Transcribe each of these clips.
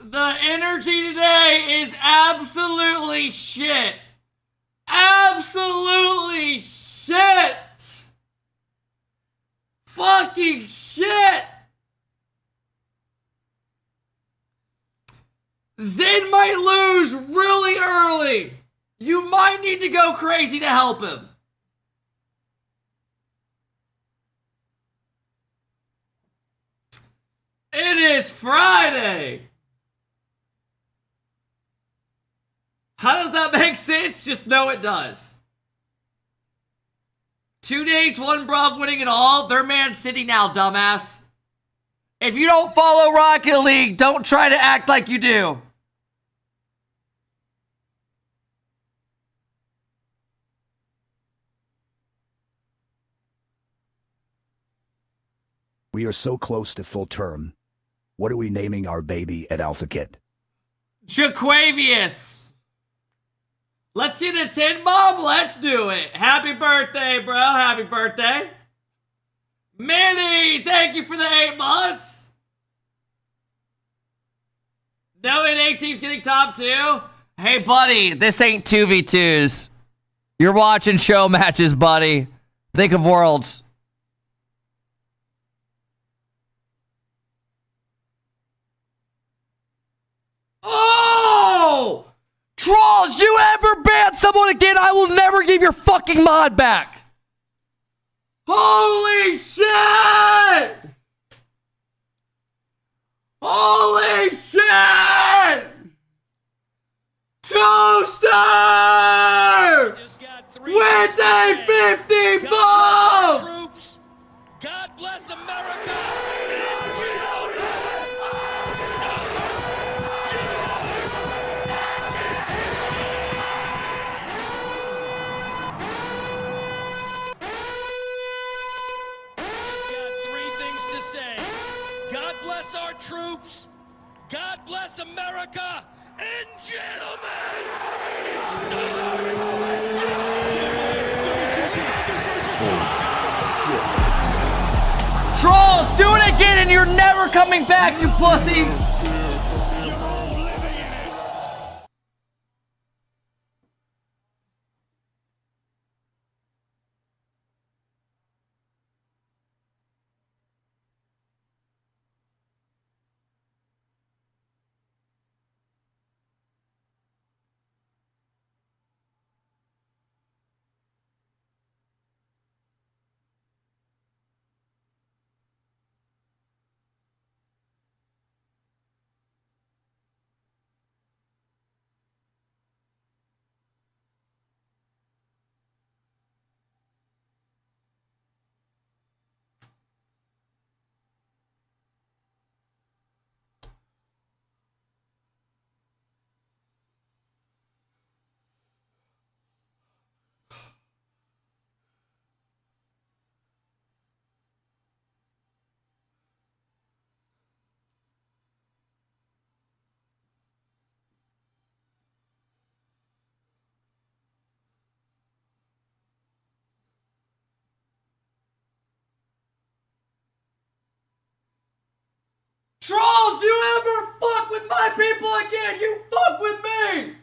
The energy today is absolutely shit. Absolutely shit. Fucking shit. Zin might lose really early. You might need to go crazy to help him. It is Friday. How does that make sense? Just know it does. 2 dates, 1 bruv winning it all. They're Man City now, dumbass. If you don't follow Rocket League, don't try to act like you do. We are so close to full term. What are we naming our baby at AlphaKep? Jaquavius. Let's get a 10 bomb. Let's do it. Happy birthday, bro. Happy birthday. Manny, thank you for the 8 months. Knowing 18's getting top 2. Hey, buddy, this ain't 2v2s. You're watching show matches, buddy. Think of Worlds. Oh! Trolls, you ever ban someone again, I will never give your fucking mod back. Holy shit! Holy shit! Toaster! With a 50 ball! Troops, God bless America! Our troops, God bless America, and gentlemen, start Trolls, do it again and you're never coming back, you pussy! Trolls, you ever fuck with my people again, you fuck with me!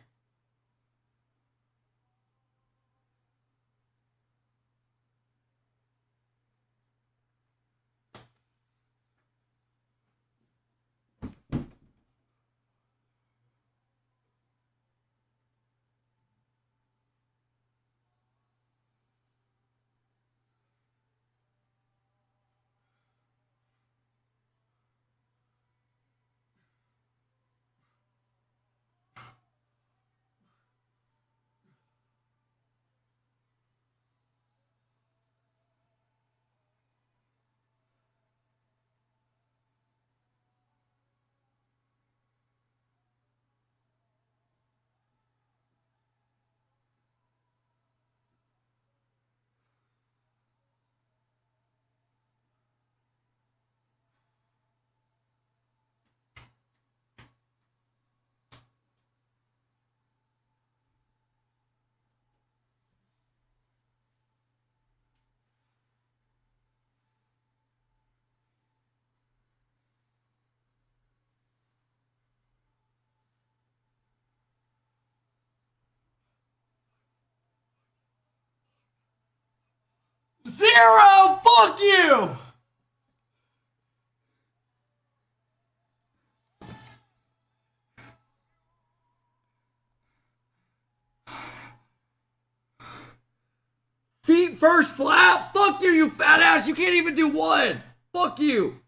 0. Fuck you. Feet first flat? Fuck you, you fat ass. You can't even do one. Fuck you.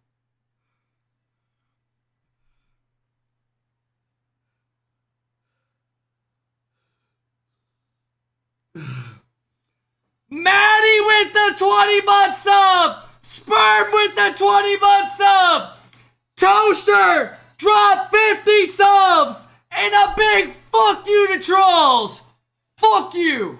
Maddie with the 20-month sub. Sperm with the 20-month sub. Toaster drop 50 subs. And a big fuck you to trolls. Fuck you.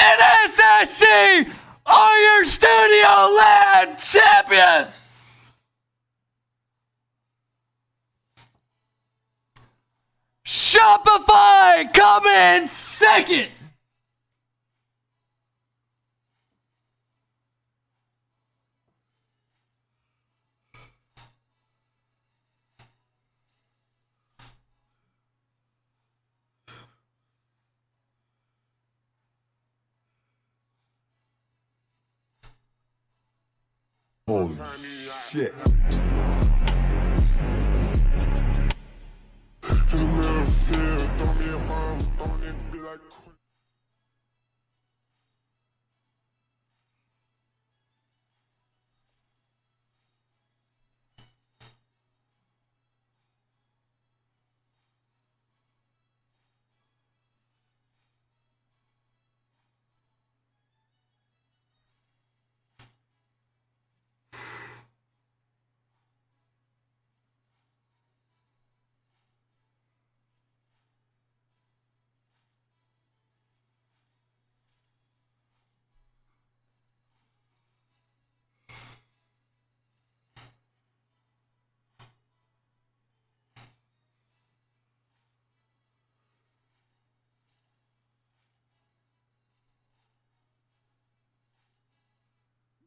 And SSC are your Studio Land champions! Shopify come in second! Holy shit.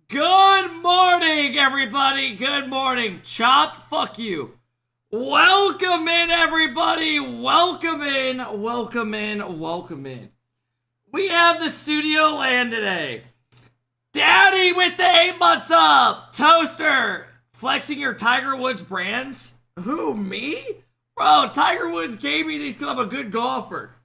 Good morning, everybody. Good morning. Chop, fuck you. Welcome in, everybody. Welcome in. Welcome in. Welcome in. We have the Studio Land today. Daddy with the 8 months up. Toaster. Flexing your Tiger Woods brands. Who, me? Bro, Tiger Woods gave me these because I'm a good golfer.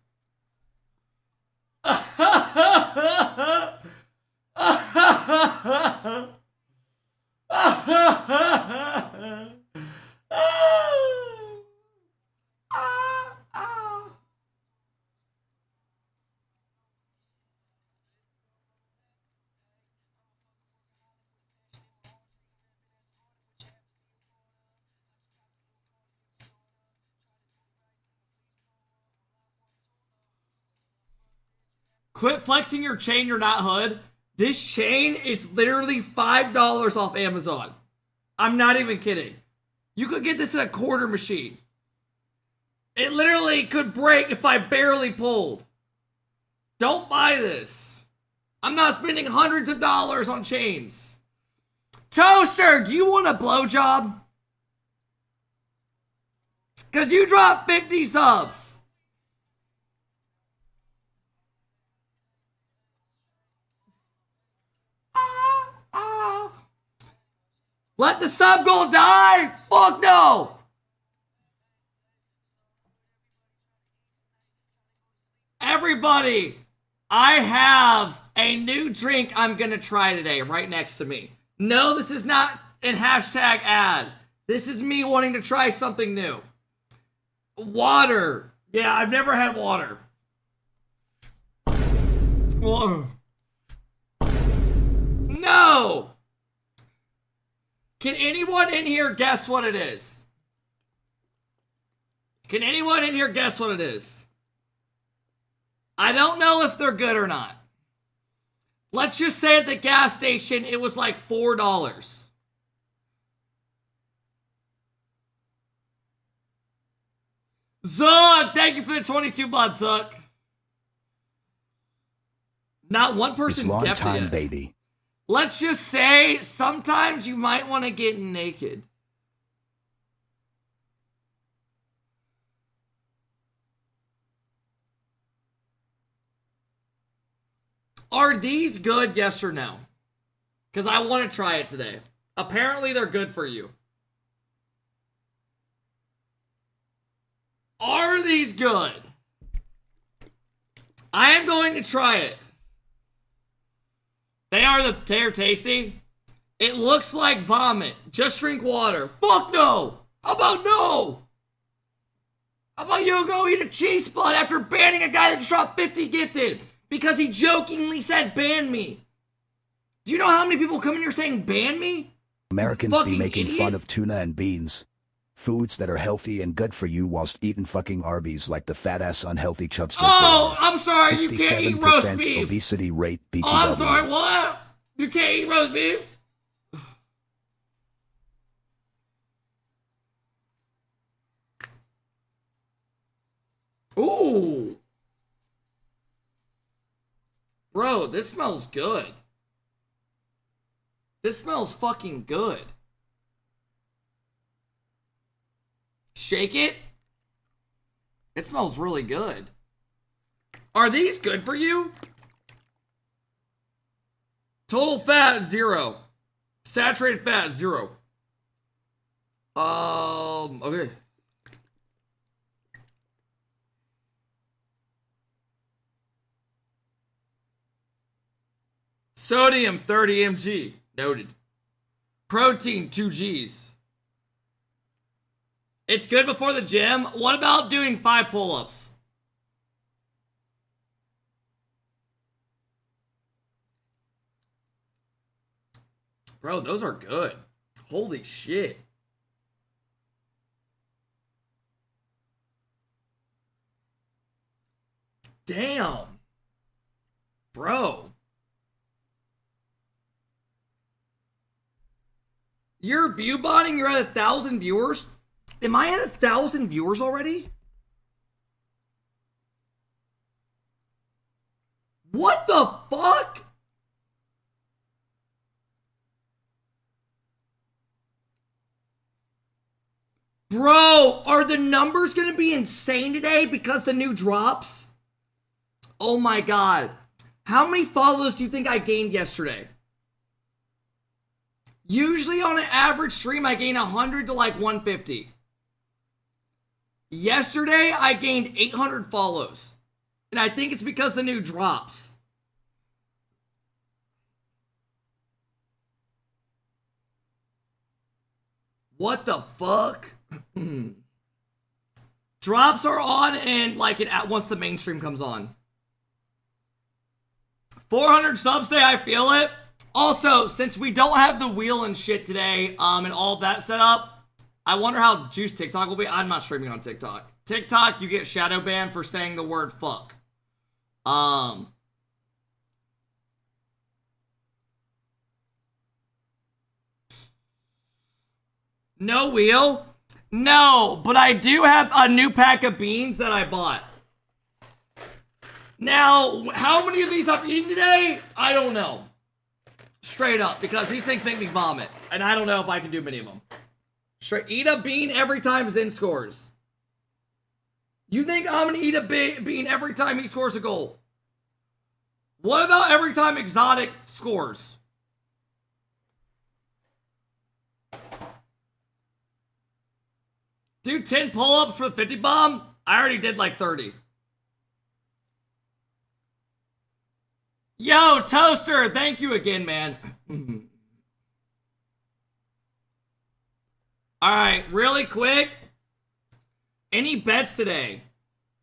Quit flexing your chain, you're not hood. This chain is literally $5 off Amazon. I'm not even kidding. You could get this in a quarter machine. It literally could break if I barely pulled. Don't buy this. I'm not spending hundreds of dollars on chains. Toaster, do you want a blowjob? Because you dropped 50 subs. Let the sub goal die? Fuck no! Everybody, I have a new drink I'm gonna try today right next to me. No, this is not an hashtag ad. This is me wanting to try something new. Water. Yeah, I've never had water. Whoa. No! Can anyone in here guess what it is? Can anyone in here guess what it is? I don't know if they're good or not. Let's just say at the gas station it was like $4. Zuck, thank you for the 22 months, Zuck. Not one It's person's long guessed it time, yet. baby. Let's just say sometimes you might want to get naked. Are these good, yes or no? Because I want to try it today. Apparently, they're good for you. Are these good? I am going to try it. They are tasty. It looks like vomit. Just drink water. Fuck no! How about no? How about you go eat a cheese spot after banning a guy that shot 50 gifted because he jokingly said ban me? Do you know how many people come in here saying ban me? Americans be Fucking making idiot. fun of tuna and beans. Foods that are healthy and good for you whilst eating fucking Arby's like the fat-ass unhealthy chubsters. Oh, I'm sorry, you can't eat roast 67% beef. obesity rate BTW. Oh, I'm sorry, what? You can't eat roast beef? Ooh. Bro, this smells good. This smells fucking good. Shake it. It smells really good. Are these good for you? Total fat, 0. Saturated fat, 0. Okay. Sodium, 30 mg. Noted. Protein, 2 Gs. It's good before the gym. What about doing 5 pull-ups? Bro, those are good. Holy shit. Damn. Bro. You're view botting, you're at 1,000 viewers? Am I at 1,000 viewers already? What the fuck? Bro, are the numbers gonna be insane today because the new drops? Oh my god. How many followers do you think I gained yesterday? Usually on an average stream, I gain 100 to like 150. Yesterday, I gained 800 follows. And I think it's because the new drops. What the fuck? Drops are on and like once the mainstream comes on. 400 subs today, I feel it. Also, since we don't have the wheel and shit today, and all that set up, I wonder how juice TikTok will be. I'm not streaming on TikTok. TikTok, you get shadow banned for saying the word fuck. No wheel? No, but I do have a new pack of beans that I bought. Now, how many of these I've eaten today? I don't know. Straight up, because these things make me vomit. And I don't know if I can do many of them. Straight, eat a bean every time Zen scores. You think I'm gonna eat a bean every time he scores a goal? What about every time Exotic scores? Do 10 pull-ups for the 50 bomb? I already did like 30. Yo, Toaster, thank you again, man. Alright, really quick. Any bets today?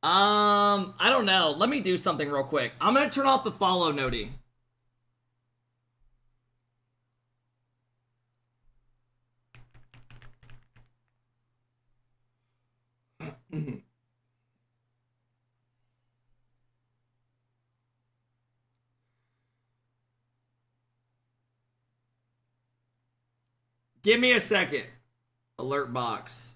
I don't know. Let me do something real quick. I'm gonna turn off the follow noti. Give me a second. Alert box.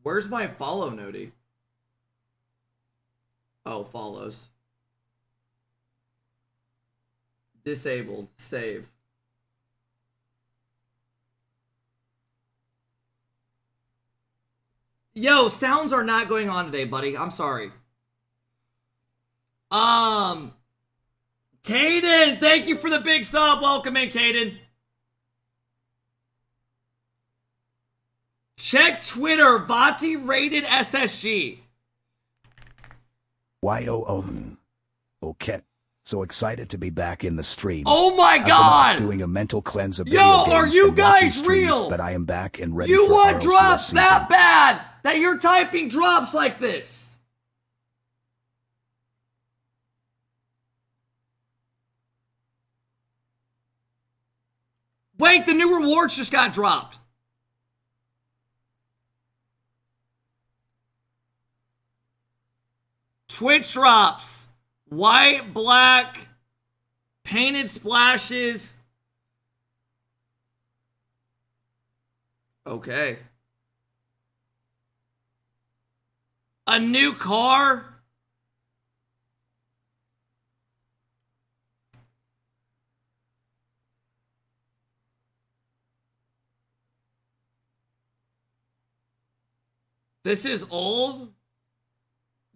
Where's my follow noti? Oh, follows. Disabled. Save. Yo, sounds are not going on today, buddy. I'm sorry. Caden, thank you for the big sub. Welcome in, Caden. Check Twitter. Vati rated SSG. Okay. So excited to be back in the stream. Oh my I've been God! off doing a mental cleanse of Yo, video games are you and watching guys streams, real? but I am back and ready You for want RLCS drops season. that bad that you're typing drops like this? Wait, the new rewards just got dropped. Twitch drops. White, black, painted splashes. Okay. A new car. This is old.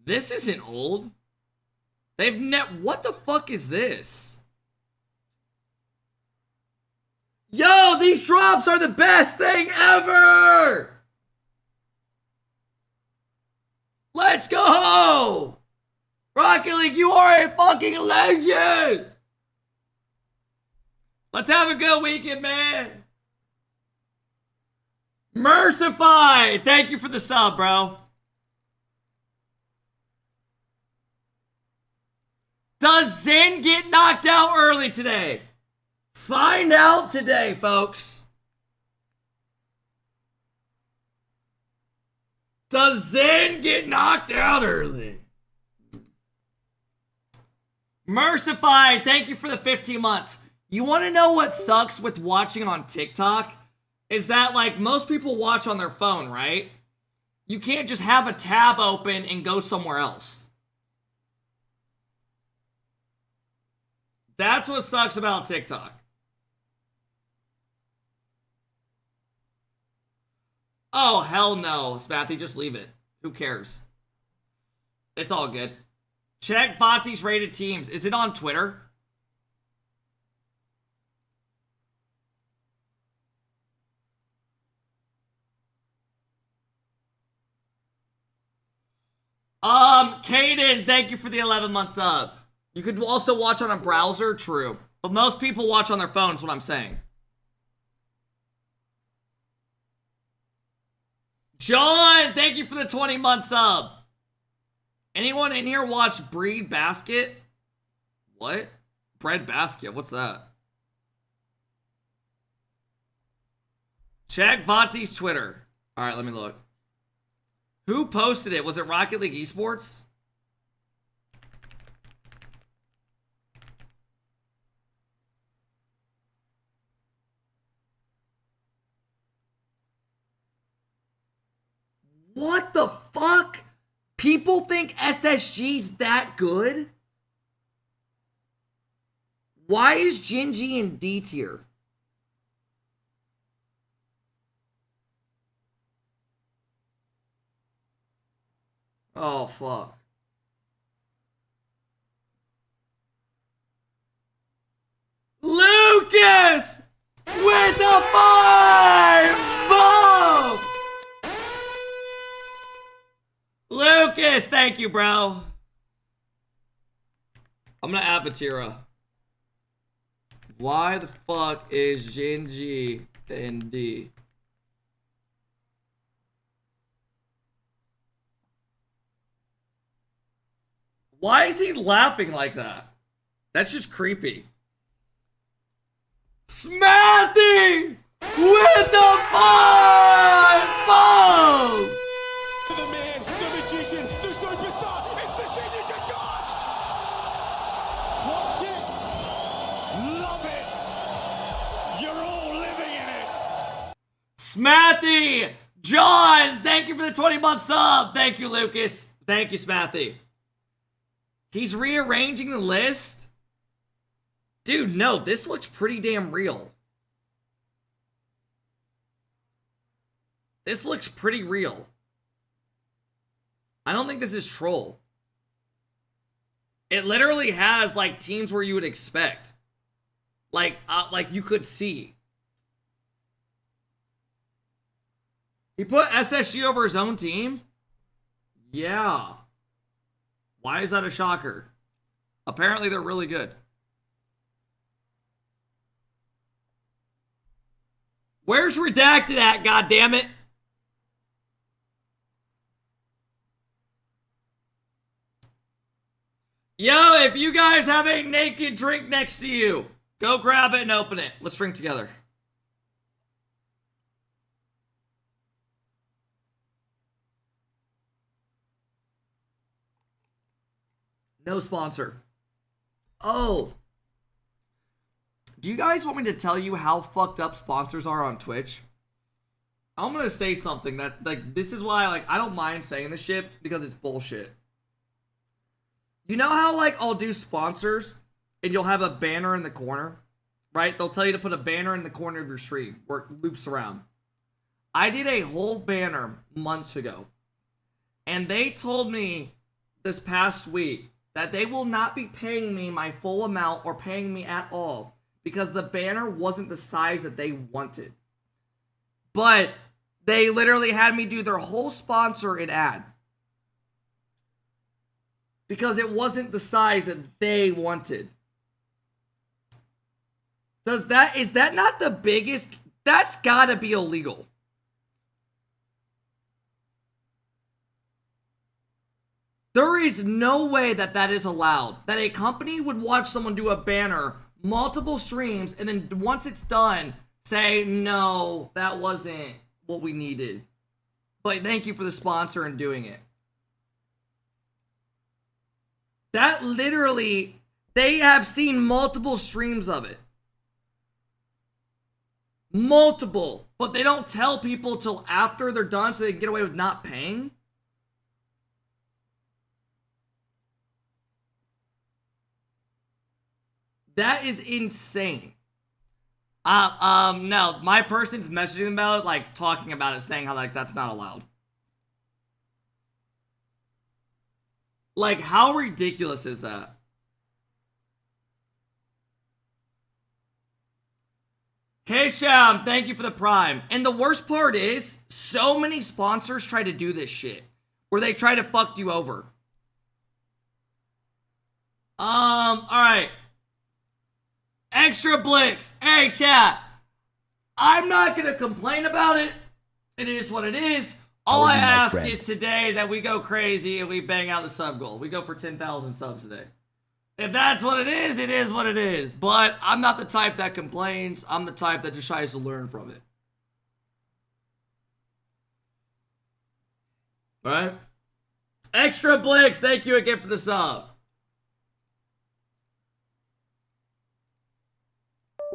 This isn't old. What the fuck is this? Yo, these drops are the best thing ever! Let's go! Rocket League, you are a fucking legend! Let's have a good weekend, man. Mercify! Thank you for the sub, bro. Does Zen get knocked out early today? Find out today, folks. Does Zen get knocked out early? Mercify, thank you for the 15 months. You want to know what sucks with watching on TikTok? Is that, like, most people watch on their phone, right? You can't just have a tab open and go somewhere else. That's what sucks about TikTok. Oh, hell no, Smathy, just leave it. Who cares? It's all good. Check Vati's rated teams. Is it on Twitter? Caden, thank you for the 11-month sub. You could also watch on a browser, true. But most people watch on their phones, what I'm saying. John, thank you for the 20-month sub. Anyone in here watch Breed Basket? What? Bread Basket, what's that? Check Vati's Twitter. Alright, let me look. Who posted it? Was it Rocket League Esports? What the fuck? People think SSG's that good? Why is Gingy in D tier? Oh, fuck. Lucas! With a 5! Boom! Lucas, thank you, bro. I'm gonna add Vatira. Why the fuck is Gingy in D? Why is he laughing like that? That's just creepy. Smathy with the 5! Boom! The man, the magician, the superstar, it's the signature shot! Watch it! Love it! You're all living in it! Smathy! John, thank you for the 20-month sub. Thank you, Lucas. Thank you, Smathy. He's rearranging the list? Dude, no, this looks pretty damn real. This looks pretty real. I don't think this is troll. It literally has like teams where you would expect. Like you could see. He put SSG over his own team? Yeah. Why is that a shocker? Apparently they're really good. Where's Redacted at, goddammit? Yo, if you guys have a naked drink next to you, go grab it and open it. Let's drink together. No sponsor. Oh. Do you guys want me to tell you how fucked up sponsors are on Twitch? I'm gonna say something that, like, this is why, like, I don't mind saying this shit because it's bullshit. You know how, like, I'll do sponsors and you'll have a banner in the corner, right? They'll tell you to put a banner in the corner of your stream where it loops around. I did a whole banner months ago, and they told me this past week that they will not be paying me my full amount or paying me at all because the banner wasn't the size that they wanted. But they literally had me do their whole sponsor and ad because it wasn't the size that they wanted. Is that not the biggest? That's gotta be illegal. There is no way that that is allowed. That a company would watch someone do a banner, multiple streams, and then once it's done, say, no, that wasn't what we needed. But thank you for the sponsor and doing it. That literally, they have seen multiple streams of it. Multiple. But they don't tell people till after they're done so they can get away with not paying. That is insane. No, my person's messaging about it, like, talking about it, saying how, like, that's not allowed. Like, how ridiculous is that? Hey, Sham, thank you for the prime. And the worst part is, so many sponsors try to do this shit, where they try to fuck you over. Alright. Extra Blix. Hey, chat. I'm not going to complain about it. It is what it is. All I ask is today that we go crazy and we bang out the sub goal. We go for 10,000 subs today. If that's what it is what it is. But I'm not the type that complains. I'm the type that just tries to learn from it. Alright? Extra Blix, thank you again for the sub.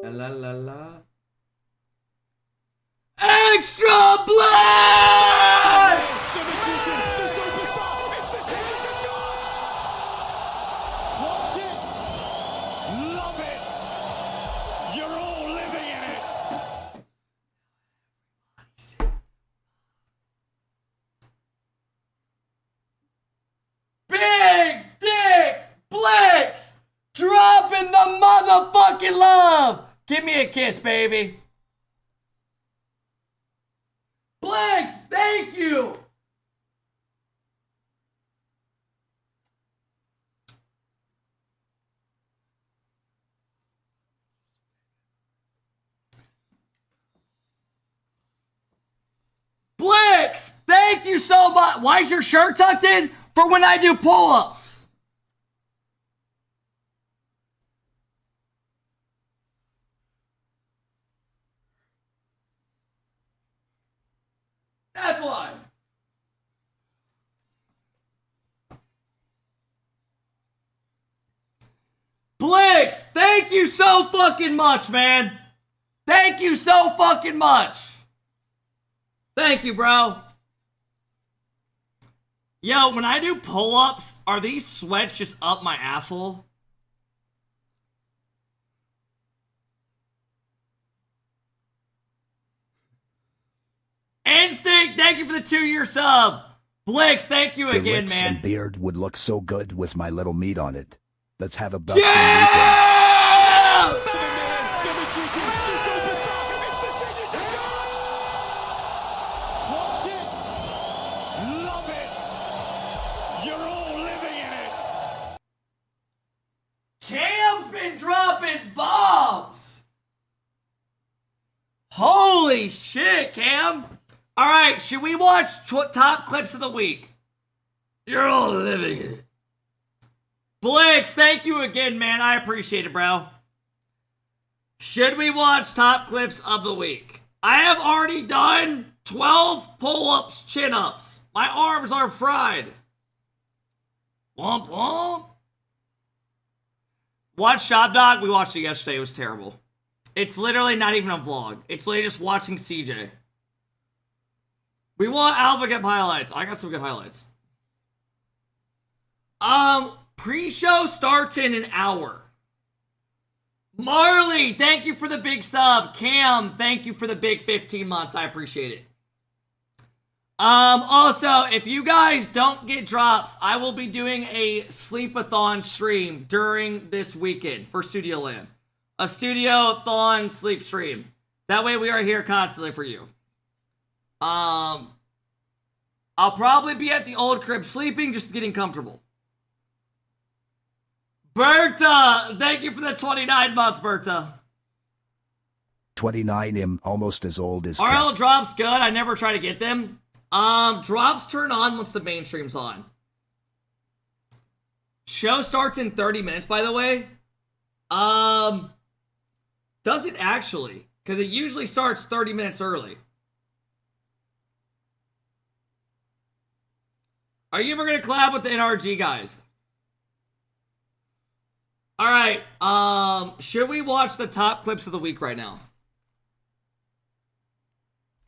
La la la. Extra Blix! Watch it! Love it! You're all living in it! Big Dick Blix! Dropping the motherfucking love! Give me a kiss, baby. Blix, thank you! Blix, thank you so much. Why is your shirt tucked in? For when I do pull-ups. That's why. Blix, thank you so fucking much, man. Thank you so fucking much. Thank you, bro. Yo, when I do pull-ups, are these sweats just up my asshole? Instinct, thank you for the 2-year sub. Blix, thank you Your again, lips man. and beard would look so good with my little meat on it. Let's have a bustling weekend. Yeah! Watch it. Love it. You're all living in it. Cam's been dropping bombs. Holy shit, Cam. All right, should we watch top clips of the week? You're all living in it. Blix, thank you again, man. I appreciate it, bro. Should we watch top clips of the week? I have already done 12 pull-ups, chin-ups. My arms are fried. Womp womp. Watch Shop Dog. We watched it yesterday. It was terrible. It's literally not even a vlog. It's literally just watching CJ. We want AlphaKep highlights. I got some good highlights. Pre-show starts in an hour. Marley, thank you for the big sub. Cam, thank you for the big 15 months. I appreciate it. Also, if you guys don't get drops, I will be doing a sleepathon stream during this weekend for Studio Land. A Studio-thon sleep stream. That way we are here constantly for you. I'll probably be at the old crib sleeping, just getting comfortable. Berta, thank you for the 29 months, Berta. 29. I'm almost as old as RL Cap. drops good. I never try to get them. Drops turn on once the mainstream's on. Show starts in 30 minutes, by the way. Does it actually? Because it usually starts 30 minutes early. Are you ever going to collab with the NRG guys? Alright, should we watch the top clips of the week right now?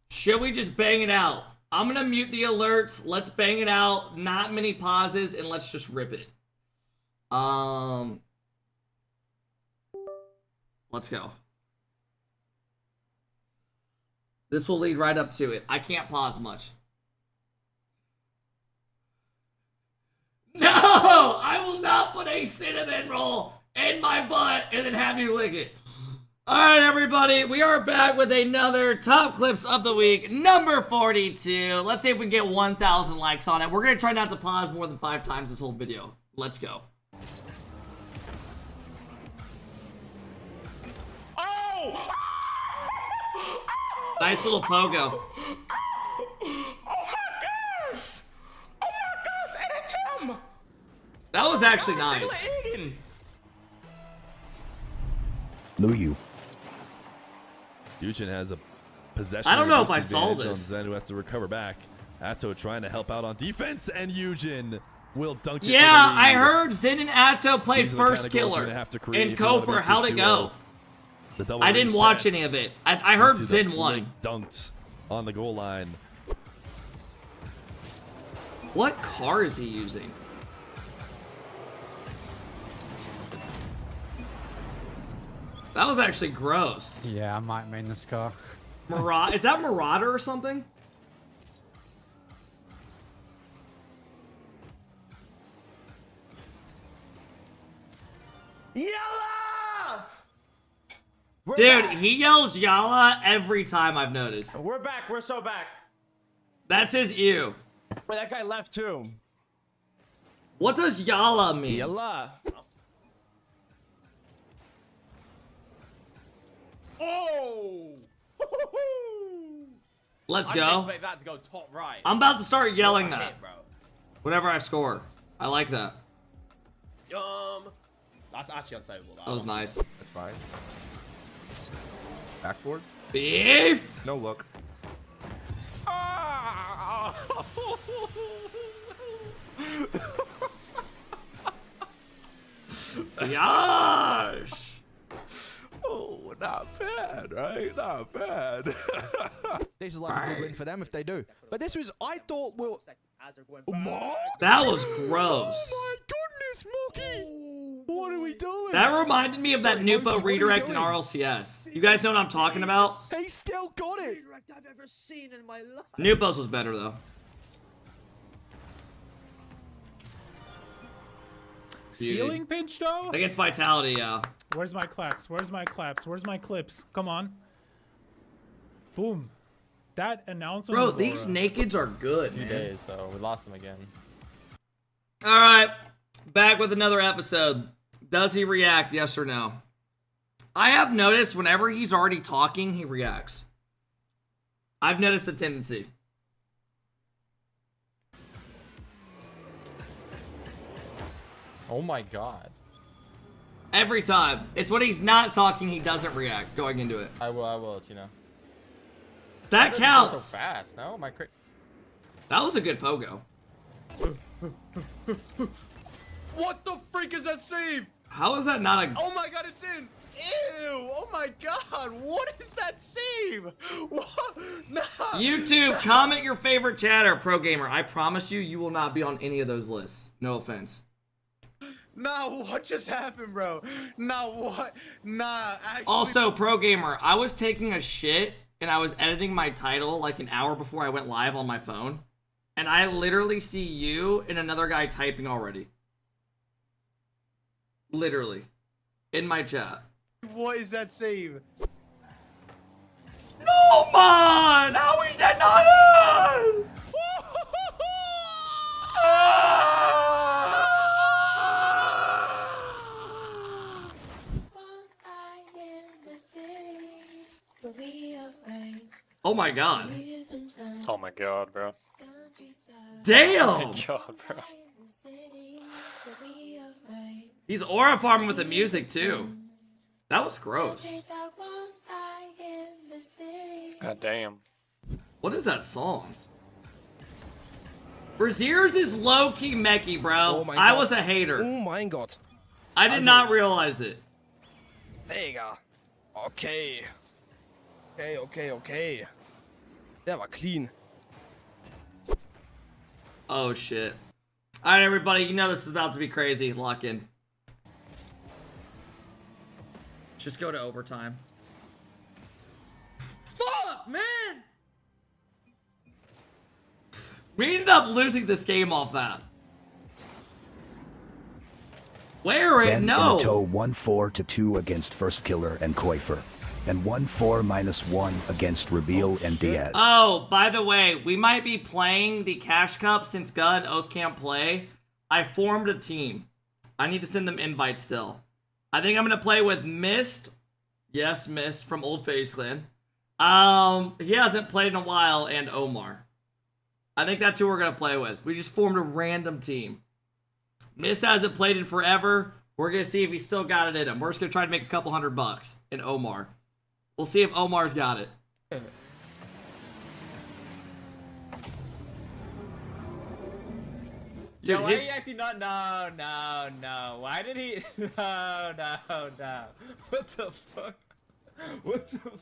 Should we just bang it out? I'm going to mute the alerts. Let's bang it out. Not many pauses, and let's just rip it. Let's go. This will lead right up to it. I can't pause much. No! I will not put a cinnamon roll in my butt and then have you lick it. Alright, everybody. We are back with another top clips of the week, number 42. Let's see if we can get 1,000 likes on it. We're going to try not to pause more than 5 times this whole video. Let's go. Oh! Nice little pogo. That was actually nice. Luyu. Yujin has a possession. I don't know if I reduced saw advantage on this. Zen, who has to recover back. Atto trying to help out on defense, and Yujin will dunk it. Yeah, for the lead. I heard Zen and Atto played These are the kind first of goals you're killer. gonna have to create And if you wanna Kofor, beat how'd this it duo. go? The double I didn't watch resets any of it. I heard into the Zen flick won. Dunked on the goal line. What car is he using? That was actually gross. Yeah, I might main this car. Is that Marauder or something? Yalla! Dude, he yells Yalla every time I've noticed. We're back. We're so back. That's his ew. Wait, that guy left too. What does Yalla mean? Yalla. Oh! Let's I didn't go. expect that to go top right. I'm about to start yelling What a that hit, bro. whenever I score. I like that. That's actually unsavable. That was nice. That's fine. Backboard? Beef! No look. Yash! Oh, not bad, right? Not bad. This is like a good win for them if they do. But this was, I thought, well, That was gross. oh my goodness, Mookie! What are we doing? That reminded me of that Sorry, Nupa Mookie, what are we redirect in doing? RLCS. You guys know what I'm talking about? He still got it. I've ever seen in my life. Nupa's was better though. Ceiling pinch though? Against Vitality, yeah. Where's my claps? Where's my claps? Where's my clips? Come on. Boom. That announcement. Bro, was these aura. nakeds are good, Few man. days, so we lost him again. All right, back with another episode. Does he react, yes or no? I have noticed whenever he's already talking, he reacts. I've noticed the tendency. Oh my god. Every time. It's when he's not talking, he doesn't react going into it. I will let you know. That Doesn't go counts. so fast, no? My That was a good pogo. What the freak is that save? How is that not a... Oh my god, it's in. Ew! Oh my god! What is that save? What? Nah. YouTube, comment your favorite chatter, Pro Gamer. I promise you, you will not be on any of those lists. No offense. Nah, what just happened, bro? Nah, what? Nah, actually. Also, Pro Gamer, I was taking a shit and I was editing my title like an hour before I went live on my phone. And I literally see you and another guy typing already. Literally. In my chat. What is that save? No, man! How is that not in? Oh my god. Oh my god, bro. Damn! God, bro. He's aura farming with the music too. That was gross. God damn. What is that song? Braziers is low-key mechie, bro. Oh my I God. was a hater. Oh mein Gott. I did not realize it. Digga. Okay. Okay. Der war clean. Oh shit. Alright everybody, you know this is about to be crazy. Lock in. Just go to overtime. Fuck, man! We ended up losing this game off that. Where it? Zen No. in a tow 1-4-2 against First Killer and Koifer. And 1-4-1 against Reveal and Diaz. Oh, by the way, we might be playing the Cash Cup since God Oath can't play. I formed a team. I need to send them invites still. I think I'm going to play with Mist. Yes, Mist from Old Phase Clan. He hasn't played in a while, and Omar. I think that's who we're going to play with. We just formed a random team. Mist hasn't played in forever. We're going to see if he's still got it in him. We're just going to try to make a couple $100 in Omar. We'll see if Omar's got it. Dude, Yo, why are you acting not? No. Why did he? No. What the fuck? What the fuck?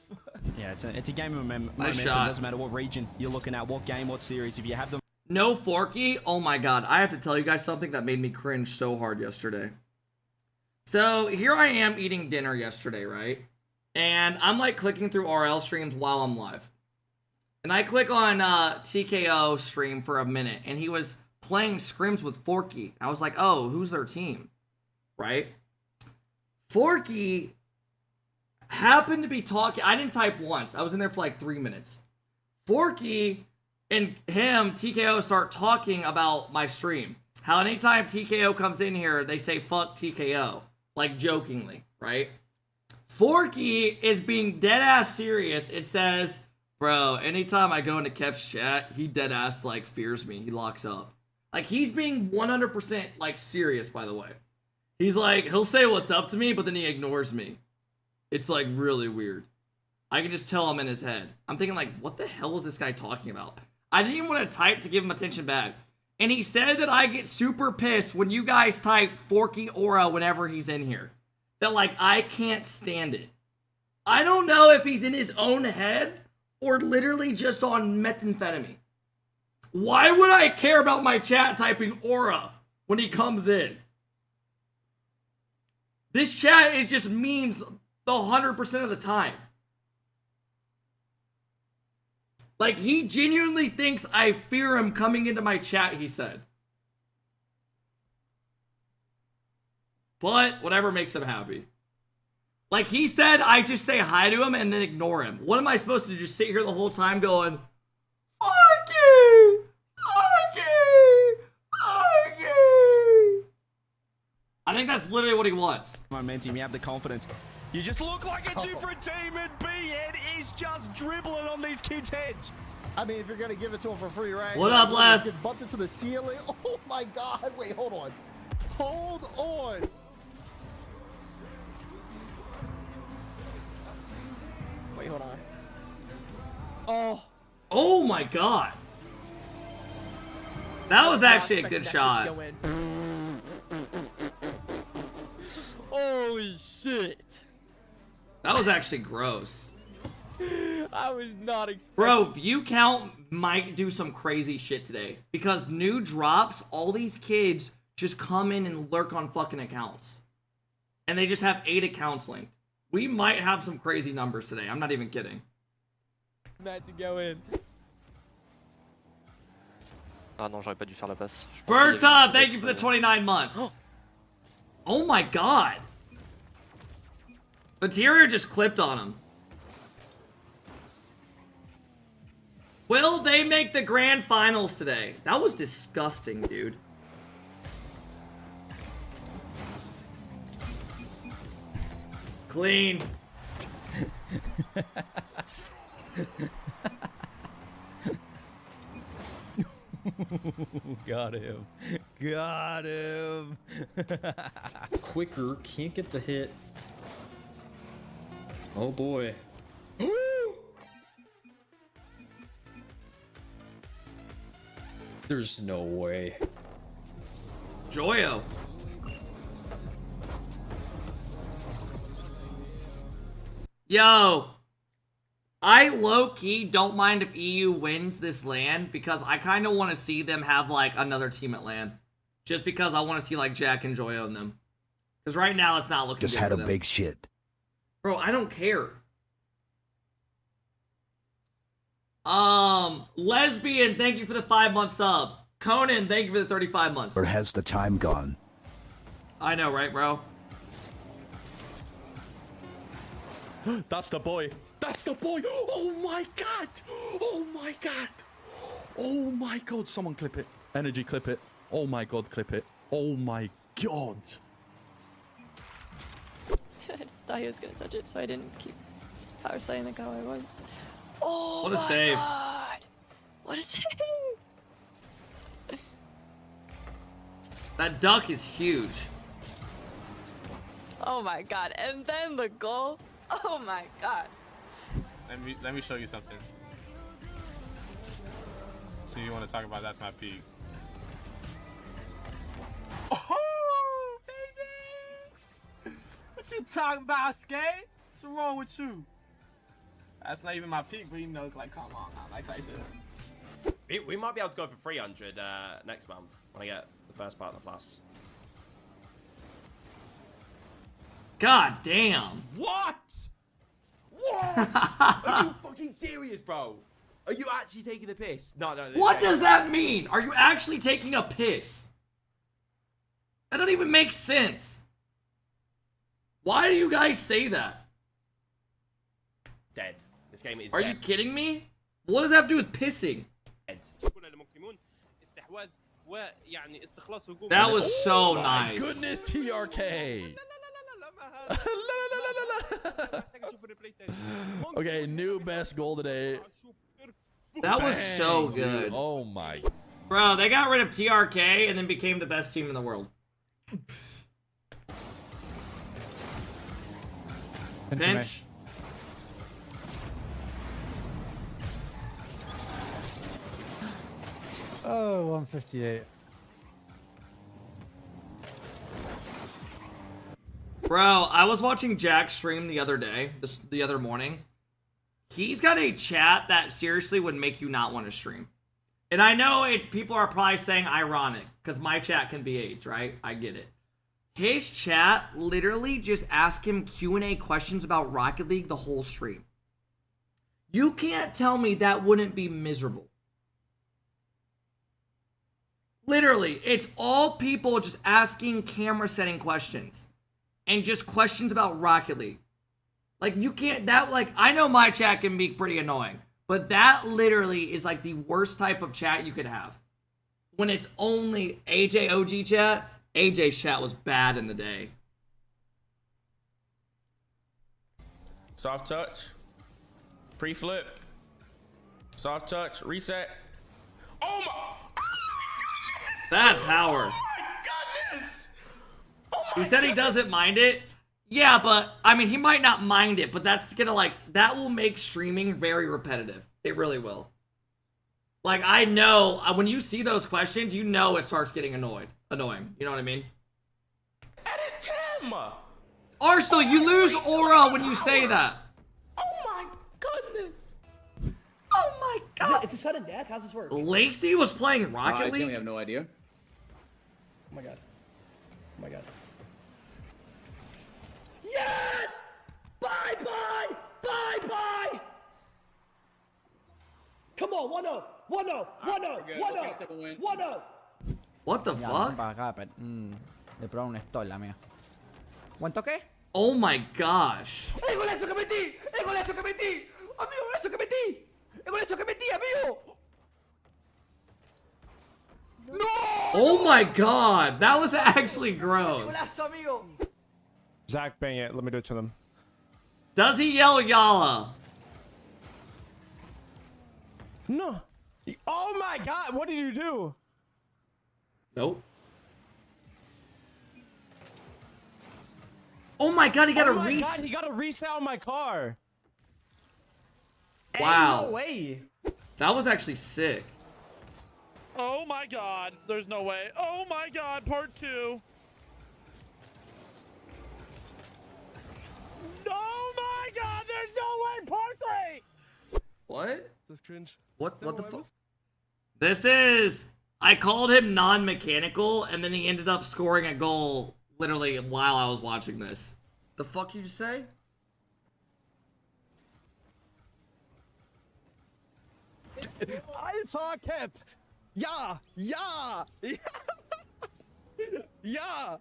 Yeah, it's a game of momentum. shot. Doesn't matter what region you're looking at, what game, what series. If you have them. No Forky? Oh my god. I have to tell you guys something that made me cringe so hard yesterday. So, here I am eating dinner yesterday, right? And I'm like clicking through RL streams while I'm live. And I click on TKO stream for a minute, and he was playing scrims with Forky. I was like, oh, who's their team? Right? Forky happened to be talking. I didn't type once. I was in there for like 3 minutes. Forky and him, TKO, start talking about my stream. How anytime TKO comes in here, they say fuck TKO. Like jokingly, right? Forky is being dead ass serious. It says, bro, anytime I go into Kep's chat, he dead ass like fears me. He locks up. Like he's being 100% like serious, by the way. He's like, he'll say what's up to me, but then he ignores me. It's like really weird. I can just tell him in his head. I'm thinking like, what the hell is this guy talking about? I didn't even want to type to give him attention back. And he said that I get super pissed when you guys type Forky Aura whenever he's in here. That like, I can't stand it. I don't know if he's in his own head or literally just on methamphetamine. Why would I care about my chat typing Aura when he comes in? This chat is just memes the 100% of the time. Like, he genuinely thinks I fear him coming into my chat, he said. But whatever makes him happy. Like he said, I just say hi to him and then ignore him. What am I supposed to do? Just sit here the whole time going, Arky! Arky! Arky! I think that's literally what he wants. Momentum, you have the confidence. You just look like a different team, and B-Head is just dribbling on these kids' heads. I mean, if you're going to give it to him for free, right? What up, left? Gets bumped into the ceiling. Oh, my God. Wait, hold on. Hold on. Wait, hold on. Oh. Oh, my God. That was actually a good shot. Holy shit. That was actually gross. I was not expecting. Bro, view count might do some crazy shit today. Because new drops, all these kids just come in and lurk on fucking accounts. And they just have 8 accounts linked. We might have some crazy numbers today. I'm not even kidding. Not to go in. Ah non, j'aurais pas dû faire la passe. Berta, thank you for the 29 months. Oh my God. Materia just clipped on him. Will they make the grand finals today? That was disgusting, dude. Clean. Got him. Got him. Quicker, can't get the hit. Oh boy. There's no way. Joyo. Yo. I low-key don't mind if EU wins this LAN because I kind of want to see them have, like, another team at LAN. Just because I want to see, like, Jack and Joyo in them. Because right now it's not looking Just good had for a them. big shit. Bro, I don't care. Lesbian, thank you for the 5-month sub. Conan, thank you for the 35 months. Or has the time gone? I know, right, bro? That's the boy. That's the boy. Oh my God. Oh my God. Oh my God. Someone clip it. Energy clip it. Oh my God, clip it. Oh my God. I thought he was gonna touch it, so I didn't keep power sliding like how I was. Oh What a my save. God! What a save! That duck is huge. Oh my God! And then the goal. Oh my God! Let me show you something. So you want to talk about that's my peak. Oh, baby! What you talking about, Skate? What's wrong with you? That's not even my peak, but you know, it's like, come on, man, like type shit. We might be able to go for 300 next month when I get the first partner plus. God damn. What? What? Are you fucking serious, bro? Are you actually taking the piss? No. What does that mean? Are you actually taking a piss? That doesn't even make sense. Why do you guys say that? Dead. This game is Are dead. you kidding me? What does that have to do with pissing? Dead. That was so My nice. goodness, TRK. Okay, new best goal today. That was Bang, so dude. good. Oh my. Bro, they got rid of TRK and then became the best team in the world. Bench. Oh, 158. Bro, I was watching Jack stream the other day, the other morning. He's got a chat that seriously would make you not want to stream. And I know people are probably saying ironic, because my chat can be AIDS, right? I get it. His chat literally just asked him Q&A questions about Rocket League the whole stream. You can't tell me that wouldn't be miserable. Literally, it's all people just asking camera setting questions. and just questions about Rocket League. Like, you can't, that, like, I know my chat can be pretty annoying, but that literally is, like, the worst type of chat you could have. When it's only AJ OG chat, AJ's chat was bad in the day. Soft touch. Pre-flip. Soft touch. Reset. Oh my! Bad power. He said he doesn't mind it. Yeah, but, I mean, he might not mind it, but that's gonna, like, that will make streaming very repetitive. It really will. Like, I know, when you see those questions, you know it starts getting annoying. You know what I mean? Edit him! Arsenal, you lose aura when you say that. Oh my goodness! Oh my god! Is it sudden death? How's this work? Lacey was playing Rocket I League? genuinely have no idea. Oh my god. Oh my god. Yes! Bye bye! Bye bye! Come on, 1-0! 1-0! 1-0! 1-0! 1-0! What the fuck? Para acá, pero, le probaron un stall la mía. ¿Cuánto qué? Oh my gosh. ¡El golazo que metí! ¡El golazo que metí! ¡Amigo, el golazo que metí! ¡El golazo que metí, amigo! ¡No! Oh my god, that was actually gross. ¡Golazo, amigo! Zach, bang it. Let me do it to them. Does he yell Yala? No. Oh my god, what did you do? Nope. Oh my god, he got a my reset. god, he got a reset on my car. Wow. No way. That was actually sick. Oh my god, there's no way. Oh my god, part 2. Oh my god, there's no way, part 3! What? That's cringe. What the fuck? This is... I called him non-mechanical, and then he ended up scoring a goal literally while I was watching this. The fuck you just say? AlphaKep! Yeah! Yeah! Yeah!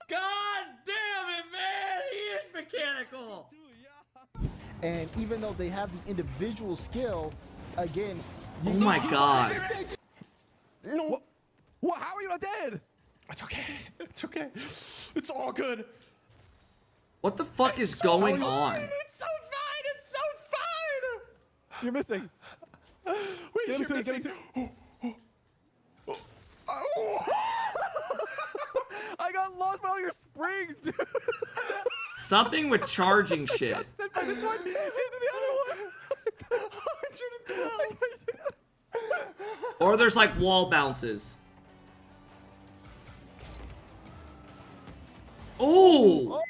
God damn it, man! He is mechanical! And even though they have the individual skill, again... Oh my god. No. What? How are you not dead? It's okay. It's okay. It's all good. What the fuck is going on? It's so fine. It's so fine. You're missing. Wait, you're missing. I got lost by all your springs, dude. Something with charging shit. Sent by this one into the other one. 112. Or there's like wall bounces. Oh!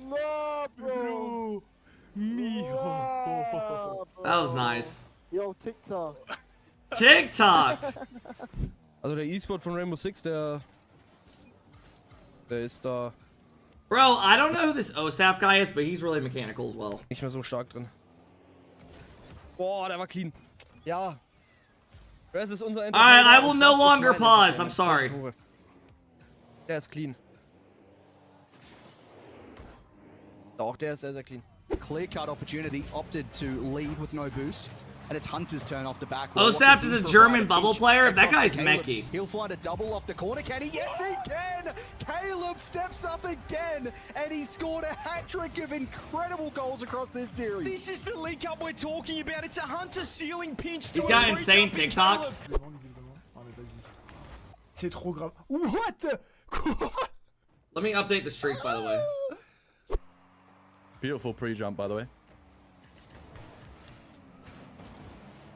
No, bro. That was nice. Yo, TikTok. TikTok! Also der E-Sport von Rainbow Six, der ist da Bro, I don't know who this OSAF guy is, but he's really mechanical as well. nicht mehr so stark drin. Boah, der war clean. Ja. Das ist unser I will no longer pause. I'm sorry. Der ist clean. Doch, der ist sehr, sehr clean. Clear-cut opportunity, opted to leave with no boost. And it's Hunter's turn off the back. OSAF is a German bubble player? That guy's mechy. He'll find a double off the corner, can he? Yes, he can! Caleb steps up again, and he scored a hat-trick of incredible goals across this series. This is the League Cup we're talking about. It's a Hunter ceiling pinch. He's got insane TikToks. C'est trop grave. What the? Let me update the streak, by the way. Beautiful pre-jump, by the way.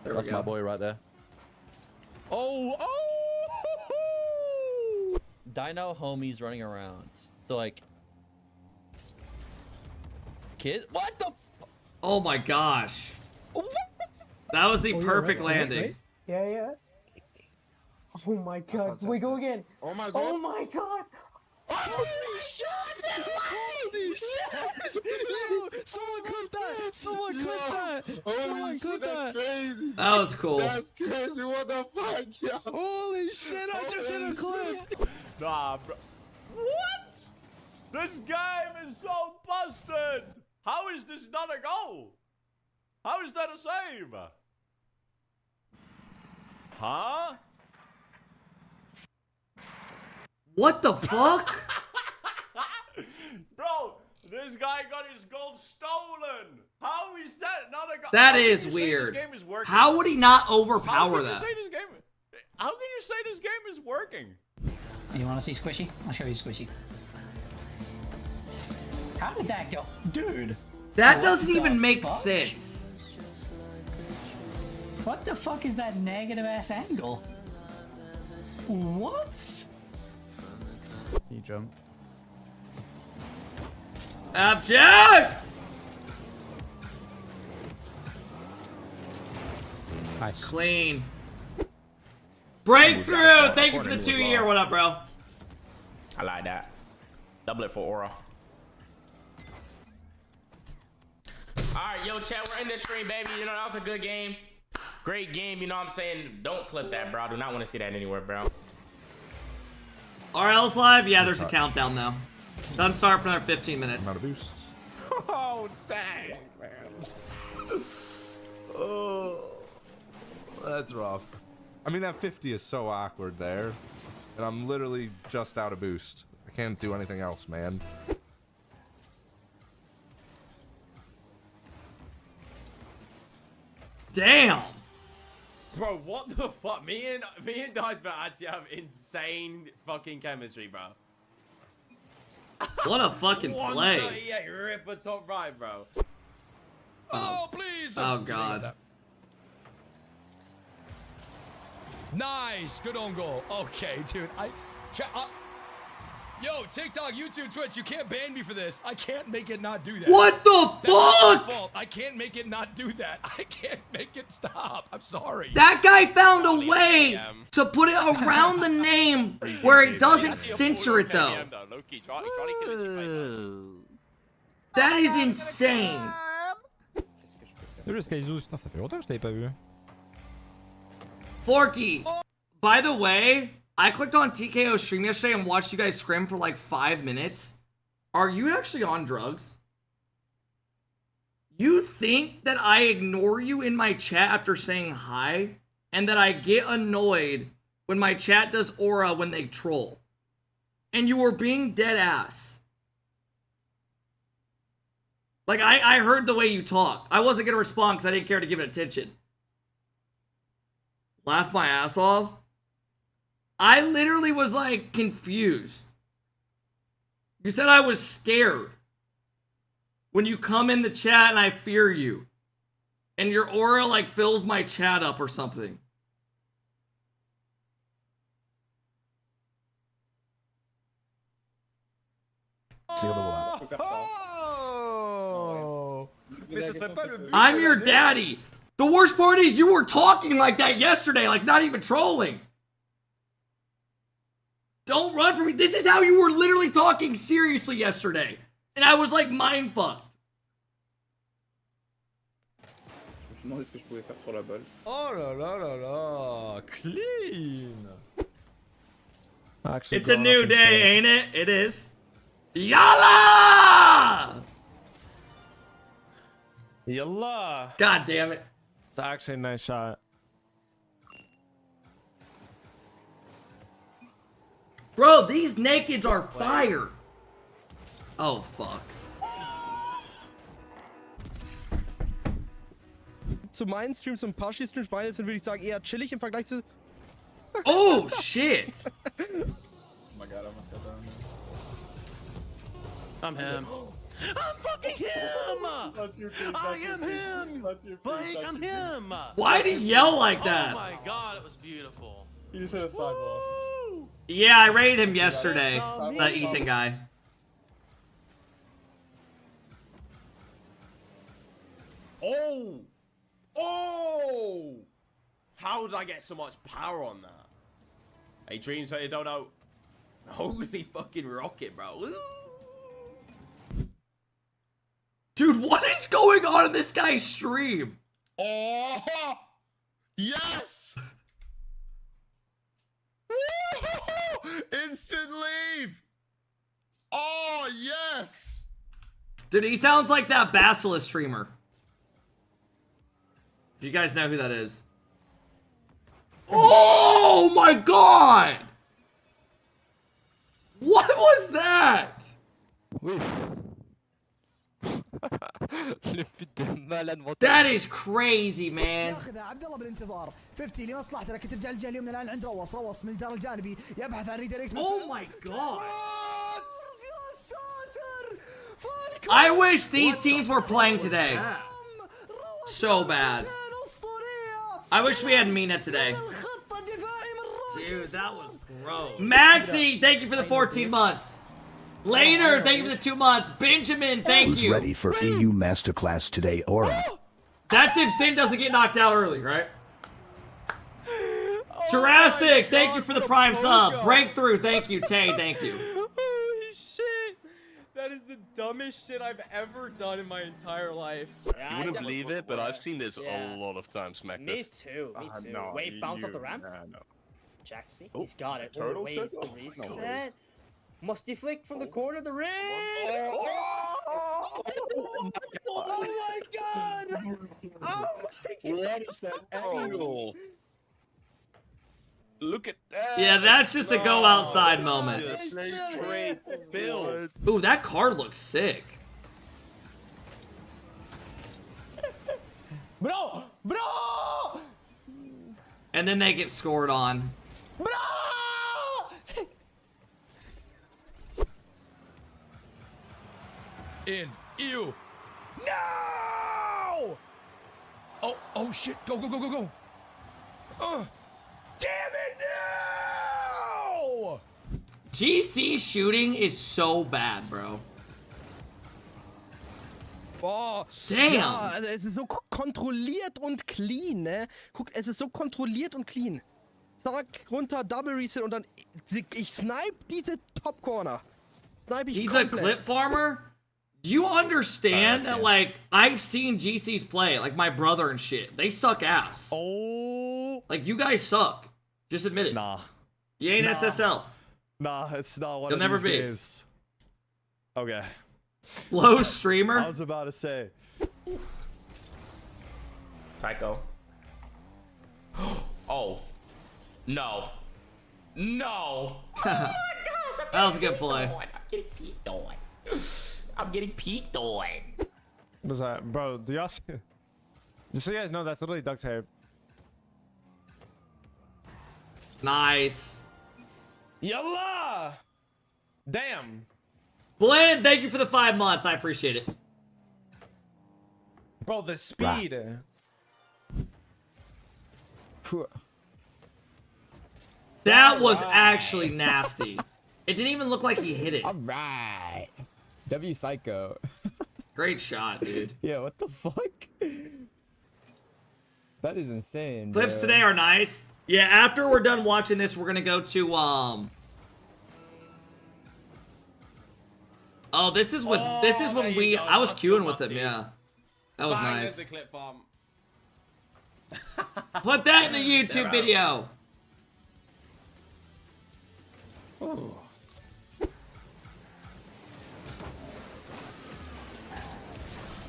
There That's we go. my boy right there. Oh, oh! Dino homies running around. So like, kid, what the? Oh my gosh. That was the perfect landing. Right? Yeah. Oh my god. We go again. Oh my god. Oh my god. Holy shit! Holy shit! Someone clip that! Someone clip that! Someone clip that! Crazy. That was cool. That's crazy. What the fuck, yo? Holy shit! I just hit a clip. Nah, bro. What? This game is so busted. How is this not a goal? How is that a save? Huh? What the fuck? Bro, this guy got his gold stolen. How is that not a goal? That is weird. How would he not overpower that? How can you say this game is working? You want to see Squishy? I'll show you Squishy. How did that go? Dude. That what doesn't the even make fuck? sense. What the fuck is that negative ass angle? What? He jumped. Abject! Nice. Clean. Breakthrough! Thank you for the 2-year. What up, bro? I like that. Double it for Aura. Alright, yo, chat, we're in this stream, baby. You know, that was a good game. Great game, you know what I'm saying? Don't clip that, bro. I do not want to see that anywhere, bro. RL's live? Yeah, there's a countdown now. Doesn't start for another 15 minutes. Not a boost. Oh, dang, man. Oh, that's rough. I mean, that 50 is so awkward there. And I'm literally just out of boost. I can't do anything else, man. Damn. Bro, what the fuck? Me and Dicebet actually have insane fucking chemistry, bro. What a fucking play. 138 ripper top right, bro. Oh, please! Oh, God. Nice, good own goal. Okay, dude. Yo, TikTok, YouTube, Twitch, you can't ban me for this. I can't make it not do that. What the That's not fuck? my fault. I can't make it not do that. I can't make it stop. I'm sorry. That guy found a way to put it around the name where it doesn't censor it, though. That is insane. Putain, ça fait longtemps que je t'avais pas vu. Forky, by the way, I clicked on TKO's stream yesterday and watched you guys scrim for like 5 minutes. Are you actually on drugs? You think that I ignore you in my chat after saying hi, and that I get annoyed when my chat does aura when they troll? And you were being dead ass. Like, I heard the way you talked. I wasn't going to respond because I didn't care to give it attention. Laugh my ass off. I literally was like confused. You said I was scared. When you come in the chat and I fear you. And your aura like fills my chat up or something. I'm your daddy. The worst part is you were talking like that yesterday, like not even trolling. Don't run from me. This is how you were literally talking seriously yesterday. And I was like mind fucked. Oh là là là là. Clean. It's a new day, ain't it? It is. Yalla! Yalla! God damn it. It's actually a nice shot. Bro, these nakeds are fire. Oh, fuck. Zu meinen Streams und Parshi-Streams beide sind, würde ich sagen, eher chillig im Vergleich zu... Oh, shit. Oh my god, I almost got down there. I'm him. I'm fucking him! I am him! Blake, I'm him! Why'd he yell like that? Oh my god, it was beautiful. You just hit a sidewall. Yeah, I raided him yesterday. That Ethan guy. Oh! Oh! How did I get so much power on that? Hey, Dreams, you don't know. Holy fucking rocket, bro. Woo! Dude, what is going on in this guy's stream? Oh, yes! Instant leave! Oh, yes! Dude, he sounds like that Basilisk streamer. If you guys know who that is. Oh my god! What was that? That is crazy, man. ياخذها عبد الله بالانتظار 50 لمصلحته لكن ترجع الجهه اليمنى الان عند روص من الجار الجانبي يبحث عن ريدايركت. Oh my god. I wish these teams were playing today. So bad. I wish we had Mina today. Dude, that was gross. Maxie, thank you for the 14 months. Later, thank you for the 2 months. Benjamin, thank Who's you. ready for EU Masterclass today, Aura? That's if Sin doesn't get knocked out early, right? Jurassic, thank you for the prime sub. Breakthrough, thank you. Tay, thank you. Holy shit! That is the dumbest shit I've ever done in my entire life. You wouldn't believe it, but I've seen this a lot of times, Smacktip. Me too, me too. No, Wait, bounce off the ramp? No. Jaxie, Oh, he's got it. turtle Wait, circle? the reset. Musty flick from the corner of the ring. Oh my god! Oh my god! What is that angle? Look at that. Yeah, that's just a go outside moment. Just straight build. Ooh, that card looks sick. Bro! Bro! And then they get scored on. Bro! In. Ew. No! Oh shit. Go. Damn it, no! GC shooting is so bad, bro. Boah. Damn. Ja, es ist so kontrolliert und clean, ne? Guck, es ist so kontrolliert und clean. Zack, runter, Double Reset und dann ich snipe diese Top Corner. Snipe ich He's komplett. a clip farmer? Do you understand that, like, I've seen GCs play, like my brother and shit. They suck ass. Oh. Like, you guys suck. Just admit it. Nah. You ain't SSL. Nah, it's not one You'll of never these be. games. Okay. Low streamer? I was about to say. Psycho. Oh. No. No. Oh my gosh. That was a good play. I'm getting peeked on. I'm getting peeked on. What's that? Bro, do y'all see? Just so you guys know, that's literally duct tape. Nice. Yalla! Damn. Blend, thank you for the 5 months. I appreciate it. Bro, the speed. That was actually nasty. It didn't even look like he hit it. Alright. W Psycho. Great shot, dude. Yeah, what the fuck? That is insane. Clips bro. today are nice. Yeah, after we're done watching this, we're gonna go to Oh, this is when we I was queuing with him, yeah. That was Bang, nice. there's the clip farm. Put that in the YouTube video. Ooh.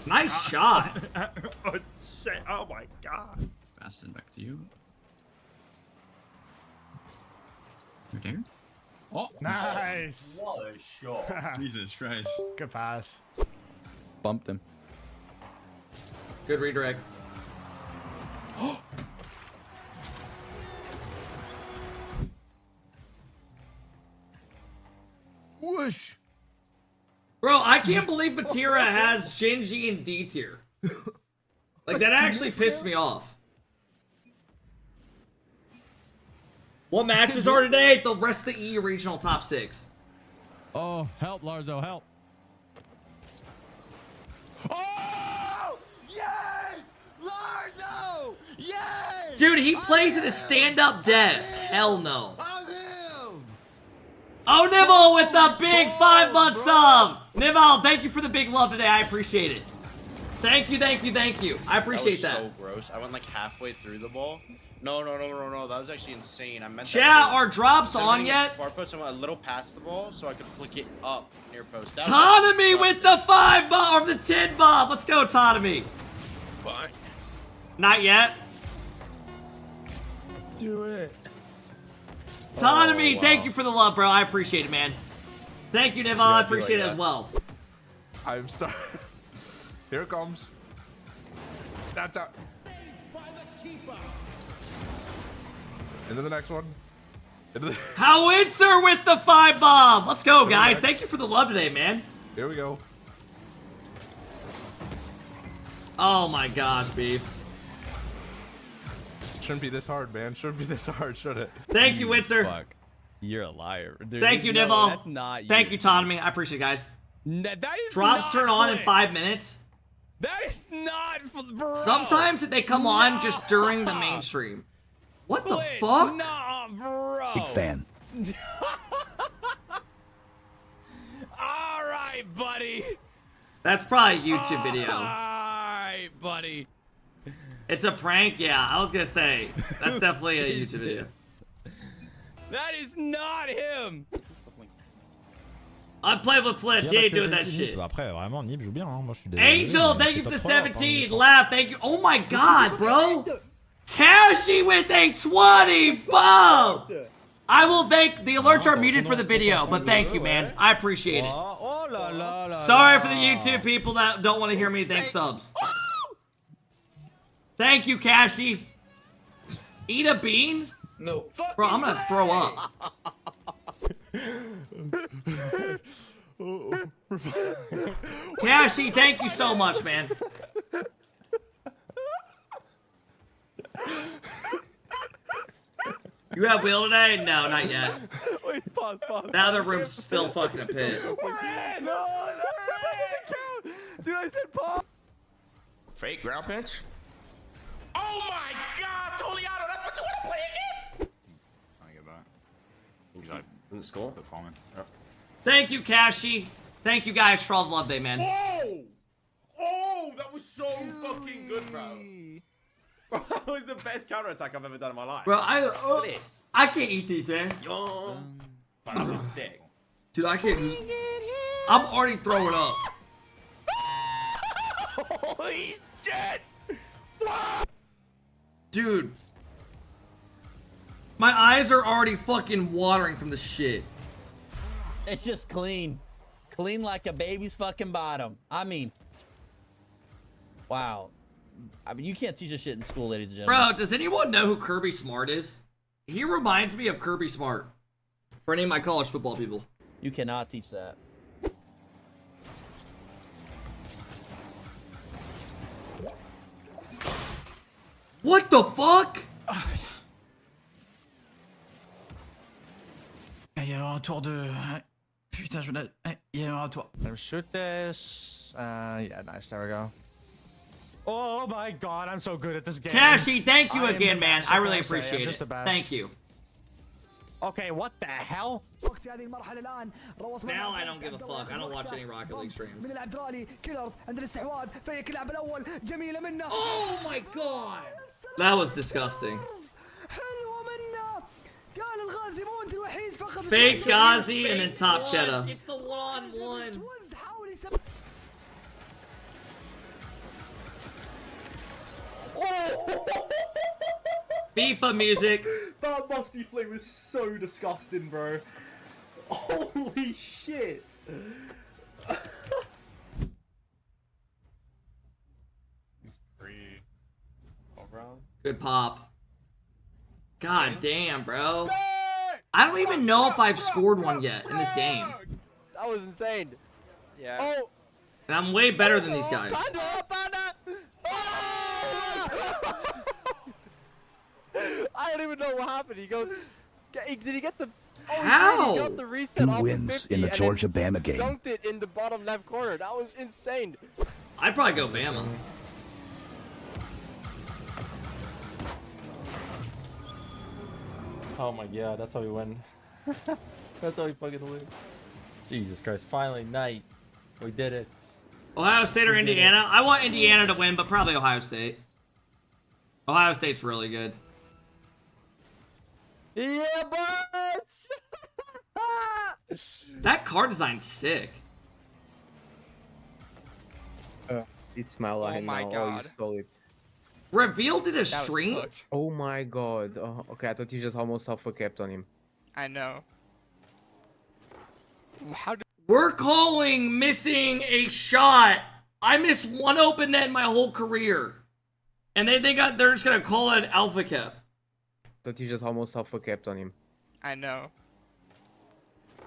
Nice shot. Oh shit! Oh my god! Pass it back to you. Right there. Oh, Nice. What a shot! Jesus Christ! Good pass. Bumped him. Good redirect. Whoosh. Bro, I can't believe Vatira has Genji in D tier. Like, that actually pissed me off. What matches are today? The rest of the E regional top 6. Oh, help, Larzo, help. Oh! Yes! Larzo! Yes! Dude, he plays at a stand-up desk. Hell no. Oh, Nibble with the big 5-month sub. Nibble, thank you for the big love today. I appreciate it. Thank you, thank you, thank you. I appreciate that. That was so gross. I went like halfway through the ball. No. That was actually insane. I meant Chat, that are drops on yet? Far post, I went a little past the ball so I could flick it up near post. Autonomy with the 5 bomb or the 10 bomb. Let's go, Autonomy. Fine. Not yet. Do it. Autonomy, thank you for the love, bro. I appreciate it, man. Thank you, Nivon. I appreciate it as well. I'm starting. Here it comes. That's out. Into the next one. Howitzer with the 5 bomb. Let's go, guys. Thank you for the love today, man. Here we go. Oh my gosh, Beef. Shouldn't be this hard, man. Shouldn't be this hard, should it? Thank you, Witzer. Fuck. You're a liar. Dude, Thank you, no, Nivol. That's not you. Thank you, Autonomy. I appreciate it, guys. That is Drops not turn on in Blitz. 5 minutes. That is not, bro. Sometimes they come on just during the mainstream. What the Blitz, fuck? Nah, bro. Big fan. All right, buddy. That's probably a YouTube video. All right, buddy. It's a prank? Yeah, I was gonna say. That's definitely a YouTube video. That is not him. I play with Flitz. He ain't doing that shit. Après, vraiment, Nib joue bien. Hein. Moi, je suis désolé, Angel, mais thank c'est you for the top 3, 17. Laugh, thank you. Oh my god, bro. Cashy with a 20 bomb. I will thank the alerts are muted for the video, but thank you, man. I appreciate it. Sorry for the YouTube people that don't want to hear me thank subs. Thank you, Cashy. Eat a bean? No. Bro, I'm gonna throw up. Cashy, thank you so much, man. You have wheel today? No, not yet. Wait, pause. The other room's still fucking a pit. No, that doesn't count. Dude, I said pause. Fake ground pinch. Oh my god, Toliano, that's what you want to play against? Trying to get back. He's like, didn't score. They're farming. Yep. Thank you, Cashy. Thank you guys for all the love day, man. Whoa! Oh, that was so fucking good, bro. Bro, that was the best counterattack I've ever done in my life. Bro, Look at this. I can't eat these, man. Yum. But that was sick. Dude, I can't eat. I'm already throwing up. Holy shit! Dude. My eyes are already fucking watering from the shit. It's just clean. Clean like a baby's fucking bottom. I mean, wow. I mean, you can't teach this shit in school, ladies and gentlemen. Bro, does anyone know who Kirby Smart is? He reminds me of Kirby Smart. For any of my college football people. You cannot teach that. What the fuck? Il y a un tour de... Putain, je me... Il y a un tour. Let me shoot this. Yeah, nice. There we go. Oh my god, I'm so good at this game. Cashy, thank you I am again, the man. best, I what really can say? I'm appreciate just it. the best. Thank you. Okay, what the hell? Now I don't give a fuck. I don't watch any Rocket League streams. Oh my god! That was disgusting. Fake Ghazi and then top Cheddar. It's the one-on-one. FIFA music. That musty fling was so disgusting, bro. Holy shit. He's pretty around. Good pop. God damn, bro. I don't even know if I've scored one yet in this game. That was insane. Yeah. Oh. And I'm way better than these guys. I don't even know what happened. He goes, did he get the? Oh, How? He got the reset Who off wins of 50 in the and Georgia then Bama game? Dunked it in the bottom left corner. That was insane. I'd probably go Bama. Oh my god, that's how we win. That's how we fucking win. Jesus Christ, finally, night. We did it. Ohio State or Indiana? I want Indiana to win, but probably Ohio State. Ohio State's really good. Yeah, buts! That card design's sick. It's my line my now. God. Oh, you stole it. Revealed it a That was stream? cooked. Oh my god. Oh, okay, I thought you just almost AlphaKept on him. I know. How did We're calling missing a shot. I missed one open net in my whole career. And they're just going to call it an AlphaKep. Thought you just almost AlphaKept on him. I know.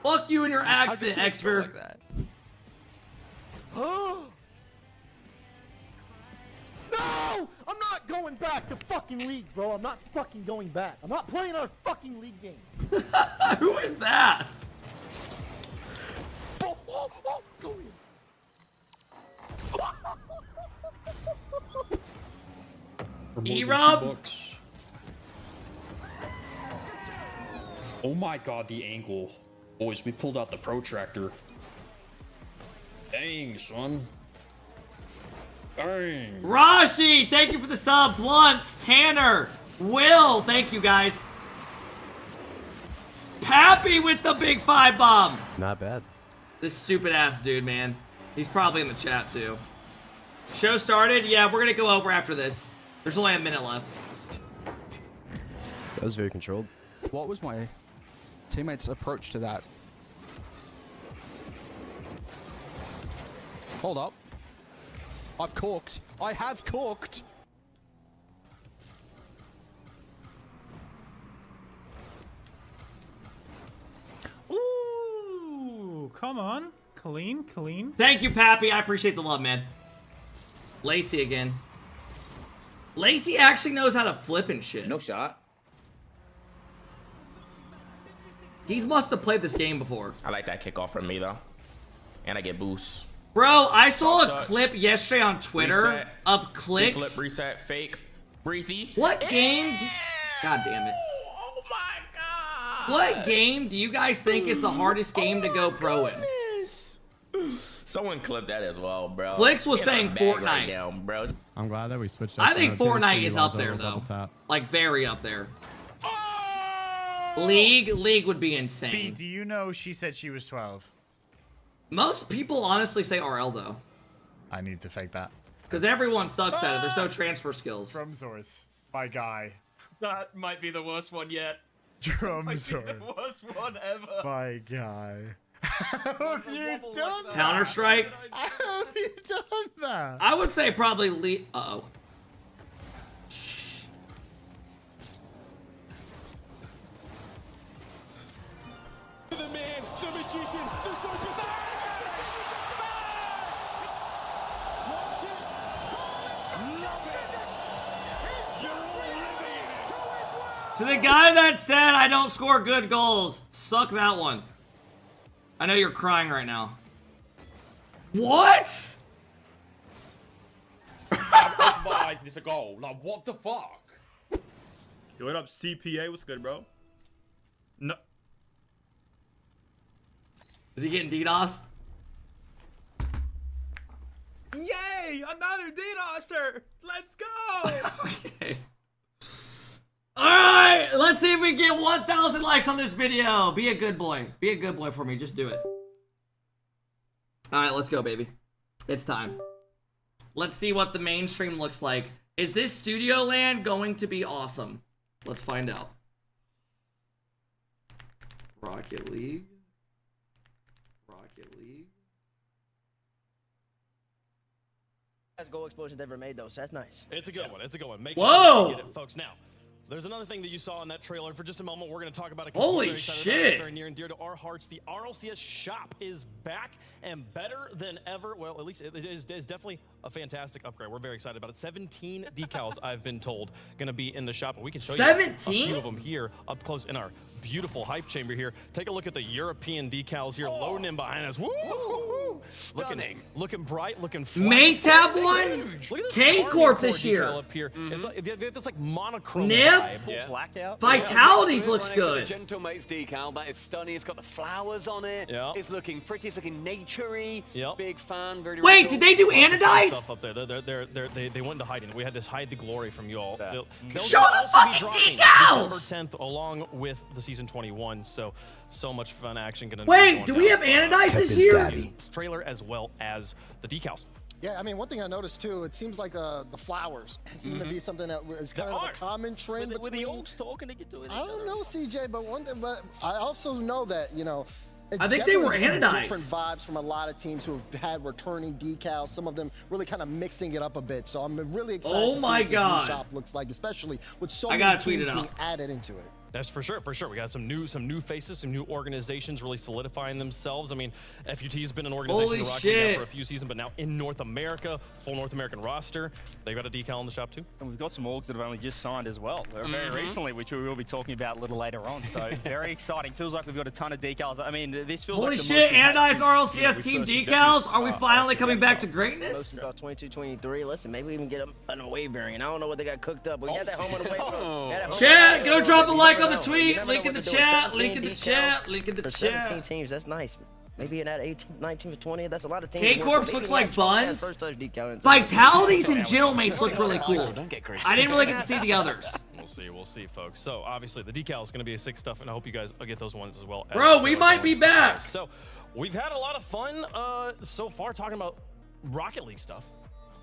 Fuck you and your How did accent, you go expert. like that? No! I'm not going back to fucking league, bro. I'm not fucking going back. I'm not playing our fucking league game. Who is that? Go in. E-Rob? Oh my god, the angle. Boys, we pulled out the protractor. Dang, son. Dang. Rashi, thank you for the sub. Blunts, Tanner, Will, thank you guys. Pappy with the big 5 bomb. Not bad. This stupid ass dude, man. He's probably in the chat too. Show started? Yeah, we're gonna go over after this. There's only a minute left. That was very controlled. What was my teammate's approach to that? Hold up. I've corked. I have corked. Ooh, come on. Clean, clean. Thank you, Pappy. I appreciate the love, man. Lacey again. Lacey actually knows how to flip and shit. No shot. He must have played this game before. I like that kickoff from me though, and I get boosts. Bro, I saw a Touch. clip yesterday on Twitter Reset. of clicks. Flip, reset, fake, breezy. What game? God damn it. Oh my god. What game do you guys think is the hardest game to go pro in? Someone clipped that as well, bro. Flicks was Get my saying bag Fortnite. Right now, bro. I'm glad that we switched. I think Fortnite is up there though. Like very up there. League would be B, insane. do you know she said she was 12? Most people honestly say RL though. I need to fake that. Because everyone sucks at it. There's no transfer skills. Drum source. My guy. That might be the worst one yet. Drum Might be source. the worst one ever. My guy. How have you done that? Counter-Strike? How have you done that? I would say probably League. Uh-oh. The man, the magician, the superstar. To the guy that said I don't score good goals, suck that one. I know you're crying right now. What? I opened my eyes and it's a goal. Like, what the fuck? Yo, what up, CPA? What's good, bro? No. Is he getting DDoSed? Yay! Another DDoSer! Let's go! Okay. Alright, let's see if we get 1,000 likes on this video. Be a good boy. Be a good boy for me. Just do it. Alright, let's go, baby. It's time. Let's see what the mainstream looks like. Is this Studio Land going to be awesome? Let's find out. Rocket League. Rocket League. Best goal explosion ever made, though, so that's nice. It's a good one. It's a good one. Make Whoa! sure you get it, folks. Now, there's another thing that you saw in that trailer. For just a moment, we're going to talk about it. Holy Very excited about it. shit. It's very near and dear to our hearts. The RLCS shop is back and better than ever. Well, at least it is definitely a fantastic upgrade. We're very excited about it. 17 decals, I've been told, going to be in the shop. We can show you a few of them here up close in our beautiful hype chamber here. Take a look at the European decals here loading in behind us. Woo! looking bright, looking flat. Mates have one. Look at this K-Corp Army this Corps year. decal up here. It's like, it's like monochrome Nip. vibe. Blackout. Vitalities looks good. Gentle Mates decal. That is stunning. It's got the flowers on it. Yeah. It's looking pretty. It's looking naturey. Yep. Big fan. Very Wait, did they do Lots of fun anodized? stuff up there. They went into hiding. We had to hide the glory from you all. They'll Show the also be fucking dropping decals! December 10th, along with the season 21. So much fun action gonna. Wait, be do going we down. have anodized Kept this his year? daddy. Trailer as well as the decals. Yeah, I mean, one thing I noticed too, it seems like the flowers seem to be something that is kind of a common trend. Were the Oaks talking to get to it? I don't know, CJ, but one thing, but I also know that, you know, it's I think they were definitely some anodized. different vibes from a lot of teams who have had returning decals, some of them really kind of mixing it up a bit. So I'm really excited Oh to see my what this God. new shop looks like, especially with so I many gotta tweet teams it being out. added into it. That's for sure. We got some new faces, some new organizations really solidifying themselves. I mean, FUT's been an organization Holy in Rocket League shit. now for a few seasons, but now in North America, full North American roster. They've got a decal in the shop too. And we've got some orgs that have only just signed as well, very recently, which we will be talking about a little later on. So very exciting. Feels like we've got a ton of decals. I mean, this feels Holy like the shit, most we've had anodized since, RLCS we team first introduced, decals? Are we finally coming back to Most greatness? about 22-23. Listen, maybe we even get an away variant. I don't know what they got cooked up. We got that home and away. Chat, go drop a like on the tweet. Link in the chat. Link in the chat. Link in the For chat. 17 teams, that's nice. Maybe in that 18, 19 to 20, that's a lot of teams. K-Corps looks like buns. First touch decal inside. Vitalities and Gentlemates look really cool. I didn't really get to see the others. We'll see, folks. So obviously the decal is going to be a sick stuff, and I hope you guys get those ones as well. Bro, we might be back. So we've had a lot of fun so far talking about Rocket League stuff.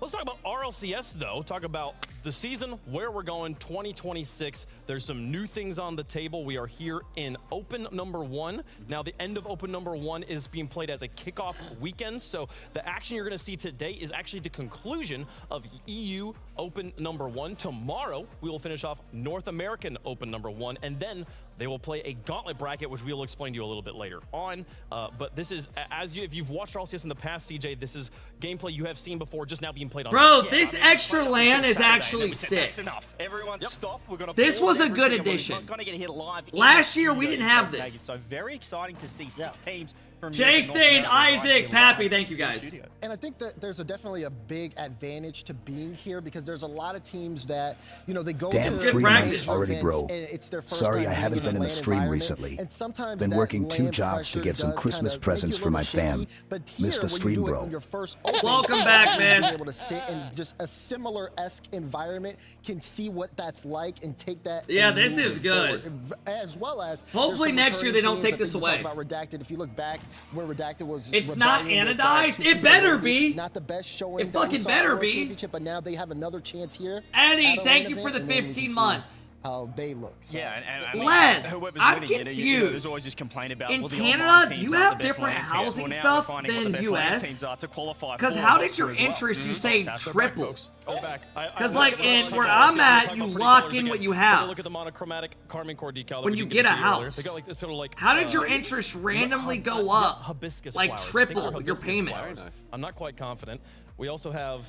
Let's talk about RLCS though. Talk about the season, where we're going, 2026. There's some new things on the table. We are here in Open number 1. Now the end of Open number 1 is being played as a kickoff weekend. So the action you're going to see today is actually the conclusion of EU Open number 1. Tomorrow we will finish off North American Open number 1, and then they will play a gauntlet bracket, which we will explain to you a little bit later on. But this is, if you've watched RLCS in the past, CJ, this is gameplay you have seen before, just now being played on. Bro, this extra land is actually sick. That's enough. Everyone stop. We're gonna This was a good everything, and addition. We're gonna get hit live. in Last the year, we studio didn't have in this. Vegas. So very exciting to see 6 teams from Jay North Stain, America right Isaac, here Pappy, live thank you in the guys. studio. And I think that there's definitely a big advantage to being here because there's a lot of teams that, you know, they go Damn to Freeman's major already, events bro. and it's their first Sorry time I haven't being been in the a LAN stream environment, recently. and sometimes Been that working 2 LAN jobs to pressure get some does Christmas kinda presents make you for a my little fam. shaky, but here, Missed the when you stream, do it bro. on your first open, Welcome back, man. Being able to sit in just a similar-esque environment, can see what that's like and take that. Yeah, and this move is it good. forward, as well as there's Hopefully some next year they don't returning take teams. this I think we away. talked about Redacted. If you look back where Redacted was, It's not rebellion with, anodized? TP It better Movie, be. Not the best showing. It that we fucking saw better at World be. Championship, but now they have another chance here. Eddie, at a thank LAN you for event, the and then we 15 can see months. How they look. So. Yeah, and I mean, Len, whoever's I'm winning it, confused. there's always just complain about In well, the Canada, online do teams you aren't have the best different LAN teams. housing Well, now stuff we're finding what than the best LAN US? teams are to qualify Because for how the did your roster as well. interest, you say, Fantastic. triple? Folks. We're back. Because, like, in where I'm at, you lock in what you have. Look at the monochromatic Army Corps decal. that When we you didn't get a to see earlier. house. They got like this sort of like. How did your interest randomly go up? Hibiscus Like flowers. triple I think they're your hibiscus payment. flowers. I'm not quite confident. We also have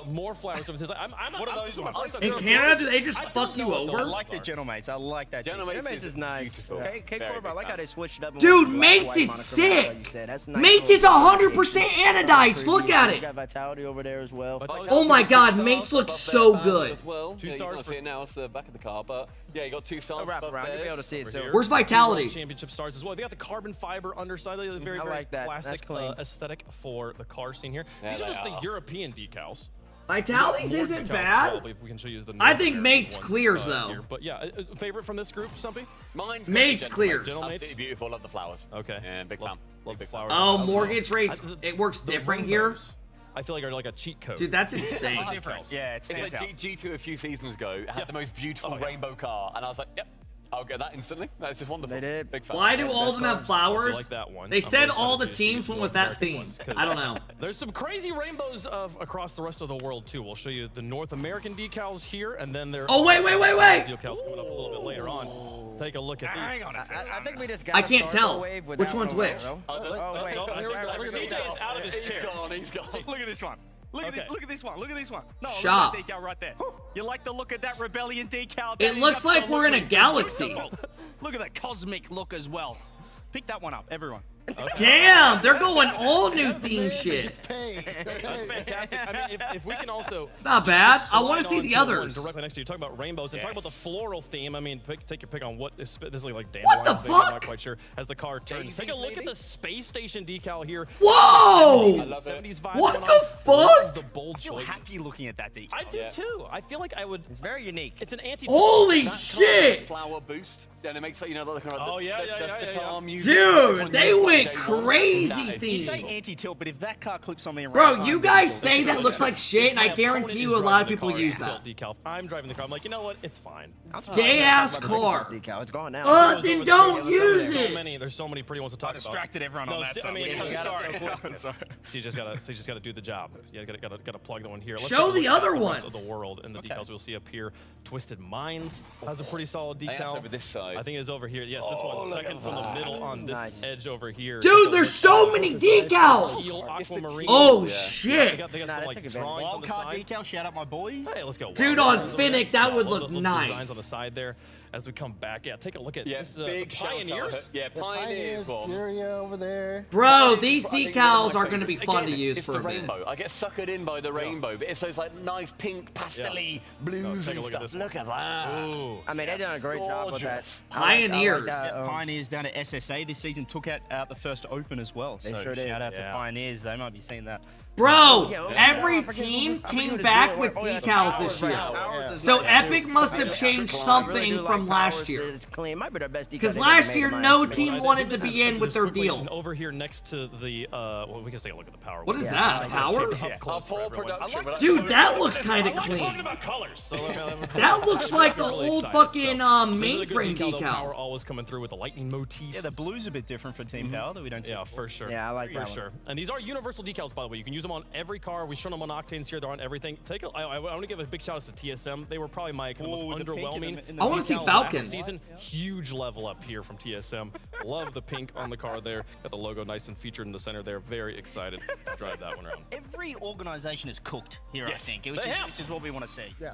more flowers over this. What are those ones? In Canada, do they just fuck you I over? like the Gentlemates. I like that. Gentleman's is nice. K-Corp, I like how they switched it up. and Dude, went to Mates white is monochrome, like sick. you said. That's nice. Mates is 100% anodized. Look at You it. got Vitality over there as well. Oh my god, Mates looks so good. As well. 2 Yeah, you stars can't see it now. It's the back of the car, but yeah, you got 2 stars. wrap above around, you'll be theirs. able to see it. So Where's Vitality? Championship stars as well. They got the carbon fiber underside. Very, I very like that. That's classic clean. aesthetic for the car scene here. Yeah, These are they just the are. European decals. Vitalities More isn't decals as bad. well, if we can show you the I North think American Mates ones, clears, though. here. But yeah, favorite from this group, Stumpy? Mine's Mates got the clears. Gentlemates. Absolutely beautiful. Love the flowers. Okay. And big fan. Love the Big flowers. Oh, as well. mortgage rates. The It works different here. rainbows, I feel like are like a cheat code. Dude, that's insane. It's different. Yeah, it's It's like out. G2 a few seasons ago had the most beautiful rainbow car, and I was like, yep, I'll get that instantly. That's just wonderful. They did. Big fan. Why do Yeah, all of best them have cars. flowers? I like that one. They I'm said really all excited the to see teams went North with that American theme. ones, 'cause I don't know. There's some crazy rainbows across the rest of the world too. We'll show you the North American decals here, and then there. Oh, wait, wait, wait, wait. Decals coming up a little bit later on. Take a look at these. Hang on a second. I think we just got I can't tell. Which one's which? Oh, wait. CJ is out of his He's chair. gone. He's gone. Look at this one. Look at this. Look at this one. Look at this one. No, Shop. look at that decal right there. You like the look of that rebellion decal? It looks like we're in a galaxy. Look at that cosmic look as well. Pick that one up, everyone. Damn, they're going all new theme shit. That's fantastic. I mean, if we can also. It's not bad. I want to see the others. Directly next to you, talking about rainbows and talking about the floral theme. I mean, take your pick on what is this is like. What the fuck? I'm not quite sure. As the car turns, take a look at the space station decal here. Whoa! 70s vibe What going the on. fuck? Love the bold I feel choices. happy looking at that decal. I do too. I feel like I would. It's very unique. It's an anti. Holy That shit! flower boost. Then it makes like, you know, the kind of Oh, yeah, yeah, the yeah, sitar yeah. music. Dude, Everyone they knows, like, went day one. crazy That is- You say theme. anti-tilt, but if that car clips something Bro, you guys say that looks like shit, and I guarantee you a lot of people use that. Decal. I'm driving the car. I'm like, you know what? It's fine. Gay ass car. Decal. It's gone now. Then don't use So it. many. There's so many pretty ones to talk about. Distracted everyone on that I side. mean, Sorry. sorry. So you just gotta do the job. Yeah, gotta plug the one here. Let's Show take a the look at other rest ones. of the world and the decals we'll see up here. Twisted Minds has a pretty solid I think that's decal. over this side. I think it's over here. Yes, this one second from the middle on this edge over here. Dude, there's so many decals. Teal, aquamarine. Oh They shit. got some like drawings on the Wildcard side. decal, shout out my boys. Hey, let's go. Dude, Wild on Cards over there. Finnick, that would Love look the nice. Designs on the side there. As we come back, yeah, take a look at Yeah, this. big The shout out. Pioneers. Yeah, The Pioneers. Pioneers, Bob. Furia over there. Bro, these I think decals one are of my going to be favorites. fun to Again, use it's for the a bit. rainbow. I get suckered in by the rainbow, but it's those like nice pink pastel-y blues take a and look at stuff. this Look at that. Ooh. I mean, they done a great job with that. Gorgeous. Pioneers. Pioneers down to SSA this season took out the first Open as well. They So sure did. shout out to Yeah. Pioneers. They might be seeing that. Bro, Yeah, every I forget team who came to back do it. with Oh, yeah, decals this year. So Epic must have changed something from last year. It's clean. Might be their best decal. Because they've last ever year, made in no my team opinion. wanted to be in with their Quickly, deal. Over here next to the, well, we can take a look at the power. What is wheel. that, power? Up close for Our everyone. production, I like but Dude, the that colors. looks kind of I like talking clean. about colors. So That looks like the really old excited, fucking so this is a good mainframe though. Power decal. always coming through with the lightning motifs. Yeah, the blue's a bit different for Team Power that we don't see. Yeah, for sure. Yeah, I like for that one. sure. And these are universal decals, by the way. You can use them on every car. We've shown them on Octanes here. They're on everything. I want to give a big shout out to TSM. They were probably my kind of most the pink underwhelming. in the I wanna see decal Falcon. last season. Huge level up here from TSM. Love the pink on the car there. Got the logo nice and featured in the center there. Very excited to drive that one around. Every organization is cooked here, Yes, I think, they which have. is what we want to see. Yeah.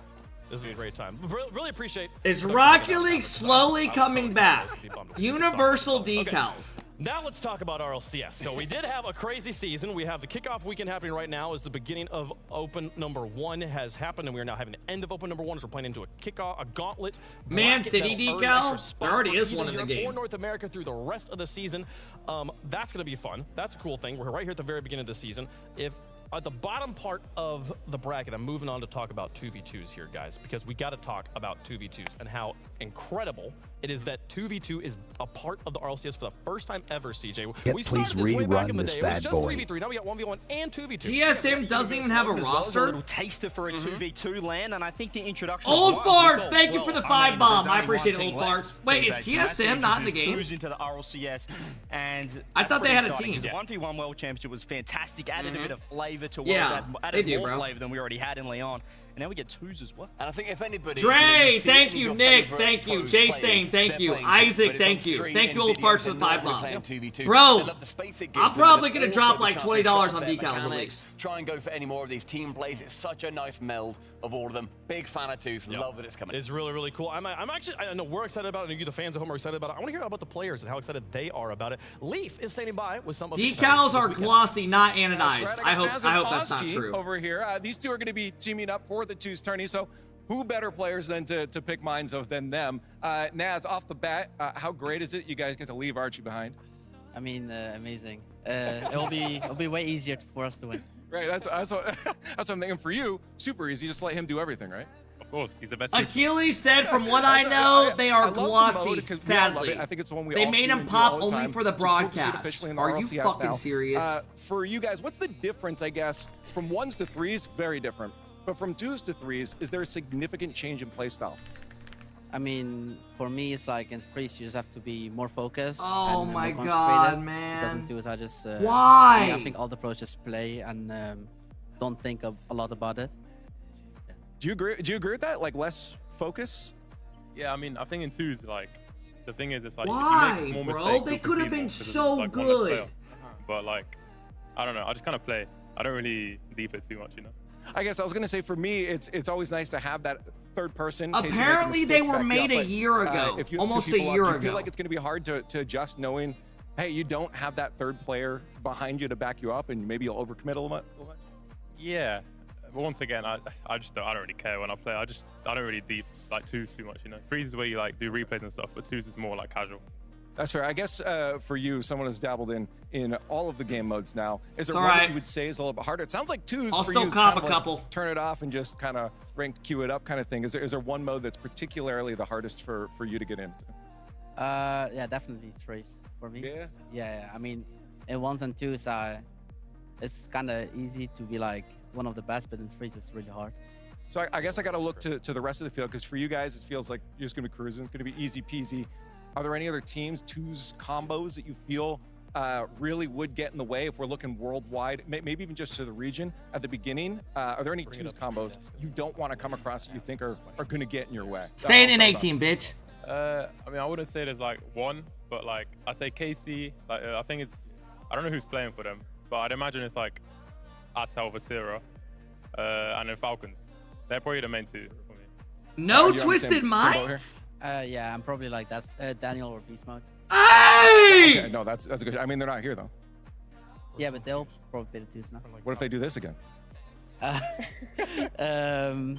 This is a great time. Really appreciate. Is Rocket League slowly coming back? Universal decals. Now let's talk about RLCS. So we did have a crazy season. We have the kickoff weekend happening right now as the beginning of Open number 1 has happened, and we are now having the end of Open number 1 as we're playing into a kickoff, a gauntlet. Man bracket City that'll earn decal? an extra spot There already for is either one in the Europe game. Or North America through the rest of the season. That's going to be fun. That's a cool thing. We're right here at the very beginning of the season. If at the bottom part of the bracket, I'm moving on to talk about 2v2s here, guys, because we got to talk about 2v2s and how incredible it is that 2v2 is a part of the RLCS for the first time ever, CJ. Yep, We please started this way back rerun in the this day. It was bad just boy. 3v3. Now we got 1v1 and 2v2. TSM doesn't even have a As well as a little roster. taster for a 2v2 land, and I think the introduction Old of ones, we farts, thought, thank you well, for the I mean, 5 bomb. there's I only appreciate one it, old thing left, farts. Wait, is teammates, and that's to TSM not in the introduce game? twos into the RLCS, and I thought they had a pretty team. exciting, 'cause the 1v1 World Championship was fantastic, added a bit of flavor to Worlds, Yeah, added they do, more bro. flavor than we already had in Leon, and now we get twos as well. And I think if anybody, Dre, thank you. Nick, thank you. Jay Stain, thank you. Isaac, thank you. Thank you, old farts, for the 5 bomb. Bro, I'm probably gonna drop like $20 on decals a week. Try and go for any more of these team plays. It's such a nice meld of all of them. Big fan of twos. Love that it's coming. It's really, really cool. I'm actually, I know we're excited about it, and you, the fans at home, are excited about it. I want to hear about the players and how excited they are about it. Leaf is standing by with some of the Decals are glossy, not anodized. That's right. I hope got that's not Nazem true. Over here, these two are going to be teaming up for the twos tourney. So, who better players than to pick minds of than them? Naz, off the bat, how great is it you guys get to leave Archie behind? I mean, amazing. It'll be way easier for us to win. Right. That's what I'm thinking. For you, super easy. Just let him do everything, right? Of course, he's the best. Achilles said, from what I know, they are love the glossy, mode 'cause we all love sadly. it. I think it's the one we They all made tune them into pop all the only time. for the It's cool to see it broadcast. officially in the Are you RLCS fucking now. serious? For you guys, what's the difference, I guess, from 1s to 3s? Very different. But from 2s to 3s, is there a significant change in play style? I mean, for me, it's like in threes, you just have to be more focused. Oh and my more God, concentrated. man. Because in twos, I just Why? I think all the pros just play and don't think a lot about it. Do you agree? Do you agree with that? Like less focus? Yeah, I mean, I think in twos, like, the thing is, it's like, Why, if you make more bro? mistakes, They you'll could have concede been more 'cause it's, so like, one less good. player. But, like, I don't know. I just kind of play. I don't really deep it too much, you know? I guess I was gonna say for me, it's always nice to have that third person. in case you make a Apparently, they mistake were back you made up. a But, year ago. if you have two Almost a people up, year do you feel ago. like it's gonna be hard to adjust knowing hey, you don't have that third player behind you to back you up, and maybe you'll overcommit a little bit? Yeah. But once again, I just don't really care when I play. I don't really deep like twos too much, you know. Threes is where you like do replays and stuff, but twos is more like casual. That's fair. I guess for you, someone who's dabbled in all of the game modes now, is there one that you would say is a little bit harder? It sounds like twos I'll for still you is cop kind of a couple. turn it off and just kind of ranked queue it up kind of thing. Is there one mode that's particularly the hardest for you to get into? Yeah, definitely threes for me. Yeah. I mean, in ones and twos, it's kind of easy to be like one of the best, but in threes, it's really hard. So I guess I got to look to the rest of the field, because for you guys, it feels like you're just going to be cruising. It's going to be easy peasy. Are there any other teams, twos combos that you feel really would get in the way if we're looking worldwide, maybe even just to the region at the beginning? Are there any twos combos you don't want to come across that you think are going to get in your way? Say it in 18, bitch. I mean, I wouldn't say there's like one, but like I say KC. Like I think it's, I don't know who's playing for them, but I'd imagine it's like Atal, Vatira, and then Falcons. They're probably the main two for me. No Twisted Minds? Yeah, I'm probably like that's Daniel or Beast Mode. Hey! Okay, no, that's a good. I mean, they're not here though. Yeah, but they'll probably be the twos now. What if they do this again?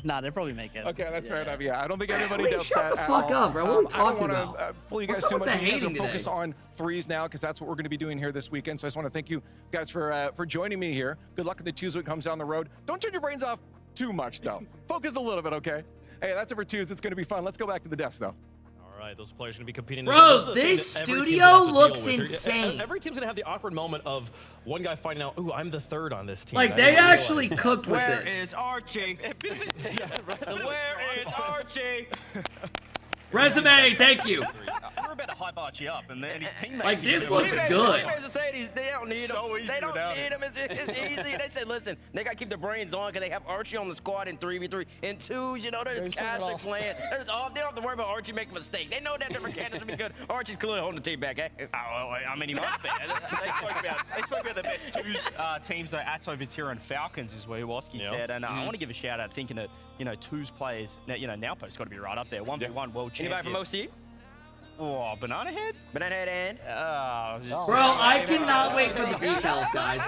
Nah, they'll probably make it. Okay, that's fair enough. Yeah, I don't think anybody does shut that the at fuck all. up, bro. What are we talking I don't want about? to pull you guys What's too up with much. the You guys are hating focused today? on threes now, because that's what we're going to be doing here this weekend. So I just want to thank you guys for joining me here. Good luck with the twos when it comes down the road. Don't turn your brains off too much though. Focus a little bit, okay? Hey, that's it for twos. It's going to be fun. Let's go back to the desk though. All right, those players are going to be competing. Bro, This is this the thing that every team's studio gonna have to looks deal with. insane. Every team's going to have the awkward moment of one guy finding out, ooh, I'm the third on this team. Like, I they didn't actually realize. cooked with Where this. is Archie? Where is Archie? Resume, thank you. We're about to hype Archie up, and his teammates. Like, this his looks teammates- good. Teammates are saying they don't need So him. easy They don't without need him. It's easy. They said, listen, they got to keep their brains on because they have Archie on the squad in 3v3. In twos, you know, they're just casually playing. They're just off. They don't have to worry about Archie making a mistake. They know that different candidates will be good. Archie's clearly holding the team back, eh? I mean, he must be. They spoke about the best twos teams, though, Atto, Vatira, and Falcons, is what Iwaski said. And I want to give a shout out, thinking that, you know, twos players, Nalpo's got to be right up there. 1v1 world champion. Anybody from OC? Oh, Banana Head? Banana Head and? Bro, I cannot wait for the decals, guys.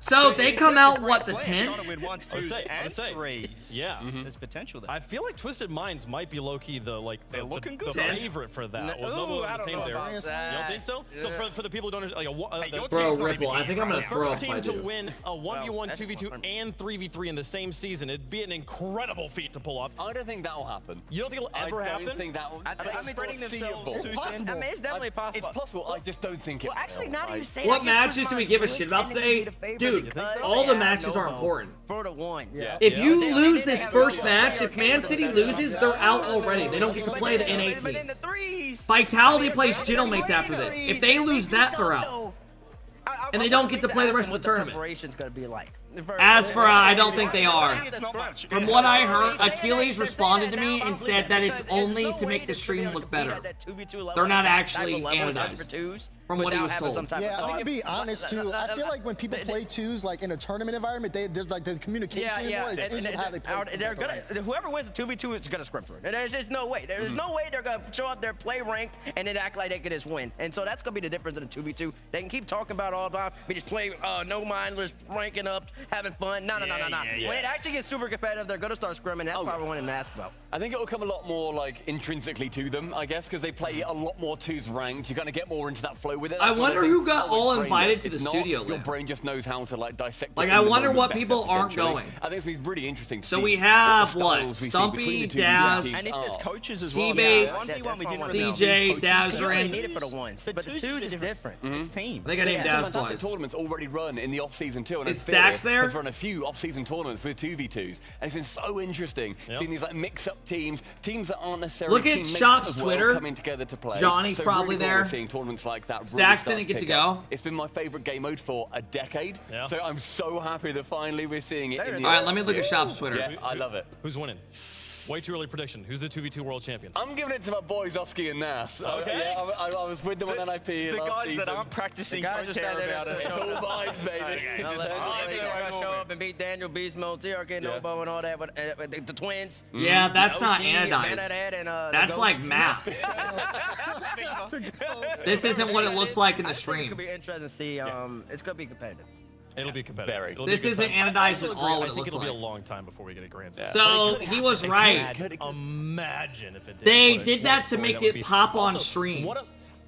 So they come out, what, the 10th? With ones, twos, and threes. Yeah. There's potential there. I feel like Twisted Minds might be low-key the looking good. the favorite for that. With Noble I don't team know there. about You that. don't think so? So for the people who don't understand, Bro, Ripple, I think I'm going to throw first up if I team to do. win a 1v1, 2v2, and 3v3 in the same season, it'd be an incredible feat to pull off. I don't think that'll happen. You don't think it'll ever happen? I don't think that will. I mean, spreading themselves it's possible. I mean, it's definitely possible. It's possible. I just don't think it. Well, actually, now that you say What that, matches do we give a shit about today? Dude, all the matches are important. For the ones. Yeah. If you lose this first match, if Man City loses, they're out already. They don't get to play the N18. Vitality plays Gentlemates after this. If they lose that, they're out. And they don't get to play the rest of the tournament. Preparation's gonna be like. As for I don't think they are. From what I heard, Achilles responded to me and said that it's only to make the stream look better. They're not actually anodized. From what he was told. Yeah, I'm gonna be honest too. I feel like when people play twos like in a tournament environment, there's like the communication anymore. It changes how they play. They're gonna, whoever wins the 2v2 is gonna script for it. There's just no way. There's no way they're gonna show up there, play ranked, and then act like they could just win. And so that's gonna be the difference in the 2v2. They can keep talking about all the time. We just play no mindless, ranking up, having fun. No. When it actually gets super competitive, they're gonna start scrimming. That's why we're winning basketball. I think it will come a lot more like intrinsically to them, I guess, because they play a lot more twos ranked. You're gonna get more into that flow with it. I wonder who got all invited to the It's not, studio. Your brain just knows how to like dissect. Like, it I in the wonder moment what better, people aren't potentially. going. I think it's gonna be really interesting to see. So we have the what? styles we see Stumpy, between the two Daz, teams And if there's are. coaches as well. T-Bates, CJ, You Dazarin. need it for the ones, but the twos is different. It's team. I think I named Some Daz fantastic twice. tournaments already run in the off-season too. And Is Fear Stacks there? has run a few off-season tournaments with 2v2s, and it's been so interesting seeing these like mix-up teams that aren't necessarily Look at teammates Shop's as well, Twitter. coming together to play. Johnny's so probably really cool there. Seeing tournaments like that. Really Stacks start didn't get to pick up. go. It's been my favorite game mode for a decade. Yeah. So I'm so happy that finally we're seeing it. In the All right, let me look at Shop's Twitter. Yeah, I love it. Who's winning? Way too early prediction. Who's the 2v2 world champion? I'm giving it to my boys Oski and Nas. Okay. Yeah, I was with them on NIP The last guys season. that aren't practicing The guys don't just care stand there about and it. It's all vibes, baby. No, Just let's hang go. on. They gotta show up up and beat Daniel Beast Mode, TRK Nobo, and all that, but the twins. Yeah, that's OC, not anodized. Manadad, and, That's the like Ghost. math. This isn't what it looked like in the I think it's stream. gonna be interesting to see. It's gonna be competitive. It'll be competitive. Very. It'll This be a good isn't time. anodized I at also all agree. what I it think it'll looked be a like. long time before we get a grand slam. So he was right. Imagine if it did. They What a- did what a that to story make that would it be. pop on Also, stream.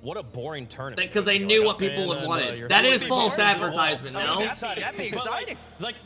What a boring tournament. Because they knew what people would want it. That is false advertisement, no? That'd be exciting.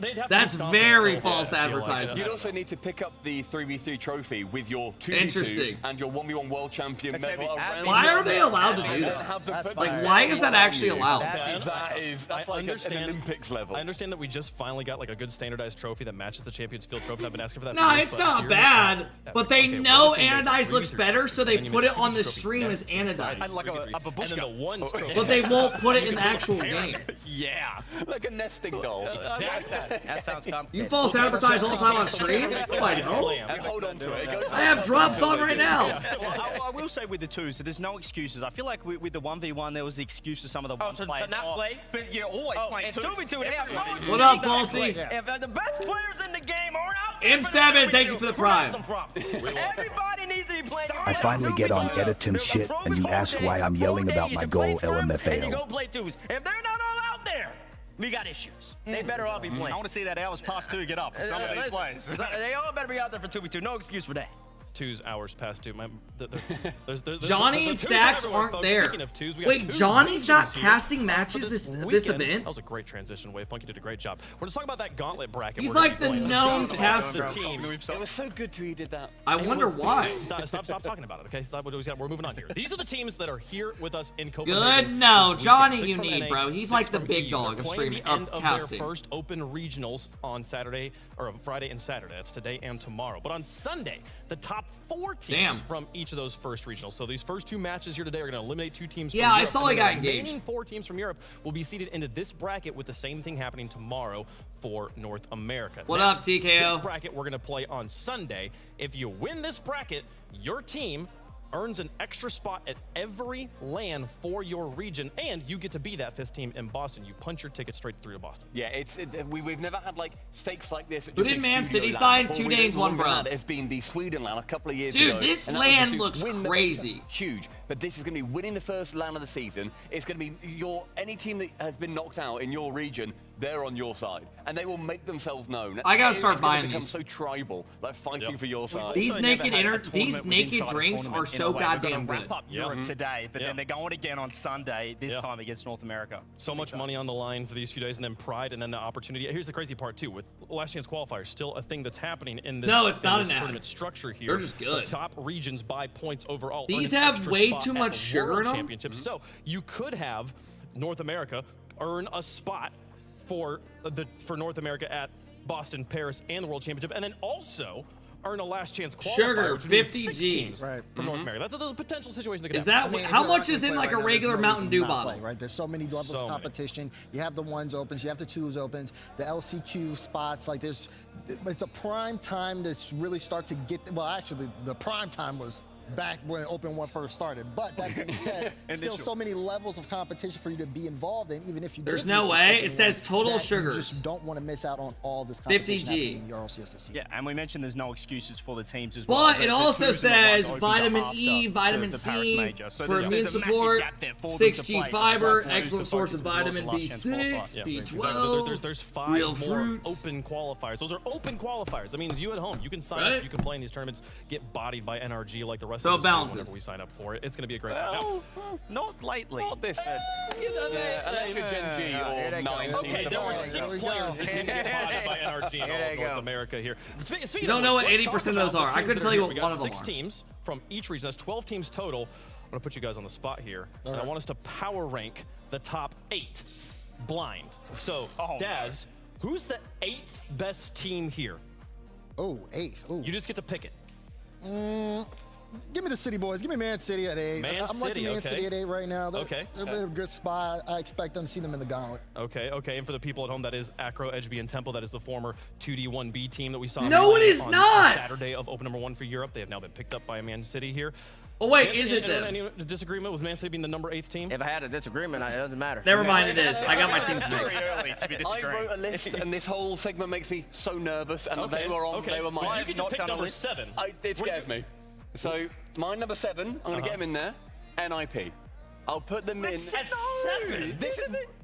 They'd have That's to be stomping very so false hard, I feel like. advertising. You'd also need to pick up the 3v3 trophy with your 2v2 Interesting. and your 1v1 world champion That's medal heavy. around. Why are they allowed to do Have the- that? Like, why is that actually allowed? That's like an Olympics level. I understand that we just finally got like a good standardized trophy that matches the Champions Field trophy. I've been asking for that. No, for years, it's but not here- bad. But they okay, know what if they make anodized three looks three better, so they and you put make it on the 2v2 stream as trophy. That's anodized. like a babushka. And then the one trophy. But they won't put it in the actual game. Yeah. Like a nesting doll. Exactly. That sounds complicated. You false advertise all the time on stream? Oh, I know. Hold on to it. It goes I have drops on right now. Well, I will say with the twos, so there's no excuses. I feel like with the 1v1, there was the excuse of some of the ones players. To not play, but you're always playing and twos. 2v2, they have no excuse. What up, Falsey? If the best players in the game aren't out, M7, thank you for the prime. Everybody needs to be playing. I finally get on Editim's shit, and you ask why I'm yelling about my goal And you LMFAO. go play twos. If they're not all out there, we got issues. They better all be playing. I want to see that hours past 2 get up for some of these plays. They all better be out there for 2v2. No excuse for that. 2's hours past 2. There's Johnny and Stacks aren't there. Speaking of twos, we got Wait, two Johnny's not regions here casting matches this weekend. event? That was a great transition, Wave. Funky did a great job. We're going to talk about that gauntlet bracket. He's we're gonna like be the playing. known Teams. caster. It was so good till you did that. I wonder why. Stop talking about it, okay? Stop. We're moving on here. These are the teams that are here with us in Good, Copenhagen. no. this Johnny weekend. you 6 from need, NA, bro. He's 6 like the from big EU. dog They're of playing streaming, the end of of casting. their first open regionals on Saturday, or Friday and Saturday. That's today and tomorrow. But on Sunday, the top 4 teams from each of those first regionals. So these first 2 matches here today are going to eliminate 2 teams from Yeah, I Europe, saw and he then got the engaged. remaining 4 teams from Europe will be seeded into this bracket with the same thing happening tomorrow for North America. What Now, up, TKO? This bracket we're going to play on Sunday. If you win this bracket, your team earns an extra spot at every LAN for your region, and you get to be that 5th team in Boston. You punch your ticket straight through to Boston. Yeah, we've never had like stakes like this. Who did Man City sign? 2 names, 1 bro. It's been the Sweden LAN a couple of years Dude, ago. this and that was LAN just to looks win the- crazy. Huge. But this is going to be winning the first LAN of the season. It's going to be any team that has been knocked out in your region, they're on your side, and they will make themselves known. I gotta start It's gonna buying become these. so tribal, like fighting for your side. These Also naked never had a these tournament naked within drinks a are tournament so in a way. We're goddamn gonna good. wrap up Europe today, but then they're going again on Sunday, this time against North America. So much money on the line for these few days, and then pride, and then the opportunity. Here's the crazy part too, with last chance qualifiers, still a thing that's happening in this, No, it's not in this an ad. tournament structure here. They're just good. The top regions by points overall. These earn an have extra way spot too at much the sugar World in 'em. Championships. So you could have North America earn a spot for North America at Boston, Paris, and the World Championship, and then also earn a last chance qualifier. Sugar, which would mean 50 6 G. teams from North America. That's a potential situation that could Is happen. that how much is in like a regular Mountain Dew bottle? Right, there's so many levels of competition. You have the 1s opens, you have the 2s opens, the LCQ spots. Like it's a prime time to really start to get. Well, actually, the prime time was back when Open 1 first started. But that being said, still so many levels of competition for you to be involved in, even if you There's did no miss way. this It says Open total 1, sugars. You just don't want to miss out on all this 50 competition G. happening in the RLCS this season. Yeah, and we mentioned there's no excuses for the teams as well. But The it also twos and the ones says opens vitamin after E, vitamin the Paris C, major. So for there's immune a massive support, gap there for them 6G to play. fiber, Ones and twos excellent to source of focus as well as vitamin the last chance B6, Yeah, B12. There's 5 real more fruits. open qualifiers. Those are open qualifiers. That means you at home, you can sign Right. up, you can play in these tournaments, get bodied by NRG like the rest So of us it do balances. whenever we sign up for it. It's going to be a great time. Not lately. Not this. Unless you're Gen G here or they go. 19. Okay, there are There 6 we players go. that didn't get bodied by NRG in all Here of they North go. America here. Speaking You don't of know which, what let's 80% talk of those about are. the I teams couldn't that tell are you here. what We got one of them 6 are. teams from each region. That's 12 teams total. I'm going to put you guys on the spot here. And I right. want us to power rank the top 8 blind. So, Daz, who's the 8th best team here? Oh, 8th. Ooh. You just get to pick it. Give me the City boys. Give me Man City at 8. I'm liking Man City at 8 right now. They're in a good spot. I expect them to see them in the gauntlet. Okay. And for the people at home, that is Acro, Edgeby, and Temple. That is the former 2D1B team that we saw. No, it is on not. Saturday of Open number 1 for Europe. They have now been picked up by Man City here. Oh wait, is it them? Any disagreement with Man City being the number 8th team? If I had a disagreement, it doesn't matter. Never mind, it is. I got my team's very early to be disagreeing. I wrote a list, and this whole segment makes me so nervous. And they were on. They were mine. Well, you get to pick number 7. It scares me. So my number 7, I'm going to get them in there. NIP. I'll put them in. At 7.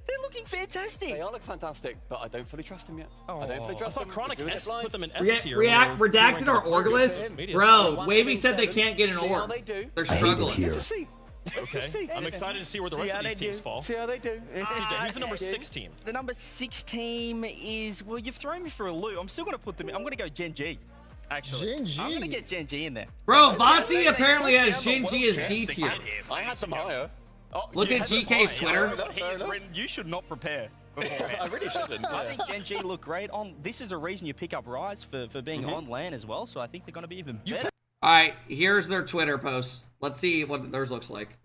They're looking fantastic. They are looking fantastic, but I don't fully trust them yet. I don't fully trust them. Chronic S put them in S tier. Redacted our Orgless? Bro, Wavy said they can't get an org. They're struggling. Okay, I'm excited to see where the rest of these teams fall. See how they do. CJ, who's the number 6 team? The number 6 team is, well, you've thrown me for a loop. I'm still going to put them in. I'm going to go Gen G. Actually, Gen G. I'm going to get Gen G in there. Bro, Vonti apparently has Gen G as D tier. I had them higher. Look at GK's Twitter. You should not prepare. I really shouldn't. I think Gen G look great. This is a reason you pick up Rise for being on LAN as well, so I think they're going to be even better. Alright, here's their Twitter posts. Let's see what theirs looks like.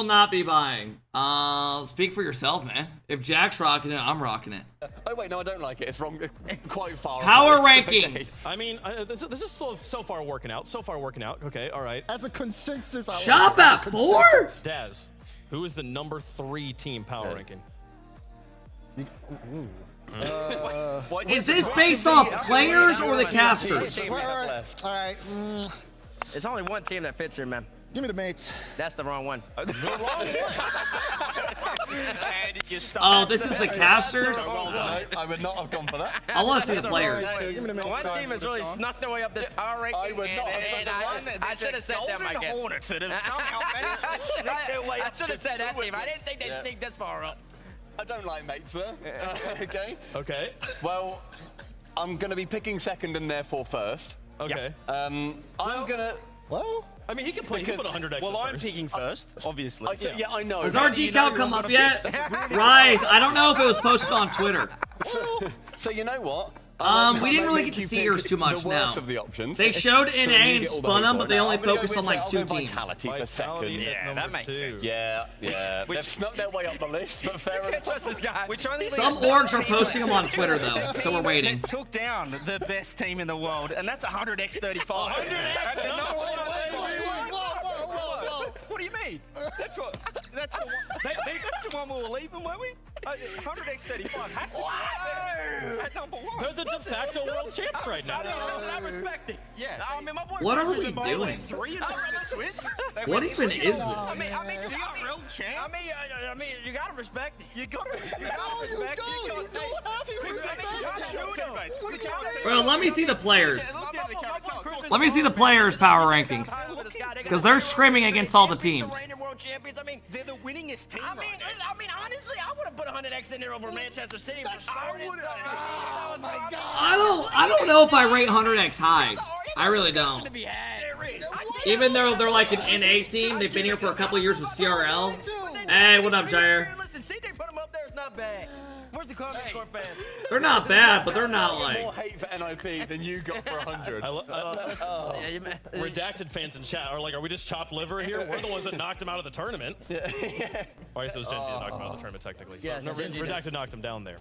Not be buying. Speak for yourself, man. If Jack's rocking it, I'm rocking it. Oh wait, no, I don't like it. It's wrong. Quite far. Power rankings. Okay. I mean, this is so far working out. Okay, all right. As a consensus, I Shop at 4. Daz, who is the number 3 team power ranking? Is this based off players or the casters? All right. There's only one team that fits here, man. Give me the mates. That's the wrong one. Oh, this is the casters? I would not have gone for that. I want to see the players. One team has really snuck their way up this power ranking. I would not have I should have said them, I guess. I should have said that team. I didn't think they sneaked this far up. I don't like mates there. Okay. Well, I'm going to be picking second and therefore first. Okay. I'm going to... Well... I mean, he can put 100x. Well, I'm picking first, obviously. Yeah, I know. Has our decal come up yet? Rise, I don't know if it was posted on Twitter. So you know what? We didn't really get to see yours too much now. Of the options. They showed NA and spun them, but they only focused on like 2 teams. Vitality for second. Yeah, that makes sense. Yeah. They've snuck their way up the list, but fair enough. Some orgs are posting them on Twitter though, so we're waiting. They took down the best team in the world, and that's 100x35. 100x! What do you mean? That's the one. That's the one we were leaving, weren't we? 100x35. At number 1. They're the de facto world champs right now. I respect it. Yeah. I mean, my boy. What are we doing? 3 in the Swiss. What even is this? I mean, real champ. I mean, you gotta respect it. You gotta respect it. Bro, let me see the players. Let me see the players' power rankings. Because they're screaming against all the teams. I mean, they're the winningest team. I mean, honestly, I would have put 100x in there over Manchester City. I don't know if I rate 100x high. I really don't. Even though they're like an NA team, they've been here for a couple years with CRL. Hey, what up, Jair? Listen, CJ put them up there. It's not bad. Where's the comment score fans? They're not bad, but they're not like... more hate for NIP than you got for 100. Redacted fans in chat are like, are we just chopped liver here? We're the ones that knocked him out of the tournament. Yeah. Or I guess it was Gen G that knocked him out of the tournament, technically. Yeah, no, Redacted knocked him down there.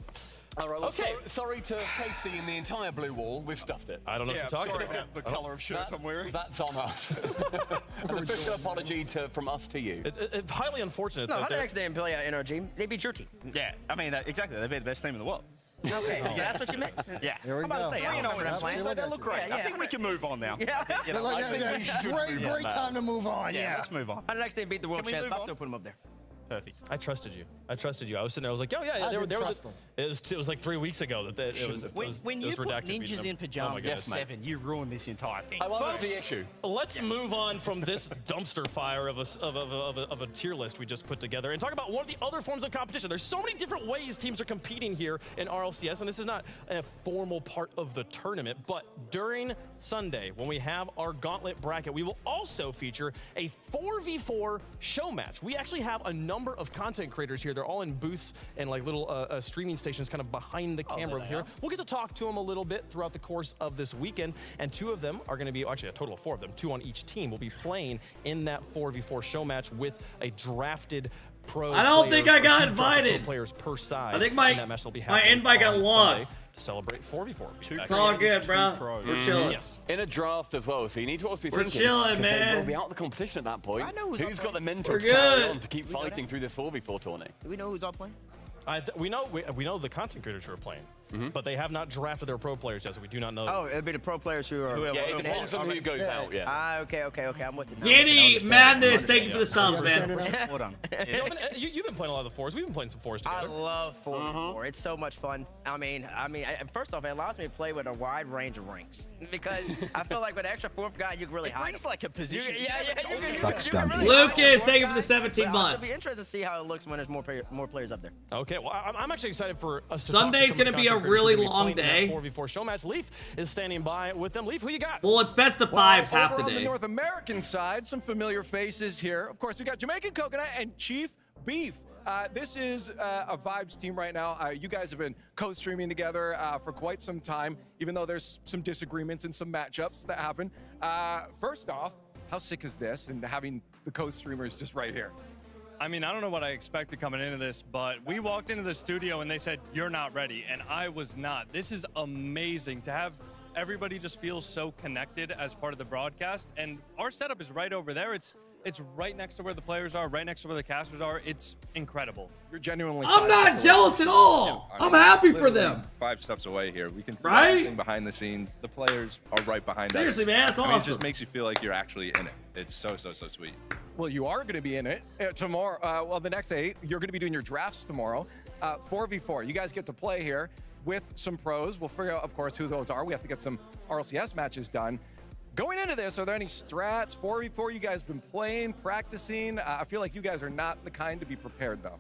All right, well, sorry to Casey and the entire blue wall. We've stuffed it. I don't know what you're talking about. The colour of shirt I'm wearing. That's on us. An official apology from us to you. It's highly unfortunate. No, 100x didn't play out NRG. They beat your team. Yeah, I mean, exactly. They'd be the best team in the world. Okay, so that's what you meant? Yeah. Here we I'm about go. to say, I don't remember that plan. That look great. I think we can move on now. Yeah. You know, I think we should move on Great now. time to move on. Yeah. Let's move on. How the next day beat the world Can we champs? move I'll on? still put him up there. Perfect. I trusted you. I trusted you. I was sitting there. I was like, oh yeah, I they were. didn't trust them. It was like 3 weeks ago that it was. When you put redacted ninjas beating in them. pajamas Oh my at goodness. 7, you ruined this entire thing. I love the Folks, issue. let's move on from this dumpster fire of a tier list we just put together and talk about one of the other forms of competition. There's so many different ways teams are competing here in RLCS, and this is not a formal part of the tournament, but during Sunday, when we have our gauntlet bracket, we will also feature a 4v4 show match. We actually have a number of content creators here. They're all in booths and like little streaming stations kind of behind the camera here. We'll get to talk to them a little bit throughout the course of this weekend, and 2 of them are going to be, actually a total of 4 of them, 2 on each team will be playing in that 4v4 show match with a drafted pro I don't think I got two drafted invited. pro players per side. I think and that match will be my happening invite got on lost. Sunday to celebrate 4v4. It's all good, bro. We're chilling. Yes. In a draft as well, so you need to also be We're thinking. chilling, 'cause man. They will be out of the competition at that point. I know who's got the mental We're to carry good. on to keep fighting through this 4v4 tourney? Do we know who's all playing? We know the content creators who are playing, but they have not drafted their pro players yet, so we do not know. Oh, it'll be the pro players who are. Yeah, it depends on who goes out, yeah. Ah, okay. I'm with you. Giddy Madness, thank you for the subs, man. Hold on. You've been playing a lot of the fours. We've been playing some fours I together. love 4v4. It's so much fun. I mean, first off, it allows me to play with a wide range of ranks because I feel like with an extra 4th guy, you can really hide. It's like a position. Lucas, thank you for the 17 It'll months. be interesting to see how it looks when there's more players up there. Okay, well, I'm actually excited for us to Sunday's talk to some of gonna the be a content creators really who are long playing in day. that 4v4 show match. Leaf is standing by with them. Leaf, who you got? Well, it's best of 5s half over the on the day. North American side, some familiar faces here. Of course, we got Jamaican Coconut and Chief Beef. This is a Vibes team right now. You guys have been co-streaming together for quite some time, even though there's some disagreements and some matchups that happen. First off, how sick is this and having the co-streamers just right here? I mean, I don't know what I expected coming into this, but we walked into the studio and they said, you're not ready, and I was not. This is amazing to have everybody just feel so connected as part of the broadcast, and our setup is right over there. It's right next to where the players are, right next to where the casters are. It's incredible. You're genuinely I'm not jealous at all. I'm happy for them. 5 steps away here. We can see Right? everything behind the scenes. The players are right behind us. Seriously, man, it's I mean, it awesome. just makes you feel like you're actually in it. It's so sweet. Well, you are going to be in it tomorrow. Well, the next 8, you're going to be doing your drafts tomorrow. 4v4. You guys get to play here with some pros. We'll figure out, of course, who those are. We have to get some RLCS matches done. Going into this, are there any strats, 4v4 you guys been playing, practicing? I feel like you guys are not the kind to be prepared, though.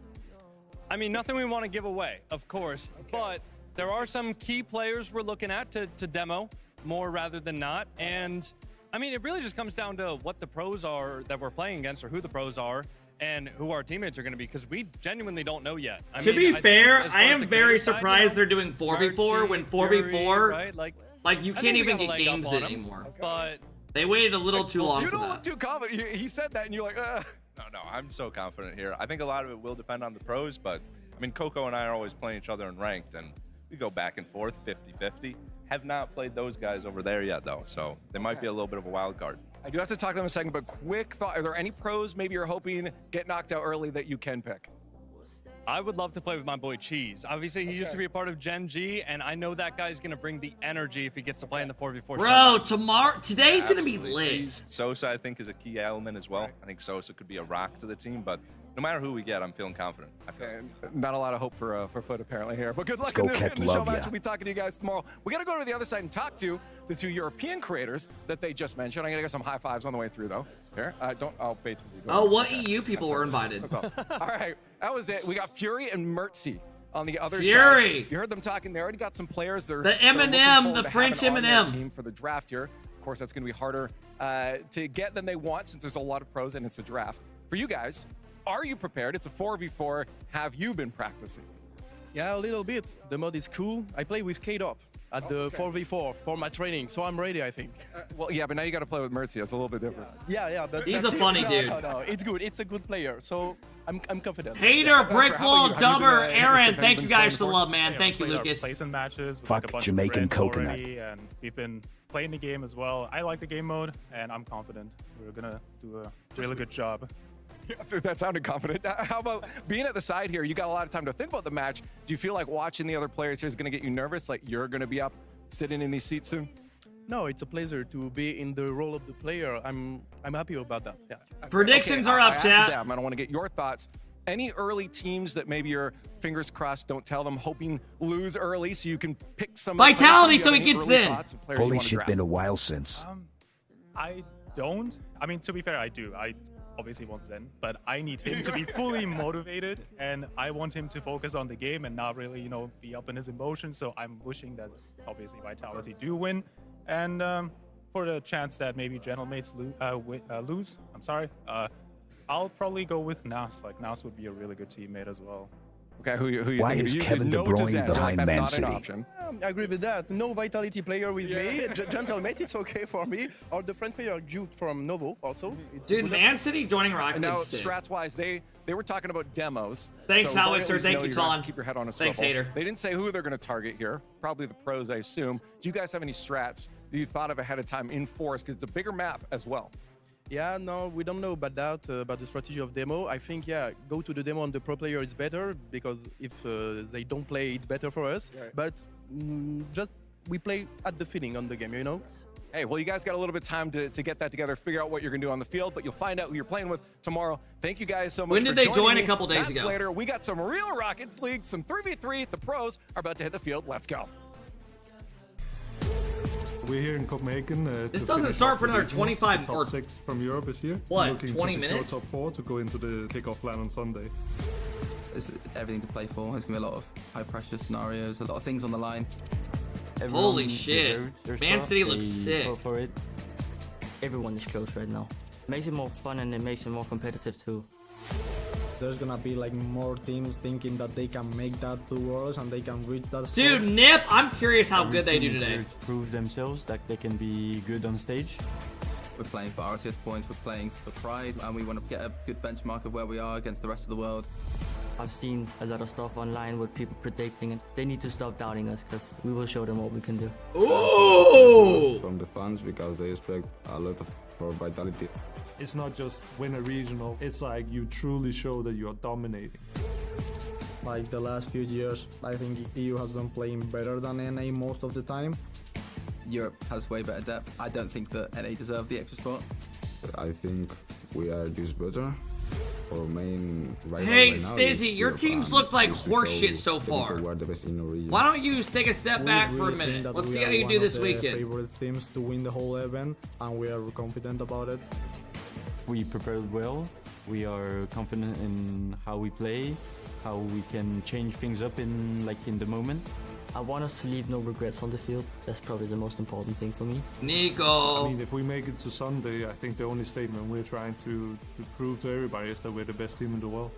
I mean, nothing we want to give away, of course, but there are some key players we're looking at to demo more rather than not. And I mean, it really just comes down to what the pros are that we're playing against, or who the pros are, and who our teammates are going to be, because we genuinely don't know yet. To be fair, I am very surprised they're doing 4v4 when 4v4, right? Like you I can't think we even got a get leg up games on in 'em, anymore. But They waited a little too long You for don't that. look too confident. He said that, and you're like, No, I'm so confident here. I think a lot of it will depend on the pros, but I mean, Coco and I are always playing each other in ranked, and we go back and forth 50-50. Have not played those guys over there yet, though, so they might be a little bit of a wild card. I do have to talk to them in a second, but quick thought. Are there any pros maybe you're hoping get knocked out early that you can pick? I would love to play with my boy Cheese. Obviously, he used to be a part of Gen G, and I know that guy's going to bring the energy if he gets to play in the 4v4. Bro, today's going to be Absolutely. lit. Cheese. Sosa, I think, is a key element as well. I think Sosa could be a rock to the team, but no matter who we get, I'm feeling confident. Not a lot of hope for Foot apparently here, but good luck Let's in go, the, Keck, in the show love match. ya. We'll be talking to you guys tomorrow. We got to go to the other side and talk to the 2 European creators that they just mentioned. I'm gonna get some high fives on the way through though. Here, Bates. Oh, what EU people were invited? That's all. All right, that was it. We got Fury and Mertzy on the other Fury. side. You heard them talking. They already got some players. They're The they're looking M&M, forward the to French having on their M&M. team for the draft here. Of course, that's gonna be harder to get than they want since there's a lot of pros and it's a draft. For you guys, are you prepared? It's a 4v4. Have you been practicing? Yeah, a little bit. The mod is cool. I play with K-Dop at the 4v4 for my training, so I'm ready, I think. Well, yeah, but now you got to play with Mertzy. That's a little bit different. Yeah, but He's that's a it. funny No, dude. No, it's good. It's a good player, so I'm confident. Hater, Brickwall, Dubber, Aaron, thank you guys for the love, man. Thank you, Played Lucas. Play some matches with Fuck like a bunch Jamaican of friends coconut. already, and we've been playing the game as well. I like the game mode, and I'm confident we're gonna do a really good job. That sounded confident. How about being at the side here? You got a lot of time to think about the match. Do you feel like watching the other players here is going to get you nervous? Like you're going to be up sitting in these seats soon? No, it's a pleasure to be in the role of the player. I'm happy about that. Yeah. Predictions are up, chat. I don't want to get your thoughts. Any early teams that maybe you're fingers crossed, don't tell them, hoping lose early so you can pick some Vitality so he gets in. Holy shit, been a while since. I don't. I mean, to be fair, I do. I obviously want Zen, but I need him to be fully motivated, and I want him to focus on the game and not really, you know, be up in his emotions. So I'm wishing that obviously Vitality do win, and for the chance that maybe Gentlemates lose, I'm sorry. I'll probably go with Nas. Like, Nas would be a really good teammate as well. Okay, who you Why think? is You Kevin De no to Bruyne Zen. behind That's Man not an City? option. I agree with that. No Vitality player with me. Gentlemate, it's okay for me. Or the friend player Jude from Novo also. It's Dude, good. Man City joining Rocket And now, League sick. strats-wise, they were talking about demos. Thanks, so Howitzer. at least Thank know you, you're gonna have Talon. to keep your head on a Thanks, swivel. Hater. They didn't say who they're going to target here. Probably the pros, I assume. Do you guys have any strats that you thought of ahead of time in Forest? Because it's a bigger map as well. Yeah, no, we don't know about that, about the strategy of demo. I think, yeah, go to the demo on the pro player is better, because if they don't play, it's better for us. Right. But just we play at the feeling on the game, you know? Hey, well, you guys got a little bit of time to get that together, figure out what you're going to do on the field, but you'll find out who you're playing with tomorrow. Thank you guys so much When for did they joining join me. a couple days That's ago? later. We got some real Rockets League, some 3v3. The pros are about to hit the field. Let's go. We're here in Copenhagen. This to doesn't finish start off for the another region. 25 The top or 6 from Europe is here. what, Looking 20 to secure minutes? top 4 to go into the kickoff line on Sunday. It's everything to play for. There's going to be a lot of high pressure scenarios, a lot of things on the line. Holy shit. Man City looks sick. Go for it. Everyone is close right now. Makes it more fun and it makes it more competitive too. There's gonna be like more teams thinking that they can make that to Worlds and they can reach that spot. Dude, Nip, I'm curious how good they do Every team today. is here to prove themselves that they can be good on stage. We're playing for RLCS points, we're playing for pride, and we want to get a good benchmark of where we are against the rest of the world. I've seen a lot of stuff online with people predicting it. They need to stop doubting us because we will show them what we can do. Ooh! From the fans because they expect a lot of for Vitality. It's not just win a regional, it's like you truly show that you are dominating. Like the last few years, I think EU has been playing better than NA most of the time. Europe has way better depth. I don't think that NA deserve the extra spot. I think we are just better. Our main rival Hey, right now Stacey, is your Europe, teams and looked like just to horseshit so show far. that we are the best in our region. Why don't you take a step back We for a really think minute? that Let's we see how are you one do of this the weekend. favorite teams to win the whole event, and we are confident about it. We prepared well. We are confident in how we play, how we can change things up in the moment. I want us to leave no regrets on the field. That's probably the most important thing for me. Nico. I mean, if we make it to Sunday, I think the only statement we're trying to prove to everybody is that we're the best team in the world.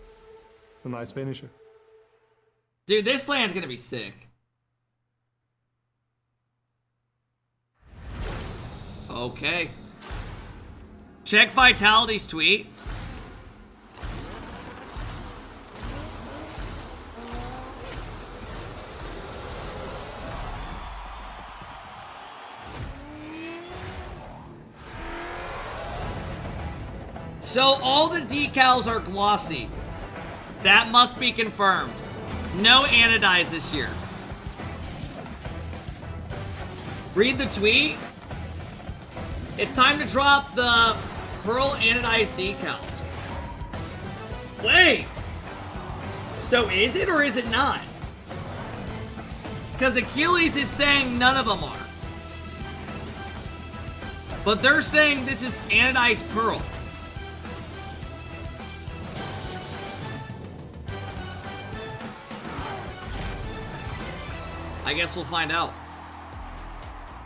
A nice finisher. Dude, this land's gonna be sick. Okay. Check Vitality's tweet. So all the decals are glossy. That must be confirmed. No anodize this year. Read the tweet. It's time to drop the Pearl anodized decals. Wait. So is it or is it not? Because Achilles is saying none of them are. But they're saying this is anodized Pearl. I guess we'll find out.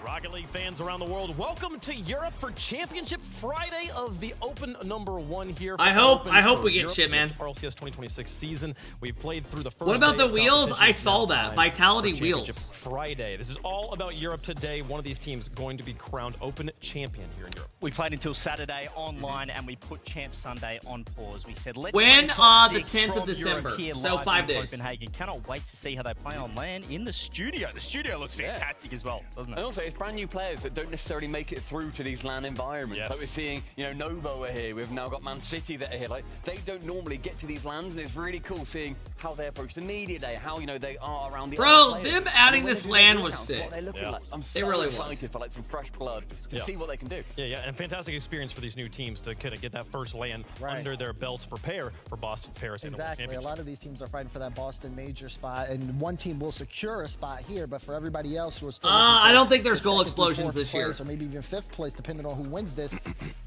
Rocket League fans around the world, welcome to Europe for Championship Friday of the Open #1 here. I hope we get shit, man. RLCS 2026 season. We've played through the first. What about day the of wheels? competition. I saw that. Vitality For Championship wheels. Friday. This is all about Europe today. One of these teams going to be crowned Open champion here in Europe. We played until Saturday online and we put Champ Sunday on pause. We said let's When? play top The 6 10th of from December. Europe here So live 5 in days. Copenhagen. Cannot wait to see how they play on land in the studio. The studio looks fantastic as well, doesn't it? And also, it's prime brand new players that don't necessarily make it through to these LAN environments. Yes. Like we're seeing, you know, Novo are here. We've now got Man City that are here. Like, they don't normally get to these LANs, and it's really cool seeing how they approach the media day, how, you know, they are around the Bro, other players. them adding And when this they do their LAN was workouts, sick. What they're looking Yeah. like. I'm It so really was. excited for like some fresh blood to Yeah. see what they can do. Yeah, and fantastic experience for these new teams to kind of get that first LAN under their belts, prepare for Boston, Paris, and the World Exactly. A Championship. lot of these teams are fighting for that Boston major spot, and one team will secure a spot here, but for everybody else who are still I don't think there's the goal second through explosions fourth this year. place, or maybe even 5th place, depending on who wins this,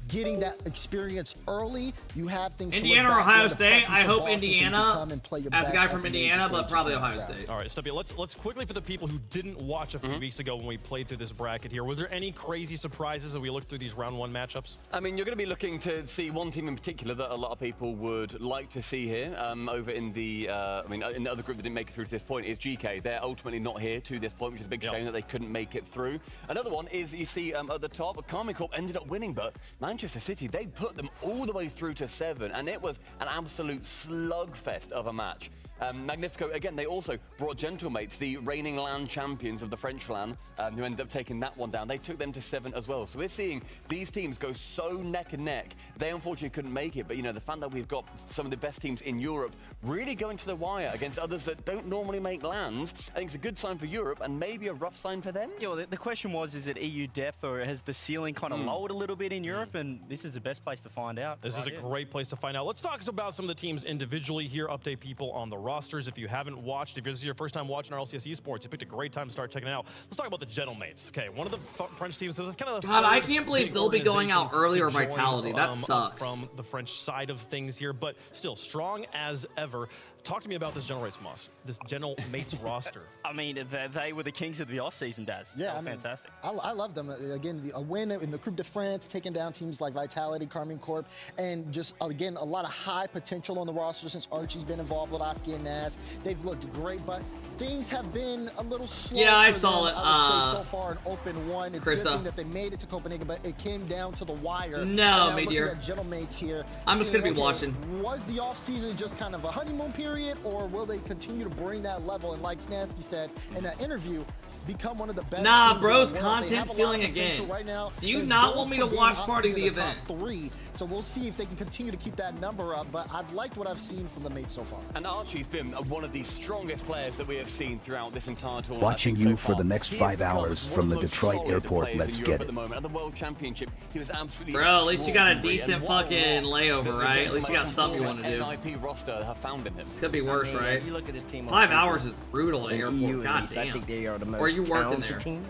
getting that experience early, you have things to look Indiana or back Ohio on, the State? prepping I for hope Boston so you can Indiana, come and play your as a best guy at from the major Indiana, but stages probably of the Ohio round. State. All right, Stubby, let's quickly, for the people who didn't watch a few weeks ago when we played through this bracket here, was there any crazy surprises as we looked through these round 1 matchups? I mean, you're going to be looking to see one team in particular that a lot of people would like to see here. Over in the, in the other group that didn't make it through to this point is GK. They're ultimately not here to this point, which is a big shame that they couldn't make it through. Another one is, you see at the top, Karmine Corp ended up winning, but Manchester City, they put them all the way through to 7, and it was an absolute slugfest of a match. Magnifico, again, they also brought Gentlemates, the reigning LAN champions of the French LAN, who ended up taking that one down. They took them to 7 as well. So we're seeing these teams go so neck and neck. They unfortunately couldn't make it, but, you know, the fact that we've got some of the best teams in Europe really going to the wire against others that don't normally make LANs, I think it's a good sign for Europe and maybe a rough sign for them. Yeah, well, the question was, is it EU depth or has the ceiling kind of lowered a little bit in Europe? And this is the best place to find out. This is a great place to find out. Let's talk about some of the teams individually here, update people on the rosters. If you haven't watched, if this is your first time watching RLCS esports, you picked a great time to start checking it out. Let's talk about the Gentlemates. Okay, one of the French teams. So kind of God, I can't believe they'll be going out earlier. join, Vitality. That sucks. From the French side of things here, but still strong as ever. Talk to me about this Gentlemates roster. I mean, they were the kings of the off-season, Daz. Yeah, They I were mean, fantastic. I love them. Again, a win in the Coupe de France, taking down teams like Vitality, Karmine Corp, and just, again, a lot of high potential on the roster since Archie's been involved with Oski and Nas. They've looked great, but things have been a little slow. Yeah, I for saw them, it. I would say so far in Open 1. It's a good Krista. thing that they made it to Copenhagen, but it came down to the wire. No, And now my looking dear. at Gentlemates here. I'm just gonna be seeing, watching. Was the offseason just kind of a honeymoon period, or will they continue to bring that level? And like Snansky said in that interview, become one of the best Nah, teams bro's in the world. They content have a lot of stealing potential again. right now. Do you Their not goals want me per to game watch offense party is the in top event? 3, so we'll see if they can continue to keep that number up, but I've liked what I've seen from the mates so far. And Archie's been one of the strongest players that we have seen throughout this entire tournament. Watching you for the next 5 hours from the Detroit airport. Let's get At it. the moment, at the World Championship, he was absolutely Bro, at least you got a extraordinary. decent And what fucking layover, the right? At least you got Gentlemen something you want to do. NIP roster have found in him. Could be worse, I mean, right? You look at this team. 5 hours is brutal at in airport. EU, at God least, damn. I think they are the most Or are you working talented there? team.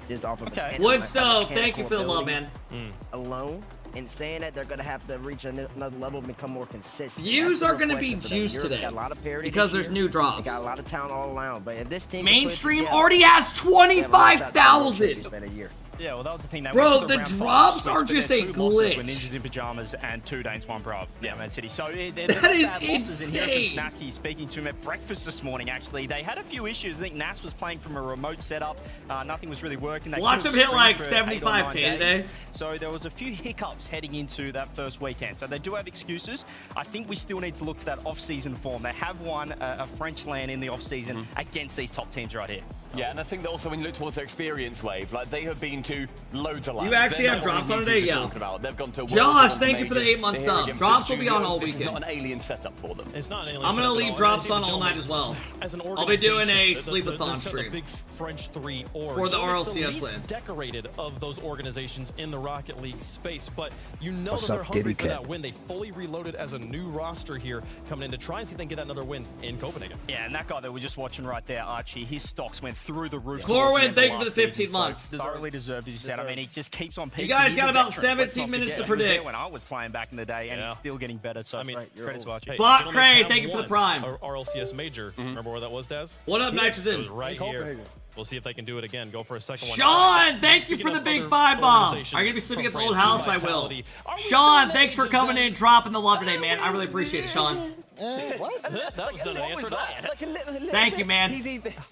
Just off of Woodstove, thank you for the love, man. Alone, and saying that they're going to have to reach another level and become more consistent. Views That's are the real gonna be question for them. juiced Europe's today got a lot of parity because this there's year. new drops. They got a lot of talent all around, but if this team Mainstream already has 25,000. Yeah, well, that was the thing. They Bro, went to the round 5, drops split are just their a 2 losses glitch. with Ninjas in Pajamas and 2 Danes, 1 Brav. Yeah, Man City. So they're That is bad losses in here insane. from Snasky speaking to him at breakfast this morning, actually. They had a few issues. I think Nas was playing from a remote setup. Nothing was really working. They Watch couldn't him hit like stream for 8 or 9 75K days. today. So there was a few hiccups heading into that first weekend. So they do have excuses. I think we still need to look to that off-season form. They have won a French LAN in the off-season against these top teams right here. Yeah, and I think that also when you look towards their experience wave, like they have been to loads of lands. You actually They're have not drops only on new today? teams we're Yeah. talking about. They've gone to Josh, Worlds, thank you for the majors. 8-month They're sub. here again for Drops the will be on studio. all This is weekend. not an alien setup for them. It's not an alien I'm gonna setup at leave all. drops And I on think all night the as well. As an I'll be doing a organization, sleepathon there's stream. The big French 3 org. For the So it's RLCS least LAN. decorated of those organizations in the Rocket League space, but you know What's that they're up, hungry Diddy for Kid? that win. They fully reloaded as a new roster here, coming in to try and see if they can get another win in Copenhagen. Yeah, and that guy that we're just watching right there, Archie, his stocks went through the roof. Corwin, thank you for the 15 months. Thoroughly deserved, as you said. I mean, he just keeps on peaking. guys He's got a about veteran. Let's 17 not minutes to forget. He was there predict. when I was playing back in the day, and Yeah. he's still getting better. So, I mean, credit to Archie. Hey, Block Gentlemen Crane, have thank you for the won prime. our RLCS major. Remember where that was, Daz? What up, It Nitrogen? was right here. Copenhagen. We'll see if they can do it again. Go for a second one. Sean, thank you Speaking for the of big other 5 bomb. Are you organizations gonna be sleeping at the from old France, house? Team I will. Vitality. Are we still Sean, in thanks for Asian coming zone? in, dropping the love today, man. I really appreciate it, Sean. What? That was not an answer to that. Thank you, man.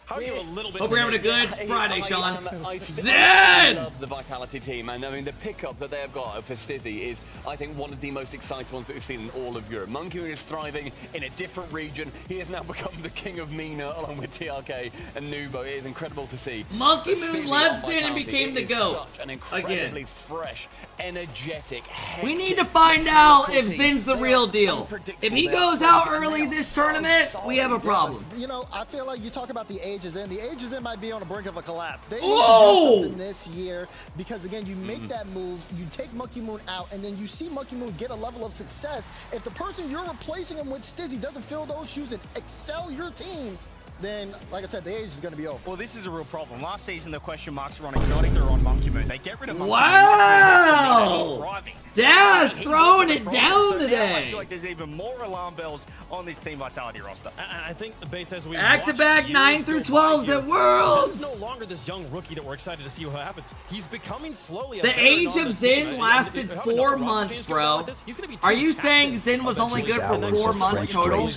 How are you a little bit? Hope you're having a good Friday, Sean. I Zen! love the Vitality team, and I mean the pickup that they have got for Stizzy is, I think, one of the most exciting ones that we've seen in all of Europe. Monkey is thriving in a different region. He has now become the king of MENA, along with TRK and Nubo. It is incredible incredible to see. Monkey The Moon Stizzy left on in and Vitality became the is GOAT. Such an incredibly Again. fresh, energetic, We need hectic, to find out local if team. Zin's the They real are deal. unpredictable. If he They are goes out crazy. early They are this so tournament, we have a solid. problem. You know, I feel like you talk about the ages in. The ages in might be on the brink of a collapse. They need Ooh! to do something this year because, again, you make that move, you take Monkey Moon out, and then you see Monkey Moon get a level of success. If the person you're replacing him with, Stizzy, doesn't fill those shoes and excel your team, then, like I said, the age is going to be over. Well, this is a real problem. Last season, the question marks were on Exotic, they were on Monkey Moon. They get rid of Monkey Wow! Moon. Daz He throwing wasn't a it problem. down So now I today. feel like there's even more alarm bells on this Team Vitality roster. I think the Bates, as we Back-to-back watch 9 years through go by 12s here, at Worlds. Zin's no longer this young rookie that we're excited to see what happens. He's becoming slowly. The age of Zin lasted 4 months, bro. Are you saying Zin was only good for 4 months total?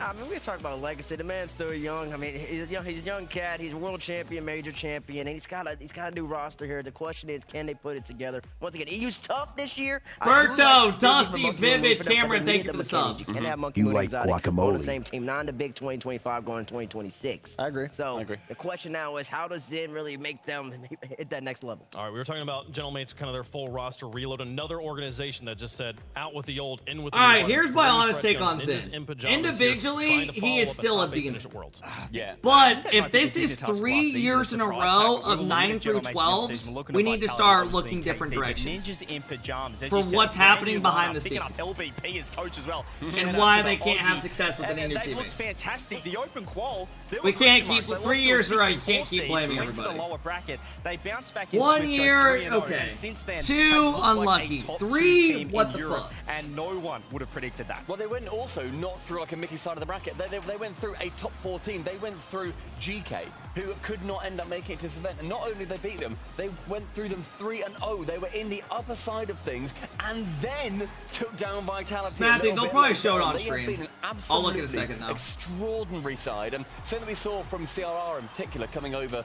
I mean, we're talking about legacy. The man's still young. I mean, he's a young cat. He's a world champion, major champion, and he's got a new roster here. The question is, can they put it together? Once again, EU's tough this year. Berto, Dusty, Vivid, Cameron, thank you for the subs. You can't have Monkey You Moon like Exotic on the guacamole. same team. Not in the big 2025 going to 2026. I agree. So the question now is, how does Zin really make them hit that next level? All right, we were talking about Gentlemates, kind of their full roster reload. Another organization that just said, out with the old, in with the new. All right, here's my honest take on Ninjas Zin. in pajamas here, Individually, trying to he follow is up a still a top 8 demon. finish at Worlds. Yeah. But if this is 3 years in a row of 9 through 12s, we need to start looking different directions Ninjas in pajamas. As for you said, what's brand happening new behind the lineup, picking scenes. up LVP as coach as well. and why they can't have success with any new They looked teammates. fantastic. The open qual. there We were can't question keep marks. They 3 lost to a years in a row. You 64 can't keep seed, blaming went to the everybody. lower bracket. They bounced back in 1 Swiss, go year, 3-0, okay. and since then, 2 have looked like a unlucky. top 2 3, team what in the Europe, fuck? and no one would have predicted that. Well, they went also not through like a Mickey side of the bracket. They went through a top 4 team. They went through GK, who could not end up making it to this event. And not only did they beat them, they went through them 3-0. They were in the upper side of things, and then took down Vitality. Smathy, they'll probably show it on They have stream. been an I'll look in a absolutely second, though. extraordinary side, and something we saw from CRR in particular coming over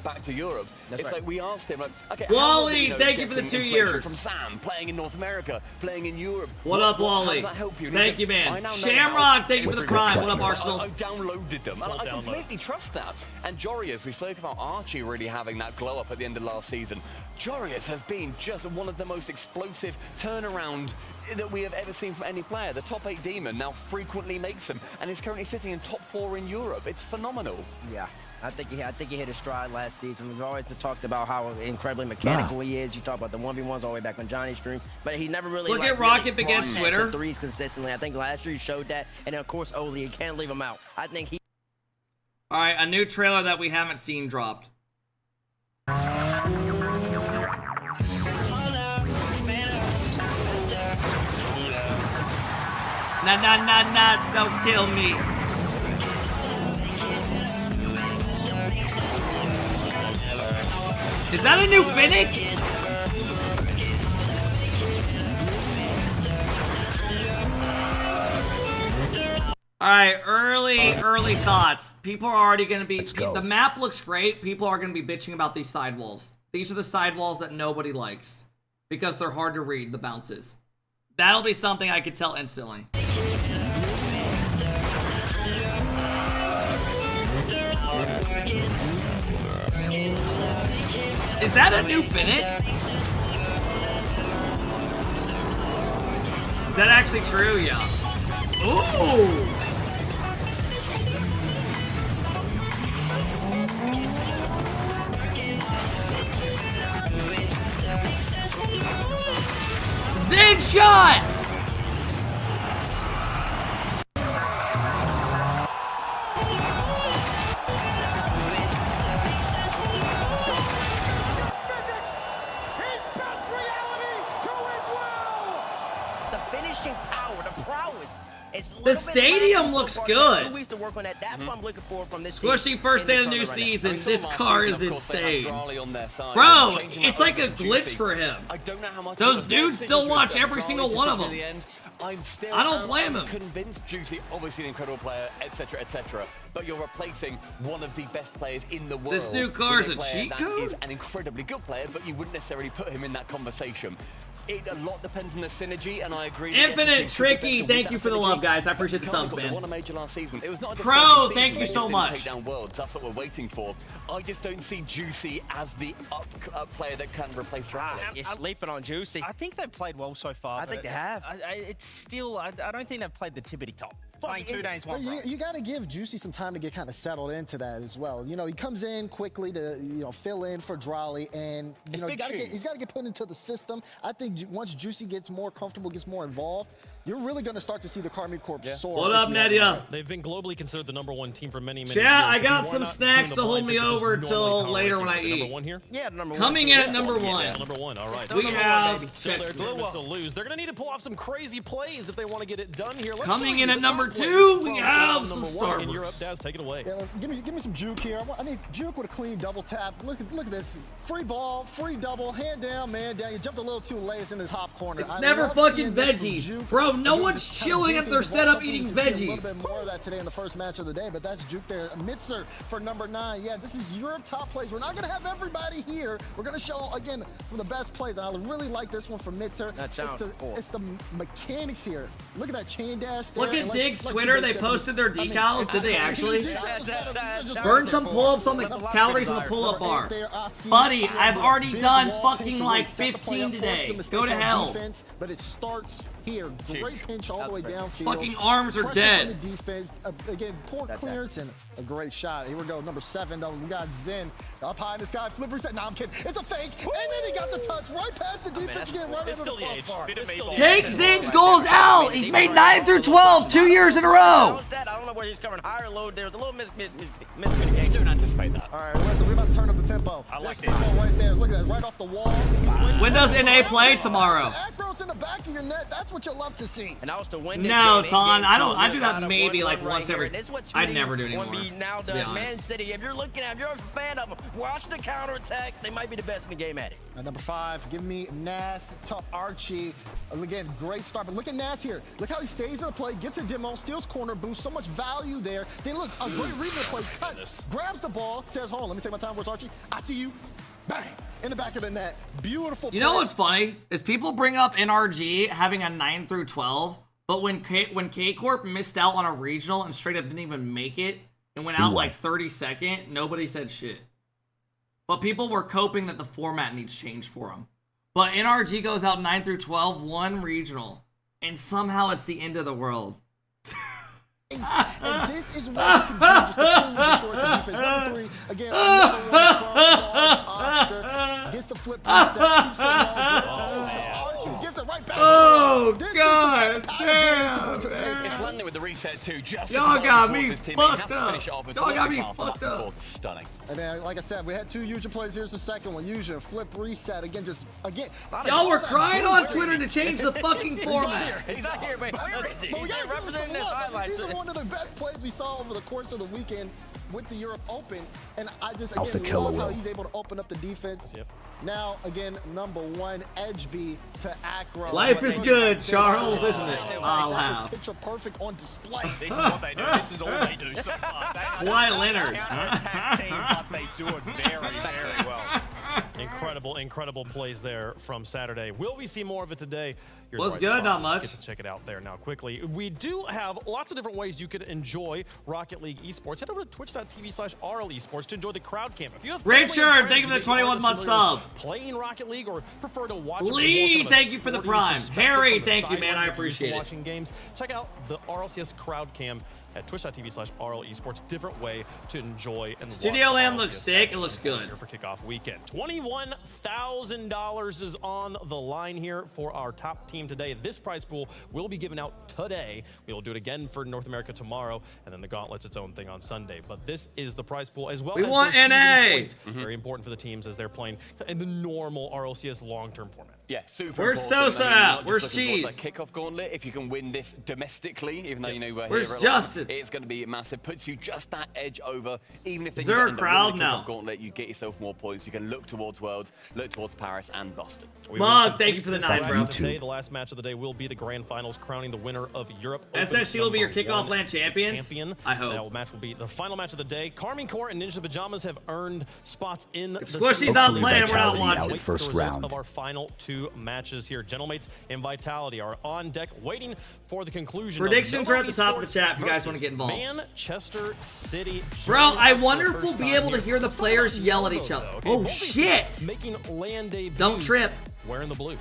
back to Europe. That's it's right. like we asked him, like, okay, Wally, how was it, thank you for the getting 2 inflation years. from Sam, playing in North America, playing in Europe. What up, how Wally? did that help you? And he Thank said, you, man. "I now know Shamrock, how thank you for the it's prime. What done. up, Arsenal? I downloaded them, and I completely trust that. And Jorius, we spoke about Archie really having that glow up at the end of last season. Jorius has been just one of the most explosive turnaround that we have ever seen from any player. The top 8 demon now frequently makes them, and is currently sitting in top 4 in Europe. It's phenomenal. Yeah. I think he hit a stride last season. We've always talked about how incredibly mechanical he is. You talk about the 1v1s all the way back on Johnny's stream, but he never really Look at Rocket really against brought Twitter. the threes consistently. I think last year he showed that, and then of course Oli, you can't leave him out. I think he. All right, a new trailer that we haven't seen dropped. Nah, don't kill me. Is that a new Finnick? All right, early thoughts. People are already going to be... The map looks great. People are going to be bitching about these sidewalls. These are the sidewalls that nobody likes because they're hard to read, the bounces. That'll be something I could tell instantly. Is that a new Finnick? Is that actually true? Yeah. Ooh! Zig shot! The finishing power, the prowess. It's The stadium looks good. 2 weeks to work on that. That's what I'm looking for from this Squishy team first in day this of the new tournament right now. season. This last car season, is of course, they had insane. Drali on their side. Bro, Changing it's that like a over to glitch Juicy. for him. I don't know how much Those of a dudes thing still was watch that every single Drali's one of decision them. in the end. I'm still I don't blame him. convinced Juicy, obviously an incredible player, etc., etc. But you're replacing one of the best players in the world. This new car is with a player cheat that code? is an incredibly good player, but you wouldn't necessarily put him in that conversation. a lot depends on the synergy, and I agree. Infinite Tricky, thank you for the love, guys. I appreciate the subs, man. They won a major last season. It was not a Pro, disappointing thank season. you They so just much. didn't take down Worlds. That's what we're waiting for. I just don't see Juicy as the up player that can replace Triple. You're sleeping on Juicy. I think they've played well so far. I think they have. It's still, I don't think they've played the tippity top. Playing 2 days, one pro. You got to give Juicy some time to get kind of settled into that as well. You know, he comes in quickly to, you know, fill in for Drolly, and, you know, he's got to get put into the system. I think once Juicy gets more comfortable, gets more involved, you're really going to start to see the Karmi Corp soar. What up, Nadia? They've been globally considered the #1 team for many years. Chat, I got some snacks to hold me over till later when I eat. Number 1 here? Yeah, number 1. Coming in at number 1. Yeah, number 1, all right. We have still there to lose. They're going to need to pull off some crazy plays if they want to get it done here. Coming in at number 2, we have some Starbucks. In Starbucks. Europe, Daz, take it away. Yeah, give me some juke here. I need juke with a clean double tap. Look at this. Free ball, free double, hand down, man down. You jumped a little too late in this hop corner. It's never fucking veggies. Bro, no one's chilling at their setup eating veggies. A little bit more of that today in the first match of the day, but that's juke there. Mitzer for number 9. Yeah, this is Europe top plays. We're not going to have everybody here. We're going to show, again, some of the best plays, and I really like this one from Mitzer. It's the mechanics here. Look at that chain dash there. Look at Dig's Twitter. They posted their decals. Did they actually? Burn some pull-ups on the calories on the pull-up bar. Buddy, I've already done fucking like 15 today. Go to hell. But it starts here. Great pinch all the way downfield. Fucking arms are Pressure dead. from the defense. Again, poor clearance and a great shot. Here we go. Number 7, though. We got Zen up high in the sky. Flip reset. No, I'm kidding. It's a fake. And then he got the touch right past the defense. Again, right over the crossbar. Take Zen's goals out. He's made 9 through 12, 2 years in a row. I don't know where he's covering higher load. There's a little miscommunication. Don't anticipate that. All right, listen, we're about to turn up the tempo. I like that. Right there. Look at that. Right off the wall. When does NA play tomorrow? Acro's in the back of your net. That's what you love to see. And I was to win this No, game, Ton, I so do that you're maybe out like of once right every. here. And this is what I'd never do 2D anymore. 1B now to be does. honest. Man City, if you're looking at, if you're a fan of them, watch the counterattack. They might be the best in the game at it. At number 5, give me Nas to Archie. Again, great start. But look at Nas here. Look how he stays in the play, gets a demo, steals corner boost. So much value there. Then look, a great read of the play. Cuts, grabs the ball, says, hold on, let me take my time. Where's Archie? I see you. Bang! In the back of the net. Beautiful play. You know what's funny is people bring up NRG having a 9 through 12, but when K-Corp missed out on a regional and straight up didn't even make it and went out like 32nd, nobody said shit. But people were coping that the format needs change for them. But NRG goes out 9 through 12, 1 regional, and somehow it's the end of the world. And this is what you can do just to fully destroy some defense. Number 3, again, another one from Oscar. Gets the flip reset, keeps it low, gives it right back. Oh, God damn. It's landing with the reset too. Just Y'all got me fucked up. Y'all got me fucked up. Stunning. And then, like I said, we had 2 Yuja plays. Here's the second one. Yuja, flip reset. Again. Y'all were crying on Twitter to change the fucking format. He's not here, but where is he? But we He's gotta give him representing some his love. highlights. These are one of the best plays we saw over the course of the weekend with the Europe Open. And I just, again, AlphaKep love how will. he's able to open up the defense. Now, again, number 1, Edge B to Acro. Life is good, Charles, isn't it? Oh, wow. Picture perfect on display. This is what they do. This is all they do so far. Kawhi Leonard. Counter-attack team, but they do it very, very well. Incredible plays there from Saturday. Will we see more of it today? You're in the Was right good, spot. not Let's much. get to check it out there now quickly. We do have lots of different ways you could enjoy Rocket League esports. Head over to twitch.tv/RLesports to enjoy the crowd camp. If you have Richard, family and thank you for the friends who 21-month are sub. playing Rocket League or prefer to watch it from Lee, more kind of a thank you for the sporting prime. perspective Harry, from the thank you, man. I sidelines if you're used to appreciate it. watching games, check out the RLCS crowd cam at twitch.tv/RLesports. Different way to enjoy and Studio watch Land RLCS looks sick. It action looks good. here for kickoff weekend. $21,000 is on the line here for our top team today. This prize pool will be given out today. We will do it again for North America tomorrow, and then the Gauntlet's its own thing on Sunday. But this is the prize pool as well We as want those season NA. points. Very important for the teams as they're playing in the normal RLCS long-term format. Yeah, super Where's important. Sosa I mean, at? not just Where's looking towards Cheese? that kickoff gauntlet. If you can win this domestically, even though you know we're Where's here at Justin? Live, it's going to be massive. Puts you just that edge over. Even if they Is there a end up crowd winning the now? kickoff gauntlet, you get yourself more points. You can look towards towards Worlds, look towards Paris and Boston. Mog, thank you for the 9, bro. Today, the last match of the day will be the grand finals, crowning the winner of Europe. SSG will be your kickoff LAN champions. I hope. That match will be the final match of the day. Carmine Core and Ninja Pajamas have earned spots in if Squishy's not playing, we're not watching. First round of our final 2 matches here. Gentlemates and Vitality are on deck, waiting for the conclusion. Predictions are at the top of the chat if you guys want to get involved. Manchester City. Bro, I wonder if we'll be able to hear the players yell at each other. Oh shit! Making LAN debuts. Don't trip. Wearing the blue.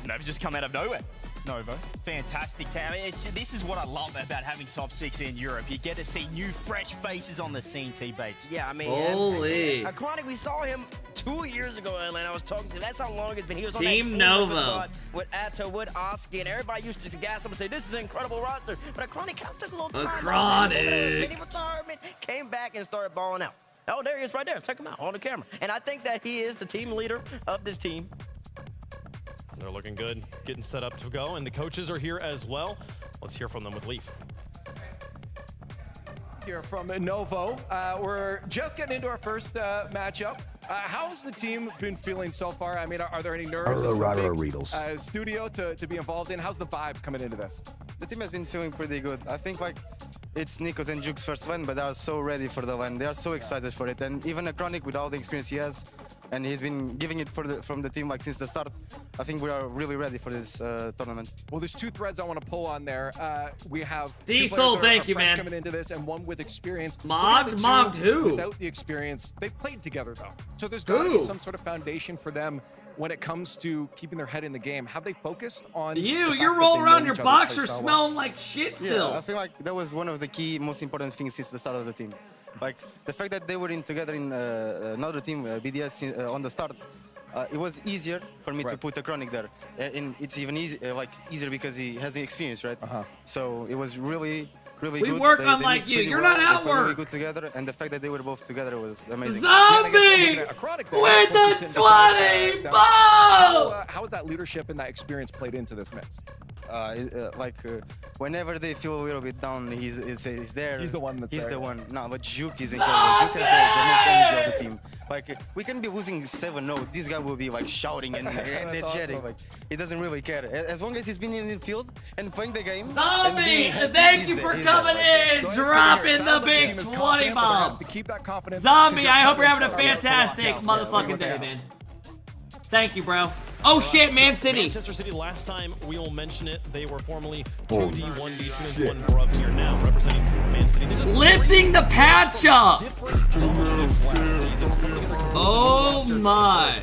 They've just come out of nowhere. Novo. Fantastic. This is what I love about having top 6 in Europe. You get to see new, fresh faces on the scene, T-Bates. Yeah, I mean, holy. Chronic, we saw him 2 years ago in Atlanta. I was talking to. That's how long it's been. He was on that Team team Novo with Atto, with Oski, and everybody used to gas him and say, "This is an incredible roster." But Chronic kind of took a little time. Chronic. Mini retirement, came back and started balling out. Oh, there he is, right there. Check him out on the camera. And I think that he is the team leader of this team. They're looking good, getting set up to go, and the coaches are here as well. Let's hear from them with Leaf. Here from Novo. We're just getting into our first matchup. How has the team been feeling so far? I mean, are there any nerves? Studio to be involved in. How's the vibes coming into this? The team has been feeling pretty good. I think like it's Nico's and Juke's first win, but they are so ready for the win. They are so excited for it, and even a Chronic with all the experience he has, and he's been giving it from the team like since the start. I think we are really ready for this tournament. Well, there's 2 threads I want to pull on there. We have Diesel, thank you, man. Coming into this, and one with experience. Mogged who? Without the experience, they played together though, so there's got to be some sort of foundation for them when it comes to keeping their head in the game. Have they focused on you're rolling around your boxer smelling like shit still. Yeah, I feel like that was one of the key, most important things since the start of the team. Like the fact that they were together in another team, BDS, on the start, it was easier for me to put a Chronic there. And it's even easier because he has the experience, right? So it was really good. We work on like you. You're not out work. Really good together, and the fact that they were both together was amazing. Zombie with the 20 ball. How has that leadership and that experience played into this mix? Whenever they feel a little bit down, he's there. He's the one that's there. He's the one. No, but Juke is incredible. Juke has the most energy of the team. Like we can be losing 7-0. This guy will be like shouting and energetic. Like he doesn't really care. As long as he's been in the field and playing the game. Zombie, thank you for coming in, dropping the big 20 bomb. To keep that confidence. Zombie, I hope you're having a fantastic motherfucking day, man. Thank you, bro. Oh shit, Man City. Manchester City, last time we will mention it, they were formerly 2D1B2 Bruv here now, representing Man City. Lifting the patch up. Oh my.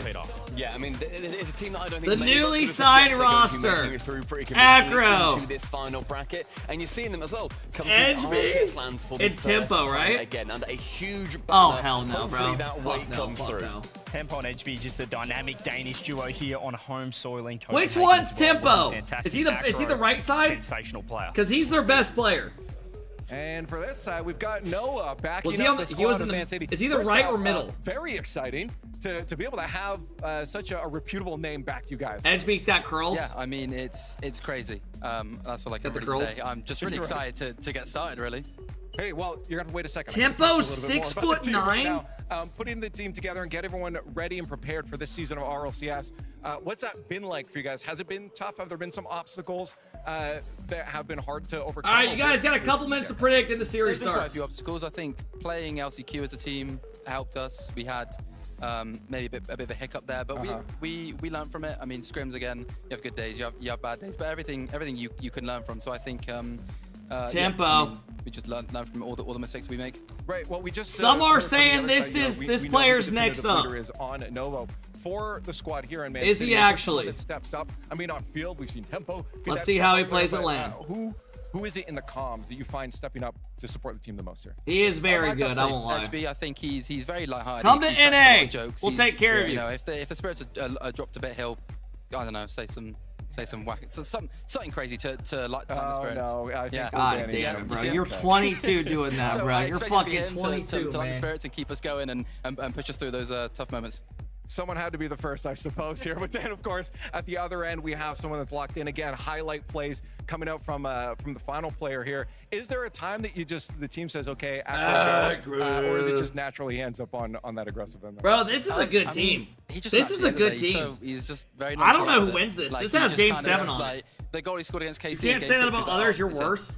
Yeah, I mean, it's a team that I don't think the newly signed roster. Aggro to this final bracket, and you're seeing them as well. Edge plans for it's Tempo, right? Again, under a huge. Oh hell no, bro. That weight comes through. No. Tempo and HB, just a dynamic Danish duo here on home soil in Copenhagen. Which one's Tempo? Is he the right side? Sensational player. Because he's their best player. And for this side, we've got Noah backing up the squad of Man City. Is he the right or middle? Very exciting to be able to have such a reputable name back to you guys. Edgebeak's got curls. Yeah, I mean, it's crazy. That's all I can really say. I'm just really excited to get started, really. Hey, well, you're gonna have to wait a second. Tempo 6'9". Right putting the team together and get everyone ready and prepared for this season of RLCS. What's that been like for you guys? Has it been tough? Have there been some obstacles that have been hard to overcome? All right, you guys got a couple minutes to predict in the series starts. There's been quite a few obstacles. I think playing LCQ as a team helped us. We had maybe a bit of a hiccup there, but we learned from it. I mean, scrims again. You have good days, you have bad days, but everything you can learn from. So I think Tempo. I mean, we just learn from all the mistakes we make. Right. Well, we just some are saying this player's next up. Is on Novo for the squad here in Man Is City. He actually? That steps up. I mean, on field we've seen Tempo. Let's see how he plays at LAN. Who is it in the comms that you find stepping up to support the team the most here? He is very good. I won't lie. HB, I think he's very lighthearted. Come to NA. We'll take care of you. You know, if the spirits are dropped a bit, he'll, I don't know, say some whack, so something crazy to light the spirits. No, I think God damn it, bro! You're 22 doing that, so bro. You're fucking 22, to light the man. spirits and keep us going and push us through those tough moments. someone had to be the first, I suppose, here. But then, of course, at the other end, we have someone that's locked in. Again, highlight plays coming out from the final player here. Is there a time that the team says, okay, or is it just naturally ends up on that aggressive end? Bro, this is a good team. This is a good team. So he's just very I don't know who wins this. This has Game 7 on it. The goal he scored against KC. You can't say that about others. You're worse.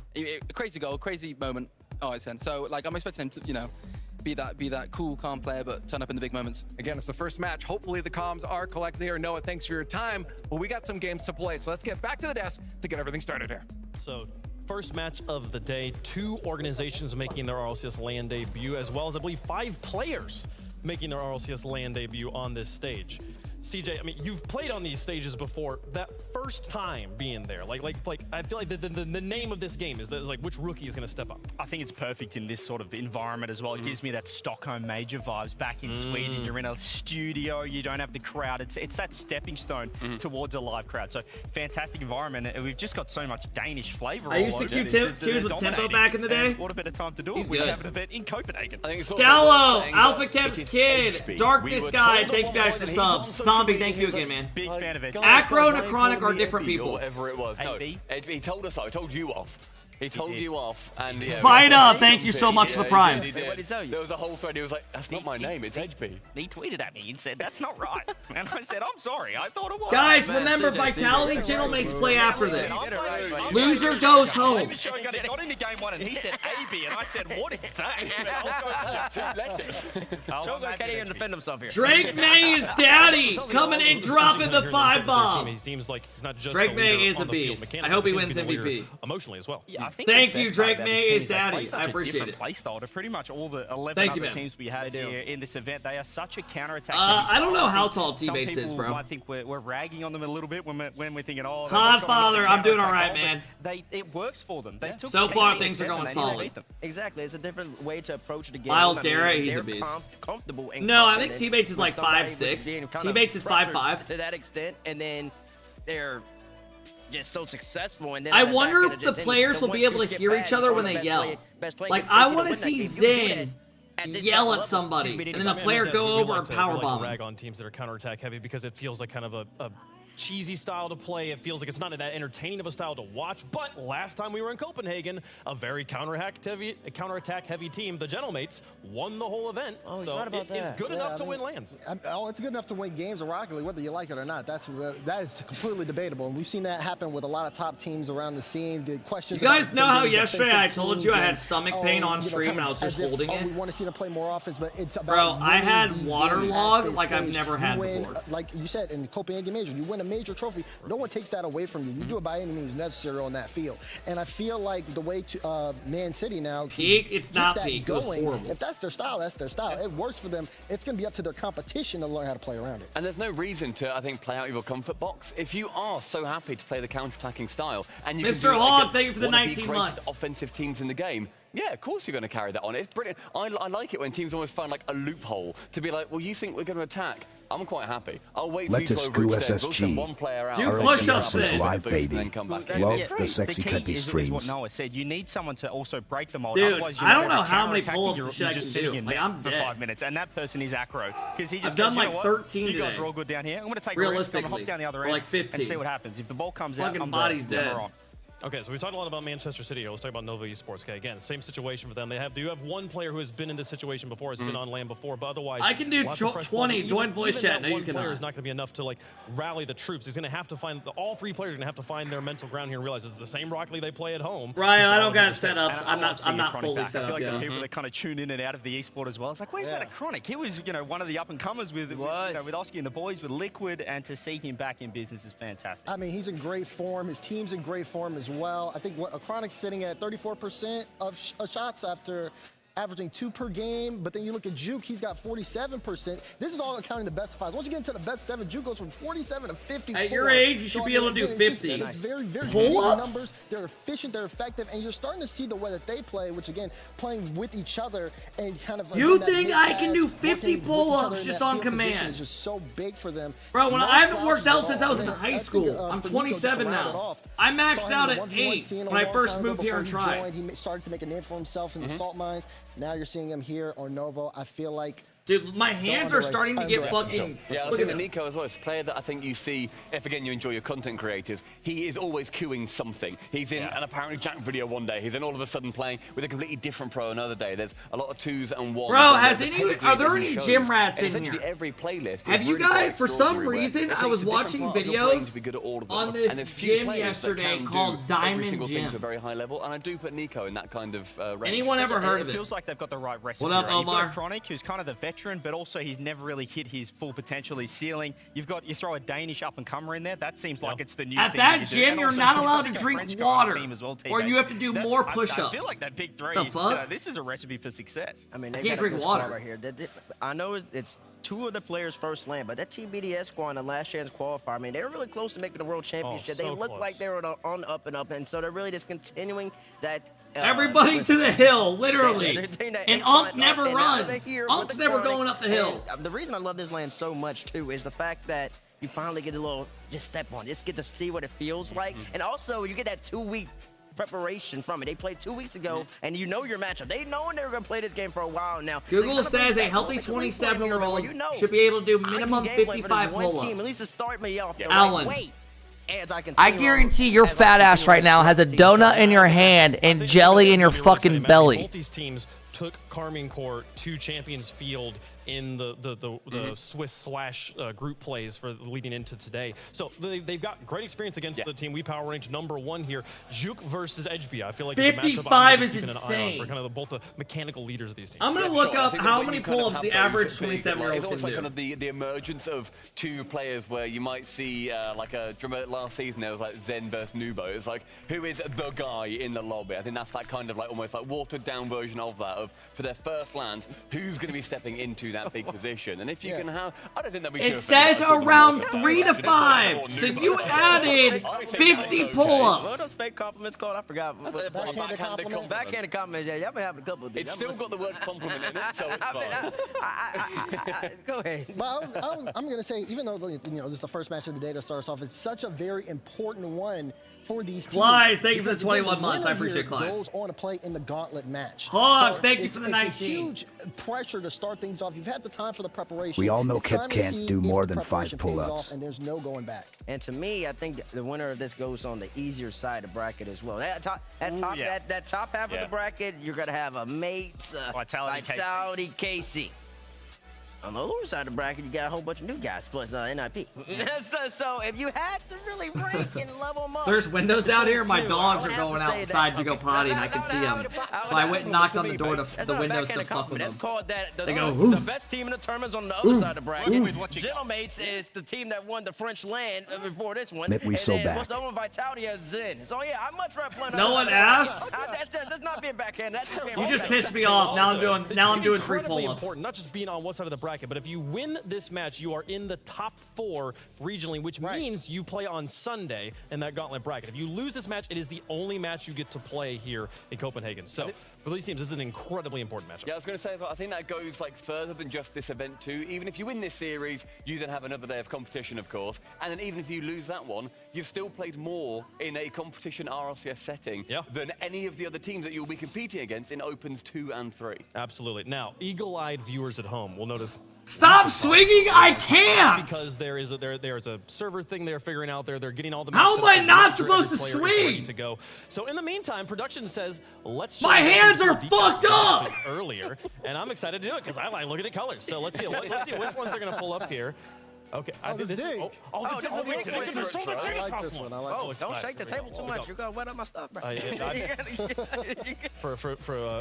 Crazy goal, crazy moment. Oh, it's 10. So, like, I'm expecting him to, be that cool, calm player, but turn up in the big moments. Again, it's the first match. Hopefully the comms are collected here. Noah, thanks for your time. Well, we got some games to play, so let's get back to the desk to get everything started here. So, first match of the day, 2 organizations making their RLCS LAN debut, as well as, I believe, 5 players making their RLCS LAN debut on this stage. CJ, I mean, you've played on these stages before. That first time being there, like I feel like the name of this game is that, like, which rookie is going to step up? I think it's perfect in this sort of environment as well. It gives me that Stockholm Major vibes. Back in Sweden, you're in a studio, you don't have the crowd. It's that stepping stone towards a live crowd. So fantastic environment. And we've just got so much Danish flavor. I used to queue tunes with Tempo back in the day. And what a better time to do it. We have an event in Copenhagen. Scallo, AlphaKep's kid, Darkness Guy, thank you guys for subs. Zombie, thank you again, man. Big fan of it. Acro and Acronic are different people. Whatever it was. No, he told us so. He told you off. He told you off. And yeah, Fight up! Thank you so much for the Prime. What did he tell you? There was a whole thread. He was like, "That's not my name. It's HB." He tweeted at me and said, "That's not right." And I said, "I'm sorry. I thought it was." Guys, remember, Vitality Channel makes play after this. Loser goes home. Got into game 1 and he said AB, and I said, "What is that?" 2 letters. Shogo can't even defend himself here. Drake May is daddy, coming in, dropping the 5 bomb. He seems like he's not just Drake May is a beast. I hope he wins MVP. Emotionally as well. Yeah, I think thank you, Drake May is daddy. I appreciate it. Play style to pretty much all the 11 other teams we had here in this event. They are such a counter-attack. I don't know how tall T-Bates is, bro. I think we're ragging on them a little bit when we're thinking, oh, Todd Father, I'm doing all right, man. It works for them. They took so far, things are going solid. Exactly, it's a different way to approach the game. Miles Garrett, he's a beast. Comfortable and no, I think T-Bates is like 5'6". T-Bates is 5'5". To that extent, and then they're just so successful. And then I wonder if the players will be able to hear each other when they yell. Like, I want to see Zen yell at somebody, and then the player go over and powerbomb. Rag on teams that are counterattack heavy because it feels like kind of a cheesy style to play. It feels like it's not that entertaining of a style to watch. But last time we were in Copenhagen, a very counterattack heavy team, the Gentlemates, won the whole event. Oh, so right about it is good enough to win LANs. It's good enough to win games of Rocket League, whether you like it or not. That is completely debatable, and we've seen that happen with a lot of top teams around the scene. The questions. You guys know how yesterday I told you I had stomach pain on stream and I was just holding it? We want to see them play more offense, but it's about. Bro, I had waterlogged like I've never had before. Like you said in the Copenhagen Major, you win a major trophy. No one takes that away from you. You do it by any means necessary on that field. And I feel like the way to Man City now, peak, it's not peak. Going, if that's their style, that's their style. It works for them. It's going to be up to their competition to learn how to play around it. And there's no reason to, I think, play out of your comfort box. If you are so happy to play the counter-attacking style, and you Mr. Hogg, thank you for the 19 months. Offensive teams in the game. Yeah, of course you're going to carry that on. It's brilliant. I like it when teams almost find like a loophole to be like, well, you think we're going to attack? I'm quite happy. I'll wait for you to over extend. We'll send one player out. Push-ups live, baby. Love the sexy cuppy streams. Is what Noah said. You need someone to also break the mold. Dude, otherwise I don't know how many pull-ups you're just sitting in like, I'm for dead. 5 minutes, and that person is Acro because he just I've done goes, like 13 You guys today. are all good down here. I'm going to take a risk. I'm going to hop down the other end like 15. and see what happens. If the ball comes out, Fucking I'm body's dead. dead. Okay, so we've talked a lot about Manchester City here. Let's talk about Nova Esports. Okay, again, same situation for them. They have one player who has been in this situation before, has been on LAN before, but otherwise I can do 20. Join voice chat. No, you cannot. Player cannot. is not going to be enough to like rally the troops. He's going to have to find all 3 players are going to have to find their mental ground here and realize it's the same Rocket League they play at home. Ryan, I don't got setups. I'm not fully set I feel up like yet. the people that kind of tune in and out of the esport as well. It's like, where's that Chronic? He was, one of the up and comers with Oski and the boys with Liquid, and to see him back in business is fantastic. I mean, he's in great form. His team's in great form as well. I think Chronic's sitting at 34% of shots after averaging 2 per game, but then you look at Juke, he's got 47%. This is all accounting the best of 5s. Once you get into the best 7, Juke goes from 47 to 54. At your age, you should be able to do 50. It's very, very good numbers. They're efficient, they're effective, and you're starting to see the way that they play, which again, playing with each other and kind of. You think I can do 50 pull-ups just on command? Is just so big for them. Bro, I haven't worked out since I was in high school. I'm 27 now. I maxed out at 8 when I first moved here and tried. He started to make a name for himself in the salt mines. Now you're seeing him here or Novo. I feel like Dude, my hands are starting to get fucking... Yeah, I Look think at that Nico as well is a player that I think you see, if again you enjoy your content creators, he is always queuing something. He's in an apparently Jack video one day, he's in all of a sudden playing with a completely different pro another day. There's a lot of 2s and 1s. Bro, are there any gym rats in essentially here? every playlist Have you guys, for some reason, I was watching videos on this gym yesterday called Diamond Gym. To a very high level, and I do put Nico in that kind of range. Anyone ever heard of it? it? It feels like they've got the right recipe. What up, right? Omar? You've got Chronic, who's kind of the veteran, but also he's never really hit his full potential, his ceiling. You throw a Danish up-and-comer in there, that seems like it's the new At thing that you do. gym, And you're also, not it's allowed like to a drink French guy water, team as well, or T-Bag. you have to do more I push-ups. feel like that big 3, The fuck? this is a recipe for success. I mean, I they can't got a drink good water. squad right here. I know it's 2 of the players' first land, but that Team BDS squad in the last chance qualifier, I mean, they were really close to making the World Championship. so they looked close. like they were on up and up, and so they're really just continuing that. Everybody to the hill, literally. that And incline Unk never up, and now they're runs. here Unk's with the never Chronic, going up the hill. and, the reason I love this land so much, too, is the fact that you finally get a little, just step on it, just get to see what it feels like. And also, you get that 2-week preparation from it. They played 2 weeks ago, and you know your matchup. They know they were going to play this game for a while now. Google says a healthy 27-year-old should be able to do minimum 55 pull-ups. At least to start me off the Alan. right way. As I I guarantee your fat ass right now has a donut in your hand and jelly in your fucking belly. Both these teams took Carmine Corps to Champions Field in the Swiss / group plays for leading into today. So they've got great experience against the team we power ranked #1 here. Juke versus Edgebia. I feel like it's a matchup 55 is keeping an eye on insane. for kind of both the mechanical leaders of these teams. I'm gonna look up how many pull-ups the average 27-year-old It's can also do. kind of the emergence of 2 players where you might see like a drummer last season there was like Zen versus Nubo. It's like who is the guy in the lobby? I think that's that kind of like almost like watered down version of that of for their first lands, who's going to be stepping into that big position? And if you can have, I don't think that we. It says around 3 to 5. So you added 50 pull-ups. What are those fake compliments called? I forgot. Backhanded compliment. Backhanded compliments. Yeah, y'all been having a couple of these. It's still got the word compliment in it, so it's fine. Go ahead. But I'm going to say, even though this is the first match of the day that starts off, it's such a very important one for these teams. Clive, thank you for the Because, 21 again, months. I winner appreciate here Clive. goes on to play in the gauntlet match. Hawk, thank you for the 19. It's a huge pressure to start things off. You've had the time for the preparation. We all know It's Kip time to can't see do if more the than 5 preparation pays pull-ups. off, and there's no going back. And to me, I think the winner of this goes on the easier side of bracket as well. That top half of the bracket, you're gonna have a Mates, Vitality, Casey. On the lower side of the bracket, you got a whole bunch of new guys plus NIP. so if you had to really rank and level them up, There's windows down here. My I dogs would are have going say outside that. to go potty, and I can see them. So I went and knocked on the door to the windows to fuck with them. That's called that. They go, The best team in the tournament's on the other side of the bracket. Gentlemates is the team that won the French land before this one. Mip, we and so then back. what's the one? Vitality has Zen. So yeah, I much rather play. No one asked? That's not being backhand. That's just being You just offensive. pissed me off. Now I'm doing 3 Incredibly pull-ups. important, not just being on one side of the bracket, but if you win this match, you are in the top 4 regionally, which means you play on Sunday in that gauntlet bracket. If you lose this match, it is the only match you get to play here in Copenhagen. So for these teams, this is an incredibly important matchup. Yeah, I was going to say as well, I think that goes like further than just this event too. Even if you win this series, you then have another day of competition, of course. And then even if you lose that one, you've still played more in a competition RLCS setting than any of the other teams that you'll be competing against in Opens 2 and 3. Absolutely. Now, eagle-eyed viewers at home will notice. Stop swinging! I can't! Because there is a server thing they're figuring out there. They're getting all the. How am I not make sure supposed every to player is ready swing? to go. So in the meantime, production says let's. My show hands some are details fucked up! Earlier, and I'm excited to do it because I like looking at colors. So let's see which ones they're gonna pull up here. Okay, I think this. dig. This is I like this one. I like Oh, this Don't exciting. shake the table too much. You're gonna wet up my stuff, bro.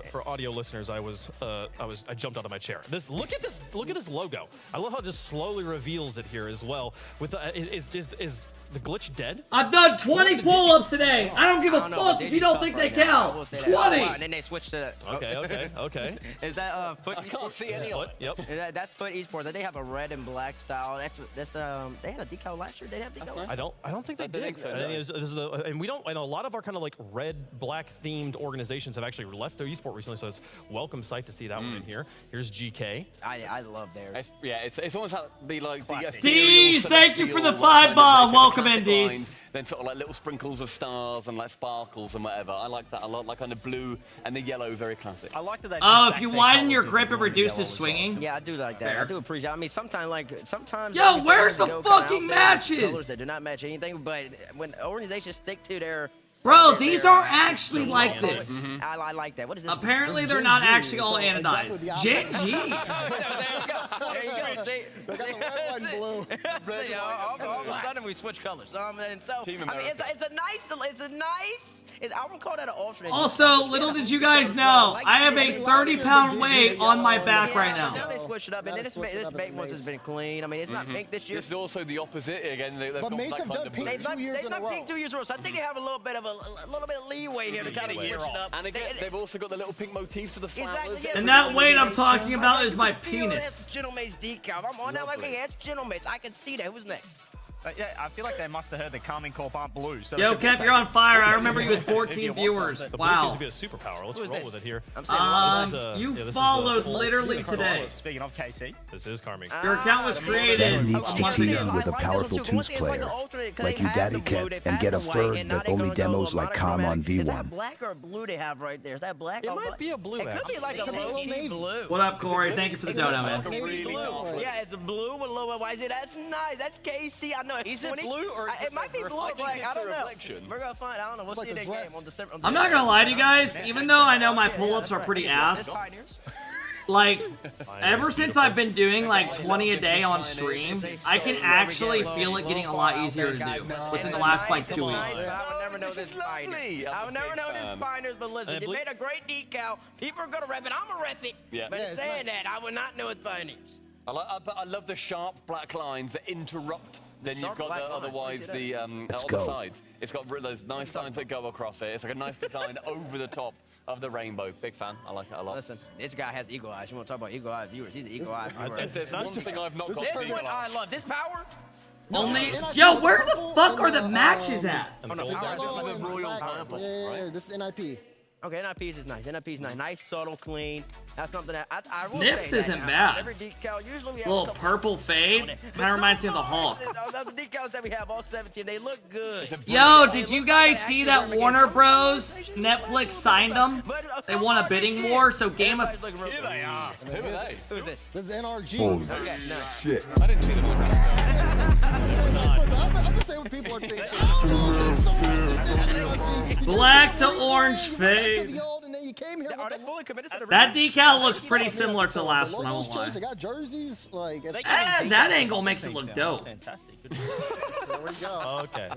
For audio listeners, I jumped out of my chair. Look at this logo. I love how it just slowly reveals it here as well. With is the glitch dead? I've done 20 pull-ups today. I don't give a fuck if you don't think they count. 20. And then they switched to Okay. Is that foot? I can't see any of it. Yep. That's foot esports. They have a red and black style. That's they had a decal last year. They have decal. Last year? I don't think they I did. think so, I think this is and we don't. I know a lot of our kind of like red black themed organizations have actually left their esport recently, so it's welcome sight to see that one in here. Here's GK. I love theirs. It's almost like the Steez, thank you for the 5 bomb. Welcome Welcome in, classic Dees. lines, then sort of like little sprinkles of stars and like sparkles and whatever. I like that a lot, like kind of blue and the yellow, very classic. I like that. Oh, if you widen your grip, it reduces swinging. Yeah, I do like that. Fair. I do appreciate. I mean, sometimes Yo, where's the go fucking kinda out there, matches? colors that do not match anything, but when organizations stick to their Bro, these aren't actually like this. I like that. What is this? Apparently, they're not actually all anodized. Gen G. There you go. See? They got the red, white, and blue. See, all of a sudden we switch colors. And so, I mean, it's a nice. I would call that an alternate. Also, little did you guys know, I have a 30-pound weight on my back right Now now. they switched it up, and this bait once has been clean. I mean, it's not pink this year. This is also the opposite again. They've But got Mace that have kind done of pink blue. 2 years They've in a done row. pink 2 years in a row, so I think they have a little bit of leeway here to kind of switch it up. And again, they've also got the little pink motifs to the flowers. Exactly, yes. And that weight I'm talking about is my Feel penis. that's Gentleman's decal. I'm on that like, hey, that's Gentleman's. I can see that. Who's next? Yeah, I feel like they must have heard the Carmine Corp aren't blue. So Yo, Kep, you're on fire. I remember you with 14 viewers. The blue Wow. seems to be a superpower. Let's roll with it here. You followed literally today. Speaking of KC, this is Carmine. Your account was created Zen needs a to month team ago. with a powerful twos player, like you Daddy Kep, and get a fur that only demos like Calm on Is that V1. black or blue they have right there? Is that black? It might be a blue. It could be like a low-key blue. What up, Corey? Thank you for the dono, man. Yeah, it's a blue with a little bit white. That's nice. That's KC. I know. Is it blue or is it might be blue or black? I don't know. We're gonna find. I don't know. We'll see that game on December. I'm not gonna lie to you guys, even though I know my pull-ups are pretty ass, like, ever since I've been doing like 20 a day on stream, I can actually feel it getting a lot easier to do within the last like 2 weeks. I would never know this Pioneers. I would never know this Pioneers, but listen, they made a great decal. People are gonna rep it. I'm gonna rep it. Yeah. But saying that, I would not know it's Pioneers. I love the sharp black lines that interrupt. Then you've got otherwise the on the go. sides. It's got those nice lines that go across it. It's like a nice design over the top of the rainbow. Big fan. I like it a lot. Listen, this guy has eagle eyes. You want to talk about eagle eye viewers? He's an eagle eye viewer. If there's one thing I've not got This to one I love. This power. Only, yo, where the fuck are the matches at? Oh, no, This is the royal pineapple, right? This is NIP. Okay, NIPs is nice. NIP's nice. Nice, subtle, clean. That's something that I will Nips say. isn't that bad. Every decal, usually we have Little a couple purple fade. Kind of reminds me of the Hulk. The decals that we have, all 17, they look good. Yo, did you guys see that Warner Bros. Netflix signed them? They won a bidding war, so Game of... Here they are. Who are they? Who's this? This is NRG. Holy Okay, no. shit. I didn't see them. I'm gonna say what people are thinking. Black to orange fade. And then you came here Are they fully committed to the That decal looks pretty similar to the last one, I won't lie. They got jerseys. Like, there That angle makes it look dope. Fantastic. we go. Okay.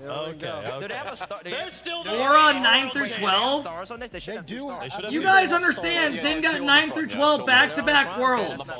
Do they have a star? They're still We're on 9 through 12. Stars on this? They should have do. You guys understand, Zen got 9 through 12 back-to-back worlds.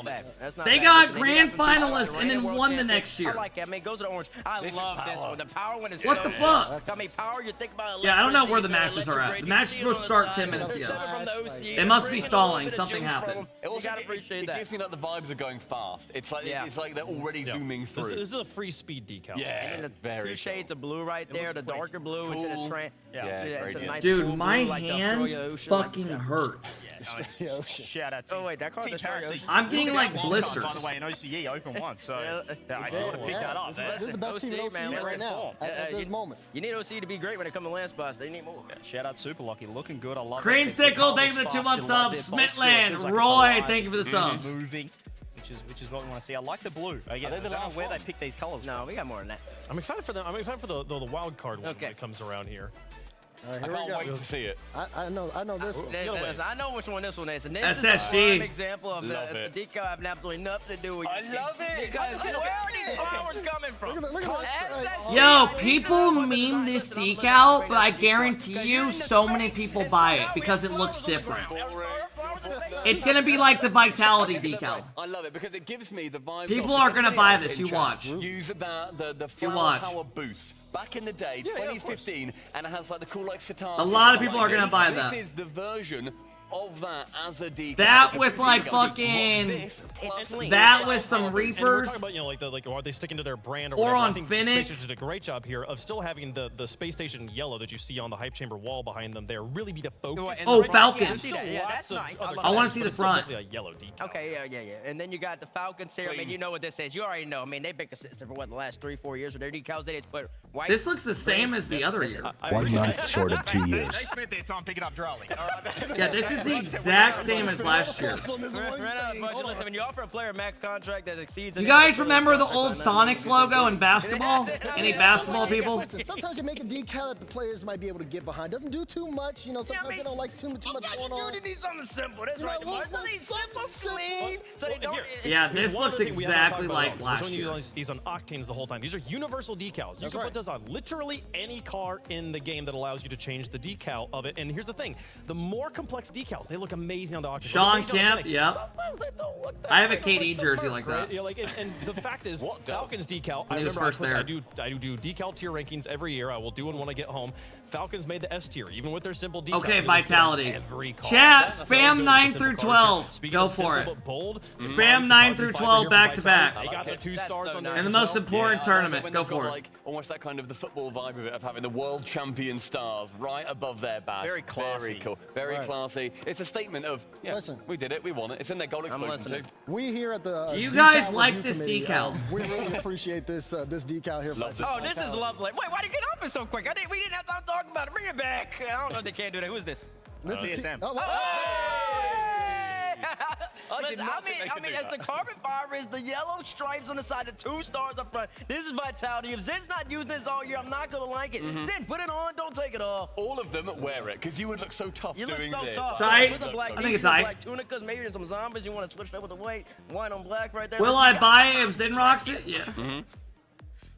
They got grand finalists and then won the next I year. like that. I mean, it goes to the orange. I love this one. The power one is What the fuck? I mean, power, you think about Yeah, I don't know where the electricity, matches are at. electric The matches grid, were supposed to start you see 10 it on minutes the ago. side, from the OC, It must be bring a stalling. little bit of Something juice from happened. them. You gotta appreciate It that. gives me like the vibes are going fast. It's like Yeah. it's like they're already zooming through. This is a free speed decal. Yeah, And then it's the very two shades of blue right there, the darker blue into the cool. tran. Yeah, it's a great. nice Dude, cool my blue, like the hands Australia Ocean, fucking like- hurt. Shout out to Oh, wait, that card's Team Australia Parasite. Ocean. I'm getting like Wild card, blisters. By the way, in OCE open once, so I should have picked that up. This is the best team in OC right now at this moment. You need OC to be great when it comes to land spots. They need more. Shout out Super Lucky, looking good. I love Crane it. Sickle, thank you for the 2-month sub. Smitland, Roy, thank you for the subs. Moving, which is what we want to see. I like the blue. I don't know where they pick these colors. No, we got more than that. I'm excited for them. I'm excited for the wild card one that comes around here. All right, I here we can't go. wait to see it. I know this one. I know which one this one is. And this is SSG. a prime example of Love the it. decal having absolutely nothing to do with I love it. Because where are these powers coming from? Look at that. Yo, people meme this decal, but I guarantee you so many people buy it because it looks different. It's gonna be like the Vitality decal. I love it because it gives me the vibes. People of are gonna the buy AS this, you interest. watch. Use the You flower watch. power boost. Back in the day, 2015, and it has like the cool like sitar. A lot of people are gonna buy that. This is the version of that as a decal. That with like fucking that with some Reapers. And we're talking about, you know, like are they sticking to their brand or Or whatever? on I think Finnick. Space Station did a great job here of still having the space station yellow that you see on the hype chamber wall behind them there really be the focus. Oh, Falcons. Yeah, still that's lots of nice. other I wanna colors, see but the it's still front. definitely a yellow decal. Okay, yeah. And then you got the Falcons here. I mean, you know what this is. You already know. I mean, they've been consistent for what, the last 3-4 years with their decals. They just put white. This looks the same as the other year. 1 month short of 2 years. They spent their time picking up Drawley. Yeah, this is the exact same as last year. Listen, when you offer a player a max contract that exceeds. You guys remember the old Sonics logo in basketball? Any basketball people? Listen, sometimes you make a decal that the players might be able to get behind. Doesn't do too much, you know. Sometimes they don't like too much going on. You need something simple. That's right. Simple, clean. So they don't. Yeah, this looks exactly like last year. year's. These on octanes the whole time. These are universal decals. You can put this on literally any car in the game that allows you to change the decal of it. And here's the thing: the more complex decals, they look amazing on the octane. Sean Kemp, yeah. Sometimes they don't look that I have a great, KD like jersey the like Merc, that. right? Yeah, like, and the fact is, Falcons decal. When I he was remember first there. I do decal tier rankings every year. I will do one when I get home. Falcons made the S tier, even with their simple decal. Okay, Vitality. Every car. Chat, That's so spam good 9 with through simple cars. 12. Speaking Go of simple for it. but bold, Spam 9 through 12 back to back. They got the 2 stars on there. And the as most well. important tournament. When Go they've got, for it. like almost that kind of the football vibe of it, of having the world champion stars right above their badge. Very classy. Very cool. Very Right. classy. It's a statement of, yeah, Listen. we did it, we won it. It's in their goal explosion too. We here at the Do you decal guys like review this committee, decal? We really appreciate this this decal here. Oh, this is lovely. Wait, why did you get off it so quick? We didn't have time to talk about it. Bring it back. I don't know if they can't do that. Who is this? This is CSM. oh, Listen, I mean, as the carbon fiber is the yellow stripes on the side, the 2 stars up front. This is Vitality. If Zin's not using this all year, I'm not gonna like it. Zin, put it on. Don't take it off. All of them wear it, because you would look so tough You doing look so this. tough. It's aight. With the black I think it's t-shirt, aight. black tunicas, maybe there's some zombies. You want to switch it up with the white on black right there. Will I buy it if Zin rocks it? Yeah.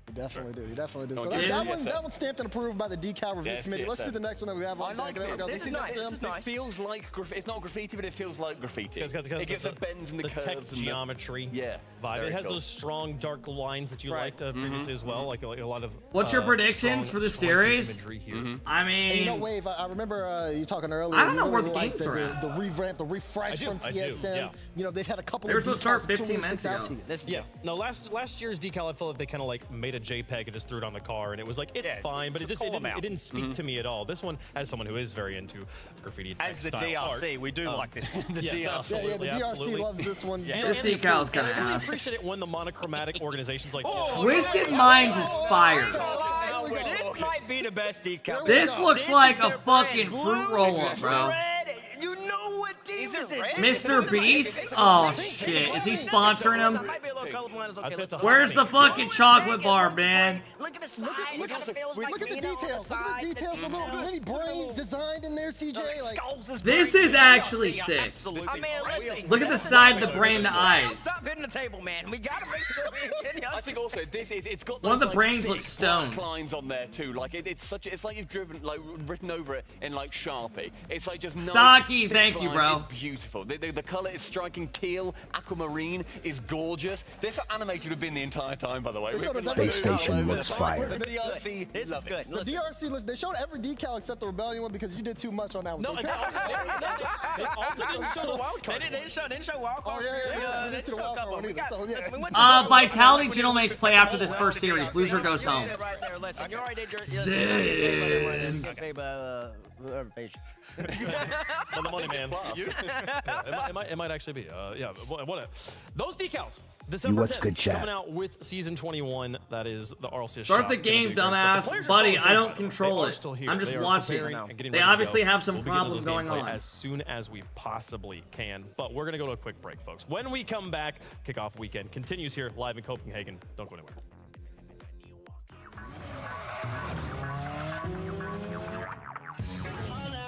You definitely do. You definitely do. So Okay. that one's stamped and approved by the decal review Yes, committee. yes, Let's sir. see the next one that we have on I like deck. There we it. go. This is nice. This is nice. It feels like it's not graffiti, but it feels like graffiti. It's got It gets the bends and the curves tech and geometry yeah, vibe. very It has cool. those strong dark lines that you liked previously as well, like a lot of. What's your predictions strong, for the striking series? imagery here. I And you know, mean, Wave, I remember you talking earlier. I don't know you where really the liked games are at. the revamp, the refresh from I do, TSM. yeah. You know, they've had a couple They were of supposed to start decals that 15 really minutes sticks out ago. to you. Yeah. No, last year's decal, I felt like they kind of like made a JPEG and just threw it on the car, and it was like it's fine, but it didn't speak to me at all. This one, as someone who is very into graffiti As the style DRC, art, we do like this one. Yes, Yeah, absolutely, the DRC absolutely. loves this one. Yeah. this decal's kind of I really ass. appreciate it when the monochromatic organizations like Twisted Minds is fire. This might be the best decal. This looks like a fucking Blue, fruit roll-up, bro. red. You know what this is. Mr. Beast? Oh shit, is he sponsoring him? Might be a little colorblind. It's okay. Let's Where's the fucking chocolate bar, man? Look at the side. Look at the Look at the details. Look at the details. A little mini brain designed in there, CJ. Like, This is actually sick. I mean, listen. Look at the side, the brain, the eyes. Stop hitting the table, man. We gotta make sure we get I think also it's got One of those, the like, brains thick looks stoned. black lines on there too. Like it's like you've written over it in like Sharpie. It's like just nice, Stocky, thick thank you, line. bro. It's beautiful. The color is striking. Teal, aquamarine is gorgeous. This animated would have been the entire time, by the way. Space Station looks fire. The DRC, This is good. the DRC, listen, they showed every decal except the Rebellion one because you did too much on that one. No, So they also didn't show the wild card. They didn't show wild card. Oh, yeah. We didn't see the wild card one either. So, yeah. Vitality Gentlemates play after this first series. Loser goes home. Right there, listen. You already did your Zin. Okay, but whoever pays you. For the money, man. It might actually be. Yeah, what? Those decals. December what's 10th, good, chat? coming out with season 21. That is the RLCS. Start shop. the Gonna game, do great stuff. The dumbass. players are Buddy, still I here, don't by the way. control They are it. still here. I'm just They are watching. preparing and getting They ready to obviously go. have some We'll be getting problems those going gameplay on. as soon as we possibly can. But we're going to go to a quick break, folks. When we come back, kickoff weekend continues here live in Copenhagen. Don't go anywhere.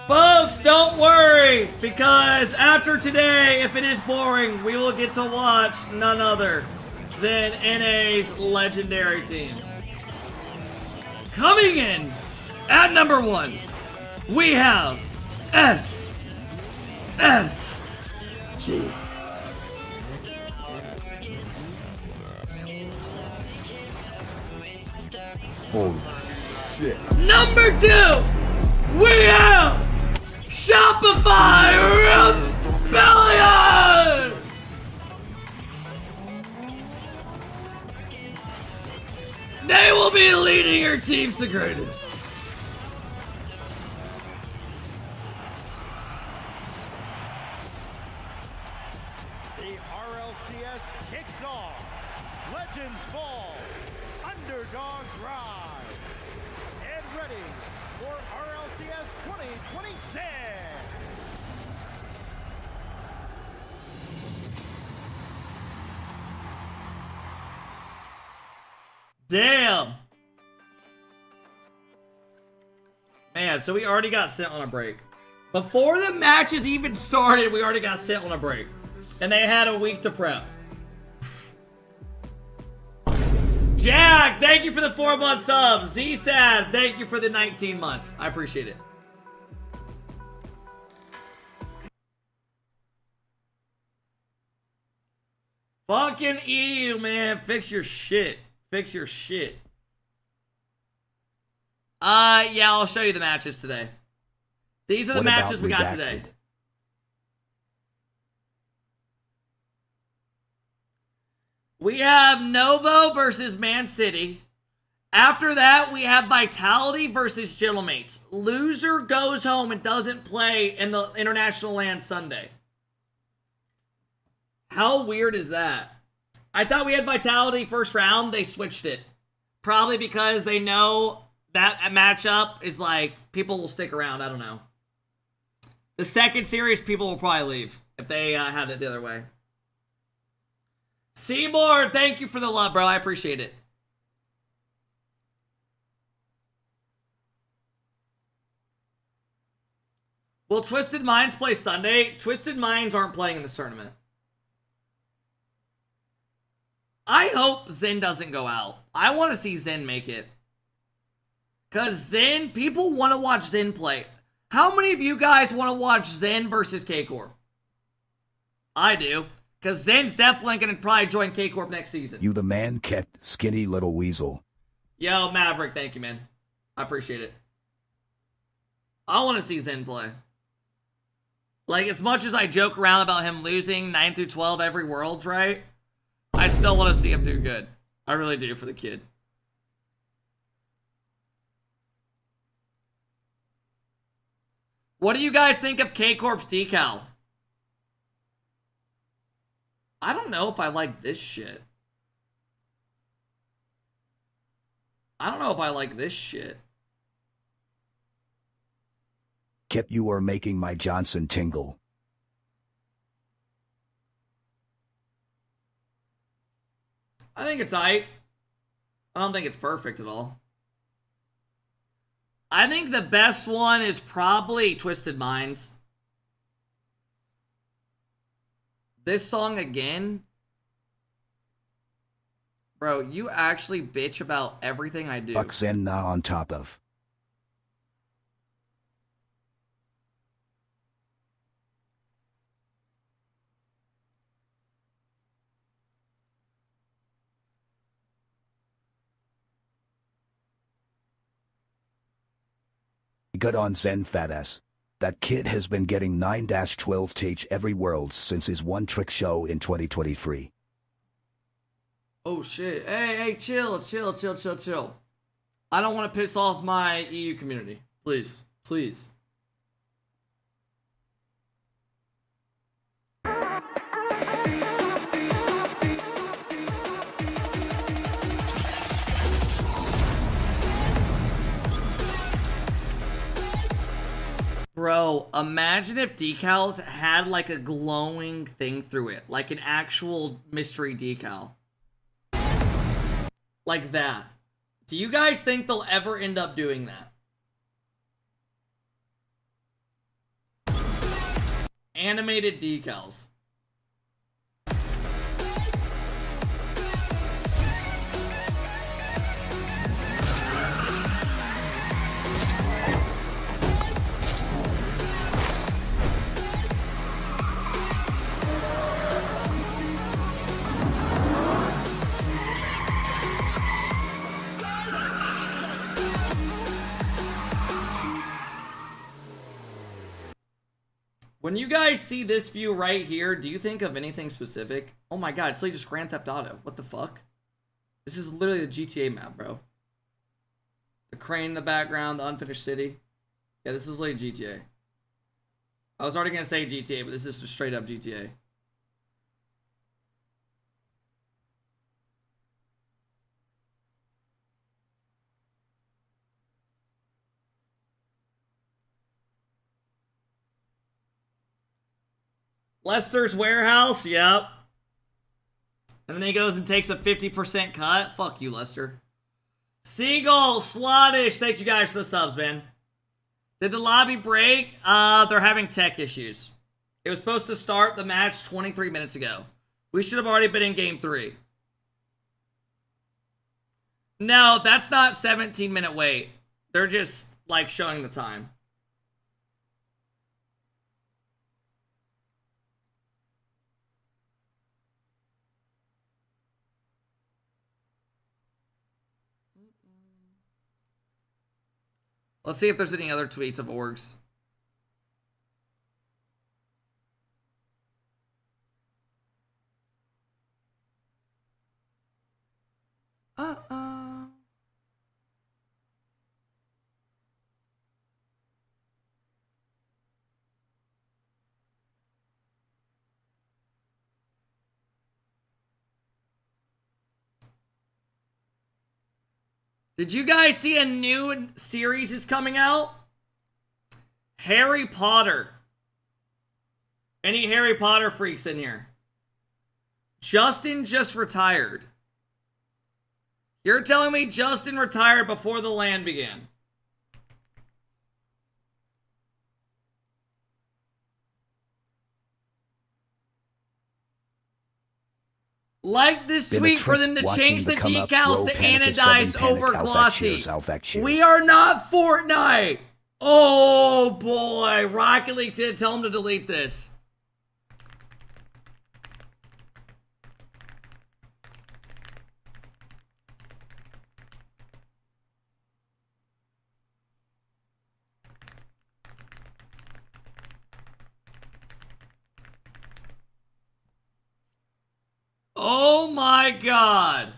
Folks, don't worry, because after today, if it is boring, we will get to watch none other than NA's legendary teams. Coming in at number 1, we have SSG. Holy shit. Number 2, we have Shopify Rebellion! They will be leading your teams to greatness. The RLCS kicks off. Legends fall. Underdogs rise. Get ready for RLCS 2026. Damn. Man, so we already got sent on a break. Before the matches even started, we already got sent on a break. And they had a week to prep. Jack, thank you for the 4-month sub. Z-Sad, thank you for the 19 months. I appreciate it. Fucking EU, man. Fix your shit. Fix your shit. Yeah, I'll show you the matches today. These are the matches we got today. We have Novo versus Man City. After that, we have Vitality versus Gentlemates. Loser goes home and doesn't play in the International LAN Sunday. How weird is that? I thought we had Vitality first round. They switched it. Probably because they know that matchup is like, people will stick around. I don't know. The second series, people will probably leave if they had it the other way. Seymour, thank you for the love, bro. I appreciate it. Will Twisted Minds play Sunday? Twisted Minds aren't playing in this tournament. I hope Zen doesn't go out. I want to see Zen make it. Because Zen, people want to watch Zen play. How many of you guys want to watch Zen versus K-Corp? I do. Because Zen's definitely going to probably join K-Corp next season. You the man, Ket, skinny little weasel. Yo, Maverick, thank you, man. I appreciate it. I want to see Zen play. Like, as much as I joke around about him losing 9 through 12 every Worlds, right? I still want to see him do good. I really do for the kid. What do you guys think of K-Corp's decal? I don't know if I like this shit. I don't know if I like this shit. Kip, you are making my Johnson tingle. I think it's aight. I don't think it's perfect at all. I think the best one is probably Twisted Minds. This song again? Bro, you actually bitch about everything I do. Fuck Zen na on top of. Good on Zen fat ass. That kid has been getting 9-12 TH every Worlds since his one-trick show in 2023. Oh shit. Hey, chill. I don't want to piss off my EU community. Please. Please. Bro, imagine if decals had like a glowing thing through it. Like an actual mystery decal. Like that. Do you guys think they'll ever end up doing that? Animated decals. When you guys see this view right here, do you think of anything specific? Oh my god, it's literally just Grand Theft Auto. What the fuck? This is literally the GTA map, bro. The crane in the background, the unfinished city. Yeah, this is literally GTA. I was already gonna say GTA, but this is just straight up GTA. Lester's warehouse, yep. And then he goes and takes a 50% cut. Fuck you, Lester. Seagull, Slottish, thank you guys for the subs, man. Did the lobby break? They're having tech issues. It was supposed to start the match 23 minutes ago. We should have already been in game 3. No, that's not 17-minute wait. They're just, like, showing the time. Let's see if there's any other tweets of orgs. Did you guys see a new series is coming out? Harry Potter. Any Harry Potter freaks in here? Justin just retired. You're telling me Justin retired before the LAN began? Like this tweet for them to change the decals to anodized over glossy. We are not Fortnite. Oh boy, Rocket League did tell him to delete this. Oh my god.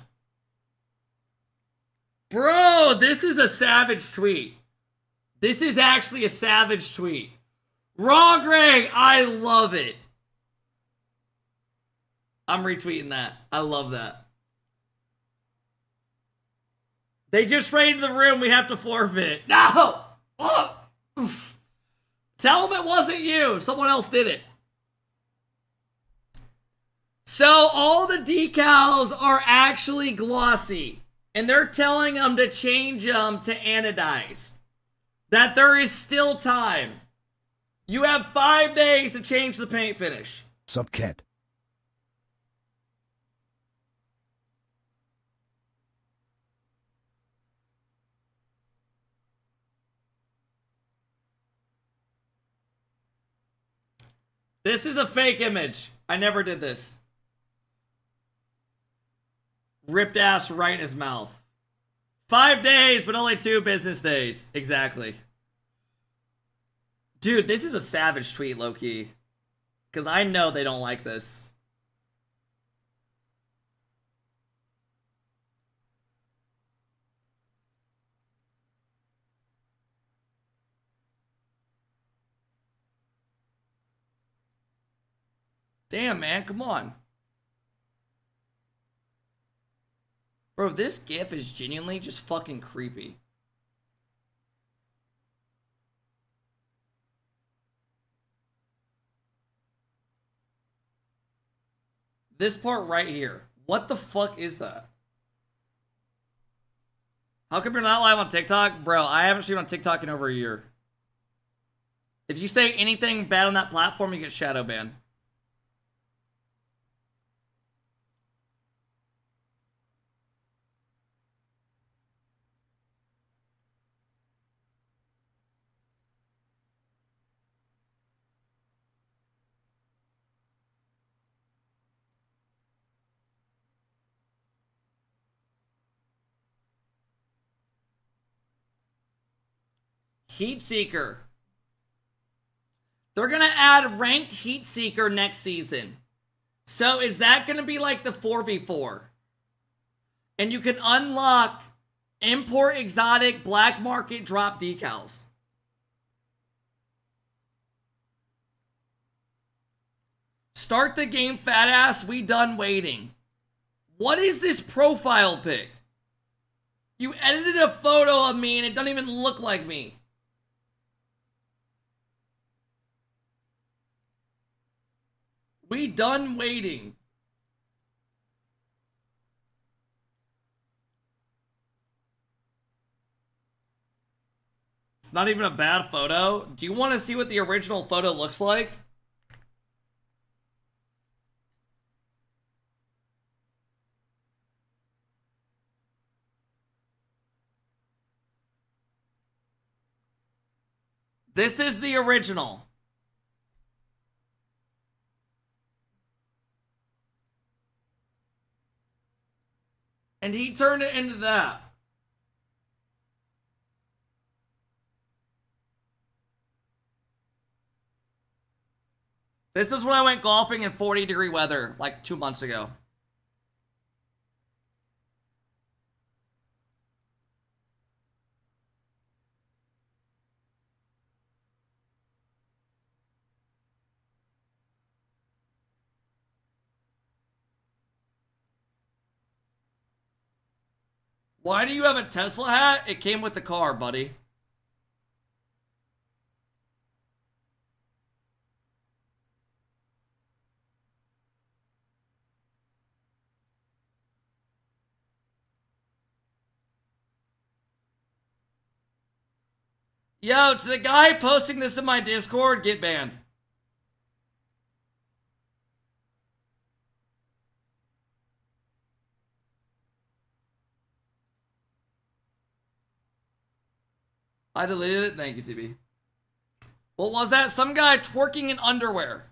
Bro, this is a savage tweet. This is actually a savage tweet. Raw Greg, I love it. I'm retweeting that. I love that. They just raided the room. We have to forfeit. No! Oh! Tell them it wasn't you. Someone else did it. So all the decals are actually glossy. And they're telling them to change them to anodized. That there is still time. You have 5 days to change the paint finish. Subcat. This is a fake image. I never did this. Ripped ass right in his mouth. 5 days, but only 2 business days. Exactly. Dude, this is a savage tweet, low-key. Because I know they don't like this. Damn, man, come on. Bro, this GIF is genuinely just fucking creepy. This part right here. What the fuck is that? How come you're not live on TikTok? Bro, I haven't streamed on TikTok in over a year. If you say anything bad on that platform, you get shadow banned. Heat Seeker. They're going to add Ranked Heat Seeker next season. So is that going to be like the 4v4? And you can unlock import exotic black market drop decals. Start the game, fat ass. We done waiting. What is this profile pic? You edited a photo of me and it doesn't even look like me. We done waiting. It's not even a bad photo. Do you want to see what the original photo looks like? This is the original. And he turned it into that. This is when I went golfing in 40-degree weather like 2 months ago. Why do you have a Tesla hat? It came with the car, buddy. Yo, to the guy posting this in my Discord, get banned. I deleted it. Thank you, TB. What was that? Some guy twerking in underwear.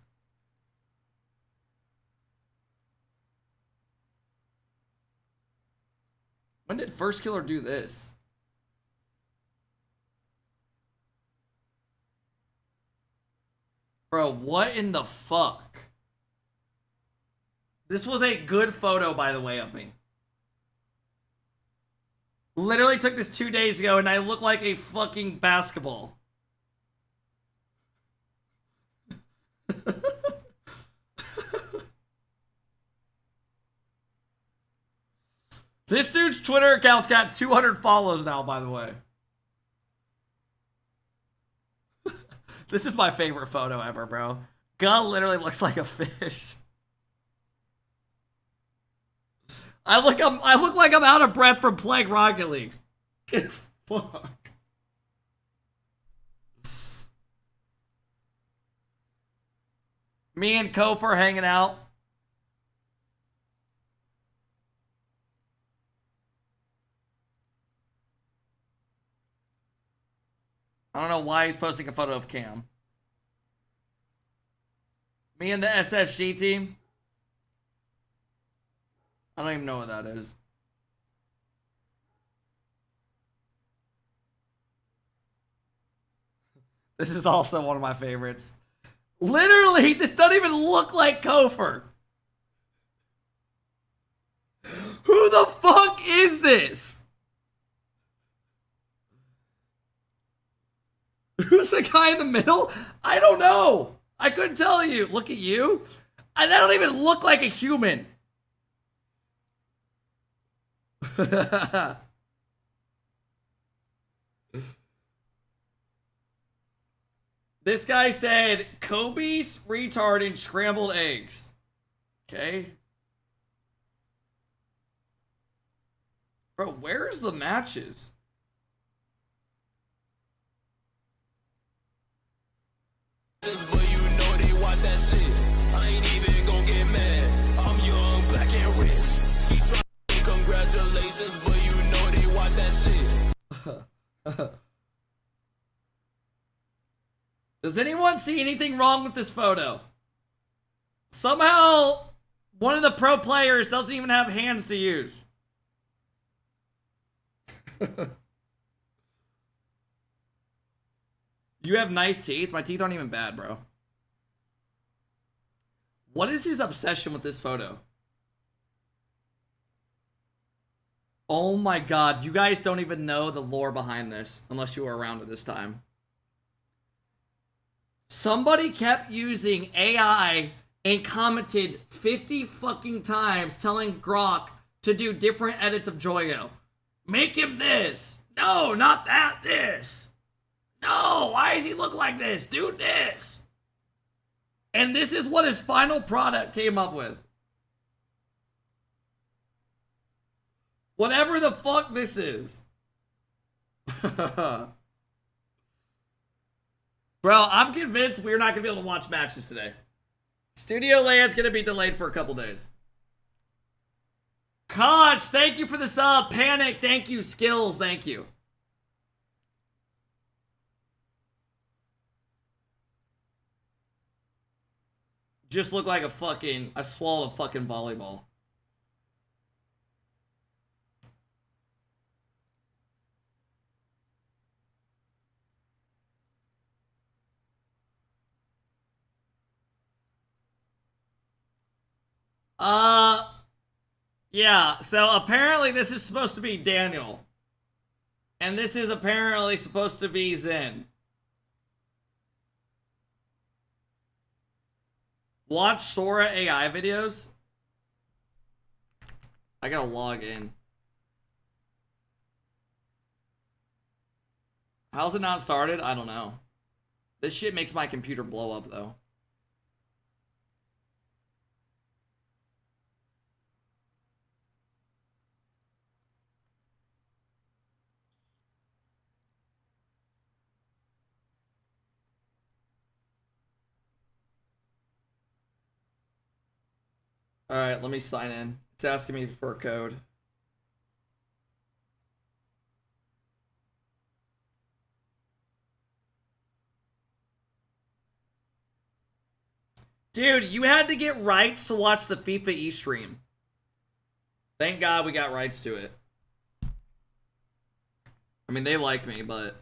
When did First Killer do this? Bro, what in the fuck? This was a good photo, by the way, of me. Literally took this 2 days ago and I look like a fucking basketball. This dude's Twitter account's got 200 follows now, by the way. This is my favorite photo ever, bro. Gull literally looks like a fish. I look like I'm out of breath from playing Rocket League. Fuck. Me and Kofor hanging out. I don't know why he's posting a photo of Cam. Me and the SSG team. I don't even know what that is. This is also one of my favorites. Literally, this doesn't even look like Kofor. Who the fuck is this? Who's the guy in the middle? I don't know. I couldn't tell you. Look at you. That don't even look like a human. This guy said Kobe's retard and scrambled eggs. Okay. Bro, where's the matches? But you know they watch that shit. I ain't even gon' get mad. I'm young, black and rich. Keep trying, congratulations, but you know they watch that shit. Does anyone see anything wrong with this photo? Somehow, one of the pro players doesn't even have hands to use. You have nice teeth? My teeth aren't even bad, bro. What is his obsession with this photo? Oh my god, you guys don't even know the lore behind this, unless you were around at this time. Somebody kept using AI and commented 50 fucking times telling Grok to do different edits of Joyo. Make him this. No, not that, this. No, why does he look like this? Do this. And this is what his final product came up with. Whatever the fuck this is. Bro, I'm convinced we're not going to be able to watch matches today. Studio Land's going to be delayed for a couple days. Conch, thank you for the sub. Panic, thank you. Skills, thank you. Just look like a fucking... I swallowed a fucking volleyball. Yeah, so apparently this is supposed to be Daniel. And this is apparently supposed to be Zen. Watch Sora AI videos. I gotta log in. How's it not started? I don't know. This shit makes my computer blow up though. Alright, let me sign in. It's asking me for a code. Dude, you had to get rights to watch the FIFA e-stream. Thank God we got rights to it. I mean, they like me, but...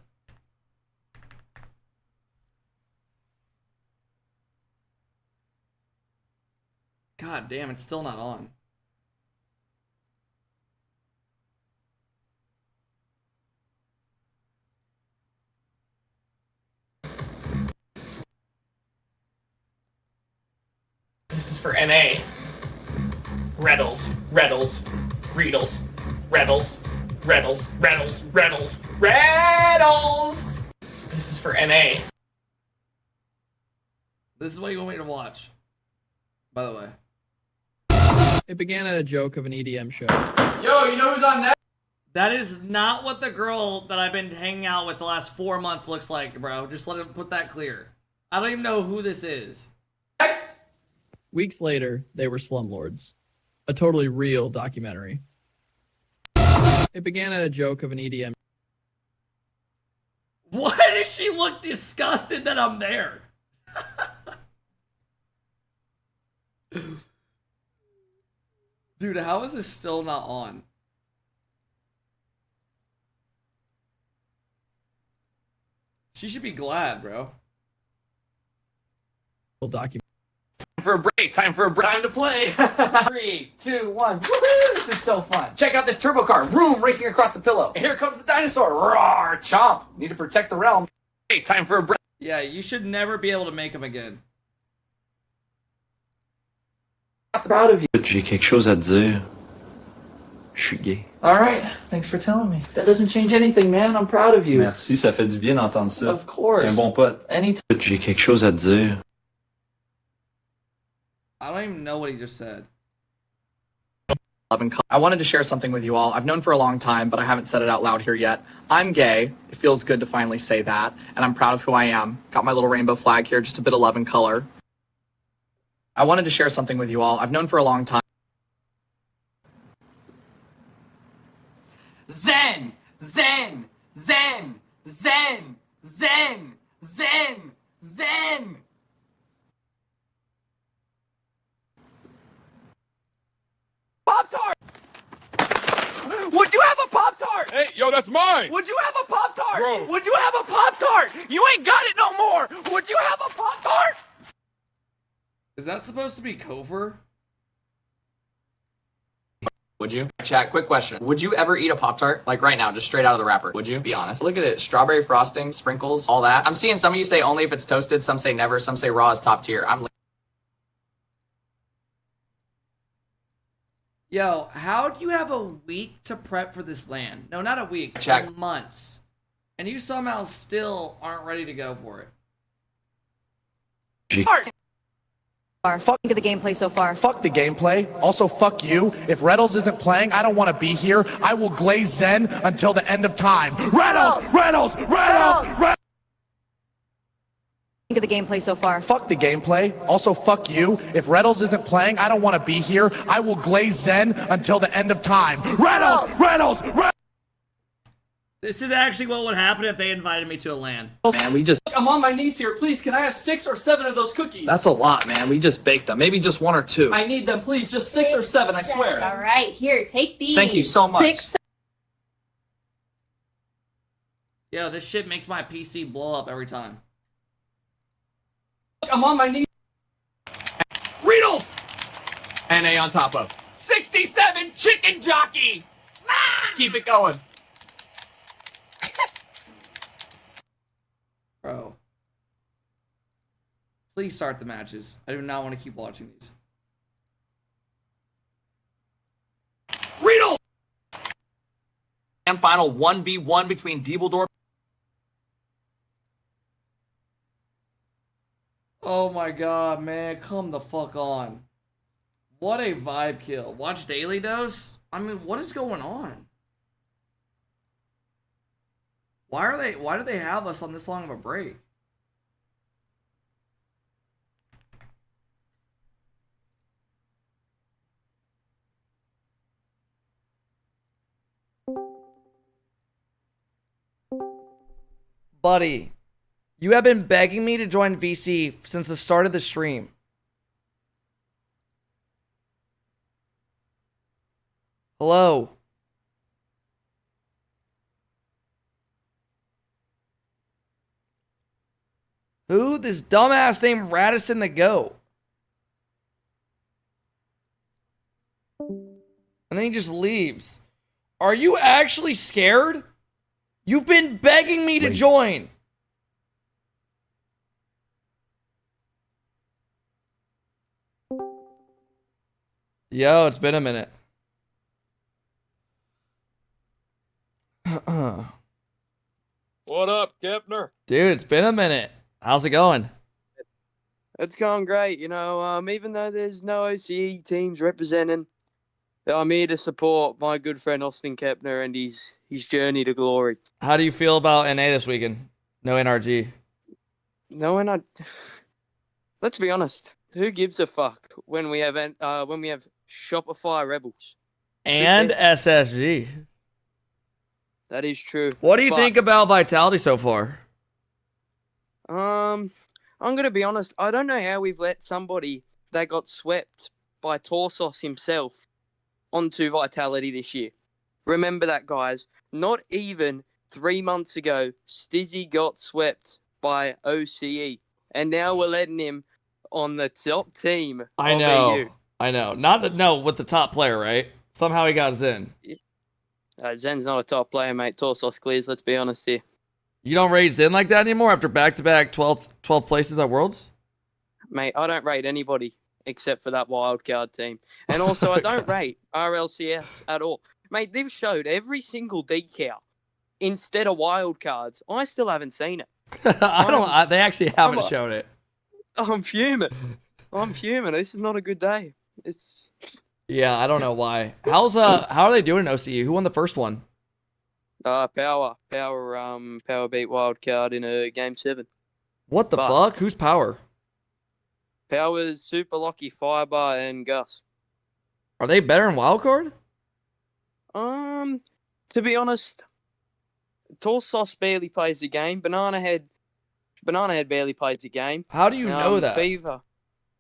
God damn, it's still not on. This is for NA. Reddles, Reddles, Reedles, Reddles, Reddles, Reddles, Reddles, Reddles! This is for NA. This is what you want me to watch, by the way. It began at a joke of an EDM show. Yo, you know who's on next? That is not what the girl that I've been hanging out with the last 4 months looks like, bro. Just let it put that clear. I don't even know who this is. Weeks later, they were slumlords. A totally real documentary. It began at a joke of an EDM. Why does she look disgusted that I'm there? Dude, how is this still not on? She should be glad, bro. Document. For a break, time for a break. Time to play. 3, 2, 1. Woohoo! This is so fun. Check out this turbo car. Vroom, racing across the pillow. And here comes the dinosaur. Roar, chomp. Need to protect the realm. Hey, time for a break. Yeah, you should never be able to make them again. Proud of you. J'ai quelque chose à te dire. Je suis gay. Alright, thanks for telling me. That doesn't change anything, man. I'm proud of you. Merci, ça fait du bien d'entendre ça. Of course. T'es un bon pote. Anytime. J'ai quelque chose à te dire. I don't even know what he just said. I wanted to share something with you all. I've known for a long time, but I haven't said it out loud here yet. I'm gay. It feels good to finally say that, and I'm proud of who I am. Got my little rainbow flag here, just a bit of love and color. I wanted to share something with you all. I've known for a long time. Zen! Zen! Zen! Zen! Zen! Zen! Zen! Pop-Tart! Would you have a Pop-Tart? Hey, yo, that's mine! Would you have a Pop-Tart? Bro. Would you have a Pop-Tart? You ain't got it no more! Would you have a Pop-Tart? Is that supposed to be Cover? Would you? Chat, quick question. Would you ever eat a Pop-Tart? Like right now, just straight out of the wrapper. Would you? Be honest. Look at it. Strawberry frosting, sprinkles, all that. I'm seeing some of you say only if it's toasted. Some say never. Some say raw is top tier. Yo, how do you have a week to prep for this land? No, not a week. Check. Months. And you somehow still aren't ready to go for it. Fuck the gameplay so far. Fuck the gameplay. Also, fuck you. If Reynolds isn't playing, I don't want to be here. I will glaze Zen until the end of time. Reynolds! The gameplay so far. Fuck the gameplay. Also, fuck you. If Reynolds isn't playing, I don't want to be here. I will glaze Zen until the end of time. Reynolds! This is actually what would happen if they invited me to a LAN. Man, we just... I'm on my knees here. Please, can I have 6 or 7 of those cookies? That's a lot, man. We just baked them. Maybe just 1 or 2. I need them, please. Just 6 or 7, I swear. All right, here, take these. Thank you so much. 6. Yo, this shit makes my PC blow up every time. I'm on my knees. Reynolds! NA on top of 67 chicken jockey. Let's keep it going. Bro. Please start the matches. I do not want to keep watching these. Reynolds! And final 1v1 between Diebledorf. Oh my god, man. Come the fuck on. What a vibe kill. Watch Daily Dose? I mean, what is going on? Why do they have us on this long of a break? Buddy, you have been begging me to join VC since the start of the stream. Hello. Who? This dumbass named Radisson the Goat. And then he just leaves. Are you actually scared? You've been begging me to join. Yo, it's been a minute. What up, Kepner? Dude, it's been a minute. How's it going? It's going great. You know, even though there's no OCE teams representing, I'm here to support my good friend Austin Kepner and his journey to glory. How do you feel about NA this weekend? No NRG. No, let's be honest. Who gives a fuck when we have Shopify Rebels and SSG? That is true. What do you think about Vitality so far? I'm gonna be honest. I don't know how we've let somebody that got swept by Torsos himself onto Vitality this year. Remember that, guys. Not even 3 months ago, Stizzy got swept by OCE, and now we're letting him on the top team. I know. No, with the top player, right? Somehow he got Zen. Zen's not a top player, mate. Torsos clears. Let's be honest here. You don't rate Zen like that anymore after back-to-back 12 places at Worlds? Mate, I don't rate anybody except for that wildcard team. And also, I don't rate RLCS at all. Mate, they've showed every single decal instead of wildcards. I still haven't seen it. They actually haven't shown it. I'm fuming. This is not a good day. Yeah, I don't know why. How are they doing in OCU? Who won the first one? Power beat Wildcard in a game 7. What the fuck? Who's Power? Power's Super Lucky, Fiber, and Gus. Are they better in Wildcard? To be honest, Torsos barely plays the game. Banana Head barely plays the game. How do you know that? Fever.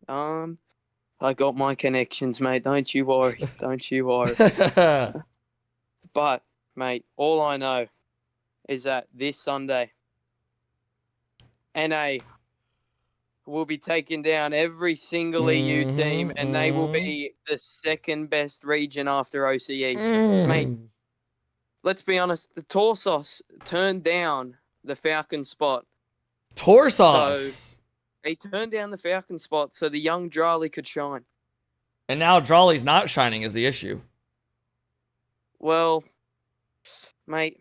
I got my connections, mate. Don't you worry. But, mate, all I know is that this Sunday, NA will be taking down every single EU team, and they will be the second best region after OCE. Mate, let's be honest, the Torsos turned down the Falcon spot. Torsos. So they turned down the Falcon spot so the young Drali could shine. And now Drali's not shining is the issue. Well, mate,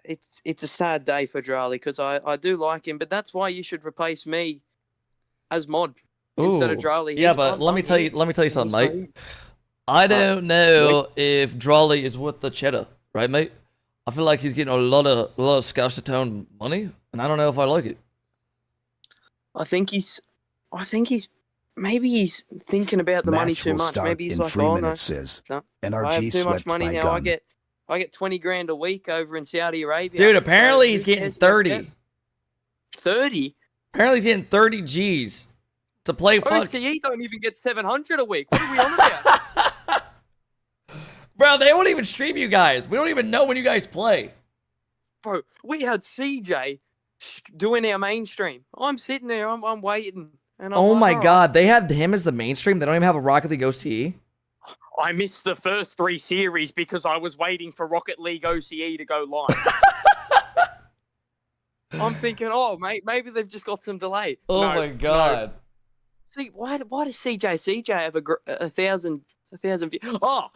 it's a sad day for Drali because I do like him, but that's why you should replace me as mod instead of Drali. Yeah, but let me tell you something, mate. I don't know if Drali is worth the cheddar, right, mate? I feel like he's getting a lot of Scouts Town money, and I don't know if I like it. I think he's maybe he's thinking about the money too much. Maybe he's like, oh no, I have too much money now. I get 20 grand a week over in Saudi Arabia. Dude, apparently he's getting 30. 30? Apparently he's getting 30 G's to play fuck. OCE don't even get 700 a week. What are we on about? Bro, they won't even stream you guys. We don't even know when you guys play. Bro, we had CJ doing our mainstream. I'm sitting there, I'm waiting. And I'm Oh like, my all right. god, they have him as the mainstream. They don't even have a Rocket League OCE. I missed the first 3 series because I was waiting for Rocket League OCE to go live. I'm thinking, oh, mate, maybe they've just got some delay. Oh No, my god. no. See, why does CJ have a thousand views? Oh,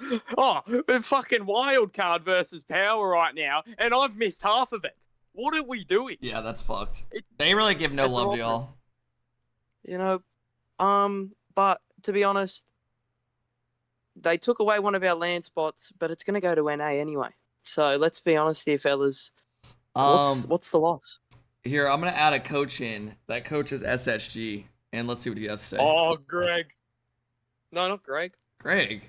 fucking wild card versus power right now, and I've missed half of it. What are we doing? Yeah, that's fucked. They really give no It's love to awful. y'all. You know, but to be honest, they took away one of our land spots, but it's going to go to NA anyway. So let's be honest here, fellas. What's the loss? Here, I'm gonna add a coach in. That coach is SSG, and let's see what he has to say. Oh, Greg. No, not Greg. Greg.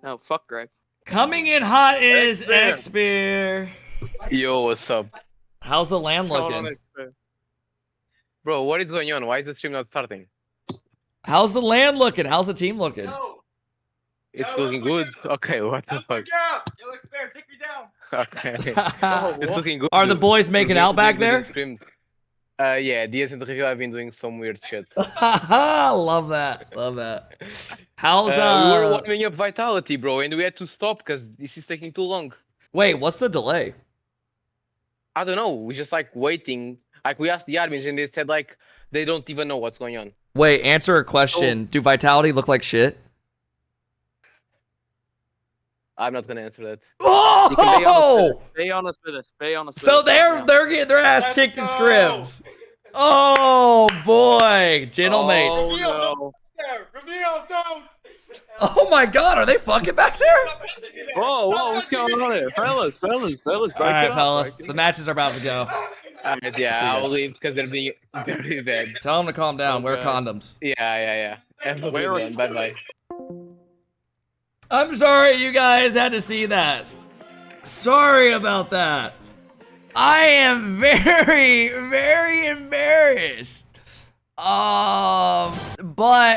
No, fuck Greg. Coming in hot is X-Beer. Yo, what's up? How's the land looking? Bro, what is going on? Why is the stream not starting? How's the land looking? How's the team looking? It's looking good. Okay, what the fuck? Yo, X-Bear, take me down. Okay. It's looking good. Are the boys making out back there? Yeah, DS and Review have been doing some weird shit. Love that. Love that. How's we were warming up Vitality, bro, and we had to stop because this is taking too long. Wait, what's the delay? I don't know. We're just like waiting. Like we asked the admins and they said like they don't even know what's going on. Wait, answer a question. Do Vitality look like shit? I'm not gonna answer that. Oh! You can be honest with us. Be honest with us. So they're getting their ass kicked in scrims. Oh boy, gentlemen. Oh, no. Oh my god, are they fucking back there? Whoa, what's going on here? Fellas, break All right, it up. fellas, the matches are about to go. Yeah, I'll leave because they're being very bad. Tell them to calm down. Wear condoms. Yeah. Have a good one. Bye. I'm sorry you guys had to see that. Sorry about that. I am very, very embarrassed. But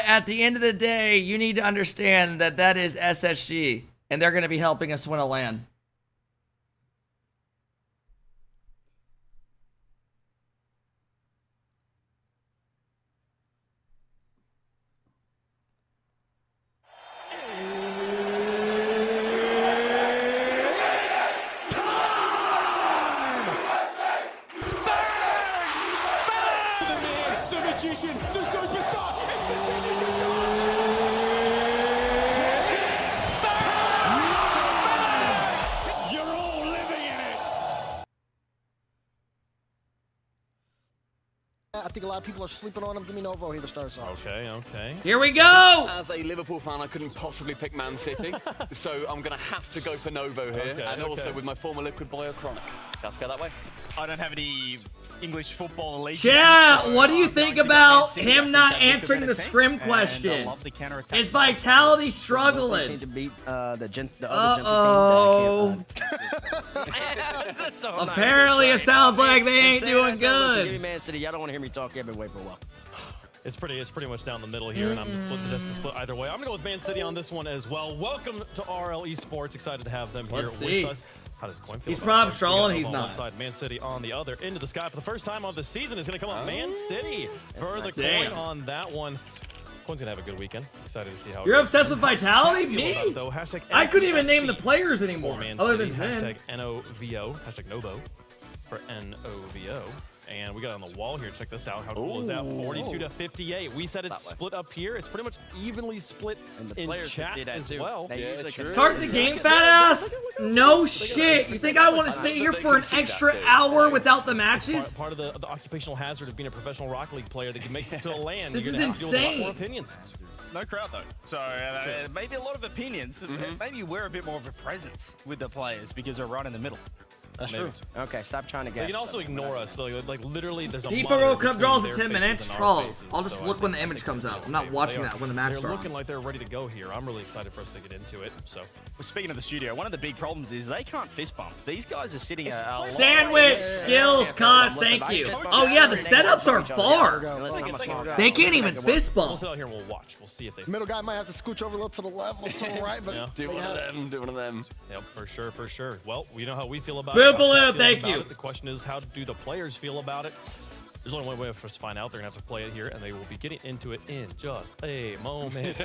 at the end of the day, you need to understand that that is SSG, and they're going to be helping us win a LAN. I think a lot of people are sleeping on him. Give me Novo here to start us off. Okay. Here we go! As a Liverpool fan, I couldn't possibly pick Man City, so I'm going to have to go for Novo here, and also with my former Liquid Biochronic. Let's go that way. I don't have any English football allegiance. Chat, so what do you think about Man City. I him think not that looked a answering better the team, scrim and I question? love the counterattack. Is Vitality Team struggling? to beat the other Uh-oh. That's so Apparently it sounds like they ain't doing Listen, give me good. Man City. Y'all don't want to hear me talk every way for a while. It's pretty much down the middle here, and I'm split the desk is split either way. I'm gonna go with Man City on this one as well. Welcome to RL Esports. Excited to have them here Let's see. with us. How does coin feel? He's about probably that? trolling, We he's got not. One side, Man City on the other. Into the sky for the first time of the season is going to come up. Man City for the Damn. coin on that one. Coin's going to have a good weekend. Excited to see how it You're goes. obsessed with How's the Vitality? chat feel Me? about it, though? Hashtag I couldn't even name NCFC the players for anymore, Man other City. than Zen. Hashtag NOVO. Hashtag Novo for NOVO. And we got it on the wall here. Check this out. How cool is that? 42 to 58. We said it's split up here. It's pretty much evenly split in chat as well. Start the game, fat ass. No shit. You think I want to sit here for an extra hour without the matches? Part of the occupational hazard of being a professional Rocket League player that makes it to a LAN. This You're is gonna have to deal with a lot more insane. opinions. No crowd though, so maybe a lot of opinions. Maybe we're a bit more of a presence with the players because we're right in the middle. That's Maybe. true. Okay, stop trying to They get. can also ignore us. Like literally, there's a FIFA monitor World Cup between draws their in 10 faces minutes. and our Trolls. faces, I'll just so look I when the think image they comes can out. do I'm not it. watching They that are- when the match They're starts. looking like they're ready to go here. I'm really excited for us to get into it. So, Well, speaking of the studio, one of the big problems is they can't fist bump. These guys are sitting a lot. Sandwich skills, Koch, thank you. Oh yeah, the setups are far. They can't even fist We'll bump. sit out here and we'll watch. We'll see if they. Middle guy might have to scooch over a little to the left, a little to the right, but Yeah. Do one of them. Do one of them. Yep, for sure, for sure. Well, we know how we feel about Boo it. how baloo, chat feels thank about you. it. The question is, how do the players feel about it? There's only one way for us to find out. They're going to have to play it here, and they will be getting into it in just a moment.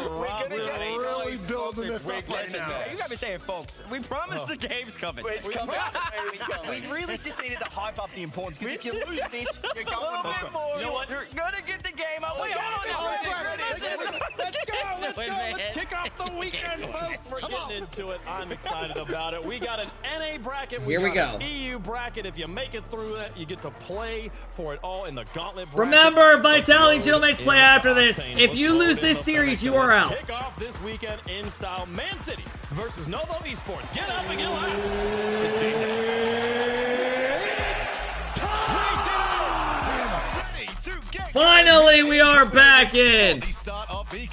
really building this up right now. You gotta be saying, folks, we promised the game's coming. It's coming. It's coming. We really just needed to hype up the importance, because if you lose this, you're going more. You know what? You're gonna get the game up. Wait, hold on. Let's kick off the weekend, folks. We're getting into it. I'm excited about it. We got an NA bracket. Here we got go. an EU bracket. If you make it through it, you get to play for it all in the gauntlet bracket. Remember, Vitality Let's Chillmates load play in after the this. octane. If Let's you load lose in this the series, FedEx you are Let's out. Kick off this weekend in style. Man City versus Novo Esports. Get up and get loud. It's game day. Finally, we are back in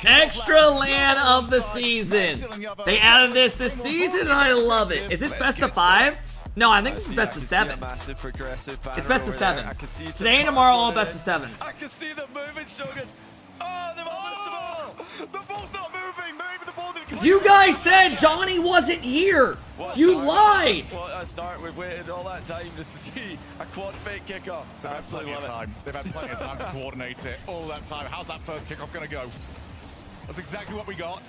extra LAN of the season. They added this season, and I love it. Is this best of 5? No, I think this is best of 7. It's best of 7. Today and tomorrow, all best of 7s. I can see them moving, Shogun. Oh, they've almost the ball. The ball's not moving. Maybe the ball didn't. You guys said Johnny wasn't here. You lied. What a start. We've waited all that time just to see a quad fake kickoff. Absolutely love it. They've had plenty of time to coordinate it all that time. How's that first kickoff going to go? That's exactly what we got.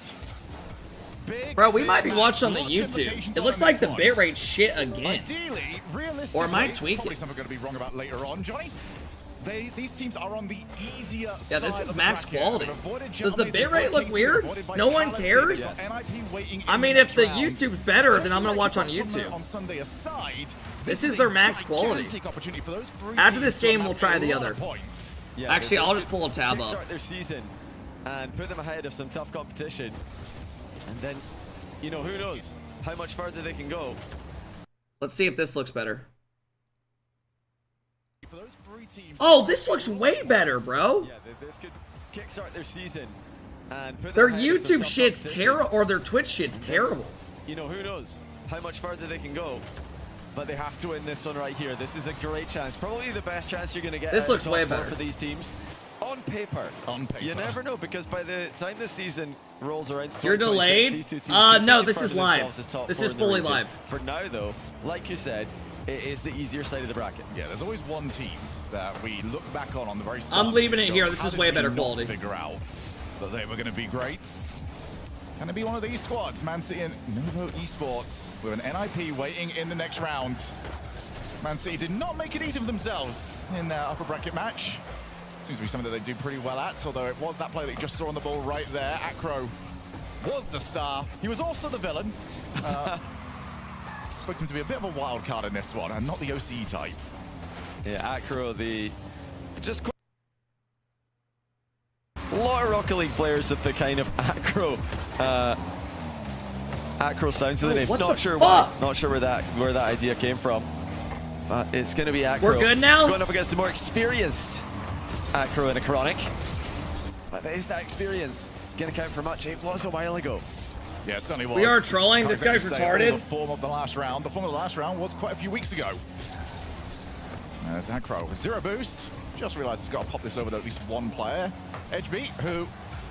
Bro, we might be watching on the YouTube. It looks like the bitrate shit again. Ideally, realistically, Or am I tweaking? probably something going to be wrong about later on, Johnny. These teams are on the easier Yeah, side this is of the max bracket. quality. They've avoided Does the Germany, they've bitrate look avoided weird? Vitality, No one Vitality, cares? they've got NIP waiting I in mean, the if the next round. YouTube's better, then I'm gonna Taking watch on Vitality YouTube. on Sunday aside, This is is their a max quality. gigantic opportunity for those three After teams this to game, we'll amass try a the lot other. of points. Yeah, Actually, I'll just pull a tab up. Kickstart their season and put them ahead of some tough competition. And then, you know, who knows how much further they can go. Let's see if this looks better. For those three teams, Oh, this looks way better, bro. Yeah, this could kickstart their season and put Their them ahead of some YouTube tough shit's competition. terrible, or their Twitch shit's terrible. You know, who knows how much further they can go. But they have to win this one right here. This is a great chance. Probably the best chance you're going to get This out of looks top way four better. for these teams. On paper. You never know, because by the time this season rolls around to You're 2026, delayed? these two teams could No, be this is confirming live. themselves as top This four is in the fully region. live. For now, though, like you said, it is the easier side of the bracket. yeah, there's always one team that we look back on the very start. I'm leaving it and here. go, This how is did way we better not quality. Figure out that they were going to be great. Can it be one of these squads? Man City and Novo Esports with an NIP waiting in the next round. Man City did not make it easy for themselves in their upper bracket match. Seems to be something that they do pretty well at, although it was that play that you just saw on the ball right there. Acro was the star. He was also the villain. Expect him to be a bit of a wild card in this one, and not the OCE type. Yeah, Acro, just a lot of Rocket League players with the kind of Acro sound to the name. What Not the sure fuck? why. Not sure where that idea came from. But it's going to be Acro. We're good now? Going up against the more experienced Acro and a Chronic. But is that experience going to count for much? It was a while ago. Yeah, it certainly was. We are trolling. Can't This guy's exactly say retarded. all The form of the last round. The form of the last round was quite a few weeks ago. There's Acro with 0 boost. Just realized he's got to pop this over to at least one player. Edgebeat, who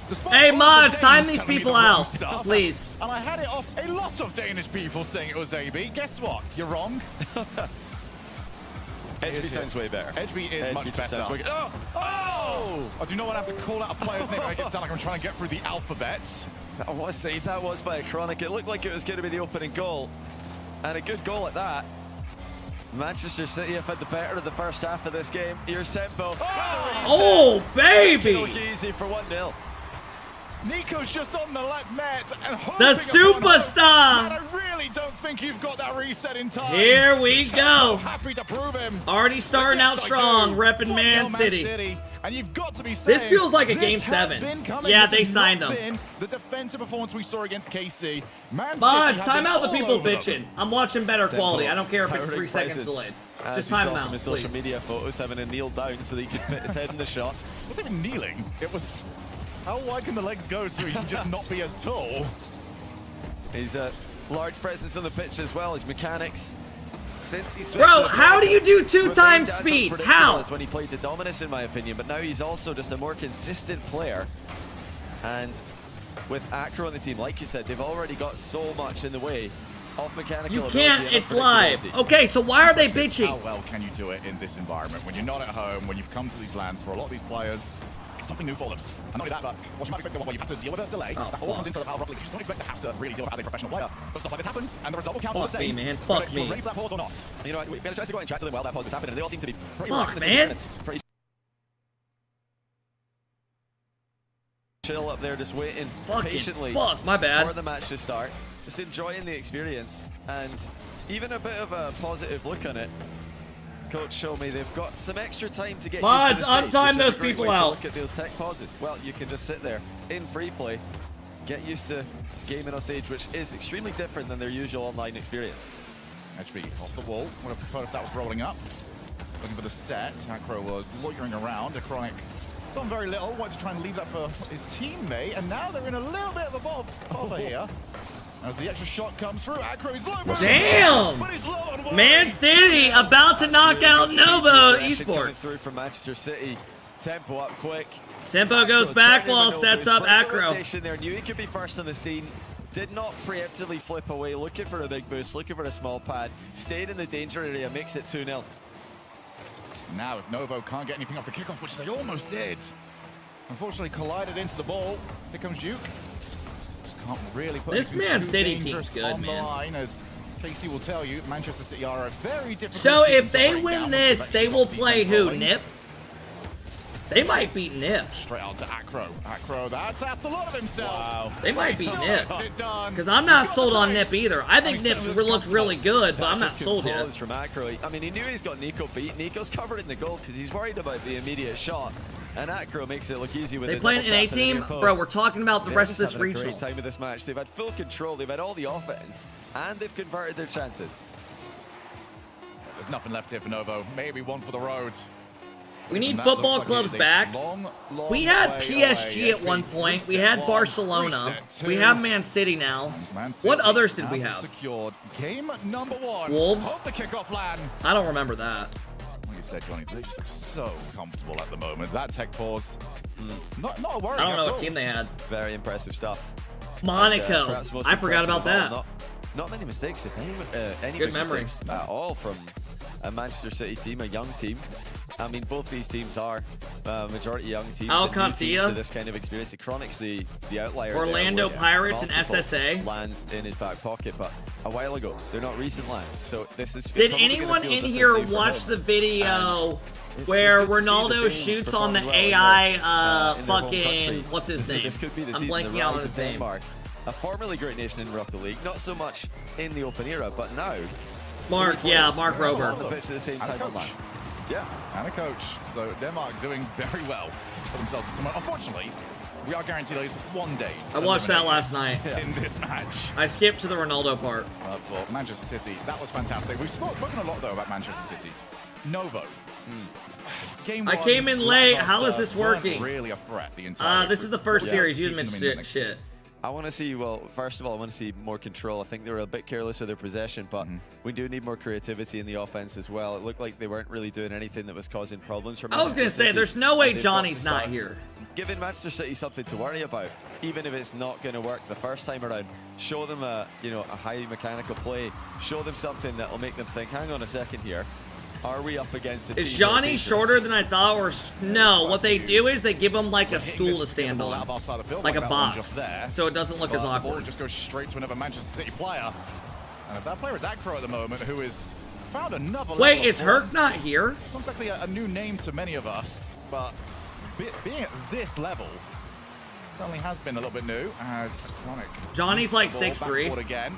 Despite Hey, all the mods, Danes time these telling me people the wrong out, stuff, please. And I had it off a lot of Danish people saying it was AB. Guess what? You're wrong. Edgeby sounds way better. Edgeby is much better. Sounds way Oh! Oh! I do not want to have to call out a player's name and make it sound like I'm trying to get through the alphabet. I want to say that was by a Chronic. It looked like it was going to be the opening goal. And a good goal at that. Manchester City have had the better of the first half of this game. Here's Tempo. Oh, baby! Look easy for 1-0. Nico's just on the net and The superstar! Man, I really don't think you've got that reset in time. Here we Tempo, go. Happy to prove him. Already starting out strong, repping Man City. And you've got to be saying, This feels like a this Game has 7. been coming. Yeah, This they has signed not them. been the defensive performance we saw against KC. Man Mods, City have time been out the all people over them. bitching. I'm watching better quality. I don't care if it's 3 seconds delayed. Just time them out, from his social please. media photos, having to kneel down so that he could fit his head in the shot. It wasn't even kneeling. It was, how wide can the legs go so he can just not be as tall? He's a large presence on the pitch as well. His mechanics. Since he switched Bro, up, how do you do 2 remained times as speed? unpredictable How? as when he played the Dominus, in my opinion, but now he's also just a more consistent player. And with Acro on the team, like you said, they've already got so much in the way of mechanical You ability can't, and it's live. unpredictability. Okay, so why are they How bitching? well can you do it in this environment when you're not at home, when you've come to these lands? For a lot of these players, it's something new for them. And not only that, but what you might expect, well, you've had to deal with a delay. That all comes into the power of RocketLeague. You just don't expect to have to really deal with it as a professional player. But stuff like this happens, and the result will count all the Fuck me, same. man. Fuck Whether you're me. ready for that pause or not. You know, we had a chance to go out and chat to them while that pause was happening, and they all seem to be pretty Fuck, relaxed. man. Pretty chill up there, just waiting Fucking patiently fuck, my bad. for the match to start. Just enjoying the experience, and even a bit of a positive look on it. Coach showed me they've got some extra time to get Mods, used to the stage, untime which is those a great people way to out. look at those tech pauses. Well, you can just sit there in free play, get used to gaming on stage, which is extremely different than their usual online experience. HB off the wall. Would have preferred if that was rolling up. Looking for the set. Acro was loitering around. A Chronic done very little. Wanted to try and leave that for his teammate. And now they're in a little bit of a bother here. As the extra shot comes through, Acro is low. Damn! But he's low on one. Man City about to knock out Nova Aggression coming Esports. through from Manchester City. Tempo up quick. Tempo goes back while sets up Acro. There, knew he could be first on the scene. Did not preemptively flip away, looking for a big boost, looking for a small pad. Stayed in the danger area, makes it 2-0. Now, if Novo can't get anything off the kickoff, which they almost did, unfortunately collided into the ball. Here comes Duke. Just can't really put This anything Man too City dangerous team's good, on the man. line, as Casey will tell you, Manchester City are a very difficult So team if to they break win down. this, They've they actually will got play defense who? rolling. Nip? They might beat Nip. Straight on to Acro. Acro, that's asked a lot of himself. Wow. They might beat Nip. Because Because I'm not sold on Nip either. I think Nip looks really good, but I'm not sold yet. From Acro. I mean, he knew he's got Nico beat. Nico's covered in the goal because he's worried about the immediate shot. And Acro makes it look easy with They the playing double an tap in the A-team? near post. Bro, we're talking about the They're rest of just this having a regional. great time of this match. They've had full control. They've had all the offense, and they've converted their chances. There's nothing left here for Novo. Maybe one for the road. We need And that football looks like clubs it is a back. long We had way PSG away. at one point. We Reset had one, Barcelona. reset We two. have Man City now. Man City What others did we have have? Secured game number 1. Wolves? Hope the kickoff land. I don't remember that. Like you said, Johnny, they just look so comfortable at the moment. That tech pause, not a worry. I don't know at what all. team they had. Very impressive stuff. Monaco. And, perhaps most I forgot impressive about of all, that. Not many mistakes, if any Good big memory. mistakes at all from a Manchester City team, a young team. I mean, both these teams are majority young teams. and new teams Alcantara. to this kind of experience. The Chronic's the outlier. there, Orlando where Pirates and multiple SSA. lands in his back pocket, but a while ago, they're not recent lands. So this is. Did probably gonna anyone feel in just as here new for watch him. the video It's where good to see the Ronaldo Danes shoots on the performing well in AI in their home fucking country. what's his name? This could be the I'm season, the blanking out on rise his of name. Denmark. A formerly great nation in RocketLeague, not so much in the open era, but now. Mark, yeah, Mark Rober. On the pitch at the same And a time coach. online. Yeah. And a coach. So Denmark doing very well for themselves this summer. Unfortunately, we are guaranteed at least one day. I watched that last night. In this match. I skipped to the Ronaldo part. For Manchester City, that was fantastic. We've spoken a lot though about Manchester City. Novo. Game I one, came in late. How is lackluster, this weren't working? Really a threat the entire This is the first Yeah, series. to You see didn't them miss in the next shit. I want to see, well, first of all, I want to see more control. I think they were a bit careless with their possession, but we do need more creativity in the offense as well. It looked like they weren't really doing anything that was causing problems for I was going to say, there's no way Johnny's not here. Giving Manchester City something to worry about, even if it's not going to work the first time around. Show them a, you know, a highly mechanical play. Show them something that will make them think, hang on a second here. Are we up against a team? Is Johnny shorter than I thought, or no? What they do is they give him like a stool to stand on, like a box, so it doesn't look as The ball awkward. just goes straight to another Manchester City player. And if that player is Acro at the moment, who is found another level Wait, of is form. Herc not here? Not exactly a new name to many of us, but being at this level certainly has been a little bit new. As Chronic Johnny's like 6'3". backboard again.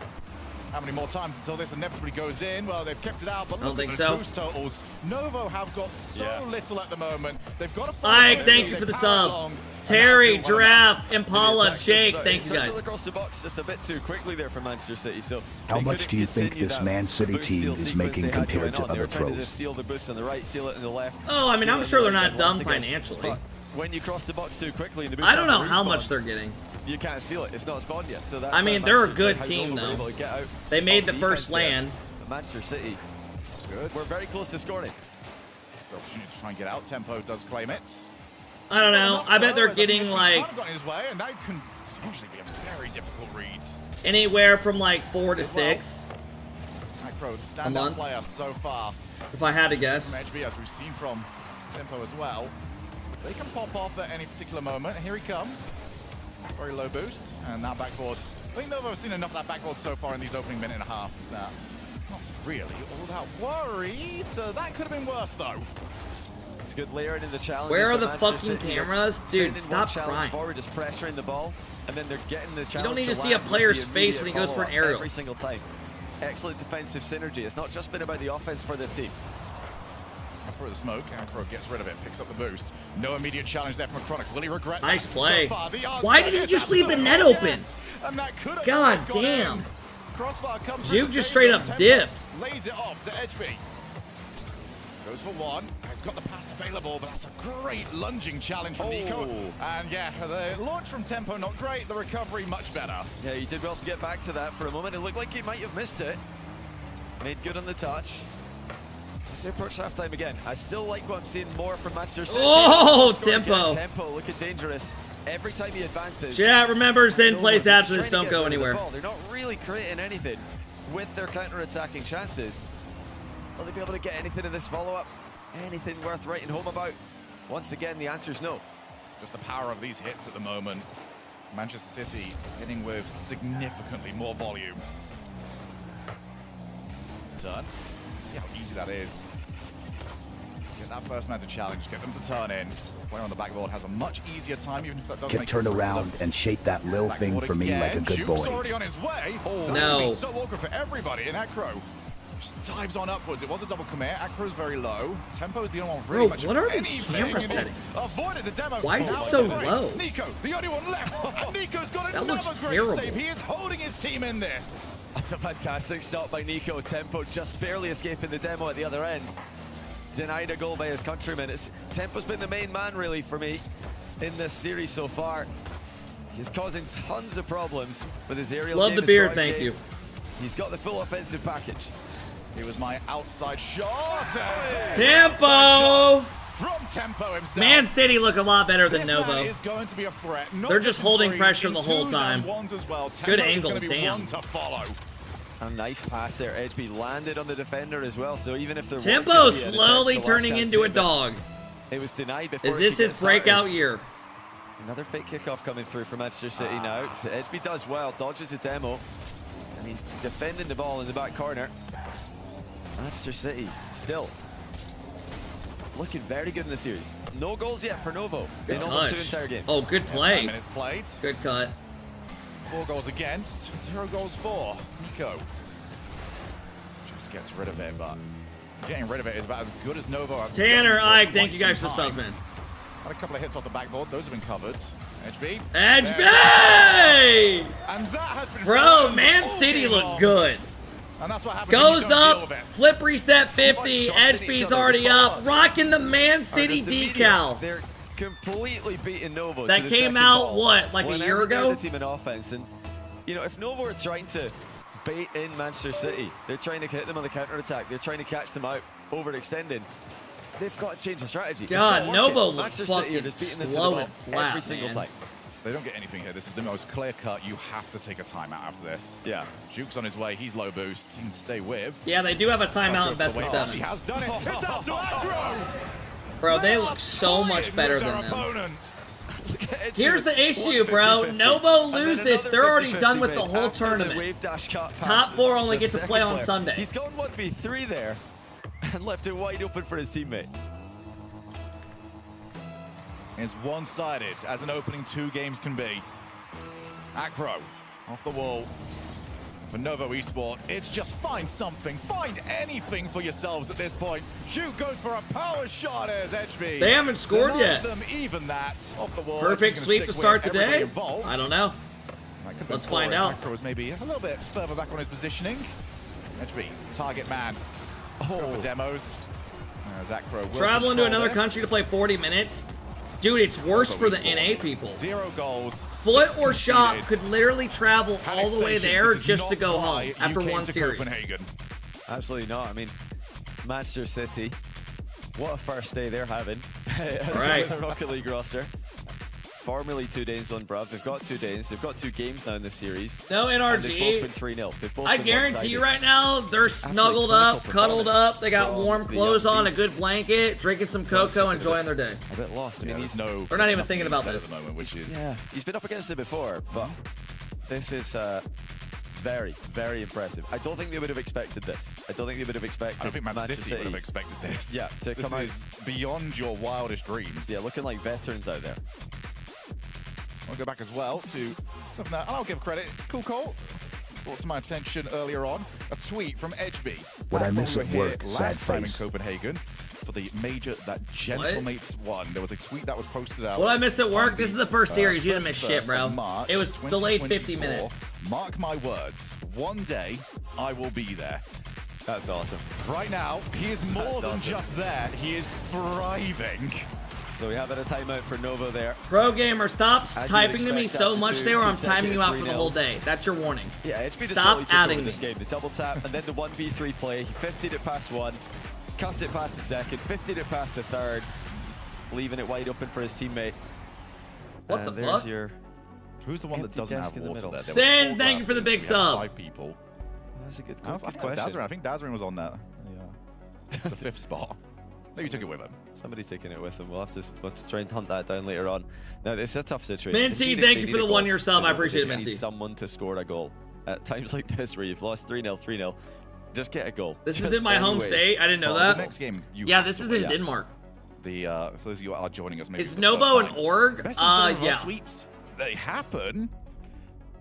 How many more times until this inevitably goes in? Well, they've kept it out, but I don't look think at the so. boost totals. Novo have got so little at the moment. They've got a Ike, thank you for the sub. Terry, Giraffe, Impala, Jake, thank you guys. Across the box just a bit too quickly there for Manchester City. So How much do you think this Man City team is making compared to other Trying to pros? steal the boost on the right, seal it on the left. Oh, I mean, seal I'm it sure on they're the not right, dumb left again. financially. But when you cross the box too quickly and the boost I don't know hasn't how much respawned, they're getting. you can't seal it. It's not spawned yet. So that's I mean, they're a Manchester good United team, were though. able to get out They made the of first defense there. land. But Manchester City, we're very close to scoring. The opportunity to try and get out. Tempo does claim it. I don't know. I bet they're getting like Got in his way, and that can potentially be a very difficult read. anywhere from like 4 to 6. Acro, A standout month? player so far. If I had to guess. From HB, as we've seen from Tempo as well. They can pop off at any particular moment. Here he comes. Very low boost, and that backboard. I think Novo have seen enough of that backboard so far in these opening minute and a half that not really all that worried. That could have been worse, though. It's good layering in the challenge. Where are the fucking cameras? Dude, Sending stop one challenge crying. forward, just pressuring the ball, and then they're getting the challenge. don't need to see land a with player's the face when he immediate goes for an follow-up aerial. every single time. Excellent defensive synergy. It's not just been about the offense for this team. For the smoke, Acro gets rid of it, picks up the boost. No immediate challenge there from Chronic. Will he regret Nice that? play. So far, the answer Why did he is just leave the net absolutely open? yes. And that could have God almost gone damn. in. Crossbar comes Juke through just to straight save up Tempo. dipped. Lays it off to Edgeby. Goes for one. He's got the pass available, but that's a great lunging challenge from Nico. And yeah, the launch from Tempo not great. The recovery much better. Yeah, he did well to get back to that for a moment. It looked like he might have missed it. Made good on the touch. As they approach halftime again, I still like what I'm seeing more from Manchester City. Oh, Scoring Tempo. again. Tempo looking dangerous. Every time he advances. Yeah, remember, Zen no plays one- after he's this, trying don't to get go rid of the anywhere. ball. They're not really creating anything with their counter-attacking chances. Will they be able to get anything in this follow-up? Anything worth writing home about? Once again, the answer's no. Just the power of these hits at the moment. Manchester City hitting with significantly more volume. His turn. See how easy that is. Get that first man to challenge, get them to turn in. Player on the backboard has a much easier time, even if that doesn't Can make turn it through to around them. and shake that little thing Backboard for me like a again. good Juke's boy. already on his way. That No. would be so awkward for everybody in Acro. Just dives on upwards. It was a double commit. Acro's very low. Tempo's the only one really Bro, much what are these anything, camera and he's settings? avoided the demo. Why is it Now so it's great. low? Nico, the only one left. And Nico's got That looks another great terrible. save. He is holding his team in this. That's a fantastic shot by Nico. Tempo just barely escaping the demo at the other end. Denied a goal by his countrymen. Tempo's been the main man, really, for me in this series so far. He's causing tons of problems with his aerial Love game, the his beard, ground thank game. you. He's got the full offensive package. It was my outside shot. Tempo! From Tempo himself. Man City look a lot better than This man Novo. is going to be a threat. Not They're just in holding threes, pressure in the whole twos time. and ones as well. Good Tempo is angle, gonna be damn. one to follow. A nice pass there. Edgeby landed on the defender as well. So even if there was Tempo gonna be an slowly attempt to last turning chance into a save it, dog. It was denied before. Is it this could get his breakout started. year? Another fake kickoff coming through for Manchester City now. Edgeby does well, dodges the demo, and he's defending the ball in the back corner. Manchester City still looking very good in the series. No goals yet for Novo in almost touch. two entire games. Oh, good play. 9 minutes played. Good cut. 4 goals against, 0 goals for. Nico just gets rid of it, but getting rid of it is about as good as Novo have Tanner, done for Ike, quite thank you guys for some the time. subs, man. Had a couple of hits off the backboard. Those have been covered. Edgeby. Edgeby! And that has been Bro, found Man all City game look long. good. And that's what happens when you Goes don't deal up, with it. flip reset So much 50, shots in each Edgeby's other. already The up, follow-ups rocking the Man are City just immediate. decal. They're completely beaten Novo. That to the came second out, ball. what, like a Whenever year they're ago? The team in offense, and you know, if Novo are trying to bait in Manchester City, they're trying to hit them on the counter attack. They're trying to catch them out, overextending. They've got to change the strategy. It's God, not Novo working. looks Manchester City are fucking just beating them to the slow ball and flat, every single man. time. If they don't get anything here, this is the most clear cut. You have to take a timeout after this. Yeah. Juke's on his way. He's low boost. He can stay with. Yeah, they do have a timeout in best of She seven. has done it. It's out to Aggro. Bro, they look so much better than them. Opponents. Here's the issue, bro. Novo lose this. They're already done with the whole tournament. Top 4 only get to play on Sunday. He's gone 1v3 there and left it wide open for his teammate. It's one-sided, as an opening 2 games can be. Acro off the wall for Novo Esports. It's just find something, find anything for yourselves at this point. Juke goes for a power shot as Edgeby. They haven't scored denies yet. them even that off the wall. Perfect Edgeby's sweep gonna to stick start with the day? everybody involved. I don't know. That could be Let's poor find if out. Acro was maybe a little bit further back on his positioning. Edgeby, target man. Go for demos. As Acro will Traveling to control another this. country to play 40 minutes. Dude, it's worse for the NA people. 0 goals. Foot 6 or shop conceded. could literally travel Panic all the way stations, there this is just to not go why home you after came one to series. Copenhagen. Absolutely not. I mean, Manchester City, what a first day they're having. Right. The Rocket League roster. Formerly 2 days on bruv. They've got 2 days. They've got 2 games now in this series. No And they've NRG. both been 3-0. They've both I been guarantee you one-sided. right now, they're snuggled up, cuddled up, they got warm clothes on, a good blanket, drinking some cocoa, enjoying their day. A bit lost. I mean, he's no. They're not even thinking about at this. the moment, which is Yeah, he's been up against it before, but this is very, very impressive. I don't think they would have expected this. I don't think they would have expected I don't think Man Manchester City City would have expected this. Yeah, to this come out. is beyond your wildest dreams. Yeah, looking like veterans out there. I'll go back as well to something that I'll give credit. Cool call. Brought to my attention earlier on a tweet from Edgeby. What I miss We at were here work, last sad time in face. Copenhagen for the major that Gentlemates won. There was a tweet that was posted out. What I missed at work, on this is the first series. You didn't miss 31st shit, bro. of March It was delayed 50 2024. minutes. Mark my words, one day I will be there. That's awesome. Right now, he is more That's than awesome. just there. He is thriving. So we have a timeout for Novo there. Pro gamer, stop As you typing would to me expect so after much 2 there, or I'm timing you out for the whole 3-0s. day. That's your warning. Yeah, HB just Stop totally took adding over this me. game. The double tap and then the 1v3 play. He 50'd it past 1, cut it past the second, 50'd it past the third, leaving it wide open for his teammate. What the there's fuck? your Who's the one that empty doesn't desk have in the water middle. there? There was Sin, 4 thank you for the glasses. big We had sub. 5 people. That's a good I don't think question. Dazzering. I think Dazzering was on that. Yeah. The 5th spot. Maybe he took it with him. Somebody's taking it with him. We'll have to try and hunt that down later on. Now, it's a tough situation. Minty, They thank need you for a the goal 1 year sub. to I win. appreciate it, They just Minty. need someone to score a goal. At times like this where you've lost 3-0, 3-0, just get a goal. This Just is in my home anyway. state. I didn't know The that. next game, you Yeah, have this to is win. in Denmark. The for those of you who are joining us, maybe Is for the first Novo an time, org? best in seven Yeah. sweeps. They happen.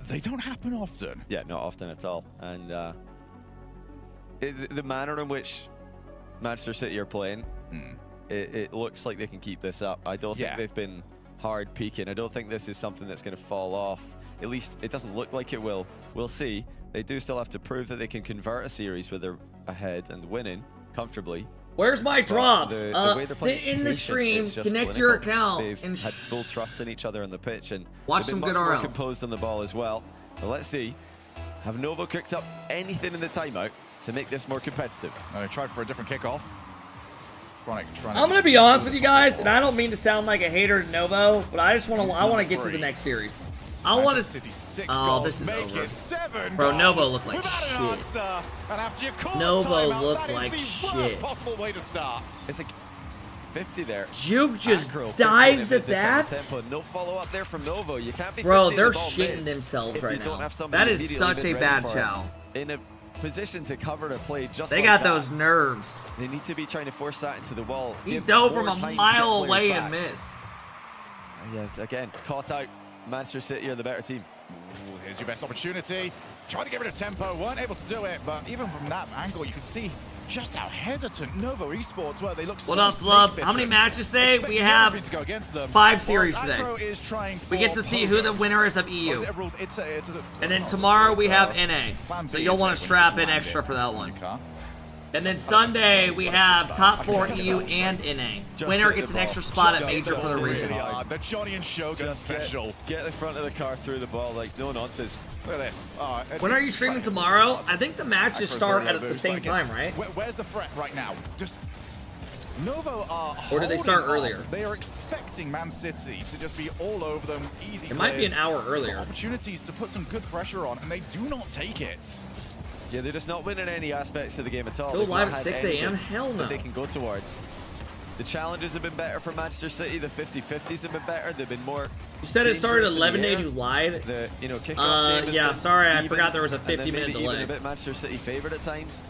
They don't happen often. Yeah, not often at all. And the manner in which Manchester City are playing, it looks like they can keep this up. I don't think they've been hard peaking. I don't think this is something that's going to fall off. At least it doesn't look like it will. We'll see. They do still have to prove that they can convert a series where they're ahead and winning comfortably. Where's my But drops? the way they're playing Sit is in the patient. stream, It's just connect your clinical. account, They've and had full trust in each other on the pitch, and watch they've some been good much more RL. composed on the ball as well. But let's see. Have Novo cooked up anything in the timeout to make this more competitive? I tried for a different kickoff. I'm gonna be honest with you guys, and I don't mean to sound like a hater to Novo, but I just want to get to the next series. I want to. City 6 Oh, goals, this is make over. it 7 Bro, goals Novo looked like without an shit. answer. And after you call Novo a timeout, looked that like is the worst shit. possible way to start. It's like 50 there. Juke just Acro, 50 dives in at this type of that. tempo. No follow up there from Novo. You can't be Bro, 50 they're the ball shitting mid themselves if right you don't now. have somebody That is immediately such been a ready bad for it. chow. In a position to cover a play just They like got that. those nerves. They need to be trying to force that into the wall. He Give dove more from time a to mile get players away back. and missed. Yeah, again, caught out. Manchester City are the better team. Ooh, here's your best opportunity. Trying to get rid of tempo, weren't able to do it, but even from that angle, you can see just how hesitant Novo Esports were. They look so What up, Slub? How many matches today? We have to go against them. 5 series Whilst today. Acro is trying We get for to see who the podiums. winner is of Or EU. is it a rule- it's a- And then tomorrow we have plan NA. B, So you'll isn't want it, to when strap you in land extra it for that in one. your car? And then Sunday, we have top 4 EU and NA. Winner gets an extra spot at Major for the region. The Johnny and Shogun special. Get the front of the car through the ball, like no nonsense. Look at this. When are you streaming tomorrow? I think the matches start at the same time, right? Where's the threat right now? Just Novo are Or did they start holding on. earlier? They are expecting Man City to just be all over them, easy. It might be an hour earlier. Opportunities to put some good pressure on, and they do not take it. Yeah, they're just not winning any aspects of the game at all. Go They've live not at had 6 a.m.? anything Hell no. that they can go towards. The challenges have been better for Manchester City. The 50-50s have been better. They've been more. You said it started at dangerous in the 11 to air. do live? The kickoff game has yeah, been sorry, I even, forgot there was a and then 50-minute maybe delay. Even a bit Manchester City favored at times.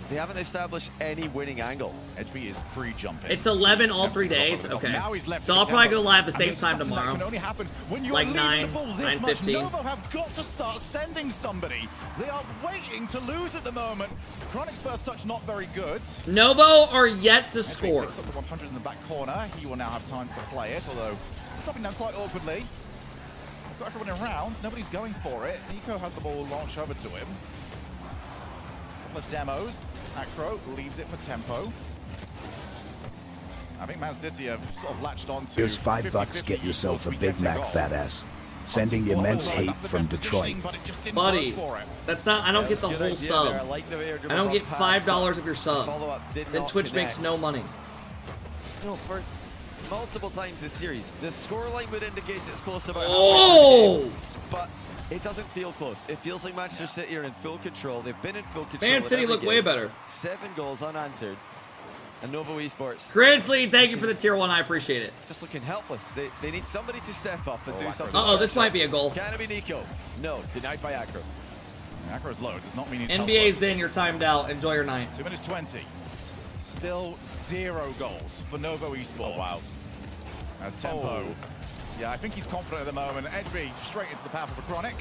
They haven't established any winning angle. Edgeby is pre-jumping. It's 11 all 3 days? Okay. So I'll probably go live the same time tomorrow. Can only happen when you're like leading 9, the ball this much. 9:15. Novo have got to start sending somebody. They are waiting to lose at the moment. Chronic's first touch not very good. Novo are yet to score. Picks up the 100 in the back corner. He will now have time to play it, although dropping down quite awkwardly. They've got everyone around. Nobody's going for it. Nico has the ball launched over to him. Couple of demos. Acro leaves it for tempo. I think Man City have sort of latched on to. Here's $5. Get yourself a Big Mac, fat ass. Sending immense hate from Detroit. Buddy, that's not. I don't get the whole sub. I don't get $5 of your sub. Then Twitch makes no money. No, for multiple times this series, the scoreline would indicate it's close about. Oh! But it doesn't feel close. It feels like Manchester City are in full control. They've been in full control. Man City look way better. 7 goals unanswered. And Novo Esports. Grizzly, thank you for the tier 1. I appreciate it. Just looking helpless. They need somebody to step up and do something. Uh-oh, this might be a goal. Can it be Nico? No, denied by Acro. Acro's low. Does not mean he's NBA's in. You're timed out. Enjoy your night. 2 minutes 20. Still 0 goals for Novo Esports. Oh, wow. As tempo. Yeah, I think he's confident at the moment. Edgeby straight into the path of the Chronic.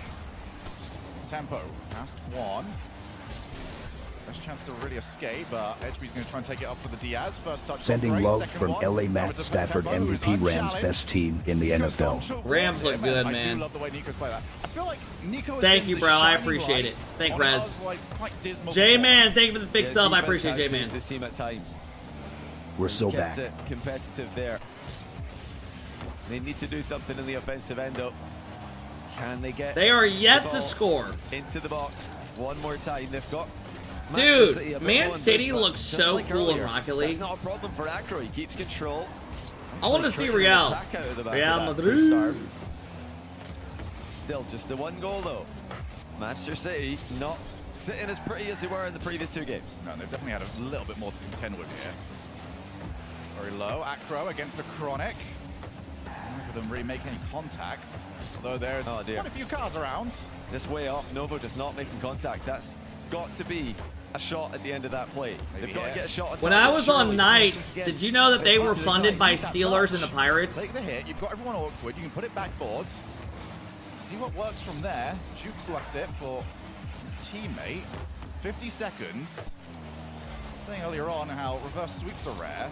Tempo, fast 1. Best chance to really escape, but Edgeby's going to try and take it up for the Diaz. First touch. Sending love from LA Matt Stafford, MVP Rams, best team in the NFL. Rams look good, I man. do love the way Nico's played that. I feel like Nico. Thank you, bro. I appreciate it. Thank Rez. J-Man, thank you for the big sub. I appreciate it, J-Man. This team at times. We're so Kept back. it competitive there. They need to do something in the offensive end, though. Can they get? They are yet the to ball score. Into the box one more time. They've got. Dude, Man City looks so cool in Rocket League. That's not a problem for Acro. He keeps control. I want to see Real. Real Madrid. Still, just the 1 goal though. Manchester City not sitting as pretty as they were in the previous 2 games. No, they've definitely had a little bit more to contend with here. Very low. Acro against a Chronic. Neither of them really make any contact. Although there's quite a few cars around. This way off. Novo just not making contact. That's got to be a shot at the end of that play. They've got to get a shot. When I was on Knights, did you know that they were funded by Steelers and the Pirates? Take the hit. You've got everyone awkward. You can put it backboard. See what works from there. Jukes left it for his teammate. 50 seconds. Saying earlier on how reverse sweeps are rare.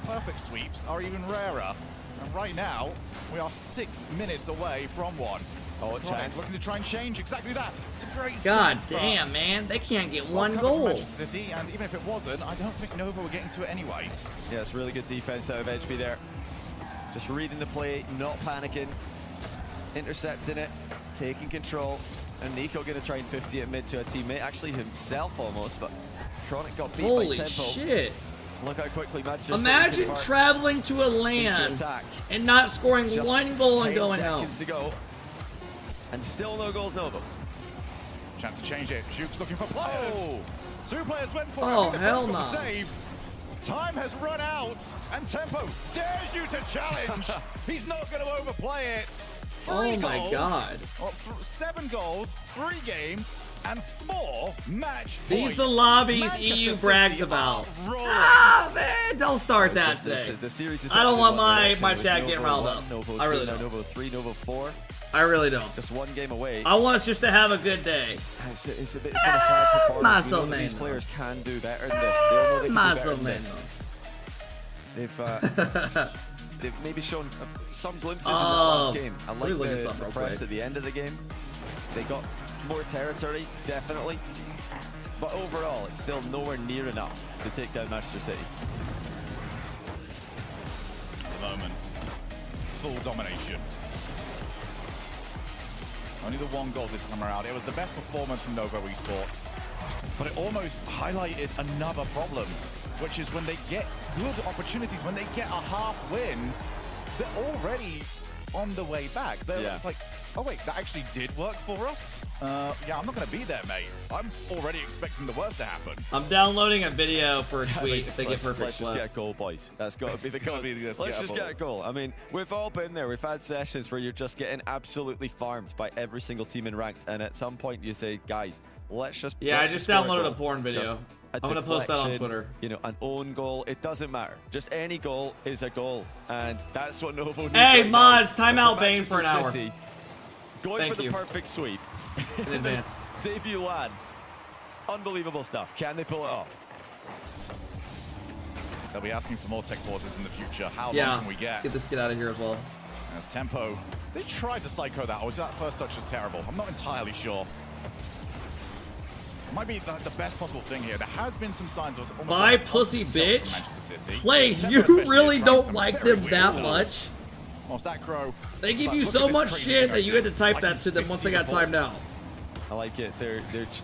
Perfect sweeps are even rarer. And right now, we are 6 minutes away from one. Oh, a chance. Looking to try and change exactly that. It's a great God set, damn, man. They can't get well 1 covered from goal. Manchester City, and even if it wasn't, I don't think Novo were getting to it anyway. Yeah, it's really good defense out of Edgeby there. Just reading the play, not panicking, intercepting it, taking control. And Nico going to try and 50 it mid to a teammate, actually himself almost, but Chronic got beat Holy by tempo. shit. Look how quickly Manchester Imagine City traveling to a land and not scoring Just 1 goal and 10 going home. seconds to go. And still no goals, Novo. Chance to change it. Jukes looking for players. 2 players went for it. Oh, I think the hell first got no. the save. Time has run out, and Tempo dares you to challenge. He's not going to overplay it. 3 Oh my goals, God. 7 goals, 3 games, and 4 match These points. the lobbies Manchester EU City brags are about. rolling. Ah, man, don't start that It's just today. the series is I don't heading want in one my direction. chat There's getting Novo riled 1, up. Novo I 2, really now don't. Novo 3, Novo 4. I really don't. Just 1 game away. I want us just to have a good day. It's a bit of a sad performance. We know that these Más o players can do better than this. They all know they can do Más better o than this. menos. They've maybe shown some glimpses in the last game. I let me like look this the up real press quick. at the end of the game. They got more territory, definitely. But overall, it's still nowhere near enough to take down Manchester City. At the moment, full domination. Only the one goal this time around. It was the best performance from Novo Esports, but it almost highlighted another problem, which is when they get good opportunities, when they get a half win, they're already on the way back. It's like, oh wait, that actually did work for us? Yeah, I'm not gonna be there, mate. I'm already expecting the worst to happen. I'm downloading a video for a tweet if they get perfect Let's just get a goal, boys. That's got to be the goal. Let's just get a goal. I mean, we've all been there. We've had sessions where you're just getting absolutely farmed by every single team in ranked, and at some point you say, guys, let's just... Yeah, let's I just score downloaded a goal. porn video. Just I'm gonna post that on deflection, Twitter. You know, an own goal, it doesn't matter. Just any goal is a goal, and that's what Novo need. Hey, right mods, now. timeout Bane for an hour. City, going Thank for the you. perfect sweep. In advance. Debut lad. Unbelievable stuff. Can they pull it off? They'll be asking for more tech pauses in the future. How Yeah, long can we get? get this kid out of here as well. As tempo. They tried to psycho that, or was that first touch just terrible? I'm not entirely sure. Might be the best possible thing here. There has been some signs of almost My like pussy positive tilt from bitch. Manchester City. Place, Tempo you especially really is trying don't some like very them weird that stuff. much. Whilst that crow. They give Like, you look so at this much crazy shit that Nico, you had to dude. type Like that to them once they got 50 timed out. I like it. They're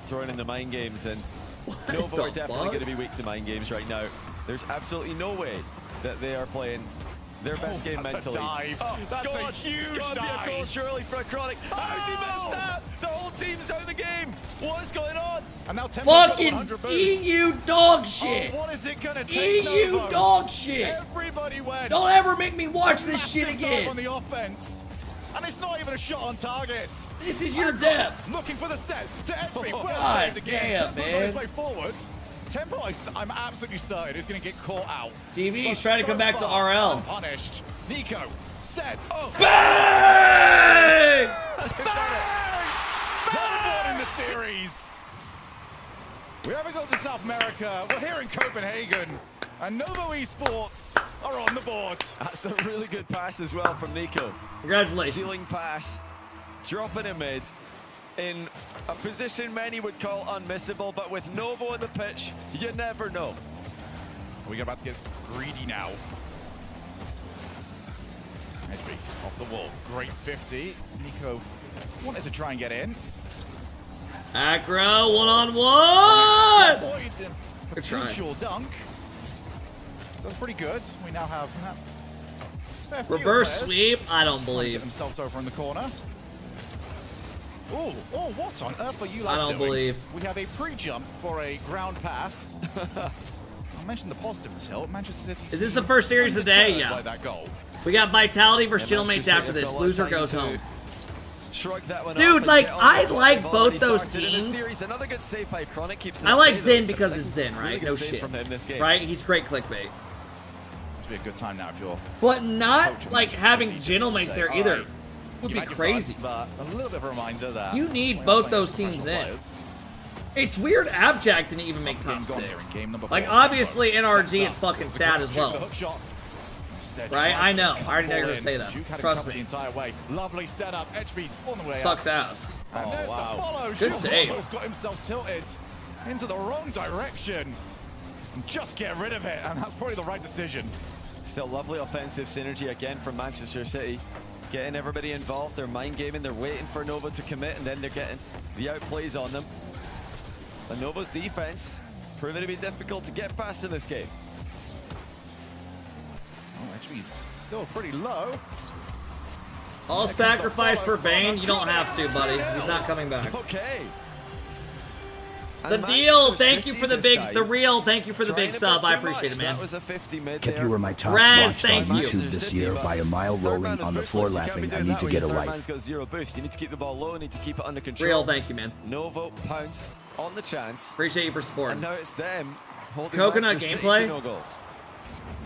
throwing in the mind games, and What Novo the are definitely fuck? going to be weak to mind games right now. There's absolutely no way that they are playing their best game that's mentally. A dive. Oh, That's God, a huge it's got to be a goal dive. surely for a Chronic. How's he missed that? The whole team's out of the game. What's going on? And now Tempo's got the Fucking 100 boost. EU dog shit. Oh, what is it gonna take? EU Novo? dog shit. Everybody went. Don't ever make me watch this Massive shit dive again. on the offense. And it's not even a shot on target. This is your depth. Looking for the set to Edby. Well God saved again. damn, Tempo's on his man. way forward. Tempo, I'm absolutely certain, is going to get caught out. TV, he's But trying to so come back to far, RL. Unpunished. Nico, set. Bang! Third one in the series. We haven't got to South America. We're here in Copenhagen. And Novo Esports are on the board. That's a really good pass as well from Nico. Congratulations. Ceiling pass, dropping a mid in a position many would call unmissable, but with Novo on the pitch, you never know. We're about to get greedy now. Edby off the wall. Great 50. Nico wanted to try and get in. Acro, one-on-one! Avoid the Good try. potential dunk. That's pretty good. We now have a few Reverse players sweep, I don't trying to believe. get themselves over in the corner. Oh, what on earth are you lads I don't doing? believe. We have a pre-jump for a ground pass. I mentioned the positive tilt. Manchester City. Is this the first series of the day? undeterred Yeah. by that goal. We got Vitality versus Yeah, Chillmates Manchester after City this. have got a lot of Loser time goes to home. Shrug that one Dude, off like, and get I on with like what both they've those already started in the teams. series. Another good save by Chronic keeps I like it Zen though. because Second, it's Zen, really right? good No save shit. from him this game. Right? He's great clickbait. Must be a good time now if you're. But not coaching like Manchester having City, just to Gentleman's say, there all either. right, Would you be had your crazy. fun, but a little bit of a reminder that You need we are both playing those professional teams in. players. It's weird Abjack didn't even make top Game gone here in 6. game number Like, 4. obviously, Tempo. NRG, Sets it's up. fucking This is a sad good as shoot well. for the hook shot. Instead, Right? tries I to know. just I already know you're ball gonna say in. that. Juke had it Trust covered me. the entire way. Lovely setup. Edgebeat's on the way Sucks up. ass. And there's wow. the follow. Good Juke save. almost got himself tilted into the wrong direction. And just get rid of it, and that's probably the right decision. Still lovely offensive synergy again from Manchester City. Getting everybody involved, they're mind gaming, they're waiting for Nova to commit, and then they're getting the outplays on them. But Nova's defense proving to be difficult to get past in this game. Oh, Edgebeat's still pretty low. All sacrifice for Bane? You don't have to, buddy. He's not coming back. Okay. The And deal, Manchester thank you City for the this big, time the real, thank you for the trying big a sub. bit I too appreciate it, much. man. That was a 50 mid Kep, there. you were my top Raz, watched on thank you. YouTube this year by a mile rolling on the floor laughing. I need to get a Third life. man's got zero boost. You need to keep the ball low, you need to keep it under control. Real, thank you, man. Novo pounce on the chance. Appreciate you for And supporting. now it's them holding Coconut Manchester City gameplay? to no goals.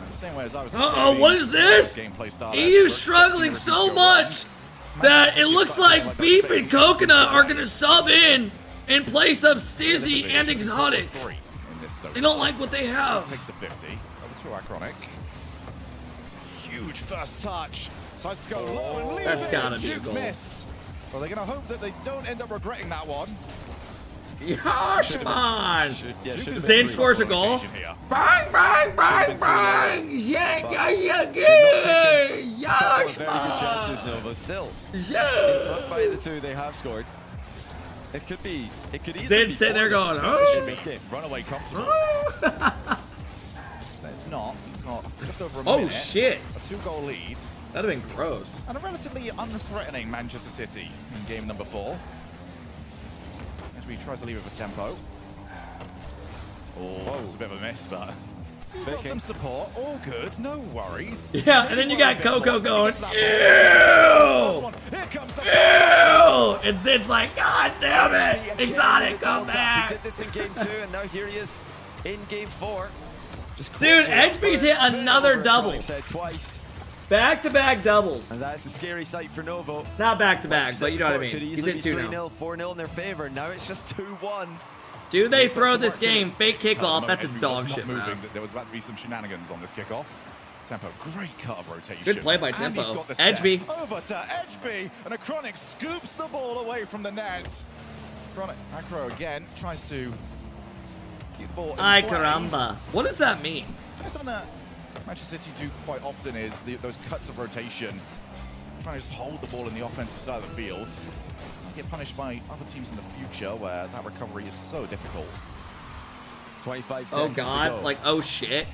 The same way as I was. Uh-oh, what is this? Gameplay style EU's experts, struggling City so refused to much run. that Manchester it City looks starting like that Beef space. and Coconut are going to sub in place of Stizzy and Exotic. Three in this zone. They don't like what they have. Takes the 50. Over to Acronic. It's a huge first touch. Decides to go low and leave. That's gotta be a Juke's goal. missed. Well, they're going to hope that they don't end up regretting that one. Yashman! Yeah, should've been Zane three scores a on goal. occasion here. Bang, bang, bang, bang! Yeah, yeah, yeah, yeah! Couple of very good Yashman! chances, Nova. Still Yeah. in front by the two. They have scored. It could be. It could easily Zane be sitting there 4 going, in this oh! game. Runaway comfortable. So it's not. You've got just over a Oh, minute. shit. A 2-goal lead. That'd have been gross. And a relatively unthreatening Manchester City in game number 4. He tries to leave it for tempo. Oh, that's a bit of a miss, but he's got some support. All good, no worries. Yeah, and then you got Coco going, ew! Here comes the Ew! And Zid's like, God damn it! Exotic, come He back! did this in game 2, and now here he is in game 4. Just Dude, Edgeby's hit another double. Twice. Back-to-back doubles. And that's a scary sight for Novo. Not back-to-back, but you know what I mean. Could He's easily hit be 2 now. 3-0, 4-0 in their favor. Now it's just 2-1. Do they throw this game? Fake kickoff, that's a Edgeby dog was not shit moving. move. There was about to be some shenanigans on this kickoff. Tempo, great cut of rotation. Good play by And he's Tempo. got the set. Edgeby. Over to Edgeby, and a Chronic scoops the ball away from the net. Chronic, Acro again, tries to keep the ball in Ay play. caramba. What does that mean? Something that Manchester City do quite often is those cuts of rotation. Trying to just hold the ball in the offensive side of the field. Get punished by other teams in the future where that recovery is so difficult. 25 Oh seconds to god, go. like oh shit.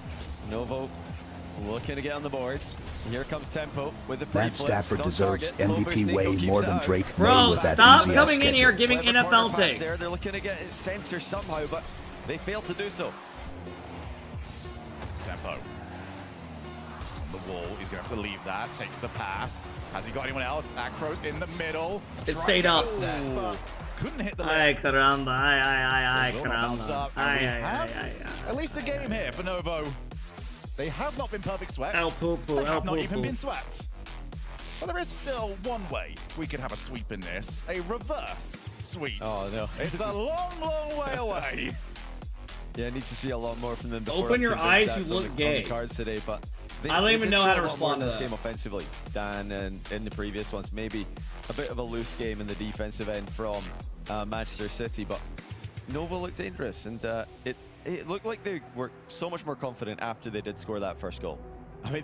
Novo looking to get on the board. Here comes Tempo with the Matt pre-flip. Stafford It's on deserves target. Low MVP burst way Nico keeps more it than out. Drake May Bro, with that stop easy coming in schedule. here giving Clever corner NFL pass takes. there. They're looking to get it center somehow, but they fail to do so. Tempo. On the wall, he's going to have to leave that. Takes the pass. Has he got anyone else? Acro's in the middle. It Tried stayed to up. set, but couldn't hit the Ay lip. caramba, ay Will not bounce caramba. up, and Ay, we ay, have ay, ay. at least a game here for Novo. They have not been perfect swept. El poo-poo, They el have not even poo-poo. been swept. But there is still one way we could have a sweep in this. A reverse sweep. Oh, no. It's a long, long way away. Yeah, I need to see a lot more from them. Before Open I'm your convinced eyes, that's you on look the, on gay. the cards today, but I don't even did know show how to a lot more respond in to this that. game offensively than in the previous ones. Maybe a bit of a loose game in the defensive end from Manchester City, but Nova looked dangerous, and it looked like they were so much more confident after they did score that first goal. I mean,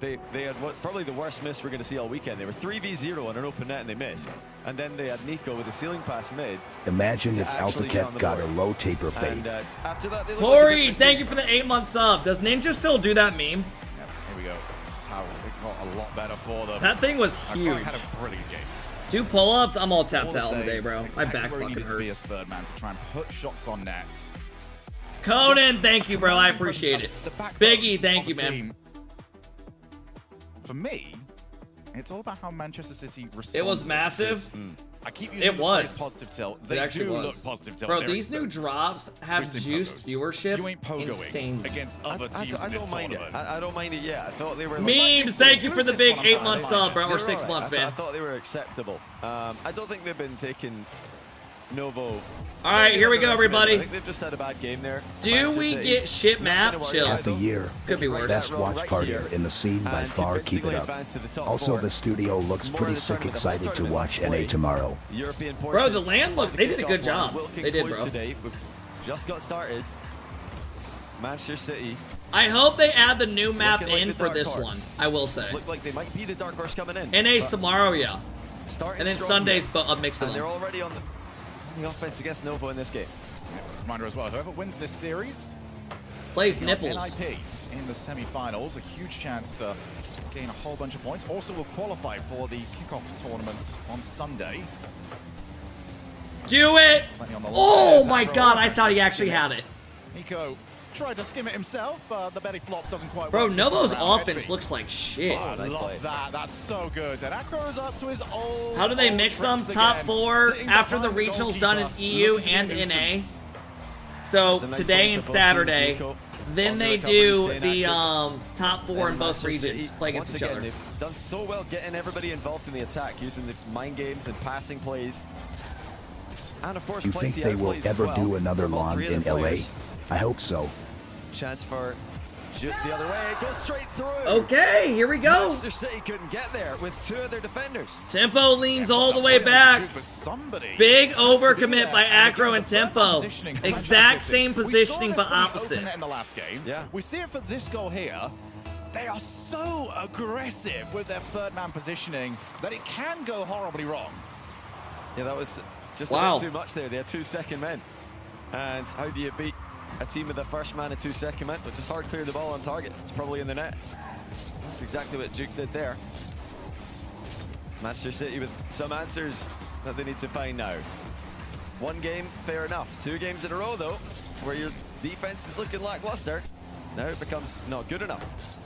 they had probably the worst miss we're going to see all weekend. They were 3v0 on an open net and they missed. And then they had Nico with a ceiling pass mid. Imagine to if actually get on AlphaKep the got a board. low taper fade. And after that, they looked Corey, like a different thank team. you for the 8-month sub. Does Ninja still do that meme? Yep, here we go. This is how it got a lot better for them. That thing was Acro huge. had a brilliant game. 2 pull-ups, I'm all tapped All the out in the day, saves, bro. My exactly back where he fucking needed to be as hurts. third man to try and put shots on net. Conan, thank you, bro. I appreciate it. The backbone Biggie, thank of you, the man. team. For me, it's all about how Manchester City responds. It was to this, massive. because I keep using It the was. phrase positive tilt. It They actually do was. look positive tilt. Bro, They're- these new drops have Boosting juiced pogos. viewership You ain't pogoing insane. against other teams I in this don't mind it. tournament. I don't mind it yet. I thought they were Memes, thank you for the big 8-month sub, bro, or They're 6 alright. months, I man. thought they were acceptable. I don't think they've been taking Novo. All right, here we go, I everybody. think they've just had a bad game there. Do Manchester we City. get shit Not map? gonna worry Chill. about Half a year. Could be worse. Best roll watch right party here in the scene by and far. Keep it convincingly up. advance to the top Also, 4. the studio looks More pretty of the sick tournament. excited to Tournament watch play. NA tomorrow. European Bro, portion the land look, of they the did a good kickoff job. will They did, conclude bro. Today. We've just got started. Manchester City I hope they add the new map looking like in the for dark this horse. one. I will say. Look like they might be the dark horse coming in. NA's but tomorrow, yeah. starting And then strong Sunday's here. a mix of And they're them. already on the offense against Novo in this game. Reminder as well, whoever wins this series Plays got nipples. NIP in the semi-finals, a huge chance to gain a whole bunch of points. Also will qualify for the kickoff tournament on Sunday. Do it! Plenty on the line. Oh There's my Acro god, also I thought he trying to actually skim had it. it. Nico tried to skim it himself, but the belly flop doesn't quite Bro, work. this time Novo's around. offense Edby. looks like shit. Oh, I Nice love play. that. That's so good. And Acro is up to his old. How do they old mix them? tricks Top again. 4 Sitting after the behind regionals goalkeeper, done in EU looking to and be a NA. nuisance. So Some nice today plays and by both Saturday, teams, Nico. then they Under recovery, do staying the active. top 4 in And both Manchester regions City, play against once each again, other. They've done so well getting everybody involved in the attack, using the mind games and passing plays. And of course, You think plenty they of will plays as ever well do another from all LAN three of in their LA? players. I hope so. Chance for Just the other way, it goes straight through. Okay, here we go. Manchester City couldn't get there with two of their defenders. Tempo leans all the way back. Big overcommit by Acro and Tempo. Exact same positioning, but opposite. In the last game. Yeah. We see it for this goal here. They are so aggressive with their third man positioning that it can go horribly wrong. Yeah, that was just a bit too much there. They had 2 second men. And how do you beat a team with a first man and 2 second men? But just hard clear the ball on target. It's probably in the net. That's exactly what Duke did there. Manchester City with some answers that they need to find now. 1 game, fair enough. 2 games in a row, though, where your defense is looking lackluster. Now it becomes not good enough.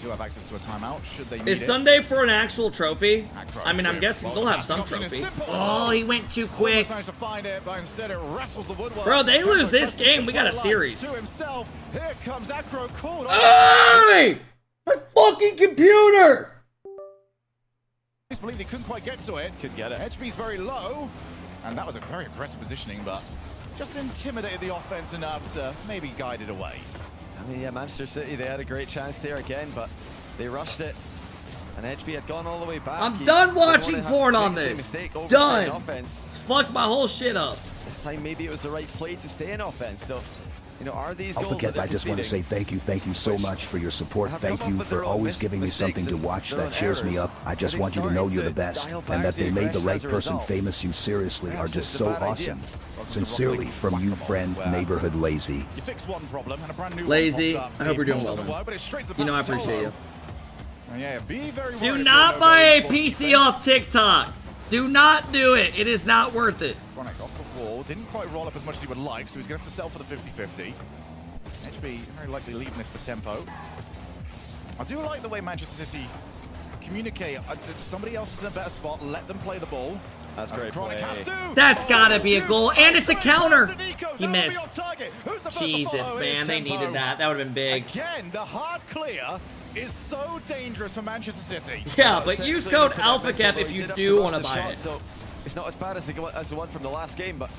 Do have access to a timeout should they need Is it. Sunday for an actual trophy? I mean, I'm guessing they'll have some trophy. Oh, he went too quick. Managed to find it, but instead it rattles the woodwork. Bro, they lose this game, we got a series. To himself, here comes Acro called. Hey! My fucking computer! I just believe he couldn't quite get to it. Could get it. HB's very low, and that was a very aggressive positioning, but just intimidated the offense enough to maybe guide it away. I mean, yeah, Manchester City, they had a great chance there again, but they rushed it. And HB had gone all the way back. I'm done watching porn on this. Done. Offense. It's fucked my whole shit up. This time, maybe it was the right play to stay in offense. So, you know, are these goals AlphaKep, I just want to say thank you so much for your support. Thank you for always giving me something to watch that cheers me up. I just want you to know you're the best, and that they made the right person famous. You seriously are just so awesome. Sincerely, from you, friend, neighborhood Lazy. You fix one problem and a brand new Lazy, one pops up. I hope you're doing well, Doesn't man. work, but it's straight to the You know I back to appreciate Tolo. you. Yeah, be very Do worried not if buy a Novo PC Esports off TikTok. Do not do it. It is not worth it. Chronic off the wall, didn't quite roll up as much as he would like, so he's going to have to sell for the 50-50. HB very likely leaving this for tempo. I do like the way Manchester City communicate. Somebody else is in a better spot, let them play the ball. That's great Chronic play. has to. That's gotta be a goal, and it's a counter. He That'll be missed. on target. Who's the first to Jesus, follow? man, It's they Tempo. needed that. That would have been big. Again, the hard clear is so dangerous for Manchester City. Yeah, but use code AlphaKep if you do want to buy it. So it's not as bad as the one from the last game, but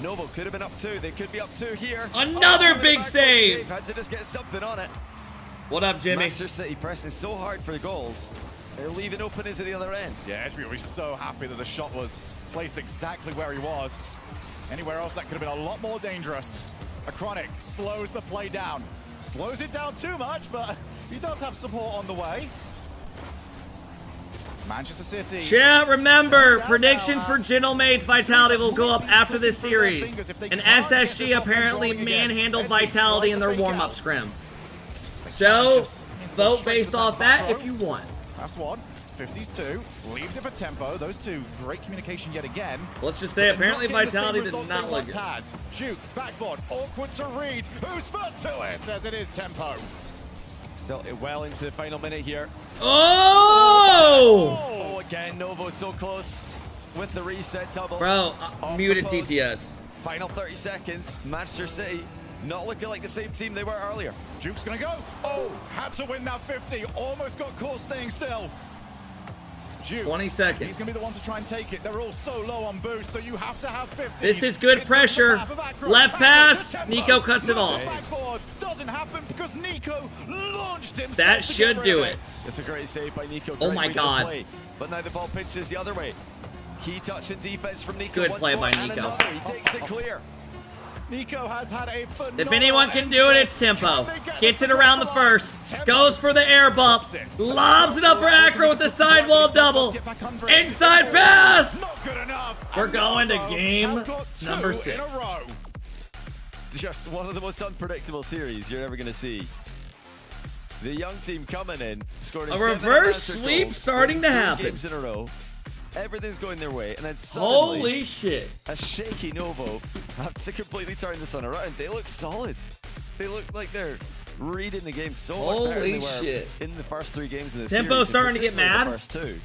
Novo could have been up 2. They could be up 2 here. Another the big backward save. Had to just get something on it. What up, Jimmy? Manchester City pressing so hard for the goals. They're leaving openings at the other end. Yeah, HB will be so happy that the shot was placed exactly where he was. Anywhere else, that could have been a lot more dangerous. A Chronic slows the play down. Slows it down too much, but he does have support on the way. Manchester City. Chat, remember, predictions for Gentlemate's Vitality will go up after this series. And SSG apparently manhandled Vitality in their warm-up scrim. So, vote based off that if you want. That's one. 50s 2. Leaves it for tempo. Those two, great communication yet again. Let's just say apparently Vitality did not look good. Duke, backboard, awkward to read. Who's first to it? As it is tempo. Still well into the final minute here. Oh! Oh, again, Novo so close with the reset double. Bro, Off muted the post. TTS. Final 30 seconds. Manchester City not looking like the same team they were earlier. Duke's gonna go. Oh, had to win that 50. Almost got caught staying still. Duke, 20 seconds. He's gonna be the one to try and take it. They're all so low on boost, so you have to have 50. This is good pressure. Left pass. Nico cuts it off. Backboard doesn't happen because Nico launched himself. That to should get do rid it. of It's a great save by Nico. Oh Great my way to God. play. But now the ball pitches the other way. Key touch and defense from Nico. Good once play more, by and Nico. another. He takes it clear. Nico has had a phenomenal If anyone can do it, it's Tempo. Gets it around the first. Goes for the air bump. Lobs it up for Acro with the sidewall double. Inside pass. We're going to game number 6. Just one of the most unpredictable series you're ever going to see. The young team coming in, scoring A 7 reverse unanswered sweep goals, starting to winning 3 happen. games in a row. Everything's going their way, and then suddenly, Holy shit. a shaky Novo have to completely turn this one around. They look solid. They look like they're reading the game so much better than Holy they were shit. in the first 3 games in the Tempo's series. starting to get mad. The first 2.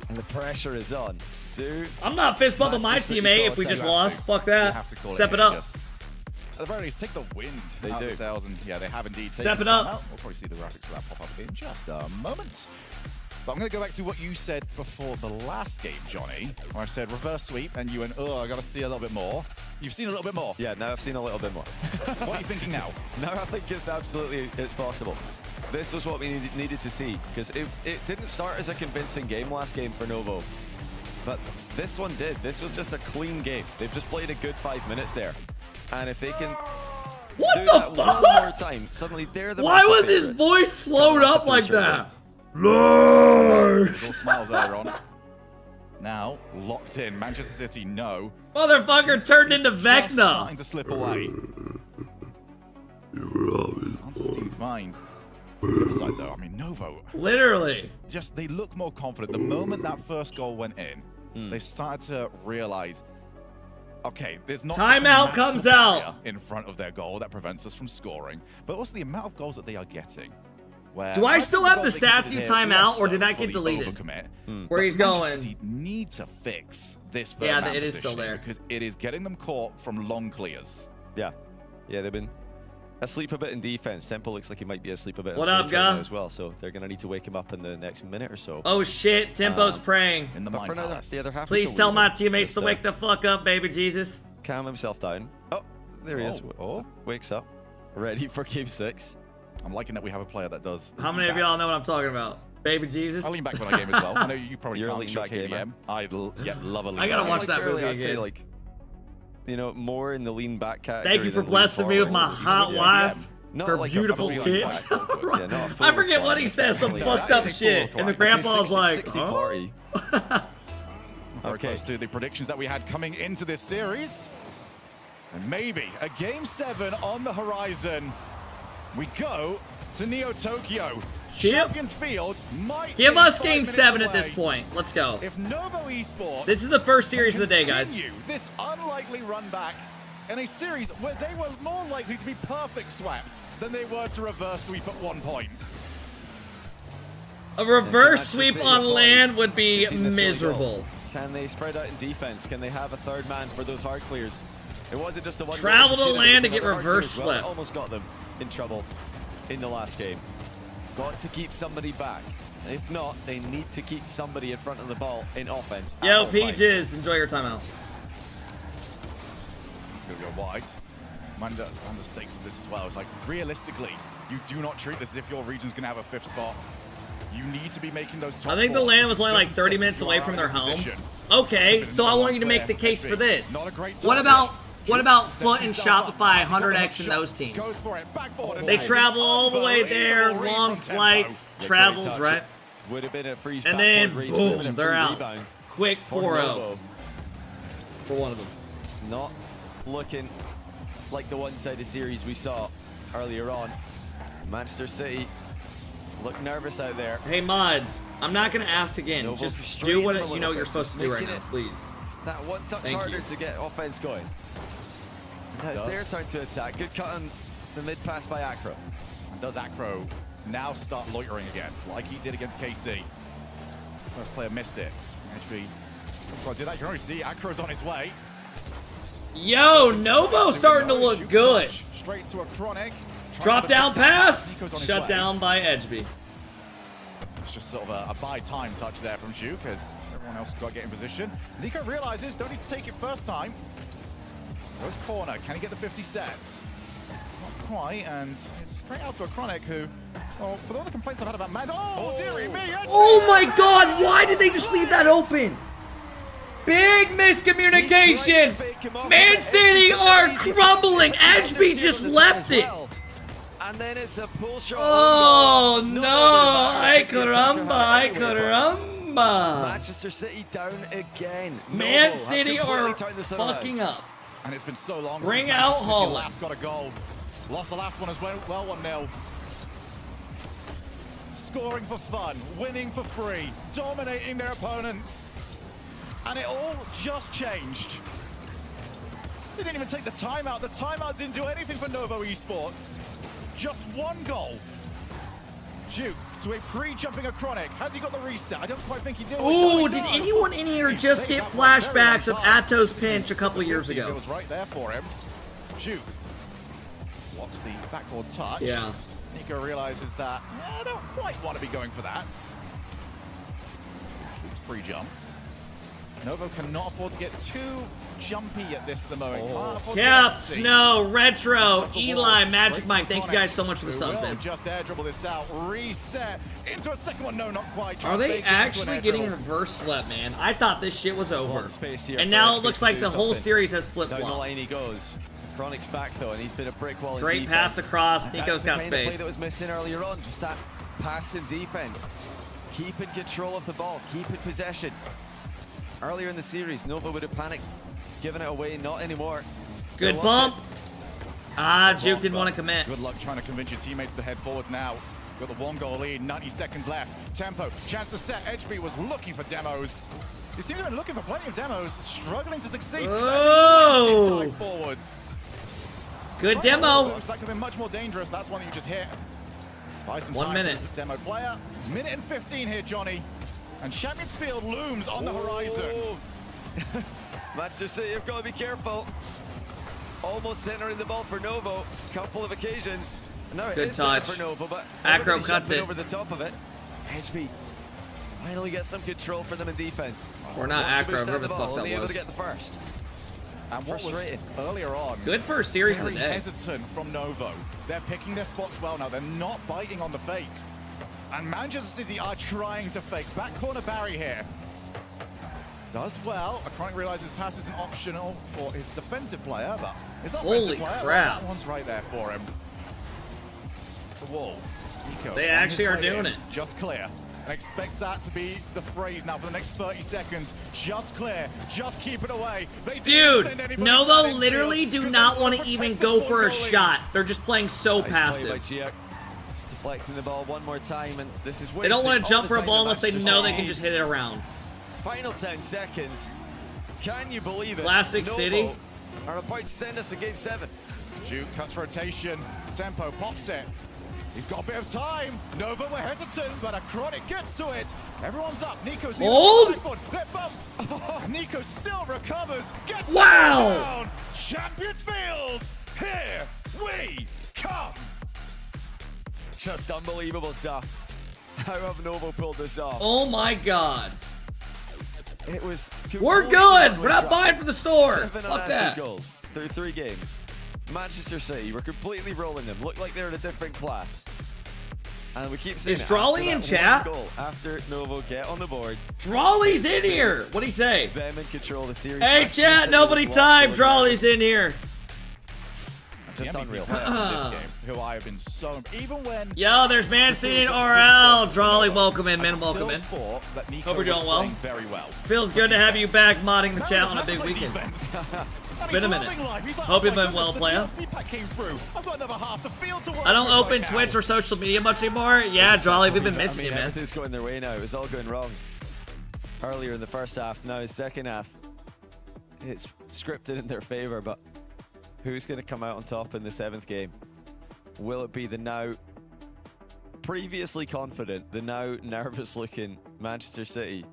And the pressure is on. Dude, I'm not fist bumping my Manchester City teammate if call we it just time. lost. Fuck that. Step it here, up. just- At the very least, take the wind They out do. of the sails, and yeah, they have indeed taken Step it the time up. out. We'll probably see the graphics for that pop up in just a moment. But I'm going to go back to what you said before the last game, Johnny, where I said reverse sweep, and you went, oh, I got to see a little bit more. You've seen a little bit more. Yeah, now I've seen a little bit more. What are you thinking now? Now I think it's possible. This was what we needed to see, because it didn't start as a convincing game last game for Novo. But this one did. This was just a clean game. They've just played a good 5 minutes there. And if they can do that one more time, suddenly they're the Why was his voice slowed up like that? Lord! Little smiles earlier on. Now, locked in. Manchester City, no. Motherfucker turned into Vecna. Starting to slip away. Answers to find. The other side, though, I mean, Novo. Literally. Just, they look more confident. The moment that first goal went in, they started to realize, okay, there's not timeout comes out in front of their goal that prevents us from scoring, but also the amount of goals that they are getting. Where do I still have the stat you timeout, or did that get deleted? Where he's going? City need to fix this. Yeah, it is still there because it is getting them caught from long clears. Yeah, they've been asleep a bit in defense. Tempo looks like he might be asleep a bit. What up, guy? As well, so they're gonna need to wake him up in the next minute or so. Oh shit, Tempo's praying. In the other half. Please tell my teammates to wake the fuck up, baby Jesus. Calm himself down. Oh, there he is. Oh, wakes up, ready for game 6. I'm liking that we have a player that does. How many of y'all know what I'm talking about? Baby Jesus? I lean back when I game as well. I know you probably You're can't show KBM. I love a lean back. I gotta watch that movie I'd say, again. like, you know, more in the lean back category. Thank you for blessing me with my hot wife. Her like beautiful tits. Yeah, I forget what he says, some fucked up shit. And the grandpa's like, 60-40. Okay, so the predictions that we had coming into this series. And maybe a game 7 on the horizon. We go to Neo Tokyo. Champions Field might give us game 7 at this point. Let's go. If Novo Esports, this is the first series of the day, guys. This unlikely run back in a series where they were more likely to be perfect swept than they were to reverse sweep at one point. A reverse sweep on land would be miserable. Can they spread out in defense? Can they have a third man for those hard clears? It wasn't just the one. Travel to land to get reverse swept. Almost got them in trouble in the last game. Got to keep somebody back. If not, they need to keep somebody in front of the ball in offense. Yo, Peaches, enjoy your timeout. It's going to go wide. Manda the stakes of this as well. It's like, realistically, you do not treat this as if your region's going to have a 5th spot. You need to be making those top I think the land was only like 30 minutes away from their home. Okay, so I want you to make the case for this. What about Foot and Shopify 100x in those teams? They travel all the way there, long flights, travels, right? Would have been a freeze and then boom, they're out. Quick 4-0 for one of them. It's not looking like the one-sided series we saw earlier on. Manchester City look nervous out there. Hey mods, I'm not gonna ask again. Novo just do what you know you're supposed to do right now, please. That one touch harder to get offense going. Now it's their turn to attack. Good cut on the mid pass by Acro. Does Acro now start loitering again, like he did against KC? First player missed it. HB. Well, did that? You can already see Acro's on his way. Yo, Novo's starting to look good. Straight to a Chronic. Drop down pass. Shut down by Edgeby. It's just sort of a buy time touch there from Juke as everyone else got to get in position. Nico realizes don't need to take it first time. Goes corner. Can he get the 50 sets? Not quite, and it's straight out to a Chronic who, well, for all the complaints I've had about Mad. Oh, dearie me! Oh my God! Why did they just leave that open? Big miscommunication. Man City are crumbling. Edgeby just left it. And then it's a pull shot. Oh no! Ay caramba! Ay caramba! Manchester City down again. Man City are fucking up. And it's been so long Bring since out Manchester City Holland. last got a goal. Lost the last one as well, 1-0. Scoring for fun, winning for free, dominating their opponents. And it all just changed. They didn't even take the timeout. The timeout didn't do anything for Novo Esports. Just one goal. Duke to a pre-jumping a Chronic. Has he got the reset? I don't quite think he did. Oh, did anyone in here just get flashbacks of Atto's pinch a couple years ago? It was right there for him. Duke blocks the backward touch. Yeah. Nico realizes that I don't quite want to be going for that. Duke's pre-jumped. Novo cannot afford to get too jumpy at this at the moment. Can't afford to Cap, get antsy. Snow, Retro, Eli, Magic Mike, thank you guys so much for the Who subs, will man. just air dribble this out, reset into a second one. No, not quite. Are they Fake it into an actually air getting dribble. reverse swept, man? I thought this shit was over. Space here And for now HB it looks to like do the whole something. series has Down the flip-flopped. lane he goes. Chronic's back though, and he's been a brick wall in Great defense. pass across. And Nico's that's the got kind of play space. that was missing earlier on, just that passing defense. Keeping control of the ball, keeping possession. Earlier in the series, Nova would have panicked, given it away, not anymore. Good They bump. loved Ah, Juke didn't want to commit. Good luck trying to convince your teammates to head forwards now. Got the 1-goal lead, 90 seconds left. Tempo, chance to set. Edgeby was looking for demos. He seems to have been looking for plenty of demos, struggling to succeed. Oh! That's a massive dive forwards. Good demo. Looks like could have been much more dangerous. That's one that you just hit. Buy some 1 time minute. for the demo player. Minute and 15 here, Johnny. And Champions Field looms on the horizon. Manchester City have got to be careful. Almost centering the ball for Novo. Couple of occasions. No, Good it is centered touch. for Novo, but Acro everybody's cuts jumping it. over the top of it. HB finally gets some control for them in defense. Or not Wants to Acro, boost out whoever the ball, fuck that only able was. to get the first. And what was Frustrating. earlier on, Good first series of the very day. hesitant from Novo. They're picking their spots well now. They're not biting on the fakes. And Manchester City are trying to fake. Back corner Barry here. Does well. Chronic realizes pass isn't optional for his defensive player, but his offensive Holy player, crap. that one's right there for him. The wall. Nico They on actually his are way doing in. it. Just clear. And expect that to be the phrase now for the next 30 seconds. Just clear. Just keep it away. They didn't send Dude, anybody Novo to that literally infield do 'cause not they want to protect even the go small for a goal leads. shot. They're just playing so Nice play by passive. Giek. Just deflecting the ball one more time, and this is They don't want wasting to jump all for the a time ball that unless they Manchester know they City can just hit it around. Final 10 seconds. Can you believe it? Classic Novo City. are about to send us a game 7. Juke cuts rotation. Tempo pops it. He's got a bit of time. Nova were hesitant, but a Chronic gets to it. Everyone's up. Nico's the Oh! backboard. They're bumped. Nico still recovers. Gets Wow! down. Champions Field. Here we come. Just unbelievable stuff. How have Novo pulled this off? Oh my god. It was We're completely good. We're not unresolved. buying from the store. 7 Fuck unanswered that. goals through 3 games. Manchester City were completely rolling them. Looked like they're in a different class. And we keep saying Is it, Drawley after in that chat? one goal, after Novo get on the board, Drawley's in here. What'd he say? them in control of the series. Hey Manchester chat, City nobody lost time. to Drawley's Rlcs. in here. Just The unreal. MVP player in this game, who I have been so even when Yo, there's Man City and RL. Drawley, welcome in, man. Welcome in. thought that Nico Hope you're was doing well. playing very well. Feels good to have you back modding the chat on a big weekend. Been a minute. Hope you've been well, player. I don't open Twitch or social media much anymore. Yeah, Drawley, we've been missing you, man. Everything's going their way now. It was all going wrong earlier in the first half. Now, in the second half, it's scripted in their favor, but who's going to come out on top in the 7th game? Will it be the now previously confident, the now nervous-looking Manchester City?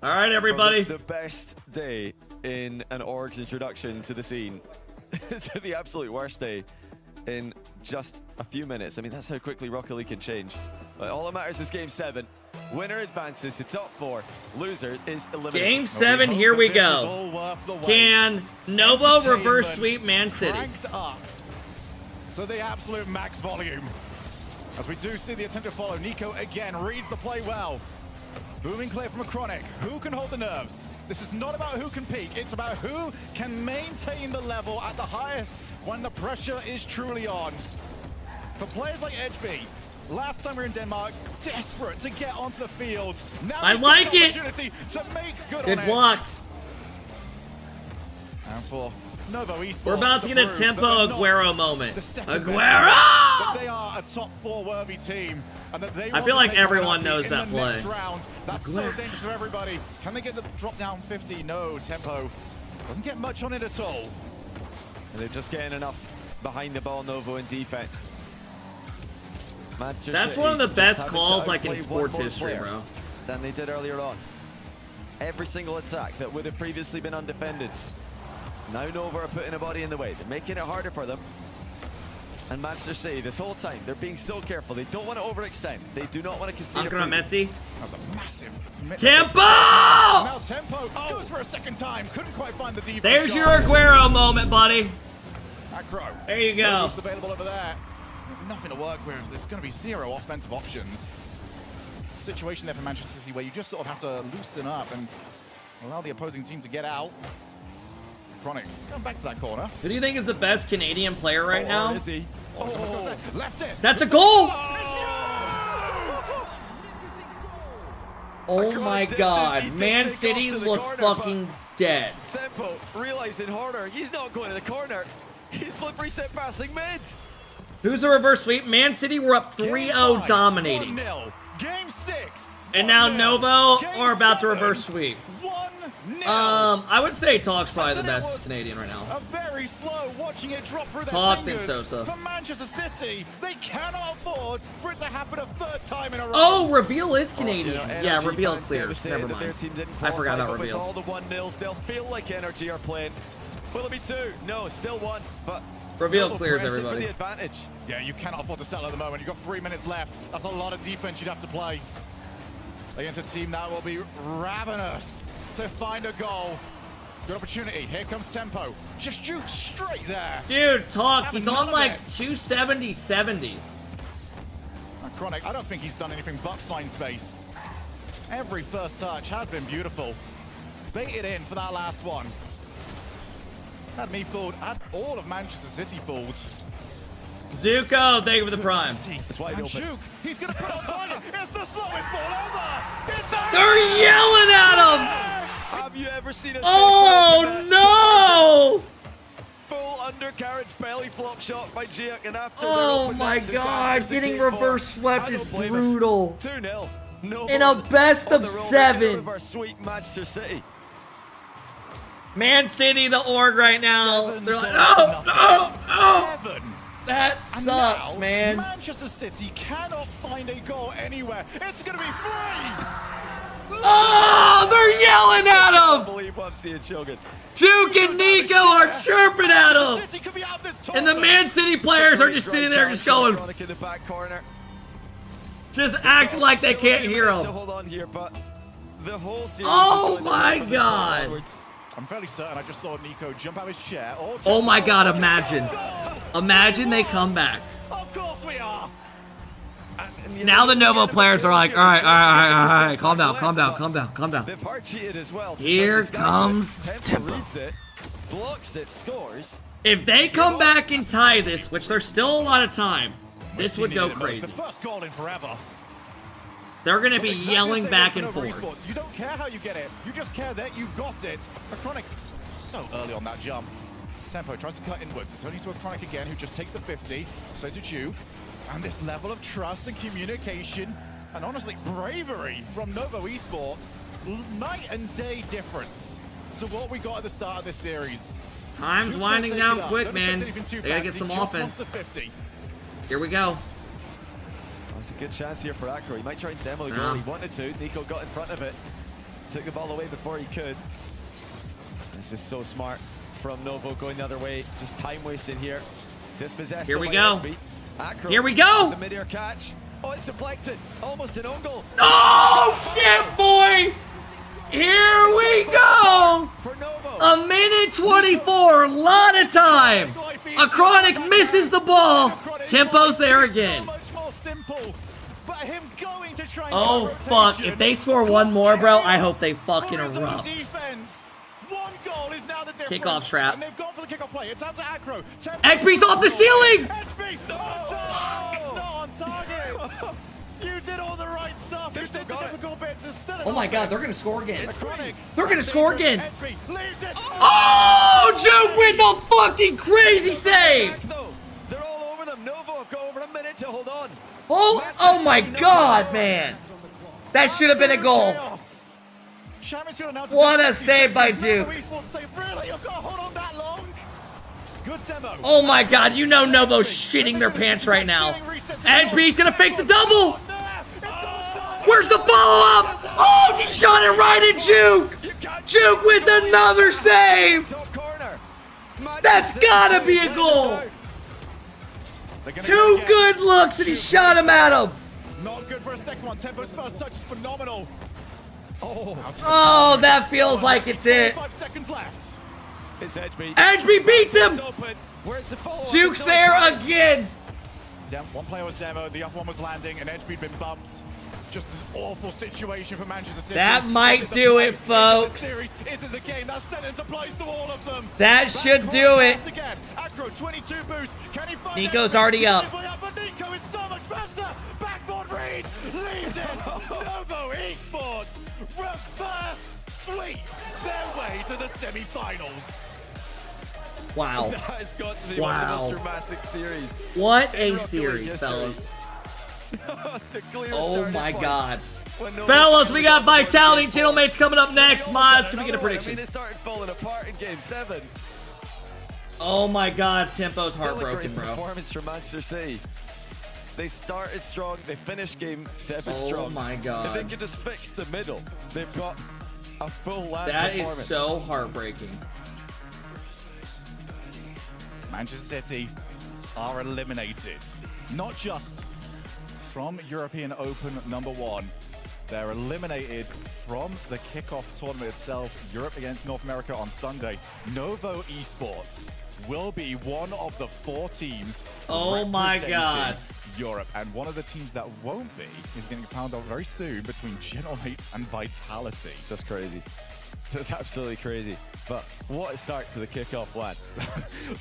All right, everybody. From the best day in an org's introduction to the scene to the absolute worst day in just a few minutes. I mean, that's how quickly Rocket League can change. But all that matters is game 7. Winner advances to top 4. Loser is eliminated. Game 7, here we go. Can Novo reverse sweep Man City? Cranked up to the absolute max volume. As we do see the attempt to follow, Nico again reads the play well. Booming clear from a Chronic. Who can hold the nerves? This is not about who can peak. It's about who can maintain the level at the highest when the pressure is truly on. For players like Edgeby, last time we were in Denmark, desperate to get onto the field. Now I he's got like the it. opportunity to make good Good on block. it. And for Novo Esports, We're about to get a prove tempo that they're not Aguero moment. the second best Aguero! team, but they are a top 4 worthy team. And that they I want feel to like take on everyone RP knows in that the play. next round. That's so Aguero. dangerous for everybody. Can they get the drop down 50? No, tempo doesn't get much on it at all. And they're just getting enough behind the ball, Novo, in defense. Manchester That's City one of the just best having to calls like in outplay one sports more history, player bro. than they did earlier on. Every single attack that would have previously been undefended. Now Nova are putting a body in the way. They're making it harder for them. And Manchester City, this whole time, they're being so careful. They don't want to overextend. They do not want to concede a Ankara free. Messi. That's a massive Tempo! Now tempo goes time. Couldn't quite find the defense. There's your Aguero moment, buddy. Acro. There you go. What's available over there? Nothing to work with. There's going to be zero offensive options. Situation there for Manchester City where you just sort of have to loosen up and allow the opposing team to get out. Chronic going back to that corner. Who do you think is the best Canadian player right now? Is he? Left it. That's a goal! Oh my god. Man City looked fucking dead. Tempo realizing Horner, he's not going to the corner. He's flip reset passing mid. Who's the reverse sweep? Man City were up 3-0 dominating. 1-0. Game 6. And now Novo are about to reverse sweep. I would say Talk's probably the best Canadian right now. A very slow watching it drop through their Talk fingers. thinks so. For Manchester City, they cannot afford for it to happen a third time in a row. Oh, Reveal is Canadian. You know, Yeah, Energy Reveal fans clears. devastated Never that their mind. team didn't I forgot qualify, about but Reveal. With all the 1-0s, they'll feel like Energy are playing. Will it be 2? No, still 1. But Reveal no clears pressing everybody. For the advantage. Yeah, you cannot afford to settle at the moment. You've got 3 minutes left. That's a lot of defense you'd have to play against a team that will be ravenous to find a goal. Good opportunity. Here comes Tempo. Just jukes straight there. Dude, Talk, Having he's none on of like it. 270-70. Chronic, I don't think he's done anything but find space. Every first touch has been beautiful. Baited in for that last one. Had me fooled. Had all of Manchester City fooled. Zuko, thank you for the prime. That's why And Juke, he's going to put on target. It's the slowest ball ever. They're yelling at him! Have you ever seen a Oh no! full undercarriage belly flop shot by Jiak, and after Oh my god, getting reverse swept is brutal. 2-0. No In a best of on the roll, 7. Reverse sweep Manchester City. Man City, the org right now. They're like, oh! 7. That And sucks, now, man. Manchester City cannot find a goal anywhere. It's going to be free. Oh, they're yelling at I can't him! believe I'm seeing Chogan. Juke and Nico are chirping at him! City could be out this And the Man City players are just sitting there just going, Chronic in the back corner. just acting like they can't hear So him. hold on here, but the whole series Oh is going my from this point God. onwards. I'm fairly certain I just saw Nico jump out of his chair. Oh my god, imagine. Imagine they come back. Of course we are. Now the Novo players are like, alright, calm down. They've hard cheated as well. to Here try to disguise comes it. Tempo. Reads it, blocks it, scores. If they come back and tie this, which there's still a lot of time, this would go crazy. The first goal in forever. They're gonna be Exactly yelling the same back as and Nova forth. Esports. You don't care how you get it. You just care that you've got it. Chronic so early on that jump. Tempo tries to cut inwards. It's only to Chronic again, who just takes the 50. So to Juke. And this level of trust and communication and honestly bravery from Nova Esports. Night and day difference to what we got at the start of this series. Time's Juke's winding gonna take down it up. quick, Don't man. expect anything too They gotta get fancy, some just wants offense. the 50. Here we go. That's a good chance here for Acro. He might try and demo the No. goal. He wanted to. Nico got in front of it. Took the ball away before he could. This is so smart from Novo going the other way. Just time wasting here. Dispossessed. Here we by go. Edgeby. Acro Here we go. with the mid-air catch. Oh, it's deflected. Almost an own goal. Oh shit, boy! Here we go! For Novo. A minute 24, lot of time. A Chronic misses the ball. Tempo's there again. So much more simple. But him going to try and Oh get a fuck! rotation If they score one more, bro, I hope they for fucking his own erupt. defense. One goal is now the difference. Kickoff trap. And they've gone for the kickoff play. It's out to Acro. XP's off the ceiling! XP! It's not on target! You did all the right stuff. You did the difficult bits. It's still an Oh my god, offense. they're gonna score again. It's Chronic. They're gonna score again. XP leaves it. Oh, Juke with the fucking crazy save! They're all over them. Novo have got over a minute to hold on. Oh my god, man! That should have been a goal. What a save by Juke. Really? You've got to hold on that long? Good demo. Oh my god, you know Novo's shitting their pants right now. Edgeby's gonna fake the double! Where's the follow-up? Oh, he shot it right at Juke! Juke with another save! That's gotta be a goal! 2 good looks and he shot him at him! Not good for a second one. Tempo's first touch is phenomenal. Oh, that feels like it's it. 5 seconds left. It's Edgeby. Edgeby beats him. Where's the follow-up? Juke's there again. One player was demo, the other one was landing, and Edgeby'd been bumped. Just an awful situation for Manchester City. That might do it, folks. Series isn't the game. That sentence applies to all of them. That should do it. Again. Acro 22 boost. Can he find Nico's already up. But Nico is so much faster. Backboard read leads it. Novo Esports reverse sweep their way to the semi-finals. Wow. That has got to be one of the most dramatic series. What a series, fellas. Oh my god. Fellas, we got Vitality Channel Mates coming up next. Mods, can we get a prediction? I mean, it started falling apart in Game 7. Oh my god, Tempo's Still heartbroken, a great bro. performance from Manchester City. They started strong, they finished Game 7 strong. Oh my god. If they could just fix the middle, they've got a full land That performance. is so heartbreaking. Manchester City are eliminated. Not just from European Open #1. They're eliminated from the kickoff tournament itself, Europe against North America on Sunday. Novo Esports will be one of the 4 teams Oh my god. Europe, and one of the teams that won't be is getting found out very soon between Gentlemates and Vitality. Just crazy. Just absolutely crazy. But what a start to the kickoff, lad.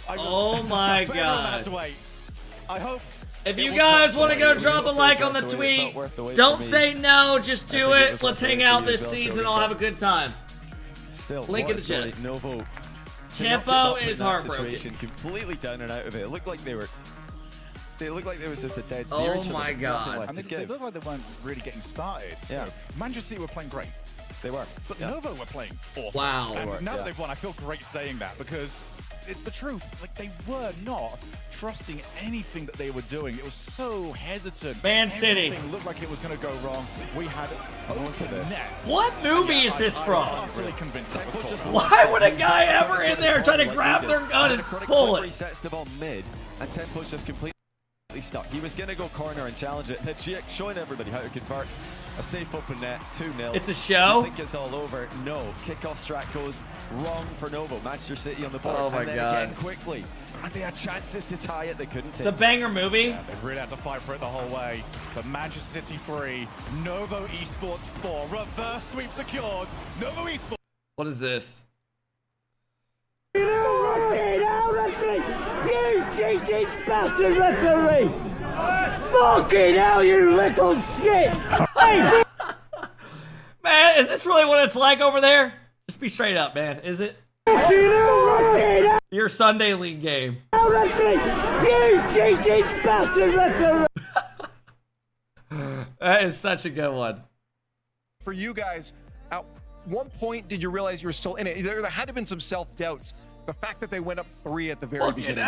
Oh my But everyone had god. to wait. I hope If it you was guys worth want to the go wait. drop a like on the tweet, don't say no, just do it. Let's hang out this season. I'll have a good time. Still, Link what in the a story. chat. Novo. Tempo is heartbroken. Situation, completely down and out of it. It looked like they were. They looked like it was just a dead series. Oh for my them. god. Nothing left And to they give. looked like they weren't really getting started. Yeah. You know, Manchester City were playing great, They were. but Yeah. Novo were playing awful. Wow. And They were, now yeah. that they've won, I feel great saying that because it's the truth. Like, they were not trusting anything that they were doing. It was so hesitant. Man City. Everything looked like it was going to go wrong. We had open nets. What movie is this I from? was utterly convinced that was Tempo just called. Why would a guy ever in there try to grab their gun and pull it? Resets the ball mid, and Tempo's just completely stuck. He was going to go corner and challenge it. The GX showing everybody how to convert. A safe open net, 2-0. It's a show? I think it's all over. No. Kickoff strat goes wrong for Novo. Manchester City on the board. Oh my and then God. again quickly. And they had chances to tie it. They couldn't It's a take. banger movie. Yeah, they really had to fight for it the whole way. But Manchester City 3, Novo Esports 4. Reverse sweep secured. Novo Esports. What is this? You cheating bastard referee! Fucking hell, you little shit! Man, is this really what it's like over there? Just be straight up, man. Is it? Your Sunday league game. You cheating bastard referee! That is such a good one. For you guys, at one point did you realize you were still in it? There had to have been some self-doubts. The fact that they went up 3 at the very beginning.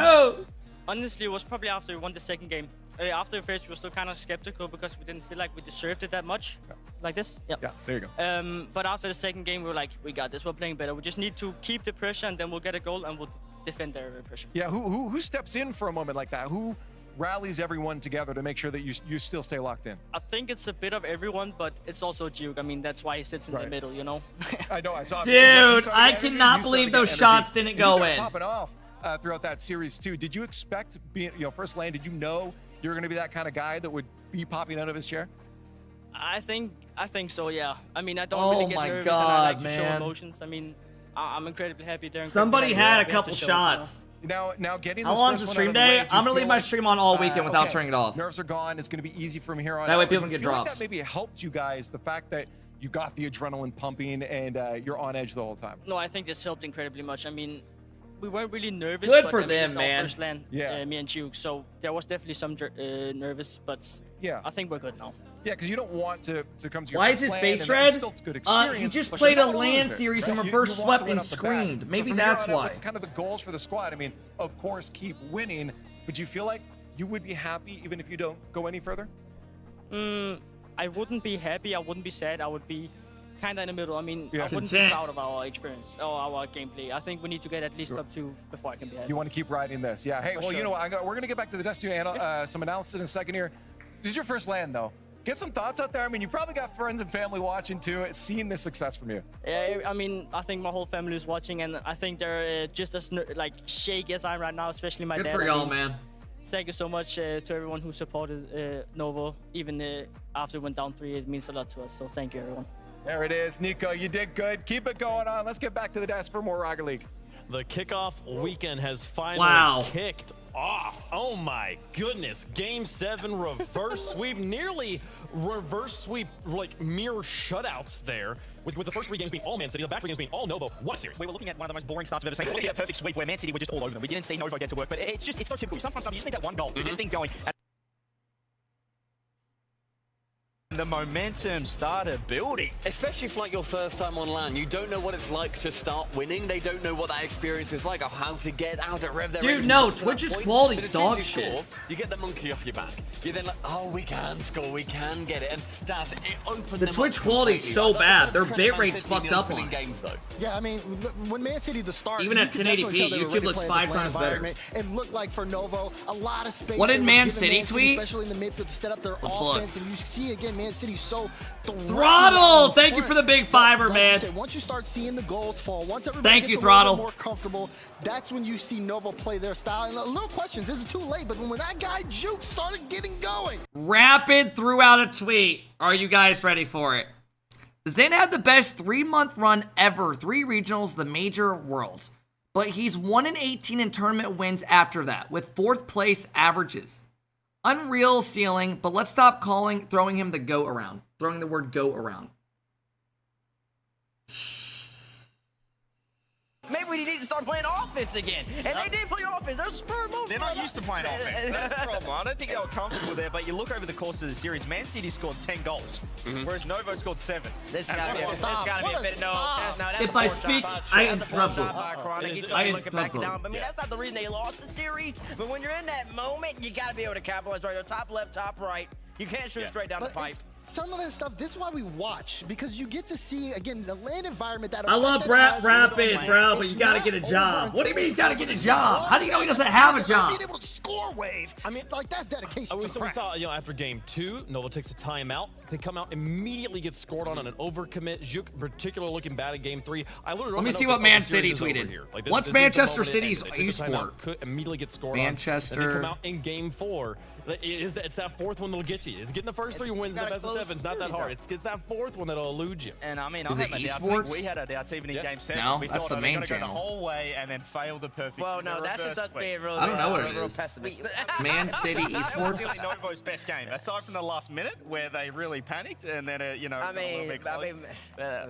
Honestly, it was probably after we won the second game. After the first, we were still kind of skeptical because we didn't feel like we deserved it that much. Like this? Yeah, there you go. But after the second game, we were like, we got this. We're playing better. We just need to keep the pressure, and then we'll get a goal, and we'll defend their pressure. Yeah, who steps in for a moment like that? Who rallies everyone together to make sure that you still stay locked in? I think it's a bit of everyone, but it's also Duke. I mean, that's why he sits in the middle, you know? I know, I saw. Dude, I cannot believe those shots didn't go in. Popping off throughout that series too. Did you expect being, first land? Did you know you were going to be that kind of guy that would be popping out of his chair? I think so, yeah. I mean, I don't Oh really get my nervous, God, and I like to show man. emotions. I mean, I'm incredibly happy there. Somebody had a couple shots. Now getting How this long's first the one stream out of the day? way, do you I'm gonna leave feel my like, stream on all weekend without okay, turning it off. Nerves are gone. It's going to be easy from here on That out. way Do you people can get feel like drops. that maybe helped you guys, the fact that you got the adrenaline pumping and you're on edge the whole time. No, I think this helped incredibly much. I mean, we weren't really nervous. Good but, for I mean, them, it's our man. First land, me and Duke, so there was definitely some nervous, but yeah, I think we're good now. Yeah, because you don't want to come to your Why first is his land face and red? it's still good experience. He just but played you a don't wanna land lose it, series and right? reverse You want swept to win and off the bat. screamed. So Maybe from here on that's out, why. What's kind of the goals for the squad? I mean, of course, keep winning, but do you feel like you would be happy even if you don't go any further? I wouldn't be happy. I wouldn't be sad. I would be kind of in the middle. I mean, Yeah. I wouldn't be Content. proud of our experience or our gameplay. I think we need to get at least up 2 before I can be happy. You want to keep riding this, yeah. Hey, For well, you sure. know what? We're going to get back to the Destiny some analysis in a second here. This is your first land, though. Get some thoughts out there. I mean, you probably got friends and family watching too, seeing this success from you. Yeah, I mean, I think my whole family is watching, and I think they're just as like shaky as I am right now, especially my Good dad. for y'all, man. Thank you so much to everyone who supported Novo, even after it went down 3. It means a lot to us. So thank you, everyone. There it is, Nico. You did good. Keep it going on. Let's get back to the desk for more Rocket League. The kickoff weekend has finally kicked off. Oh my goodness. Game 7 reverse sweep, nearly reverse sweep, like mirror shutouts there. With the first 3 games being all Man City, the back 3 games being all Novo. What a series. We were looking at one of the most boring starts I've ever seen. We're looking at a perfect sweep where Man City were just all over them. We didn't see Novo get to work, but it's so typical. Sometimes you just need that one goal to get things going. The momentum started building. Especially for like your first time on LAN, you don't know what it's like to start winning. They don't know what that experience is like, or how to get out of rev their Dude, no, Twitch's quality's dog shit. Score, you get the monkey off your back. You're then like, oh, we can score, we can get it, and that's it. Opened The them Twitch up quality's completely. so bad. Their That's bit Man rate's City fucked in the up opening on. games though. Yeah, I mean, when Man City the start, even at 1080p, YouTube looks 5 times better. It looked like for Novo a lot of space. What did they were Man giving City Man tweet? especially in the midfield, to set up their Let's look. offense, and you see again Man City so Throttle! Thank you for the big fiver, like man. you said, once you start seeing the goals fall, once everybody Thank gets you, a Throttle. little bit more comfortable, that's when you see Novo play their style. And little questions, is it too late? But when that guy Juke started getting going. Rapid threw out a tweet. Are you guys ready for it? Zen had the best 3-month run ever. 3 regionals, the major worlds. But he's 1-18 in tournament wins after that, with 4th place averages. Unreal ceiling, but let's stop throwing him the go around. Throwing the word go around. Maybe we need to start playing offense again. And they did play offense. They're spur move. They're not used to playing offense. That's the problem. I don't think they were comfortable there, but you look over the course of the series, Man City scored 10 goals, whereas Novo scored 7. This gotta be a bit. No, that's If I speak, I interrupt you. I looking back down. I mean, that's not the reason they lost the series. But when you're in that moment, you gotta be able to capitalize right. Top left, top right. You can't shoot straight down the pipe. Some of that stuff, this is why we watch, because you get to see, again, the land environment that I love Rapid, bro, but you gotta get a job. What do you mean he's gotta get a job? How do you know he doesn't have a job? Being able to score wave. I mean, like, that's dedication to the We saw, after game 2, Novo takes a timeout. They come out, immediately get scored on an overcommit. Juk, particularly looking bad in game 3. Let me see what Man City tweeted. What's Manchester City's esport? Could immediately get scored Manchester. on. And they come out in game 4. It's that 4th one that'll get you. It's getting the first 3 wins in the best of 7. It's not that hard. It's that 4th one that'll elude you. And I mean, Is I it had my doubts. esports? We had our doubts even in game 7. No, We that's thought the they main were going to go the channel. whole way and then fail the perfect. Well, no, that's just us being real. I don't know what it real is. pessimist. Man City That was esports? really Novo's best game, aside from the last minute where they really panicked and then,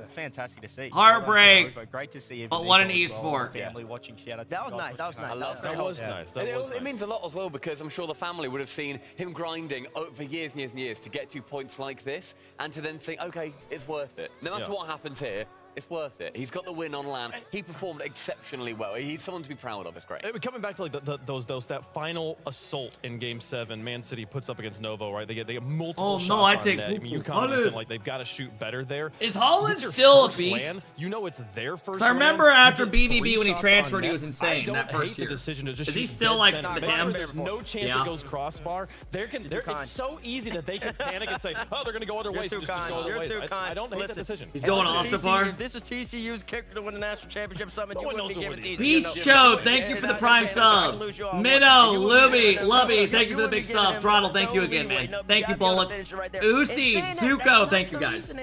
fantastic to see. Heartbreak. Great to see. But what an esport. Family watching. Shout out to That was nice. That was nice. That was nice. It means a lot as well, because I'm sure the family would have seen him grinding for years and years and years to get to points like this, and to then think, okay, it's worth it. No matter what happens here, it's worth it. He's got the win on LAN. He performed exceptionally well. He's someone to be proud of. It's great. Coming back to like that final assault in Game 7, Man City puts up against Novo, right? They get multiple shots on net. I mean, you kind of understand, like, they've got to shoot better there. Is Holland It's your still a first beast? LAN. You know it's their first. I remember LAN. You after get BBB 3 when he shots transferred, on he net. was insane I don't that first hate year. the decision to just Is he shoot still dead like center. him? There's no chance it goes crossbar. It's so easy that they can panic and say, oh, they're going to go other ways. Just go other ways. I don't hate that decision. He's going off so far. If this is TCU's kicker to win the national championship summit, you wouldn't be giving TCU. Beast Show, thank you for the prime sub. Minnow, Lubby, thank you for the big sub. Throttle, thank you again, man. Thank you, Bullets. Uzi, Zuko, thank you guys.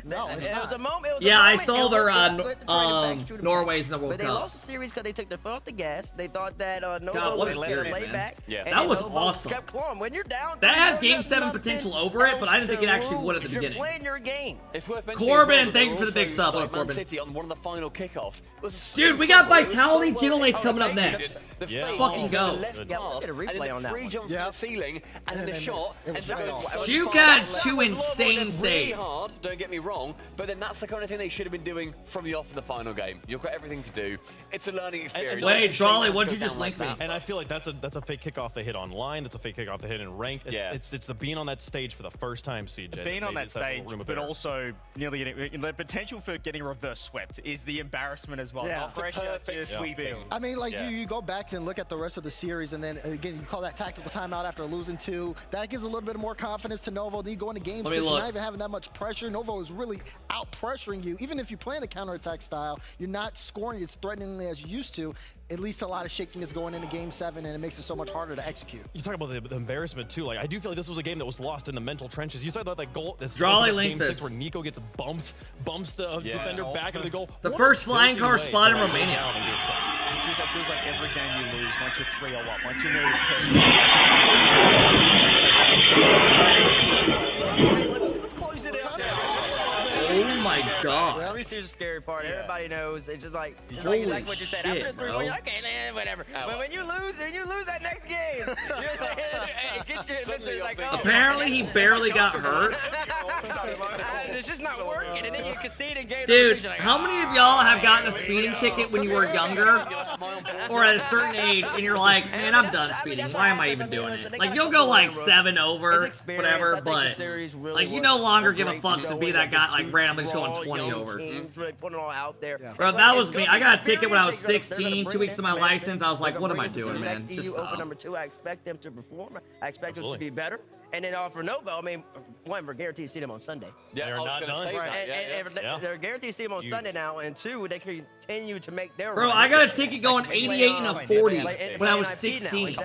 No, it was a moment. Yeah, I saw their Norway's in the World But they Cup. lost the series because they took their foot off the gas. They thought that Novo God, what a would let series, them lay man. back. Yeah. and That then was Novo awesome. kept clawing. When you're down, That had 3-0, Game 7 nothing potential over it, but I didn't think it actually would at the You're beginning. playing your game. It's worth mentioning Corbin, as well, thank you for the big also, sub. like, What up, Man Corbin? City on one of the final kickoffs. Dude, we got Vitality Gentlemates coming up next. Let's fucking go. Yeah, let's get a replay on that one. Jumps to the ceiling, and then the shot. You got 2 insane really saves. hard, don't get me wrong, but then that's the kind of thing they should have been doing from the off in the final game. You've got everything to do. It's a learning experience. Wait, Trolley, what'd you just link me? And I feel like that's a fake kickoff they hit online. That's a fake kickoff they hit in ranked. It's the being on that stage for the first time, CJ. Being on that stage, but also nearly getting the potential for getting reverse swept is the embarrassment as well. Yeah. Not pressure, just sweeping. I mean, like you go back and look at the rest of the series, and then again you call that tactical timeout after losing 2. That gives a little bit more confidence to Novo. Then you go into game 6, you're not even having that much pressure. Novo is really out pressuring you. Even if you're playing a counterattack style, you're not scoring as threateningly as you used to. It leads to a lot of shakiness going into game 7, and it makes it so much harder to execute. You talk about the embarrassment too. Like I do feel like this was a game that was lost in the mental trenches. You talk about that goal that's game 6 where Nico gets bumps the defender back into the goal. The first flying car spot in Romania. It just feels like every game you lose, once you're 3-0 up, once you know you're let's close it out. Oh my god. This is the scary part. Everybody knows. It's just like, Holy like what you said. shit, After 3-1, you're like, okay, whatever. But when you lose, and you lose that next game, it gets you mentally like, oh. Apparently he barely got hurt. It's just not working, and then you concede in game. Dude, how many of y'all have gotten a speeding ticket when you were younger or at a certain age and you're like, man, I'm done speeding. Why am I even doing it? Like, you'll go like 7 over, whatever, but like you no longer give a fuck to be that guy like randomly just going 20 over. Really putting it all out there. Bro, that was me. I got a ticket when I was 16, 2 weeks to my license. I was like, what am I doing, man? Just Open number 2, I expect them to perform. I expect them to be better. And then for Novo, I mean, one, we're guaranteed to see them on Sunday. Yeah, they're not done. They're guaranteed to see them on Sunday now, and 2, they continue to make their Bro, run. I got a ticket going 88 and a 40 when I was 16.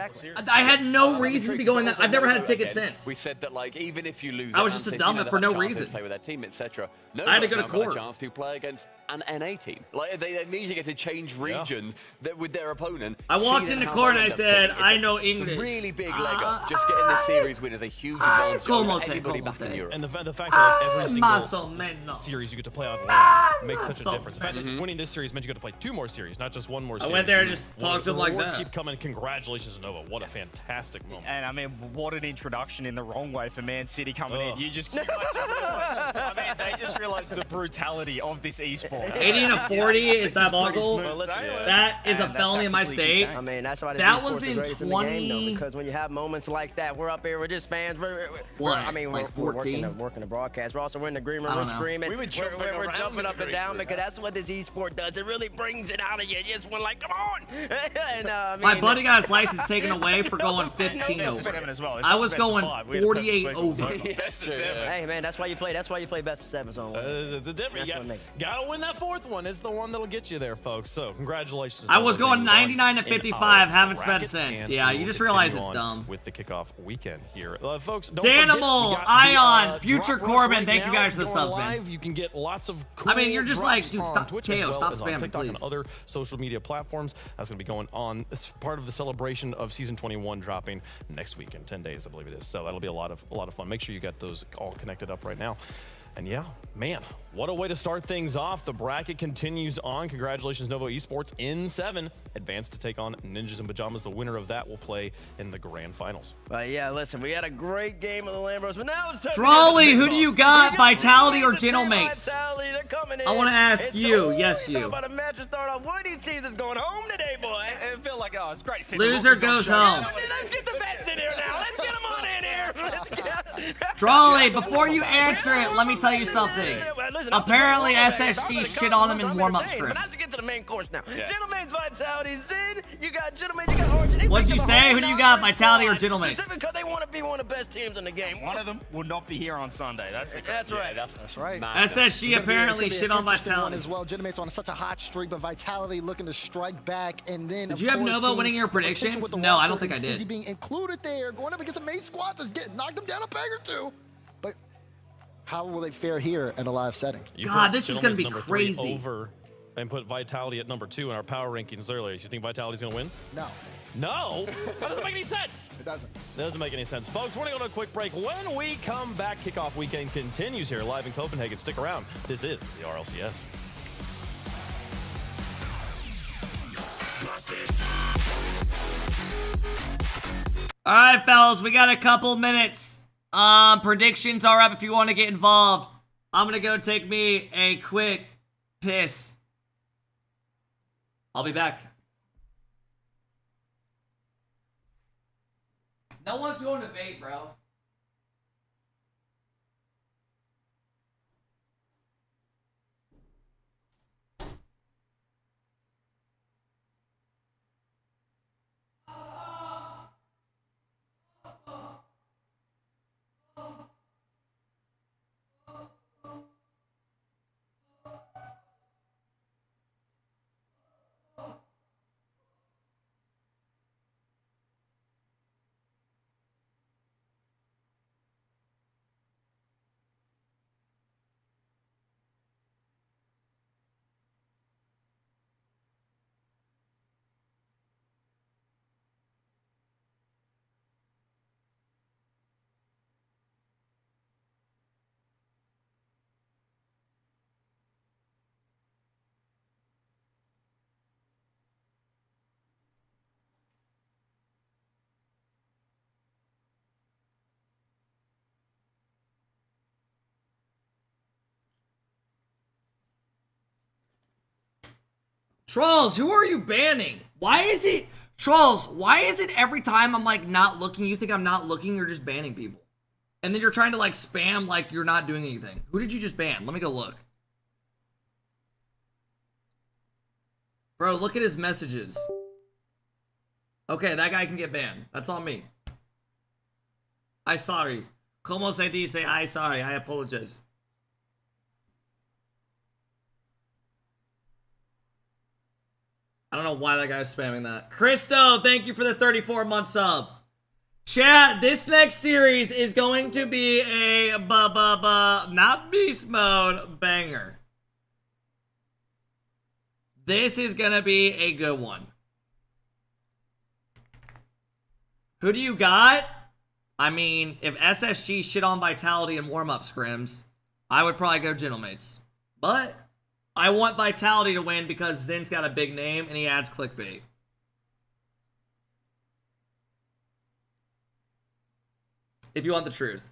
I had no reason to be going that. I've never had a ticket since. We said that, like, even if you lose, I was just a dumb for no reason. Play with their team, etc. I had to go to court. A chance to play against an NA team. Like they immediately get to change regions with their opponent. I walked into court and I said, I know English. It's a really big leg up. Just getting this series win is a huge advantage over anybody back in Europe. And the fact that like, every single series you get to play online makes such a difference. The fact that winning this series meant you get to play 2 more series, not just 1 more series. I went there and just talked to him like that. Keep coming. Congratulations to Nova. What a fantastic moment. And I mean, what an introduction in the wrong way for Man City coming in. You just, I mean, they just realized the brutality of this esport. 80 and a 40 is diabolical. That is a felony in my state. I mean, that's why that was in 20. In the game, though, because when you have moments like that, we're up here, we're just fans. I mean, like we're working the broadcast. We're also in the green room, we're screaming. We're jumping up and down because that's what this esport does. It really brings it out of you. You just want like, come on. And, I mean, my buddy got his license taken away for going 15 over. I was going 48 over. Hey man, that's why you play. That's why you play best of 7 on. It's a different. Gotta win that 4th one. It's the one that'll get you there, folks. So congratulations. I was going 99 to 55. Haven't spent since. Yeah, you just realize it's dumb. With the kickoff weekend here, folks. Danimal, Ion, Future Corbin. Thank you guys for the subs, man. You can get lots of. Cool I mean, you're just like, dude, stop, Twitch Teo, as well stop as on spamming, TikTok please. and other social media platforms. That's going to be going on. It's part of the celebration of season 21 dropping next week in 10 days, I believe it is. So that'll be a lot of fun. Make sure you get those all connected up right now. And yeah, man, what a way to start things off. The bracket continues on. Congratulations, Novo Esports in 7. Advanced to take on Ninjas in Pajamas. The winner of that will play in the grand finals. Yeah, listen, we had a great game of the Lambros, but now it's time. Trolley, who do you got? Vitality or Gentlemates? Vitality, they're coming in. I want to ask you. Yes, you. Talk about a match to start off. One of these teams is going home today, boy. I feel like, oh, it's great to see Loser goes home. Let's get the bets in here now. Let's get them on in here. Let's get... Trolley, before you answer it, let me tell you something. Apparently, SSG shit on him in warm-up scripts. But let's get to the main course now. Gentleman's Vitality, Zid, you got Gentleman, you got Origin. What'd you say? Who do you got, Vitality or Gentleman? Specifically because they want to be one of the best teams in the game. One of them will not be here on Sunday. That's right. That's right. SSG apparently shit on Vitality as well. Gentleman's on such a hot streak, but Vitality looking to strike back. And then, did you have Nova winning your predictions? No, I don't think I did. Stizzy being included there, going up against a main squad that's getting knocked them down a peg or two. But how will they fare here in a live setting? God, this is going to be crazy. Over and put Vitality at number 2 in our power rankings earlier. You think Vitality's going to win? No. No? That doesn't make any sense. It doesn't. That doesn't make any sense. Folks, we're going to go to a quick break. When we come back, kickoff weekend continues here live in Copenhagen. Stick around. This is the RLCS. All right, fellas, we got a couple minutes. Predictions are up if you want to get involved. I'm gonna go take me a quick piss. I'll be back. No one's going to vape, bro. Trolls, who are you banning? Why is it... Trolls, why is it every time I'm, like, not looking, you think I'm not looking, you're just banning people? And then you're trying to, like, spam like you're not doing anything. Who did you just ban? Let me go look. Bro, look at his messages. Okay, that guy can get banned. That's on me. I sorry. Como se dice I sorry. I apologize. I don't know why that guy's spamming that. Christo, thank you for the 34-month sub. Chat, this next series is going to be a not beast mode banger. This is gonna be a good one. Who do you got? I mean, if SSG shit on Vitality and warm-up scrims, I would probably go Gentlemates. But I want Vitality to win because Zin's got a big name and he adds clickbait. If you want the truth.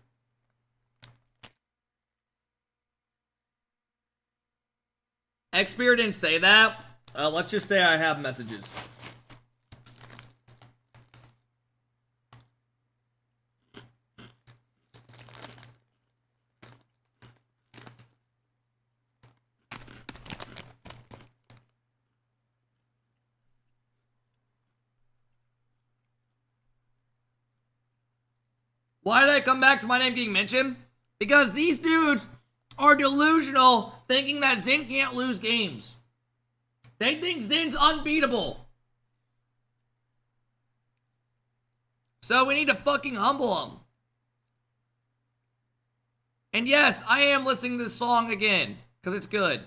Xpear didn't say that. Let's just say I have messages. Why did I come back to my name being mentioned? Because these dudes are delusional, thinking that Zin can't lose games. They think Zin's unbeatable. So we need to fucking humble them. And yes, I am listening to this song again, because it's good.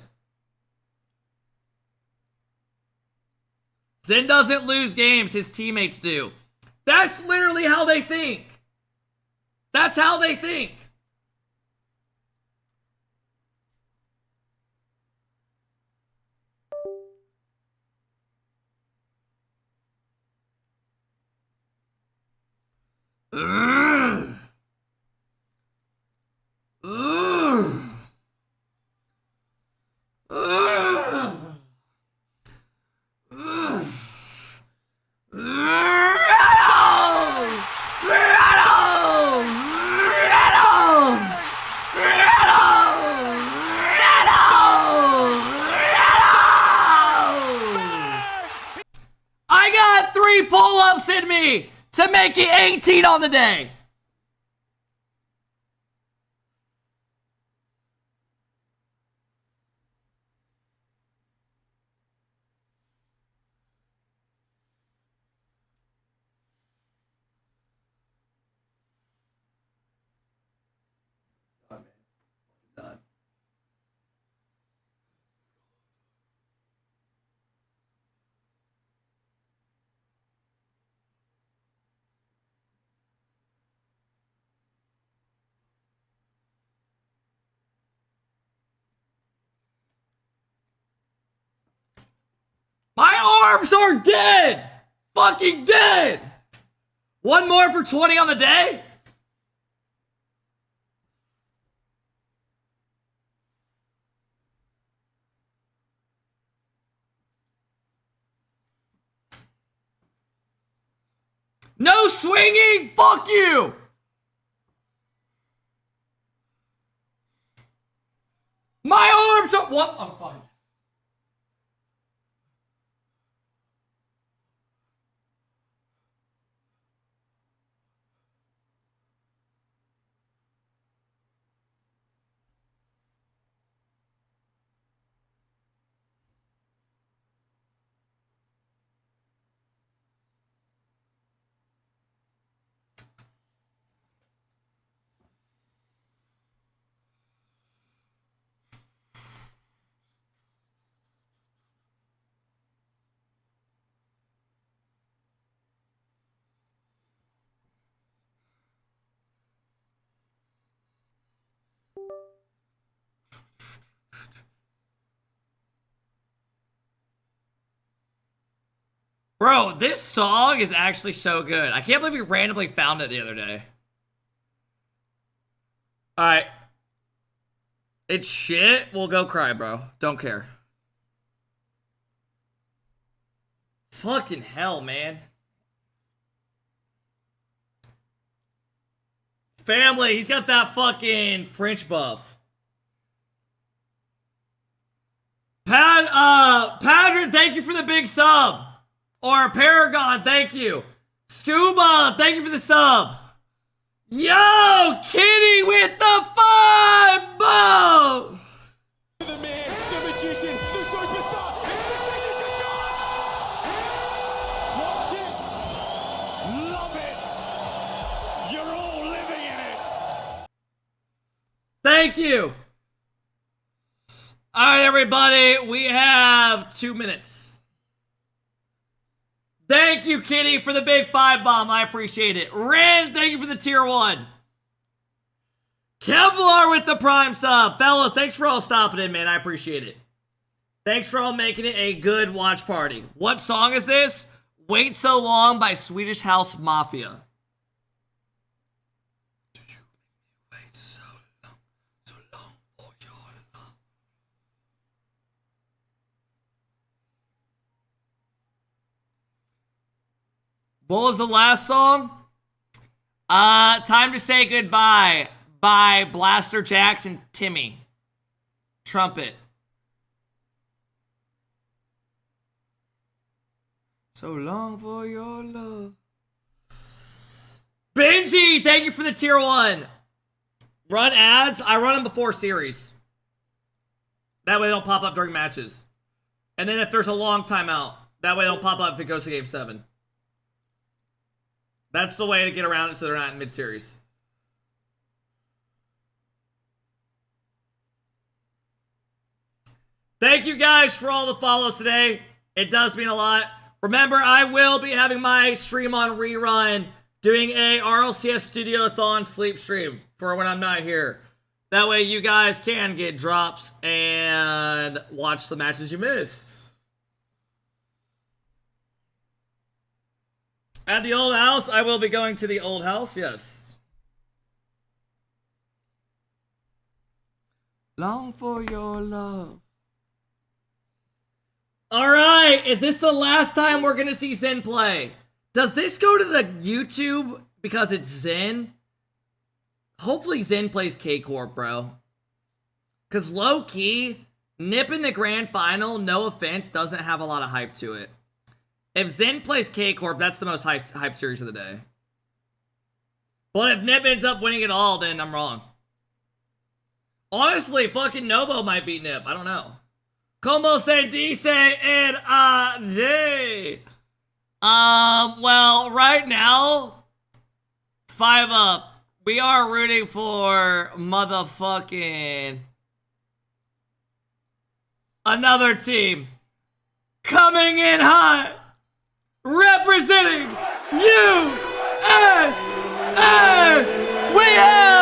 Zin doesn't lose games, his teammates do. That's literally how they think. That's how they think. Ugh. Ugh. Ugh. Ugh. I got 3 pull-ups in me to make it 18 on the day. My arms are dead! Fucking dead! One more for 20 on the day? No swinging! Fuck you! My arms are... What? I'm fine. Bro, this song is actually so good. I can't believe we randomly found it the other day. Alright. It's shit. We'll go cry, bro. Don't care. Fucking hell, man. Family, he's got that fucking French buff. Padron, thank you for the big sub. Or Paragon, thank you. Scuba, thank you for the sub. Yo, Kitty with the 5 ball. The man, the magician, the superstar. Watch it. Love it. You're all living in it. Thank you. All right, everybody, we have 2 minutes. Thank you, Kitty, for the big 5 bomb. I appreciate it. Ren, thank you for the tier 1. Kevlar with the prime sub. Fellas, thanks for all stopping in, man. I appreciate it. Thanks for all making it a good watch party. What song is this? Wait So Long by Swedish House Mafia. What was the last song? Time to Say Goodbye by Blaster Jackson Timmy. Trumpet. So long for your love. Benji, thank you for the tier 1. Run ads. I run them before series. That way they don't pop up during matches. And then if there's a long timeout, that way they don't pop up if it goes to game 7. That's the way to get around it so they're not in mid-series. Thank you guys for all the follows today. It does mean a lot. Remember, I will be having my stream on rerun, doing a RLCS Studio-a-thon sleep stream for when I'm not here. That way you guys can get drops and watch the matches you missed. At the old house, I will be going to the old house, yes. Long for your love. Alright, is this the last time we're gonna see Zen play? Does this go to the YouTube because it's Zen? Hopefully Zen plays K-Corp, bro. Because low-key, Nip in the grand final, no offense, doesn't have a lot of hype to it. If Zen plays K-Corp, that's the most hype series of the day. But if Nip ends up winning it all, then I'm wrong. Honestly, fucking Novo might beat Nip. I don't know. Como se dice en AJ? Well, right now, 5 up. We are rooting for motherfucking another team. Coming in hot. Representing USA, we have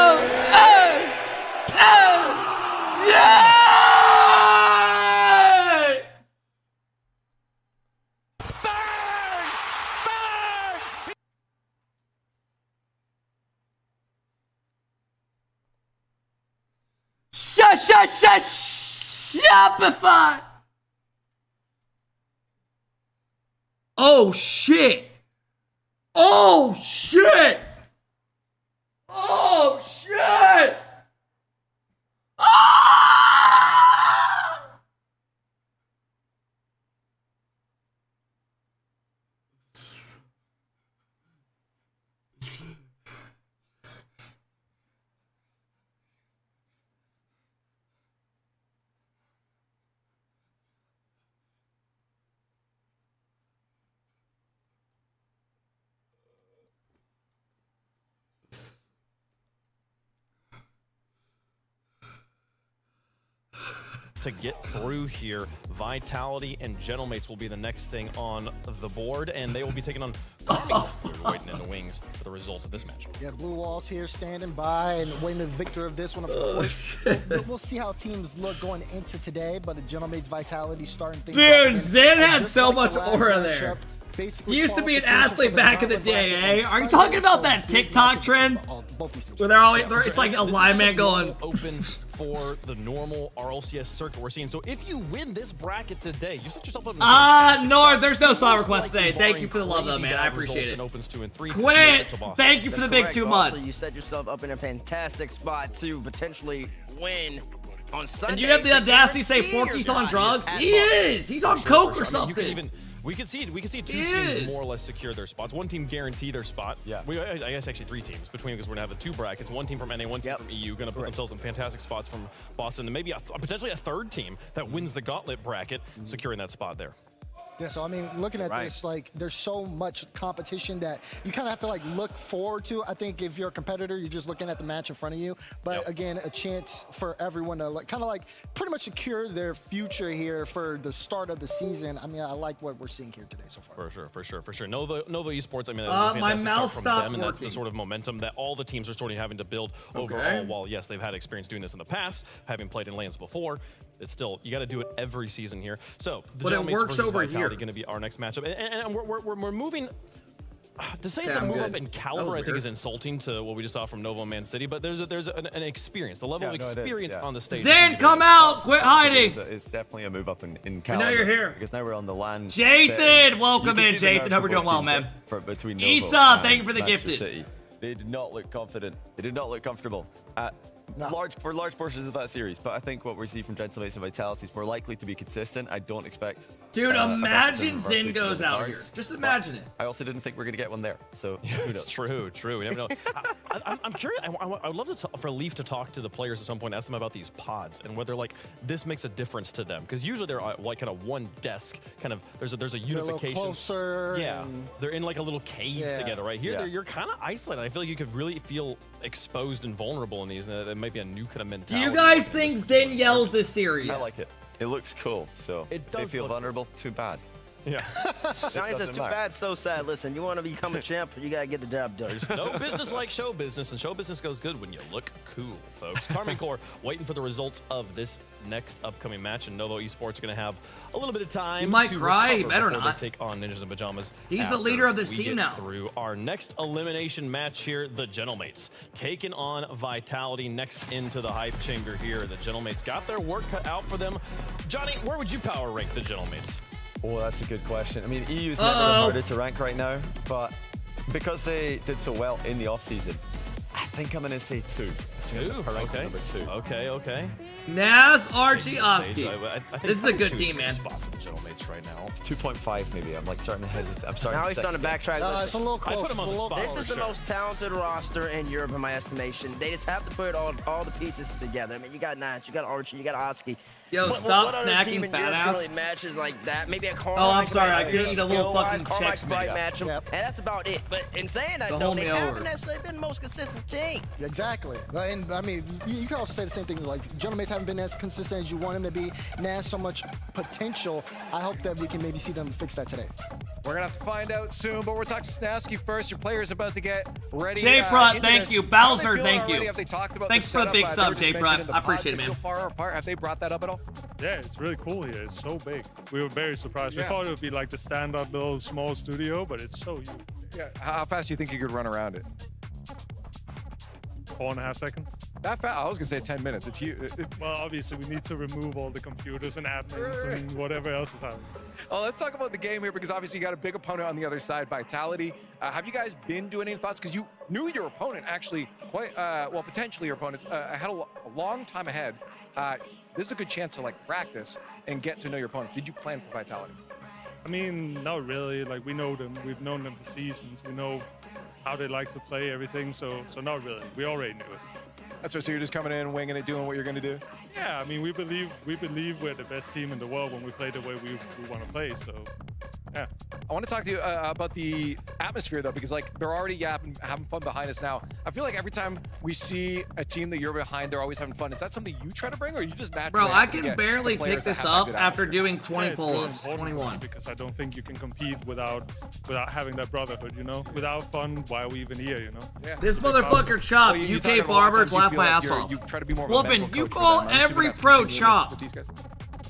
SSJ! Shopify! Oh shit! Oh, shit! Oh, shit! Ah! To get through here, Vitality and Gentlemates will be the next thing on the board, and they will be taking on Army, waiting in the wings for the results of this match. Yeah, the Blue Walls here standing by and waiting the victor of this one, of course. We'll see how teams look going into today, but the Gentlemates Vitality starting things Dude, off Zen had just so like much the last aura matchup, there. basically He used to be an qualification athlete for the back in the gauntlet day, bracket eh? on Are you Sunday, talking about so that big TikTok matchup trend? both these teams. Where they're always, For it's like a This live is man going. normal open for the normal RLCS circuit we're seeing. So if you win this bracket today, you set yourself up. No, there's no song request today. Thank you for the love, though, man. I appreciate it. Opens 2 and 3. Quit. Thank you for the big 2 months. So you set yourself up in a fantastic spot to potentially win on Sunday. And you have the audacity to say Forky's on drugs? He is. He's on coke or something. We could see 2 He teams is. more or less secure their spots. One team guarantee their spot. Yeah. I guess actually 3 teams between, because we're gonna have the 2 brackets. One team from NA, one team from EU, gonna put themselves in fantastic spots from Boston, and maybe potentially a 3rd team that wins the gauntlet bracket, securing that spot there. Yeah, so I mean, looking at this, like, there's so much competition that you kind of have to like look forward to. I think if you're a competitor, you're just looking at the match in front of you. But again, a chance for everyone to like, kind of like pretty much secure their future here for the start of the season. I mean, I like what we're seeing here today so far. For sure. Nova Esports, I mean, my mouse from stopped them, and that's the working. sort of momentum that all the teams are sort of having to build overall. While yes, they've had experience doing this in the past, having played in LANs before, it's still, you got to do it every season here. So the But it Gentlemates works versus over Vitality here. going to be our next matchup, and we're moving. To say it's a Damn move good. up in That caliber, was I think, weird. is insulting to what we just saw from Nova and Man City. But there's an experience, the level of no, it is, experience yeah. on the stage. Zen, come out! Quit hiding! It's definitely a move up in I know caliber. you're here. Because now we're on the land. Jathan, welcome You can in, see the Jathan. nerves Hope for you're doing both well, teams man. there, between Nova Issa, and thank you for the Manchester gifted. City. They did not look confident. They did not look comfortable. For large portions of that series, but I think what we see from Gentlemates and Vitality is more likely to be consistent. I don't expect. Dude, a imagine versus Zen to goes the out cards, here. Just but imagine it. I also didn't think we are gonna get one there. So who knows? It's true. We never know. I'm curious. I would love to for Leaf to talk to the players at some point, ask them about these pods and whether like this makes a difference to them. Because usually they're like kind of one desk, kind of there's a They're a unification. little closer. Yeah, and- they're in like a little cave Yeah. together, right? Here, Yeah. you're kind of isolated. I feel like you could really feel exposed and vulnerable in these, and that might be a new kind of Do mentality. you guys think Zen yells this series? I like it. It looks cool. So It if they does feel look vulnerable, too bad. Yeah. Johnny says, too bad, so sad. Listen, you want to become a champ, you got to get the job done. There's no business like show business, and show business goes good when you look cool, folks. Carmen Core waiting for the results of this next upcoming match, and Novo Esports are going to have a little bit of time You might to cry, recover better before not. they take on Ninjas in Pajamas. He's the after leader of this we team get now. Through our next elimination match here, the Gentlemates taking on Vitality next into the hype chamber here. The Gentlemates got their work cut out for them. Johnny, where would you power rank the Gentlemates? Oh, that's a good question. I mean, EU's never harder to rank right now, but because they did so well in the offseason, I think I'm going to say 2. Okay. Number 2. Okay. Naz, Archie, Oski. I think This is a good 2 team, man. spot for the Gentlemates right now. It's 2.5 maybe. I'm like starting to hesitate. I'm starting Now he's starting to backtrack. It's a little close. I put him on the spot. This is the most talented roster in Europe, in my estimation. They just have to put all the pieces together. I mean, you got Nance, you got Archie, you got Oski. Yo, What stop other snacking, team in fat Europe ass. really matches like that? Maybe a Carmine. Oh, I'm sorry, I couldn't eat a little fucking Carmine Chex Sprite Mix. match 'em, Yep. and that's about it. But in saying that, So though, hold they me haven't over. necessarily been the most consistent team. Exactly. And I mean, you can also say the same thing. Like, Gentlemates haven't been as consistent as you want them to be. Nash so much potential. I hope that we can maybe see them fix that today. We're gonna have to find out soon, but we're talking to Snasky first. Your player's about to get ready. J-Prot, into thank this. you. How are they Bowser, feeling thank already? you. Have they talked about Thanks the for the big setup? sub, They were just J-Prot. mentioning the I appreciate it, pods man. feel far apart. Have they brought that up at all? Yeah, it's really cool here. It's so big. We were very surprised. Yeah. We thought it would be like the stand-up little small studio, but it's so huge. Yeah. How fast do you think you could run around it? 4.5 seconds. That fast? I was gonna say 10 minutes. It's huge. Well, obviously we need to remove all the computers and admins and whatever else is happening. Oh, let's talk about the game here because obviously you got a big opponent on the other side, Vitality. Have you guys been doing any thoughts? Because you knew your opponent actually quite, well, potentially your opponents had a long time ahead. This is a good chance to like practice and get to know your opponents. Did you plan for Vitality? I mean, not really. Like, we know them. We've known them for seasons. We know how they like to play everything. So not really. We already knew it. That's right. So you're just coming in, winging it, doing what you're going to do? Yeah, I mean, we believe we're the best team in the world when we play the way we want to play. So, yeah. I want to talk to you about the atmosphere, though, because like they're already having fun behind us now. I feel like every time we see a team that you're behind, they're always having fun. Is that something you try to bring, or you just naturally? Bro, I can barely pick this up after doing 20 pull-ups. 21. Because I don't think you can compete without having that brotherhood, you know? Without fun, why are we even here, you know? Yeah. This motherfucker Chop, UK Barbers, laugh my ass off. You try to be more of a mental Whoopin', you coach for call them. I'm every assuming that's pro what you do Chop. with these guys.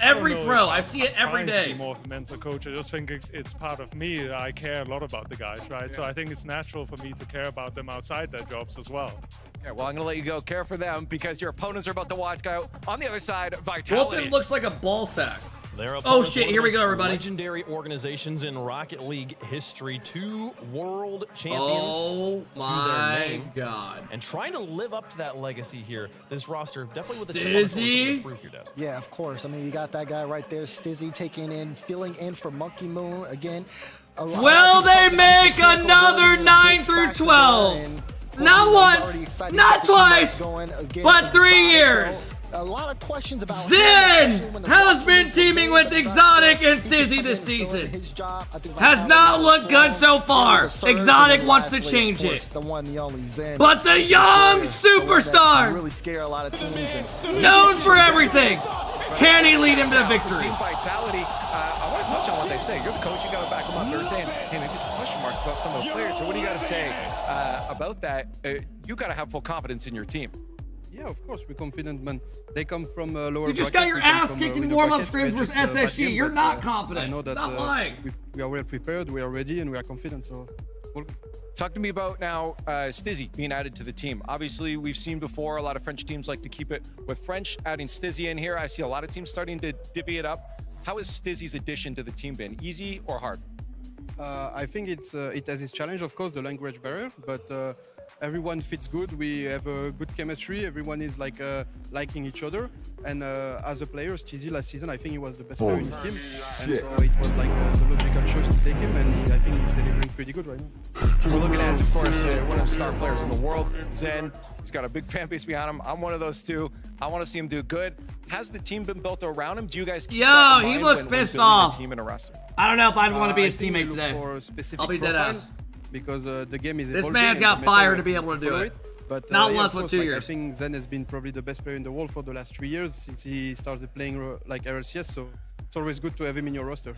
Every pro, I see it every Trying to day. be more of a mental coach. I just think it's part of me. I care a lot about the guys, right? So I think it's natural for me to care about them outside their jobs as well. Okay, well, I'm going to let you go. Care for them because your opponents are about to watch out. On the other side, Vitality. Whoopin' looks like a ball sack. Their Oh opponents, shit, one of here we the go, everybody. Legendary organizations in Rocket League history, 2 world champions Oh to my their name. god. And trying to live up to that legacy here, this roster definitely with a chip on Stizzy? the shoulder to improve your desk. Yeah, of course. I mean, you got that guy right there, Stizzy, filling in for Monkey Moon again. Will they make another 9 through 12? Not once, not twice, but 3 years. A lot of questions about Zen has been teaming with Exotic and Stizzy this season. Has not looked good so far. Exotic wants to change it. The one, the only Zen. But the young superstar, really scare a lot of teams. known for everything, can he lead him to victory? Team Vitality, I want to touch on what they say. You're the coach, you got to back them up. They're saying, hey, maybe some question marks about some of the players. So what do you got to say about that? You got to have full confidence in your team. Yeah, of course, we're confident, man. They come from lower. You just got your ass kicked in warm-up scrims versus SSG. You're not confident. I know that Stop lying. we are well prepared, we are ready, and we are confident. So, talk to me about now Stizzy being added to the team. Obviously, we've seen before a lot of French teams like to keep it with French. Adding Stizzy in here, I see a lot of teams starting to divvy it up. How has Stizzy's addition to the team been? Easy or hard? I think it has its challenge, of course, the language barrier, but everyone fits good. We have a good chemistry. Everyone is like liking each other. And as a player, Stizzy last season, I think he was the best player in his team. And so it was like the logical choice to take him. And I think he's delivering pretty good right now. We're looking at, of course, one of the star players in the world, Zen. He's got a big fan base behind him. I'm one of those too. I want to see him do good. Has the team been built around him? Do you guys keep that in Yo, he mind looks when pissed building off. a team and a roster? I don't know if I'd want to be I his think we teammate look today. for a specific I'll be dead profile ass. Because the game is This evolving man's and got the meta fire have to be able to do follow it. But Not yeah, once, of but course, 2 like, years. I think Zen has been probably the best player in the world for the last 3 years since he started playing like Rlcs. So it's always good to have him in your roster.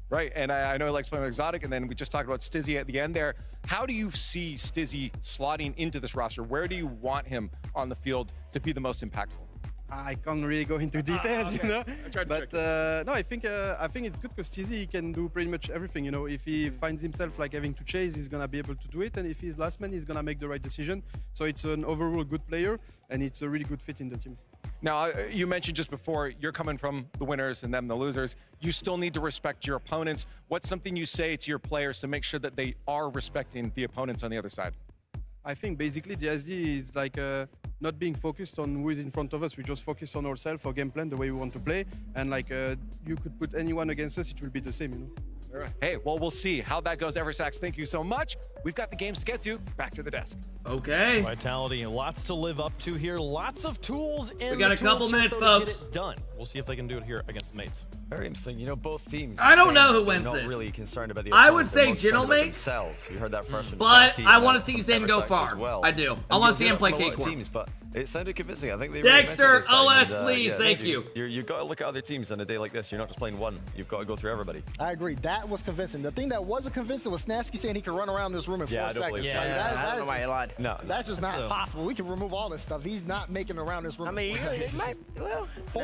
Right, and I know he likes playing with Exotic, and then we just talked about Stizzy at the end there. How do you see Stizzy slotting into this roster? Where do you want him on the field to be the most impactful? I can't really go into details, okay. you know. I tried to But no, I think it's good because Stizzy can do pretty much everything. You know, if he finds himself like having to chase, he's gonna be able to do it, and if he's last man, he's gonna make the right decision. So it's an overall good player, and it's a really good fit in the team. Now, you mentioned just before, you're coming from the winners and them the losers. You still need to respect your opponents. What's something you say to your players to make sure that they are respecting the opponents on the other side? I think basically the idea is like not being focused on who is in front of us. We just focus on ourselves, our game plan, the way we want to play. And like you could put anyone against us, it will be the same, you know. All right. Hey, well, we'll see how that goes. Eversax, thank you so much. We've got the games to get to. Back to the desk. Okay. Vitality, lots to live up to here. Lots of tools in We got the a couple tool chest, minutes, though, to folks. get it done. We'll see if they can do it here against the mates. Very interesting. You know, both teams. I don't know saying who wins they're this. not really concerned about the I would opponent, they're say more concerned about Gentleman, themselves. You heard that first from but Sasky I and want to from see Zen go Eversax far. as well. I do. I And want you to see hear him that play from a lot of Cakewalk. teams, but it sounded convincing. I think they Dexter, really meant it this time, OS, and, please, thank you. You've got to look at other teams on a day like this. You're not just playing one. You've got to go through everybody. I agree. That was convincing. The thing that wasn't convincing was Snasky saying he could run around this room in 4 I don't seconds. believe Like, so. I don't know why he lied. No. That's just not possible. We can remove all this stuff. He's not making it around this room. I mean, it might. Well, 4?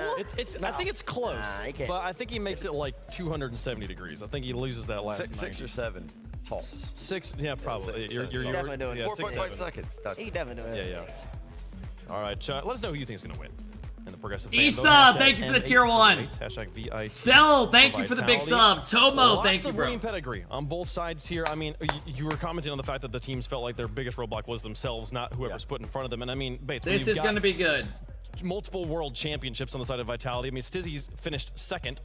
I think it's close, but I think he makes it like 270 degrees. I think he loses that last 6 or 7 tops. 6, yeah, probably. Six or You're seven. definitely doing Yeah, 4.5 6-7. seconds. That's He definitely doing yeah. All right, let us know who you think is going to win. And the progressive Isa, thank you for the tier 1. #VIT. Cell, thank you for the big sub. Tomo, thank you, bro. Lots of pedigree on both sides here. I mean, you were commenting on the fact that the teams felt like their biggest roadblock was themselves, not whoever's put in front of them. And I mean, Bates, this is going to be good. Multiple world championships on the side of Vitality. I mean, Stizzy's finished second.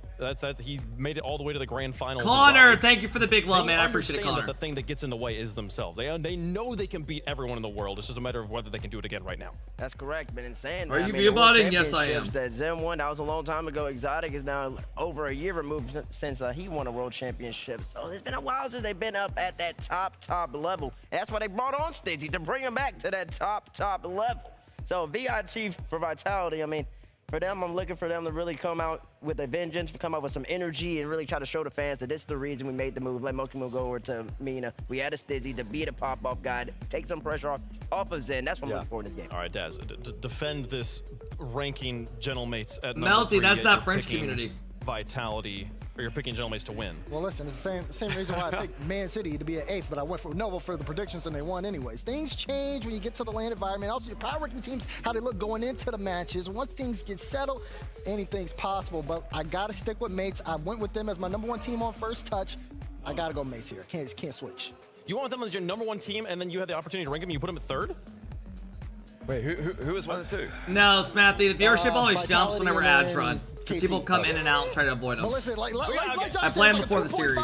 He made it all the way to the grand finals. Connor, thank you for the big love, man. I appreciate it, Connor. That the thing that gets in the way is themselves. They know they can beat everyone in the world. It's just a matter of whether they can do it again right now. That's correct. Been insane. Are you V-botting? Yes, I am. That Zen won, that was a long time ago. Exotic is now over a year removed since he won a world championship. So it's been a while since they've been up at that top level. And that's why they brought on Stizzy, to bring him back to that top level. So VIT for Vitality, I mean, for them, I'm looking for them to really come out with a vengeance, come out with some energy, and really try to show the fans that this is the reason we made the move. Let most people go over to Mina. We had a Stizzy to be the pop-off guy, to take some pressure off of Zen. That's what I'm looking for in this game. All right, Daz, defend this ranking gentlemates at number Melty, 3. that's that French community. Vitality, or you're picking gentlemates to win. Well, listen, it's the same reason why I picked Man City to be an 8th, but I went for Nova for the predictions and they won anyways. Things change when you get to the land environment. Also, your power ranking teams, how they look going into the matches. Once things get settled, anything's possible, but I gotta stick with mates. I went with them as my #1 team on first touch. I gotta go mates here. Can't switch. You want them as your #1 team, and then you had the opportunity to rank them, you put them at 3rd? Wait, who was 1 and 2? No, Smathy, the viewership always jumps Vitality whenever and ads run. Because people come in and out and try to avoid them. But listen, like I play them before the series.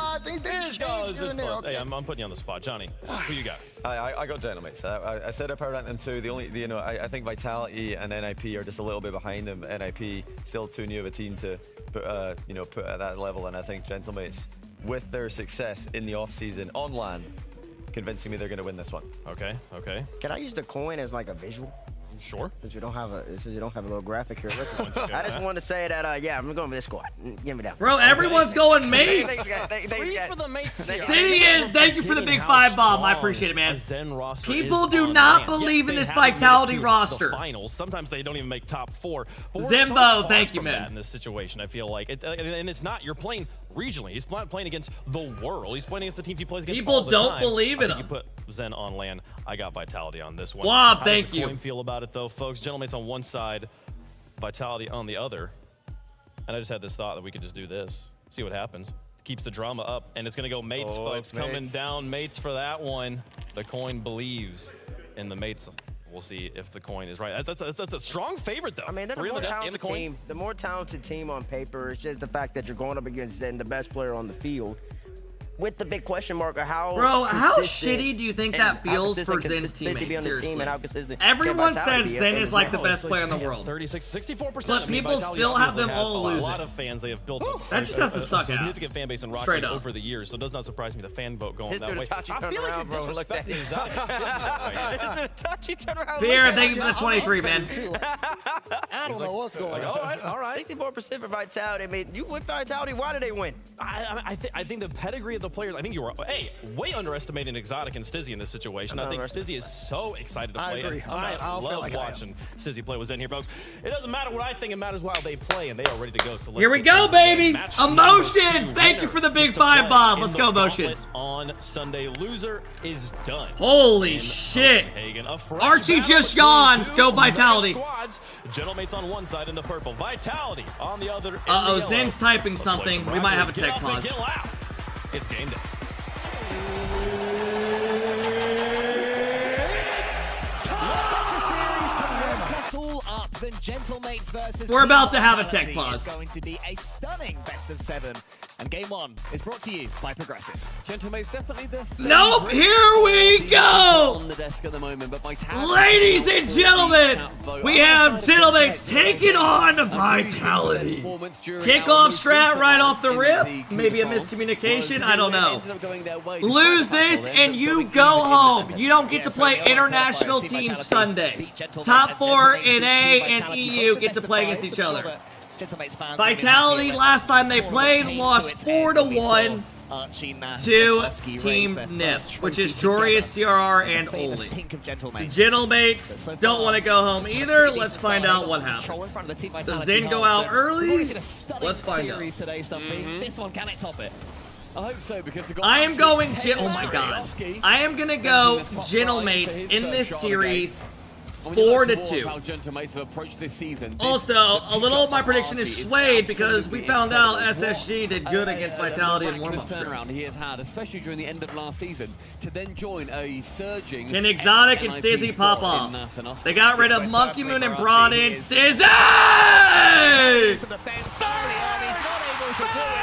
Hey, I'm putting you on the spot. Johnny, who you got? I got gentlemates. I said I power ranked them 2. The only, I think Vitality and NIP are just a little bit behind them. NIP still too new of a team to put at that level, and I think gentlemates, with their success in the off season on LAN, convincing me they're going to win this one. Okay. Can I use the coin as like a visual? Sure. Since you don't have a little graphic here. Listen, I just want to say that yeah, I'm going with this squad. Give me that. Bro, everyone's going mates. Three for the mates. Sidian, thank you for the big 5 bomb. I appreciate it, man. People do not believe in this Vitality roster. Finals. Sometimes they don't even make top 4. Zimbo, thank you, man. In this situation, I feel like, and it's not. You're playing regionally. He's not playing against the world. He's playing against the teams he plays against. People don't believe in him. You put Zen on LAN. I got Vitality on this one. Wow, thank you. How does the coin feel about it, though, folks? Gentlemates on one side, Vitality on the other. And I just had this thought that we could just do this, see what happens. Keeps the drama up, and it's going to go mates, folks. Coming down mates for that one. The coin believes in the mates. We'll see if the coin is right. That's a strong favorite, though. I mean, they're the more talented team on paper. It's just the fact that you're going up against the best player on the field. With the big question mark of how shitty do you think that feels for Zen's teammates? Seriously. Everyone says Zen is like the best player in the world. 64%. But people still have them all losing. A lot of fans they have built that just has to suck ass. Significant fan base in Rocket over the years, so it does not surprise me the fan vote going that way. I feel like you're disrespecting Exotic. Fear, thank you for the 23, man. I don't know what's going on. All right. 64% for Vitality. I mean, you win Vitality. Why did they win? I think the pedigree of the players. I think you were way underestimating Exotic and Stizzy in this situation. I think Stizzy is so excited to play. I agree. I love watching Stizzy play with Zen here, folks. It doesn't matter what I think. It matters while they play, and they are ready to go. So here we go, baby. Emotions. Thank you for the big 5 bomb. Let's go, Emotions. On Sunday, loser is done. Holy shit. Archie just gone. Go Vitality. Gentlemates on one side in the purple. Vitality on the other. Uh-oh, Zen's typing something. We might have a tech pause. It's game day. We're about to have a tech pause. It's going to be a stunning best of 7, and game 1 is brought to you by Progressive. Gentlemates definitely the nope, here we go! On the desk at the moment, but ladies and gentlemen, we have Gentlemates taking on Vitality. Kickoff strat right off the rip. Maybe a miscommunication, I don't know. Lose this and you go home. You don't get to play international teams Sunday. Top 4 in A and EU get to play against each other. Vitality, last time they played, lost 4-1 to Team NIP, which is Jorius, CRR, and Oli. The Gentlemates don't want to go home either. Let's find out what happens. Does Zen go out early? Let's find out. This one, can it top it? I hope so, because I am going, oh my god. I am going to go Gentlemates in this series 4-2. How Gentlemates have approached this season. Also, a little of my prediction is swayed because we found out SSG did good against Vitality in warm-up turnaround he has had, especially during the end of last season, to then join a surging. Can Exotic and Stizzy pop off? They got rid of Monkey Moon and brought in Stizzy!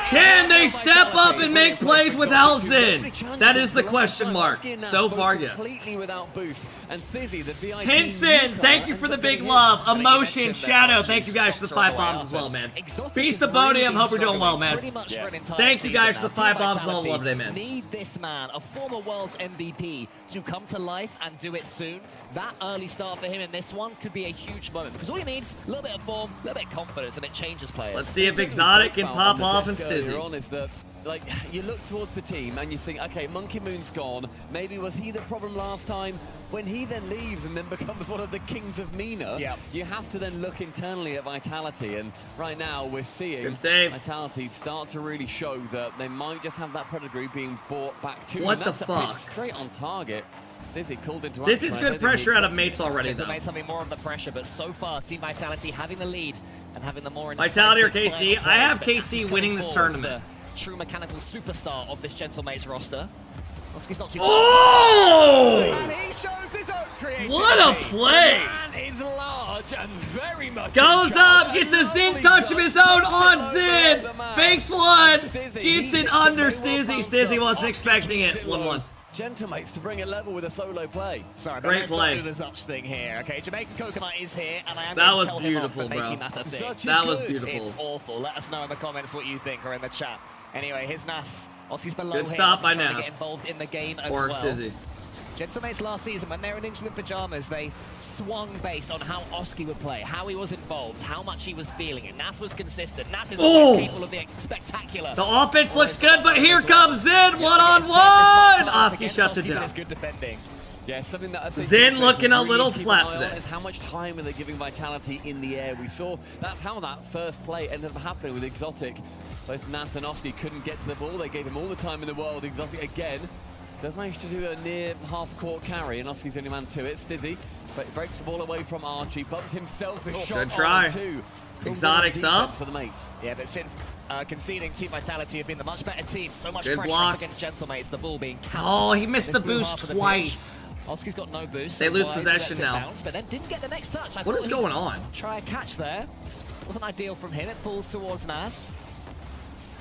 Can they step up and make plays without Zin? That is the question mark. So far, yes. Completely without boost. And Stizzy, the VIP Hinson, thank you for the big love. Emotion, Shadow, thank you guys for the 5 bombs as well, man. Beast of Bonium, hope we're doing well, man. Thank you guys for the 5 bombs and all the love today, man. Need this man, a former World's MVP, to come to life and do it soon. That early start for him in this one could be a huge moment because all he needs a little bit of form, a little bit of confidence, and it changes players. Let's see if Exotic can pop off and Stizzy. Is that, like, you look towards the team and you think, okay, Monkey Moon's gone. Maybe was he the problem last time? When he then leaves and then becomes one of the kings of MENA, you have to then look internally at Vitality. And right now we're seeing Vitality start to really show that they might just have that pedigree being brought back to them. What the That's fuck? A pick straight on target. Stizzy called into This action. is good pressure out of Mates already, though. Gentlemates having more of the pressure, but so far, Team Vitality having the lead and having the more Vitality or incisive KC? plays, I have but KC Nasus winning coming this forward as tournament. the true mechanical superstar of this Gentlemates roster. Oski's not too Oh! And he shows his own creativity. What a play! The man is large and very much Goes up, gets a Zin touch of his own on Zin. Fakes one, gets it under Stizzy. Stizzy wasn't expecting it. 1-1. Gentlemates to bring it level with a solo play. Sorry, but Great let's play. not do the Zuch thing here. Okay, Jamaican Coconut is here, and I am That going was to tell him off beautiful, for bro. making that a thing. Zuch is That was good. beautiful. It's awful. Let us know in the comments what you think or in the chat. Anyway, here's Nas. Oski's below Good him. stop by trying to Nas. get involved in the game as Or well. Stizzy. Gentlemates last season, when they were in Infinite Pajamas, they swung based on how Oski would play, how he was involved, how much he was feeling it. Nas was consistent. Nas is always capable of the spectacular. The offense looks good, but here comes Zin one-on-one. Oski shuts it down. Good defending. Yeah, something that I think Zin looking a really little keep an flat eye on today. is how much time are they giving Vitality in the air. We saw that's how that first play ended up happening with Exotic. Both Nas and Oski couldn't get to the ball. They gave him all the time in the world. Exotic again does manage to do a near half-court carry, and Oski's the only man to it. Stizzy breaks the ball away from Archie, bumped himself his shot Good try. on two. Exotic's up. For the mates. Yeah, but since conceding, Team Vitality have been the much better team. So much Good pressure block. up against Gentlemates, the ball being capped. Oh, he missed This the blue boost half of the twice. pitch. Oski's got no boost. They so lose Wise possession lets it now. bounce, but then didn't get the next touch. What is going on? Try a catch there. Wasn't ideal from him. It falls towards Nas.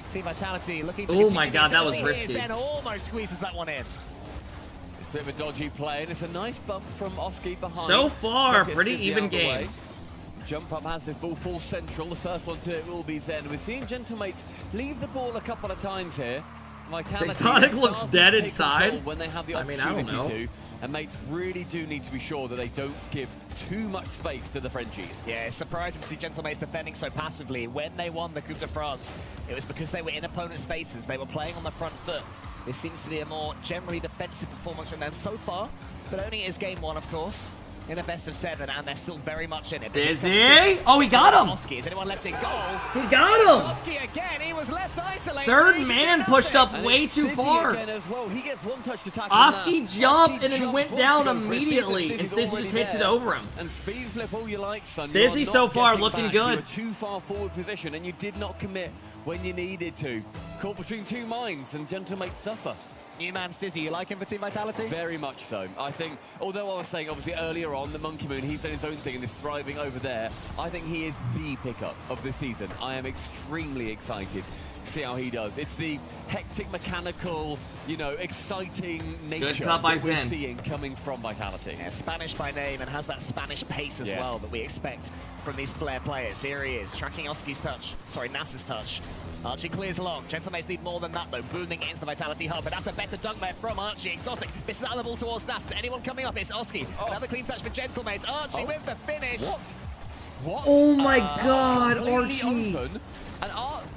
Team Vitality looking to Oh my God, that was risky. And almost squeezes that one in. It's a bit of a dodgy play, and it's a nice bump from Oski behind. So far, Gets pretty Stizzy even out the game. way. Jump up has this ball full central. The first one to it will be Zen. We're seeing Gentlemates leave the ball a couple of times here. Vitality Exotic looks starting dead to take inside. control when they have the I mean, I don't opportunity know. to. And mates really do need to be sure that they don't give too much space to the Frenchies. Yeah, it's surprising to see Gentlemates defending so passively. When they won the Coupe de France, it was because they were in opponents' faces. They were playing on the front foot. This seems to be a more generally defensive performance from them so far, but only is game one, of course, in a best of 7, and they're still very much in it. Stizzy? Oh, he got him. Oski. Is anyone left in goal? He got him. Oski again. He was left isolated. Third He did man pushed nothing. up way too Stizzy far. again as well. He gets one touch to tackle Oski Nas. jumped Oski and then jumps, went wants down to go for it. immediately, Stizzy's and Stizzy already just hits it there. over him. And speed flip all you like, son. Stizzy You are so not far getting looking back. good. You were too far forward position, and you did not commit when you needed to. Caught between two minds, and Gentlemates suffer. New man Stizzy, you like him for Team Vitality? Very much so. I think, although I was saying obviously earlier on, the Monkey Moon, he's done his own thing and is thriving over there. I think he is the pickup of the season. I am extremely excited to see how he does. It's the hectic, mechanical, you know, exciting nature cut by that we're Zen. seeing coming from Vitality. Yeah, Spanish by name and has that Spanish pace as well that we expect from these flair players. Here he is, tracking Oski's touch. Sorry, Nas's touch. Archie clears along. Gentlemates need more than that, though. Booming it into the Vitality hub, but that's a better dunk there from Archie. Exotic misses out of the ball towards Nas. Anyone coming up? It's Oski. Another clean touch for Gentlemates. Archie with the finish. What? Oh my God, completely Archie. open. And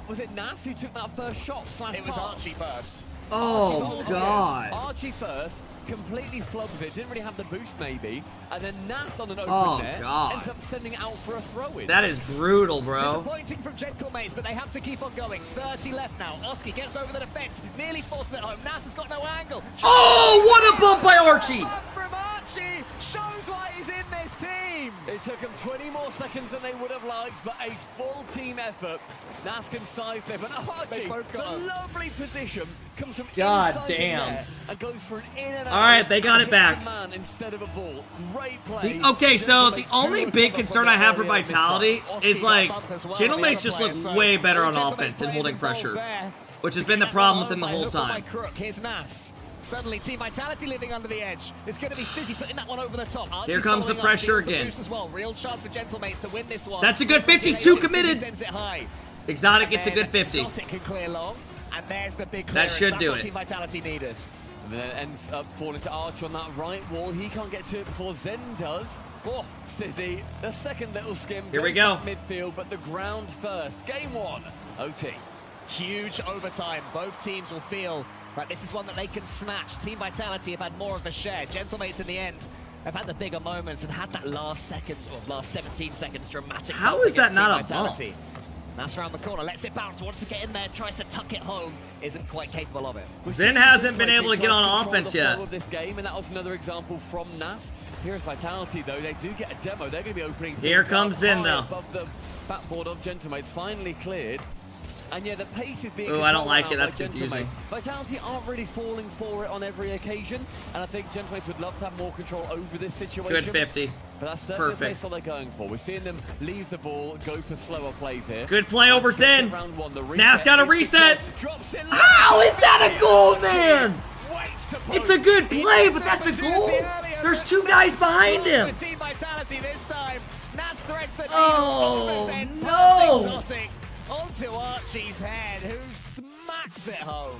was it Nas who took that first shot / It was pass? Archie first. Oh God. Archie first, completely flubs it, didn't really have the boost maybe, and then Nas on an open Oh, net God. ends up sending it out for a throw-in. That is brutal, bro. Disappointing from Gentlemates, but they have to keep on going. 30 left now. Oski gets over the defense, nearly forces it home. Nas has got no angle. Oh, what a bump by Archie. From Archie shows That's why he's in this team. It took them 20 more seconds than they would have liked, but a full team effort. Nas can side flip, and Archie, the lovely position, comes from God inside the damn. net and goes for an in and out. All right, they got and it back. hits the man instead of a ball. Great play. Okay, so the only big concern I have for Vitality is like Gentlemates just look way better on offense and holding pressure, which has been the problem with them the whole time. Here's Nas. Suddenly, Team Vitality living under the edge. It's going to be Stizzy putting that one over the top. Here comes the pressure again. As well. Real chance for Gentlemates to win this one. That's a good 52 committed. Sends it high. Exotic gets a good 50. Exotic can clear long, and there's the big That clearance. should do That's what it. Team Vitality needed. And then it ends up falling to Archer on that right wall. He can't get to it before Zen does. Oh, Sizzy, the second little skim. Here we go. Midfield, but the ground first. Game 1, OT. Huge overtime. Both teams will feel like this is one that they can snatch. Team Vitality have had more of a share. Gentlemates in the end have had the bigger moments and had that last second, or last 17 seconds dramatic. How is that not a Vitality. That's around the corner, lets it bounce, wants to get in there, tries to tuck it home, isn't quite capable of it. Zen hasn't been able to get on offense yet. Of this game, and that was another example from Nas. Here's Vitality, though. They do get a demo. They're going to be opening. Here comes Zen, though. Above the backboard of Gentlemates, finally cleared. And yeah, the pace is being. Oh, I don't controlled like now it. That's by confusing. Gentlemates. Vitality aren't really falling for it on every occasion, and I think Gentlemates would love to have more control over this situation. Good 50. But that's certainly Perfect. the place that they're going for. We're seeing them leave the ball, go for slower plays here. Good play over Zen. Round one, the Nas got a is reset. secure. Drops in. How is that a goal, man? It's a good play, but that's a goal. There's two guys behind him. Team Vitality this time. Nas threads the Oh, 100% no. past Exotic onto Archie's head, who smacks it home.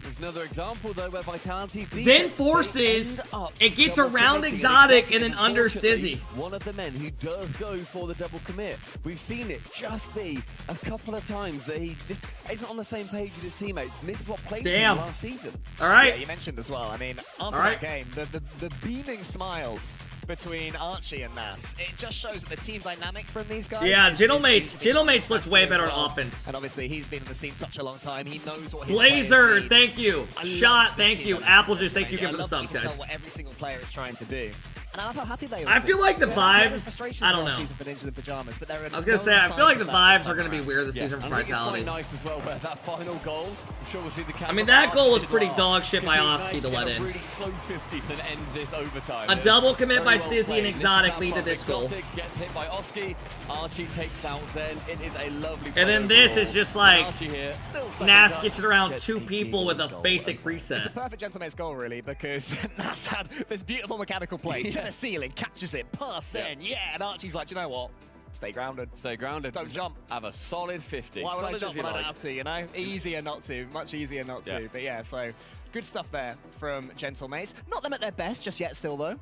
There's another example, though, where Vitality's Zen defense, forces, they end up it gets double around committing, Exotic and is then under unfortunately Stizzy. one of the men who does go for the double commit. We've seen it just be a couple of times that he just isn't on the same page with his teammates, and this is what plagued him last season. All right. Yeah, you mentioned as well. I mean, after All that right. game, the beaming smiles between Archie and Nas, it just shows that the team dynamic from these guys. Yeah, is Gentlemates looks way better well. on offense. And obviously, he's been in the scene such a long time. He knows what his Blazer, players need. thank you. I love Shot, to thank see you. them. Apple Juice, thank you I for the love that subs, you can guys. tell what every single player is trying to do. And I love how happy they I are. feel like the vibes, I don't know. Season for Ninjas in Pajamas, but there are I was gonna say, I feel like the vibes are gonna be weird this season for I think it's Vitality. quite nice as well, where that final goal, I'm sure we'll see the camera. I mean, that goal was pretty laugh, dog shit by 'cause Oski it's to nice let get a in. really slow 50 to end this overtime. A It's double commit by very well Stizzy played. and This Exotic snap lead to up. this goal. Exotic gets hit by Oski. Archie takes out Zen. It is a lovely play And then this overall. is just like, Archie here, little second Nas touch, gets it around gets two a people with a goal. basic reset. It's a perfect Gentlemates goal, really, because Nas had this beautiful mechanical play to the ceiling, catches it, pass in, and Archie's like, you know what? Stay grounded. Stay grounded. Don't jump. Have a solid 50. Why would I Solid jump as you when I don't like. have to, you know? Easier not to. Much easier not to. Yeah. But yeah, so good stuff there from Gentlemates. Not them at their best just yet still, though.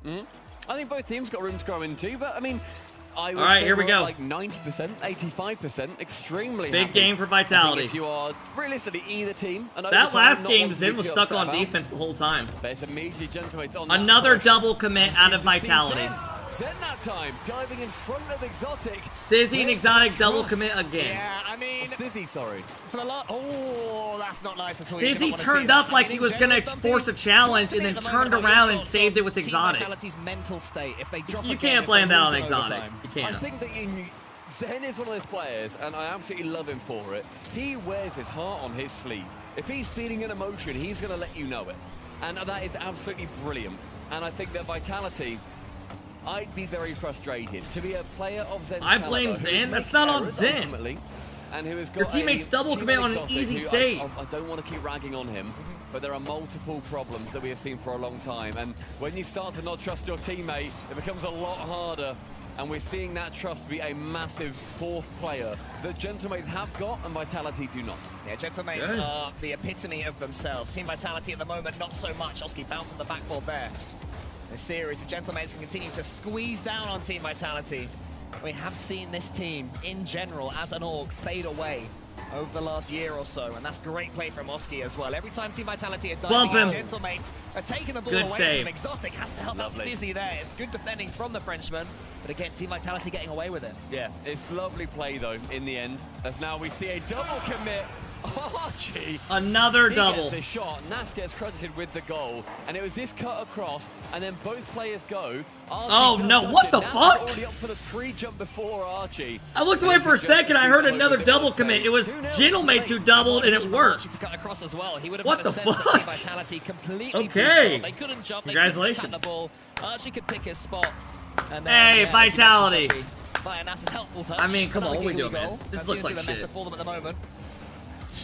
I think both teams got room to grow into, but I mean, I would All right, say here we we're go. at like 90%, 85%, extremely Big happy. game for I think Vitality. if you are realistically either team, and That overtime, last not game, one to Zen be was too stuck upset on about, defense the whole time. But it's immediately Gentlemates on Another that push. double commit out of Good to see Vitality. Zen that time, diving in front of Exotic. Stizzy and Where's Exotic that double trust? commit again. Yeah, I mean... Stizzy, sorry. For the oh, that's not nice at all. You do not Stizzy wanna see turned that. up like I mean, he in was gonna general, force a challenge and then at the turned moment, around how and you've saved got it with Team Exotic. Vitality's mental state. If they drop You again, can't if blame they that lose on in Exotic. overtime. You I can't. think that Zen is one of those players, and I absolutely love him for it. He wears his heart on his sleeve. If he's feeling an emotion, he's going to let you know it. And that is absolutely brilliant. And I think that Vitality, I'd be very frustrated to be a player of Zen's I blame caliber who Zen. is That's making not on errors Zen. ultimately, and who has got Your teammates a double commit teammate on an Exotic easy who save. I don't want to keep ragging on him, but there are multiple problems that we have seen for a long time. And when you start to not trust your teammate, it becomes a lot harder. And we're seeing that trust be a massive fourth player that Gentlemates have got and Vitality do not. Yeah, Gentlemates are the epitome of themselves. Team Vitality at the moment, not so much. Oski bounced on the backboard there. A series of Gentlemates can continue to squeeze down on Team Vitality. We have seen this team, in general, as an org, fade away over the last year or so, and that's great play from Oski as well. Every time Team Vitality are Bump diving in, him. Gentlemates are taking the ball Good away save. from him. Exotic has to help Lovely. out Stizzy there. It's good defending from the Frenchman, but again, Team Vitality getting away with it. Yeah, it's lovely play though in the end, as now we see a double commit Archie. Another double. He gets a shot. Nas gets credited with the goal, and it was this cut across, and then both players go. Archie Oh no! What the Nas fuck? is already up for the pre-jump before Archie. I looked away for a second. I heard another double commit. It was Gentlemates who doubled, and it worked. To cut across as well. He would have What had the a sense fuck? that Team Vitality completely Okay. pushed on. They couldn't jump. Congratulations. They couldn't tap the ball. Archie could pick his spot. And then, Hey, Vitality. Via Nas's helpful touch. I mean, come on, Another what we giggly doing, man? goal. This That looks seems to be like the meta shit. for them at the moment.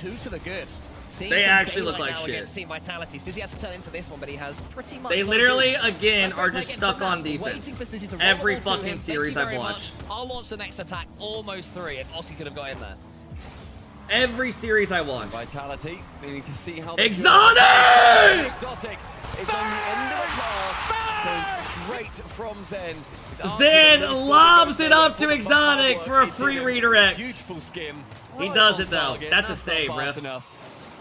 2 to the good. Seeing They some actually look daylight like now shit. against Team Vitality. Sizzy has to turn into this one, but he has pretty much. They no literally, boots. again, Let's are play just again stuck from on Nas, waiting defense. for Sizzy to roll Every the ball to fucking him. series Thank you I've very watched. much. I'll launch the next attack. Almost 3 if Oski could have got in there. Every series I watch. Vitality, we need to see how. Exotic! Exotic is on the end of the pass, going straight from Zen. Zen lobs it up to Exotic for a free redirect. Beautiful skim. He Right does on it though. target. That's a not save, fast ref. enough.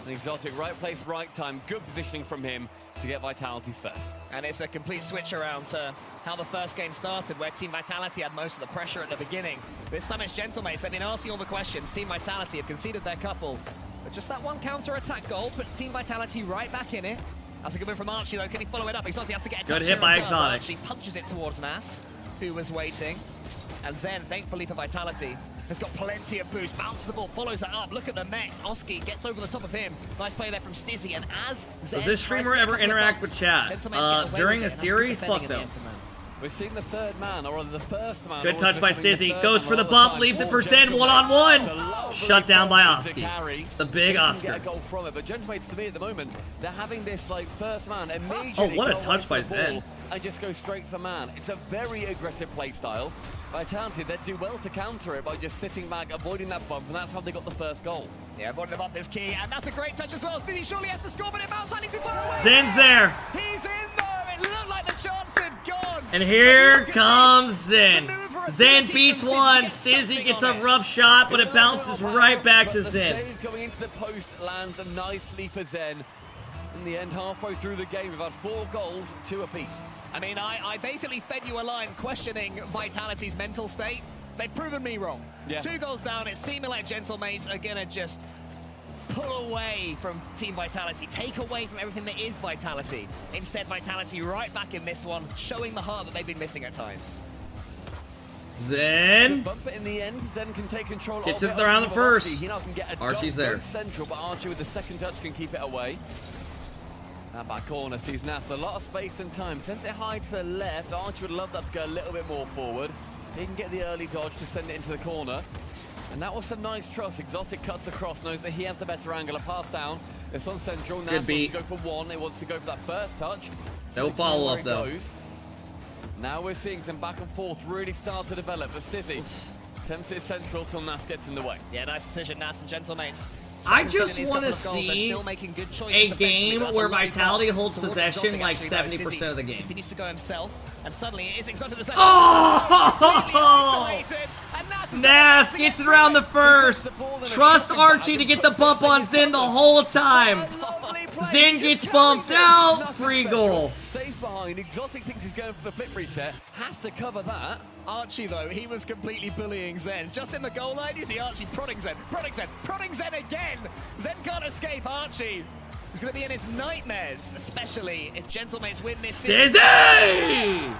An Exotic, right place, right time. Good positioning from him to get Vitality's first. And it's a complete switch around to how the first game started, where Team Vitality had most of the pressure at the beginning. This time it's Gentlemates. They've been asking all the questions. Team Vitality have conceded their couple. But just that one counter-attack goal puts Team Vitality right back in it. That's a good move from Archie, though. Can he follow it up? Exotic has to get a touch. Good hit by Exotic. Archie punches it towards Nas, who was waiting. And Zen, thankfully for Vitality, has got plenty of boost. Bounces the ball, follows that up. Look at the mechs. Oski gets over the top of him. Nice play there from Stizzy. And as Zen Does this streamer ever interact with chat? During a series? Fuck no. We're seeing the third man, or the first man. Good also touch by becoming the Stizzy. third Goes man for the all bump, time. leaves it for All Zen Gentlemates. one-on-one. It's a lovely Shut down by bump to Oski. carry. The big They can Oscar. get a goal from it, but Gentlemates to me at the moment, they're having this like first man immediately. Oh, what a go away touch from by the Zen. ball and just go straight for man. It's a very aggressive play style. Vitality, they do well to counter it by just sitting back, avoiding that bump, and that's how they got the first goal. Yeah, avoiding the bump is key, and that's a great touch as well. Stizzy surely has to score, but it bounced slightly too far away. Zen's there. He's in there. It looked like the chance had gone. And here comes Zen. Zen beats one. Stizzy gets a rough shot, but it bounces right back to The Zen. save coming into the post lands nicely for Zen. In the end, halfway through the game, we've had 4 goals, 2 apiece. I mean, I basically fed you a line questioning Vitality's mental state. They've proven me wrong. Yeah. 2 goals down. It's seeming like Gentlemates are going to just pull away from Team Vitality, take away from everything that is Vitality. Instead, Vitality right back in this one, showing the heart that they've been missing at times. Zen. Bump it in the end. Zen can take control. Gets of it around the first. He now can get a Archie's dunk there. both central, but Archie with the second touch can keep it away. That back corner sees Nas a lot of space and time. Sends it high to the left. Archie would love that to go a little bit more forward. He can get the early dodge to send it into the corner. And that was some nice trust. Exotic cuts across, knows that he has the better angle. A pass down. This one's central. Nas wants beat. to go for one. He wants to go for that first touch. No follow-up, where though. he goes. Now we're seeing some back and forth really start to develop. But Stizzy attempts it central till Nas gets in the way. Yeah, nice decision, Nas and Gentlemates. I just want to see a game where Vitality holds possession like 70% of the game. Continues to go himself, and suddenly it is Exotic that's left. Oh! Nas gets it around the first. Trust Archie to get the bump on Zen the whole time. Zen gets bumped out. Free goal. Stays behind. Exotic thinks he's going for the flip reset. Has to cover that. Archie, though, he was completely bullying Zen. Just in the goal line, you see Archie prodding Zen, prodding Zen, prodding Zen again. Zen can't escape Archie. He's going to be in his nightmares, especially if Gentlemates win this series. Stizzy!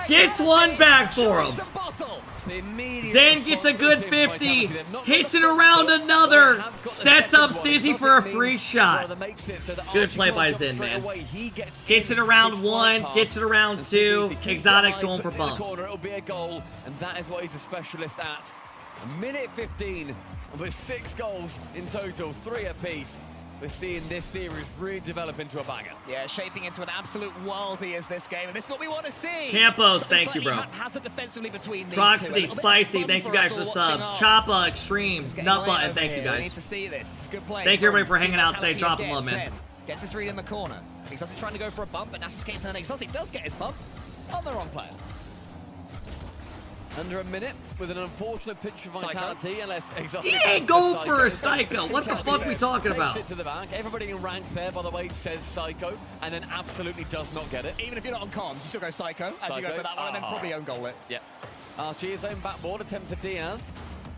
Gets one back for him. Zen gets a good 50, hits it around another, sets up Stizzy for a free shot. Good play by Zen, man. Gets it around 1, gets it around 2, Exotic's going for bumps. It'll be a goal, and that is what he's a specialist at. A minute 15, and with 6 goals in total, 3 apiece. We're seeing this series really develop into a banger. Yeah, shaping into an absolute worldie as this game, and this is what we want to see. Campos, thank you, bro. Haphazard defensively between these Proxity, two. Spicy, thank you guys for the subs. Choppa, Extreme, Nut Button, thank you We need guys. to see this. It's a good play. Thank you everybody for from hanging out today. Vitality Drop 'em again. love, man. Zen gets his read in the corner. Exotic trying to go for a bump, but Nas escapes, and then Exotic does get his bump on the wrong player. Under a minute with an unfortunate pitch for Psycho. Vitality, unless Exotic. He ain't going for a Psycho. What the fuck we talking about? Takes it to the back. Everybody in rank there, by the way, says Psycho, and then absolutely does not get it. Even if you're not on comms, you still go Psycho as you go for that one, and then probably own goal it. Yeah. Archie, his own backboard, attempts a Diaz.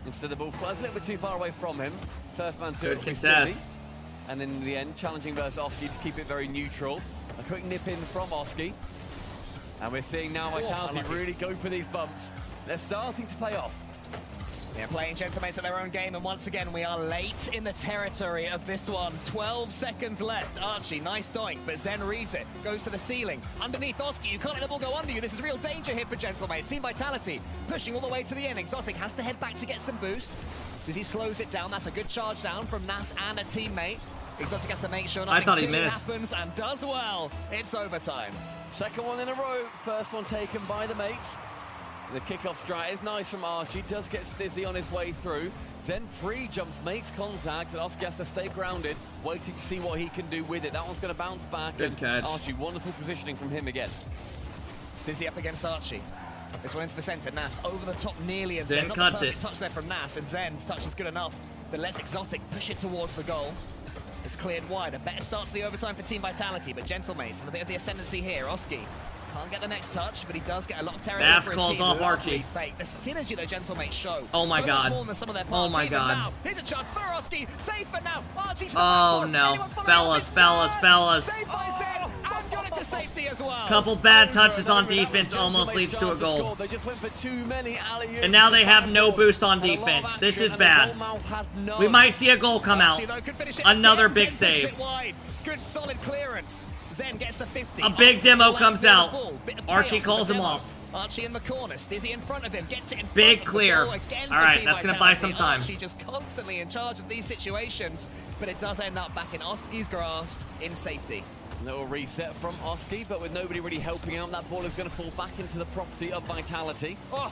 Instead, the ball flies a little bit too far away from him. First man to Good it will be contest. Stizzy. And then in the end, challenging versus Oski to keep it very neutral. A quick nip in from Oski. And we're seeing now Vitality really go for these bumps. They're starting to pay off. Yeah, playing Gentlemates at their own game, and once again, we are late in the territory of this one. 12 seconds left. Archie, nice doink, but Zen reads it. Goes to the ceiling. Underneath Oski, you can't let the ball go under you. This is real danger here for Gentlemates. Team Vitality pushing all the way to the end. Exotic has to head back to get some boost. Sizzy slows it down. That's a good charge down from Nas and a teammate. Exotic has to make sure nothing silly happens, and does well. It's overtime. Second one in a row. First one taken by the mates. The kickoff strat is nice from Archie. Does get Stizzy on his way through. Zen pre-jumps, makes contact, and Oski has to stay grounded, waiting to see what he can do with it. That one's going to bounce back. Good catch. Archie, wonderful positioning from him again. Stizzy up against Archie. This one into the center. Nas over the top nearly, and Zen Not cuts the perfect it. touch there from Nas, and Zen's touch is good enough. But lets Exotic push it towards the goal. It's cleared wide. A better start to the overtime for Team Vitality, but Gentlemates and a bit of the ascendancy here. Oski can't get the next touch, but he does get a lot of territory Fast for his calls team. off Lovely Archie. fake. The synergy that Gentlemates show. Oh my so God. Much more than some of their Oh parts my even God. Now. Here's a chance for Oski. Safe for now. Archie's Oh no. Fellas. Saved by Zen and got it to safety as well. Couple bad touches on defense almost leads to a goal. They just went for too many alley-oops. And now they have no boost on defense. This is bad. We might see a goal come out. Another big save. Good solid clearance. Zen gets the 50. A big Oski demo still comes lands near the out. ball. Bit of Archie chaos calls to the him demo. off. Archie in the corner. Stizzy in front of him. Gets it in Big front of clear. the goal again for All right, Team that's gonna buy Vitality. some time. Archie just constantly in charge of these situations, but it does end up back in Oski's grasp in safety. Little reset from Oski, but with nobody really helping out, that ball is going to fall back into the property of Vitality. Oh.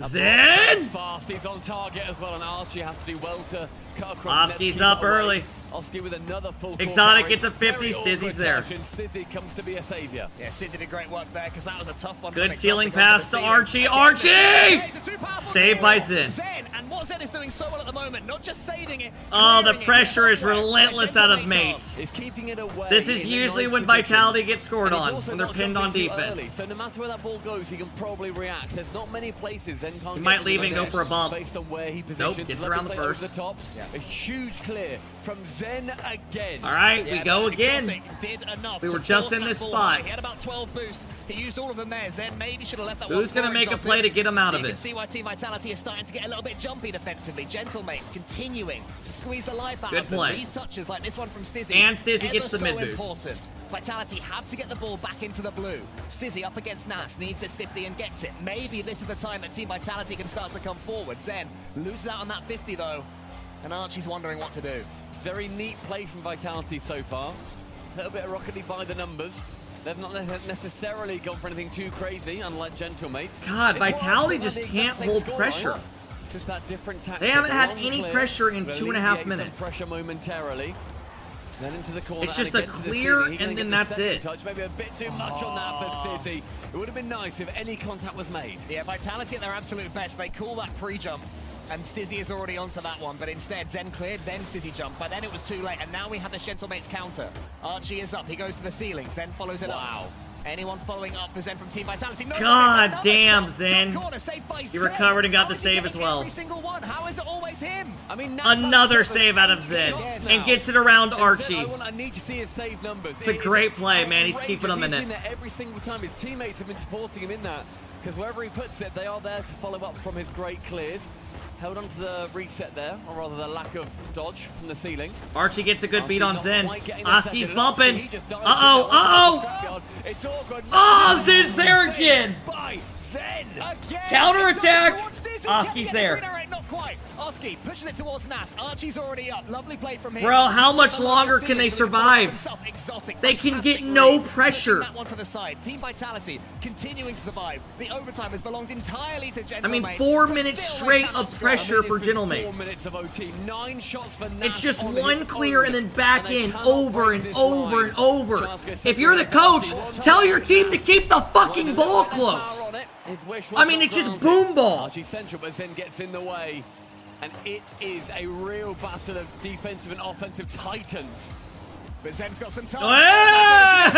Zen! Fast, he's on target as well, and Archie has to do well to cut across. Oski's up early. Oski with another full Exotic gets a 50, Stizzy's there. Stizzy comes to be a savior. Yeah, Stizzy did great work there because that was a tough one. Good from ceiling Exotic pass to onto the Archie. ceiling. Archie! Saved by Zen. Zen, and what Zen is doing so well at the moment, not just saving it. Oh, the clearing it. pressure is Right, relentless out of mates. He's keeping it away. This is in usually nice when positions. Vitality gets scored And he's on, also when they're not pinned on jumping too defense. early, so no matter where that ball goes, he can probably react. There's not many places Zen can't He get might to leave the and go net for a bump. based on where he positions. Nope, gets Lovely around the play over first. the top. A huge clear from Zen again. All right, we go again. Exotic did enough We to were just force in that this ball spot. away. He had about 12 boosts. He used all of them there. Zen maybe should have left that Who's one gonna for make a Exotic. play to get him out of You it? can see why Team Vitality is starting to get a little bit jumpy defensively. Gentlemates continuing to squeeze the life out Good of them. play. These touches like this one from Stizzy. And Stizzy ever gets the so mid boost. important. Vitality have to get the ball back into the blue. Stizzy up against Nas, needs this 50 and gets it. Maybe this is the time that Team Vitality can start to come forward. Zen loses out on that 50 though, and Archie's wondering what to do. It's very neat play from Vitality so far. A little bit of Rocket League by the numbers. They've not necessarily gone for anything too crazy, unlike Gentlemates. God, It's more Vitality often just the exact can't same hold scoreline. pressure. It's just that different tactic. They haven't had Long any clear, pressure in but 2.5 alleviate minutes. Some pressure momentarily. Then into the corner. It's and just a again to the clear, ceiling. He can and get then the that's second it. Touch, maybe a bit too much on that for Stizzy. It would have been nice if any contact was made. Yeah, Vitality at their absolute best. They call that pre-jump, and Stizzy is already onto that one, but instead Zen cleared, then Stizzy jumped. By then it was too late, and now we have the Gentlemates counter. Archie is up, he goes to the ceiling, Zen follows it up. Anyone following up for Zen from Team Vitality? No, God there's damn, another shot. Zen. Top corner, saved by He Zen. recovered and got How the is he save getting as well. Every single one. How is it always him? I mean, Another save out of Zen, and gets it around Archie. I need to see his save numbers. It's a great play, man. He's keeping them in He's it. been there every single time. His teammates have been supporting him in that, because wherever he puts it, they are there to follow up from his great clears. Held on to the reset there, or rather the lack of dodge from the ceiling. Archie gets a good beat on Archie's Zen. not quite getting the Oski's second. bumping. He just dives Uh-oh, to the uh-oh. scrapyard. It's all good. Oh, Zen's there again. By Zen. Again. Counterattack. Towards Stizzy. Oski's Can he get there. this redirect? Not quite. Oski pushes it towards Nas. Archie's already up. Lovely play from him. Bro, how much Something longer like the can they ceiling so he can follow survive? himself. Exotic. They can get Fantastic no read. pressure. Pushing that one to the side. Team Vitality continuing to survive. The overtime has belonged entirely to Gentlemates. I mean, 4 but minutes still straight cannot of score. pressure for 4 Gentlemates. minutes of OT. 9 shots for Nas. It's just on one his clear own. and then back they in cannot over break and this over line. and over. Chance gets If you're the separated. coach, Oski tell your wants team to keep the fucking ball Power close. on it. His wish was I mean, not it's just granted. boom ball. Archie central, but Zen gets in the way. And it is a real battle of defensive and offensive titans. But Zen's got some time. Hey!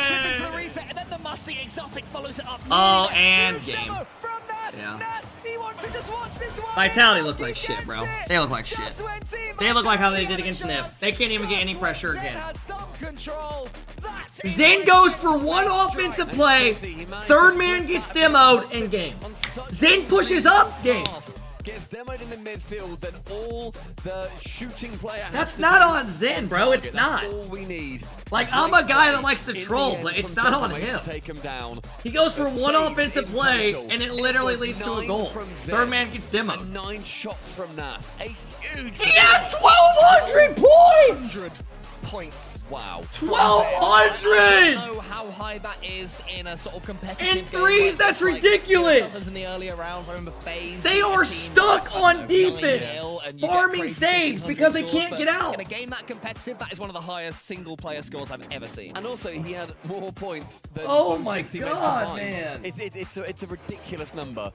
Flip into the reset, and then the musty Exotic follows it up. Oh, Nearly there. and Huge game. demo from Nas. Yeah. Nas, he wants to just watch this one. Vitality look like shit, bro. They look like shit. They look like how they did against Nip. They can't even get any pressure again. Zen goes for one offensive play. Third man gets demoed in game. Zen pushes up, game. Gets demoed in the midfield, then all the shooting player. That's not on Zen, bro. It's not. That's all we need. Like, I'm a guy that likes to troll, but it's not on him. Take him down. He goes for one offensive play, and it literally leads to a goal. Third man gets demoed. 9 shots from Nas. A huge. He had 1,200 points. Points. Wow. 1,200! I don't know how high that is in a sort of competitive In threes, that's ridiculous. In the earlier rounds, I remember FaZe. They are stuck on defense, farming saves because they can't get out. In a game that competitive, that is one of the highest single-player scores I've ever seen. And also, he had more points than Oh both my his teammates God, combined. man. It's a ridiculous number,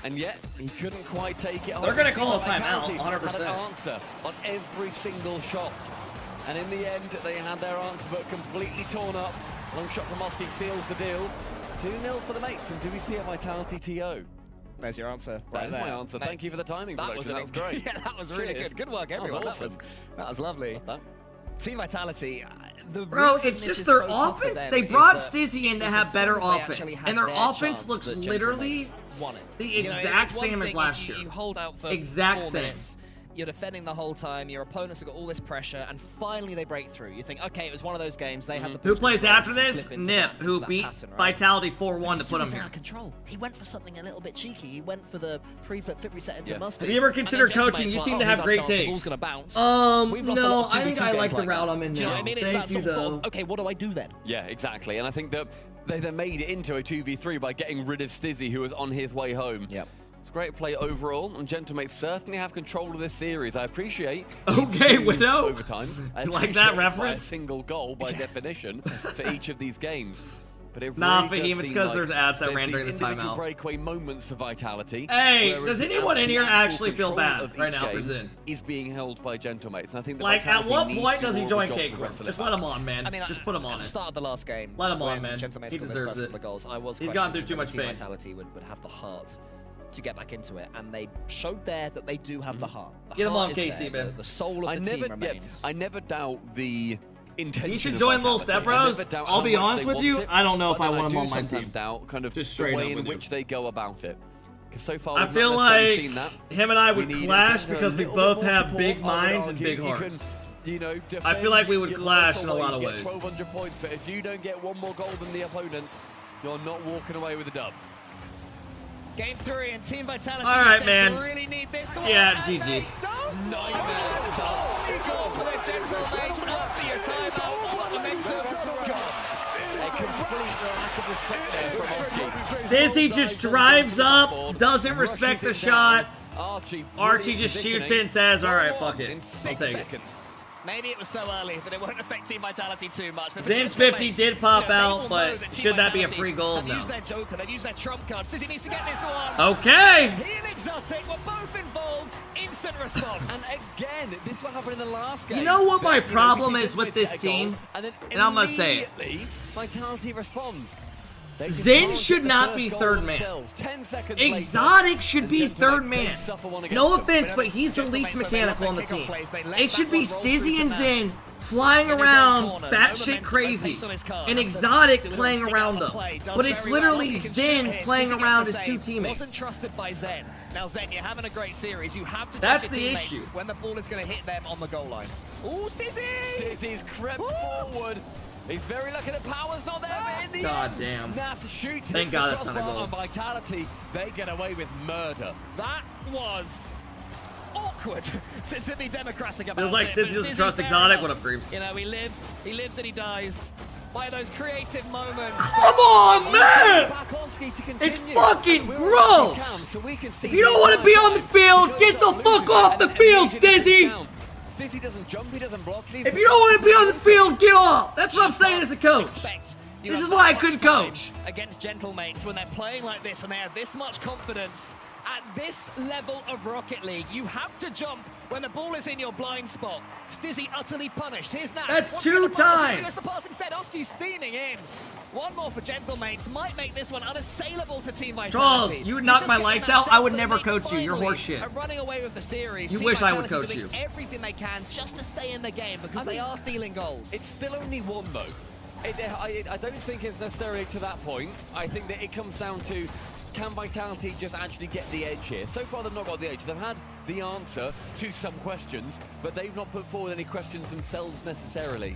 and yet he couldn't quite take it. They're gonna call a timeout, 100%. Had an answer on every single shot. And in the end, they had their answer, but completely torn up. Long shot from Oski seals the deal. 2-0 for the mates, and do we see a Vitality TO? There's your answer. That is my answer. Thank you for the timing. That was great. Yeah, that was really good. Good work, everyone. That was awesome. That was lovely. Team Vitality. Bro, it's just their offense. They brought Stizzy in to have better offense, and their offense looks literally the exact same as last year. You hold out for exact 4 same. minutes. You're defending the whole time. Your opponents have got all this pressure, and finally they break through. You think, okay, it was one of those games. They had the Who plays after this? Nip, who beat Vitality 4-1 to put him out here. of control. He went for something a little bit cheeky. He went for the pre-flip flip reset into Mustard. Have you ever considered coaching? You seem to have great takes. Gonna bounce. No, I think I like the route I'm in now. Do you know what I mean? It's Thank that you, sort of though. thought, okay, what do I do then? Yeah, exactly. And I think that they then made it into a 2v3 by getting rid of Stizzy, who was on his way home. Yep. It's great play overall, and Gentlemates certainly have control of this series. I appreciate Okay, Widow. overtimes. You like that By a reference? single goal by definition for each of these games. But it Nah, really Fahim, does it's seem 'cause like there's ads that there's ran these during the individual timeout. breakaway moments of Vitality. Hey, whereas does anyone in the here actual actually feel control bad of right each now for game Zen? is being held by Gentlemates. And I think that Like, at Vitality what needs point to does he do join more of a job to Cake? wrestle it Just back. let him on, man. I mean, Just put him on at the it. start of the last game, Let him on, when man. Gentlemates He got those deserves first it. couple of goals, I was He's gone through questioning too much whether Team pain. Vitality would have the heart to get back into it, and they showed there that they do have the heart. The Get him heart on, is KC, there. man. The soul of the team remains. I never doubt the intention. He should of join Little Vitality. Step Bros. I never doubt I'll how be much honest they with want you, it, I don't know if but I then want him do on my sometimes team. doubt kind of Just the straight way up in with which you. they go about it. Because so far, I we've feel not necessarily like seen that. him and I would We need clash Zen to because we a little both bit more have support. big I would minds and argue big you hearts. can, you know, I feel like we would defend clash your in a lot of life ways. away, get 1,200 points, but if you don't get one more goal than the opponents, you're not walking away with a dub. Game 3 and Team Vitality All right, man. really need this one. Yeah, and GG. they don't. Nightmare start. He goes for their Gentlemates after your timeout. What momentum. A complete lack of respect there from Oski. Stizzy just drives up, doesn't respect the shot. Archie just shoots it and says, all right, fuck it. I'll take it. Maybe it was so early that it won't affect Team Vitality too much. But Zen's 50 did pop out, but should that be a free goal? They've No. used their joker, they've used their trump card. Stizzy needs to get this one. Okay. He and Exotic were both involved. Instant response. And again, this is what happened in the last game. You know what my But, you know, problem we see is with Gentlemates this get a goal, team? and then And I'm gonna say it. immediately, Vitality respond. They Zen can't should get the not first be goal third man. themselves. 10 seconds Exotic should be later, third Gentlemates man. then suffer one against No them. offense, but he's the least mechanical on the team. It should be Stizzy and Zen flying around batshit crazy and Exotic playing around them. But it's literally Zen playing around his two teammates. Wasn't trusted by Zen. Now Zen, you're having a great series. You have to That's trust your the teammates issue. when the ball is going to hit them on the goal line. Ooh, Stizzy! Stizzy's crept forward. He's very lucky the power's not there, but in the God end, damn. Nas shoots Thank hits God the that's not a crossbar goal. on Vitality. They get away with murder. That was awkward to be democratic about Feels like it. Stizzy but doesn't Stizzy, trust fair Exotic. enough. What up, Greaves? You know, he lives and he dies by those creative moments. Come on, man! Bakovsky to It's continue. fucking We're gross! on his cam, so we can see If you don't want to be on the field, get the fuck off the field, Stizzy! Stizzy doesn't jump, he doesn't block. If you don't want to be on the field, get off! That's what I'm saying as a coach. This is why I couldn't coach. Against Gentlemates, when they're playing like this, when they have this much confidence, at this level of Rocket League, you have to jump when the ball is in your blind spot. Stizzy utterly punished. Here's Nash. That's Once 2 again, the pass. times. The pass instead. Oski's steaming in. One more for Gentlemates might make this one unassailable to Team Vitality. Charles, you would knock just my get lights that out, I sense would that never the coach you. You're finally horseshit. are running away with the series. You Team wish I would Vitality coach doing you. everything they can just to stay in the game because they are stealing goals. It's still only 1 though. I don't think it's necessarily to that point. I think that it comes down to, can Vitality just actually get the edge here? So far, they've not got the edge. They've had the answer to some questions, but they've not put forward any questions themselves necessarily.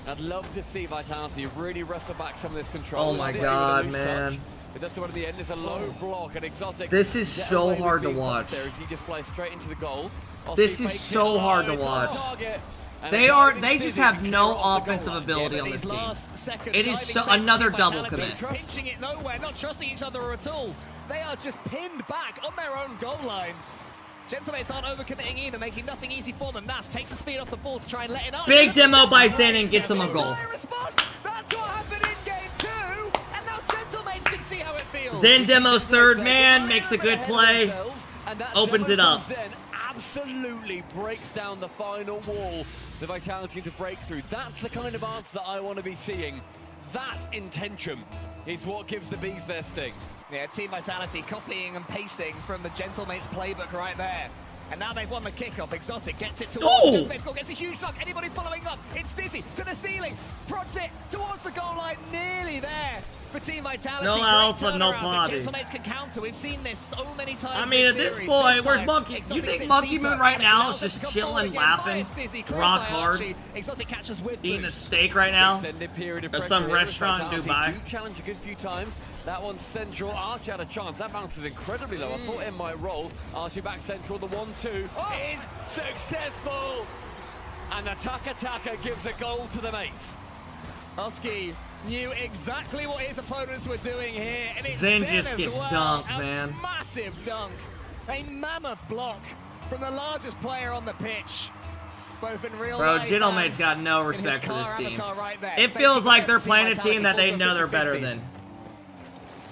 I'd love to see Vitality really wrestle back some of this control. Oh my God, man. But that's the one at the end. It's a low block and Exotic. This is get so away with hard to being watch. there as he just flies straight into the goal. This Oski is fakes so it. hard to It's on watch. target. And They just Stizzy have no clear off the offensive goal line. ability Yeah, on but this these team. last second It is diving so, saves from another Team double Vitality, commit. Pinching it nowhere, not trusting each other at all. They are just pinned back on their own goal line. Gentlemates aren't overcommitting either, making nothing easy for them. Nas takes the speed off the ball to try and let it out. Big demo by Zen and gets him a goal. Response. That's what happened in game 2. And now Gentlemates can see how it feels. Zen demos third man, makes a good play, opens it up. Zen absolutely breaks down the final wall. The Vitality to break through. That's the kind of answer that I want to be seeing. That intention is what gives the bees their sting. Yeah, Team Vitality copying and pasting from the Gentlemates playbook right there. And now they've won the kickoff. Exotic gets it towards the Gentlemates goal, gets a huge block. Anybody following up? It's Stizzy to the ceiling, prods it towards the goal line, nearly there for Team Vitality. No Great alpha, no turnaround, but potty. Gentlemates can counter. We've seen this so many times. I mean, at this series. point, where's time, Monkey? You Exotic think sits Monkey deeper Moon right and now allows is them just to come chilling, forward again. laughing, By Stizzy, cleared rock by hard, Archie. Exotic catches with eating a boost. steak right now Extended period of at pressure some here. restaurant in Vitality Dubai? do challenge a good few times. That one's central. Archie had a chance. That bounces incredibly low. I thought it might roll. Archie back central. The 1-2 is successful. And the Taka gives a goal to the mates. Oski knew exactly what his opponents were doing here, and it's Zen Zen just as gets well. dunked, A man. massive dunk, a mammoth block from the largest player on the pitch, both in real Bro, life Gentlemate's and got no in his respect for car this team. avatar right there. It Thank feels you for like that, they're Team playing a Vitality, team that they also know they're better 50-50. than.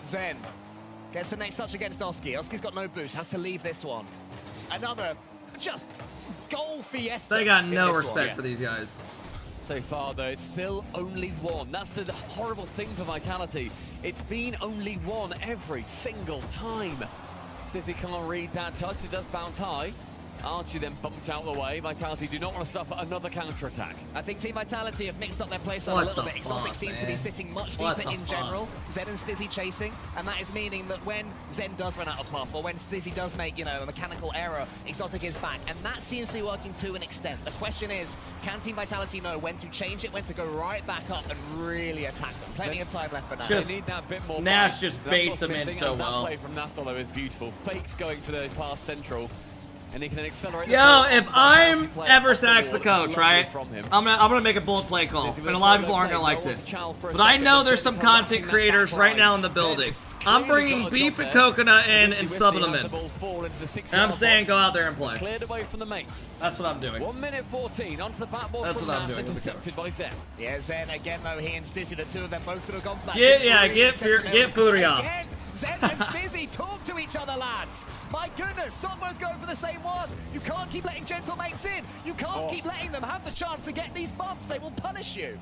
Zen gets the next touch against Oski. Oski's got no boost, has to leave this one. Another just goal fiesta. They got in no this respect one. for these guys. So far, though, it's still only 1. That's the horrible thing for Vitality. It's been only 1 every single time. Stizzy can't read that touch. It does bounce high. Archie then bumped out the way. Vitality do not want to suffer another counter-attack. I think Team Vitality have mixed up their play style a What little the bit. Exotic fuck, seems to man? be sitting much What deeper the in fuck? general. Zen and Stizzy chasing, and that is meaning that when Zen does run out of puff, or when Stizzy does make, you know, a mechanical error, Exotic is back, and that seems to be working to an extent. The question is, can Team Vitality know when to change it, when to go right back up and really attack them? Plenty of time left for now. They need that bit more. Nash bite. just That's baits what's him in missing, so and that well. play from Nastal, though, is beautiful. Fakes going for the pass central. And he can accelerate. Yo, if I'm ever Sax the coach, right? From him. I'm gonna make a bullet play call, and a lot of people aren't gonna like this. But I know there's some content creators right now in the building. I'm bringing Beef and Coconut in and subbing them in. And I'm saying go out there and play. Cleared away from the mates. That's what I'm doing. 1 minute 14 onto the backboard. That's from what I'm Nas, doing with the intercepted by Zen. Yeah, Zen again though, he and Stizzy, the two of them both could have gone for that. Get Fury off. Again, Zen and Stizzy talk to each other, lads. My goodness, not both going for the same one. You can't keep letting Gentlemates in. You can't keep letting them have the chance to get these bumps. They will punish you.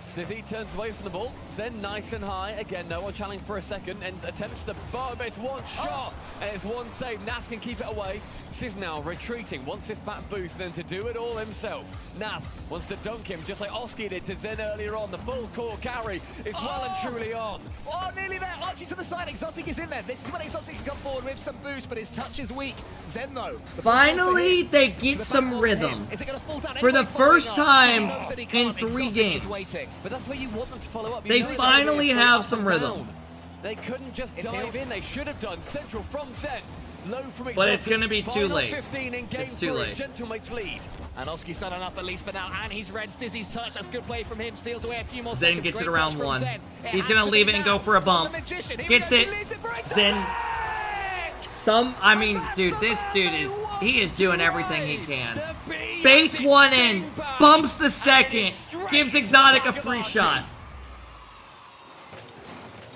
Stizzy turns away from the ball. Zen nice and high. Again, no one challenging for a second and attempts the bomb. It's one shot and it's one save. Nas can keep it away. Sis now retreating. Wants this back boost then to do it all himself. Nas wants to dunk him just like Oski did to Zen earlier on. The full core carry is well and truly on. Oh, nearly there. Archie to the side. Exotic is in there. This is when Exotic can come forward with some boost, but his touch is weak. Zen, though. Finally, they get some rhythm. Is it going to fall down? For the first time in 3 Exotic games. is waiting. But that's where you want them to follow up. You They know it's finally straight have up some and rhythm. down. They couldn't just dive in. They should have done. Central from Zen. Low from Exotic. But it's gonna be too Final late. 15 in game It's too 3. late. Gentlemates lead. And Oski's done enough at least for now, and he's read Stizzy's touch. That's good play from him. Steals away a few more Zen seconds. gets it Great around touch from 1. Zen. He's gonna leave it and go for a bump. Gets it. Zen. I mean, dude, this dude he is doing everything he can. Baits one in, bumps the second, gives Exotic a free shot.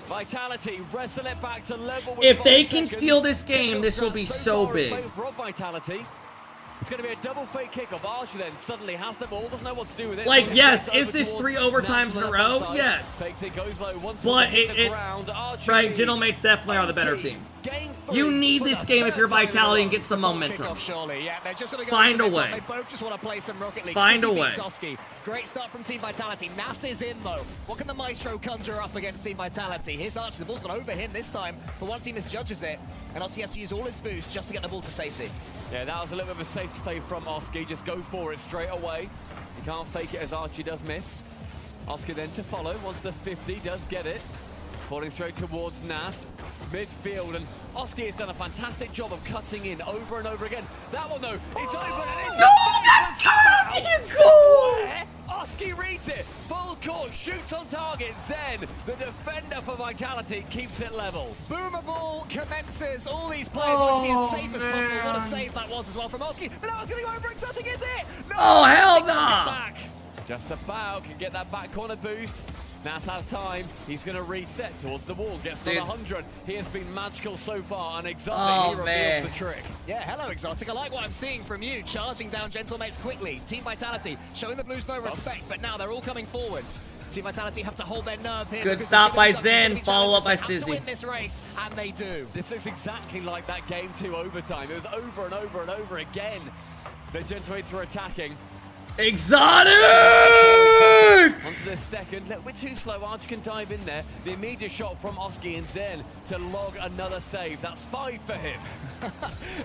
Vitality wrestle it back to level with If they 5 can seconds. steal this game, this will be so big. Rob Vitality. It's going to be a double fake kickoff. Archer then suddenly has the ball, doesn't know what to do with it. Like, So yes, goes is over this towards 3 overtimes Nats in a on the row? left side. Yes. Fakes it, goes low. Once But hit the ground, Archer right, leads. Gentlemates definitely are the better 18. team. Game You 3 need for this the game if you're third time in a Vitality row. and get some momentum. Kickoff, surely. Yeah, they're just going to go Find into a this one. way. They both just want to play some Rocket League. Find a Stizzy way. beats Oski. Great start from Team Vitality. Nas is in, though. What can the Maestro conjure up against Team Vitality? Here's Archie. The ball's gone over him this time. For once, he misjudges it. And Oski has to use all his boost just to get the ball to safety. Yeah, that was a little bit of a safety play from Oski. Just go for it straight away. You can't fake it as Archie does miss. Oski then to follow. Wants the 50, does get it. Falling straight towards Nas. Midfield, and Oski has done a fantastic job of cutting in over and over again. That one, though, it's open. And it's that's cool! Oski reads it. Full court, shoots on target. Zen, the defender for Vitality, keeps it level. Boomer ball commences. All these players want to be as safe as possible. What a save that was as well from Oski. But that was going to go over exotic, is it? No, Oh, hell Exotic does get nah. back. Just about can get that back corner boost. Nas has time. He's going to reset towards the wall. Gets to 100. He has been magical so far, and Exotic he reveals the trick. Yeah, hello, Exotic. I like what I'm seeing from you. Charging down Gentlemates quickly. Team Vitality showing the Blues no respect, but now they're all coming forwards. Team Vitality have to hold their nerve here. Good because stop by they're gonna be Zen, each follow other. up by They have to Stizzy. win this race, and they do. This looks exactly like that game 2 overtime. It was over and over and over again. The Gentlemates were attacking. Exotic! Onto the second, little bit too slow. Arch can dive in there. The immediate shot from Oski and Zen to log another save. That's 5 for him.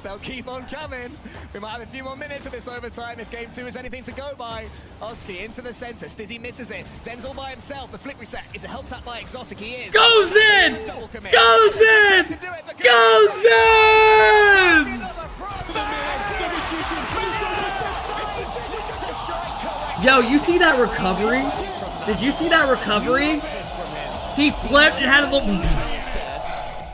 They'll keep on coming. We might have a few more minutes of this overtime if game 2 is anything to go by. Oski into the center. Stizzy misses it. Zen's all by himself. The flick reset is helped out by Exotic. He is. Goes in! Double commit. Goes in! Goes in! Yo, you see that recovery? Did you see that recovery? He flipped and had a little...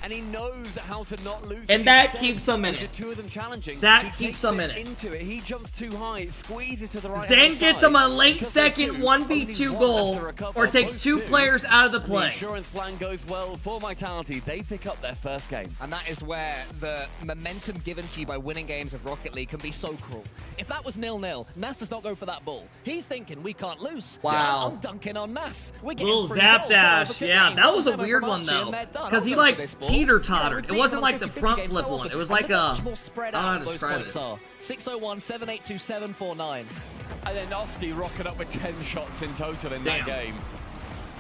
And he knows how to not lose. And that keeps him in With it. the 2 of them challenging. That he keeps takes him it in it. Into it. He jumps too high. It squeezes to the right. Zen gets him a late second 1v2 goal or takes 2 players out of the The play. insurance plan goes well for Vitality. They pick up their first game. And that is where the momentum given to you by winning games of Rocket League can be so cruel. If that was 0-0, Nas does not go for that ball. He's thinking, we can't lose. Wow. I'm dunking on Nas. We're getting Little 3 zap goals. dash. Yeah, that was a Never weird from one Archie, though. and they're done. Because I'll he go for like this ball. teeter-tottered. It Yeah, wasn't we've like the been on front 50-50 flip games so one. It often. was And like look how a... much more spread I don't know how out to those describe points it. are. 601, 782, 749. And then Oski rocking up with 10 shots in total in that game.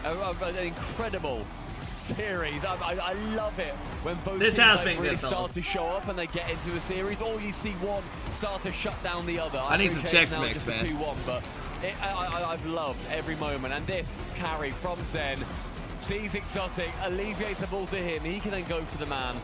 An incredible series. I love it when both This teams has like, been really good, start fellas. to show up and they get into a series, or you see one start to shut down the other. I need some appreciate it's checks now mix, just man. a 2-1, but I've loved every moment. And this carry from Zen sees Exotic, alleviates the ball to him. He can then go for the man.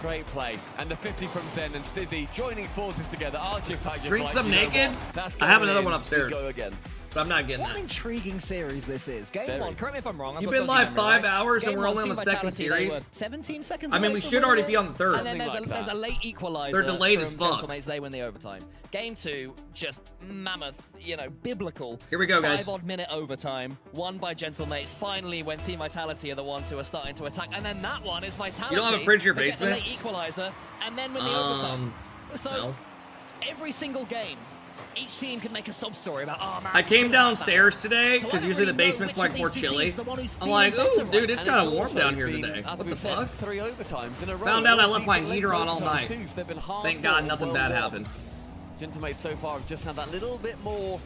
Great play. And the 50 from Zen and Stizzy joining forces together. Archie, in fact, just Drink like, some you know naked? what? That's I have going another in. one upstairs. We go again. But I'm not getting What that. an intriguing series this is. Game 1, correct me if I'm wrong. I've You've got been dodgy live memory, 5 right? hours and Game we're one, only on Team the second Vitality, they series. were 17 seconds I mean, away we from should already winning be on the it. third. And then Something there's like a that. late equalizer. They're delayed as from fuck. Gentlemates, they win the overtime. Game 2, just mammoth, biblical. Here we go, guys. 5-odd minute overtime, won by Gentlemates. Finally, when Team Vitality are the ones who are starting to attack. And then that one is Vitality. You don't have a fridge in your that get the basement? late equalizer, and then win the overtime. So, no. every single game, each team can make a sub story about, oh man, I came should've had downstairs that. today So I because don't usually really the know basement's which like of more these two chilly. teams is the one who's I'm feeling like, better oh, right dude, it's And kind of warm also down here been, today. as What we the said, fuck? 3 overtimes in a row. Found out I All left my decent heater on all overtimes night. too, so they've been hard Thank God fought, nothing well bad won. happened. Gentlemates so far have just had that little bit more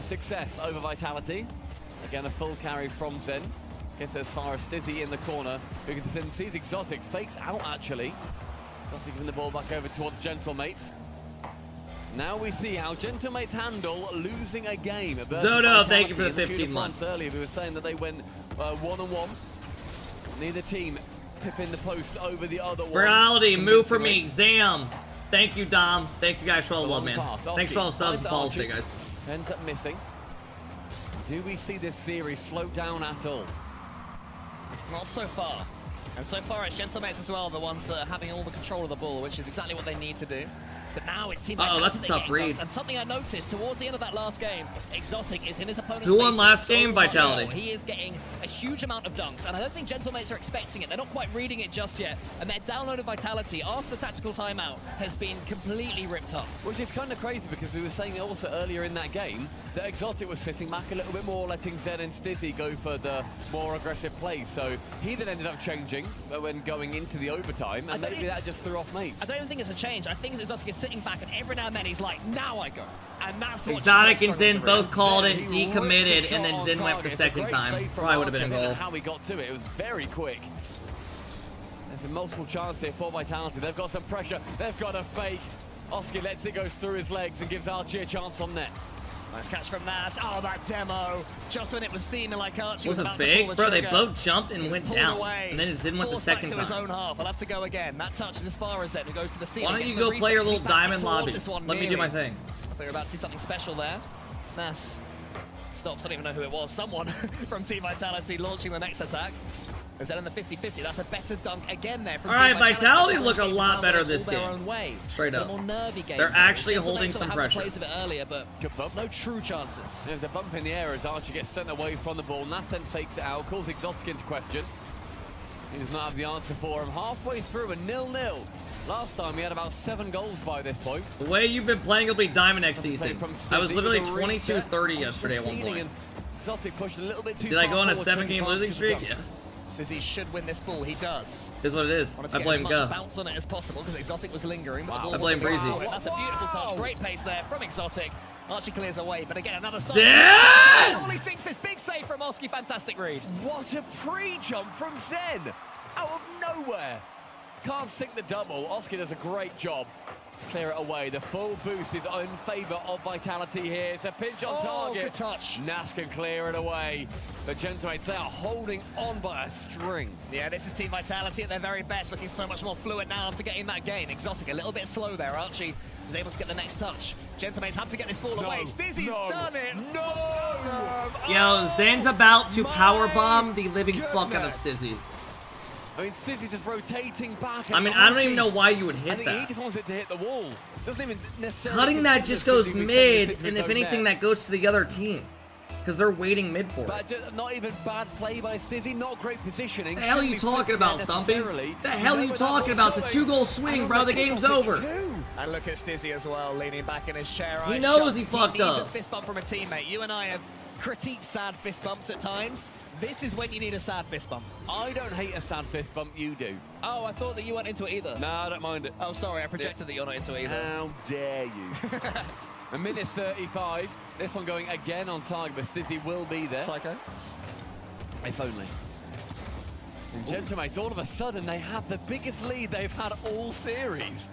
success over Vitality. Again, a full carry from Zen. Gets as far as Stizzy in the corner, who can then sees Exotic, fakes out actually. Exotic giving the ball back over towards Gentlemates. Now we see how Gentlemates handle losing a game. versus Zodo, thank you for the Vitality. In 15 months. Earlier, we were saying that they went 1-1. Neither team pipping the post over the other one. Reality, move for me. convincingly. Exam. Thank you, Dom. Thank you guys for all the love, man. Pass. Thanks for all the subs and follows Archie. today, guys. Ends up missing. Do we see this series slow down at all? Not so far. And so far it's Gentlemates as well, the ones that are having all the control of the ball, which is exactly what they need to do. But now it's Team Uh-oh, that's a Vitality tough getting read. dunks. And something I noticed towards the end of that last game, Exotic is in his opponent's Who won faces last so game? much Vitality. more. He is getting a huge amount of dunks, and I don't think Gentlemates are expecting it. They're not quite reading it just yet. And their download of Vitality after the tactical timeout has been completely ripped up. Which is kind of crazy because we were saying also earlier in that game that Exotic was sitting back a little bit more, letting Zen and Stizzy go for the more aggressive plays. So he then ended up changing when going into the overtime, and maybe that just threw off mates. I don't even think it's a change. I think Exotic is sitting back, and every now and then he's like, now I go. And that's what Exotic and Gentlemates Zen struggle to both read. called Zen, it, he ripped a decommitted, shot and then on Zen went for target. the It's a second great time. save from Probably would have been a Archer. I don't goal. know how he got to it. It was very quick. There's a multiple chance here for Vitality. They've got some pressure. They've got a fake. Oski lets it go through his legs and gives Archie a chance on net. Nice catch from Nas. Oh, that demo. Just when it was seeming like Archie was Was it about to pull the fake? Bro, they trigger, both jumped and he was went pulled down. away, And then Zen went the forced back second to his time. own half. I'll have to go again. That touches as far as Zen, who goes to the ceiling. Why don't Gets you the go play your reset, little back diamond towards lobbies? this one, Let me do my nearly. thing. I thought we were about to see something special there. Nas stops. I don't even know who it was. Someone from Team Vitality launching the next attack. Is that in the 50-50? That's a better dunk again there from All right, Team Vitality look a Challenge lot games better now this all their game. own way. Straight A up. more nervy game. They're actually Gentlemen holding sort of some had the pressure. plays of it earlier, but no true chances. There's a bump in the air as Archer gets sent away from the ball. Nas then fakes it out, calls Exotic into question. He does not have the answer for him. Halfway through a 0-0. Last time he had about 7 goals by this point. The way you've been playing will be diamond next season. From I was Stizzy literally with a reset 22-30 off yesterday the at one ceiling, point. and Exotic pushed a little bit too Did far I go on a forward, 7-game taking losing advantage streak? of the Yeah. Sizzy should win this ball. He does. Is what it is. Wanted to I get blame as Go. much bounce on it as possible because Exotic was lingering. But the ball I blame wasn't Breezy. going. That's a beautiful touch. Great pace there from Exotic. Archie clears away, but again, another side. Zen! Surely sinks this big save from Oski. Fantastic read. What a pre-jump from Zen! Out of nowhere! Can't sink the double. Oski does a great job. Clear it away. The full boost is in favour of Vitality here. It's a pinch on target. Good touch. Nas can clear it away. The Gentlemates, they are holding on by a string. Yeah, this is Team Vitality at their very best, looking so much more fluid now after getting that game. Exotic a little bit slow there. Archie was able to get the next touch. Gentlemates have to get this ball away. Stizzy's done it. Yo, Zen's about to powerbomb the living fuck out of Stizzy. I mean, Stizzy's just rotating back. I mean, I don't even know why you would I hit think he that. just wants it to hit the wall. Doesn't even necessarily. Cutting that consider just goes Stizzy who's sending mid, it to and his if own anything, net. that goes to the other team. Because they're waiting mid for it. But not even bad play by Stizzy, not great positioning. The hell are you talking about, Stumpy? The hell are you talking about? It's a 2-goal swing, bro. The game's over. And look at Stizzy as well, leaning back in his chair. He knows he fucked needs up. a fist bump from a teammate. You and I have critiqued sad fist bumps at times. This is when you need a sad fist bump. I don't hate a sad fist bump, you do. Oh, I thought that you weren't into it either. No, I don't mind it. Oh, sorry, I projected that you're not into it either. How dare you? A minute 35. This one going again on target, but Stizzy will be there. Psycho. If only. And Gentlemates, all of a sudden, they have the biggest lead they've had all series.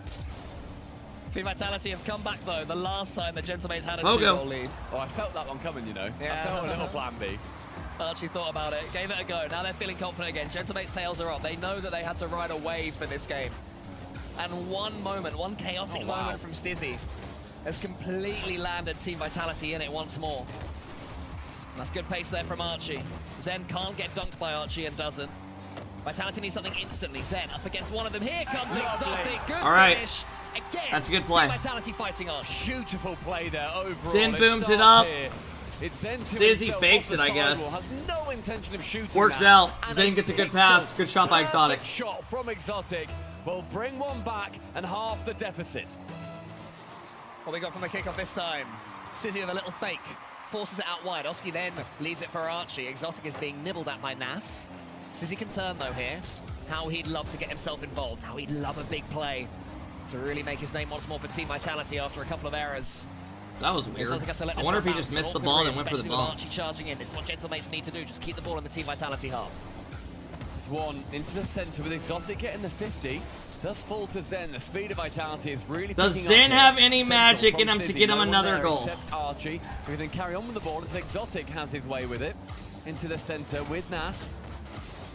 Team Vitality have come back, though, the last time the Gentlemates had a Pogo. 2-goal lead. Oh, I felt that one coming, you know. Yeah. I felt a little plan B. I actually thought about it, gave it a go. Now they're feeling confident again. Gentlemates' tails are up. They know that they had to ride a wave for this game. And one moment, one chaotic moment from Stizzy has completely landed Team Vitality in it once more. That's good pace there from Archie. Zen can't get dunked by Archie and doesn't. Vitality needs something instantly. Zen up against one of them. Here comes Exotic. Good All right. finish. Again, That's a good play. Team Vitality fighting Archie. Beautiful play there overall. Zen booms it starts up. here. It's Zen to Stizzy himself fakes off the it, I guess. sidewall, has no intention of shooting Works that. out. And Zen gets a good pixel pass. Good shot by Exotic. perfect shot from Exotic will bring one back and half the deficit. What we got from the kickoff this time? Sizzy with a little fake. Forces it out wide. Oski then leaves it for Archie. Exotic is being nibbled at by Nas. Sizzy can turn, though, here. How he'd love to get himself involved. How he'd love a big play to really make his name once more for Team Vitality after a couple of errors. That was weird. Exotic has to let I this wonder one if he just bounce. missed the Awkward ball and read, went for the especially with ball. Archie charging in. This is what Gentlemates need to do. Just keep the ball in the Team Vitality half. One into the center with Exotic getting the 50. Does fall to Zen. The speed of Vitality is really Does picking Zen up have here. any Central magic from in him to Stizzy. get him No one another there goal? Except Archie, who can carry on with the ball until Exotic has his way with it. Into the center with Nas.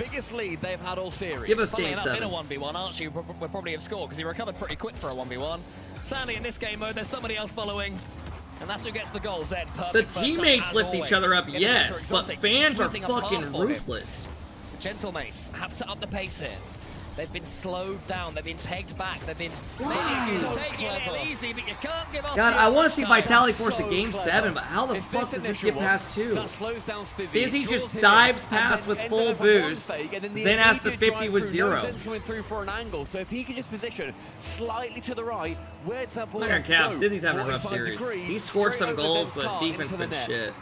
biggest lead they've had all series. Give us Funnily game enough, 7. in a 1v1, Archie would probably have scored because he recovered pretty quick for a 1v1. Sadly, in this game mode, there's somebody else following, and that's who gets the goal. Zed, The perfect first teammates touch, as lift each always. other up, In the yes, center, but Exotic fans are smoothing apart fucking for him. ruthless. The Gentlemates have to up the pace here. They've been slowed down. They've been pegged back. They've been taking it a little easy, but you can't give us. God, I want to see Vitality force a game 7, but how the fuck does this get past 2? Stizzy just dives past with full boost, then has the 50 with 0. Zen's coming through for an angle, so if he can just position slightly to the right, where's that ball? I'm not gonna cap, Stizzy's having a rough series. He scored some goals, but defense been shit.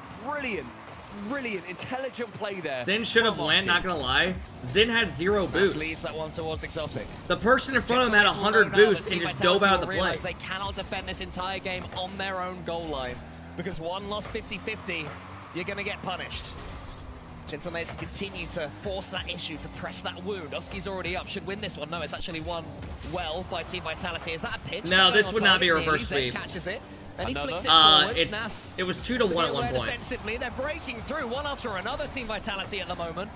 Brilliant, intelligent play there. Zen should have went, not gonna lie. Zen had 0 boost. Leaves that one towards Exotic. The person in front of him had 100 boost and just dove out of the play. They cannot defend this entire game on their own goal line because one lost 50-50, you're gonna get punished. Gentlemates continue to force that issue, to press that wound. Oski's already up, should win this one. No, it's actually won well by Team Vitality. Is that a pinch? No, this would not be a reverse sweep. Catches it. And he flicks it forwards. It was 2-1 at one point. Defensively, they're breaking through one after another. Team Vitality at the moment.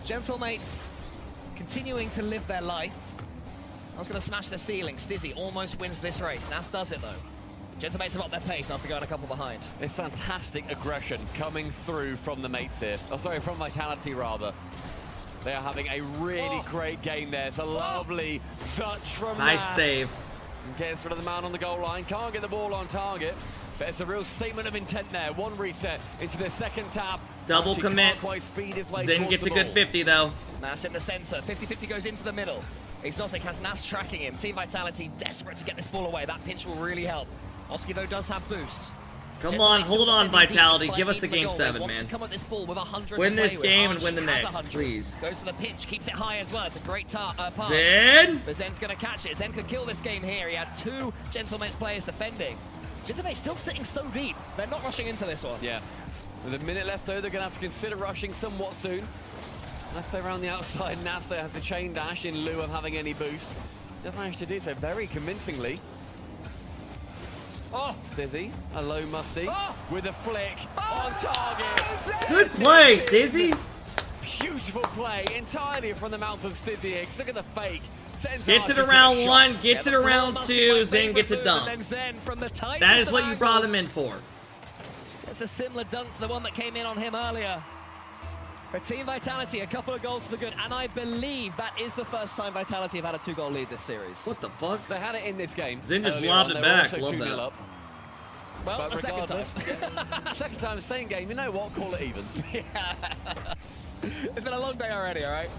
Gentlemates continuing to live their life. I was going to smash the ceiling. Stizzy almost wins this race. Nas does it though. Gentlemates have up their pace after going a couple behind. It's fantastic aggression coming through from the mates here. Oh, sorry, from Vitality rather. They are having a really great game there. It's a lovely touch from Nice Nas. save. Gets rid of the man on the goal line. Can't get the ball on target. But it's a real statement of intent there. One reset into the second tap. Double commit. Zen gets a good 50 though. Nas in the center. 50-50 goes into the middle. Exotic has Nas tracking him. Team Vitality desperate to get this ball away. That pinch will really help. Oski though does have boosts. Come on, hold on, Vitality. Give us a game 7, man. Win this game and win the next, please. Goes for the pinch, keeps it high as well. It's a great pass. Zen! But Zen's going to catch it. Zen could kill this game here. He had 2 Gentlemates players defending. Gentlemates still sitting so deep. They're not rushing into this one. Yeah. With a minute left though, they're going to have to consider rushing somewhat soon. Nice play around the outside. Nas there has the chain dash in lieu of having any boost. Does manage to do so very convincingly. Oh, Stizzy, a low musty, with a flick on target. Good play, Stizzy. Beautiful play, entirely from the mouth of Stizzy. Look at the fake. Gets it around 1, gets it around 2, Zen gets it done. That is what you brought him in for. It's a similar dunk to the one that came in on him earlier. But Team Vitality, a couple of goals to the good, and I believe that is the first time Vitality have had a 2-goal lead this series. What the fuck? They had it in this game. Zen just lobbed it back. Love that. Up. Well, but the second time. Second time, same game. You know what? Call it evens. Yeah. It's been a long day already, all right?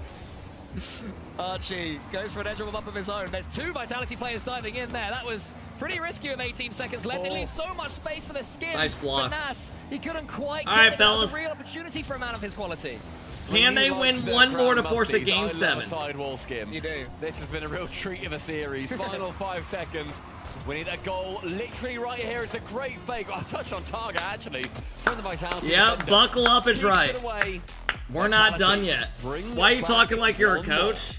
Archie goes for an edge of up of his own. There's 2 Vitality players diving in there. That was pretty risky with 18 seconds left. It leaves so much space for the skin. Nice block. For Nas, he couldn't quite all right, get it. fellas. That was a real opportunity for a man of his quality. Can they win one more to force a game 7? Sidewall skim. You do. This has been a real treat of a series. Final 5 seconds. We need a goal literally right here. It's a great fake. A touch on target, actually, from the Vitality. Yep, buckle up is right. We're not done yet. Why are you talking like you're a coach?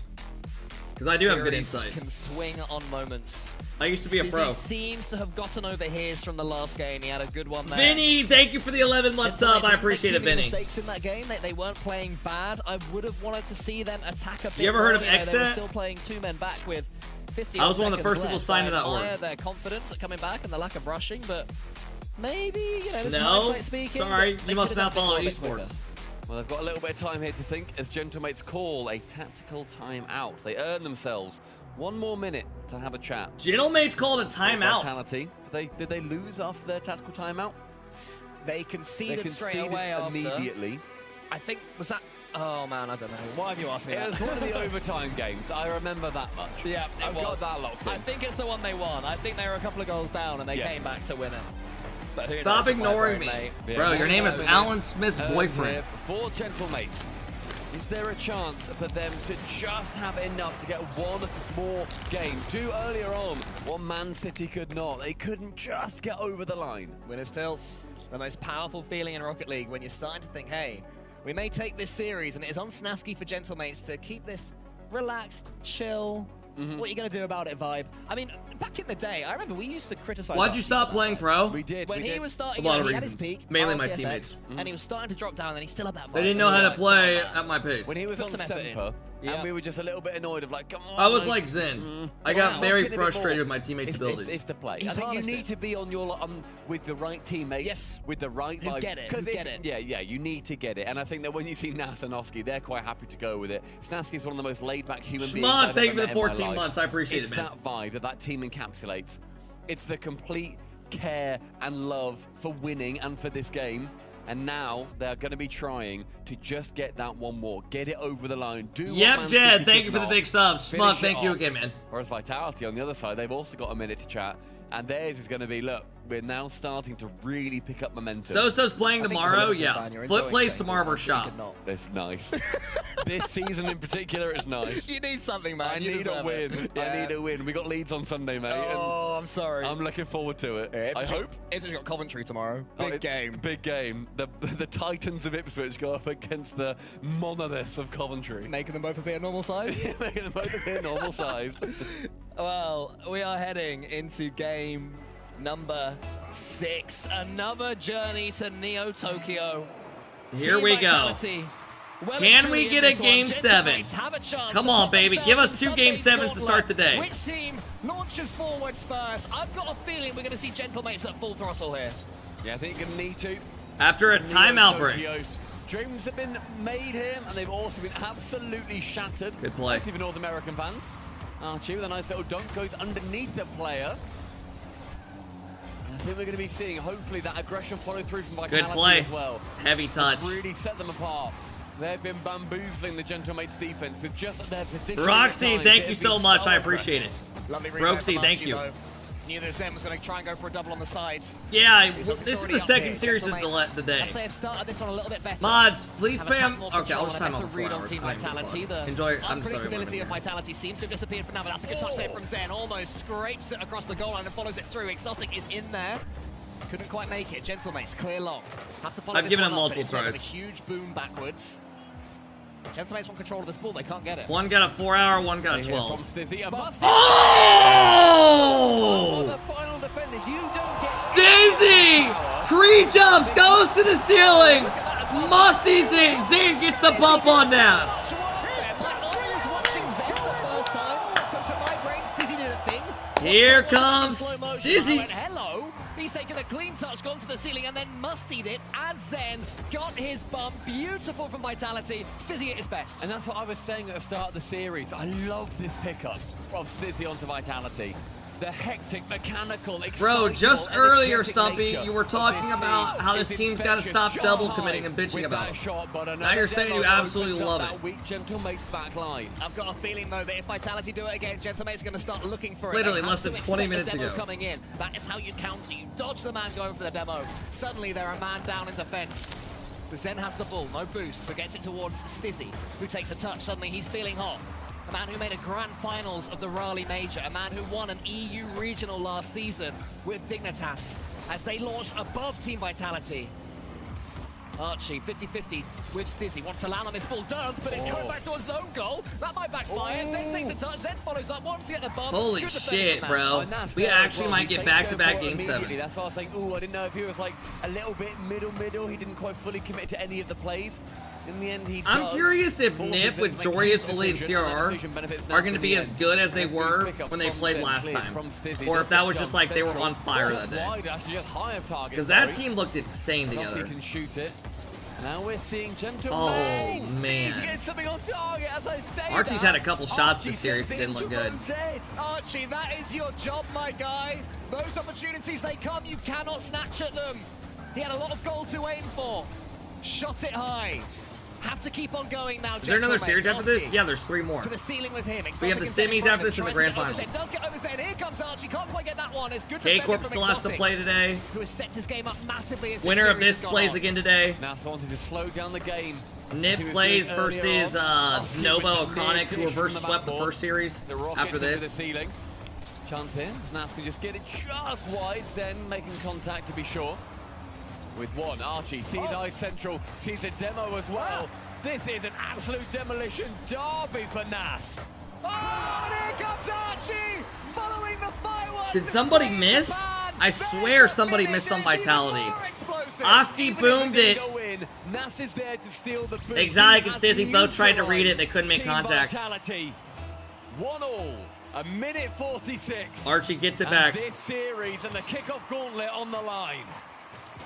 Because I do have good insight. Can swing on moments. I used to be a pro. Stizzy seems to have gotten over his from the last game. He had a good one there. Vinny, thank you for the 11-month sub. I appreciate it, Vinny. Mistakes in that game. They weren't playing bad. I would have wanted to see them attack a bit. You ever heard of Exit? They were still playing 2 men back with 50 I was one of the first people signed to that org. Their confidence at coming back and the lack of rushing, but maybe, you know, this is no, hindsight speaking. Sorry, you must not follow esports. Well, they've got a little bit of time here to think as Gentlemates call a tactical timeout. They earn themselves 1 more minute to have a chat. Gentlemates called a timeout. Vitality. Did they lose after their tactical timeout? They conceded straight away immediately. I think, was that... Oh, man, I don't know. Why have you asked me that? It was one of the overtime games. I remember that much. Yeah, I've got that locked in. I think it's the one they won. I think they were a couple of goals down and they came back to win it. But stop ignoring me. Bro, your name is Alan Smith's boyfriend. For Gentlemates, is there a chance for them to just have enough to get 1 more game? 2 earlier on, what Man City could not. They couldn't just get over the line. Winner still, the most powerful feeling in Rocket League when you're starting to think, hey, we may take this series, and it is on Snasky for Gentlemates to keep this relaxed, chill, what are you going to do about it vibe. I mean, back in the day, I remember we used to criticize... Why'd you stop playing pro? We did. When he was starting, a lot of he had reasons. his peak, Mainly my RLCS, teammates. and he was starting to drop down, and he still had that vibe. They didn't know how to play at my pace. When he was on Semper, And we were just a little bit annoyed of like, come on. I was like Zen. I got very frustrated with my teammates' It's abilities. the play. He's I think you harnessed need it. to be on your with the right teammates, Yes. with the right Who vibe. get it, 'Cause who get it. Yeah, you need to get it. And I think that when you see Nas and Oski, they're quite happy to go with it. Snaski's one of the most laid-back human beings Shimon, I've thank ever you for met the in my 14 life. months. I appreciate it's it, man. It's that vibe that team encapsulates. It's the complete care and love for winning and for this game. And now they're going to be trying to just get that one more, get it over the line. Do what Yep, Man Jed, City thank could you for the not, big subs. finish Smug, it thank you off. again, man. Whereas Vitality on the other side, they've also got a minute to chat. And theirs is going to be, look, we're now starting to really pick up momentum. Sosa's playing tomorrow, yeah. Flip plays tomorrow for shop. It's nice. This season in particular is nice. You need something, man. I You need a deserve win. it. I need a win. We got Leeds on Sunday, mate. Oh, I'm sorry. I'm looking forward to it. I hope. Ipswich got Coventry tomorrow. Big game. Big game. The Titans of Ipswich go up against the monoliths of Coventry. Making them both appear normal size. Making them both appear normal sized. Well, we are heading into game number 6. Another journey to Neo Tokyo. Here we go. Can we get a game 7? Come on, baby. Give us 2 game 7s to start the day. Which team launches forwards first? I've got a feeling we're going to see Gentlemates at full throttle here. Yeah, I think you're going to need to. After a timeout break. Tokyo. Dreams have been made here, and they've also been absolutely shattered. Good play. Especially for North American fans. Archie with a nice little dunk goes underneath the player. I think we're going to be seeing, hopefully, that aggression follow through from Vitality Good play. as well. Heavy touch. It's really set them apart. They've been bamboozling the Gentlemates defense with just their position. Roxy, thank you so much. I appreciate it. Lovely rebound Roxy, from thank Archie, you. though. Knew that Zen was going to try and go for a double on the side. Yeah, He's this is already the up second here. series of Gentlemate, the day. I'd say I've started this one a little bit better. Mods, please Have a tad spam. more Okay, I'll control just and a time on better 4 read on hours. Team Vitality. The Enjoy. I'm sorry. unpredictability of Vitality seems to have disappeared for now, but that's a good touch save from Zen. Almost scrapes it across the goal line and follows it through. Exotic is in there. Couldn't quite make it. Gentlemates clear long. Have to follow I've this given one him up, multiple but instead of tries. a huge boom backwards. Gentlemates want control of this ball. They can't get it. One got a 4 hour, one got a From 12. Stizzy. Oh! The final defender. You don't get Stizzy! Pre-jumps, goes to the ceiling. Musty Zane gets the bump on that. Here comes Stizzy. Hello. He's taken a clean touch, gone to the ceiling, and then mustied it as Zen got his bump. Beautiful from Vitality. Stizzy at his best. And that's what I was saying at the start of the series. I love this pickup of Stizzy onto Vitality. The hectic, mechanical, Bro, excitable, just earlier, energetic Stumpy, nature you were talking of this about team how this is team's got to stop infectious. double Just committing and high bitching with about that it. shot, but Now another you're saying you demo absolutely opens up love that it. weak Gentlemates back line. I've got a feeling, though, that if Vitality do it again, Gentlemate's going to start looking for it. Literally They less have than to 20 expect minutes the demo ago. coming in. That is how you counter. You dodge the man going for the demo. Suddenly, they're a man down in defense. But Zen has the ball, no boost, so gets it towards Stizzy, who takes a touch. Suddenly, he's feeling hot. A man who made a grand finals of the Raleigh Major, a man who won an EU regional last season with Dignitas as they launched above Team Vitality. Archie, 50-50 with Stizzy. Wants to land on this ball, does, but it's going back towards his own goal. That might backfire. Zen takes a touch, Zen follows up, wants to get the bump. Holy Good defending shit, from bro. Nas. We actually might get back-to-back game 7s. That's why I was saying, ooh, I didn't know if he was like a little bit middle. He didn't quite fully commit to any of the plays. In the end, he does. I'm curious if Forces Nip him with to make Jorius his Ole and decision, and that CRR decision benefits are Nas going to in be the as end. good as they As these were pickup when they from played Zen last cleared time. from Stizzy, Or if just that a was just jump like they were central. on fire Just that day. wide, actually just high of target. Because that team looked insane Obviously together. can shoot it. Now we're seeing Gentlemates. Oh, man. He's getting something on target as I say Archie's that. had a couple shots Archie this series that sends didn't look into good. Rosette. Archie, that is your job, my guy. Those opportunities, they come. You cannot snatch at them. He had a lot of goal to aim for. Shot it high. Have to keep on going now. Is there another Gentlemates. series after this? Oski Yeah, there's 3 more. to the ceiling with him. We have the Exotic in semis after this and the tries to grand get over finals. Zen, does get over Zen. Here comes Archie. Can't quite get that one. It's good K-Corp defending from still has to Exotic, play today. who has stepped his game up massively as Winner of series this has gone plays on. again today. Nas wanted to slow down the game. Nip As he was plays doing earlier versus on. Oski Novo with the Oconic, near who finish reverse from the swept the backboard. first series The Rockets after into this. the ceiling. Chance here. Nas can just get it just wide. Zen making contact to be sure. With one, Archie sees Ice Central, sees a demo as well. This is an absolute demolition derby for Nas. Oh, and here comes Archie, following the fireworks. Did somebody miss? I swear somebody missed on Vitality. Oski boomed it in. Nas is there to steal the boost. Exotic and Stizzy both tried to read it. They couldn't make Team contact. Vitality. 1-1. A minute 46. Archie gets it And back. this series and the kickoff gauntlet on the line.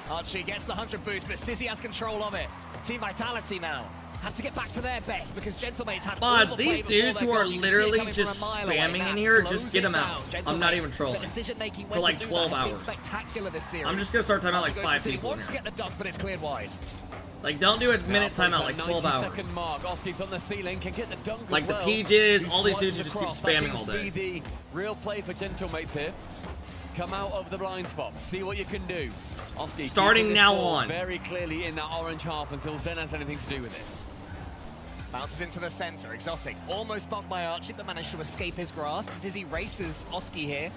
Archie gets the 100 boost, but Stizzy has control of it. Team Vitality now have to get back to their best because Gentlemate's had all Mods, the these play before dudes their who are goal. You can see it literally coming just from a mile away. spamming Now in here, slows just get it them down. out. I'm not even Gentlemate's trolling. decision-making For when like to do 12 that has been hours. spectacular this series. I'm just gonna start timing out like Archie goes 5 to City, people in wants to here. get the dunk, but it's cleared wide. Like, don't do a minute timeout, like 12 hours. 90-second mark. Oski's on the ceiling, can get the dunk Like as the well. PJs, He all these swipes dudes who just keep across. That spamming seems all to day. be the real play for Gentlemates here. Come out of the blind spot. See what you can do. Oski Starting keeping this now ball on. very clearly in that orange half until Zen has anything to do with it. Bounces into the center. Exotic almost bumped by Archie, but managed to escape his grasp. Stizzy races Oski here.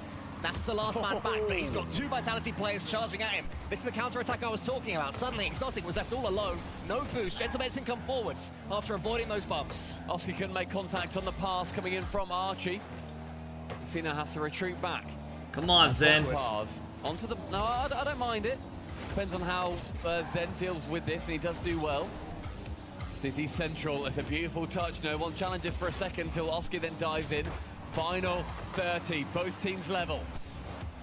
Nas is the last man back, but he's got two Vitality players charging at him. This is the counter-attack I was talking about. Suddenly, Exotic was left all alone. No boost. Gentlemates can come forwards after avoiding those bumps. Oski couldn't make contact on the pass coming in from Archie. Cena has to retreat back. Come on, Zen. Pass onto the. No, I don't mind it. Depends on how Zen deals with this, and he does do well. Stizzy central. It's a beautiful touch. No one challenges for a second till Oski then dives in. Final 30. Both teams level.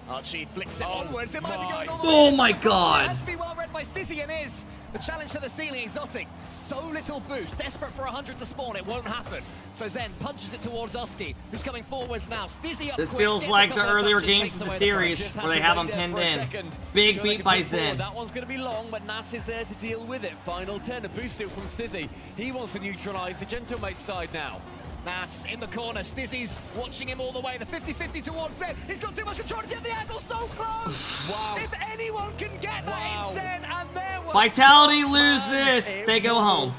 Archie flicks it onwards. It might be going all the Oh way. my It God. has to be well read by Stizzy and is. The challenge to the ceiling, Exotic. So little boost. Desperate for 100 to spawn. It won't happen. So Zen punches it towards Oski, who's coming forwards now. Stizzy up This quick, feels gets a like the couple of earlier touches, games takes of the away series pressure. where they have them pinned in. Big beat by Zen. That one's going to be long, but Nas is there to deal with it. Final 10. A boost steal from Stizzy. He wants to neutralize the Gentlemate side now. Nas in the corner. Stizzy's watching him all the way. The 50-50 towards Zen. He's got too much control to get the angle so close. Wow. If anyone can get that, it's Zen. And there was Vitality so lose much. this. They go home.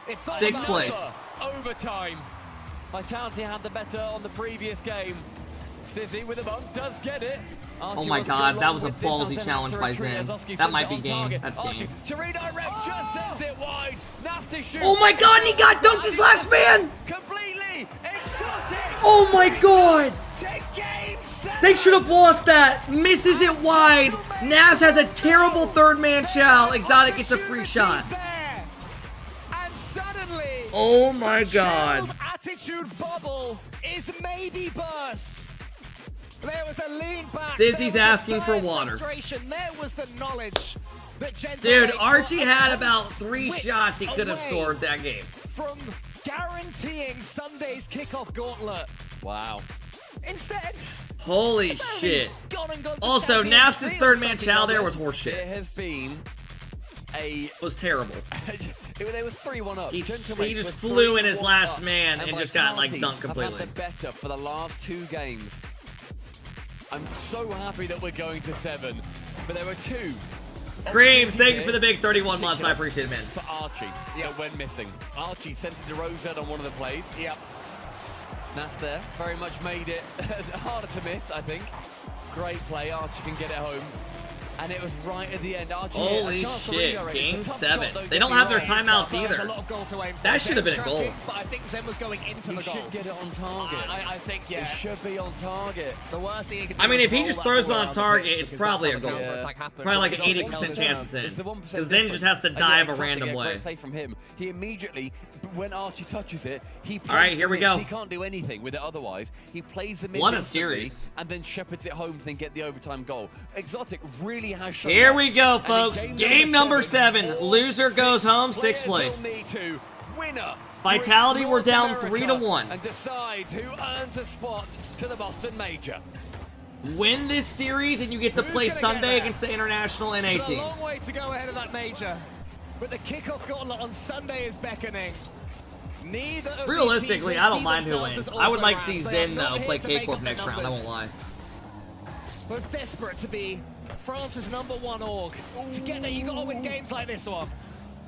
It thought 6th about place. Overtime. Vitality had the better on the previous game. Stizzy with a bump does get it. Oh my God, that was a ballsy challenge by Zen. That might be game. That's game. To redirect, just sends it wide. Nasty shoot. Oh my God, and he got dunked his last man. Completely exotic. Oh my God. Take game 7. They should have lost that. Misses it wide. Nas has a terrible third man chow. Exotic gets a free shot. And suddenly, Oh my God. the attitude bubble is maybe burst. There was a lean back. Stizzy's There was a asking sigh for of water. frustration. There was the knowledge that Dude, Gentlemates Archie were had a about pace 3 width shots he could have away scored that game. from guaranteeing Sunday's kickoff gauntlet. Wow. Instead, Holy it's only shit. gone and gone to Also, Champions Nas's Field, third man something chow of there it. was It horseshit. has been a. Was terrible. They were 3-1 up. He Gentlemates just were flew in his 3-1 last up, man and just got, like, Vitality dunked completely. have had the better for the last 2 games. I'm so happy that we're going to 7, but there were 2. Creams, thank you for the big 31 months. I appreciate it, man. For Archie, that went missing. Archie sent it to Rosette on one of the plays. Yep. That's there. Very much made it harder to miss, I think. Great play. Archie can get it home. And it was right at the end. Archie Holy a chance to shit, redirect. It's a game tough 7. shot, They don't have their get me timeouts There's a either. lot of goal to aim for. That should have been a Zen's goal. tracking, But I think Zen was going into You the goal. should get it on target. I think, yeah. It should be on target. The worst thing he can do I mean, is if he roll just that throws it ball on around the target, pitch it's because probably a that's how goal. the counter-attack happens. Probably like an Exotic 80% comes chance down. it's in. It's the 1% Because then he just has to difference. dive a Exotic, random way. Great play from him. He immediately, when Archie touches it, he plays All right, here the we mix. go. He can't do anything with it otherwise. He plays the miss What a instantly series. and then shepherds it home to then get the overtime goal. Exotic really has shown Here that. we go, And in folks. Game number 7. all Loser goes 6 home, 6th players place. will need to. Winner Vitality brings were North down America 3-1. and decides who earns a spot to the Boston Major. Win this series and you get to play gonna get Sunday there? against the international NA It's a team. long way to go ahead of that major. But the kickoff gauntlet on Sunday is beckoning. Neither of these Realistically, teams I don't see mind who themselves wins. as I would like to also see rans. They are Zen, not though, here play to make Cakewalk up their next round. I numbers. won't lie. Both desperate to be France's #1 org. To get there, you got to win games like this one.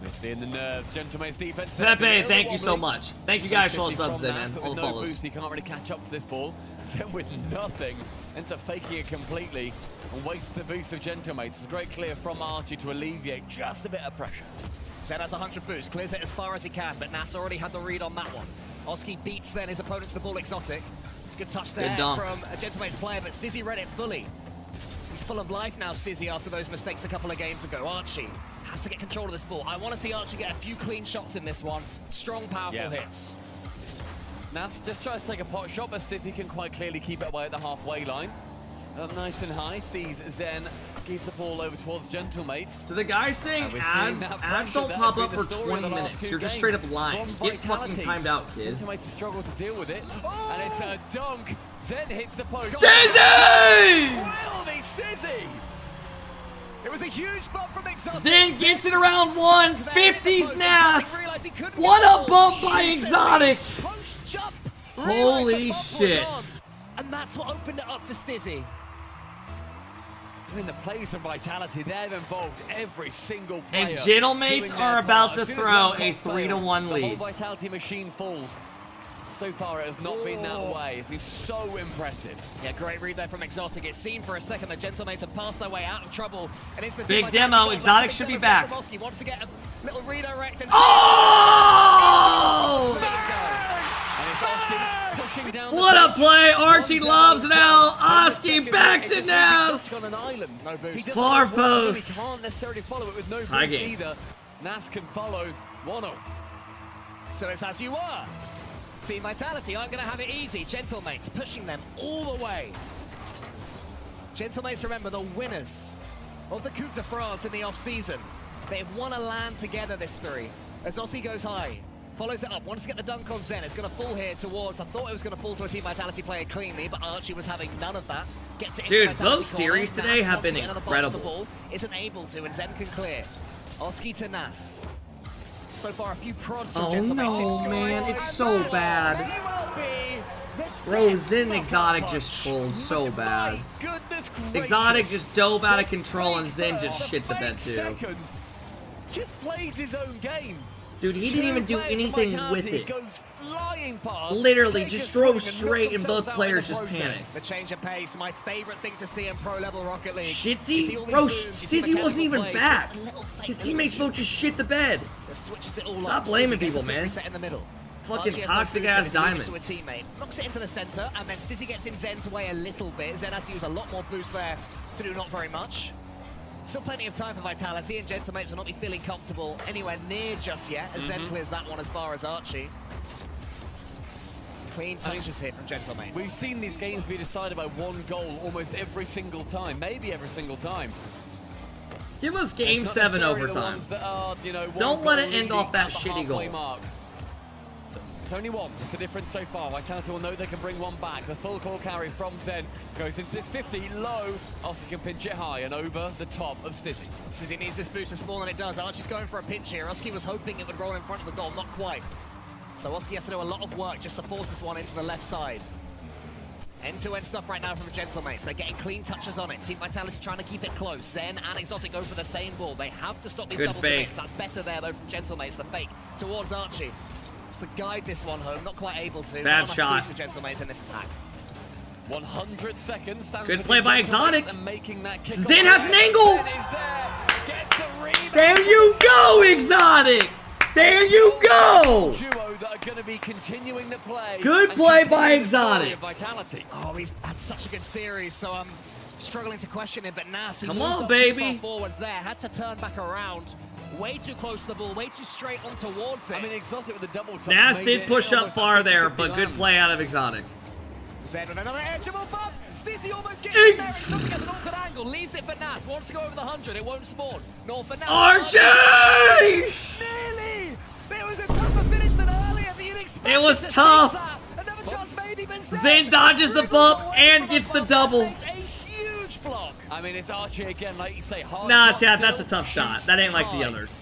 We're seeing the nerves. Gentlemate's defense. Pepe, thank you so much. Thank you guys for all the subs today, man. But All with the no follows. boost, he can't really catch up to this ball. Zen with nothing. Ends up faking it completely and wastes the boost of Gentlemates. It's a great clear from Archie to alleviate just a bit of pressure. Zen has 100 boost, clears it as far as he can, but Nas already had the read on that one. Oski beats then his opponent to the ball. Exotic. It's a good touch there Good dunk. from a Gentlemate's player, but Stizzy read it fully. He's full of life now, Stizzy, after those mistakes a couple of games ago. Archie has to get control of this ball. I want to see Archie get a few clean shots in this one. Strong, powerful hits. Nas just tries to take a pot shot, but Stizzy can quite clearly keep it away at the halfway line. Up nice and high, sees Zen give the ball over towards Gentlemates. So the guy's saying ads don't pop up for 20 minutes. You're just straight up lying. Get fucking timed out, kid. Gentlemates struggle to deal with it, and it's a dunk. Zen hits the post. Stizzy! Wildly Stizzy! It was a huge bump from Exotic. Zen gets it around 1, 50's Nas. What a bump by Exotic! Holy shit. And that's what opened it up for Stizzy. I mean, the plays from Vitality, they've involved every single player. And Gentlemates are about to throw a 3-1 The lead. whole Vitality machine falls. So far, it has not been that way. It's been so impressive. Yeah, great read there from Exotic. It seemed for a second that Gentlemates have passed their way out of trouble. And it's the Big demo. Exotic should be back. Wants to get a little redirect. And Oh! And it's Austin pushing down. What a play! Archie lobs it out. Oski back to Nas. On an island. No boost. Far post. He can't necessarily follow it with no Tie boost game. either. Nas can follow 1-0. So it's as you were. Team Vitality aren't going to have it easy. Gentlemates pushing them all the way. Gentlemates, remember, the winners of the Coupe de France in the off-season. They've won a LAN together, this three. As Ossie goes high, follows it up, wants to get the dunk on Zen. It's going to fall here towards, I thought it was going to fall to a Team Vitality player cleanly, but Archie was having none of that. Gets it Dude, into Vitality both series corner. today Nas have wants to been get another ball off the incredible. ball, isn't able to, and Zen can clear. Oski to Nas. So far, a few prods from Oh Gentlemates. no, man, it's so bad. Bro, Zen Exotic just trolled so bad. Exotic just dove out of control and Zen just shit the bed too. Just plays his own game. Dude, he didn't even do anything with it. Goes flying past. Literally, just drove straight and both players just panicked. The change of pace, my favorite thing to see in pro level Rocket League. Shitsy? Bro, Sissy wasn't even back. His teammates both just shit the bed. Stop blaming people, man. Fucking toxic ass diamonds. To a teammate. Knocks it into the center, and then Stizzy gets in Zen's way a little bit. Zen had to use a lot more boost there to do not very much. Still plenty of time for Vitality, and Gentlemates will not be feeling comfortable anywhere near just yet, as Zen clears that one as far as Archie. Clean touches here from Gentlemates. We've seen these games be decided by one goal almost every single time, maybe every single time. Give us game 7 overtime. Don't let it end off that shitty goal. Mark. It's only one. It's the difference so far. Vitality will know they can bring one back. The full core carry from Zen goes into this 50 low. Oski can pinch it high and over the top of Stizzy. Stizzy needs this boost to spawn, and it does. Archie's going for a pinch here. Oski was hoping it would roll in front of the goal, not quite. So Oski has to do a lot of work just to force this one into the left side. End-to-end stuff right now from the Gentlemates. They're getting clean touches on it. Team Vitality trying to keep it close. Zen and Exotic go for the same ball. They have to stop these Good double fake. commits. That's better there, though, from Gentlemates. The fake towards Archie. To guide this one home, not quite able to. Bad shot. For Gentlemates in this attack. 100 seconds. Good play by Exotic. And making that Zen has an angle. Zen is there. Gets the rebound. There you go, Exotic. There you go. Duo that are going to be continuing the play. Good play by Exotic. Vitality. Oh, he's had such a good series, so I'm struggling to question him. But Nas, he Come moved on, up baby. too far forwards there, had to turn back around. Way too close to the ball, way too straight on towards it. I mean, Exotic with the double touch. Nas did push up far there, but good play out of Exotic. Zen with another edgeable bump. Stizzy almost gets in there. Exotic gets an awkward angle, leaves it for Nas. Wants to go over the 100, it won't spawn. Nor for Nas. Archie! Nearly! There was a tougher finish than earlier, but you'd expect It was to see tough. that. Another chance maybe, but Zen dodges the bump and gets the double. Huge block. I mean, it's Archie again, like you say. Hard Nah, shot Chad, still, that's a tough shot. That ain't like the high. others.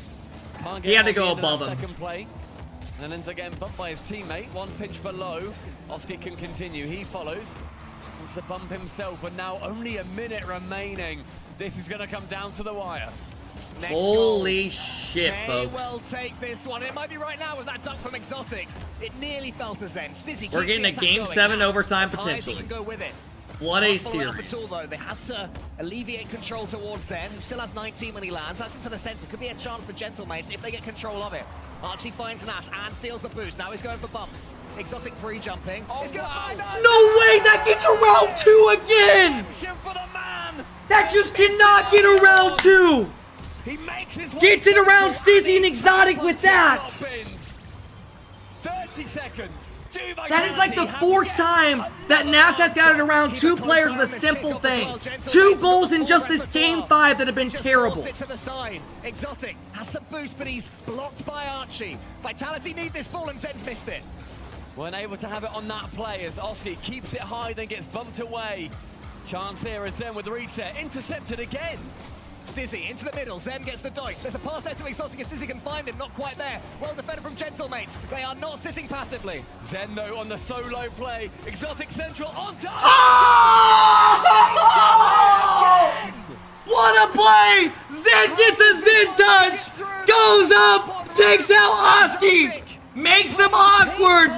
Can't He get had to on go the end of above that him. Second play. And ends again bumped by his teammate. One pinch below. Oski can continue. He follows. Wants to bump himself, but now only a minute remaining. This is going to come down to the wire. Next Holy goal. shit, May folks. well take this one. It might be right now with that dunk from Exotic. It nearly fell to Zen. Stizzy We're keeps getting the a attack game going. 7 Nas, overtime as high as he potentially. can go with it. What a Can't follow it up series. at all, though. They has to alleviate control towards Zen, who still has 19 when he lands. That's into the center. Could be a chance for Gentlemates if they get control of it. Archie finds Nas and steals the boost. Now he's going for bumps. Exotic pre-jumping. Oh, He's going No way, that gets around 2 again. For the man. That just cannot get around 2. He makes his way Gets it around central, Stizzy and Exotic with that. 30 seconds. That is like the 4th time that NASA's got it around 2 players with a simple thing. 2 goals in just this game 5 that have been terrible. It to the side. Exotic has some boost, but he's blocked by Archie. Vitality need this ball, and Zen's missed it. Weren't able to have it on that play as Oski keeps it high, then gets bumped away. Chance here as Zen with the reset. Intercepted again. Stizzy into the middle. Zen gets the doink. There's a pass there to Exotic if Stizzy can find him. Not quite there. Well defended from Gentlemates. They are not sitting passively. Zen though on the solo play. Exotic Central on time. Oh! What a play! Zen gets a Zen touch. Goes up. Takes out Oski. Makes him awkward.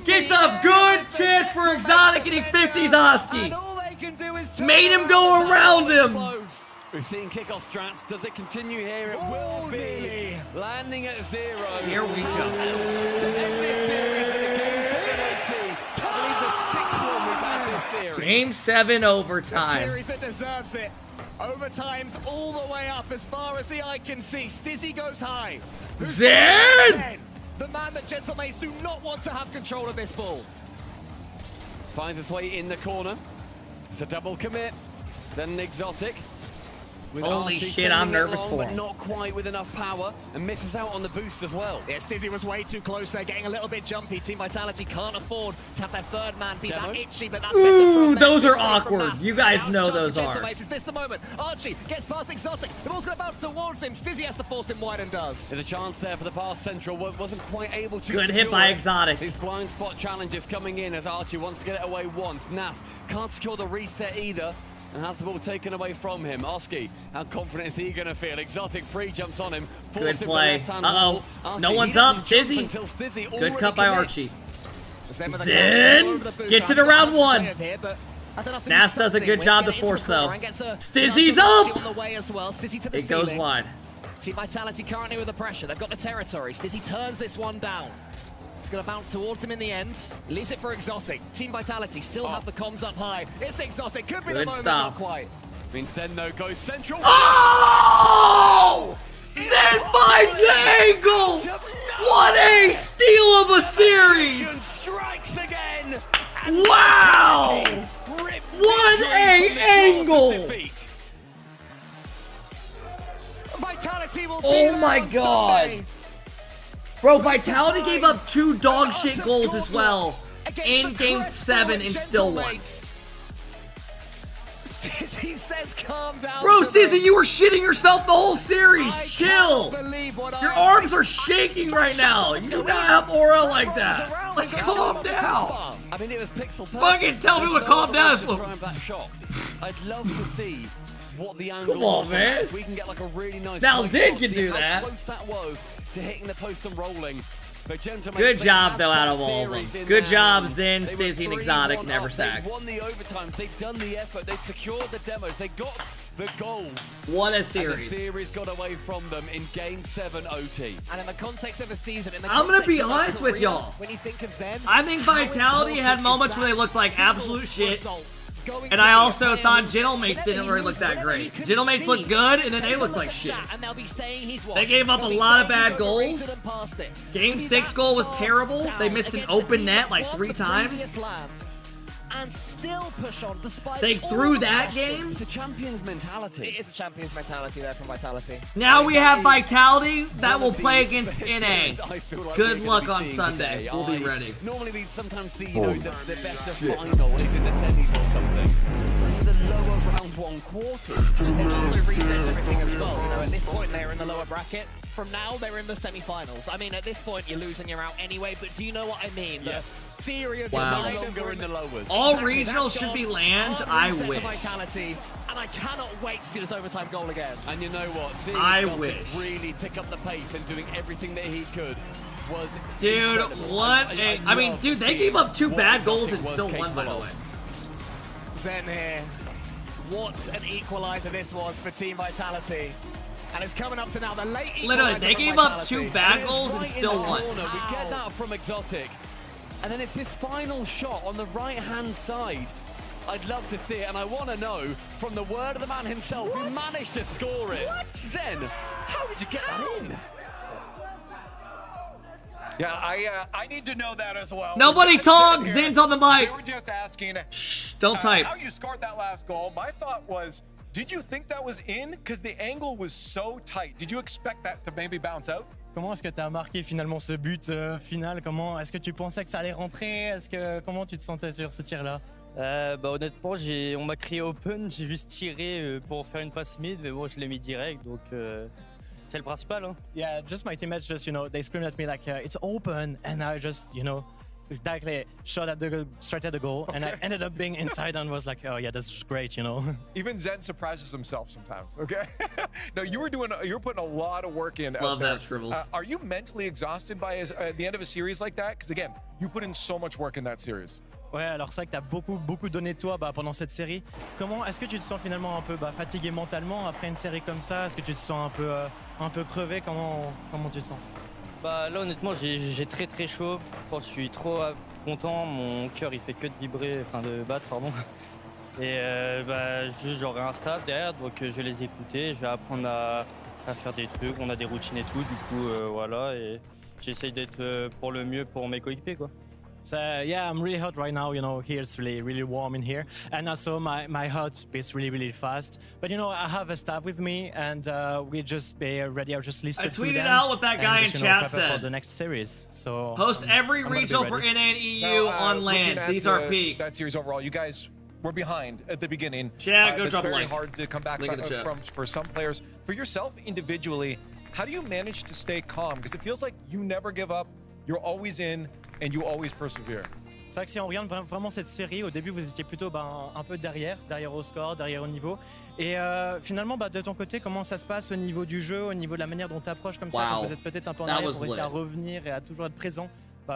Gets a good chance for Exotic and he 50s Oski. Made him go around him. We've seen kickoff strats. Does it continue here? It will be. Landing at 0. Here we go. To end this series in the Game 7 OT. I believe the 6th one we've had this series. Game 7 overtime. A series that deserves it. Overtime's all the way up as far as the eye can see. Stizzy goes high. Zen! The man that Gentlemates do not want to have control of this ball. Finds his way in the corner. It's a double commit. Zen and Exotic. With Holy Archie shit, I'm sending it nervous long, for but him. not quite with enough power and misses out on the boost as well. Yeah, Stizzy was way too close there, getting a little bit jumpy. Team Vitality can't afford to have their 3rd man be that itchy, but that's better Ooh, from them. those are Good save from awkward. Nas. You guys Now know it's those chance for are. Gentlemates. Is this the moment? Archie gets past Exotic. The ball's going to bounce towards him. Stizzy has to force him wide and does. There's a chance there for the pass Central. Wasn't quite able to Good hit secure by it. Exotic. These blind spot challenges coming in as Archie wants to get it away once. Nas can't secure the reset either. And has the ball taken away from him. Oski, how confident is he going to feel? Exotic free jumps on him. Good play. Uh-oh. No one's up. Stizzy. Good cut by Archie. Zen gets it around 1. Nas does a good job to force though. Stizzy's up! It goes wide. Team Vitality currently with the pressure. They've got the territory. Stizzy turns this one down. It's going to bounce towards him in the end. Leaves it for Exotic. Team Vitality still have the comms up high. It's Exotic. Could be the moment, not quite. I mean, Zen though goes Central. Oh! Zen finds the angle! What a steal of a series! Strikes again. Wow! What a angle! Vitality will Oh my god! Bro, Vitality gave up 2 dog shit goals as well in Game 7 and still won. Stizzy says calm down. Bro, Stizzy, you were shitting yourself the whole series. Chill. Your arms are shaking right now. You do not have aura like that. Like, calm down. I mean, it was pixel perfect. Fucking tell me to calm down. That shot. I'd love to see what the angle Come on, was. man. If we can get like a really nice. Now close Zen shot, can see do how that. Close that was to hitting the post and rolling. But Good job, though, out of all of them. Good job, Zen, Stizzy, and Exotic, never sacks. They've won the overtimes. They've done the effort. They've secured the demos. They got the goals. What a And series. the series got away from them in Game 7 OT. And in the context of a season, I'm gonna be honest with y'all. When you think of Zen, I think Vitality had moments where they looked like absolute shit. And I also thought Gentlemates didn't really look that great. Gentlemates looked good, and then they looked like shit. They gave up a lot of bad goals. Game 6 goal was terrible. They missed an open net like 3 times. And still push on despite They threw that game. It's a champion's mentality. It is a champion's mentality there from Vitality. Now we have Vitality that will play against NA. Good luck on Sunday. We'll be ready. Normally we sometimes see, you know, the better final is in the semis or something. It's the lower round 1 quarter. It also resets everything as well. You know, at this point they're in the lower bracket. From now they're in the semi-finals. I mean, at this point you're losing, you're out anyway. But do you know what I mean? Yeah. The theory of Wow. your Longer in the lowers. All Exactly, regionals that's should gone. be lands. Hard I reset for wish. Vitality, and I cannot wait to see this overtime goal again. And you know what? Seeing I Exotic wish. really pick up the pace and doing everything that he could was Dude, incredible. what I mean, love dude, they seeing gave up 2 what bad Exotic goals and was still won, by the capable way. of. Zen here. What an equalizer this was for Team Vitality. And it's coming up to now the late equalizer. Literally, they from gave up Vitality. 2 bad it's goals and right in still the won. corner. We get that from Exotic. And then it's this final shot on the right-hand side. I'd love to see it, and I want to know from the word of the man himself who managed to score it. What? Zen, how did you get that in? Yeah, I need to know that as well. Nobody talk. Zen's on the mic. They were just asking. Shh, don't type. How you scored that last goal. My thought was, did you think that was in? Because the angle was so tight. Did you expect that to maybe bounce out? Comment est-ce que tu as marqué finalement ce but final? Comment est-ce que tu pensais que ça allait rentrer? Comment tu te sentais sur ce tir-là? Honnêtement, on m'a crié open, j'ai juste tiré pour faire une passe mid, mais bon, je l'ai mis direct, donc c'est le principal. Hein. Yeah, just my teammates just, they screamed at me like, it's open, and I just, directly shot at straight at the goal, and I ended up being inside and was like, oh yeah, that's great, Even Zen surprises himself sometimes, okay? No, you were putting a lot of work in. Love that, Scribbles. Are you mentally exhausted by the end of a series like that? Because again, you put in so much work in that series. Ouais, alors c'est vrai que tu as beaucoup donné de toi pendant cette série. Comment est-ce que tu te sens finalement un peu fatigué mentalement après une série comme ça? Est-ce que tu te sens un peu crevé? Comment tu te sens? Là honnêtement j'ai très chaud. Je pense que je suis trop content. Mon cœur il fait que de vibrer, de battre pardon. Et j'aurai un staff derrière, donc je vais les écouter. Je vais apprendre à faire des trucs. On a des routines et tout. Du coup voilà, et j'essaye d'être pour le mieux pour mes coéquipiers quoi. So yeah, I'm really hot right now. Here it's really warm in here, and also my heart beats really fast. But I have a staff with me, and we just be ready. I'll just listen to them. I tweeted out what that guy in chat said. For the next series. So host every regional for NA and EU on land. These are peak. That series overall, you guys were behind at the beginning. Chat, go drop a very link. hard to come back from for some players. For yourself individually, how do you manage to stay calm? Because it feels like you never give up. You're always in. And you always persevere. C'est vrai que si on regarde vraiment cette série, au début vous étiez plutôt un peu derrière au score, derrière au niveau. Et finalement, de ton côté, comment ça se passe au niveau du jeu, au niveau de la manière dont tu approches comme ça, quand vous êtes peut-être un peu en arrière pour essayer à revenir et à toujours être présent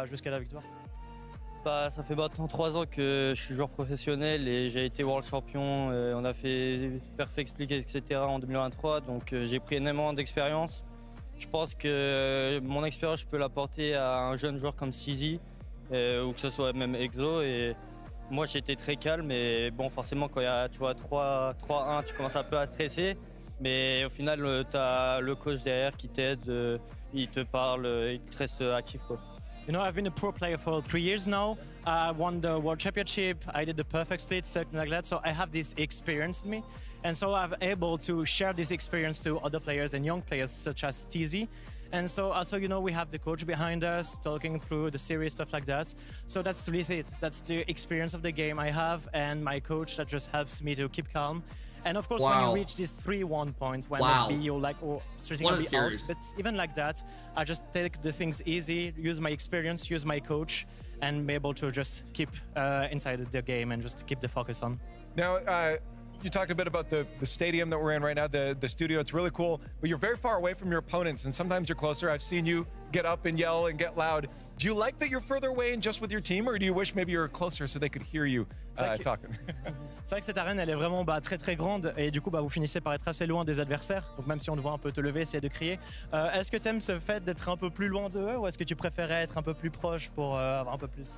jusqu'à la victoire? Ça fait maintenant 3 ans que je suis joueur professionnel et j'ai été World Champion. On a fait Perfect Split, etc. en 2023, donc j'ai pris énormément d'expérience. Je pense que mon expérience, je peux l'apporter à un jeune joueur comme Sizi, ou que ce soit même Exo. Et moi, j'étais très calme, et bon, forcément, quand il y a 3-1, tu commences un peu à stresser. Mais au final, tu as le coach derrière qui t'aide, il te parle, il te reste actif, quoi. I've been a pro player for 3 years now. I won the World Championship. I did the perfect split, something like that. So I have this experience in me. And so I'm able to share this experience to other players and young players such as TZ. And so also, we have the coach behind us talking through the series, stuff like that. So that's really it. That's the experience of the game I have, and my coach that just helps me to keep calm. And of course, when you reach this 3-1 point, when you're like, stressing on the out, but even like that, I just take the things easy, use my experience, use my coach, and be able to just keep inside the game and just keep the focus on. Now, you talked a bit about the stadium that we're in right now, the studio. It's really cool, but you're very far away from your opponents, and sometimes you're closer. I've seen you get up and yell and get loud. Do you like that you're further away and just with your team, or do you wish maybe you were closer so they could hear you talking? C'est vrai que cette arène, elle est vraiment très grande, et du coup, vous finissez par être assez loin des adversaires. Donc même si on te voit un peu te lever, essayer de crier. Est-ce que tu aimes ce fait d'être un peu plus loin d'eux, ou est-ce que tu préférais être un peu plus proche pour avoir un peu plus...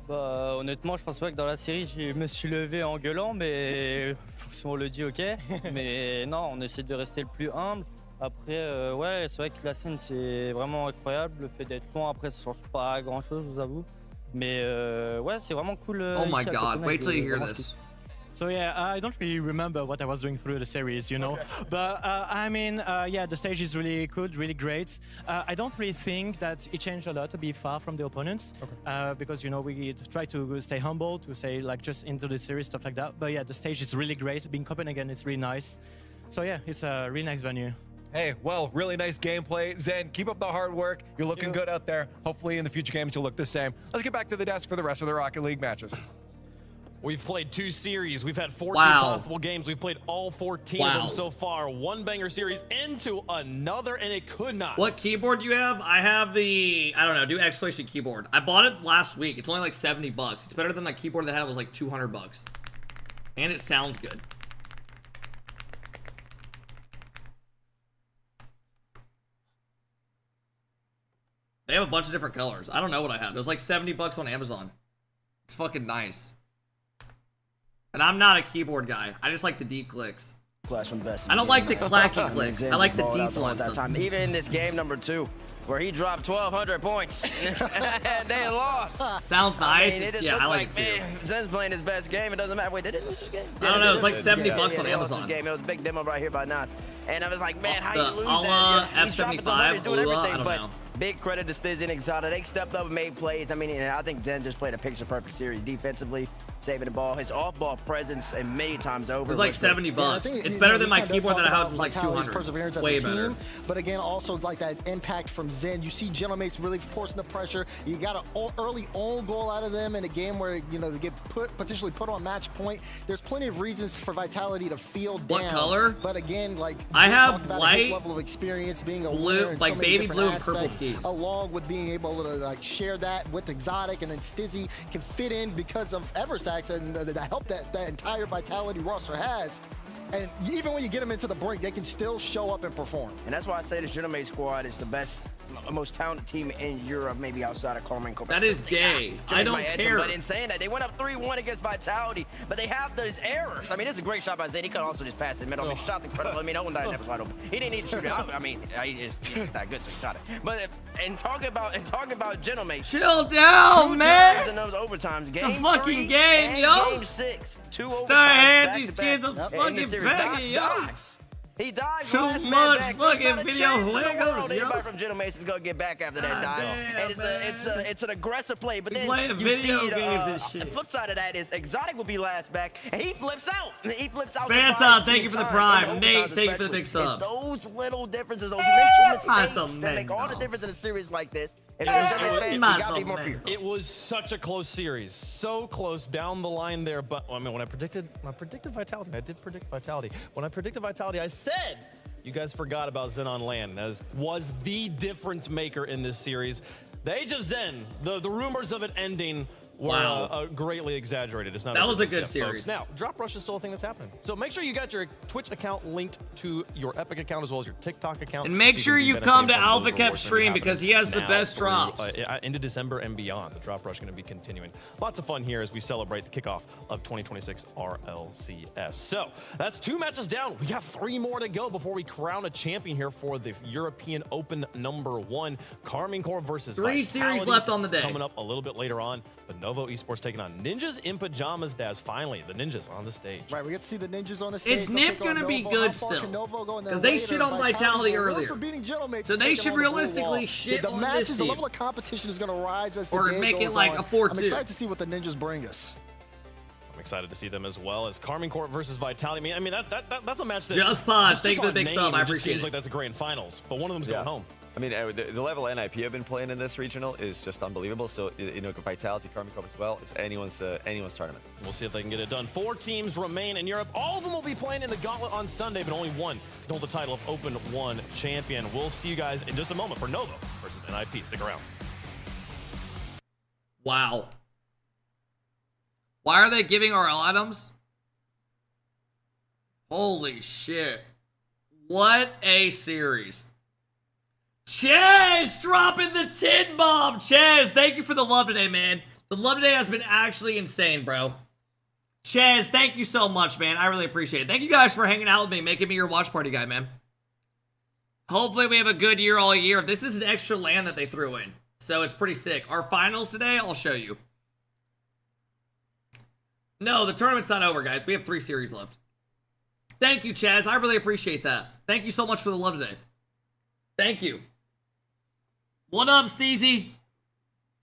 Honnêtement, je pense pas que dans la série, je me suis levé en gueulant, mais si on le dit, ok. Mais non, on essaie de rester le plus humble. Après, ouais, c'est vrai que la scène, c'est vraiment incroyable. Le fait d'être loin, après, ça change pas grand-chose, je vous avoue. Mais ouais, c'est vraiment cool. Oh my god, wait till you hear this. So yeah, I don't really remember what I was doing through the series, But I mean, yeah, the stage is really good, really great. I don't really think that it changed a lot to be far from the opponents, because we try to stay humble, to say like just into the series, stuff like that. But yeah, the stage is really great. Being Copenhagen is really nice. So yeah, it's a really nice venue. Hey, well, really nice gameplay. Zen, keep up the hard work. You're looking good out there. Hopefully in the future games you'll look the same. Let's get back to the desk for the rest of the Rocket League matches. We've played 2 series. We've had 14 possible games. We've played all 14 of them so far. One banger series into another, and it could not. What keyboard do you have? I have the, I don't know, do exclamation keyboard. I bought it last week. It's only like $70. It's better than the keyboard that I had. It was like $200. And it sounds good. They have a bunch of different colors. I don't know what I have. There's like $70 on Amazon. It's fucking nice. And I'm not a keyboard guy. I just like the deep clicks. Clash from best. I don't like the clacky clicks. I like the deep ones. That time. Even in this game number 2, where he dropped 1,200 points, and they lost. Sounds nice. I mean, Yeah, I like it too. Man, Zen's playing his best game. It doesn't matter. Wait, did it lose his game? I don't know. It's like $70 on They lost his Amazon. game. It was a big demo right here by Knots. And I was like, man, how you lose Allah that? He's dropping the numbers, F75, doing Allah, I everything, don't but know. big credit to Stizzy and Exotic. They stepped up and made plays. I mean, I think Zen just played a picture-perfect series defensively, saving the ball. His off-ball presence and many times over. It was like $70. It's better than my keyboard that I had was like 200. Perseverance as Way a team, better. but again, also like that impact from Zen. You see Genomates really forcing the pressure. You got an early own goal out of them in a game where they get potentially put on match point. There's plenty of reasons for Vitality to feel down. What color? But again, like I Zen have talked about white, his level of experience, being a blue, winner in like so many baby different blue and purple aspects, keys. along with being able to like share that with Exotic, and then Stizzy can fit in because of Eversax and the help that entire Vitality roster has. And even when you get them into the break, they can still show up and perform. And that's why I say this Genomate squad is the best, most talented team in Europe, maybe outside of Carmen Corp. That is gay. I don't care. But in saying that, they went up 3-1 against Vitality, but they have those errors. I mean, it's a great shot by Zen. He could also just pass the middle. I mean, shot's incredible. I mean, no one died never wide open. He didn't need to shoot it. I mean, he's that good, so he shot it. But and talking about Genomate, chill down, two man. times in those overtimes. Game It's a fucking 3 game, and yo. Game 6, 2 overtimes. Start hand back these to back kids a in the fucking series. banging, yo. Dives. He dives. Too last man much back. There's fucking not a video chance in the Legos, world yo. anybody from Genomates is gonna get back after that dive. damn, And it's an aggressive play. But We then playing you video see games and shit. the flip side of that is Exotic will be last back, and he flips out. He flips out. Phantom, thank you for the prime. Nate, thank you for the big sub. It's those little differences, those mental That's mistakes a that make all the mental. difference in a series like this. If you're a Genomates fan, you gotta be more pure. It was such a close series, so close down the line there. But I mean, when I predicted Vitality, I did predict Vitality. When I predicted Vitality, I said you guys forgot about Zen on LAN. That was the difference maker in this series. The Age of Zen, the rumors of it ending were greatly exaggerated. It's not. That was a over good just yet, series. folks. Now, Drop Rush is still a thing that's happening. So make sure you got your Twitch account linked to your Epic account as well as your TikTok account. And make so sure can be you come to benefiting from those AlphaKep rewards that are stream because he has the happening best now through, drops. into December and beyond. The Drop Rush is going to be continuing. Lots of fun here as we celebrate the kickoff of 2026 RLCS. So that's 2 matches down. We got 3 more to go before we crown a champion here for the European Open #1. Carmine Corp versus 3 series Vitality. left on the It's day. coming up a little bit later on. But Novo Esports taking on Ninjas in Pajamas, Daz. Finally, the Ninjas on the stage. Right, we get to see the Ninjas on the stage. Is They'll Nip take on gonna be Novo. good How far still? can Novo go? And then Because they later, shit on Vitality's Vitality known earlier. for beating Genomates So and they taking should on the blue realistically wall. shit the on matches, this the team. level of competition is going to rise as the Or day make it goes like on. a 4-2. I'm excited to see what the Ninjas bring us. I'm excited to see them as well as Carmine Corp versus Vitality. I mean, that's a match that Just pause. just Thank you for the on big name, sub. I it just appreciate seems it. like that's a grand finals, but one of them's going home. I mean, the level NIP have been playing in this regional is just unbelievable. So, Vitality, Carmine Corp as well, it's anyone's tournament. We'll see if they can get it done. 4 teams remain in Europe. All of them will be playing in the gauntlet on Sunday, but only one can hold the title of Open 1 champion. We'll see you guys in just a moment for Novo versus NIP. Stick around. Wow. Why are they giving RL items? Holy shit. What a series. Chaz dropping the 10 bomb. Chaz, thank you for the love today, man. The love today has been actually insane, bro. Chaz, thank you so much, man. I really appreciate it. Thank you guys for hanging out with me, making me your watch party guy, man. Hopefully we have a good year all year. This is an extra land that they threw in, so it's pretty sick. Our finals today, I'll show you. No, the tournament's not over, guys. We have 3 series left. Thank you, Chaz. I really appreciate that. Thank you so much for the love today. Thank you. What up, Steezy?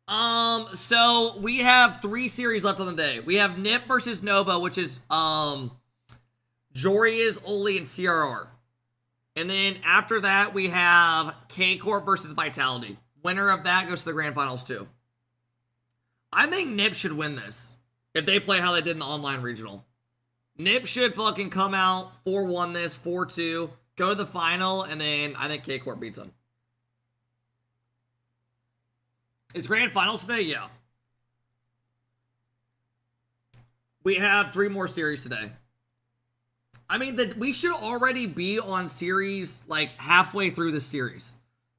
So we have 3 series left on the day. We have Nip versus Novo, which is Joria's, Oli, and CRR. And then after that, we have K-Corp versus Vitality. Winner of that goes to the grand finals too. I think Nip should win this if they play how they did in the online regional. Nip should fucking come out 4-1 this, 4-2, go to the final, and then I think K-Corp beats them. Is grand finals today? Yeah. We have 3 more series today. I mean, we should already be on series like halfway through the series.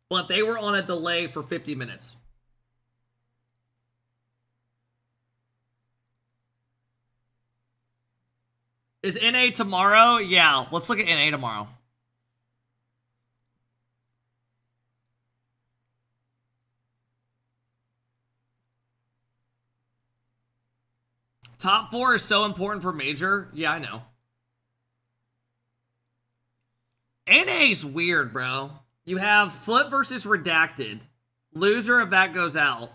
But they were on a delay for 50 minutes. Is NA tomorrow? Yeah, let's look at NA tomorrow. Top 4 is so important for Major. Yeah, I know. NA's weird, bro. You have Foot versus Redacted. Loser of that goes out.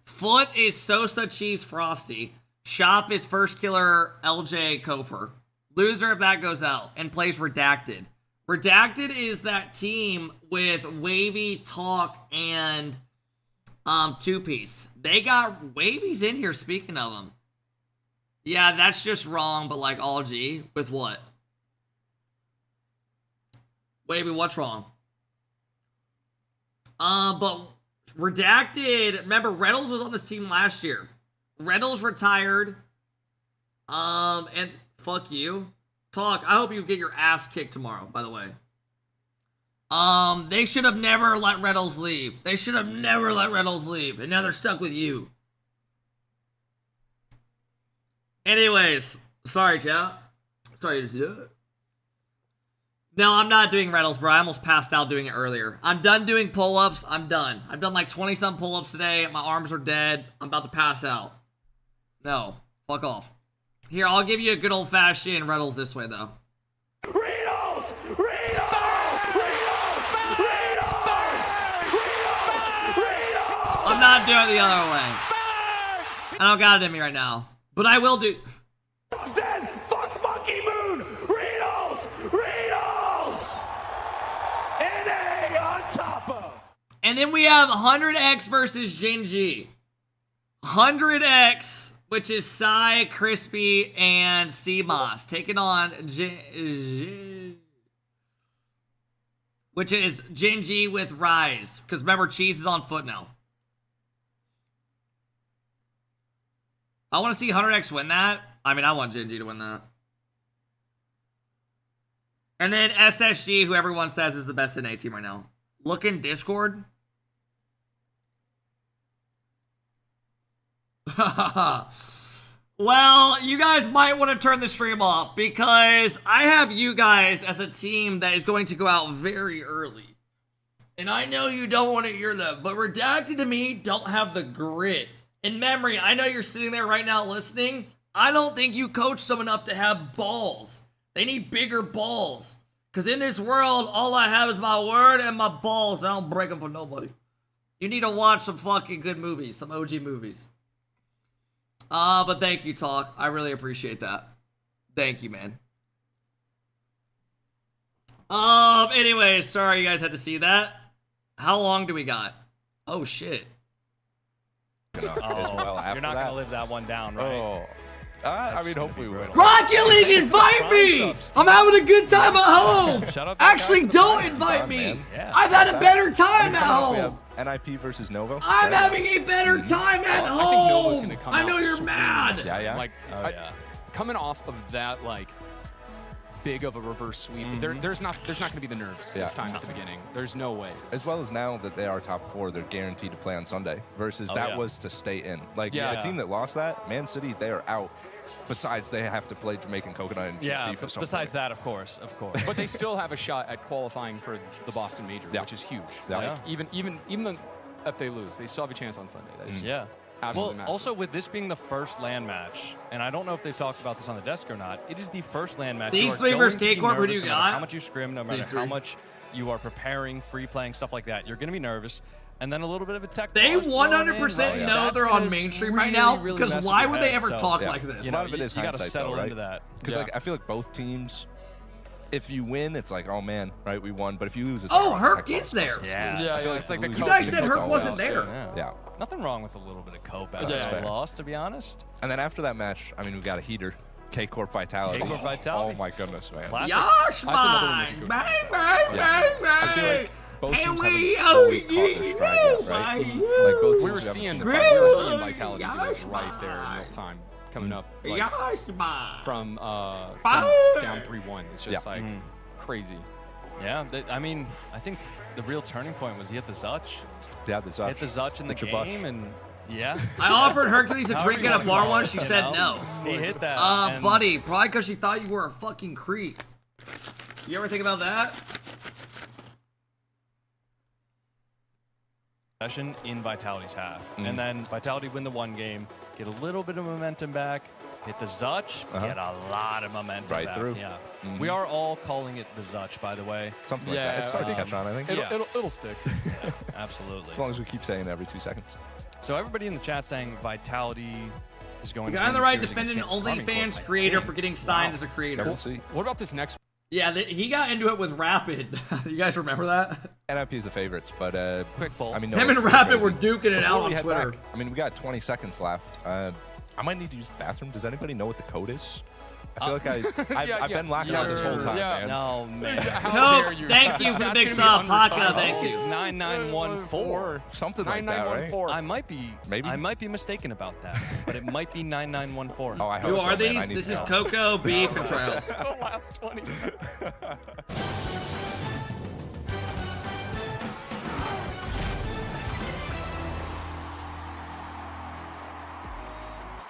Foot is Sosa, Cheese, Frosty. Shop is First Killer, LJ, Kofor. Loser of that goes out and plays Redacted. Redacted is that team with Wavy, Talk, and Two Piece. They got Wavy's in here, speaking of them. Yeah, that's just wrong, but like all G. With what? Wavy, what's wrong? But Redacted, remember, Reynolds was on this team last year. Reynolds retired. And fuck you. Talk, I hope you get your ass kicked tomorrow, by the way. They should have never let Reynolds leave. They should have never let Reynolds leave. And now they're stuck with you. Anyways, sorry, chat. Sorry to see that. No, I'm not doing Reynolds, bro. I almost passed out doing it earlier. I'm done doing pull-ups. I'm done. I've done like 20-some pull-ups today. My arms are dead. I'm about to pass out. No. Fuck off. Here, I'll give you a good old-fashioned Reynolds this way, though. Reynolds! Reynolds! Reynolds! Reynolds! Reynolds! I'm not doing it the other way. I don't got it in me right now. But I will do... Zen! Fuck Monkey Moon! Reynolds! Reynolds! NA on top of! And then we have 100X versus Jinji. 100X, which is Psy, Crispy, and CMOS, taking on which is Jinji with Rise. Because remember, Cheese is on foot now. I want to see 100X win that. I mean, I want Jinji to win that. And then SSG, who everyone says is the best NA team right now. Look in Discord. Well, you guys might want to turn the stream off because I have you guys as a team that is going to go out very early. And I know you don't want to hear them, but Redacted to me don't have the grit. In memory, I know you're sitting there right now listening. I don't think you coached them enough to have balls. They need bigger balls. Because in this world, all I have is my word and my balls, and I don't break them for nobody. You need to watch some fucking good movies, some OG movies. But thank you, Talk. I really appreciate that. Thank you, man. Anyways, sorry you guys had to see that. How long do we got? Oh, shit. As well after You're not that. going to live that one down, right? Oh. I mean, hopefully we will. Rocket League, invite me! I'm having a good time at home! Shut up, Actually, don't Nice invite time, me! man. Yeah. I've had a better time We at come up, we home! have NIP versus Novo. I'm having a better time at I think Nova's home! gonna come I know out you're swinging. mad! Like, coming off of that, like, big of a reverse sweep, there's not going to be the nerves this time at the beginning. There's no way. As well as now that they are top 4, they're guaranteed to play on Sunday. Versus that was to stay in. Like a team that lost that, Man City, they are out. Besides, they have to play Jamaican Coconut and beef at some besides point. that, of course. But they still have a shot at qualifying for the Boston Major, which is huge. Yeah. Like, even if they lose, they still have a chance on Sunday. That is absolutely massive. Also, with this being the first LAN match, and I don't know if they've talked about this on the desk or not, it is the first LAN match. These you are three going versus to be K-Corp, who do nervous you no matter got? how much you scrim, no matter These how three. much you are preparing, free playing, stuff like that. You're going to be nervous. And then a little bit of a tech. They pause thrown in, 100% right? know That's they're gonna on mainstream right really, now, really because mess why with would your they head. ever So, talk like this? You A know, lot of it is you got to hindsight, settle though, right? into that. Because like I feel like both teams, if you win, it's like, oh man, right, we won. But if you lose, it's Oh, like, Herc tech is pause, there. pause, Yeah. lose. I feel it's like the losing You guys team said puts Herc all wasn't out. there. Yeah. Nothing wrong with a little bit of cope after That's a fair. loss, to be honest. And then after that match, I mean, we got a heater. K-Corp Vitality. K-Corp Vitality. Oh my goodness, man. Classic. Yosh, That's another one bang, we could bang, go bang, bang, bang. I feel like both And teams we haven't fully caught their stride yet, by right? you. Like both teams We were haven't seeing seen the the we fight. were seeing Vitality do Yosh, it right there in real time, coming up like, Yosh, bang. from Bang. down 3-1. It's just like crazy. Yeah, I mean, I think the real turning point was he hit the Zutch. Yeah, the Zutch. Hit the Zutch in the Hit your game, Butch. and Yeah. I offered Hercules a drink at a bar once. She said no. He hit that. and Buddy, probably because she thought you were a fucking creep. You ever think about that? Possession in Vitality's half. And then Vitality win the one game, get a little bit of momentum back, hit the Zutch, get a lot of momentum back. through. Yeah. We are all calling it the Zutch, by the way. Something like that. It's starting to catch on, I think. It'll stick. Absolutely. As long as we keep saying it every 2 seconds. So everybody in the chat saying Vitality is going The to guy on the right series against defended an Army Corps, OnlyFans I creator think. for getting signed as a creator. What about this next? Yeah, he got into it with Rapid. You guys remember that? NIP is the favorites, but quick bowl. I mean, Him and Rapid were duking it out on Twitter. I mean, we got 20 seconds left. I might need to use the bathroom. Does anybody know what the code is? I feel like I've been lacking out this whole time, man. No, man. How dare you? Thank you for the big sub, Haka. Thank you. It's 9914. Something like that, right? I might be mistaken about that, but it might be 9914. Oh, I hope Who so, are man. these? This is Coco, Beef, and Trials. The last 20 seconds.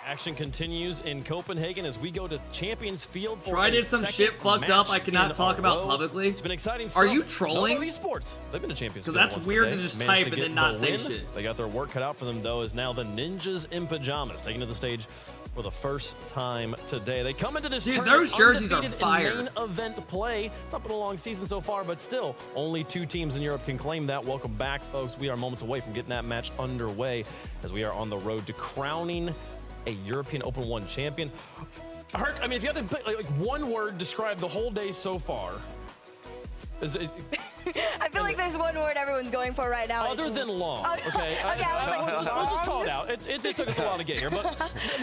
Action continues in Copenhagen as we go to Champions Field for Troy did some shit fucked up I cannot talk about publicly. It's been exciting stuff. Are you trolling? No, esports. They've been to Champions So Field that's once weird today. to just Managed type to and get then not the say win. shit. They got their work cut out for them, though, as now the Ninjas in Pajamas taking to the stage for the first time today. They come into this Dude, tournament those jerseys are undefeated fire. in main event play. Not been a long season so far, but still, only 2 teams in Europe can claim that. Welcome back, folks. We are moments away from getting that match underway as we are on the road to crowning a European Open 1 champion. Herc, I mean, if you had to put like one word describe the whole day so far, is it? I feel like there's one word everyone's going for right now. Other than long, Oh, okay? okay, I was like, I'll just call it long? out. It took us a while to get here, but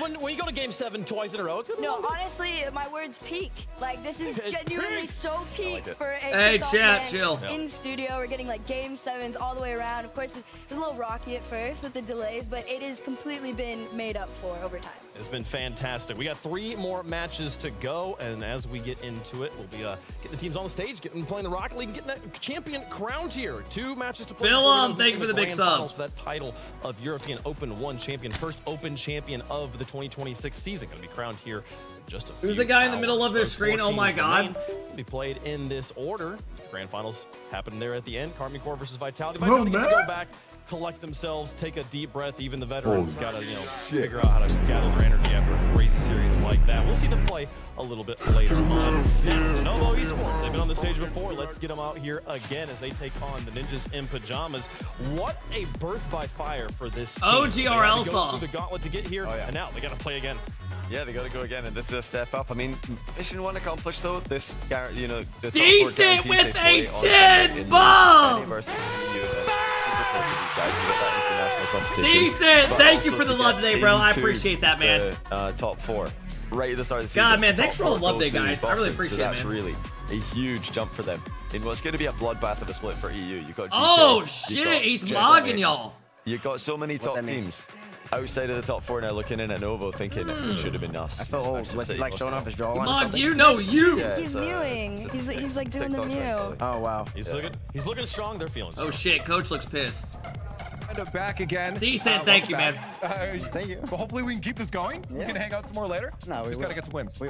when you go to Game 7 twice in a row, it's gonna be No, longer. honestly, my word's peak. Like, this is It's genuinely peak. so peak it. for a Hey, kickoff chat, event chill. in studio. We're getting like Game 7s all the way around. Of course, it's a little rocky at first with the delays, but it has completely been made up for over time. It's been fantastic. We got 3 more matches to go, and as we get into it, we'll be getting the teams on the stage, playing the Rocket League, and getting that champion crowned here. 2 matches to play. Bill, before we go thank to you for the big grand finals subs. for that title of European Open 1 champion, first Open champion of the 2026 season. Going to be crowned here in just a few Who's the guy in the hours. middle of their Those screen? 4 Oh my teams God. remain. Will be played in this order. Grand finals happen there at the end. Army Corps versus Vitality. Oh, Vitality gets to man. go back, collect themselves, take a deep breath. Even the veterans got to, figure out how to gather their energy after a crazy series like that. We'll see them play a little bit later on. Now, Novo Esports, they've been on the stage before. Let's get them out here again as they take on the Ninjas in Pajamas. What a birth by fire for this team. OGRL They had to go song. through the gauntlet to get here, Oh, yeah. and now they got to play again. Yeah, they got to go again, and this is a step up. I mean, mission 1 accomplished, though. This, the top 4 Decent guarantees with they play a on 10 Sunday in bomb! Germany versus EU. Super cool for these guys to get that international competition. Decent! But Thank you also for the to love get today, bro. I into appreciate that, man. The, top 4 right at the start of the season. God, man, Top thanks for all the 4 love day, goes to guys. I really boxing, appreciate so it, that's man. really a huge jump for them in what's going to be a bloodbath of a split for EU. You got GK, Oh, you shit, got he's Jet mogging Limits. y'all. You got so many top teams outside of the top 4 now, looking in at Novo, thinking it should have been us. I felt old. Was he like showing off his jawline? or Mog, something? you know you. Yeah, He's it's, mewing. it's a He's like doing the TikTok mew. trend, Oh, wow. He's looking strong. They're feeling Oh strong. shit, coach looks pissed. Kind of back again. Decent, thank you, man. Thank you. Well, hopefully we can keep this going. We can hang out some more later. No, we just will. gotta get some wins. Wait.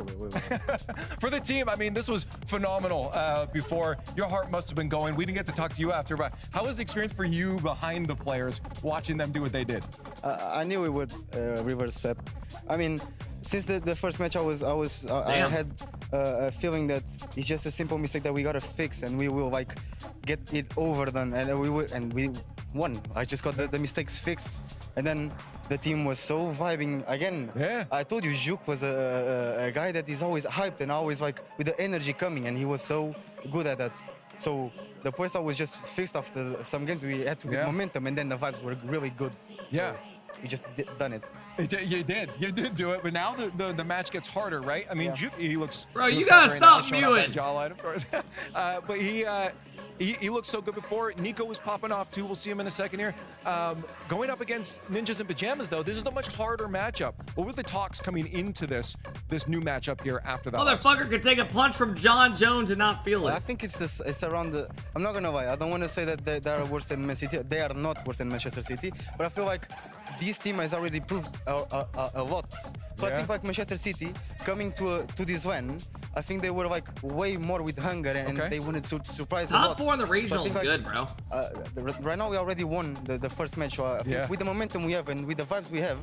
For the team, I mean, this was phenomenal. Before, your heart must have been going. We didn't get to talk to you after, but how was the experience for you behind the players, watching them do what they did? I knew we would reverse sweep. I mean, since the first match, I had a feeling that it's just a simple mistake that we gotta fix, and we will like get it over then, and we won. I just got the mistakes fixed, and then the team was so vibing again. Yeah. I told you, Juk was a guy that is always hyped and always like with the energy coming, and he was so good at that. So the first start was just fixed after some games. We had to get momentum, and then the vibes were really good. Yeah. We just done it. You did do it, but now the match gets harder, right? I mean, he looks. Bro, he you looks gotta like right now, stop showing off that mewing. jawline, of course. But he looked so good before. Nico was popping off too. We'll see him in a second here. Going up against Ninjas in Pajamas, though, this is a much harder matchup. What were the talks coming into this new matchup here after that? Motherfucker could take a punch from John Jones and not feel it. I think it's around the. I'm not gonna lie. I don't want to say that they are worse than Man City. They are not worse than Manchester City. But I feel like this team has already proved a lot. So I think like Manchester City coming to this win, I think they were like way more with hunger and they wanted to surprise a lot. Top 4 in the regional So I is think, good, bro. Right now we already won the first match. So I think with the momentum we have and with the vibes we have,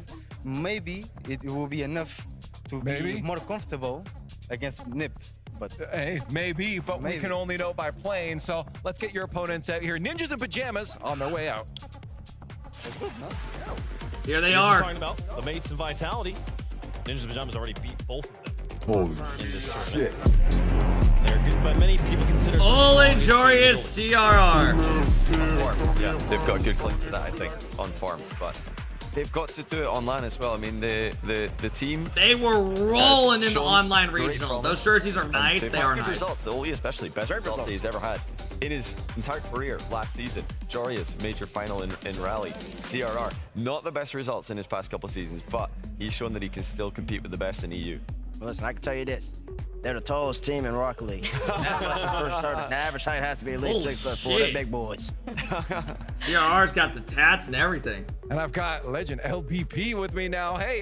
maybe it will be enough to be more comfortable against NIP. But hey, maybe, but we can only know by playing. So let's get your opponents out here. Ninjas in pajamas on their way out. Here they You're are. just talking about the mates and Vitality. Ninjas in Pajamas already beat both of them. In this tournament. They're good, but many people consider All injurious CRR. Yeah, they've got a good claim to that, I think, on form. But they've got to do it online as well. I mean, the team. They were rolling in the online regional. Those jerseys are nice. They've They had are good nice. results. Oli especially, best results he's ever had in his entire career last season. Joria's major final in Rally. CRR, not the best results in his past couple of seasons, but he's shown that he can still compete with the best in EU. Well, listen, I can tell you this. They're the tallest team in RocketLeague. The average height has to be at least Holy 6'4". shit. They're big boys. CRR's got the tats and everything. And I've got legend LBP with me now. Hey,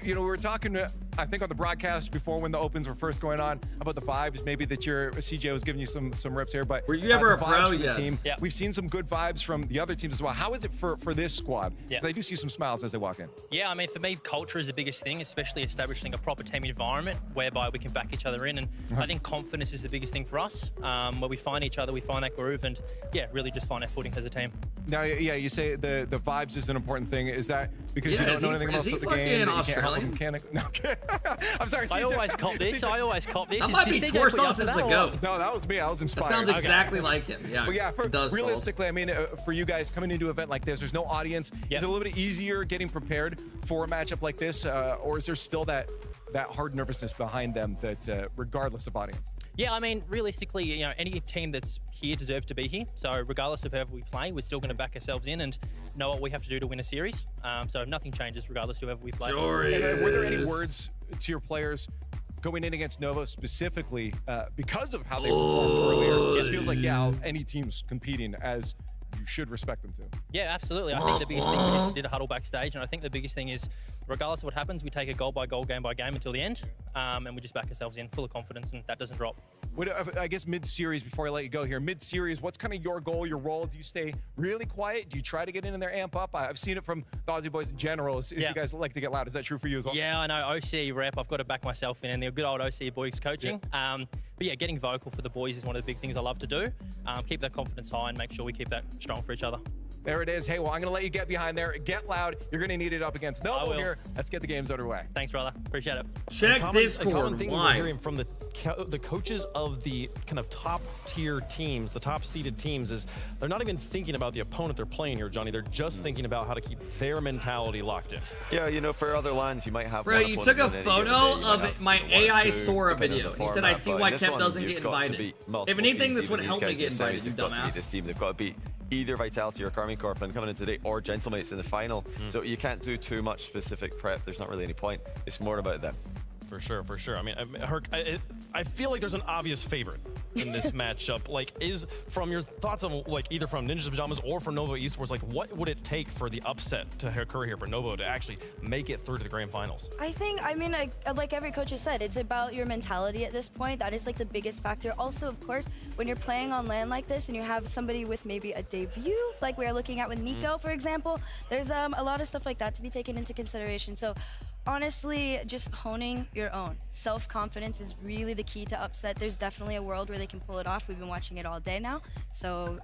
you know, we were talking, I think, on the broadcast before when the opens were first going on about the vibes. Maybe that your CJ was giving you some rips here, but were you ever a the vibes pro? from the Yes. team. We've seen some good vibes from the other teams as well. How is it for this squad? Because I do see some smiles as they walk in. Yeah, I mean, for me, culture is the biggest thing, especially establishing a proper team environment whereby we can back each other in. And I think confidence is the biggest thing for us, where we find each other, we find that groove, and yeah, really just find our footing as a team. Now, yeah, you say the vibes is an important thing. Is that because you don't know anything about the game? Is he fucking Australian? No, I'm sorry, CJ. I always cop this. I always cop this. That might be Torsos as the GOAT. No, that was me. I was inspired. That sounds exactly like him. Yeah. But yeah, it does, realistically, I mean, for you guys coming into an event like this, there's no audience. Is it a little bit easier getting prepared for a matchup like this, or is there still that hard nervousness behind them that regardless of audience? Yeah, I mean, realistically, you know, any team that's here deserves to be here. So regardless of whoever we play, we're still going to back ourselves in and know what we have to do to win a series. So nothing changes regardless of whoever we play. And were there any words to your players going in against Nova specifically because of how they performed earlier? It feels like, yeah, any team's competing as you should respect them too. Yeah, absolutely. I think the biggest thing, we just did a huddle backstage, and I think the biggest thing is, regardless of what happens, we take it goal by goal, game by game until the end, and we just back ourselves in full of confidence, and that doesn't drop. I guess mid-series, before I let you go here, mid-series, what's kind of your goal, your role? Do you stay really quiet? Do you try to get in there, amp up? I've seen it from the Aussie boys in general. Is you guys like to get loud. Is that true for you as well? Yeah, I know. OC rep, I've got to back myself in, and the good old OC boys coaching. But yeah, getting vocal for the boys is one of the big things I love to do. Keep that confidence high and make sure we keep that strong for each other. There it is. Hey, well, I'm going to let you get behind there. Get loud. You're going to need it up against Noble here. Let's get the games underway. Thanks, brother. Appreciate it. Check A Discord. common thing Why? we're hearing from the coaches of the kind of top tier teams, the top seeded teams, is they're not even thinking about the opponent they're playing here, Johnny. They're just thinking about how to keep their mentality locked in. Yeah, you know, for other lands, you might have. Bro, you took a photo of my AI Sora video. You said, I see why Kep doesn't get invited. If anything, this would help me get invited, you dumbass. This team, they've got to beat either Vitality or Karmine Corp coming in today, or Gentlemates in the final. So you can't do too much specific prep. There's not really any point. It's more about them. For sure, for sure. I mean, Herc, I feel like there's an obvious favorite in this matchup. Like, is from your thoughts of like either from Ninjas in Pajamas or from Nova Esports, like what would it take for the upset to occur here for Nova to actually make it through to the grand finals? I think, like every coach has said, it's about your mentality at this point. That is like the biggest factor. Also, of course, when you're playing on LAN like this and you have somebody with maybe a debut, like we're looking at with Nico, for example, there's a lot of stuff like that to be taken into consideration. So honestly, just honing your own. Self-confidence is really the key to upset. There's definitely a world where they can pull it off. We've been watching it all day now. So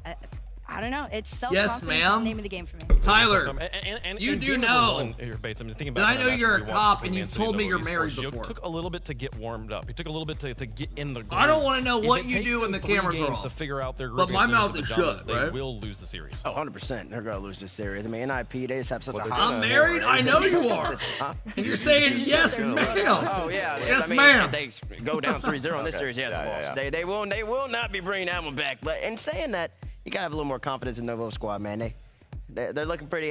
I don't know. It's self-confidence is the name of the game for me. Tyler, and you do know Bates, I'm thinking that about I know you're a cop and you told me you're married You before. took a little bit to get warmed up. You took a little bit to get in the groove. I don't want to know If what it you takes do when them the 3 cameras are games off. to figure out their But groove my against mouth the is Pajamas, shut, they right? will lose the series. Oh, 100%. They're going to lose this series. I mean, NIP, they just have such a high... I'm married? I know you are. And you're saying, yes, ma'am. Oh, yeah. Yes, I mean, ma'am. if they go down 3-0 in this series, yeah, it's a loss. They will not be bringing that one back. But in saying that, you got to have a little more confidence in Novo squad, man. They're looking pretty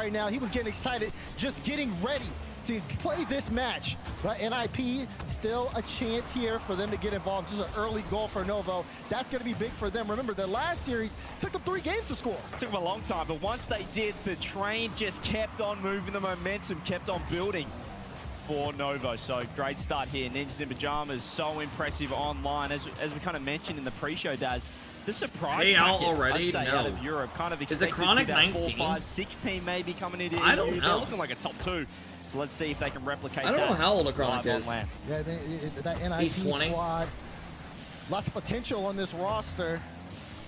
right now. He was getting excited, just getting ready to play this match. But NIP, still a chance here for them to get involved. Just an early goal for Novo. That's going to be big for them. Remember, the last series took them 3 games to score. Took them a long time, but once they did, the train just kept on moving, the momentum kept on building for Novo. So great start here. Ninjas in Pajamas, so impressive online. As we kind of mentioned in the pre-show, Daz, the surprise packet, already? I'd say, No. out of Europe, kind of Is it expected Chronic to be that 19? 4, 5, 6 team maybe coming into I don't EU. know. They're looking like a top 2. So let's see if they can replicate that. I don't know how old a Chronic live on is. land. Yeah, that NIP He's 20. squad, lots of potential on this roster.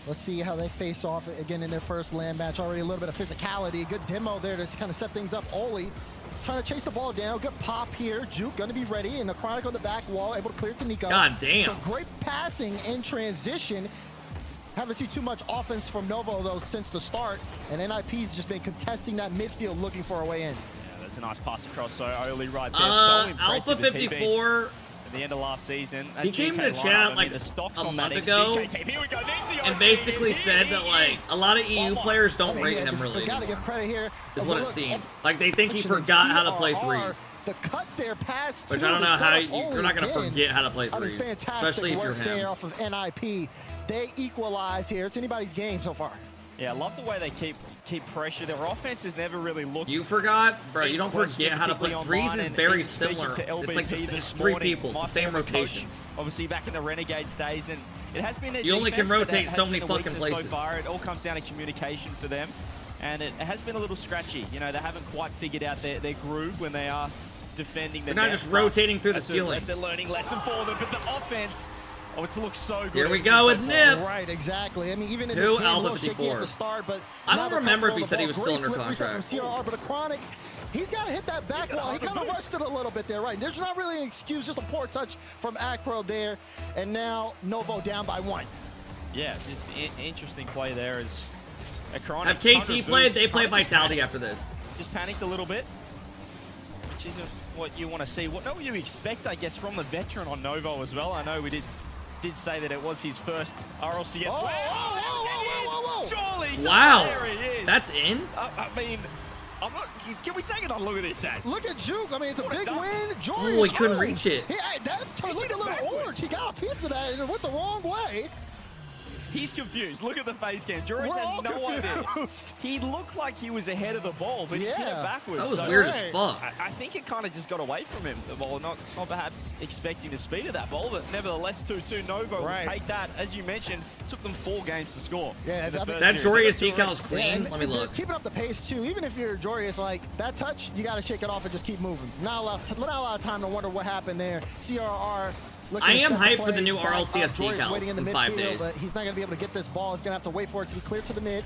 Let's see how they face off again in their first land match. Already a little bit of physicality. Good demo there to kind of set things up. Oli trying to chase the ball down. Good pop here. Juke going to be ready. And the Chronic on the back wall, able to clear it to Nico. God damn. So great passing in transition. Haven't seen too much offense from Novo, though, since the start. And NIP's just been contesting that midfield, looking for a way in. Yeah, that's a nice pass across. So Oli right there. So impressive as he been Alpha54. At the end of last season. He came to chat like a month ago and basically said that like a lot of EU players don't rate him really. Gotta give credit here. Is what it seemed. Like they think he forgot how to play threes. The cut there past Which I don't know how you're not gonna forget how to play threes. I mean, fantastic especially if you're work there him. off of NIP. They equalize here. It's anybody's game so far. Yeah, I love the way they keep pressure. Their offense has never really looked. You forgot, bro. You don't forget how to play threes. Is very similar. To It's like this three morning, people, my the same favorite rotation. coach, obviously back in the Renegades days, and it has been their You only can defense that rotate has so many been the fucking weakness places. So far, it all comes down to communication for them, and it has been a little scratchy. You know, they haven't quite figured out their groove when they are defending the They're not net just front. rotating through the That's ceiling. That's a learning lesson for them, but the offense. Oh, it's looked so good. Here we ever go since with they fought. Nip. Right, exactly. I mean, even in Two this game, a Alpha little shaky at the start, but I now don't they're remember if he comfortable said he with was the still ball. under Great reset contract. from CRR, but a Chronic, he's got to hit that back wall. He kind of rushed it a little bit there, right? There's not really an excuse, just a poor touch from Acro there. And now Novo down by 1. Yeah, just interesting play there is a Chronic. Have KC 100 played? boost, They play kinda just Vitality panicked. after this. Just panicked a little bit, which isn't what you want to see. What you expect, I guess, from the veteran on Novo as well. I know we did say that it was his first RLCS. Whoa. Surely, Wow. there he is. That's in? I mean, I'm not. Can we take another look at this, Dad? Look at Juke. I mean, it's a big win. Jordan. Oh, he couldn't reach it. That turned like a little orange. He got a piece of that and it went the wrong way. He's confused. Look at the face cam. Joris We're has all no idea. confused. He looked like he was ahead of the ball, but he hit it Yeah. backwards. That was So weird as fuck. I think it kind of just got away from him, the ball. Not perhaps expecting the speed of that ball, but nevertheless, 2-2. Novo will take that. As you mentioned, took them 4 games to score. Yeah, in the first that series. Jorius decal is clean. and Let me look. Keeping up the pace too. Even if you're Jorius, like that touch, you got to shake it off and just keep moving. Not a lot of time to wonder what happened there. CRR. I am set hyped for play the new back RLCS up. Jorius decals waiting in the in 5 midfield, days. but he's not going to be able to get this ball. He's going to have to wait for it to be cleared to the mid.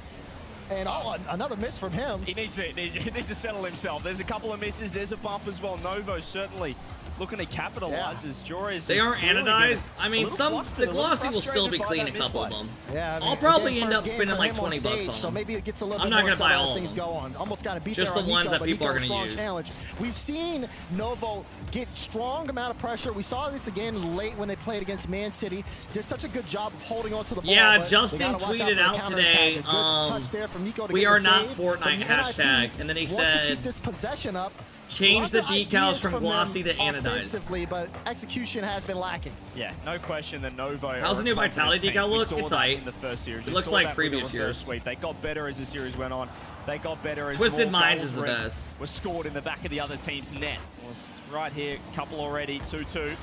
And another miss from him. He needs to settle himself. There's a couple of misses. There's a bump as well. Novo certainly looking to capitalize as Jorius. They has are clearly been anodized. I mean, a little flustered, the a little glossy will still be frustrated by clean, a that couple of misplay. them. Yeah, I mean, I'll probably again, end up first game spending for like him on 20 bucks stage, on so them. maybe it gets a little I'm bit not more gonna buy subtle all as of things them. go on. Almost got to beat Just there the on ones Nico, that but people Nico are a gonna strong use. challenge. We've seen Novo get strong amount of pressure. We saw this again late when they played against Man City. Did such a good job of holding on to the ball. Yeah, but Justin they gotta watch tweeted for the out counterattack. today, A good touch there from Nico to we get are the not save. Fortnite But NIP hashtag, and then he wants to said, keep this possession up. change Lots the of decals ideas from them glossy to anodized. offensively, but execution has been lacking. Yeah, no question that Novo. How's the new Vitality decal look? It's tight tight. in the first series. It We looks saw like that previous with the year. first sweep. They got better as the series went on. They got better as Twisted more Minds goals is the best. was scored in the back of the other team's net. Was right here, couple already, 2-2.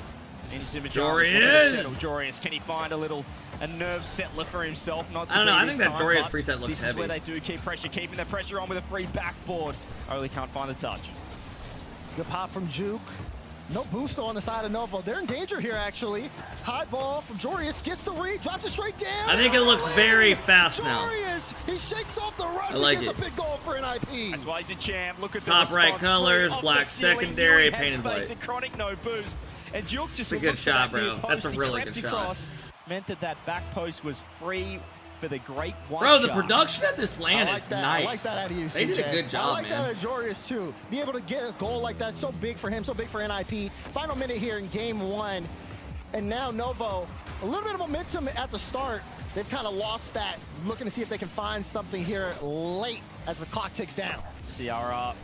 Jorius! Jorius, can he find a nerve settler for himself? Not to I don't know, be I this think that time, Jorius but preset looks this heavy. is where they do keep pressure, keeping the pressure on with a free backboard. Only can't find the touch. Good pop from Juke. No boost on the side of Novo. They're in danger here, actually. High ball from Jorius. Gets the read. Drops it straight down. I think it looks very fast now. Jorius, he shakes off the rush. I like He gets it. a big goal for NIP. That's why he's a champ. Look at Top the right response. colors, Free off black the ceiling, secondary, Fury painted headspace, white. and Chronic no boost. And Juke just It's a good looked for shot, that near bro. post. That's a He really crept good shot. across, meant that back post was free for the great white Bro, the shark. production at this land I like is that. nice. I like that out of you, They did a CJ. good job, I like man. that at Jorius, too. Be able to get a goal like that, so big for him, so big for NIP. Final minute here in game 1. And now Novo, a little bit of momentum at the start. They've kind of lost that. Looking to see if they can find something here late as the clock ticks down. CRR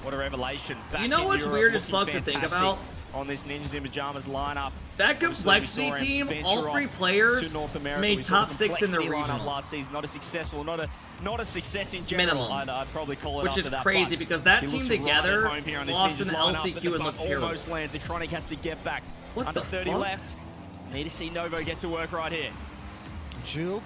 What a revelation. You know what's weird as fuck to think about? On this Ninjas in Pajamas lineup. That complexity team, all 3 players made top 6 in their regional last season. Not a successful, not a success in general. Minimum. I'd probably call it which is crazy because that team together lost in the LCQ and looked terrible. Almost lands. Chronic has to get back. What Under the 30 fuck? left. Need to see Novo get to work right here. Juke.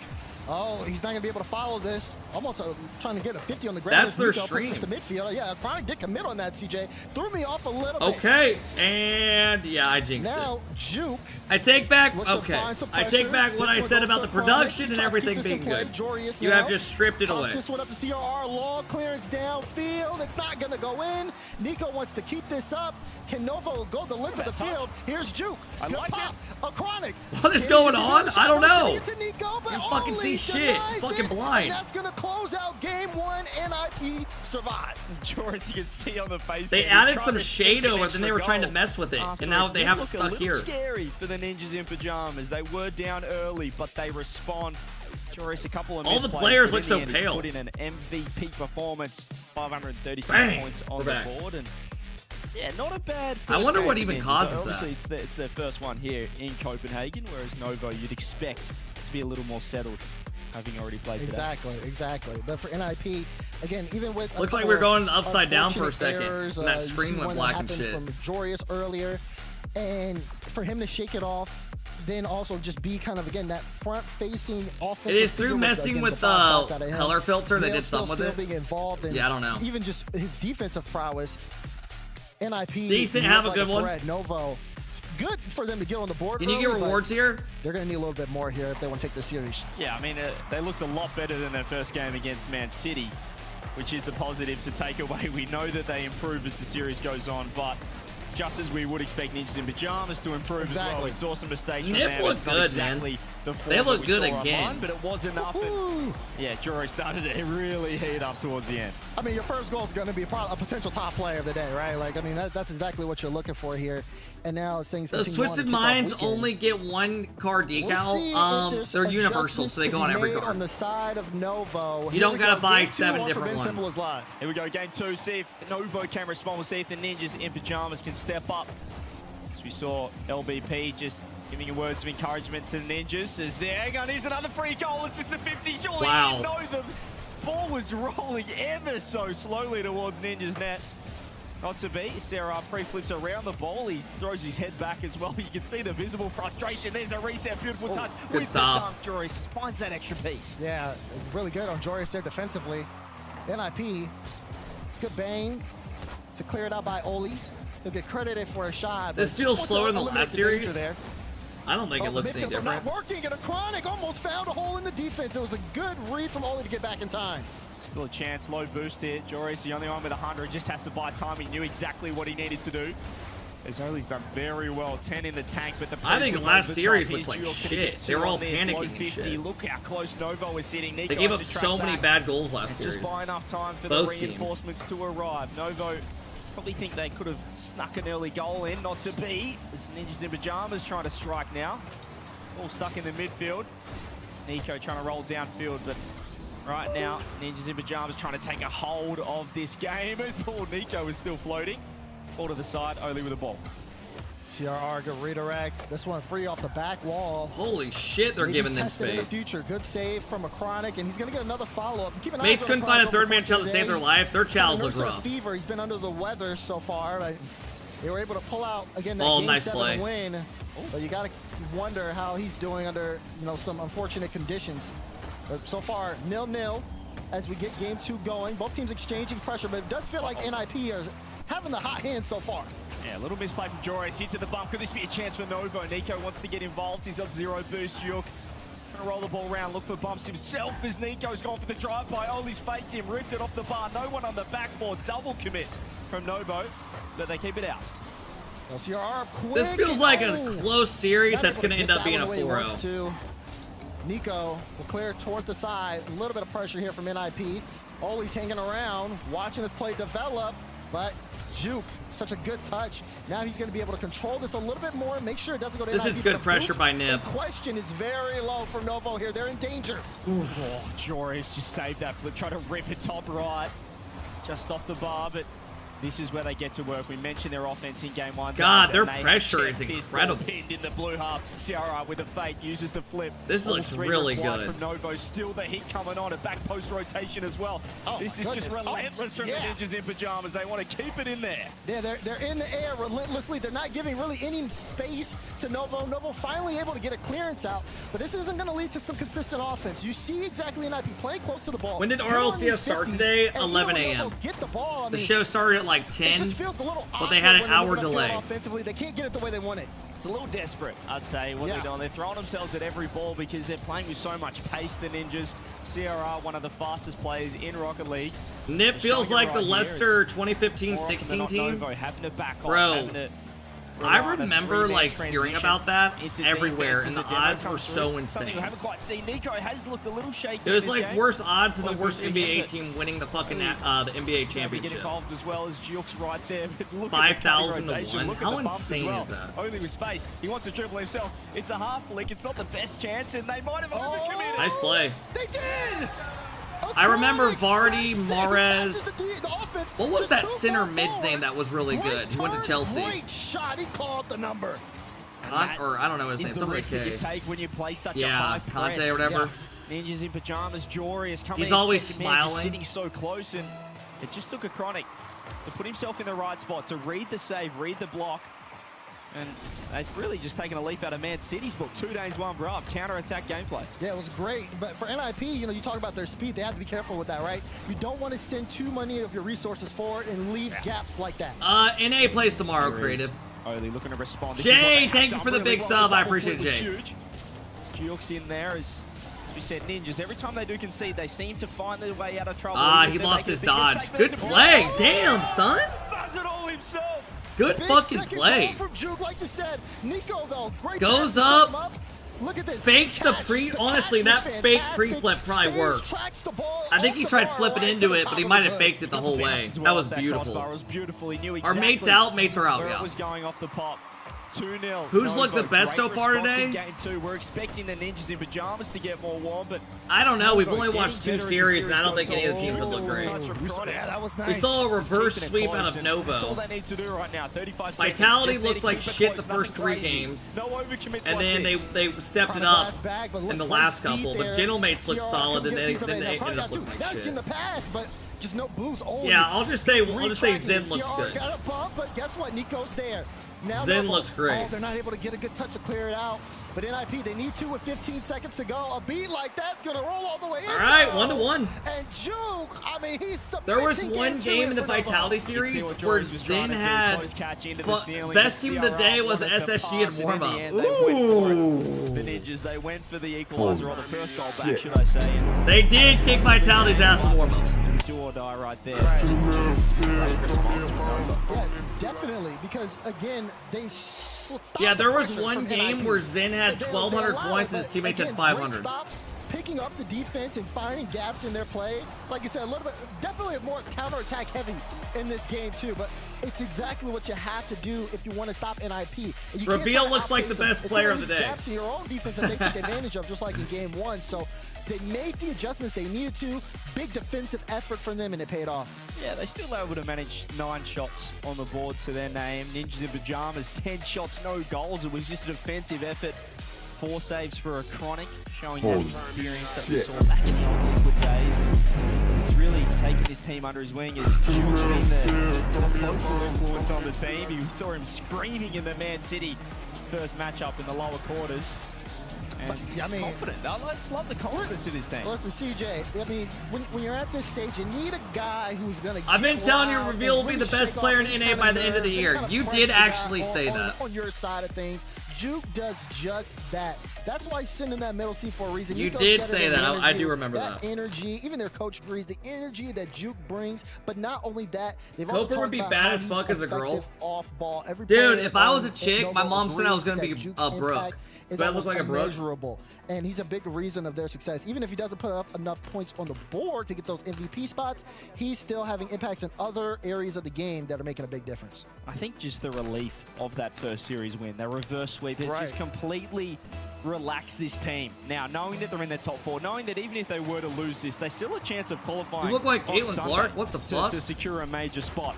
Oh, he's not going to be able to follow this. Almost trying to get a 50 on the ground. That's their Nico puts stream. us to midfield. Yeah, Chronic did commit on that, CJ. Threw me off a little bit. Okay, and yeah, I jinxed now, it. Juke. I take back, looks to okay. find some I pressure. take back what I This one said goes about to the Chronic. production He and tries to keep everything this in being play. good. Jorius You now. have just stripped it away. Pumps this one up to CRR. Long clearance downfield. It's not going to go in. Nico wants to keep this up. Can Novo go the length of the field? Here's Juke. I Good like pop. A Chronic. What is going on? I don't know. You fucking see shit. Fucking blind. And that's going to close out game 1. NIP survive. Joris, you can see on the face. They added some shade over it, then they were trying to mess with it, and now they have it stuck here. Scary for the Ninjas in Pajamas. They were down early, but they respond. Joris, a couple of all the misplays, players but look in so the end, he's pale. Put in an MVP performance, 536 Bang. points on We're the back. board, and yeah, not a bad. I wonder what first even game for causes Ninjas. that. Obviously, it's their first one here in Copenhagen, whereas Novo you'd expect to be a little more settled, having already played today. Exactly. But for NIP, again, even with Looks like we're going upside down for a second, and that screen went black and shit. From Jorius earlier, and for him to shake it off, then also just be kind of again that front-facing offensive. It is through messing with the color filter they did something with it. Being involved in, yeah, I don't know. Even just his defensive prowess. NIP decent, have a good one. Novo, good for them to get on the board. Can you get rewards here? They're going to need a little bit more here if they want to take this series. Yeah, I mean, they looked a lot better than their first game against Man City, which is the positive to take away. We know that they improve as the series goes on, but just as we would expect Ninjas in Pajamas to improve as well. We saw some mistakes from them. Looked good, exactly man. The They look we good saw again. Online, but it was enough. And, yeah, Jory started to really heat up towards the end. I mean, your first goal is going to be a potential top player of the day, right? Like, I mean, that's exactly what you're looking for here. And now as things Does continue Twisted Minds only get 1 card decal? They're universal, so they go on every card. On the side of Novo. You don't gotta buy 7 different ones. Here we go, game 2. See if Novo can respond. We'll see if the Ninjas in Pajamas can step up. As we saw LBP just giving words of encouragement to the Ninjas. As there, and here's another free goal. It's just a 50. Surely wow. You know the ball was rolling ever so slowly towards Ninjas net. Not to be. Sarah pre-flips around the ball. He throws his head back as well. You can see the visible frustration. There's a reset. Beautiful touch. Good with stop. the dunk. Joris finds that extra piece. Yeah, really good on Joris there defensively. NIP, good bang to clear it out by Oli. He'll get credited for a shot. This feels slower than the last series. There. I don't think it looks any different. Not working, and a Chronic almost found a hole in the defense. It was a good read from Oli to get back in time. Still a chance, low boost here. Joris, the only one with 100, just has to buy time. He knew exactly what he needed to do. As Oli's done very well, 10 in the tank, but the I think the last series looked like shit. They were all panicking and 50. shit. Look how close Novo is sitting. Nico They gave up has to so track many back. bad goals last series. Just buy enough time for Both the reinforcements to arrive. Novo probably think they could have snuck an early goal in, not to be. This Ninjas in Pajamas trying to strike now. All stuck in the midfield. Nico trying to roll downfield, but right now, Ninjas in Pajamas trying to take a hold of this game as Nico is still floating. Ball to the side, Oli with the ball. CRR, good redirect. This one free off the back wall. Holy shit, they're giving them space. In the future, good save from a Chronic, and he's going to get another follow-up. Mates couldn't find a third-man challenge to save their life. Their challenge looks rough. Fever. He's been under the weather so far. But they were able to pull out, again, that game nice 7 play. win. But you got to wonder how he's doing under, some unfortunate conditions. But so far, 0-0 as we get game 2 going. Both teams exchanging pressure, but it does feel like NIP are having the hot hand so far. Yeah, a little misplay from Joris into the bump. Could this be a chance for Novo? Nico wants to get involved. He's got 0 boost. Yuk trying to roll the ball around, look for bumps himself as Nico's gone for the drive-by. Oli's faked him, ripped it off the bar. No one on the backboard. Double commit from Novo, but they keep it out. CRR quick. This feels like a close series that's going to end up being a 4-0. Nico will clear toward the side. A little bit of pressure here from NIP. Oli's hanging around, watching this play develop, but Juke, such a good touch. Now he's going to be able to control this a little bit more, make sure it doesn't go to NIP. This is good pressure by Nib. The question is very low for Novo here. They're in danger. Oh, Joris just saved that flip. Try to rip it top right. Just off the bar, but This is where they get to work. We mentioned their offense in game 1. God, their pressure is incredible. Pinned in the blue half. Ciara with a fake uses the flip. This looks really good. From Novo, still the heat coming on. A back post rotation as well. This is just relentless from the Ninjas in Pajamas. They want to keep it in there. Yeah, they're in the air relentlessly. They're not giving really any space to Novo. Novo finally able to get a clearance out, but this isn't going to lead to some consistent offense. You see exactly NIP playing close to the ball. When did RLCS start today? 11 a.m. The show started at like 10, but they had an hour delay. Offensively, they can't get it the way they want it. It's a little desperate, I'd say, what they're doing. They're throwing themselves at every ball because they're playing with so much pace, the Ninjas. CRR, one of the fastest players in Rocket League. Nip feels like the Leicester 2015-16 team. Bro, I remember like hearing about that everywhere, and the odds were so insane. You haven't quite seen. Nico has looked a little shaky. It was like worse odds than the worst NBA team winning the fucking the NBA championship. Get involved as well as Jukes right there. 5,000 to 1. How insane is that? Only with space. He wants to dribble himself. It's a half flick. It's not the best chance, and they might have overcommitted. Nice play. They did. I remember Vardy, Mahrez. What was that center mid's name that was really good? He went to Chelsea. Great shot. He called the number. Or I don't know his name. Is the risk that you take when you play such a high press. Conte or whatever. Ninjas in Pajamas. Jory is coming. He's always second man, just smiling. sitting so close, and it just took a Chronic to put himself in the right spot, to read the save, read the block. And they've really just taken a leap out of Man City's book. 2 days, 1 bro. Counter-attack gameplay. Yeah, it was great. But for NIP, you know, you talk about their speed. They have to be careful with that, right? You don't want to send too many of your resources forward and leave gaps like that. NA plays tomorrow, Creative. Only looking to respond. Jay, thank you for the big sub. I appreciate it, Jay. Jukes in there as we said, Ninjas. Every time they do concede, they seem to find their way out of trouble. He lost his dodge. Good play. Damn, son. Does it all himself. Good fucking play. From Juke, like you said. Nico, though, great goes up. Look at this. Fakes the pre. Honestly, that fake pre-flip probably worked. I think he tried flipping into it, but he might have faked it the whole way. That was beautiful. Our mates out, mates are out. Yeah. Was going off the pop. 2-0. Who's looked the best so far today? Game 2. We're expecting the Ninjas in Pajamas to get more warm, but I don't know. We've only watched 2 series, and I don't think any of the teams have looked great. Yeah, that was nice. We saw a reverse sweep out of Novo. That's all they need to do right now. 35 Vitality seconds. looked like shit the first 3 games, and then they stepped it up in the last couple. But Gentlemates looked solid, and then they ended up looking like shit. The pass, but just no boost. Yeah, I'll just say Zen looks good. Got a bump, but guess what? Nico's there. Now Zen looks great. Oh, they're not able to get a good touch to clear it out. But NIP, they need to with 15 seconds to go. A beat like that's going to roll all the way in. All right, 1-1. And Juke, I mean, he's there was one game in the Vitality series where Zen had best team of the day was SSG in warm-up. Ooh. The Ninjas, they went for the equalizer or the first goal back, should I say. They did kick Vitality's ass in warm-up. Do or die right there. Yeah, definitely, because again, they yeah, there was one game where Zen had 1,200 points and his teammates had 500. Stops, picking up the defense and finding gaps in their play. Like you said, a little bit, definitely more counterattack heavy in this game too, but it's exactly what you have to do if you want to stop NIP. Reveal looks like the best player of the day. Gaps in your own defense that they took advantage of, just like in game 1. So they made the adjustments they needed to. Big defensive effort from them, and it paid off. Yeah, they still able to manage 9 shots on the board to their name. Ninjas in Pajamas, 10 shots, no goals. It was just a defensive effort. 4 saves for a Chronic, showing that experience that we saw back in the old Liquid days. And he's really taken his team under his wing. As Juke's been the local influence on the team. You saw him screaming in the Man City first matchup in the lower quarters. And he's confident. I just love the confidence of this team. Listen, CJ, I mean, when you're at this stage, you need a guy who's going to I've been telling you Reveal will be the best player in NA by the end of the year. You did actually say that. On your side of things, Juke does just that. That's why he's sitting in that middle seat for a reason. You did say that. I do remember that. Energy, even their coach agrees, the energy that Juke brings. But not only that, they've also talked would be about bad how as fuck as a girl. Off ball. Dude, if I was a chick, my mom said I was going to be a Brooke. It's that looks like a Brooke. Immeasurable, and he's a big reason of their success. Even if he doesn't put up enough points on the board to get those MVP spots, he's still having impacts in other areas of the game that are making a big difference. I think just the relief of that first series win, their reverse sweep, has just completely relaxed this team. Now, knowing that they're in the top 4, knowing that even if they were to lose this, they still have a chance of qualifying. You look like Caitlin Clark. What the fuck? To secure a major spot.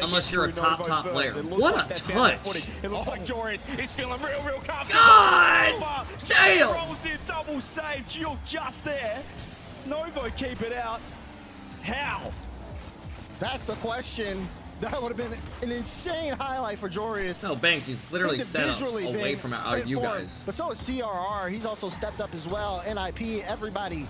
unless you're a top player. What a touch! It looks like Joris is feeling real comfortable. God damn! Rolls in, double save. You're just there. Novo keep it out. How? That's the question. That would have been an insane highlight for Jorius. No, Banks, he's literally set up away from you guys. But so is CRR. He's also stepped up as well. NIP, everybody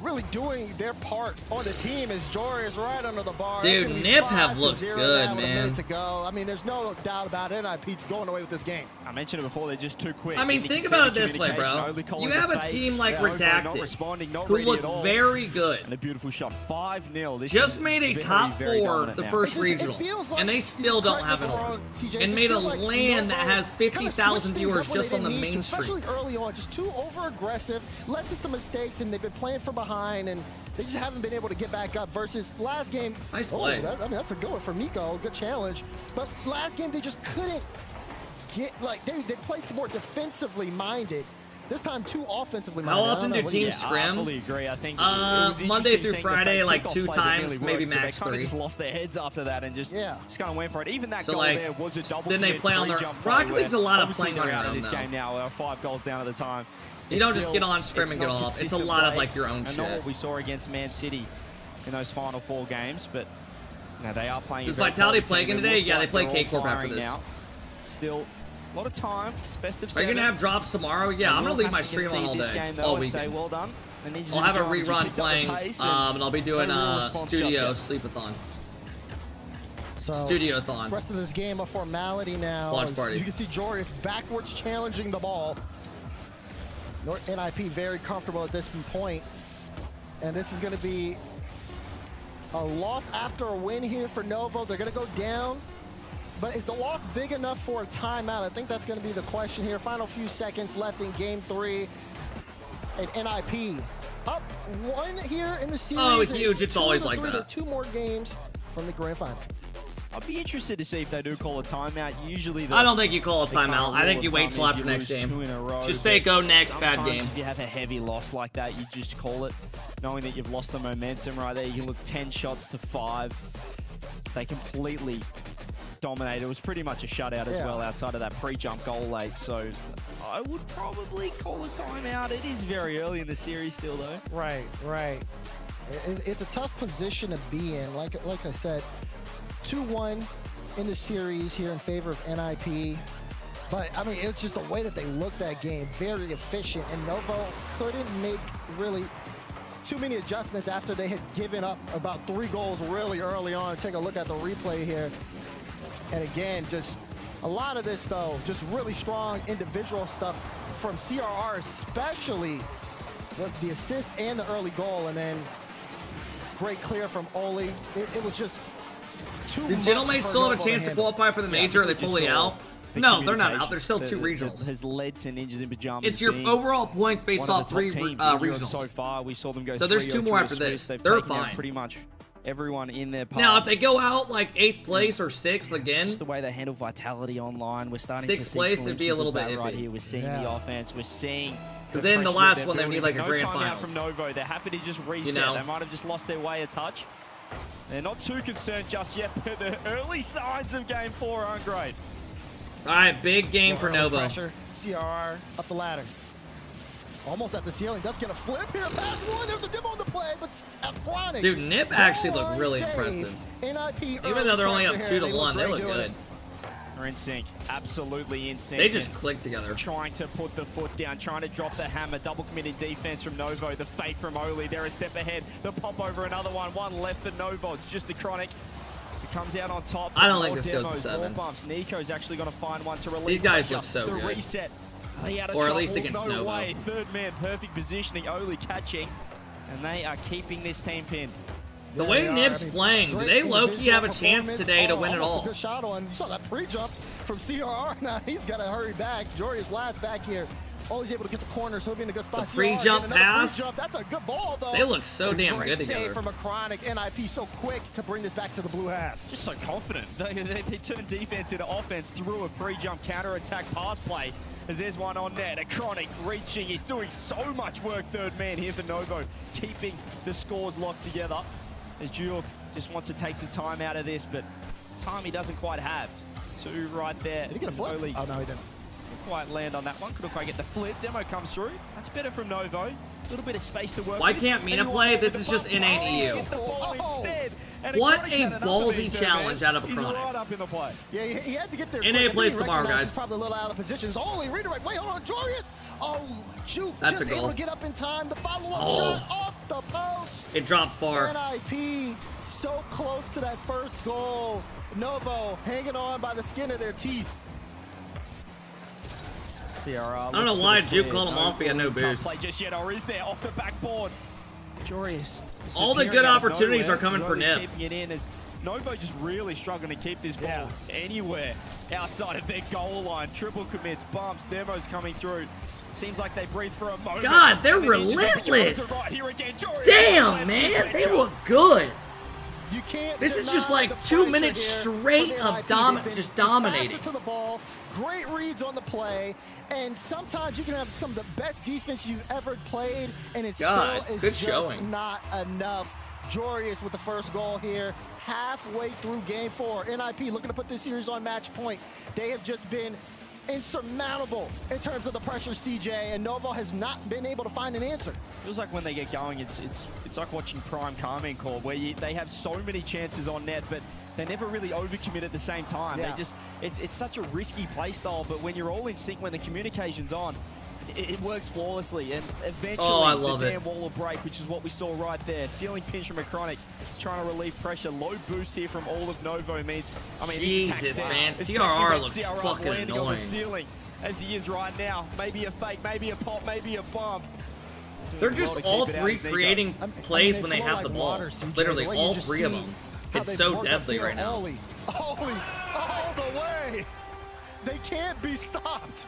really doing their part on the team as Jorius right under the bar. Dude, NIP have looked good, man. With a man. minute to go. I mean, there's no doubt about it. NIP's going away with this game. I mentioned it before, they're just too quick. I mean, think about it this way, bro. You have a team like Redacted, who look very good. And a beautiful shot, 5-0. Just made a top 4 the first regional, and they still don't have it all. And made a LAN that has 50,000 viewers just on the main stream. Especially early on, just too over-aggressive, led to some mistakes, and they've been playing from behind, and they just haven't been able to get back up versus last game. Nice play. I mean, that's a good one for Nico, good challenge. But last game, they just couldn't get, like, they played more defensively minded. This time, too offensively minded. How often do teams scrim? I fully agree. I think Monday through Friday, like 2 times, maybe max 3. They just lost their heads after that and just kind of went for it. Even that so goal like, there was a double. Then they play on their Rocket League's a lot of playing on your own this game now. We're 5 goals down at the time. You don't just get on scrim and get off. It's a lot of like your own shit. Not what we saw against Man City in those final 4 games, but you know, they are playing. Does Vitality play again today? Yeah, they play K-Corp after this. Still a lot of time. Best of 7. Are you gonna have drops tomorrow? Yeah, I'm gonna leave my stream on all day, all weekend. Say well done. I'll have a rerun playing, and I'll be doing a studio sleepathon. So, Studiothon. The rest of this game a formality now. Launch party. You can see Jorius backwards challenging the ball. NIP very comfortable at this point. And this is going to be a loss after a win here for Novo. They're going to go down. But is the loss big enough for a timeout? I think that's going to be the question here. Final few seconds left in game 3. And NIP up 1 here in the series. Oh, huge. It's always like that. 2 more games from the grand final. I'd be interested to see if they do call a timeout. Usually, I don't think you call a timeout. I think you wait till after next game. Just say go next, bad game. If you have a heavy loss like that, you just call it, knowing that you've lost the momentum right there. You can look 10 shots to 5. They completely dominated. It was pretty much a shutout as well outside of that pre-jump goal late. So I would probably call a timeout. It is very early in the series still, though. Right. It's a tough position to be in. Like I said, 2-1 in the series here in favor of NIP. But, I mean, it's just the way that they looked that game. Very efficient. And Novo couldn't make really too many adjustments after they had given up about 3 goals really early on. Take a look at the replay here. And again, just a lot of this, though, just really strong individual stuff from CRR, especially with the assist and the early goal. And then great clear from Oli. It was just too much. Do Gentlemen still have a chance to qualify for the major? Are they fully out? No, they're not out. There's still 2 regionals. Has led to Ninjas in Pajamas. It's your overall points based off 3 regionals. So far, we saw them go. So there's 2 more after this. They're fine. Pretty much everyone in their path. Now, if they go out like 8th place or 6th again, just the way they handle Vitality online, we're starting to see 6th place, it'd be a little bit iffy. Right here, we're seeing the offense. We're seeing. Because then the last one, they need like a grand final. No timeout from Novo. They're happy to just reset. You know? They might have just lost their way a touch. They're not too concerned just yet, but the early signs of Game 4 aren't great. All right, big game for Novo. Pressure, CRR up the ladder. Almost at the ceiling, does get a flip here, pass 1, there's a dip on the play, but Chronic. Dude, NIP actually looked really impressive. Even though they're only up 2-1, they look good. They're in sync, absolutely in sync. They just click together. Trying to put the foot down, trying to drop the hammer, double committed defense from Novo, the fake from Oli, they're a step ahead, the pop over another one left for Novo, it's just a Chronic. Comes out on top. I don't think this goes to 7. Nico's actually going to find one to release. These guys look so good. Reset. Or at least against Novo. Way. 3rd man, perfect positioning. Oli catching, and they are keeping this team pinned. The way NIP's playing, do they low-key have a chance today to win it all? A good shot on. You saw that pre-jump from CRR. Now he's got to hurry back. Jorius last back here. Always able to get the corner, so he'll be in a good spot. The pre-jump pass. That's a good ball, though. They look so damn good together. Save from a Chronic. NIP so quick to bring this back to the blue half. Just so confident. They turn defense into offense through a pre-jump counter-attack pass play. As there's one on net, a Chronic reaching. He's doing so much work, 3rd man here for Novo, keeping the scores locked together. As Jules just wants to take some time out of this, but time he doesn't quite have. 2 right there. Did he get a flip? Oh, no, he didn't. Couldn't quite land on that one. Couldn't quite get the flip. Demo comes through. That's better from Novo. A little bit of space to work Why with. can't Mina play? This is just innate EU. What a ballsy challenge out of a He's Chronic. right up in the play. Yeah, he had to get there. NA quick. I plays think he tomorrow, recognized guys. He's probably a little out of position. It's only redirect. Wait, hold on, Jorius. Oh, shoot. That's just a goal. able to get up in time. The follow-up Oh. shot off the post. It dropped far. NIP so close to that first goal. Novo hanging on by the skin of their teeth. CRR. I don't know why Juke called him off. He had no boost. Play just yet, or is there off the backboard? Jorius. All the good opportunities are coming for Nip. Keeping it in as Novo just really struggling to keep this ball anywhere outside of their goal line. Triple commits, bumps, demos coming through. Seems like they breathe for a moment. God, they're And then he just relentless. right here again. Jorius Damn, man. They look good. You can't This is just deny like the 2 pressure minutes here straight from of NIP. They've been just faster dominating. to the ball, great reads on the play, and sometimes you can have some of the best defense you've ever played, and it God, still is good just showing. not enough. Jorius with the first goal here, halfway through game 4. NIP looking to put this series on match point. They have just been insurmountable in terms of the pressure, CJ, and Novo has not been able to find an answer. Feels like when they get going, it's like watching Prime Carmen Core, where they have so many chances on net, but they never really overcommit at the same time. Yeah. They just it's such a risky play style, but when you're all in sync, when the communication's on, it works flawlessly, and eventually the damn wall will break, which is what we saw right there. Ceiling pinch from Chronic, trying to relieve pressure. Low boost here from all of Novo means, I mean, this attack's Jesus, there. man. Especially CRR when looks CRR's fucking landing on the annoying. ceiling, as he is right now. Maybe a fake, maybe a pop, maybe a bump. They're just all three creating plays when they have the ball. Literally, all three of them. It's so deadly right now. Ollie, all the way. They can't be stopped.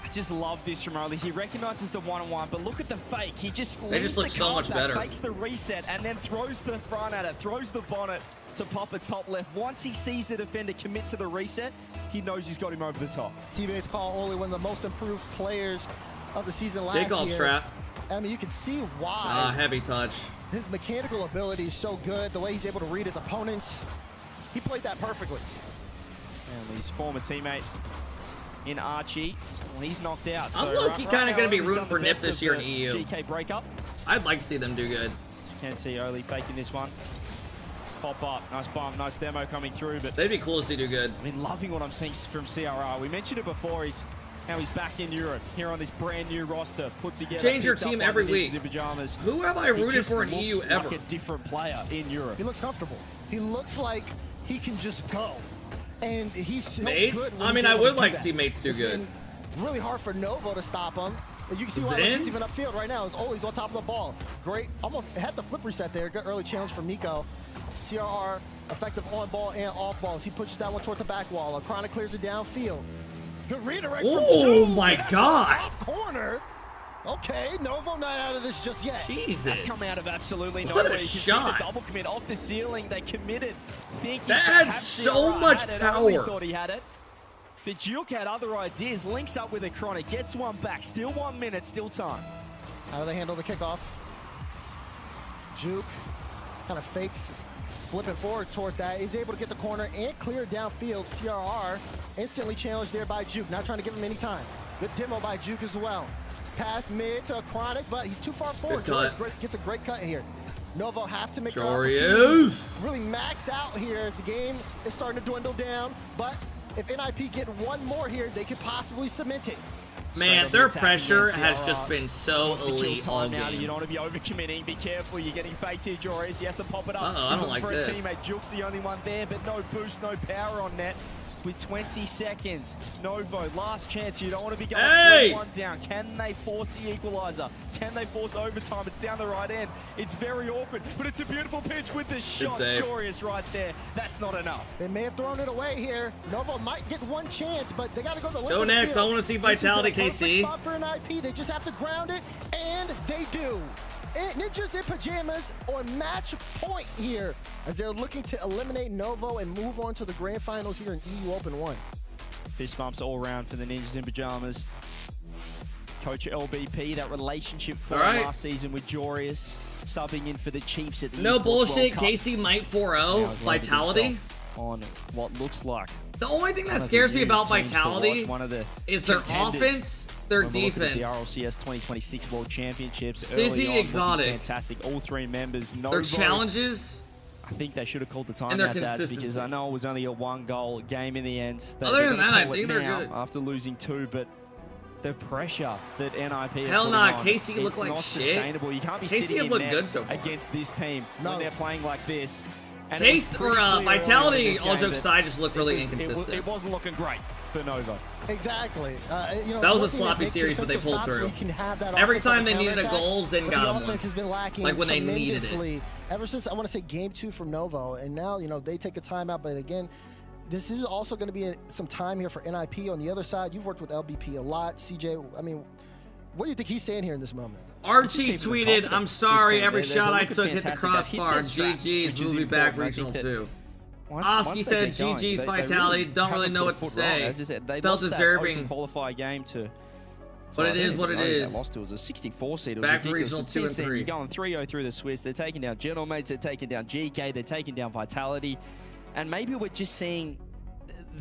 I just love this from Rlcs. He recognizes the one-on-one, but look at the fake. He just They just look the so much comeback, better. fakes the reset, and then throws the front at it, throws the bonnet to pop a top left. Once he sees the defender commit to the reset, he knows he's got him over the top. Teammates call Oli one of the most improved players of the season last Take off year. strap. I mean, you can see why. Heavy touch. His mechanical ability is so good. The way he's able to read his opponents. He played that perfectly. And his former teammate in Archie, well, he's knocked out. I'm So low-key kind of going to be he's rooting done for the Nip best this of year in the EU. GK breakup. I'd like to see them do good. Can't see Oli faking this one. Pop up, nice bump, nice demo coming through. But they'd be cool to see do good. I mean, loving what I'm seeing from CRR. We mentioned it before. Now he's back in Europe, here on this brand new roster, put together. Change your picked up team by every the week. Ninjas in pajamas. Who have I He rooted just for in looks EU like ever? a different player in Europe. He looks comfortable. He looks like he can just go. And he's so Mates? good when I he's mean, I able would to do like to that. see Mates do It's good. been really hard for Novo to stop him. And you can see why Zen? he's even upfield right now. As Oli's on top of the ball. Great. Almost had the flip reset there. Good early challenge from Nico. CRR effective on ball and off balls. He pushes that one toward the back wall. Chronic clears it downfield. Good redirect from Oh Juke. my That's God. on the top corner. Okay, Novo not out of this just yet. Jesus. That's come out of absolutely What nowhere. a You can shot. see the double commit off the ceiling. They committed, thinking That adds perhaps so CRR much had it. Oli power. thought he had it. But Juke had other ideas. Links up with a Chronic, gets one back. Still 1 minute, still time. How do they handle the kickoff? Juke kind of fakes, flipping forward towards that. He's able to get the corner and clear it downfield. CRR instantly challenged there by Juke, not trying to give him any time. Good demo by Juke as well. Pass mid to Chronic, but he's too far forward. Good Joyce gets a great cut here. Novo have to make their Jorius. opportunities really max out here as the game is starting to dwindle down. But if NIP get one more here, they could possibly cement it. Man, their pressure has just been so Wants to kill elite all time now. You game. don't want to be overcommitting. Be careful. You're getting faked here, Joris. He has to pop it up. Uh-oh, I He's don't looking like for this. a teammate. Juke's the only one there, but no boost, no power on net. With 20 seconds, Novo, last chance. You don't want to be going Hey! 3-1 down. Can they force the equalizer? Can they force overtime? It's down the right end. It's very awkward, but it's a beautiful pitch with the shot. save. Joris right there. That's not enough. They may have thrown it away here. Novo might get one chance, but they got to go the length Go of the next. field. I wanna see This is a Vitality, perfect KC. spot for an IP. They just have to ground it, and they do. And Ninjas in pajamas on match point here as they're looking to eliminate Novo and move on to the grand finals here in EU Open 1. Fist bumps all around for the Ninjas in pajamas. Coach LBP, that relationship for All right. last season with Jorius, subbing in for the Chiefs at the No Esports bullshit. World Cup. Casey might Now 4-0. he's landed Vitality. himself on what looks like. The only thing that scares me about Vitality is their offense, their defense. The RLCS 2026 World Championships. Stizzy Exotic. Fantastic. All three members. Their challenges. I think they should have called the And timeout, their Daz, consistency. because I know it was only a 1-goal game in the end. Other than that, I call it think they're now good. After losing 2, but the pressure that NIP Hell are nah, putting on, Casey looked it's like not shit. sustainable. You can't be Casey sitting have in looked net good so far. against this team when they're playing like this. And Case it was or pretty clear early on in Vitality, this all game jokes that aside, just looked really it inconsistent. It wasn't looking great for Nova. Exactly. That was a sloppy series, but they pulled through. Every time they needed a goal, Zen got the them offense one. has been lacking Like when they needed it. tremendously ever since, I want to say, game 2 from Novo. And now, they take a timeout. But again, this is also going to be some time here for NIP on the other side. You've worked with LBP a lot. CJ, I mean, what do you think he's saying here in this moment? Archie tweeted, "I'm sorry, every shot I took hit the crossbar. GG's, we'll be back regional 2. Oski said, GG's Vitality, don't really know what to say. Felt deserving. Qualifier game to. But it is what it is. They lost to. It was a 64 seed. It was Back for ridiculous. regional But 2 and since then, 3. You're going 3-0 through the Swiss. They're taking down Gentlemates. They're taking down GK. They're taking down Vitality. And maybe we're just seeing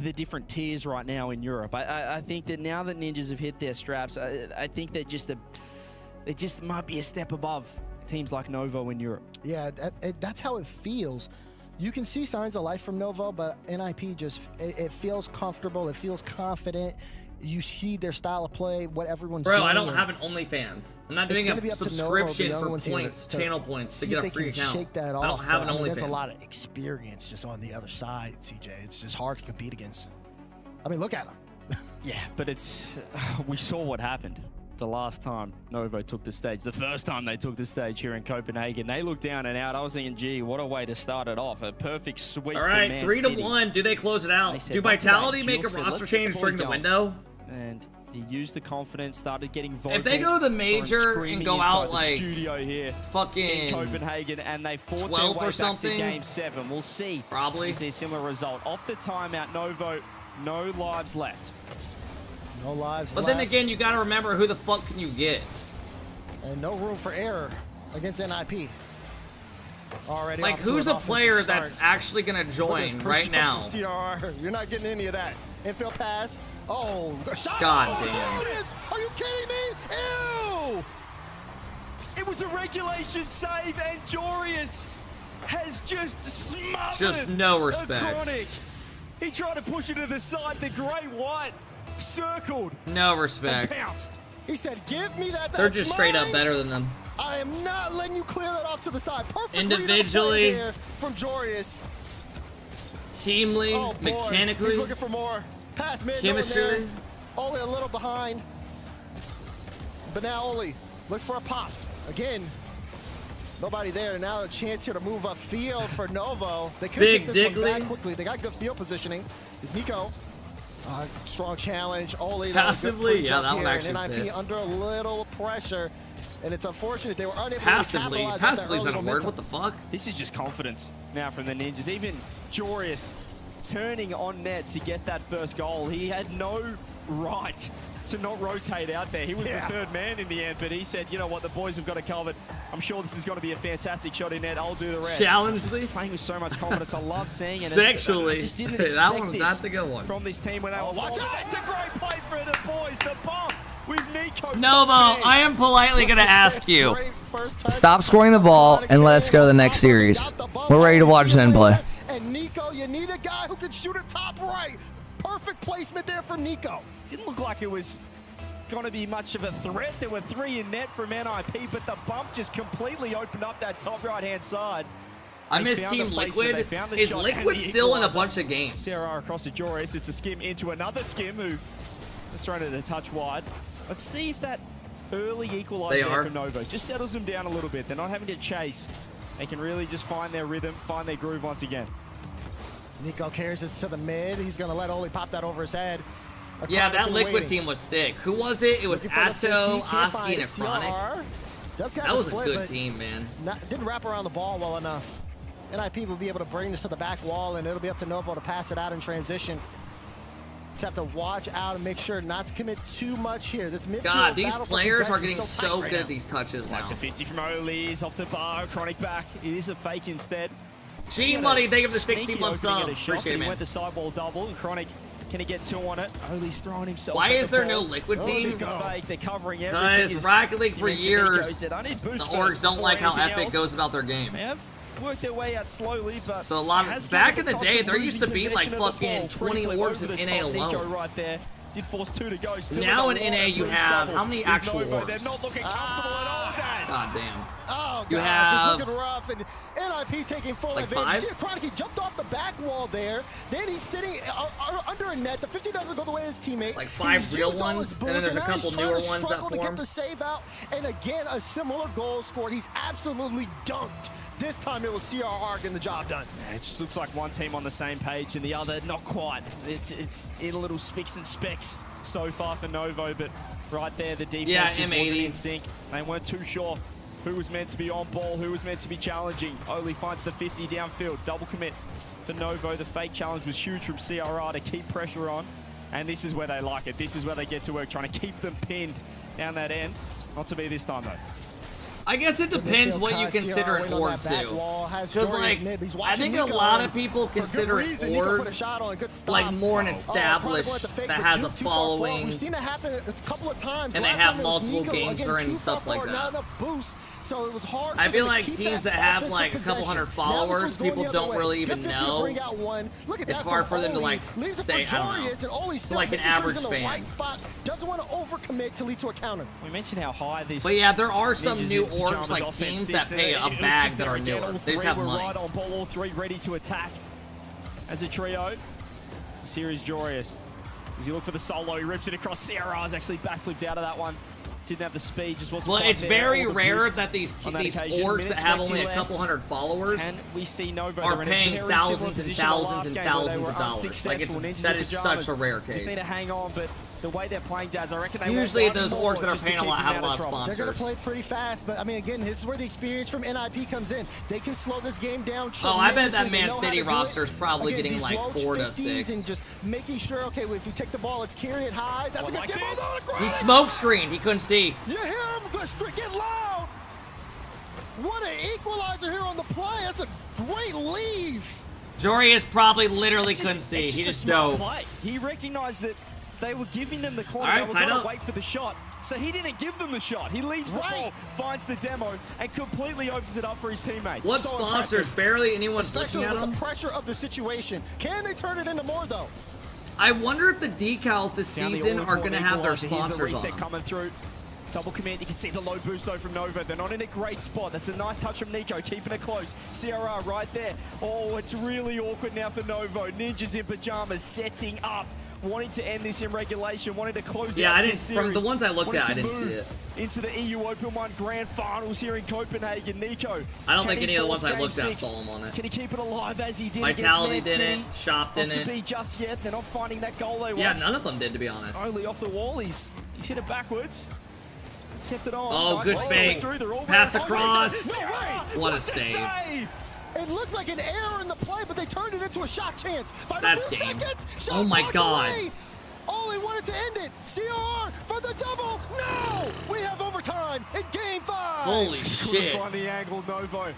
the different tiers right now in Europe. I think that now that Ninjas have hit their straps, I think they just might be a step above teams like Novo in Europe. Yeah, that's how it feels. You can see signs of life from Novo, but NIP just, it feels comfortable. It feels confident. You see their style of play, what everyone's doing. Bro, I don't have an OnlyFans. I'm not doing a subscription for points, channel points, to get a free account. Shake that I off, don't have an There's a OnlyFans. lot of experience just on the other side, CJ. It's just hard to compete against. I mean, look at them. Yeah, but we saw what happened the last time Novo took the stage. The first time they took the stage here in Copenhagen, they looked down and out. I was thinking, gee, what a way to start it off. A perfect sweep. All for right, Man 3-1. City. Do they close it out? said, Do "Back to that." Vitality make a Juke said, roster "Let's get change the during boys the going." window? And he used the confidence, started getting vocal. If they go to the saw him major and screaming go inside out the like studio here fucking in Copenhagen, and they fought 12 their way or back something, to game 7. We'll see. Probably. We'll see a similar result. Off the timeout, Novo, no lives left. No lives But left. then again, you got to remember who the fuck can you get? And no room for error against NIP. Already Like, off to who's an a player offensive that's start. actually going to Look at this join push right up now? from CRR. You're not getting any of that. Infield pass. Oh, a shot. God Oh, damn. Darius, are you kidding me? Ew! It was a regulation save, and Jorius has just smothered Just no respect. a Chronic. He tried to push it to the side. The Grey White circled. No respect. And pounced. He said, give me that. They're That's just straight up mine. better than them. I am not letting you clear that off to the side. Perfect Individually. read of the play here from Jorius. Teamly, Oh, boy. mechanically, He's looking for more. Pass mid, chemistry. going there. Oli a little behind. But now Oli looks for a pop. Again, nobody there. Now a chance here to move up field for Novo. They could Big get this one Diggly. back quickly. They got good field positioning. Is Nico. Strong challenge. Oli, that was good Passively? pre-jump Yeah, that one here. actually And NIP fit. under a little pressure. And it's unfortunate they were unable Passively. to capitalize on that Passively is early not a word. momentum. What the fuck? This is just confidence now from the Ninjas. Even Jorius turning on net to get that first goal. He had no right to not rotate out there. He was the third man in the end, but he said, you know what, the boys have got it covered. I'm sure this is going to be a fantastic shot in net. I'll do the rest. Challengely? Playing with so much confidence. I love seeing it. Sexually. I just didn't That expect one- this that's a good one. from this team when they were watch forward. out! It's a great play for the boys. The bump with Nico. Novo, I am politely going to ask you. Stop scoring the ball and let us go to the next series. We're ready to watch Zen play. And Nico, you need a guy who can shoot it top right. Perfect placement there from Nico. Didn't look like it was going to be much of a threat. There were 3 in net from NIP, but the bump just completely opened up that top right-hand side. I They miss found Team the placement, Liquid. they found the Is shot Liquid and the still in a equalizer. bunch of games? Sarah across to Joris. It's a skim into another skim who has thrown it a touch wide. Let's see if that early equalizer They there are. for Novo just settles them down a little bit. They're not having to chase. They can really just find their rhythm, find their groove once again. Nico carries this to the mid. He's going to let Oli pop that over his head. A Yeah, Chronic that been Liquid waiting. team was sick. Who was it? It was Looking for the 50, Atto, can't Oski, find and a it. Chronic. CR does have That the was a split, good but team, man. didn't wrap around the ball well enough. NIP will be able to bring this to the back wall, and it'll be up to Novo to pass it out in transition. Just have to watch out and make sure not to commit too much here. This midfield God, these battle for players are possession getting is so tight right good now. at these touches Like now. the 50 from Oli's off the bar, Chronic back. It is a fake instead. G Money, thank you for the 16 month sub. Appreciate it, He man. went the sidewall double. Chronic, can he get 2 on it? Oli's throwing himself. Why at is the there ball. no liquid Oh, team? he's fake. They're covering everything. Because Rocket League for years, said, I need the boost orgs first don't before like how anything Epic else. goes about their game. They have worked their way out slowly, but So a lot has of back in given the cost day, of there used to losing be like possession of the fucking ball. 20 Briefly orgs over in the NA top. Nico alone. right there. Did force 2 to go. Still Now with in a lot NA of you boost have trouble. how many There's actual Novo. orgs? They're not looking comfortable at all, guys. God damn. Oh, You gosh, have it's looking rough, and NIP taking full like advantage. 5? You see Chronic, he jumped off the back wall there. Then he's sitting under a net. The 50 doesn't go the way of his teammate. Like 5 He's real used all ones, his and then boost, there's a now he's couple trying newer to ones that struggle to form. get the save out. And again, a similar goal scored. He's absolutely dunked. This time it was CRR getting the job done. Yeah, it just looks like one team on the same page and the other not quite. It's in a little spicks and specks so far for Novo, but right there the defense Yeah, just wasn't M80. in sync. They weren't too sure who was meant to be on ball, who was meant to be challenging. Oli finds the 50 downfield, double commit for Novo. The fake challenge was huge from CRR to keep pressure on, and this is where they like it. This is where they get to work, trying to keep them pinned down that end. Not to be this time though. I guess it depends what you consider an org too. Because like, I think a lot of people consider an org like more an established that has a following, We've seen it happen a couple of times. and they Last have time it was multiple Nico, games again, during too far stuff like forward, not that. enough boost, so it was hard I for feel them to like keep teams that that have offensive like a couple possession. hundred Now this followers, one's going people the other don't way. really even Get 50 to know. bring out one. Look at It's that hard from for them to Oli. like Leaves it say, for I don't know, Jorius, and Oli still like an making sure average he's in the fan. right spot. Doesn't want to overcommit to lead to a counter. We mentioned how high this. But yeah, there are some Ninjas new in orgs pajamas like offense teams that sits, pay and a it was bag just that there are again. newer. All They three just have were money. right on ball, all 3 ready to attack. As a trio, here is Jorius. As he look for the solo, he rips it across. CRR's actually backflipped out of that one. Didn't have the speed, just wasn't Well, quite it's there. very All the rare boost that these on that occasion. orgs Minute that have 20 only a left. couple hundred followers And we see Novo are they're in a paying very thousands similar and position to last thousands and game where they thousands were of dollars. Like unsuccessful. Ninjas that in is pajamas. such a rare case. Just need to hang on, but the way they're playing, Daz, I reckon they Usually want those one more orgs that are just to paying a keep lot them have a out lot of trouble. They're going to sponsors. play pretty fast, but I mean, again, this is where the experience from NIP comes in. They can slow this game down. Oh, I bet that tremendously. They Man know how City to do roster is it. probably Again, getting these like low 4 to 50s 6. and just making sure, okay, well, if you take the ball, let's carry it high. That's a good tip. He smoke screened. He couldn't see. You hear him? Get loud. What an equalizer here on the play. That's a great leave. Jorius probably literally It's couldn't see. it's He a just smart dove. play. He recognized that they were giving them the corner. All right, they were tied going up. to wait for the shot. So he didn't give them the shot. He leaves the ball, finds the demo, and completely opens it up for his teammates. What So sponsors? impressive. Barely anyone's Especially looking at with them. the pressure of the situation. Can they turn it into more, though? I wonder if the decals this Down the season all are going to have their equalizer. Here's the sponsors reset on. coming through. Double command, you can see the low boost though from Nova. They're not in a great spot. That's a nice touch from Nico, keeping it close. CRR right there. Oh, it's really awkward now for Novo. Ninjas in pajamas setting up, wanting to end this in regulation, wanting to close Yeah, out I this didn't. series. From the ones I looked at, I Wanting to didn't see move it. into the EU Open 1 Grand Finals here in Copenhagen. Nico, I don't can think he any of the force ones I game looked at 6? saw him on it. Can he keep it alive as he did Vitality against Man didn't. City? Shop Not didn't. to be just yet. They're not finding that goal they want. Yeah, none of them did, to be honest. It's only off the wall. He's hit it backwards. Kept it on. Oh, Nice good ball fake. through. They're all Pass right. across. No way. What a What save. It looked like an error in the play, but they turned it into a shot chance. Final That's few game. seconds. Shot Oh my blocked God. away. Oh, he wanted to end it. CR for the double. No! We have overtime in game 5. Holy Couldn't shit. find the angle, Novo.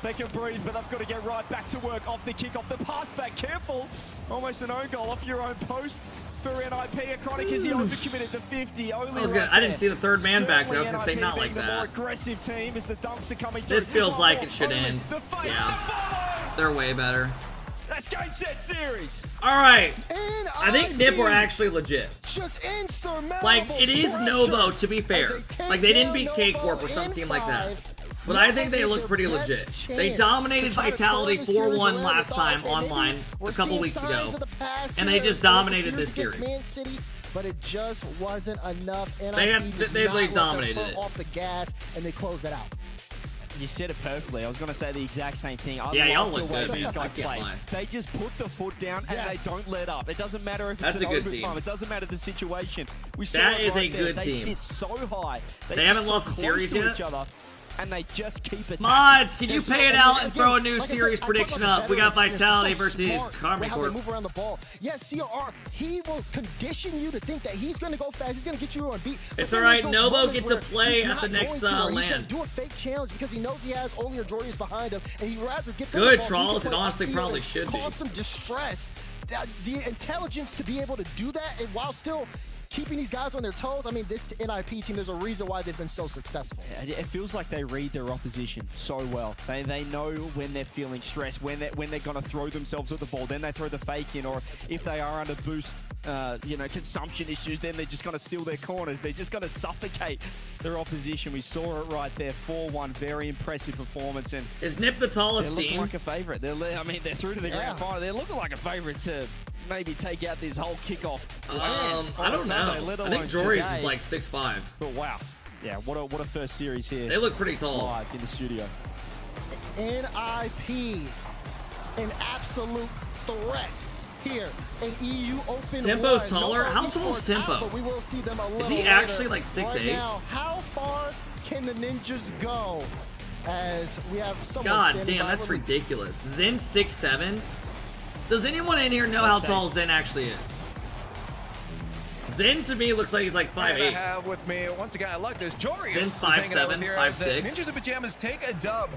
They can breathe, but they've got to get right back to work. Off the kick, off the pass back. Careful. Almost an own goal off your own post for NIP. A Chronic as he overcommitted to 50. I didn't see the third man back there. I was going to say not like The more that. aggressive team as the dunks are coming through. This feels like it should Only end. the fight, Yeah. the follow. They're way better. That's game, set, series. All right. I think Nip are actually legit. Just insurmountable. Like, it is pressure Novo, to be fair. as they Like, they didn't take beat down K-Corp or Novo some in team like that. 5. But I think they look pretty Their best legit. They chance dominated to try to Vitality turn the series 4-1 around. last They thought, time okay, maybe online we're a couple seeing weeks signs ago. of the past And they here just in the dominated this against series. Man City, but it just wasn't enough. And They dominated it. off the gas, and they closed it out. You said it perfectly. I was going to say the exact same thing. I Yeah, y'all love the look way good, these man. guys I can't play. lie. They just put the foot down and Yes. they don't let up. It doesn't matter if it's That's an a good overtime. team. It doesn't matter the situation. We saw That it is right a there. good They team. sit so high. They sit haven't so lost a close series to yet? each other. and they just keep attacking. Mods, can you pay it out and throw a new series prediction up? We got Vitality versus Karma how they Corp. move around the ball. Yes, CRR, he will condition you to think that he's going to go fast. He's going to get you on beat. It's all right. Novo gets to play at the next He's going to land. do a fake challenge because he knows he has Oli or Jordius behind him, and he'd rather get them Good the ball Trolls, so it he can honestly play probably upfield should and be. cause some distress. The intelligence to be able to do that, and while still keeping these guys on their toes. I mean, this NIP team, there's a reason why they've been so successful. It feels like they read their opposition so well. They know when they're feeling stressed, when they're going to throw themselves at the ball, then they throw the fake in, or if they are under boost, consumption issues, then they're just going to steal their corners. They're just going to suffocate their opposition. We saw it right there, 4-1, very impressive performance. And is NIP the tallest they're looking team? like a favorite. They're through to the grand final. They're looking like a favorite to maybe take out this whole kickoff. I don't know. I think Jordius is like 6'5". But wow. Yeah, what a first series here. They look pretty tall. Live in the studio. NIP, an absolute threat here. An EU Open. Tempo's one. taller? No How tall is Tempo? out, but we will see them a little Is he later. actually like 6'8"? Right now, how far can the Ninjas go? As we have someone God standing damn, by that's relief. ridiculous. Zen 6'7". Does anyone in here know how tall Zen actually is? Zen to me looks like he's like 5'8". I have with me once again. I like this. Jorius Zen's is hanging out with 5'7", here as, 5'6". Ninjas in Pajamas take a dub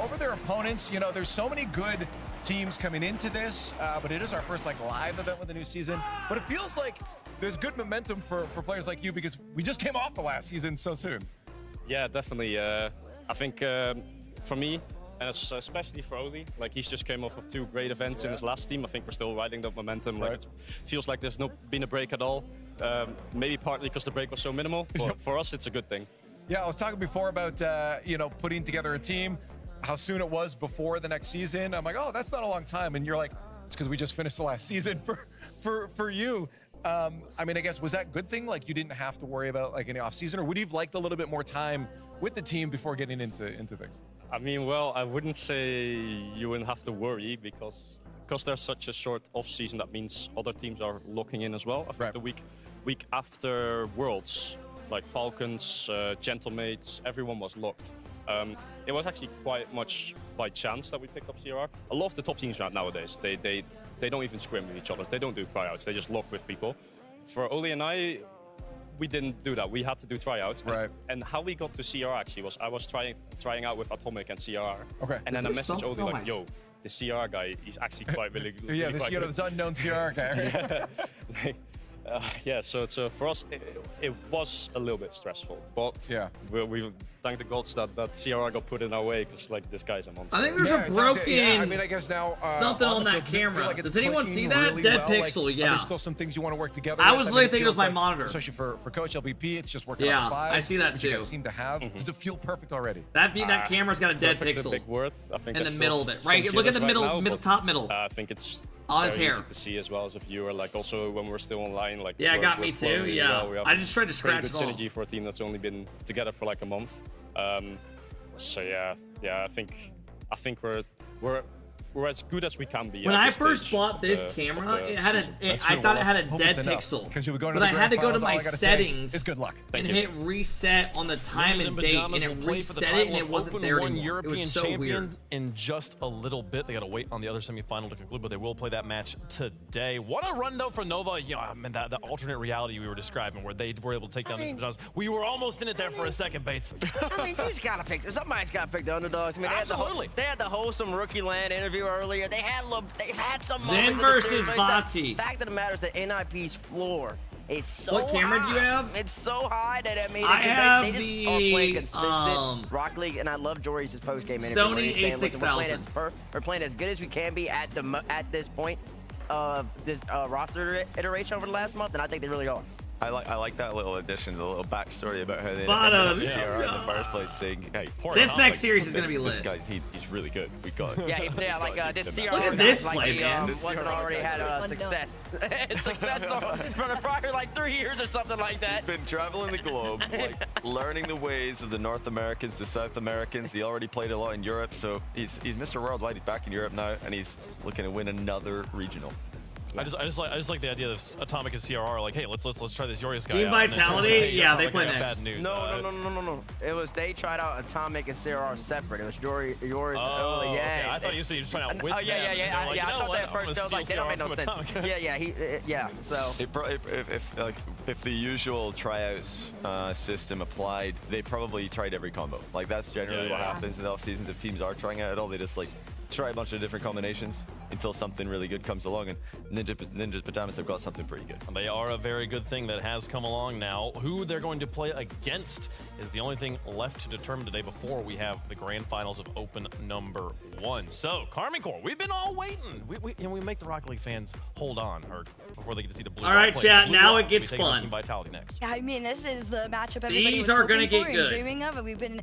over their opponents. You know, there's so many good teams coming into this, but it is our first live event with the new season. But it feels like there's good momentum for players like you because we just came off the last season so soon. Yeah, definitely. I think for me, and especially for Oli, he's just came off of 2 great events in his last team. I think we're still riding that momentum. It feels like there's been a break at all. Maybe partly because the break was so minimal, but for us, it's a good thing. Yeah, I was talking before about putting together a team, how soon it was before the next season. I'm like, oh, that's not a long time, and you're like, it's because we just finished the last season for you. I mean, I guess was that a good thing? You didn't have to worry about any off season, or would you have liked a little bit more time with the team before getting into things? I mean, well, I wouldn't say you wouldn't have to worry because there's such a short off season. That means other teams are locking in as well. I think the week after Worlds, like Falcons, Gentlemates, everyone was locked. It was actually quite much by chance that we picked up CRR. A lot of the top teams nowadays, they don't even scrim with each other. They don't do tryouts. They just lock with people. For Oli and I, we didn't do that. We had to do tryouts. Right. And how we got to CR actually was I was trying out with Atomic and CR. Okay. And then I messaged Oli like, yo, the CR guy, he's actually quite really good. Yeah, this unknown CR guy. So for us, it was a little bit stressful. But we thank the gods that CR got put in our way because this guy's a monster. I think there's a broken I mean, I guess now something on the that field, camera. like it's Does anyone clicking see that? really Dead well. pixel, Are yeah. there still some things you want to work together I with? was mean, really thinking it was my feels monitor. Especially for Coach LBP, it's just working Yeah, on 5. I see that which you too. guys seem to have. Does it feel perfect already? That camera's got a dead Perfect's pixel. a big word. I think in the there's middle still of it. Right, some look at the jitters middle, right now, top middle. I think it's On his very hair. easy to see as well as a viewer. Also when we're still online, Yeah, it we're- got we're me flowing too. really Yeah, well. We have I just tried to scratch pretty it good off. synergy for a team that's only been together for a month. So yeah, I think we're as good as we can be. When at I this first stage bought of this the- camera, of the it had season. I thought it had a dead pixel. Because you would go to but the I had to go to grand my finals, all I gotta say settings is good luck. and Thank you. hit reset on the time Ninjas and in date, Pajamas and it will play for the reset it, title and it of wasn't Open there One anymore. European It was so champion weird. in just a little bit. They got to wait on the other semifinal to conclude, but they will play that match today. What a run though for Nova. I mean, the alternate reality we were describing, where they were able to take down the Pajamas. We were almost in it there for a second, Bates. I mean, he's got to pick. Somebody's got to pick the underdogs. I mean, Absolutely. They had the wholesome rookie land interview earlier. They've had some moments. Zen in the versus series, but Vati. The fact of the matter is that NIP's floor is so What camera high. do you have? It's so high that I they have just the, are playing consistent Rock League, and I love Jory's post-game interview. Sony where he's saying, "Listen, A6000. we're playing as good as we can be at this point of this roster iteration over the last month, and I think they really are." I like that little addition, the little backstory about how they Bottom. ended up CR in the first place, saying, "Hey, This next series is gonna be This lit. guy, he's really good. We got it." Yeah, like this CR Look at guy, this like play, he man. wasn't already had success. Success from the prior 3 years or something like that. He's been traveling the globe, learning the ways of the North Americans, the South Americans. He already played a lot in Europe, so he's Mr. Worldwide. He's back in Europe now, and he's looking to win another regional. I just like the idea of Atomic and CRR. Like, hey, let's try this Yorius guy Team out. Vitality, Hey, yeah, Atomic, they play I got next. bad news. No. It was they tried out Atomic and CRR separate. It was yours and Oh, Oli. okay. Yeah. I thought you said you were trying out with them. Yeah. Like, I thought that I'm first. I was like, they don't make no sense. Atomic. Yeah. So If the usual tryouts system applied, they probably tried every combo. Like that's generally what happens in the off seasons. If teams are trying out at all, they just like try a bunch of different combinations until something really good comes along. And Ninja's Pajamas have got something pretty good. They are a very good thing that has come along now. Who they're going to play against is the only thing left to determine today before we have the grand finals of Open number 1. So, Karmine Corps, we've been all waiting. We make the Rocket League fans hold on before they get to see the blue. All right, chat, now it gets fun. Team Vitality next. Yeah, I mean, this is the matchup everybody These was are gonna hoping get for good. and dreaming of, and we've been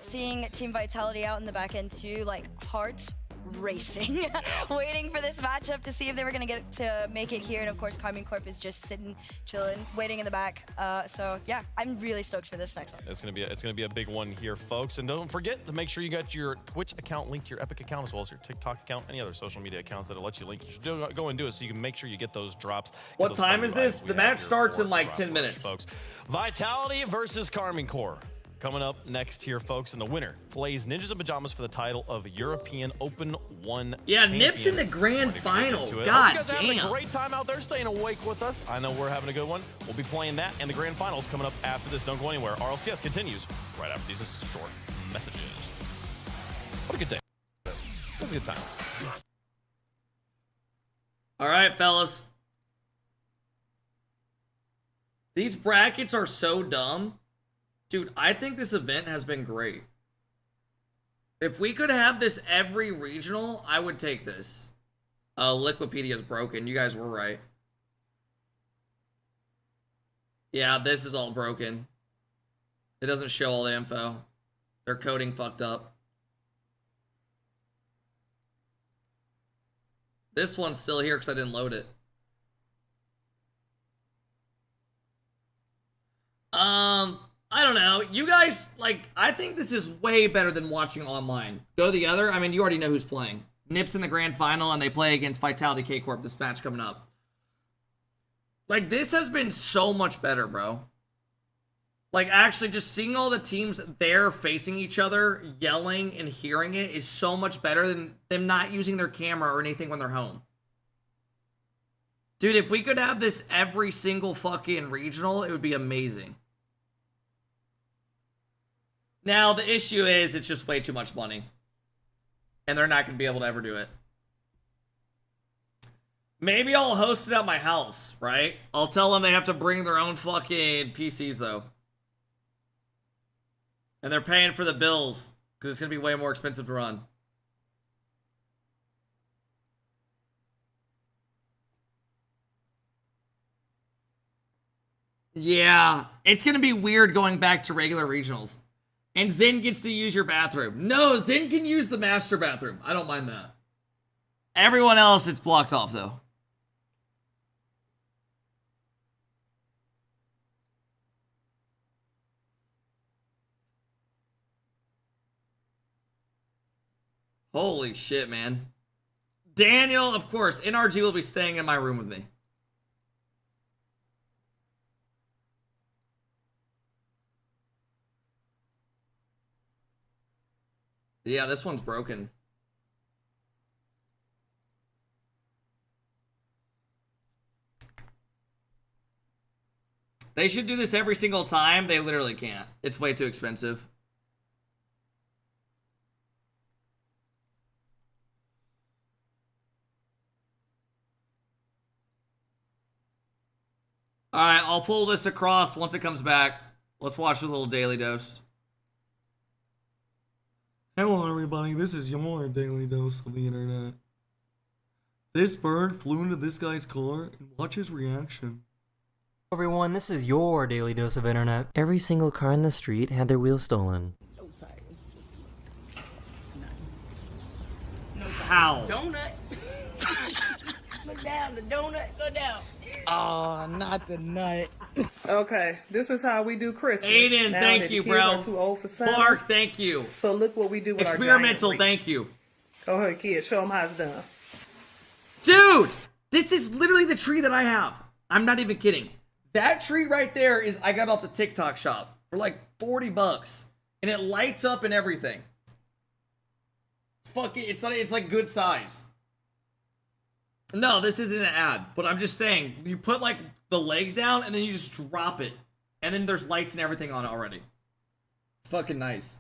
seeing Team Vitality out in the back end too, like hearts racing, waiting for this matchup to see if they were gonna get to make it here. And of course, Karmine Corp is just sitting, chilling, waiting in the back. So yeah, I'm really stoked for this next one. It's gonna be a big one here, folks. And don't forget to make sure you got your Twitch account linked to your Epic account as well as your TikTok account, any other social media accounts that'll let you link. You should go and do it so you can make sure you get those drops. What time is this? The match starts in like 10 minutes. Folks, Vitality versus Karmine Corps. Coming up next here, folks, and the winner plays Ninjas in Pajamas for the title of European Open 1 Yeah, champion. Nips in the grand final. God God you guys are damn. having a great time out there, staying awake with us. I know we're having a good one. We'll be playing that and the grand finals coming up after this. Don't go anywhere. RLCS continues right after these short messages. What a good day. It was a good time. All right, fellas. These brackets are so dumb. Dude, I think this event has been great. If we could have this every regional, I would take this. Liquidpedia's broken. You guys were right. Yeah, this is all broken. It doesn't show all the info. Their coding fucked up. This one's still here because I didn't load it. I don't know. You guys, like, I think this is way better than watching online. Go the other. I mean, you already know who's playing. Nips in the grand final, and they play against Vitality K-Corp this match coming up. Like, this has been so much better, bro. Like, actually, just seeing all the teams there facing each other, yelling and hearing it is so much better than them not using their camera or anything when they're home. Dude, if we could have this every single fucking regional, it would be amazing. Now, the issue is it's just way too much money. And they're not going to be able to ever do it. Maybe I'll host it at my house, right? I'll tell them they have to bring their own fucking PCs, though. And they're paying for the bills, because it's going to be way more expensive to run. Yeah, it's going to be weird going back to regular regionals. And Zen gets to use your bathroom. No, Zen can use the master bathroom. I don't mind that. Everyone else, it's blocked off, though. Holy shit, man. Daniel, of course, NRG will be staying in my room with me. Yeah, this one's broken. They should do this every single time. They literally can't. It's way too expensive. Alright, I'll pull this across once it comes back. Let's watch a little daily dose. Hello everybody, this is your daily dose of the internet. This bird flew into this guy's car and watch his reaction. Everyone, this is your daily dose of internet. Every single car in the street had their wheels stolen. How? Donut. Look down, the donut, go down. Oh, not the nut. Okay, this is how we do Christmas. Aiden, now thank that you, the kids bro. are too old for Santa. Clark, thank you. So look what we do with Experimental, our giant wreath. thank you. Go ahead, kids, show them how it's done. Dude! This is literally the tree that I have. I'm not even kidding. That tree right there is I got off the TikTok shop for like 40 bucks. And it lights up and everything. It's fucking, it's like good size. No, this isn't an ad, but I'm just saying, you put like the legs down and then you just drop it. And then there's lights and everything on it already. It's fucking nice.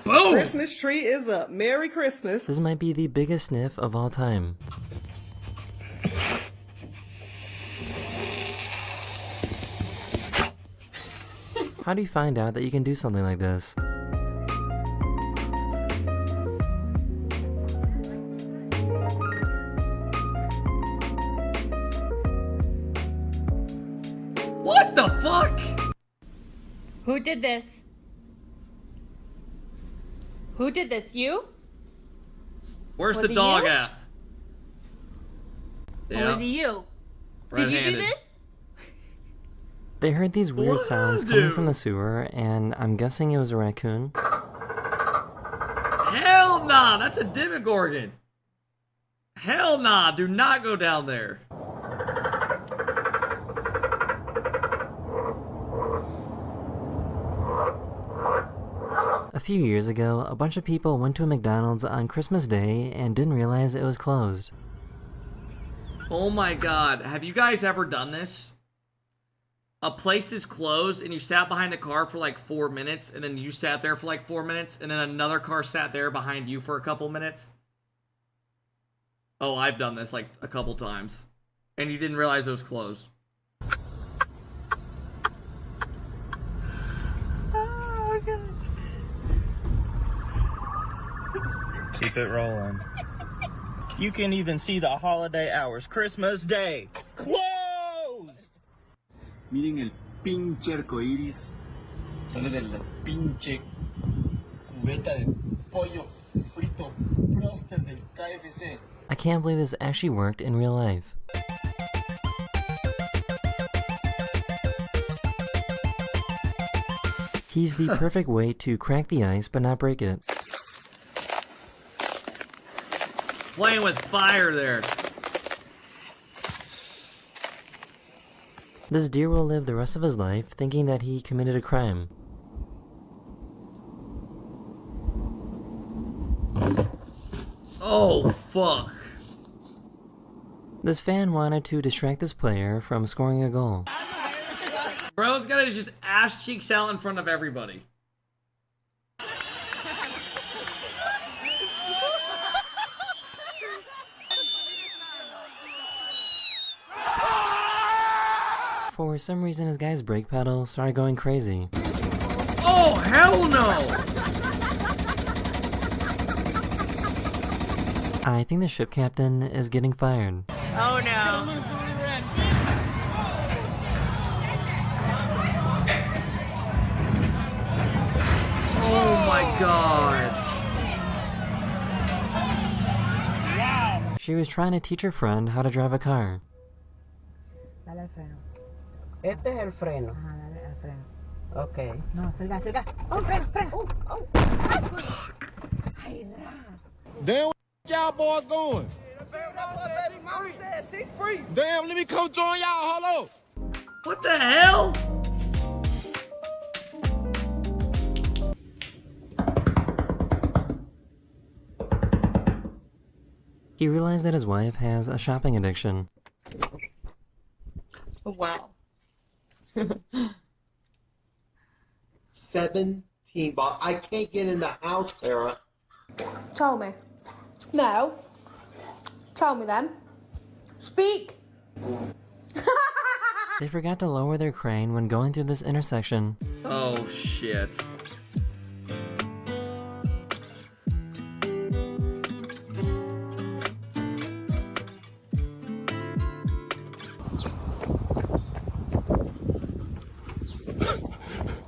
Boom! Christmas tree is up. Merry Christmas. This might be the biggest sniff of all time. How do you find out that you can do something like this? What the fuck? Who did this? Who did this? You? Where's Was the it dog you? at? Or was it you? Did you do Red-handed. this? They heard these weird What sounds did I coming do? from the sewer, and I'm guessing it was a raccoon. Hell nah, that's a Demogorgon. Hell nah, do not go down there. A few years ago, a bunch of people went to a McDonald's on Christmas Day and didn't realize it was closed. Oh my god, have you guys ever done this? A place is closed and you sat behind a car for like 4 minutes and then you sat there for like 4 minutes and then another car sat there behind you for a couple minutes? Oh, I've done this like a couple times. And you didn't realize it was closed. Oh, God. Keep it rolling. You can even see the holiday hours. Christmas Day. Closed! Miren el pinche arcoíris. Sale de la pinche cubeta de pollo frito broster del KFC. I can't believe this actually worked in real life. He's the perfect way to crack the ice but not break it. Playing with fire there. This deer will live the rest of his life thinking that he committed a crime. Oh, fuck. This fan wanted to distract this player from scoring a goal. Bro's got his just ass cheeks out in front of everybody. For some reason, his guy's brake pedal started going crazy. Oh, hell no! I think the ship captain is getting fired. Oh no. Oh my god. She was trying to teach her friend how to drive a car. Dale al freno. Este es el freno. Ajá, dale al freno. Ok. No, cerca, cerca. Oh, freno, freno. Oh, oh. Ay, Damn, where y'all boys going? Damn, let me come join y'all. Hold up. What the hell? He realized that his wife has a shopping addiction. Oh, wow. 17 ball. I can't get in the house, Sarah. Tell me. No. Tell me then. Speak. They forgot to lower their crane when going through this intersection. Oh shit.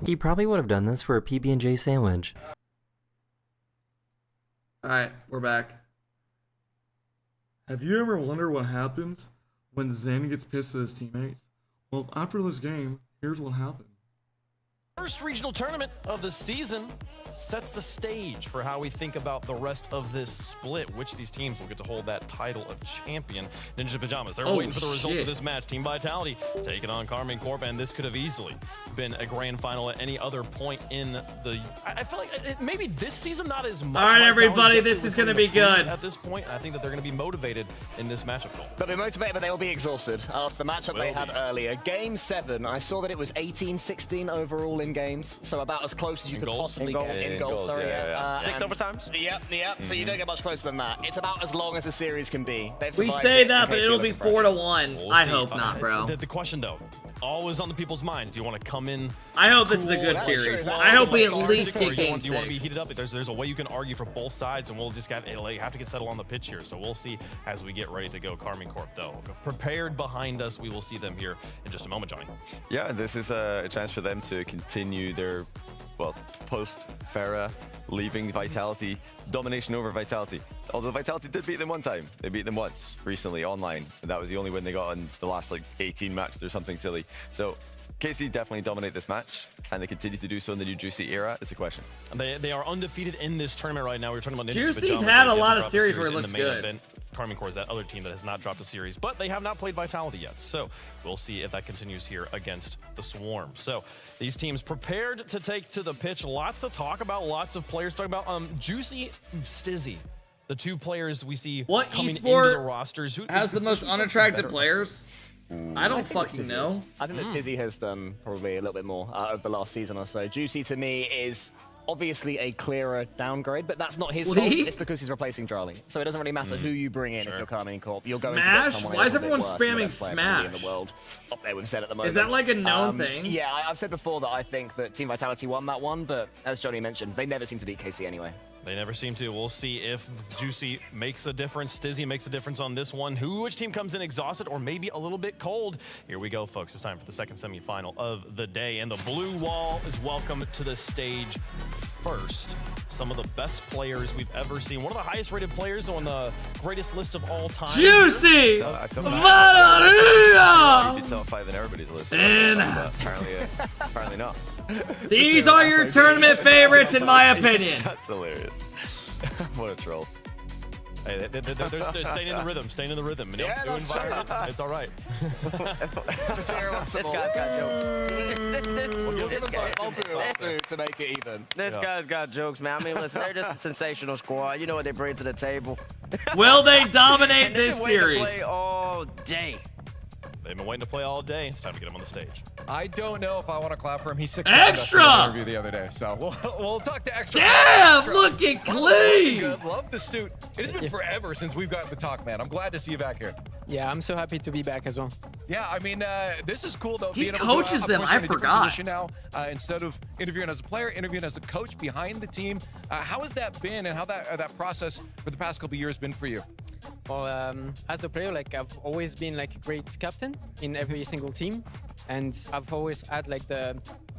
He probably would have done this for a PB&J sandwich. Alright, we're back. Have you ever wondered what happens when Zen gets pissed at his teammates? Well, after this game, here's what happened. First regional tournament of the season sets the stage for how we think about the rest of this split, which these teams will get to hold that title of champion. Ninja Pajamas, they're waiting for the results of this match. Team Vitality taking on Karmine Corp, and this could have easily been a grand final at any other point in the... I feel like maybe this season not as much. All right, Vitality everybody, this is going to be good. At this point, I think that they're going to be motivated in this matchup. They'll be motivated, but they will be exhausted after the matchup they had earlier. Game 7, I saw that it was 18-16 overall in games, so about as close as you could possibly get. In goals, sorry. Yeah. 6 overtimes? Yep. So you don't get much closer than that. It's about as long as a series can be. We say that, but it'll be 4-1. I hope not, bro. The question, though, always on the people's minds. Do you want to come in? I hope this is a good series. I hope we at least get game 6. Do you want to be heated up? There's a way you can argue for both sides, and we'll just have to get settled on the pitch here. So we'll see as we get ready to go. Karmine Corp, though, prepared behind us. We will see them here in just a moment, Johnny. Yeah, this is a chance for them to continue their, well, post-Pharah leaving Vitality, domination over Vitality. Although Vitality did beat them one time. They beat them once recently online, and that was the only win they got in the last like 18 matches or something silly. So KC definitely dominate this match. Can they continue to do so in the new Juicy era is the question. They are undefeated in this tournament right now. We were talking about Ninja Juicy's had a lot of series where it looks good. Karmine Corp is that other team that has not dropped a series, but they have not played Vitality yet. So we'll see if that continues here against the Swarm. So these teams prepared to take to the pitch. Lots to talk about, lots of players talking about. Juicy, Stizzy, the two players we see coming into the rosters. Who has the most unattractive players? I don't fucking know. I think that Stizzy has done probably a little bit more over the last season or so. Juicy to me is obviously a clearer downgrade, but that's not his fault. It's because he's replacing Charlie. So it doesn't really matter who you bring in if you're Karmine Corp. You're going to get someone. Why is everyone spamming Smash? In the world up there, we've said at the moment. Is that like a known thing? Yeah, I've said before that I think that Team Vitality won that one, but as Johnny mentioned, they never seem to beat KC anyway. They never seem to. We'll see if Juicy makes a difference. Stizzy makes a difference on this one. Which team comes in exhausted or maybe a little bit cold? Here we go, folks. It's time for the second semifinal of the day. And the blue wall is welcome to the stage first. Some of the best players we've ever seen. One of the highest rated players on the greatest list of all time. Juicy! Valeria! You did top 5 in everybody's list. And apparently not. These are your tournament favorites, in my opinion. That's hilarious. What a troll. Hey, they're staying in the rhythm, Yeah, that's true. It's all right. This guy's got jokes. To make it even. This guy's got jokes, man. I mean, listen, they're just a sensational squad. You know what they bring to the table. Will they dominate this series? Play all day. They've been waiting to play all day. It's time to get him on the stage. I don't know if I want to clap for him. He's 6'7". Extra! That's his interview the other day, so we'll talk to Extra. Damn, Extra. looking clean! Good. Love the suit. It has been forever since we've gotten to talk, man. I'm glad to see you back here. Yeah, I'm so happy to be back as well. Yeah, I mean, this is cool though. He being able coaches to, them. course, I in a different forgot. position now, instead of interviewing as a player, interviewing as a coach behind the team. How has that been, and how that process for the past couple of years been for you? Well, as a player, like I've always been like a great captain in every single team, and I've always had like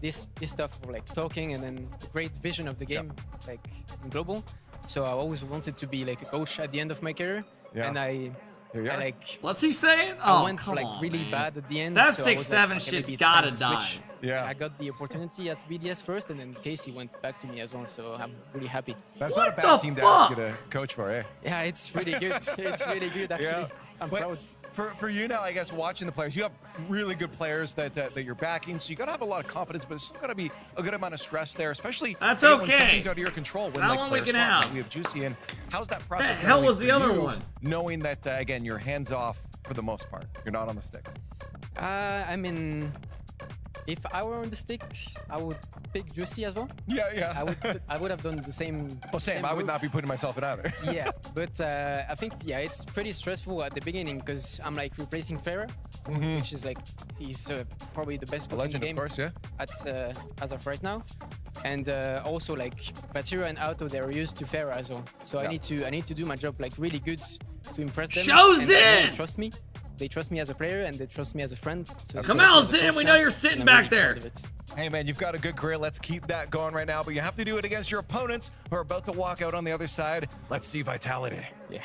this stuff of like talking and then the great vision of the game, like in global. So I always wanted to be like a coach at the end of my career, and I like. What's he saying? I went like really bad at the end. That so 6'7" shit's gotta die. Yeah. I got the opportunity at BDS first, and then Casey went back to me as well. So I'm really happy. That's not a bad team to ask you to coach for, eh? Yeah, it's really good. It's really good actually. Yeah. I'm proud. For you now, I guess, watching the players, you have really good players that you're backing, so you got to have a lot of confidence, but there's still got to be a good amount of stress there, especially when something's out of your control. When, How like, long we players can swap, have? we have Juicy in. How's that process? The hell was the other one? Knowing that, again, you're hands off for the most part. You're not on the sticks. I mean, if I were on the sticks, I would pick Juicy as well. Yeah. I would have done the same. Well, same. I would not be putting myself in either. Yeah, but I think it's pretty stressful at the beginning because I'm like replacing Pharah, which is like he's probably the best coach in the game, of course, yeah. As of right now, and also like Vatira and Auto, they're used to Pharah as well. So I need to do my job like really good to impress them. Shows and it. They trust me. They trust me as a player and they trust me as a friend. So come out, Zin. We know you're sitting back there. Hey, man, you've got a good career. Let's keep that going right now, but you have to do it against your opponents who are about to walk out on the other side. Let's see Vitality. Yeah.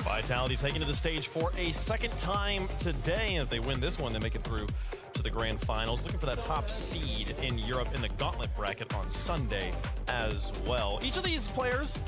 Vitality taking to the stage for a second time today. And if they win this one, they make it through to the grand finals. Looking for that top seed in Europe in the gauntlet bracket on Sunday as well. Each of these players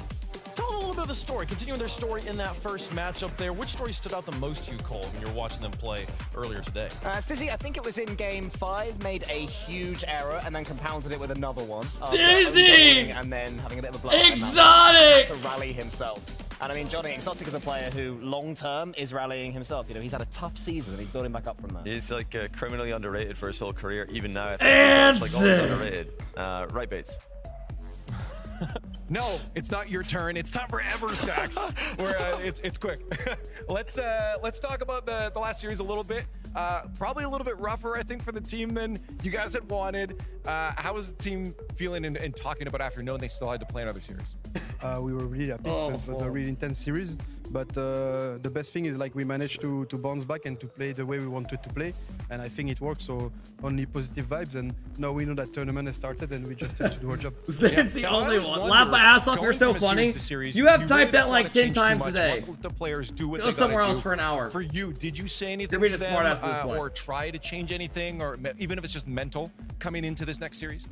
tell a little bit of the story, continuing their story in that first matchup there. Which story stood out the most to you, Cole, when you were watching them play earlier today? Stizzy, I think it was in game 5, made a huge error and then compounded it with another one. Stizzy! And then having a bit of a blowout. Exotic! To rally himself. And I mean, Johnny, Exotic is a player who, long-term, is rallying himself. You know, he's had a tough season and he's building back up from that. He's like criminally underrated for his whole career, even now. I think And he's like always underrated. Right, Bates? No, it's not your turn. It's time for Eversax. Where it's quick. Let's talk about the last series a little bit. Probably a little bit rougher, I think, for the team than you guys had wanted. How was the team feeling and talking about after knowing they still had to play another series? We were really happy. It was a really intense series. But the best thing is like we managed to bounce back and to play the way we wanted to play. And I think it worked. So only positive vibes. And now we know that tournament has started and we just have to do our job. That's the only one. Laugh my ass off. You're so funny. You have typed that like 10 times a day. The players do what Go they somewhere gotta else do. for an hour. For you, did you say anything You're to being a smart ass them at this point. or try to change anything, or even if it's just mental coming into this next series?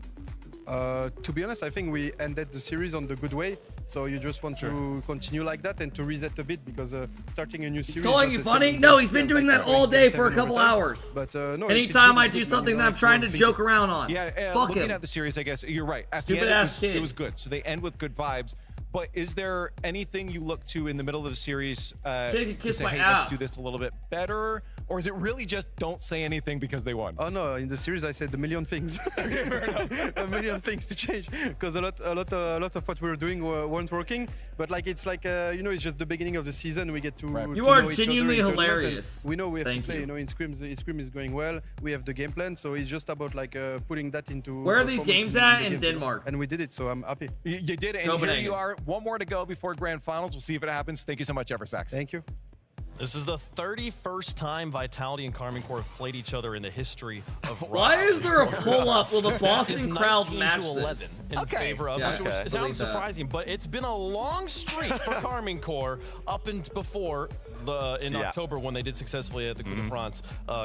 To be honest, I think we ended the series on the good way. So you just want to continue like that and to reset a bit because starting a new series. He's calling you funny? No, he's been doing that all day for a couple hours. But no, anytime I do something that I'm trying to joke around on. Yeah, fuck looking him. at the series, I guess you're right. At Stupid the end, ass kid. it was good. So they end with good vibes. But is there anything you look to in the middle of the series to kiss say, my hey, ass. let's do this a little bit better? Or is it really just don't say anything because they won? Oh no! In the series, I said a million things, a million things to change because a lot of what we were doing weren't working. But like it's like you know, it's just the beginning of the season. We get to You to are know each other genuinely in tournament, and hilarious. We know we have Thank to play. you. You know, in Scrim is going well. We have the game plan, so it's just about like putting that into. Where are these performance games in at the in game, you know? Denmark? And we did it, so I'm happy. You did it, and here you are. One more to go before grand finals. We'll see if it happens. Thank you so much, Eversax. Thank you. This is the 31st time Vitality and Karmine Corp have played each other in the history of Why is there a pull-up? Will the It's Boston crowd 19 match to 11 this? in favor of, which I sounds believe that. surprising, but it's been a long streak for Karmine Corp up and before in October when they did successfully at the Coupe de France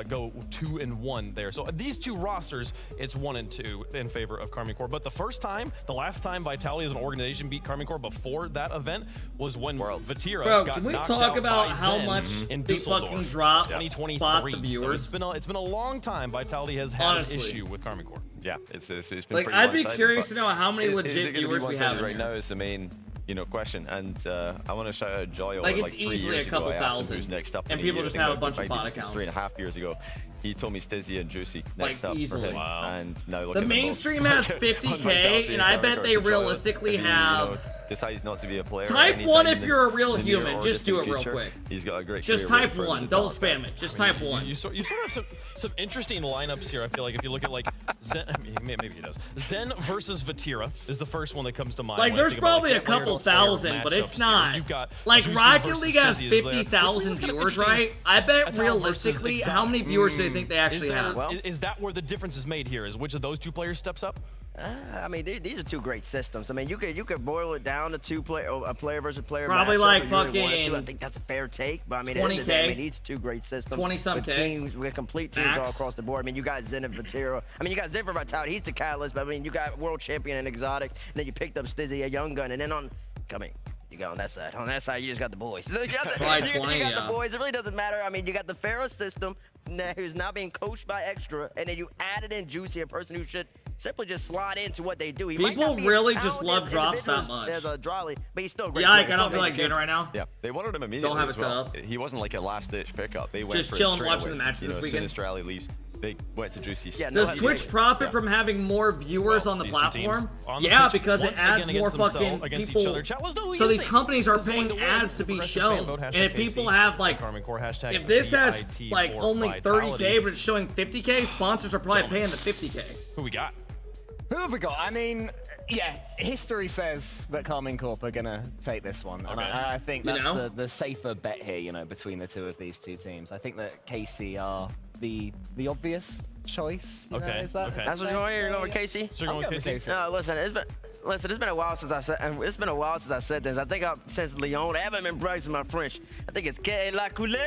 go 2-1 there. So these two rosters, it's 1-2 in favor of Karmine Corp. But the last time Vitality as an organization beat Karmine Corp before that event was when Vatira Bro, got can we knocked talk out about by how Zen much in they Dusseldorf, fucking dropped 2023. bought the So viewers? it's been a long time Vitality has had Honestly. an issue with Karmine Corp. Yeah, it's been Like, pretty I'd be one-sided, curious but to know how many is legit it gonna be viewers we one-sided have in right here. now is the main question. And I want to shout out Joy. Like, over it's 3 easily years a couple ago, I asked him thousand. who's next up, And he people just think have a it bunch of might bot be accounts. 3.5 years ago. He told me Stizzy and Juicy Like, next up easily. for him. Wow. And now look The at them both. mainstream has On 50K, Vitality and I Karmine bet Corp, they so Joy, realistically if he, have- decides not to be a player. Type anytime 1 if in you're a real the near human. or Just do distant it real future. quick. He's got a great Just career type waiting for him 1. to Don't tell us spam it. Just type 1. You sort of have some interesting lineups here. I feel like if you look at like Zen, I mean, maybe he does. Zen versus Vatira is the first one that comes to mind. Like, when I there's think about, probably a that layered couple on player thousand, but it's matchups here. not. You've got Like, Juicy Rocket versus League has Stizzy is there. 50,000 Which is kind of viewers, interesting. right? I bet That's how realistically, versus how many viewers do you think they actually have? Is that where the difference is made here? Is which of those two players steps up? I mean, these are two great systems. I mean, you could boil it down to a player versus player. Probably matchup like if you really wanted to. fucking I think that's a fair take. But I mean, at the end of the day, I mean, these two great systems. 20-some with K. teams, with complete teams Max. all across the board. I mean, you got Zen and Vatira. I mean, you got Zen for Vitality. He's the catalyst. But I mean, you got world champion and exotic. And then you picked up Stizzy, a young gun. And then you got on that side. On that side, you just got the boys. You got the boys. It really doesn't matter. I mean, you got the Pharaoh system who's now being coached by Extra, and then you added in Juicy, a person who should simply just slide into what they do. He might People not be really as just talented love as drops that individuals much. as Drawley, but he's still a great. Yeah, like, player. I don't feel like doing it right now. Yeah, they wanted him immediately. Don't have it as well. set up. He wasn't like a last-ditch pickup. They went Just for it chilling, straight watching away. the match You this know, as weekend. soon as Rally leaves, they went to Juicy. Does Twitch profit from having more viewers on the these two teams platform? on the Yeah, pitch because it once adds again more against fucking themselves, against people. each other. Chat, let us know who So you these think companies are is going paying to win. ads to be Progressive shown. fan vote, And hashtag if people KC, have like, Karmine Corp, hashtag if this has VIT like for only Vitality. 30K, but it's showing 50K, sponsors are probably paying the 50K. Who we got? Who have we got? I mean, yeah, history says that Karmine Corp are gonna take this one, and I think that's the safer bet here. You know, between the two of these two teams, I think that KC are the obvious choice. You know, is that, That's what you're going with, KC? So you're going with KC? No, listen, Listen, it's been a while since I said. It's been a while since I said this. I think since Leon, I haven't been practicing my French. I think it's "que la couleur,"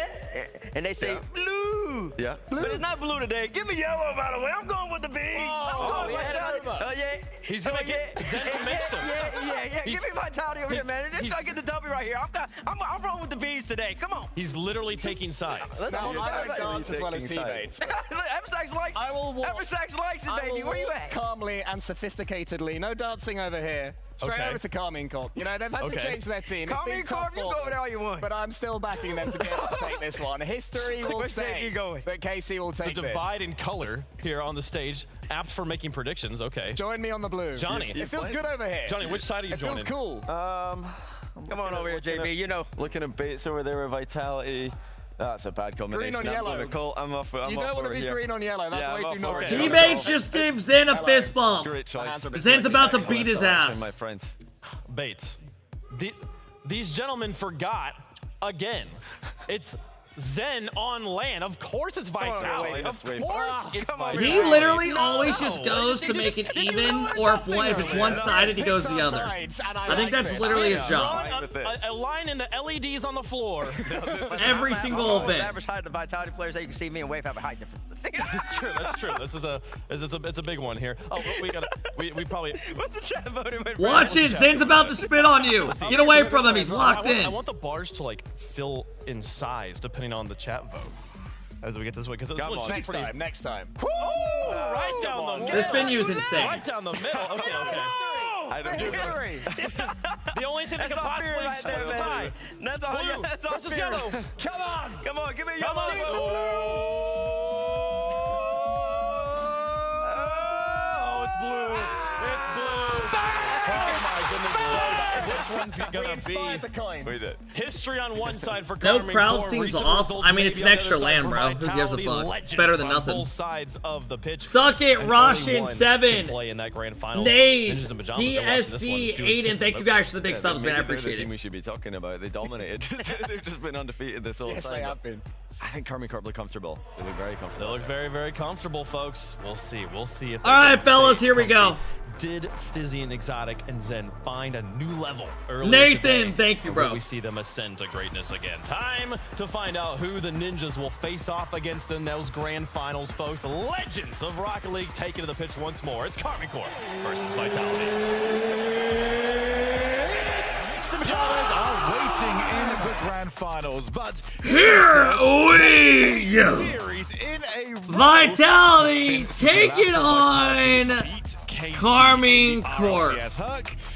and they say blue. Yeah. But it's not blue today. Give me yellow, by the way. I'm going with the bees. I'm going with Vitality. Oh yeah. He's gonna get Zen convinced him. Yeah. Give me Vitality over here, man. If I get the W right here, I'm rolling with the bees today. Come on. He's literally taking sides. I don't dance as well as teammates. Eversax likes it, baby. Where you at? Calmly and sophisticatedly. No dancing over here. Straight over to Carmine Corp. You know, they've had to change their team. Carmine Corp, you go over there all you want. But I'm still backing them to be able to take this one. History will say that Casey will take the divide in color here on the stage. Apt for making predictions. Okay. Join me on the blue. Johnny. It feels good over here. Johnny, which side are you joining? It feels cool. Come on over here, JB. You know. Looking at Bates over there with Vitality. That's a bad combination. Green on yellow. Cool. I'm off for You don't want to be green on yellow. That's way too Norwich. Teammates just gave Zen a fist bump. Great choice. Zen's about to beat his ass. My friend. Bates. These gentlemen forgot again. It's Zen on land. Of course it's Vitality. Of course it's Vitality. He literally always just goes to make it even, or if it's one-sided, he goes the other. I think that's literally his job. A line in the LEDs on the floor. Every single event. Average height of the Vitality players that you can see me and Wave have a height difference. That's true. That's true. This is it's a big one here. Oh, we probably. What's the chat voting? Watch it. Zen's about to spit on you. Get away from him. He's locked in. I want the bars to like fill in size depending on the chat vote as we get this way because next time. Right down the middle. This venue is insane. Right down the middle. Okay. The only thing that can possibly split the tie. That's all. Blue versus yellow. Come on, give me yellow. Oh, it's blue. It's blue. Oh my goodness. Which one's it gonna be? The coin. We did. History on one side for No Carmine crowd Corp, seems recent off. results I mean, maybe it's on an the extra other land, side bro. for Who gives a Vitality fuck? legends Better than on nothing. both sides of the pitch. Suck it, And Russian only one 7. can play in that grand final. Nays, Ninjas and Pajamas are watching this one. DSC, Do Aiden, thank you guys for the big Yeah, subs, man. I maybe they're the appreciate team it. we should be talking about. They dominated. They've just been undefeated this whole time. Yes, they have been. I think Carmine Corp look comfortable. They look very comfortable. They look very, very comfortable, folks. We'll see. We'll see if. All right, fellas, here we go. Did Stizzy and Exotic and Zen find a new level earlier Nathan, today? thank you, Or bro. will we see them ascend to greatness again? Time to find out who the Ninjas will face off against in those grand finals, folks. The legends of Rocket League take it to the pitch once more. It's Carmine Corp versus Vitality. Pajamas are waiting in the grand finals, but Here we go. series in a row. Vitality taking on Carmine Corp.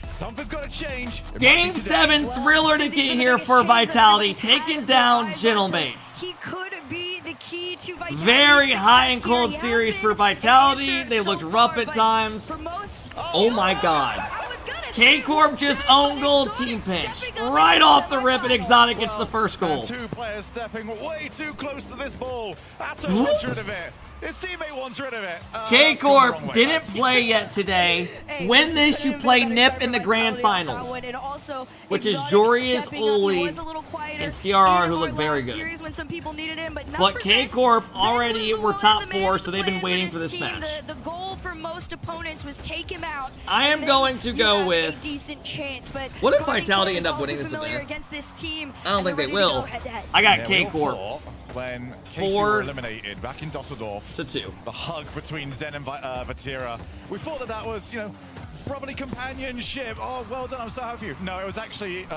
Something's got to change. Game 7 thriller to get here for Vitality, taking down Gentlemates. He could be the key to Vitality. Very high and cold series for Vitality. They looked rough at times. Oh my god. K-Corp just owned gold team pinch. Right off the rip, and Exotic gets the first goal. Two players stepping way too close to this ball. Atto wants rid of it. His teammate wants rid of it. K-Corp didn't play yet today. Win this, you play NIP in the grand finals. Which is Jorius, Uli, and CRR, who look very good. But K-Corp already were top 4, so they've been waiting for this match. The goal for most opponents was take him out. I am going to go with... Decent chance, but what if Vitality end up winning this event? against this team, I don't think they will. I got K-Corp. When Casey were eliminated back in Dusseldorf to 2. The hug between Zen and Vatira. We thought that was, you know, probably companionship. Oh, well done, I'm so happy for you. No, it was actually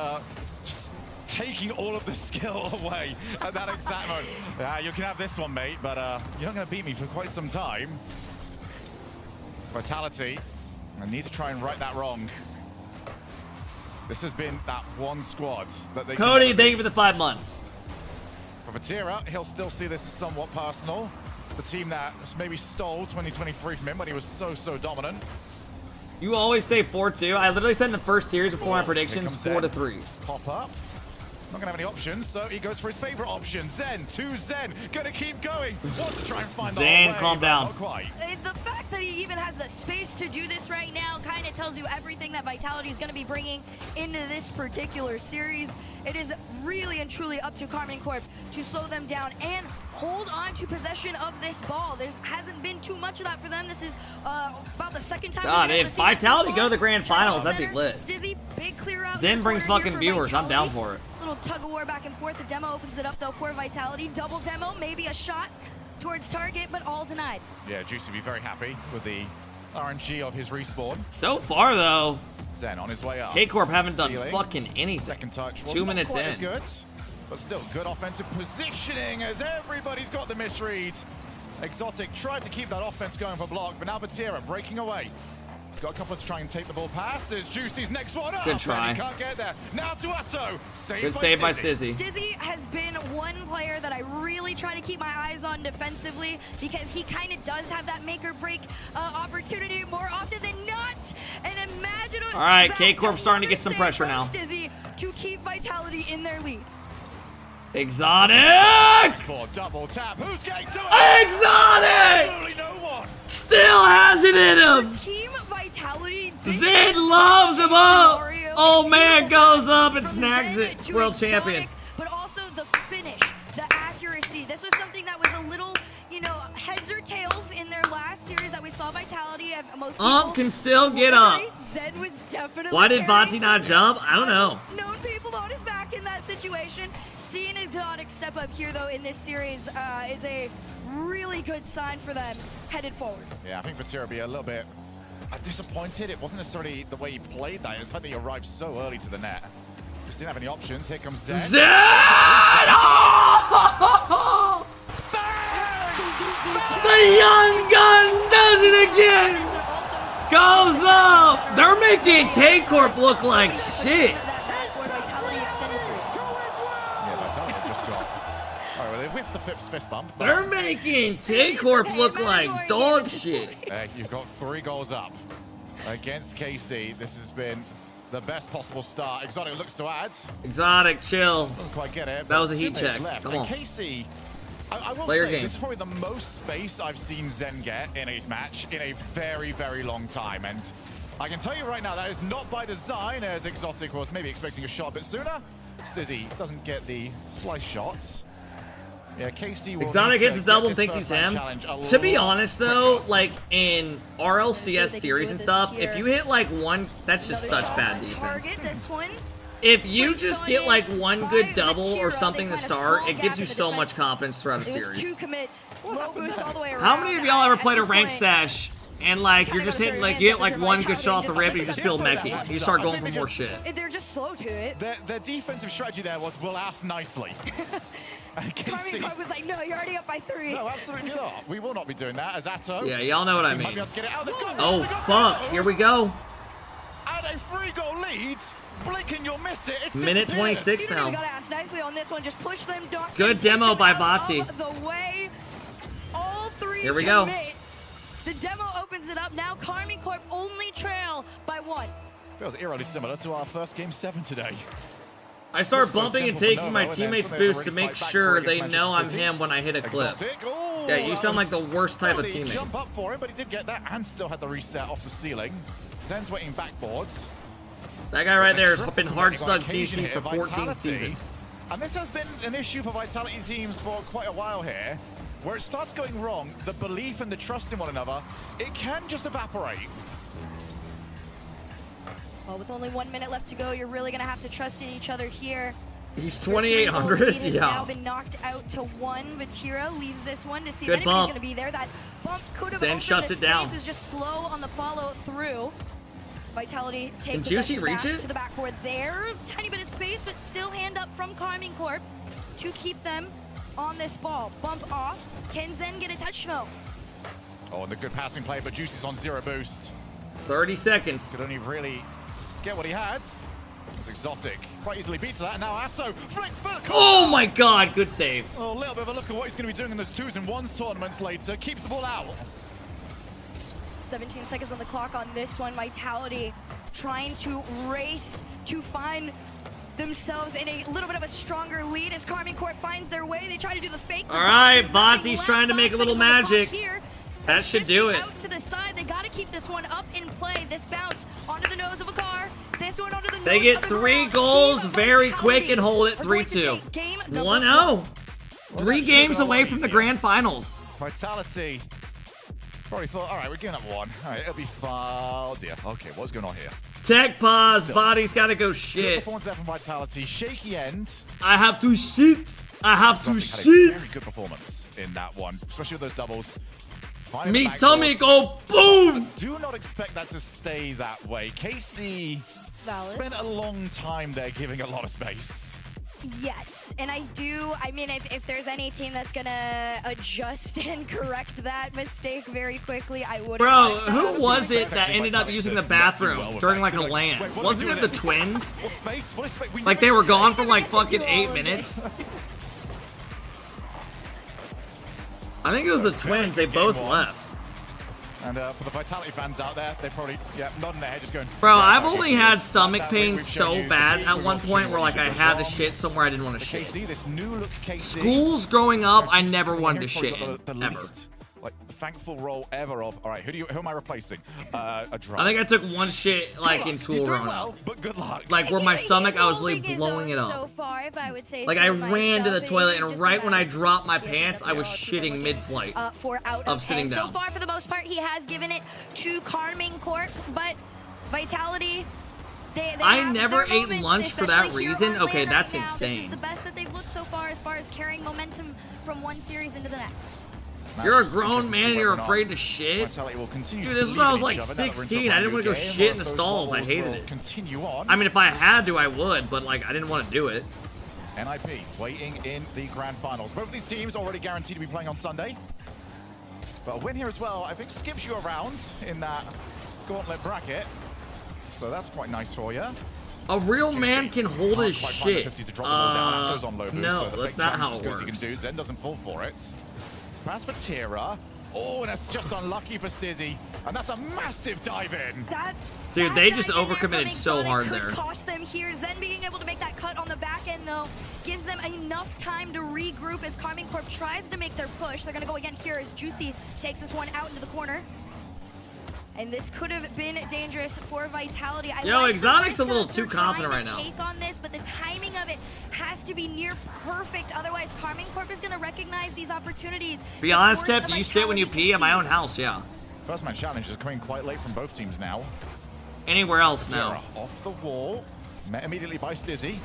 just taking all of the skill away at that exact moment. You can have this one, mate, but you're not going to beat me for quite some time. Vitality, I need to try and right that wrong. This has been that one squad that they Cody, thank you for the 5 months. For Vatira, he'll still see this as somewhat personal. The team that maybe stole 2023 from him when he was so dominant. You always say 4-2. I literally said in the first series before my predictions 4-3. Pop up. Not gonna have any options, so he goes for his favorite option. Zen to Zen. Gonna keep going. Wants to try and find the Zen, way, calm down. Not quite. The fact that he even has the space to do this right now kind of tells you everything that Vitality is going to be bringing into this particular series. It is really and truly up to Karmine Corp to slow them down and hold on to possession of this ball. There hasn't been too much of that for them. This is about the second time. God, if Vitality go to the grand finals, that'd be lit. Stizzy, big clear out. Zen brings fucking viewers. I'm down for it. Little tug of war back and forth. The demo opens it up though for Vitality. Double demo, maybe a shot towards target, but all denied. Yeah, Juicy be very happy with the RNG of his respawn. So far though, Zen on his way up. K-Corp haven't done fucking anything. Second touch. 2 minutes quite in. As good, but still good offensive positioning as everybody's got the misread. Exotic tried to keep that offense going for block, but now Batira breaking away. He's got a couple to try and take the ball past. There's Juicy's next one up. Good try. He can't get there. Now to Atto. Good save by Stizzy. Stizzy has been one player that I really try to keep my eyes on defensively because he kind of does have that make or break opportunity more often than not. And imagine all right, K-Corp starting to get some pressure now. Stizzy to keep Vitality in their lead. Exotic! Double tap. Who's getting to it? Exotic! Absolutely no one. Still has it in him. Team Vitality. Zed loves him up. Oh man, goes up and snags it. World champion. But also the finish, the accuracy. This was something that was a little, you know, heads or tails in their last series that we saw Vitality. Most people Can still get up. Zed was definitely. Why did Vati not jump? I don't know. Known people on his back in that situation. Seeing Exotic step up here though in this series is a really good sign for them headed forward. Yeah, I think Batira will be a little bit disappointed. It wasn't necessarily the way he played that. It was the fact that he arrived so early to the net. Just didn't have any options. Here comes Zen. Zen! Oh! The young gun does it again! Goes up! They're making K-Corp look like shit. With the fist bump. They're making K-Corp look like dog shit. You've got 3 goals up against KC. This has been the best possible start. Exotic looks to add. Exotic, chill. Doesn't quite get it. That was a heat check. Left. Come on. And KC, I will Play your say, game. this is probably the most space I've seen Zen get in a match in a very, very long time. And I can tell you right now, that is not by design, as Exotic was maybe expecting a shot a bit sooner. Stizzy doesn't get the slice shots. Yeah, KC will Exotic hits a double and thinks he's him. To be honest though, like in RLCS series and stuff, if you hit like one, that's just such bad defense. If you just get like one good double or something to start, it gives you so much confidence throughout a series. How many of y'all ever played a ranked sesh and like you're just hitting like you hit like one good shot off the rip and you just feel mechy? You start going for more shit. They're just slow to it. Their defensive strategy there was, we'll ask nicely. Karmine Corp was like, no, you're already up by 3. No, absolutely not. We will not be doing that as Atto. Yeah, y'all know what I mean. Oh, fuck. Here we go. Add a 3-goal lead. Blink and you'll miss it. It's minute 26 now. You gotta ask nicely on this one. Just push them. Good demo by Vati. The way all 3 Here we go. commit. The demo opens it up. Now Karmine Corp only trail by 1. Feels eerily similar to our first game 7 today. I start bumping and taking my teammates' boost to make sure they know I'm him when I hit a clip. Yeah, you sound like the worst type of teammate. Jump up for him, but he did get that and still had the reset off the ceiling. Zen's waiting backboards. That guy right there has been hard stuck GC for 14 seasons. And this has been an issue for Vitality teams for quite a while here. Where it starts going wrong, the belief and the trust in one another, it can just evaporate. Well, with only 1 minute left to go, you're really going to have to trust in each other here. He's 2,800. Has Yeah. now been knocked out to 1. Vatira leaves this one to see if Good anybody's bump. going to be there. That bump could have Then opened shuts the it down. space. Was just slow on the follow through. Vitality take Can Juicy possession reach back it? to the backboard there. Tiny bit of space, but still hand up from Karmine Corp to keep them on this ball. Bump off. Can Zen get a touch? No. Oh, and the good passing play, but Juicy's on 0 boost. 30 seconds. Could only really get what he had. It's Exotic. Quite easily beats that. Now Atto. Flick foot. Oh my god, good save. Oh, a little bit of a look at what he's going to be doing in those 2s and 1s tournaments later. Keeps the ball out. 17 seconds on the clock on this one. Vitality trying to race to find themselves in a little bit of a stronger lead as Karmine Corp finds their way. They try to do the fake. All right, Vati's trying to make a little magic. That should do it. Out to the side. They got to keep this one up in play. This bounce onto the nose of a car. This one onto the They nose get of a 3 car. goals Team very Vitality quick and hold it are going to 3-2. take game number 1-0. 3 that games should've away been from the easier. grand finals. Vitality probably thought, all right, we're giving up 1. All right, it'll be fine. Oh dear. Okay, what's going on here? Tech pause. Still. Body's got to go Good shit. performance there from Vitality. Shaky end. I have to shit. I have to Exotic had a shit. very good performance in that one, especially with those doubles. Finding Me the back tummy doors. go boom. Do not expect that to stay that way. Casey valid. spent a long time there giving a lot of space. Yes, and I mean, if there's any team that's gonna adjust and correct that mistake very quickly, I would. Bro, who was it that ended up using the bathroom during like a LAN? Wasn't it the Twins? What space? What is space? We Like never they were see gone space. for like fucking 8 minutes. I think it was the Twins. They both left. And for the Vitality fans out there, they probably, nodding their head, just going. Bro, yeah, I've okay, only this had is stomach that pain we've shown so you. bad We've at one also point shown where you like what I you had to did shit somewhere I didn't want wrong. to shit. KC, this new look KC. Schools growing up, I Just never coming wanted to here, probably shit got in, the ever. least, like thankful role ever of. All right, who am I replacing? A drug. I think I took one shit like in school He's doing growing well, up. but good luck. Like where my stomach, I was holding literally his blowing it own up. So far, if I would say Like so I ran to the myself, toilet it is and just right when I about dropped my consistency. pants, I was shitting mid-flight For out of sitting 10. down. So far, for the most part, he has given it to Carming Corp, but Vitality. They I have never their ate moments, lunch for that especially here reason? on Okay, LAN that's right now. This is insane. the best that they've looked so far as carrying momentum from one series into the next. You're a grown man and you're afraid to shit? Vitality will continue Dude, to this is when I was believe in like each other. Now that we're into a 16. I brand didn't want to new go game, shit in one the of those stalls. I wobbles hated will it. Continue on. I mean, if I had to, I would, but like I didn't want to do it. NIP waiting in the grand finals. Both of these teams already guaranteed to be playing on Sunday. But a win here as well, I think, skips you around in that gauntlet bracket. So that's quite nice for you. A real man can hold his Quite find the shit. 50 to drop the ball down. Atto's on low boost, No, so the that's fake not jump how is it good as he works. can do. Zen doesn't fall for it. Pass for Tira. Oh, and that's just unlucky for Stizzy. And that's a massive dive in. Dude, they just dive in there overcommitted from so Exotic hard could there. cost them here. Zen being able to make that cut on the back end, though, gives them enough time to regroup as Carming Corp tries to make their push. They're going to go again here as Juicy takes this one out into the corner. And this could have been dangerous for Vitality. Yo, like the Exotic's risk a little that too they're trying confident right to now. take on this, but the timing of it has to be near perfect. Otherwise, Carming Corp is going to recognize these opportunities. Be to honest, force Kep, the do you sit when you Vitality pee at my own house? Yeah. First man challenge is coming quite late from both teams now. Anywhere else Tira now. off the wall, met immediately by Stizzy.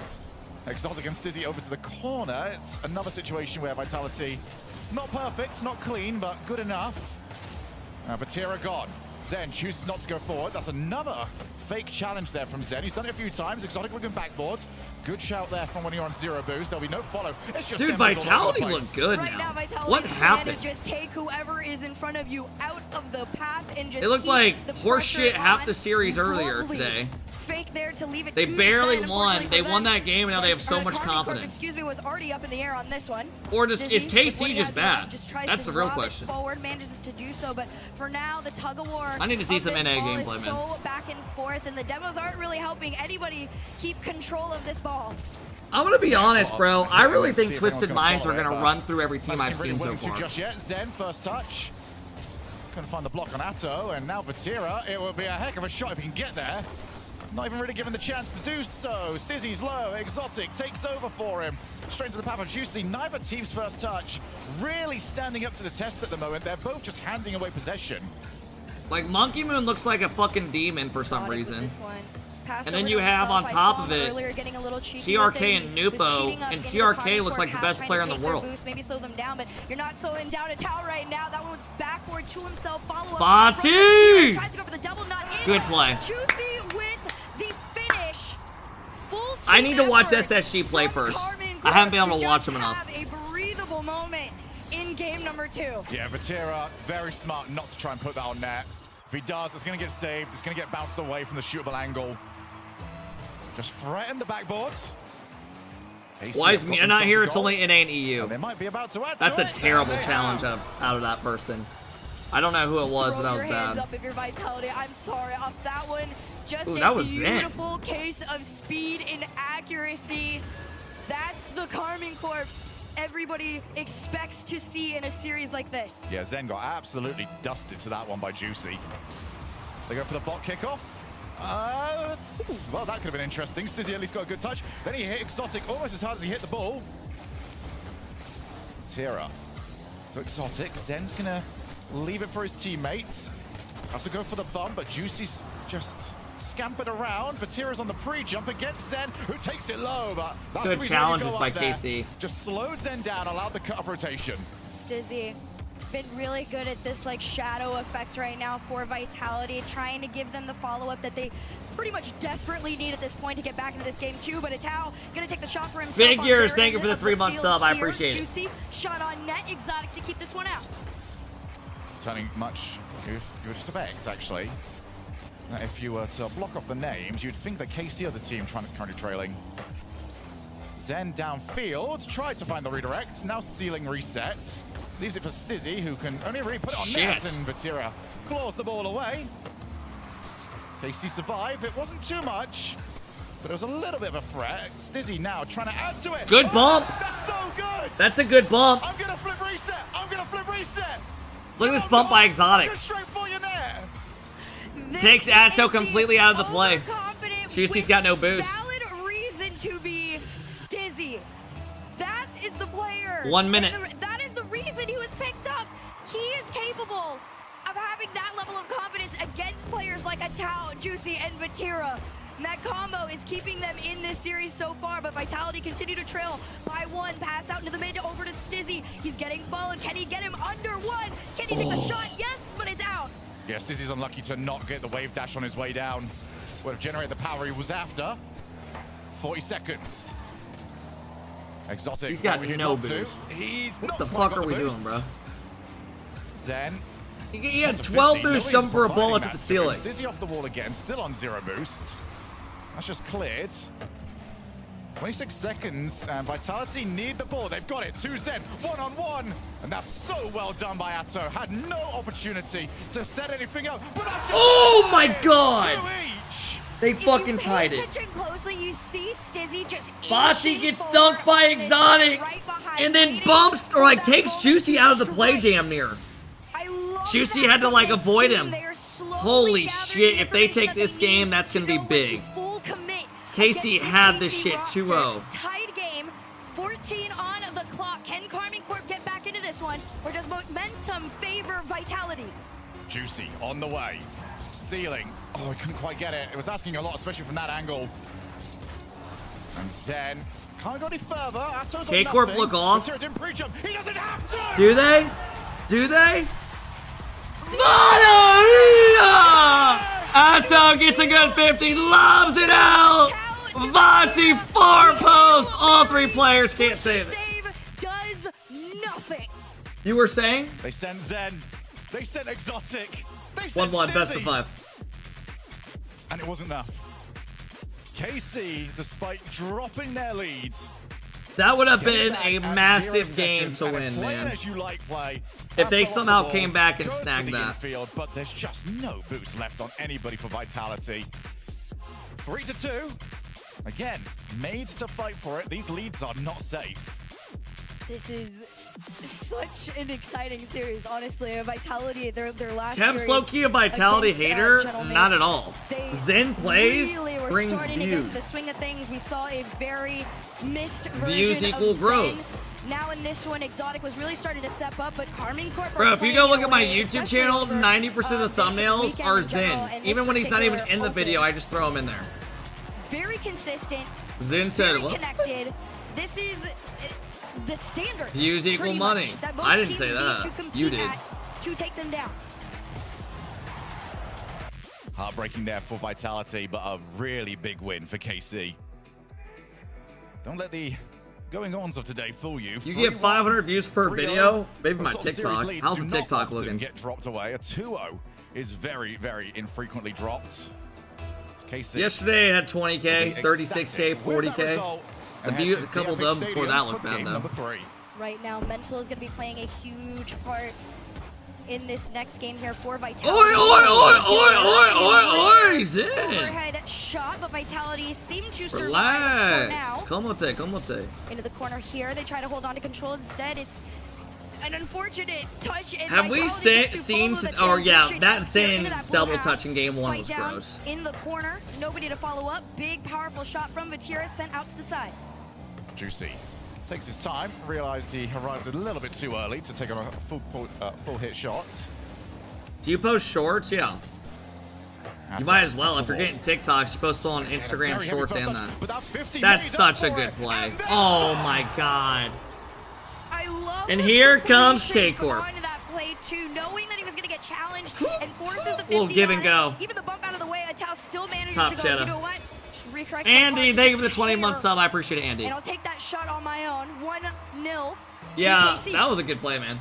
Exotic and Stizzy over to the corner. It's another situation where Vitality, not perfect, not clean, but good enough. But Tira gone. Zen chooses not to go forward. That's another fake challenge there from Zen. He's done it a few times. Exotic looking backboard. Good shout there from when you're on zero boost. There'll be no follow. It's just Dude, demos all over the Vitality place. looked good Right now, Vitality's What plan happened? is just take whoever is in front of you out of the path and just It looked keep like the horseshit pressure half on the series earlier globally. today. Fake there to leave it They to barely Zen. won. Unfortunately They for won them, that game, and now they have so Carming much Corp, confidence. excuse me, was already up in the air on this one. Or is Dizzy, KC with what he just has bad? left, just tries That's to the real lob it question. Forward, manages to do so, but for now, the tug of war. I need to see of some this NA ball gameplay, is man. So back and forth, and the demos aren't really helping anybody keep control of this ball. I'm gonna be honest, bro. I really Let's think see if anyone's Twisted gonna Minds are follow it, gonna but run through every team Haven't I've really seen so willing to far. just yet. Zen first touch. Couldn't find the block on Atto, and now for Tira, it will be a heck of a shot if he can get there. Not even really given the chance to do so. Stizzy's low. Exotic takes over for him. Straight into the path of Juicy. Neither team's first touch really standing up to the test at the moment. They're both just handing away possession. Like Monkey Moon looks like a fucking demon for some reason. Pass And then over you to have himself. on I top saw of him it, earlier getting a little cheeky TRK with it. and He was Nupo, cheating up and into the TRK Carming looks like the Corp best half, player trying in to the take their world. Boost, maybe slow them down, but you're not slowing down a Tao right now. That one's backward to himself. Follow up. Fatih! from the Tira. Tries to go for the double, not in. Good play. Juicy with the finish. Full I team need to watch effort SSG play first. Carming I haven't been Corp able to to watch just him enough. have a breathable moment in game number 2. Yeah, Vatira, very smart not to try and put that on net. If he does, it's going to get saved. It's going to get bounced away from the shootable angle. Just threaten the backboards. Why is Mina not here? It's only it ain't EU. They might be about to add That's to a it. terrible They challenge have. out of that person. I don't know who it was, but Throw that your was hands bad. up if you're Vitality. I'm sorry. Off that one, just Ooh, a that was Zen. beautiful case of speed and accuracy. That's the Carming Corp everybody expects to see in a series like this. Yeah, Zen got absolutely dusted to that one by Juicy. They go for the bot kickoff. Well, that could have been interesting. Stizzy at least got a good touch. Then he hit Exotic almost as hard as he hit the ball. Tira to Exotic. Zen's gonna leave it for his teammates. Also go for the bump, but Juicy's just scampered around. Vatira's on the pre-jump against Zen, who takes it low, but that's good challenges by KC. Just slowed Zen down, allowed the cut-off rotation. Stizzy been really good at this like shadow effect right now for Vitality, trying to give them the follow-up that they pretty much desperately need at this point to get back into this game too. But Atao gonna take the shot for himself. Figures, thank you for the 3-month sub. I appreciate it. Juicy shot on net. Exotic to keep this one out. Turning much you would expect, actually. If you were to block off the names, you'd think that KC are the team currently trailing. Zen downfield, tried to find the redirect, now sealing reset. Leaves it for Stizzy, who can only really put it on net, and Vatira claws the ball away. KC survive. It wasn't too much, but it was a little bit of a threat. Stizzy now trying to add to it. Good bump. That's so good. That's a good bump. I'm gonna flip reset. I'm gonna flip reset. Look at this bump by Exotic. Straight for you there. Takes Atto completely out of the play. Juicy's got no boost. Valid reason to be Stizzy. That is the player. 1 minute. That is the reason he was picked up. He is capable of having that level of confidence against players like Atao, Juicy, and Vatira. And that combo is keeping them in this series so far, but Vitality continue to trail by 1. Pass out into the mid over to Stizzy. He's getting followed. Can he get him under 1? Can he take the shot? Yes, but it's out. Yeah, Stizzy's unlucky to not get the wave dash on his way down. Would have generated the power he was after. 40 seconds. Exotic. He's got no boost. What the fuck are we doing, bro? Zen. He had 12 boost jump for a bullet at the ceiling. Stizzy off the wall again, still on 0 boost. That's just cleared. 26 seconds, and Vitality need the ball. They've got it. 2 Zen, 1-on-1. And that's so well done by Atto. Had no opportunity to set anything up. But that's just oh my god! 2 each. They fucking tied it. Attention closely, you see Stizzy just Bocce gets dunked by Exotic, and then bumps, or like takes Juicy out of the play damn near. Juicy had to like avoid him. Holy shit, if they take this game, that's gonna be big. KC had this shit 2-0. Tied game, 14 on the clock. Can Carmine Corp get back into this one, or does momentum favor Vitality? Juicy on the way. Ceiling. Oh, he couldn't quite get it. It was asking a lot, especially from that angle. And Zen can't go any further. Atto's on K-Corp nothing. look off. Didn't pre-jump. He doesn't have to! Do they? Do they? Atto gets a good 50, lobs it out! Vati far post! All 3 players can't save it. Does nothing. You were saying? They sent Zen. They sent Exotic. They sent 1-1, best of Stizzy. 5. And it wasn't enough. KC, despite dropping their leads, that would have been a massive game to win, man. If they somehow came back and snagged that. Infield, but there's just no boost left on anybody for Vitality. 3-2. Again, made to fight for it. These leads are not safe. This is such an exciting series, honestly. Vitality, their last Kev's series low-key a Vitality against, hater? Gentlemen, Not at all. Zen plays, really were brings starting to get views. the swing of things. We saw a very missed Views version equal of growth. Zen. Now in this one, Exotic was really starting to step up, but Carmine Corp Bro, if you go look at my YouTube channel, 90% of the thumbnails are Zen. Even when he's not even in the video, I just throw him in there. Very consistent. Zen said, very well, connected. This is the standard. views equal pretty money. much, that most I didn't teams say need that. to compete You did. at to take them down. Heartbreaking there for Vitality, but a really big win for KC. Don't let the going-ons of today fool you. You get 500 views per video? Maybe my Those sort of TikTok. series leads How's do the not TikTok often looking? Get dropped away. A 2-0 is very, very infrequently dropped. KC. Yesterday it had 20K, 36K, 40K. A couple of them before that looked bad though. Right now, Mental is going to be playing a huge part in this next game here for Vitality. Oi, Zen! Overhead shot, but Vitality seem to survive for Relax. now. Como te. Into the corner here, they try to hold on to control. Instead, it's an unfortunate touch. And Have we seen? Oh yeah, that same double touch in game 1 Fight was down gross. in the corner, nobody to follow up. Big, powerful shot from Vatira sent out to the side. Juicy takes his time, realized he arrived a little bit too early to take on a full hit shot. Do you post shorts? Yeah. You might as well. If you're getting TikToks, you post on Instagram shorts and that. That's such a good play. Oh my god. I love and here comes K-Corp. on that play too, knowing that he was going to get challenged and forces the 50 Little give and go. Even the bump out of the way, Tao still manages Top to go, cheddar. you know what? Recorrect Andy, thank you for the 20-month sub. I appreciate it, Andy. And I'll take that shot on my own. 1-0. Yeah, that was a good play, man.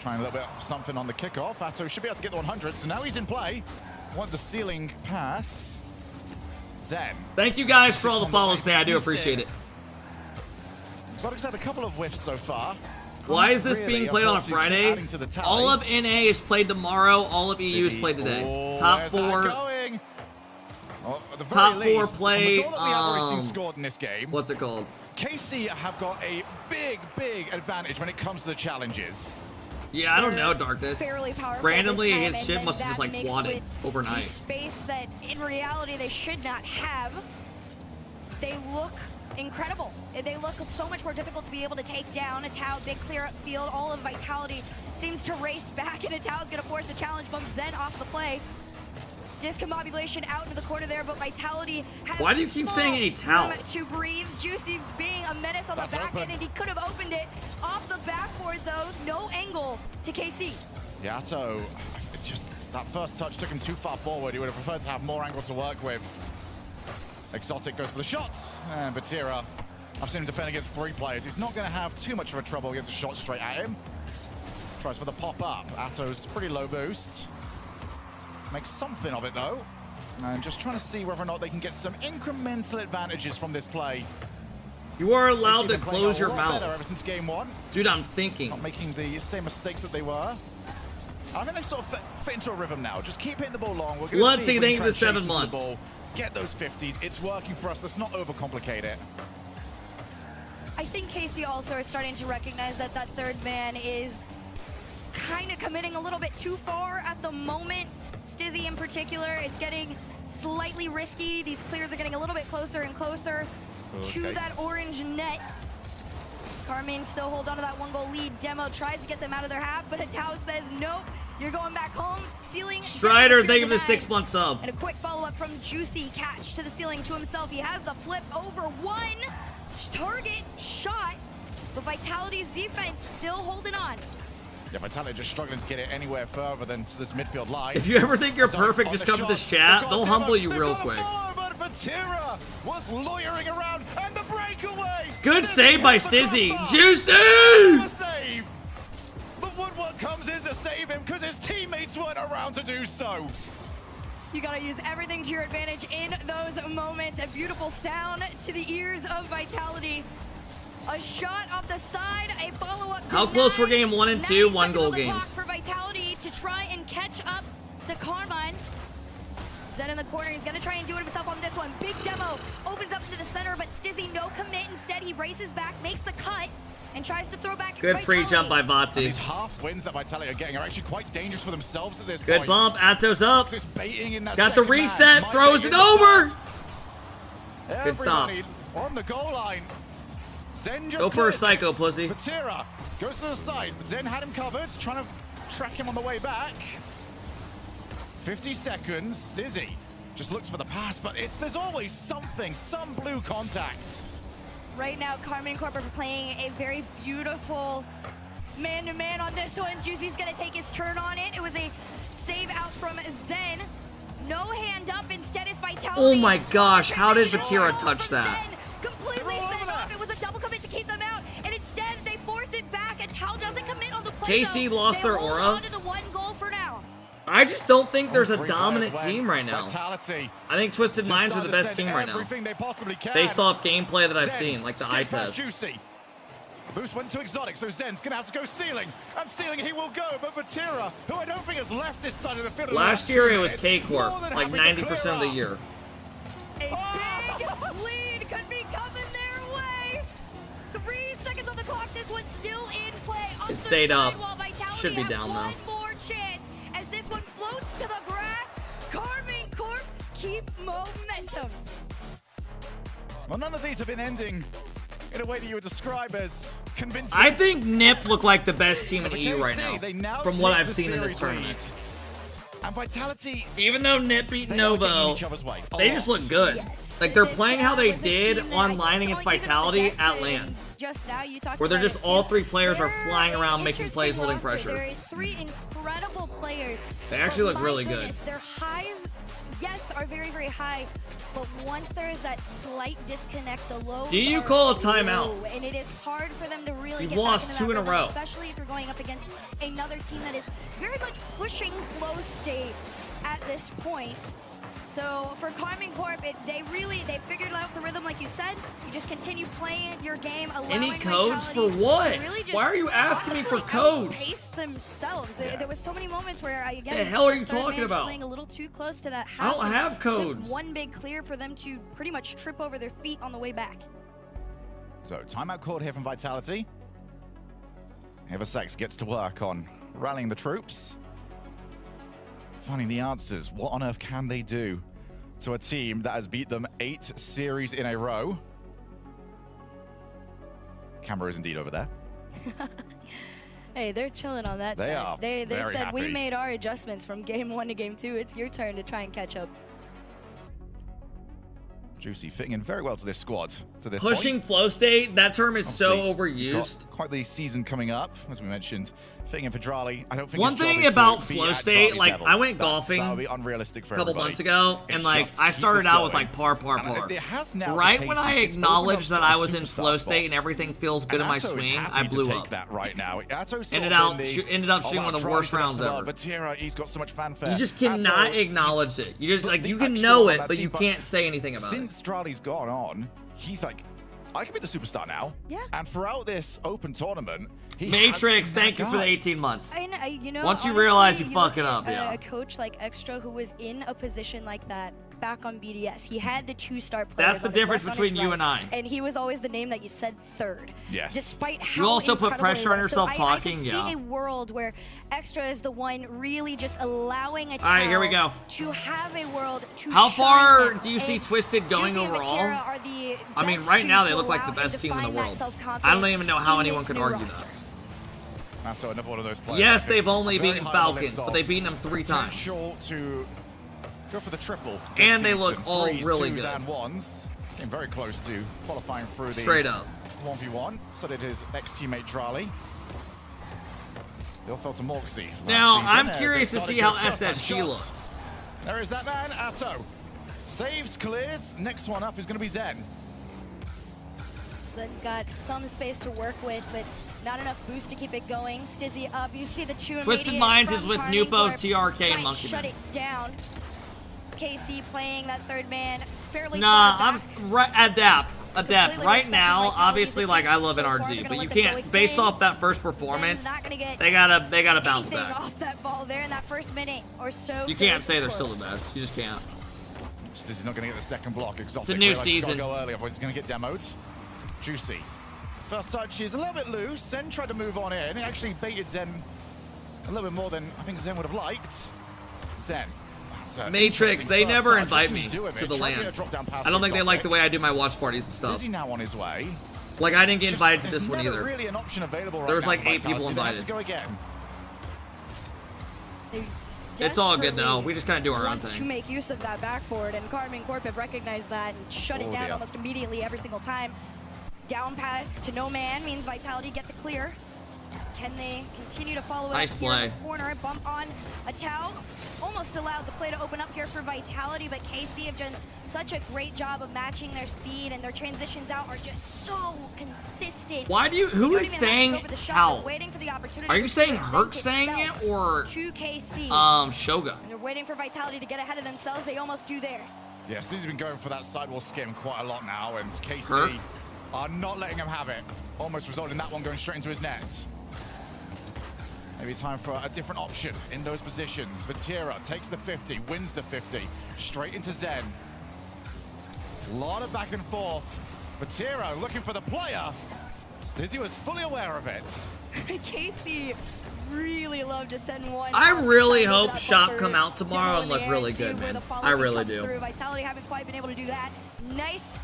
Trying a little bit of something on the kickoff. Atto should be able to get the 100, so now he's in play. Want the ceiling pass. Zen. Thank you guys for all the follows today. I do appreciate it. Exotic's had a couple of whiffs so far. Why is this being played on a Friday? All of NA is played tomorrow. All of EU is played today. Top 4. Top 4 play. Scored in this game. What's it called? KC have got a big advantage when it comes to the challenges. Yeah, I don't know, Darkness. Fairly powerful Randomly, this time, his shit must have just like mixed quadded with overnight. the space that in reality they should not have. They look incredible. They look so much more difficult to be able to take down. A Tao, big clear up field. All of Vitality seems to race back, and a Tao is going to force the challenge. Bump Zen off the play. Discombobulation out into the corner there, but Vitality had Why do you keep saying a Tao? to breathe. Juicy being a menace on the back end, and he could have opened it off the backboard though. No angle to KC. Yato, just that first touch took him too far forward. He would have preferred to have more angle to work with. Exotic goes for the shots, and Vatira, I've seen him defend against 3 players. He's not going to have too much of a trouble against a shot straight at him. Tries for the pop-up. Atto's pretty low boost. Makes something of it though. And just trying to see whether or not they can get some incremental advantages from this play. You are allowed to close your mouth. Ever since game 1. Dude, I'm thinking. Not making the same mistakes that they were. I mean, they've sort of fit into a rhythm now. Just keep hitting the ball long. We're Let's see, thank you for the 7 months. Ball, get those 50s. It's working for us. Let's not overcomplicate it. I think KC also is starting to recognize that that third man is kind of committing a little bit too far at the moment. Stizzy in particular, it's getting slightly risky. These clears are getting a little bit closer and closer to that orange net. Carmine still hold on to that 1-goal lead. Demo tries to get them out of their half, but Atao says, nope, you're going back home. Ceiling. Strider, thank you for the 6-month sub. And a quick follow-up from Juicy. Catch to the ceiling to himself. He has the flip over 1. Target shot, but Vitality's defense still holding on. Yeah, Vitality just struggling to get it anywhere further than to this midfield line. If you ever think you're perfect, just come to this chat. They'll humble you real quick. Vatira was lawyering around, and the breakaway. Good save by Stizzy. Juicy! Save. But Woodward comes in to save him because his teammates weren't around to do so. You gotta use everything to your advantage in those moments. A beautiful sound to the ears of Vitality. A shot off the side, a follow-up. How close were game 1 and 2? 1-goal games. For Vitality to try and catch up to Carmine. Zen in the corner, he's gonna try and do it himself on this one. Big Demo opens up into the center, but Stizzy no commit. Instead, he races back, makes the cut, and tries to throw back. Good free jump by Vati. These half wins that Vitality are getting are actually quite dangerous for themselves at this point. Good bump, Atto's up. Got the reset, throws it over. Good stop. On the goal line. Zen just go for a psycho, pussy. Vatira goes to the side, but Zen had him covered, trying to track him on the way back. 50 seconds, Stizzy just looks for the pass, but there's always something, some blue contact. Right now, Carmine Corp are playing a very beautiful man-to-man on this one. Juicy's gonna take his turn on it. It was a save out from Zen. No hand up, instead it's Vitality. Oh my gosh, how did Vatira touch that? Zen completely set off. It was a double commit to keep them out, and instead they force it back. A Tao doesn't commit on the play. KC lost their aura. On to the 1 goal for now. I just don't think there's a dominant team right now. Vitality. I think Twisted Minds are the best team right now. Based off gameplay that I've seen, like the eye test. Juicy. Boost went to Exotic, so Zen's gonna have to go ceiling. And ceiling he will go, but Vatira, who I don't think has left this side of the field. Last year it was K-Corp, like 90% of the year. A big lead could be coming their way. 3 seconds on the clock. This one's still in play. stayed up. Should be down though. One more chance as this one floats to the grass. Carmine Corp keep momentum. Well, none of these have been ending in a way that you would describe as convincing. I think NiP look like the best team in EU right They now, from what I've seen in this series tournament. lead. And Vitality, Even though NiP beat Novo, each other's way a they lot. just look good. Like they're playing how they did online against Vitality at LAN, Just now, you talked where they're about just it, all too. three players are They're flying around making interesting plays, holding roster. pressure. There are three incredible players. They actually but look my really good. goodness, their highs, yes, are very, very high. But once there is that slight disconnect, the lows Do you are call a timeout? low, and it is hard for them to really You've get lost back into 2 in a that row. rhythm, especially if you're going up against another team that is very much pushing flow state at this point. So for Carmine Corp, they figured out the rhythm, like you said. You just continue playing your game, allowing Any codes for Vitality what? to really just Why are you asking me for honestly codes? outpace themselves. There was so many moments where again, The hell are you the third talking man was about? playing a little too close to that I half. don't and have took codes. one big clear for them to pretty much trip over their feet on the way back. So, timeout called here from Vitality. Eversex gets to work on rallying the troops, finding the answers. What on earth can they do to a team that has beat them 8 series in a row? Camera is indeed over there. Hey, they're chilling on that They side. are They very said we happy. made our adjustments from game 1 to game 2. It's your turn to try and catch up. Juicy fitting in very well to this squad. To this Pushing point. flow state, that term is so Obviously, he's overused. got quite the season coming up, as we mentioned. Fitting in for Drali. I don't think One his job thing is to about be flow at state, Drali's like level. I went That golfing would be unrealistic for a couple everybody. months ago, and It's like just I keep started this out with going. like par. And it has now for Right when KC, I it's acknowledged opened that up I was to in superstar flow state and spots. everything feels good in my Atto is swing, happy I to blew take up. that right now. Atto Ended up shooting one of the worst rounds ever. But Tira, he's got so much fanfare. You just cannot Atto, acknowledge it. You just like the you can extra know on it, that but team, you can't say anything about it. Since Drali's gone on, he's like, I can be the superstar now. Yeah. And throughout this open tournament, he Matrix, has been thank that you for the guy. 18 months. You know, Once you honestly, realize you look fucking at, up, yeah. A coach like Extra who was in a position like that back on BDS. He had the 2-star players. That's the on his difference left, on his between you right, and I. And he was always the name that you said third. Yes. Despite how You also put incredible pressure he on was. yourself So talking, I can yeah. see a world where Extra is the one really just allowing a All right, here we Tau go. to have a world to How shine far in. do you see And Twisted going Juicy and overall? Vatira are the I mean, best right two now they to look like allow the and best team in the define that world. self-confidence I don't even know how in anyone this could new argue roster. that. That's another one of those players. Yes, I think they've is only very beaten high on the Falcon, list but of they've beaten them 3 times. potential to go for the triple. this And they look season. all 3s, really 2s, good. and 1s. Getting very close to qualifying through the Straight up. 1v1. So did his ex-teammate Drali. They all fell to Morksy. Now, last season. I'm As curious to Exotic see how goes first time SSG shot. looks. There is that man, Atto. Saves, clears. Next one up is going to be Zen. Zen's got some space to work with, but not enough boost to keep it going. Stizzy up. You see the two Twisted immediate Minds from is with Carmine Nupo, Corp. TRK, Try and Monkey shut Man. it down. KC playing that third man fairly Nah, far I'm back. right adapt. Completely Right respect now, Vitality. obviously, The like I team's love so far, NRG, they're but gonna you let them can't, go based again. off that first performance, Zen's not gonna get they gotta bounce anything back. off that ball there in that first minute or so. You can't goes say the they're still the scores. best. You just can't. This is not going to get the second block. Exotic. It's a new realized he's season. gotta go early, otherwise he's going to get demoed. Juicy. First touch is a little bit loose. Zen tried to move on in. He actually baited Zen a little bit more than I think Zen would have liked. Zen. That's an Matrix, interesting they first never touch. What invite can me you do with to it? the Try to get a LAN. drop down pass I don't to think they like the Exotic. way I do my watch parties and stuff. Dizzy now on his way. Like I didn't get Just- invited to there's this one never either. really an option available right There was now like for 8 people Vitality. They have invited. to go again. It's all good though. We just kind of do our own Want to thing. make use of that backboard, and Carmine Corp have recognized that and shut it Oh, down dear. almost immediately every single time. Down pass to no man means Vitality get the clear. Can they continue to follow it Nice up here in play. the corner? Bump on a Tau. Almost allowed the play to open up here for Vitality, but KC have done such a great job of matching their speed, and their transitions out are just so consistent. Why do you? Who don't is even have to saying go for the shot. how? They're waiting for the opportunity Are you to saying present Herc saying itself it or to KC? Shoga? And they're waiting for Vitality to get ahead of themselves. They almost do there. Yes, this has been going for that sidewall skim quite a lot now, and KC Herc? are not letting him have it. Almost resulted in that one going straight into his net. Maybe time for a different option in those positions. Vatira takes the 50, wins the 50, straight into Zen. A lot of back and forth. Vatira looking for the player. Stizzy was fully aware of it. Casey really loved to send one. I really hope Shop come out tomorrow and look really good, man. I really do. Vitality haven't quite been able to do that. Nice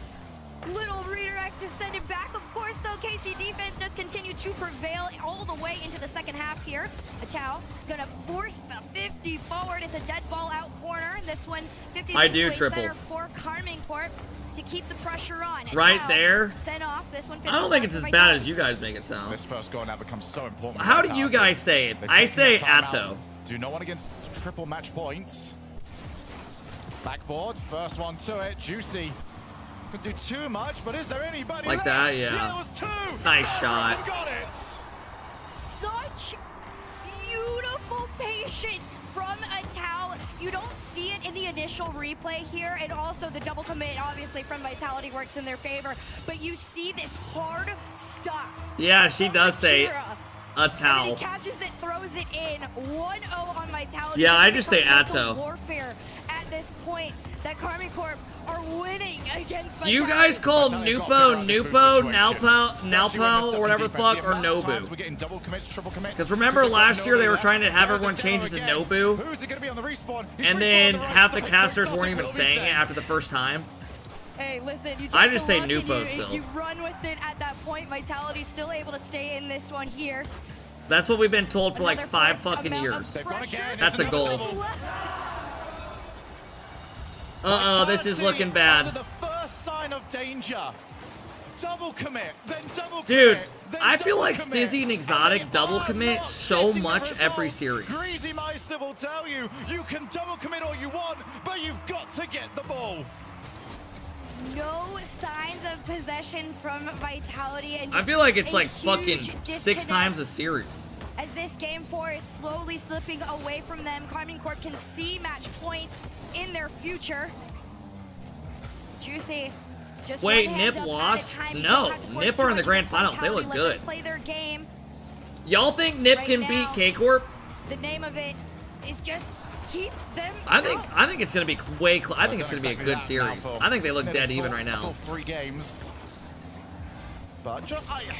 little redirect to send it back. Of course, though, KC defense does continue to prevail all the way into the second half here. Atao gonna force the 50 forward. It's a dead ball out corner. This one, 50 I do triple. center for Carmine Corp to keep the pressure on. Right Atao there. Sent off. This one, I don't think it's as bad as you guys make it sound. This first goal now becomes so important. How do you guys say it? I say Atto. Do no one against triple match points. Backboard, first one to it. Juicy. Could do too much, but is there anybody like left? that? Yeah. That was two. Nice shot. Got it. Such beautiful patience from Atao. You don't see it in the initial replay here, and also the double commit, obviously, from Vitality works in their favor. But you see this hard stop. Yeah, she does say Atao. He catches it, throws it in. 1-0 on Vitality. Yeah, I just say Atao. Warfare at this point that Carmine Corp are winning against Vitality. You guys call Nupo, Nalpo, or whatever the fuck, or Nobu. Because remember last year they were trying to have everyone change it to Nobu, and then half the casters weren't even saying it after the first time. Hey, listen, you I just say Nupo still. You run with it at that point. Vitality's still able to stay in this one here. That's what we've been told for like 5 fucking years. That's a goal. Uh-oh, this is looking bad. The first sign of danger. Double commit, then double Dude, commit, then I feel double like commit. Stizzy and Exotic double commit so much every series. Greasy Meister will tell you, you can double commit all you want, but you've got to get the ball. No signs of possession from Vitality. And I feel like it's a like fucking huge 6 disconnect. times a series. As this game 4 is slowly slipping away from them, Carmine Corp can see match point in their future. Juicy. Just Wait, one hand Nip up lost? at a time. No, Still have to Nip force are in the too grand much finals. They look Vitality, let them good. play their game. Y'all think Nip Right can now, beat K-Corp? The name of it is just keep them I think it's gonna be I think it's gonna be a good series. I think they look dead even right now. 3 games. But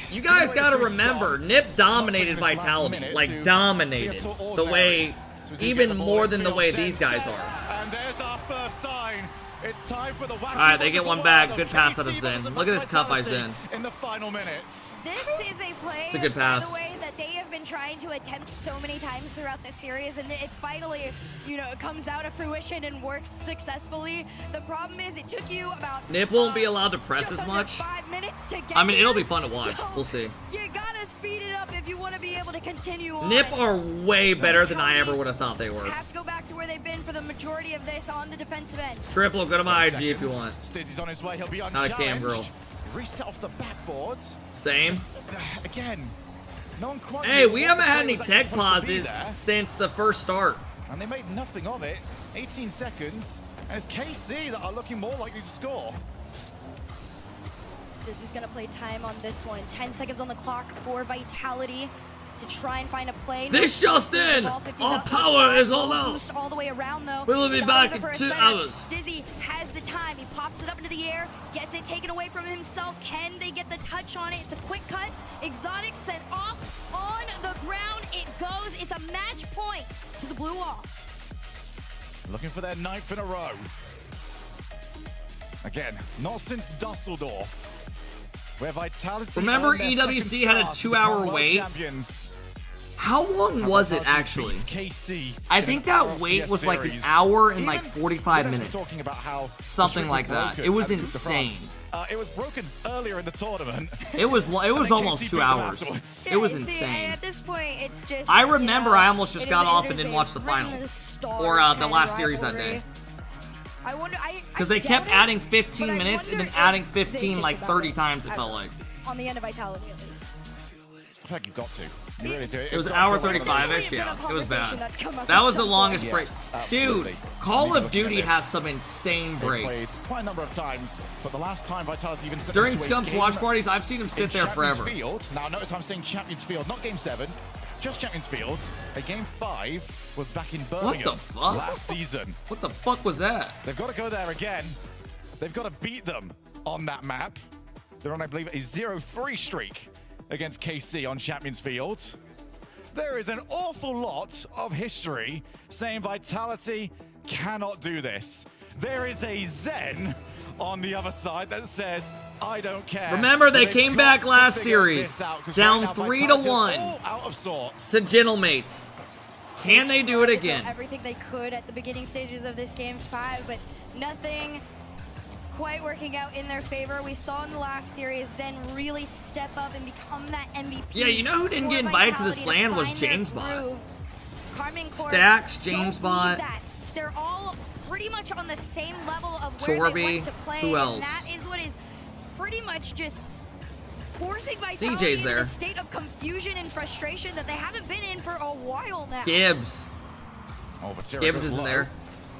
You guys gotta remember, Nip dominated Vitality, like dominated, the way, even more than the way these guys are. And there's our first sign. It's time for the All right, they get one back. Good pass out of Zen. Look at this cut by Zen. In the final minutes. This is a play, It's a good by pass. the way, that they have been trying to attempt so many times throughout the series, and it finally, it comes out of fruition and works successfully. The problem is it took you about Nip won't be allowed to press just as under much. 5 minutes to get I mean, it'll here. be fun to watch. So We'll see. You gotta speed it up if you want to be able to continue on. Nip are way better than I ever would have thought they were. Have to go back to where they've been for the majority of this on the defensive end. Triple, go to my IG if you want. Stizzy's on his way. He'll be Not a unchallenged. cam girl. Reset off the backboards. Same. Again, no one quite Hey, knew we what haven't the had play any was actually tech supposed to be pauses there. since the first start. And they made nothing of it. 18 seconds. And it's KC that are looking more likely to score. Stizzy's gonna play time on this one. 10 seconds on the clock for Vitality to try and find a play. This just in! All power is all out! Boost all the way around though. We will be He's back looking in for a 2 center. hours. Stizzy has the time. He pops it up into the air, gets it taken away from himself. Can they get the touch on it? It's a quick cut. Exotic sent off on the ground. It goes. It's a match point to the blue wall. Looking for their 9th in a row. Again, not since Dusseldorf. Where Vitality Remember earned their EWC second had a start to 2-hour become world wait? champions. How long was it Vitality actually? beats KC I in think an that RLCS wait was like an series. hour and like Even 45 Vince was minutes. talking about how the Something streak like was that. broken It was at the Coupe de insane. France. It was broken earlier in the tournament. It was And then almost KC 2 beat them hours. afterwards. It was See, insane. at this point, it's just. I remember I almost just it got is- off it and is didn't a watch the written final. in the stars Or the kind of last series that rivalry. day. I wonder. Because they kept doubt it, adding 15 but I minutes and wonder then adding if they 15 think like about 30 it times, it felt ever. like. On the end of Vitality, at least. I feel like you've got to. You really do. It was It's an got hour to feel like 35-ish, a- yeah. It was bad. that's come up That at was the some longest point. break. Yes, Dude, absolutely. Call Maybe of looking at Duty this. has some insane They played breaks. quite a number of times, but the last time Vitality even sent During them to a Scump's game watch parties, I've seen him sit in there Champions forever. Field. Now notice how I'm saying Champions Field, not Game 7, just Champions Field. A Game 5 was back in Birmingham What the fuck? last season. What the fuck was that? They've got to go there again. They've got to beat them on that map. They're on, I believe, a 0-3 streak. against KC on Champions Field, there is an awful lot of history saying Vitality cannot do this. There is a Zen on the other side that says, I don't care. Remember, they They've came got back to last figure series, this out, 'cause down right now 3-1 Vitality are all out of sorts. to Gentlemates. Can they do it again? Everything they could at the beginning stages of this game 5, but nothing quite working out in their favor. We saw in the last series Zen really step up and become that MVP. Yeah, you know who didn't get invited to this LAN was JamesBot. Stacks, JamesBot. They're all pretty much on the same level of where they want to play. Who else? And that is what is pretty much just forcing CJ's Vitality into there. a state of confusion and frustration that they haven't been in for a while now. Gibbs. Oh, Gibbs isn't there.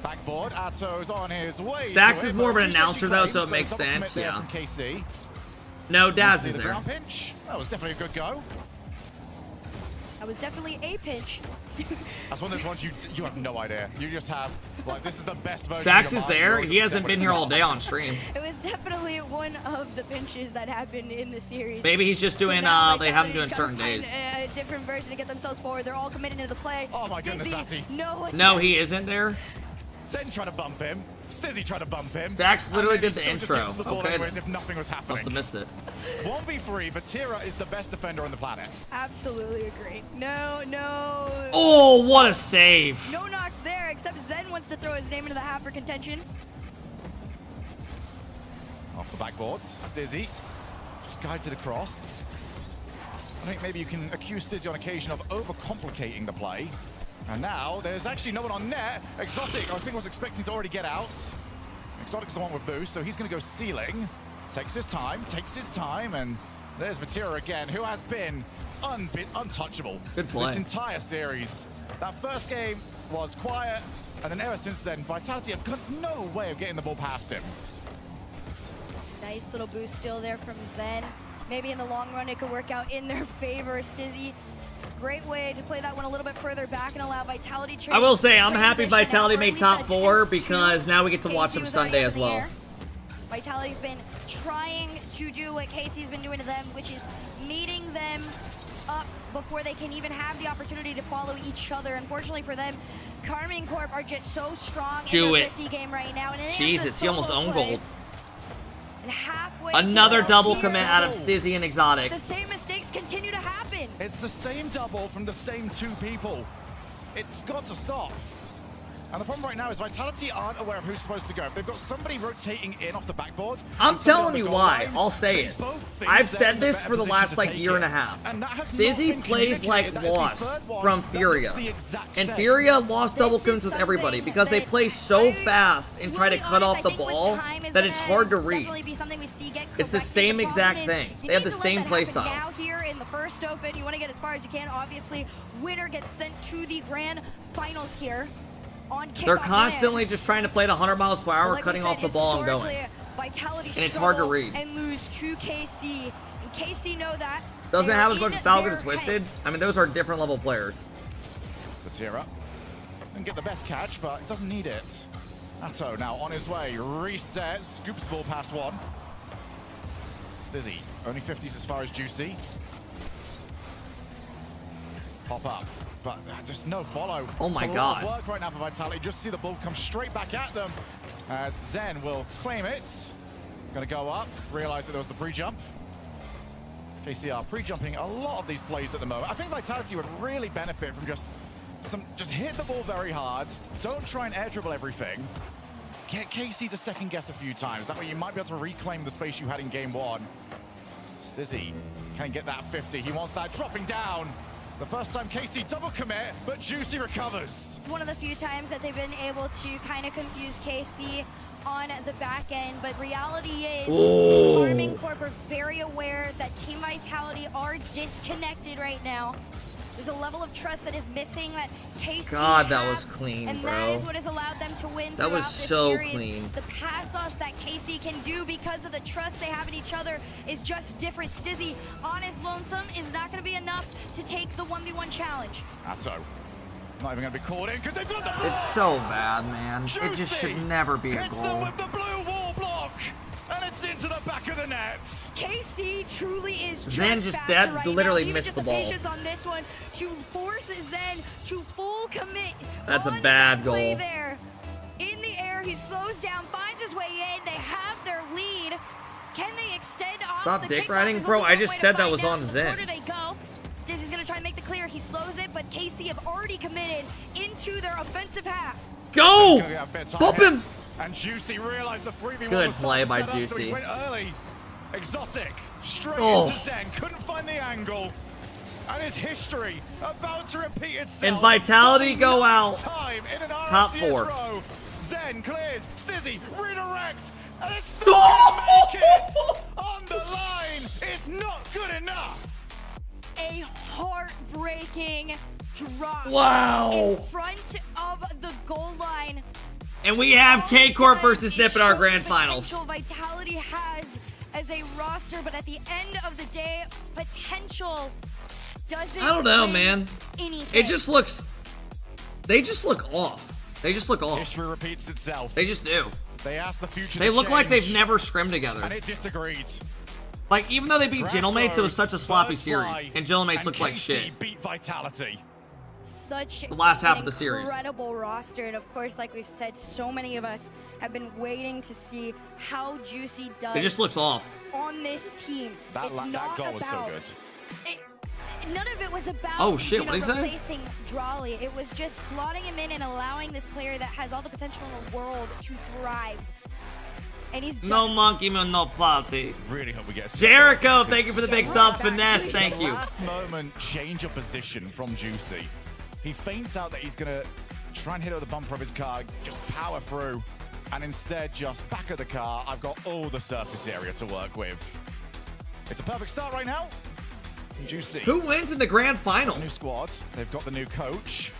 Backboard, Atto's on his way. Stacks is more of an announcer though, so it makes sense. Yeah. From KC. No, Daz See is the there. ground pinch. That was definitely a good go. That was definitely a pinch. That's one of those ones you have no idea. You just have, like, this is the best version. Stacks of your is mind. there. You're always He upset hasn't when been it's here all not. day on stream. It was definitely one of the pinches that happened in the series. Maybe he's just doing, Now they have him Vitality's doing certain gotta days. find a different version to get themselves forward. They're all committed into the play. Oh my goodness, Stizzy, Matty. No, he isn't there. Zen tried to bump him. Stizzy tried to bump him. Stacks literally and then did he the still intro. just gets the ball Okay, anyway as then. if nothing was happening. Must have missed it. 1v3, Vatira is the best defender on the planet. Absolutely agree. No. Oh, what a save. No knocks there, except Zen wants to throw his name into the hat for contention. Off the backboards, Stizzy just guides it across. I think maybe you can accuse Stizzy on occasion of overcomplicating the play. And now there's actually no one on net. Exotic, I think, was expecting to already get out. Exotic is the one with boost, so he's going to go ceiling. Takes his time, and there's Vatira again, who has been untouchable Good play. this entire series. That first game was quiet, and then ever since then, Vitality have got no way of getting the ball past him. Nice little boost still there from Zen. Maybe in the long run it could work out in their favor. Stizzy, great way to play that one a little bit further back and allow Vitality to I will say, I'm happy transition Vitality out, or at made least top attempt 4 to. because now we get to watch KC them was already Sunday up as in the well. air. Vitality's been trying to do what KC's been doing to them, which is meeting them up before they can even have the opportunity to follow each other. Unfortunately for them, Karming Corp are just so strong in their 50 game right now. And they have the Jesus, he almost solo owned play. gold. And halfway Another to double here, commit out of Stizzy and Exotic. the same mistakes continue to happen. It's the same double from the same two people. It's got to stop. And the problem right now is Vitality aren't aware of who's supposed to go. They've got somebody rotating in off the backboard. I'm telling you why. I'll say it. I've said this for the last like year and a half. Stizzy plays like Lost from Furia. And Furia lost double kills with everybody because they play so fast and try to cut off the ball that it's hard to read. It's the same exact thing. They have the same play style. Now here in the first open, you want to get as far as you can. Obviously, winner gets sent to the grand finals here. They're constantly just trying to play at 100 miles per hour, Like we cutting said, off the ball and going. Vitality And it's hard to struggle read. And lose to KC. And KC know that. Doesn't They have are as much in Falcon their and Twisted. heads. I mean, those are different level players. Vatira didn't get the best catch, but it doesn't need it. Atto now on his way, reset, scoops the ball past one. Stizzy, only 50s as far as Juicy. Pop up, but just no follow. Oh my It's a lot God. of work right now for Vitality. Just see the ball come straight back at them as Zen will claim it. Gonna go up, realize that there was the pre-jump. KCR pre-jumping a lot of these plays at the moment. I think Vitality would really benefit from just hit the ball very hard. Don't try and air dribble everything. Get KC to second guess a few times. That way you might be able to reclaim the space you had in game one. Stizzy can get that 50. He wants that dropping down. The first time KC double commit, but Juicy recovers. It's one of the few times that they've been able to kind of confuse KC on the back end, but reality is Karming Corp are very aware that Team Vitality are disconnected right now. There's a level of trust that is missing that KC God, that have, was clean, and bro. that is what has allowed them to win That was throughout this so series. clean. The pass-offs that KC can do because of the trust they have in each other is just different. Stizzy on his lonesome is not going to be enough to take the 1v1 challenge. Atto not even going to be caught in because they've got the ball. It's so bad, man. It just should never be a hits them goal. with the blue wall block, and it's into the back of the net. KC truly is Zen just faster right literally now. missed Even the just ball. Patience on this one to force Zen to full commit. That's a on bad that play goal. there. In the air, he slows down, finds his way in. They have their lead. Can they extend off Stop the dick kickoff? riding, There's bro. only I one just way to said that find was out. on So Zen. where do they go? Stizzy's gonna try and make the clear. He slows it, but KC have already committed into their offensive half. Go! Bump him! And Juicy realized the 3v1 Good was play by set up, so he Juicy. went early. Exotic, straight Oh. into Zen, couldn't find the angle. And his history about to repeat itself. And Vitality go out. Time in an Top RLCS 4. row. Zen clears, Stizzy, redirect, and it's not gonna make it! On the line, it's not good enough! A heartbreaking drop. Wow. In front of the goal line. And we have K-Corp versus Nip in our grand finals. Potential Vitality has as a roster, but at the end of the day, potential doesn't. I don't know, bring man. anything. It just looks. They just look off. They just look off. History repeats itself. They just do. They asked the future They to look like change, they've never scrimmed together. and it disagreed. Like, even though they beat Gentlemates, it was such a sloppy Birds series. fly, And Gentlemates and looked like KC shit. beat Vitality. Such The last half an of the series. incredible roster, and of course, like we've said, so many of us have been waiting to see how Juicy does. It just looks off. On this team. That It's that not goal was so about- good. None of it was about Oh, shit, you know, what'd he say? replacing Drawley. It was just slotting him in and allowing this player that has all the potential in the world to thrive. And he's No done. monkey, no party. Really hope we get Jericho, thank you for the big sub. Finesse, thank you. Last moment change of position from Juicy. He feints out that he's gonna try and hit at the bumper of his car, just power through, and instead just back of the car, I've got all the surface area to work with. It's a perfect start right now. Juicy. Who wins in the grand final? New squad. They've got the new coach.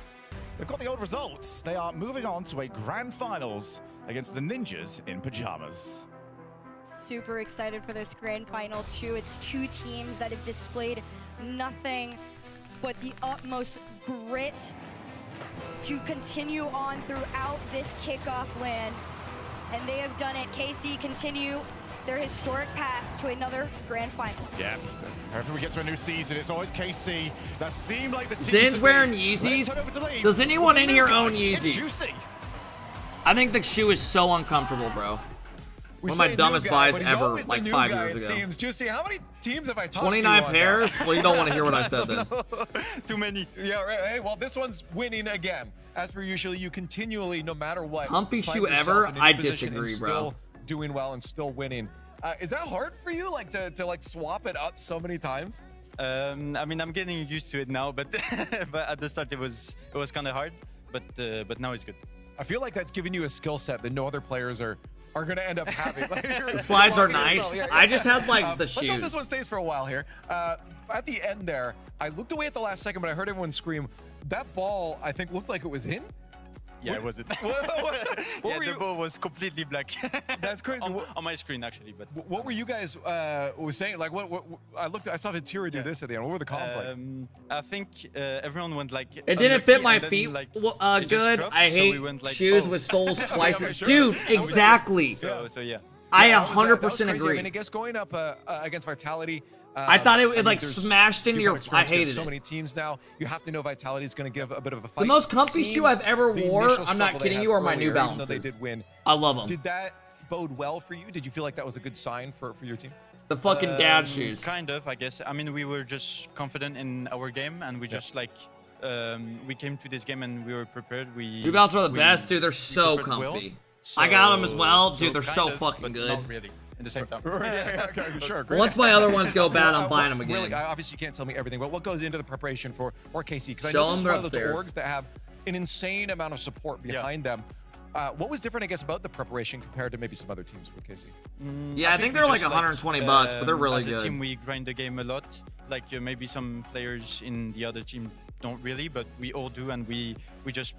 They've got the old results. They are moving on to a grand finals against the Ninjas in pajamas. Super excited for this grand final too. It's two teams that have displayed nothing but the utmost grit to continue on throughout this kickoff land. And they have done it. KC continue their historic path to another grand final. Yeah, whenever we get to a new season, it's always KC that seem like the team Zen's to wearing beat. Yeezys. Let's head over to League. Does anyone in here New own guy. It's Yeezys? Juicy. I think the shoe is so uncomfortable, bro. We One of my say new dumbest guy, buys but he's ever, always the like new 5 guy, years it ago. seems. Juicy, how many teams have I talked 29 to on pairs? now? Well, you don't want to hear what I said then. Too many. Yeah, right. Hey, well, this one's winning again. As per usual, you continually, no matter what. Comfy find shoe yourself ever? in a new I position and disagree, bro. Still doing well and still winning. Is that hard for you, like to like swap it up so many times? I mean, I'm getting used to it now, but but at the start it was kind of hard, but now it's good. I feel like that's giving you a skill set that no other players are going to end up having. Like, The slides are nice. I just had like the Let's hope shoes. this one stays for a while here. At the end there, I looked away at the last second, but I heard everyone scream. That ball, I think, looked like it was in. Yeah, it wasn't. What Yeah, were the you- ball was completely black. That's crazy. on my screen actually, but What were you guys was saying? Like, what I saw Vatira do this at the end. What were the comments like? I think everyone went like. It didn't fit unlucky, my and then, feet. like, Well, it just good. dropped, I so hate we went like, shoes oh. with soles twice. Yeah, sure. Dude, Yeah, exactly. So yeah. I Yeah, that was 100% crazy. I agree. mean, I guess going up against Vitality. I thought it mean, like there's- smashed into you've your. got experience I against hated so it. many teams now. You have to know Vitality is going to give a bit of a fight. The most comfy Seeing shoe I've ever the wore, initial I'm not struggle they kidding had you, are my earlier, New even though they Balances. did win. I love them. Did that bode well for you? Did you feel like that was a good sign for your team? The fucking dad shoes. Kind of, I guess. I mean, we were just confident in our game, and we just like we came to this game and we were prepared. New Balances are the best, dude. They're so prepared well. comfy. I got them as well, dude. They're kind so of, fucking but good. Not really. At the same time. Okay, sure. Great. Once my other ones go bad, I'm buying them again. Really, obviously, you can't tell me everything, but what goes into the preparation for KC? Because I Show know this them is they're one of those upstairs. orgs that have an insane amount of support behind them. What was different, I guess, about the preparation compared to maybe some other teams with KC? Yeah, I think they're we like just, 120 bucks, but they're really as good. a team, we grind the game a lot. Like maybe some players in the other team don't really, but we all do, and we just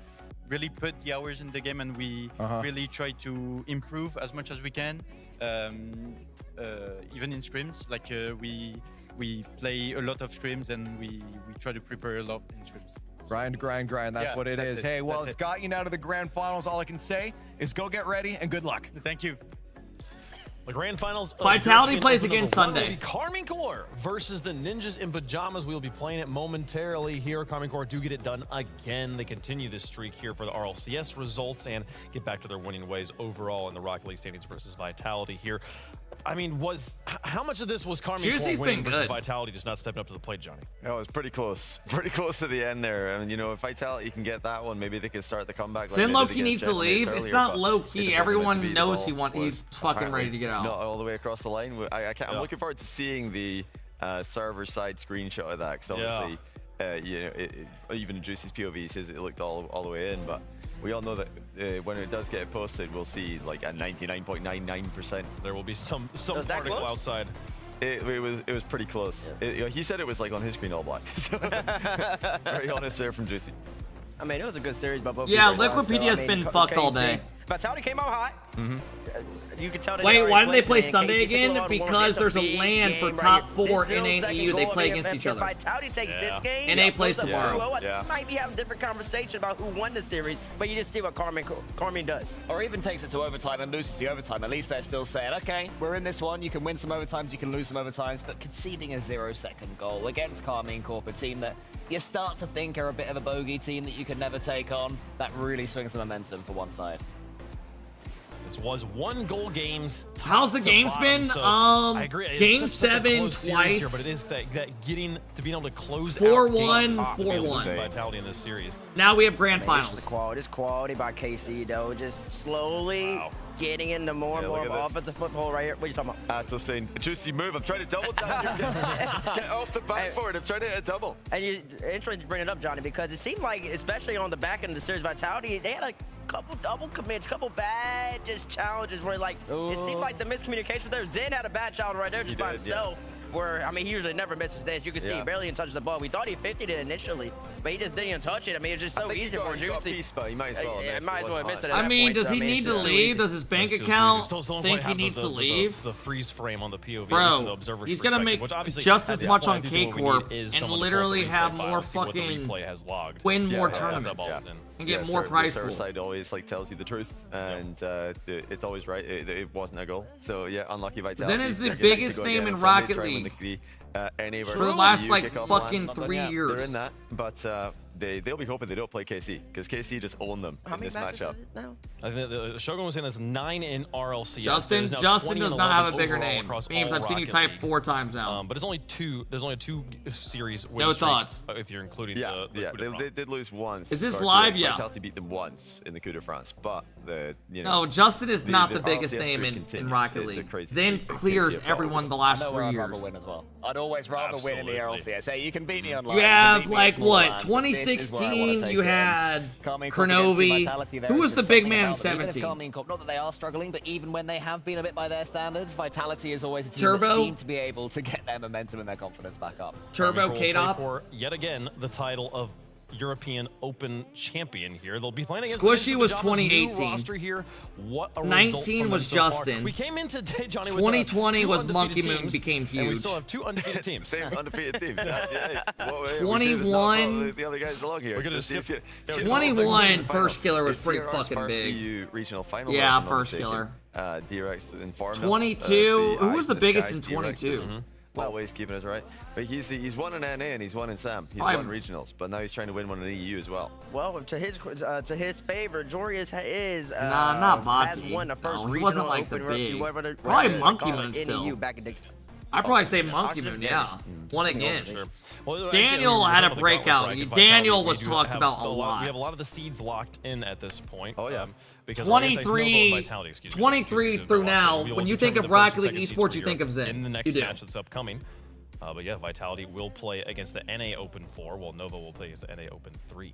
really put the hours in the game, and we really try to improve as much as we can. Even in scrims, like we play a lot of scrims, and we try to prepare a lot in scrims. Grind. That's Yeah, what it that's is. it. Hey, well, That's it's it. got you now to the grand finals. All I can say is go get ready and good luck. Thank you. The grand finals of Vitality European plays Open again #1 will Sunday. be Carmine Corps versus the Ninjas in Pajamas. We'll be playing it momentarily here. Carmine Corps do get it done again. They continue this streak here for the RLCS results and get back to their winning ways overall in the Rocket League standings versus Vitality here. I mean, how much of this was Carmine Corps winning versus Vitality just not stepping up to the plate, Johnny? Yeah, it was pretty close to the end there. I mean, you know, if Vitality can get that one, maybe they can start the comeback. Zen low-key needs to leave. It's not low-key. Everyone knows he's fucking ready to get out. Not all the way across the line. I'm looking forward to seeing the server-side screenshot of that, because obviously, you know, even Juicy's POV says it looked all the way in, but we all know that when it does get posted, we'll see like a 99.99%. There will be some particle outside. It was pretty close. He said it was like on his screen all black. Very honest there from Juicy. I mean, it was a good series by both. Yeah, Liquidpedia's been fucked all day. Vitality came out hot. You can tell. Wait, why did they play Sunday again? Because there's a LAN for top 4 NA and EU. They play against each other. Vitality takes this game. NA plays tomorrow. You might be having a different conversation about who won the series, but you just see what Carmine does. Or even takes it to overtime and loses the overtime. At least they're still saying, okay, we're in this one. You can win some overtimes, you can lose some overtimes, but conceding a 0-second goal against Carmine Corp, a team that you start to think are a bit of a bogey team that you can never take on, that really swings the momentum for one side. This was 1-goal games. How's the games been? So I agree. Game 7 twice. Here, but it is that being able to close 4-1, out 4-1. Vitality in this series. Now we have grand finals. This quality by KC though, just slowly getting into more and more of offensive football right here. What are you talking about? Atos saying, Juicy move. I'm trying to double tap. Get off the backboard. I'm trying to hit a double. And interesting to bring it up, Johnny, because it seemed like, especially on the back end of the series, Vitality, they had a couple double commits, couple bad just challenges where like it seemed like the miscommunication there. Zen had a bad challenge right there just by himself. Where, I mean, he usually never misses this. You can see he barely even touched the ball. We thought he 50'd it initially, but he just didn't even touch it. I mean, it's just so easy for Juicy. He might as well have missed it. I mean, does he need to leave? Does his bank account think he needs to leave? The freeze frame on the POV. Bro, he's going to make just as much on K-Corp and literally have more fucking win more tournaments and get more prize pool. The server side always like tells you the truth, and it's always right. It wasn't a goal. So yeah, unlucky Vitality. Zen is the biggest name in Rocket League. For the last like fucking 3 years. They're in that, but they'll be hoping they don't play KC, because KC just owned them in this matchup. I think the Shogun was saying that's 9 in RLCS. Justin does not have a bigger name. Memes, I've seen you type 4 times now. But it's only two. There's only 2 series. No thoughts. If you're including they did lose once. Is this live? Yeah. Vitality beat them once in the Coup de France, but no, Justin is not the biggest name in Rocket League. Zen clears everyone the last 3 years. I'd always rather win in the RLCS. Hey, you can beat me online. You have like what? 2016, you had Kronovi. Who was the big man in 17? Not that they are struggling, but even when they have been a bit by their standards, Vitality is always a team that seem to be able to get their momentum and their confidence back up. Turbo K-Dop. For yet again the title of European Open champion here. They'll be playing against Squishy was 2018. Roster here. What a 19 was Justin. We came in today, Johnny. 2020 was Monkey Moon became huge. And we still have 2 undefeated teams. Same undefeated team. 21. The other guys along here. We're gonna skip 21 first killer was pretty fucking big. EU regional final. Yeah, first killer. D-Rex informed us. 22. Who was the biggest in 22? Always keeping us right, but he's won in NA and he's won in SAM. He's won regionals, but now he's trying to win one in the EU as well. Well, to his favor, Jorius has won the first regional. He wasn't like the big. Probably Monkey Moon still. I'd probably say Monkey Moon, yeah. Won again. Well, Daniel had a breakout. Daniel was talked about a lot. We have a lot of the seeds locked in at this point. Oh, yeah. Because 23 through now, when you think of Rocket League esports, you think of Zen. In the next match that's upcoming. But yeah, Vitality will play against the NA Open 4, while Nova will play against the NA Open 3.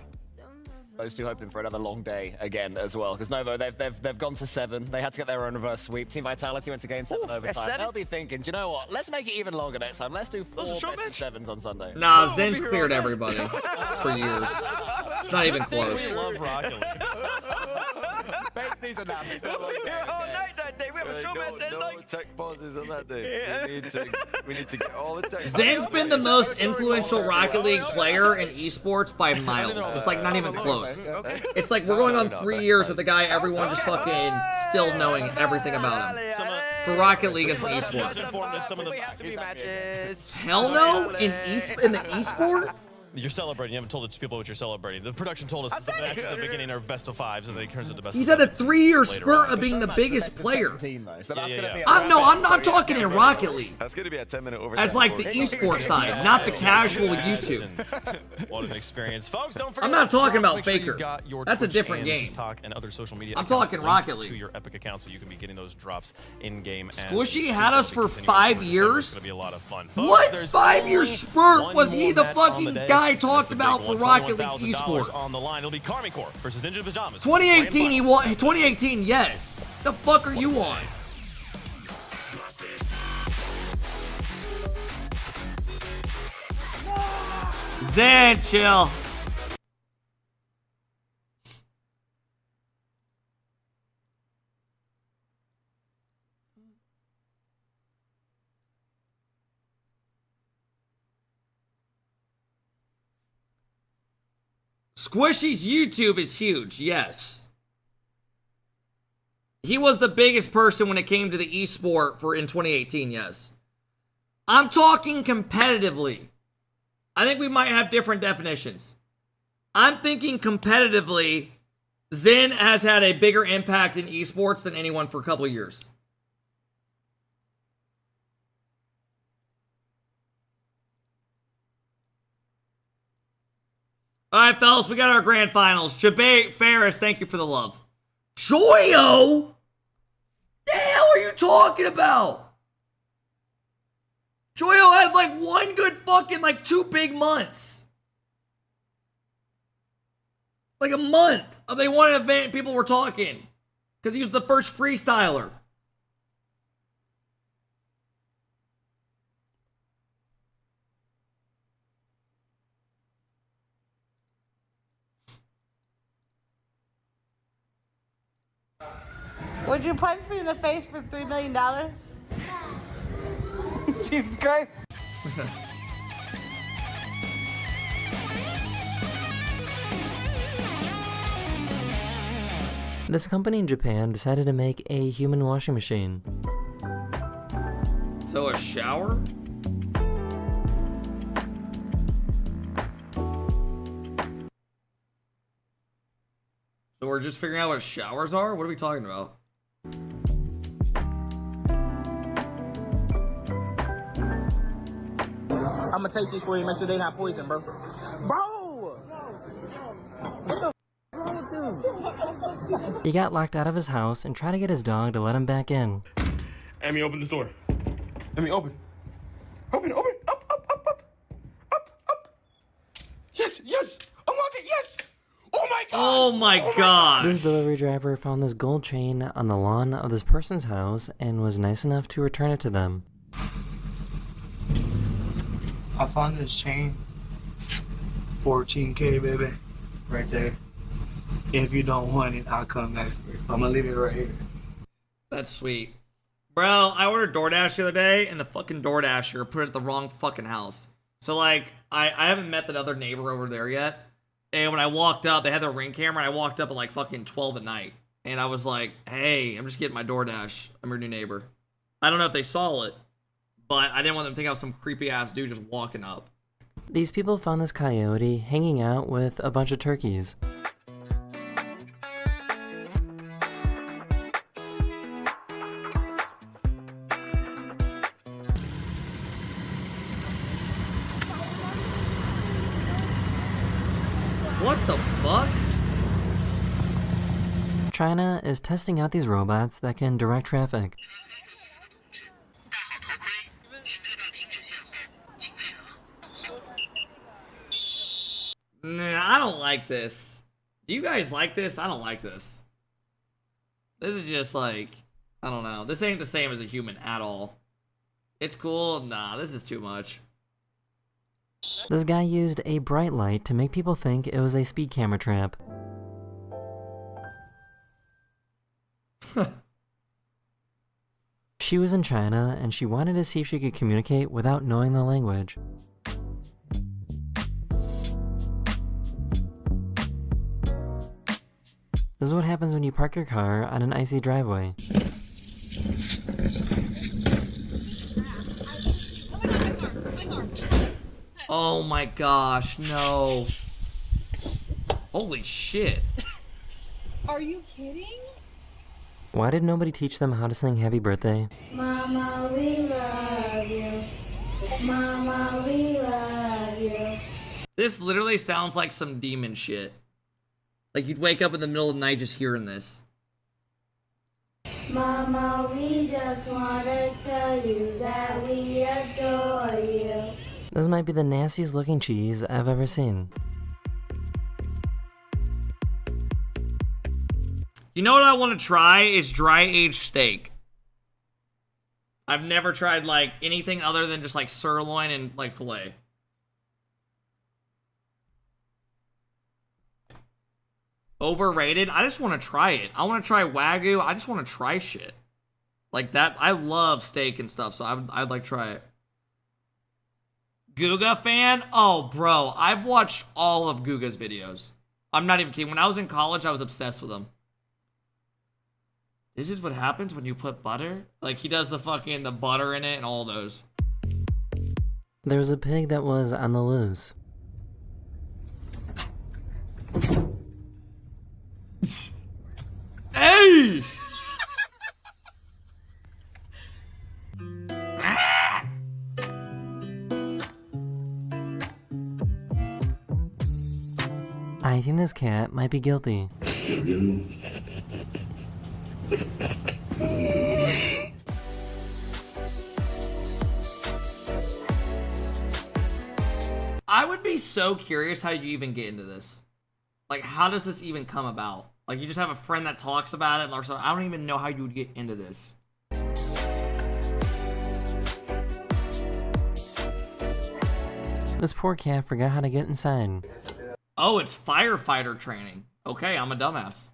Those two hoping for another long day again as well, because Novo, they've gone to 7. They had to get their own reverse sweep. Team Vitality went to game 7 overtime. They'll be thinking, do you know what? Let's make it even longer next time. Let's do 4 best of 7s on Sunday. Nah, Zen's cleared everybody for years. It's not even close. We love Rocket League. These are not. All night that day. We have a show match that night. No tech pauses on that day. We need to get all the tech. Zen's been the most influential Rocket League player in esports by miles. It's like not even close. It's like we're going on 3 years of the guy everyone just fucking still knowing everything about him. for Rocket League as an esport? Hell no, in the esport. You're celebrating. You haven't told people what you're celebrating. The production told us that actually at the beginning are best of fives, and then it turns into best. He's of had a sevens 3-year later spurt on. of being the biggest player. I'm not talking in Rocket League. That's going to be a 10-minute overtime. As like the esport side, not the casual YouTube. What an experience, folks! Don't forget. I'm not talking about make sure you Faker. got your That's a Twitch different and game. TikTok and other social media. I'm accounts talking linked Rocket League. to your Epic account, so you can be getting those drops in game. Squishy had us for 5 years. It's gonna be a lot of fun. What 5-year spurt was he the fucking guy talked about for Rocket League esports? On the line, it'll be Karmy Corp versus Ninja Pajamas. 2018, he won. 2018, yes. The fuck are you on? Zen, chill. Squishy's YouTube is huge, yes. He was the biggest person when it came to the esport for in 2018, yes. I'm talking competitively. I think we might have different definitions. I'm thinking competitively, Zen has had a bigger impact in esports than anyone for a couple of years. All right, fellas, we got our grand finals. Jabay Ferris, thank you for the love. Joyo? The hell are you talking about? Joyo had like one good fucking, like 2 big months. Like a month of they wanted an event, people were talking. Because he was the first freestyler. Would you punch me in the face for $3 million? Jesus Christ. This company in Japan decided to make a human washing machine. So a shower? So we're just figuring out what showers are? What are we talking about? I'm gonna taste these for you, make sure they're not poison, bro. Bro! What the f wrong with you? He got locked out of his house and tried to get his dog to let him back in. Amy, open this door. Amy, open. Open. Up. Yes. Unlock it, yes. Oh my god. Oh my god. This delivery driver found this gold chain on the lawn of this person's house and was nice enough to return it to them. I found this chain, 14K, baby, right there. If you don't want it, I'll come back for it. I'm gonna leave it right here. That's sweet. Bro, I ordered DoorDash the other day, and the fucking DoorDasher put it at the wrong fucking house. So, like, I haven't met that other neighbor over there yet. And when I walked up, they had their Ring camera, and I walked up at, like, fucking 12 at night. And I was like, hey, I'm just getting my DoorDash. I'm your new neighbor. I don't know if they saw it, but I didn't want them to think I was some creepy-ass dude just walking up. These people found this coyote hanging out with a bunch of turkeys. What the fuck? China is testing out these robots that can direct traffic. Nah, I don't like this. Do you guys like this? I don't like this. This is just like, I don't know. This ain't the same as a human at all. It's cool. Nah, this is too much. This guy used a bright light to make people think it was a speed camera trap. She was in China and she wanted to see if she could communicate without knowing the language. This is what happens when you park your car on an icy driveway. my gosh, no. Holy shit. Are you kidding? Why did nobody teach them how to sing Happy Birthday? Mama, we love you. Mama, we love you. This literally sounds like some demon shit. Like you'd wake up in the middle of the night just hearing this. Mama, we just want to tell you that we adore you. This might be the nastiest looking cheese I've ever seen. You know what I want to try is dry aged steak. I've never tried like anything other than just like sirloin and like filet. Overrated? I just want to try it. I want to try Wagyu. I just want to try shit. Like that. I love steak and stuff, so I'd like to try it. Guga fan? Oh, bro. I've watched all of Guga's videos. I'm not even kidding. When I was in college, I was obsessed with him. This is what happens when you put butter? Like, he does the fucking, the butter in it and all those. There was a pig that was on the loose. Hey! I think this cat might be guilty. I would be so curious how you even get into this. Like, how does this even come about? Like, you just have a friend that talks about it, or something. I don't even know how you would get into this. This poor cat forgot how to get inside. Oh, it's firefighter training. Okay, I'm a dumbass.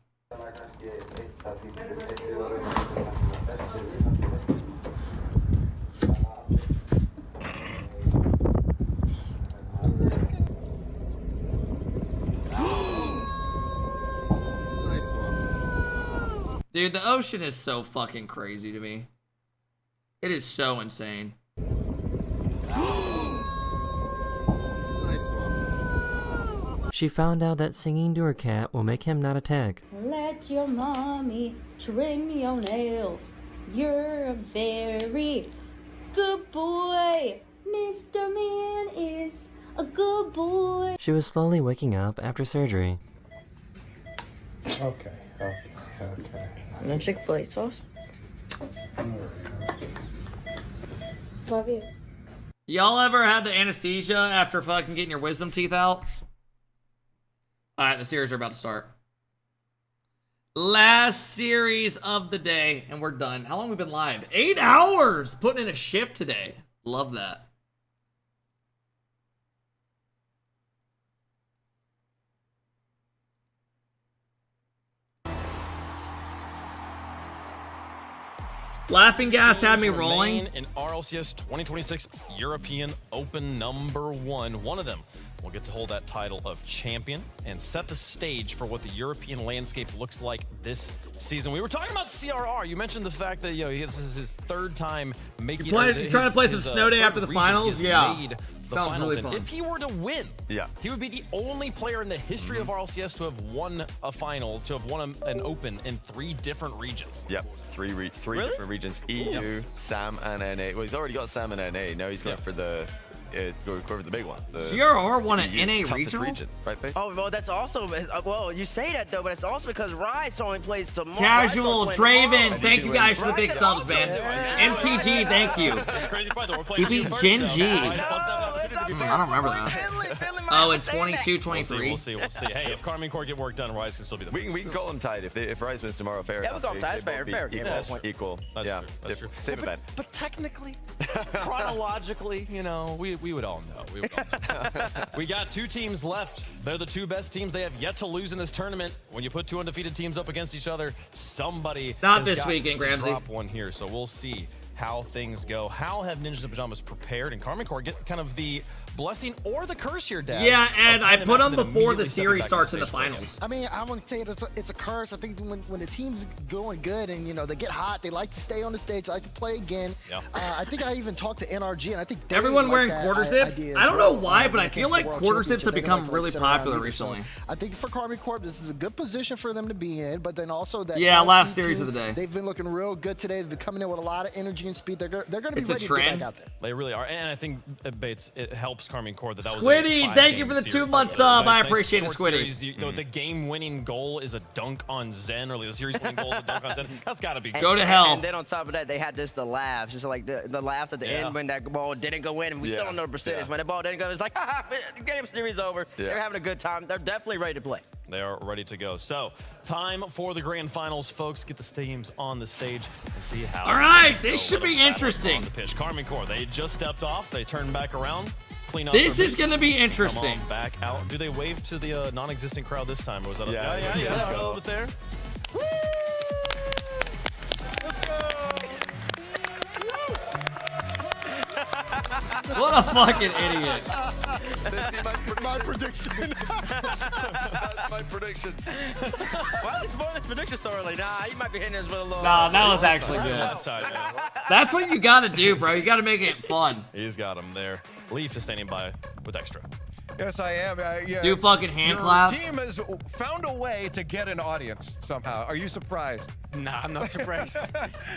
Dude, the ocean is so fucking crazy to me. It is so insane. She found out that singing to her cat will make him not attack. Let your mommy trim your nails. You're a very good boy. Mr. Man is a good boy. She was slowly waking up after surgery. Okay. And then Chick-fil-A sauce. Love you. Y'all ever had the anesthesia after fucking getting your wisdom teeth out? Alright, the series are about to start. Last series of the day, and we're done. How long have we been live? 8 hours! Putting in a shift today. Love that. Laughing gas had me rolling. In RLCS 2026 European Open #1. One of them will get to hold that title of champion and set the stage for what the European landscape looks like this season. We were talking about CRR. You mentioned the fact that this is his third time making. Trying to play some Snow Day after the finals. Yeah. The Sounds finals. really fun. If he were to win, he would be the only player in the history of RLCS to have won a finals, to have won an open in 3 different regions. Yep, three different regions: EU, SAM, and NA. Well, he's already got SAM and NA. Now he's going for the go for the big one. CRR won an NA toughest regional? region, right, babe? Oh, well, that's also, well, you say that though, but it's also because Rise only plays tomorrow. Casual, Draven, thank you guys for the big subs, man. MTG, thank you. It's crazy part that we're He playing beat first, Gen though. G. I don't remember that. Oh, in 22-23. We'll see. Hey, if Karmine Core get work done, Rise can still be the We can call them tied if Rise wins tomorrow. Fair Yeah, we enough. call them tied. Fair. Equal. That's Yeah, true. That's true. Same event. But technically, chronologically, we would all know. We got 2 teams left. They're the 2 best teams. They have yet to lose in this tournament. When you put 2 undefeated teams up against each other, somebody Not has this got weekend, to Gramsci. drop one here. So we'll see how things go. How have Ninjas in Pajamas prepared? And Karmine Core get kind of the blessing or the curse here, Dad. Yeah, and I put them before the series starts in the finals. I mean, I wouldn't say it's a curse. I think when the team's going good and, you know, they get hot, they like to stay on the stage, they like to play again. Yeah. I think I even talked to NRG, and I think everyone wearing quarter zips. I don't know why, but I feel like quarter zips have become really popular recently. I think for Carbon Corp, this is a good position for them to be in, but then also that last series of the day. They've been looking real good today. They've been coming in with a lot of energy and speed. They're going to be ready to get back out there. They really are, and I think Bates, it helps Carmine Corp that was Squiddy, thank you for the 2-month sub. I appreciate it, Squiddy. Series, the game-winning goal is a dunk on Zen, or the series-winning goal is a dunk on Zen. That's got to be go to hell. And then on top of that, they had the laughs, just like the laughs at the end when that ball didn't go in, and we still don't know the percentage. When the ball didn't go, it's like, the game series over. They're having a good time. They're definitely ready to play. They are ready to go. So, time for the grand finals, folks. Get the teams on the stage and see how. All right, this should be interesting. On the pitch, Carmine Corp. They just stepped off. They turned back around. Clean up. This is going to be interesting. Come on back out. Do they wave to the non-existent crowd this time, or was that a little bit there? Woo! Let's go! What a fucking idiot. My prediction. That's my prediction. Why is this prediction so early? Nah, he might be hitting us with a little. Nah, that was actually good. That's what you got to do, bro. You got to make it fun. He's got him there. Leaf is standing by with extra. Yes, I am. Yeah. Do fucking hand claps. Your team has found a way to get an audience somehow. Are you surprised? Nah, I'm not surprised.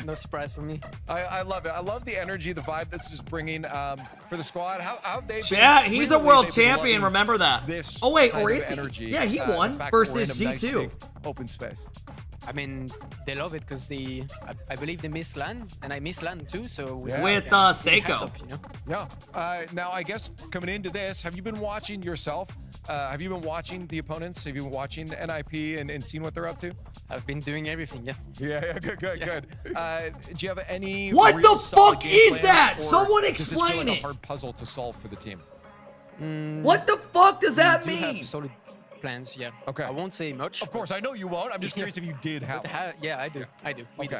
No surprise for me. I love it. I love the energy, the vibe that's just bringing for the squad. How they? Yeah, he's a world champion. Remember that. Oh wait, or is he? Energy. Yeah, he won versus G2. Nice open space. I mean, they love it because I believe they miss LAN, and I miss LAN too. So with Seiko. Up, you know? Yeah. Now I guess coming into this, have you been watching yourself? Have you been watching the opponents? Have you been watching NIP and seen what they're up to? I've been doing everything. Yeah. Yeah. Good. Do you have any? What the fuck is that? Someone explain it. Does this feel like it. a hard puzzle to solve for the team? What the fuck does that mean? mean? Have solid plans, yeah. Okay. I won't say much. Of course, I know you won't. I'm just curious if you did have one. Yeah, I do. We do.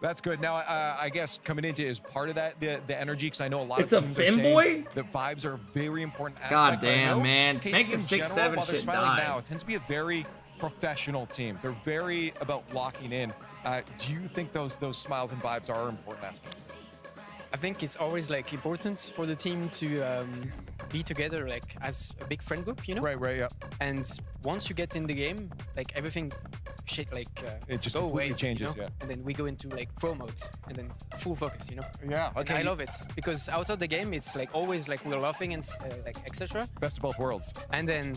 That's good. Now, I guess coming into is part of that the energy, because I know a lot of teams are saying that vibes are a very important aspect. God damn, man. KC Make the in 6-7 general, while they're shit smiling die. now, it tends to be a very professional team. They're very about locking in. Do you think those smiles and vibes are important aspects? I think it's always like important for the team to be together like as a big friend group, you know? Right, yeah. And once you get in the game, like everything shit like it just go away, changes, you know? And then we go into like pro mode and then full focus, you know? Yeah, okay. And I love it because outside the game, it's like always like we're laughing and like etc. Best of both worlds. And then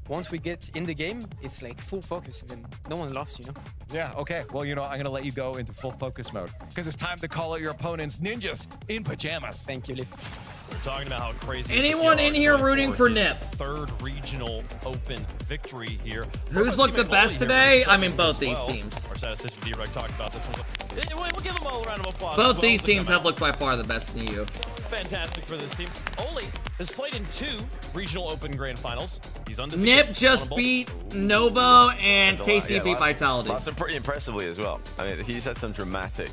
once we get in the game, it's like full focus and then no one laughs, you know? Yeah, okay. Well, you know, I'm going to let you go into full focus mode because it's time to call out your opponents, ninjas in pajamas. Thank you, Liv. We're talking about how crazy. Anyone in here rooting for Nip? Third regional open victory here. Who's looked the best today? I mean, both these teams. Our statistician D-Reg talked about this one. We'll give them all a round of applause. Both these teams have looked by far the best in EU. Fantastic for this team. Oli has played in 2 regional open grand finals. He's undefeated. Nip just beat Novo and KC beat Vitality. That's pretty impressively as well. I mean, he's had some dramatic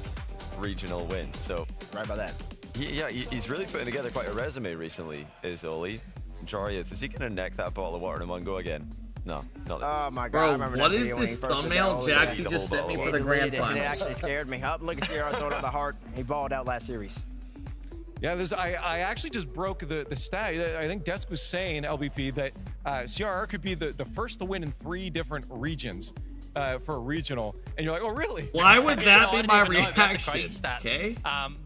regional wins. So right by that. He's really putting together quite a resume recently, is Oli. Rlcs, is he going to neck that bottle of water in one go again? No, not this. Oh my Bro, God! what is this thumbnail Jaxie just sent me for the grand finals? It actually scared me. Up, look at CR throwing out the heart. He balled out last series. Yeah, I actually just broke the stat. I think Desk was saying, LBP, that CRR could be the first to win in 3 different regions for a regional. And you're like, oh, really? Why would that be my reaction? Okay.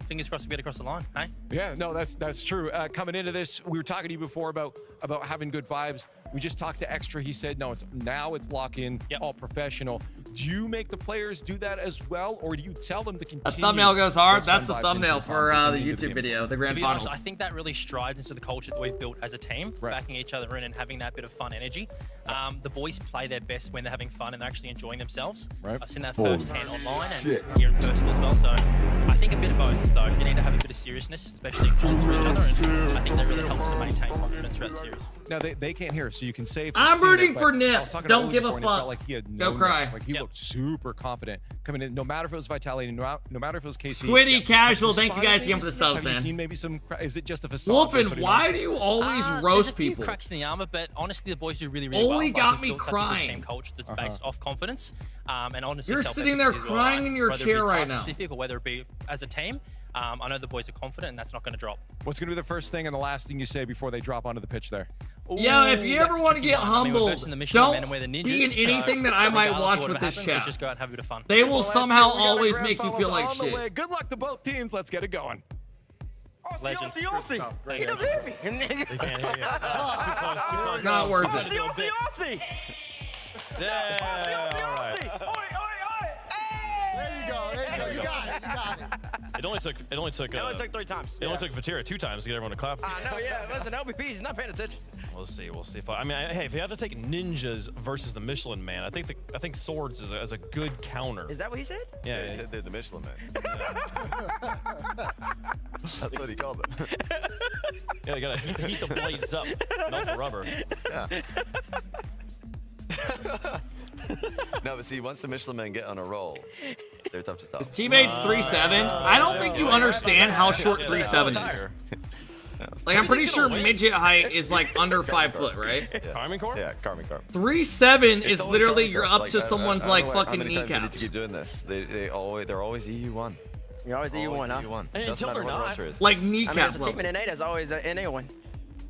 Fingers crossed we get across the line, eh? Yeah, no, that's true. Coming into this, we were talking to you before about having good vibes. We just talked to Extra. He said, no, it's lock in, all professional. Do you make the players do that as well, or do you tell them to continue? The thumbnail goes hard. That's the thumbnail for the YouTube video, the grand finals. Honest, I think that really strides into the culture that we've built as a team, backing each other in and having that bit of fun energy. The boys play their best when they're having fun and they're actually enjoying themselves. I've seen that firsthand online and here in person as well. So I think a bit of both, though. You need to have a bit of seriousness, especially in calls for each other, and I think that really helps to maintain confidence throughout the series. Now, they can't hear us. so you can save. I'm rooting for Nip. Don't give a fuck. Felt like he had no Go cry. nerves. Like he looked super confident coming in. No matter if it was Vitality, no matter if it was KC. Squiddy Casual, thank you guys again for the subs, Have man. you seen maybe some? Is it just a facade? Wolfen, why do you always roast there's a few people? cracks in the armor, but honestly, the boys do really well. Only Like, got we've me built such a good crying. team culture that's based off confidence, and honestly, You're sitting there self-efficacy as well, crying in your whether it chair be right task now. specific or whether it be as a team. I know the boys are confident, and that's not going to drop. What's going to be the first thing and the last thing you say before they drop onto the pitch there? Yeah, if you ever want to get humbled, don't be in anything that I might watch with this chat. Just go out and have a bit of fun. They will somehow always make you feel like shit. Good luck to both teams. Let's get it going. Legend. He doesn't hear me. They can't hear you. Not worth it. Aussie. Yeah, all right. There you go. You got it. It only took. It only took 3 times. It only took Vatira 2 times to get everyone to clap. I know, yeah. Listen, LBP, he's not paying attention. We'll see. I mean, hey, if you have to take ninjas versus the Michelin Man, I think swords is a good counter. Is that what he said? Yeah, he said they're the Michelin Man. That's what he called them. Yeah, you gotta heat the blades up, not the rubber. Yeah. No, but see, once the Michelin Men get on a roll, they're tough to stop. His teammates 3'7". I don't think you understand how short 3'7" is. Like, I'm pretty sure midget height is like under 5 foot, right? Carmine Corp? Yeah, Carmine Corp. 3'7" is literally you're up to someone's like how fucking many times they need kneecaps. to keep doing this. They're always EU1. You're always EU1, huh? EU1. And Doesn't until matter they're what not. roster is. Like I mean, kneecap as a team level. in NA, there's always an NA1.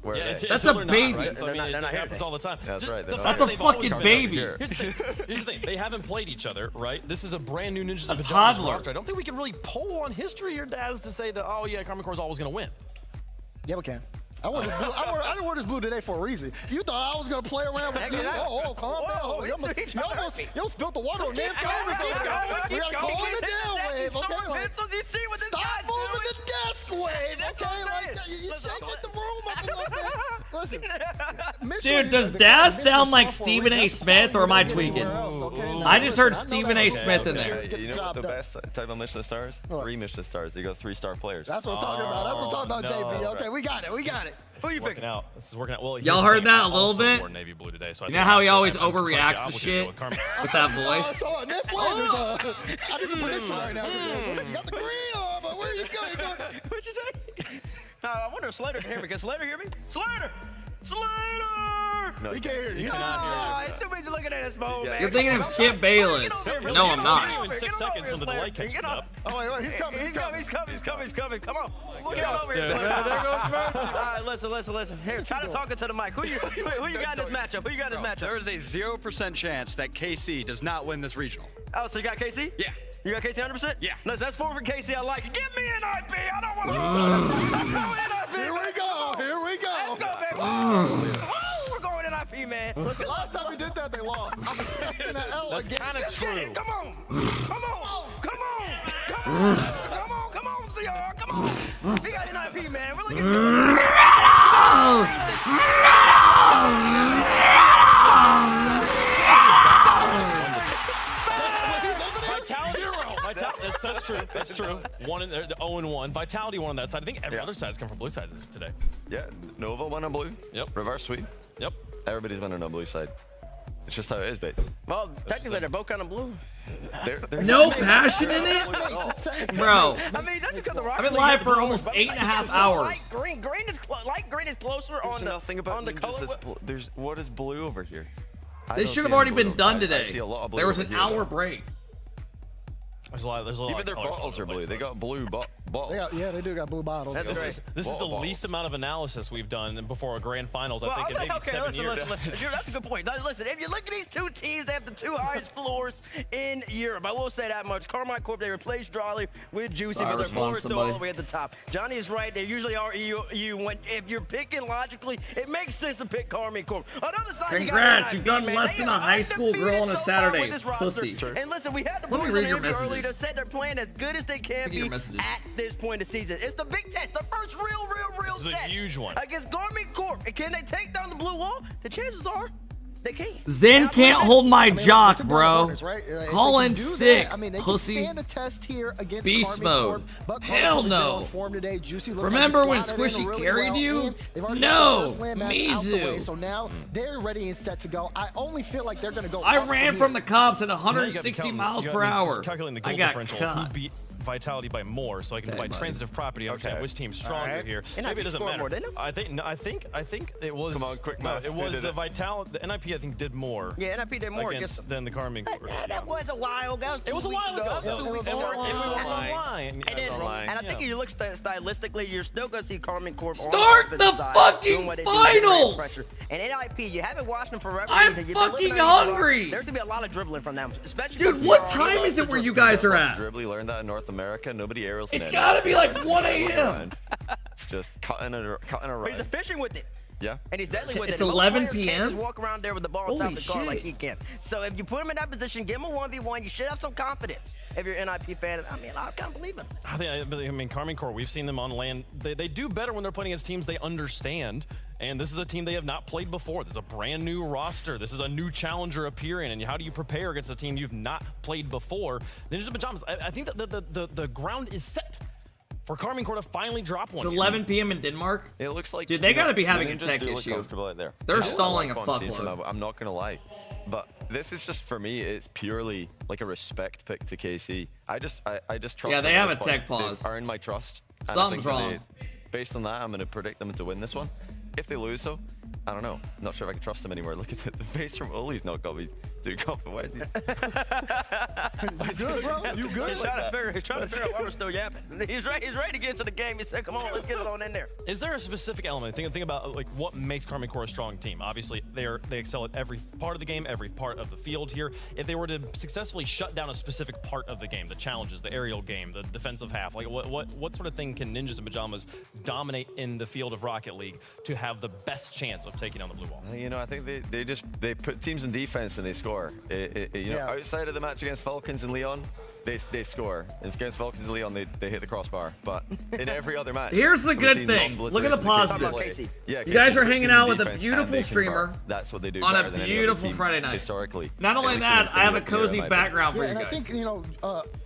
Where are they? That's until a they're not, baby. right? So, I mean, They're it not here happens today. all the time. That's right. The They're fact That's a that they've always fucking been- baby. Here's the thing. They haven't played each other, right? This is a brand new Ninjas A of Pajamas toddler. roster. I don't think we can really poll on history or Daz to say that, oh yeah, Carmine Corp's always going to win. Yeah, we can. I wore this blue. I wore this blue today for a reason. You thought I was gonna play around with you? Oh, calm down. Oh, you almost spilled the water on their fingers over there. We gotta call it a down wave, okay? Like, You see what this stop guy's moving doing? the desk wave, okay? Like, you shaking the room up a little bit. Listen, Dude, does Daz sound like Stephen A. Smith or am I tweaking? I just heard Stephen A. Smith in there. You know what the best type of Michelin stars? 3 Michelin stars. They go 3-star players. That's what I'm talking about. That's what I'm talking about, JB. Okay, we got it. Who you picking out? This is working out. Well, Y'all heard that a little bit? Wore navy blue today, so You know how he always overreacts to shit with that voice? So, Ned Flanders, I need the prediction right now. You got the green on, but where are you going? What'd you say? I wonder if Slater can hear me. Can Slater hear me? Slater! No, he can't hear you. He's too busy looking at his phone, man. You're thinking of Skip Bayless. No, I'm not. In 6 seconds when the delay catches up. Oh, wait, he's coming. He's coming. Come on. Get him over here. All right, listen. Here, try to talk into the mic. Who you got in this matchup? There is a 0% chance that KC does not win this regional. Oh, so you got KC? Yeah. You got KC 100%? Yeah. Listen, that's 4 for KC. I like it. Give me an IP. I don't want to. Here we go. Let's go, baby. We're going in IP, man. Listen, last time we did that, they lost. I'm expecting an L That's again. kind of true. Come on, CR. Come on. We got an IP, man. We're looking good. That's true. That's true. One in there, the 0-1. Vitality won on that side. I think every other side's come from blue side today. Yeah, Nova won on blue. Yep. Reverse sweep. Yep. Everybody's winning on blue side. It's just how it is, Bates. Well, technically, they're both kind of blue. They're No passion in it? Bro. I mean, that's because the I've been live for almost 8.5 hours. Light green is closer There's on nothing about the color. There's what is blue over here? This should have already been done today. I see a lot of blue There was over an here, hour though. break. There's a lot. Even of their colors bottles all are over the blue. place, They got blue bottles. They do got blue bottles. This is the least amount of analysis we've done before a grand finals, I think, in maybe 7 years. Listen, that's a good point. Now, listen, if you look at these two teams, they have the 2 highest floors in Europe. I will say that much. Carmine Corp, they replaced Drawley with Juicy, but their floor is still all the way at the top. Johnny is right. They usually are EU. If you're picking logically, it makes sense to pick Carmine Corp. On the other side, Congrats, you you've got done less than a high school girl on a Saturday. Pussy. And listen, we had the Let me boys read in your the interview earlier messages. that said they're playing as good as they can be at this point in the season. It's the big test, the first real This is a test huge one. against Garmin Corp. And can they take down the blue wall? The chances are They can't. Zen can't hold my jock, it's a bro. bonus, right? If Colin they can do sick, that, I mean, they pussy. can stand the test here against Beast Karmine mode. Corp, but Hell Karmine Corp's been no. on form today. Juicy looks Remember like when he slotted in Squishy really carried well, you? and they've already No, got the first land match me out the way, too. so now they're ready and set to go. I only feel like they're going to go. I up ran from from here. the cops at So now you gotta 160 count- miles you per gotta hour. Calculating the I goal got differential. cut. Who beat Vitality by more, so I can, by buddy. transitive property, understand which team's stronger Alright. here. And Maybe it NIP doesn't scored matter. more, didn't it? I think it was. Come on, quick no, math. it Who was did a it? Vitality. The NIP I think did more. Yeah, NIP did more than the Karmine Corp. That was a while ago. It was a while ago. That was 2 weeks ago. online. And I think if you look stylistically, you're still going to see Karmine Corp on Start the the side, fucking doing what they do, generating finals! pressure. And NIP, you haven't watched them forever. I'm You've been fucking looking at them, hungry. There's going to be a lot of dribbling from them, especially Dude, from what zero. time is it where you guys are at? Dribbly learned that in North America. Nobody aerials. It's gotta be like 1 a.m. It's just cutting a He's efficient with it. Yeah. And he's deadly with It's it. Most 11 players can't p.m.? just walk around there with the ball on top Holy of the car like shit. he can. So if you put him in that position, give him a 1v1, you should have some confidence. If you're an NIP fan, I mean, I can't believe him. I mean, Karmine Corp, we've seen them on land. They do better when they're playing against teams they understand. And this is a team they have not played before. This is a brand new roster. This is a new challenger appearing. And how do you prepare against a team you've not played before? Ninjas Pajamas, I think that the ground is set for Karmine Corp to finally drop one. It's 11 p.m. in Denmark. It looks like Dude, they gotta be having a Ninjas tech do look issue. comfortable out there. They're I stalling a like what I'm seeing from fuckload. them, I'm not gonna lie, but this is just for me. It's purely like a respect pick to KC. I just trust. Yeah, they them have at a this tech point. pause. They've earned my trust. And I Something's think that wrong. based on that, I'm gonna predict them to win this one. If they lose, though, I don't know. I'm not sure if I can trust them anymore. Look at the face from Oli's not got me too confident. Why is he? You good, bro? You good? He's trying to figure out why we're still yapping. He's ready to get into the game. He said, come on, let's get it on in there. Is there a specific element? Think about like what makes Karmine Corp a strong team. Obviously, they excel at every part of the game, every part of the field here. If they were to successfully shut down a specific part of the game, the challenges, the aerial game, the defensive half, like what sort of thing can Ninjas and Pajamas dominate in the field of Rocket League to have the best chance of taking on the blue wall? You know, I think they put teams in defense and they score. You know, outside of the match against Falcons and Leon, they score. And against Falcons and Leon, they hit the crossbar. But in every other match, Here's the we've good seen thing. multiple Look at the iterations of KC positive. play. Yeah, You guys KC are puts hanging teams out in with a defense and beautiful they streamer convert. That's what they do on a better than any other beautiful team Friday night. historically. Not only At least that, in the I have a period of cozy my background for Yeah, you and guys. I think, you know,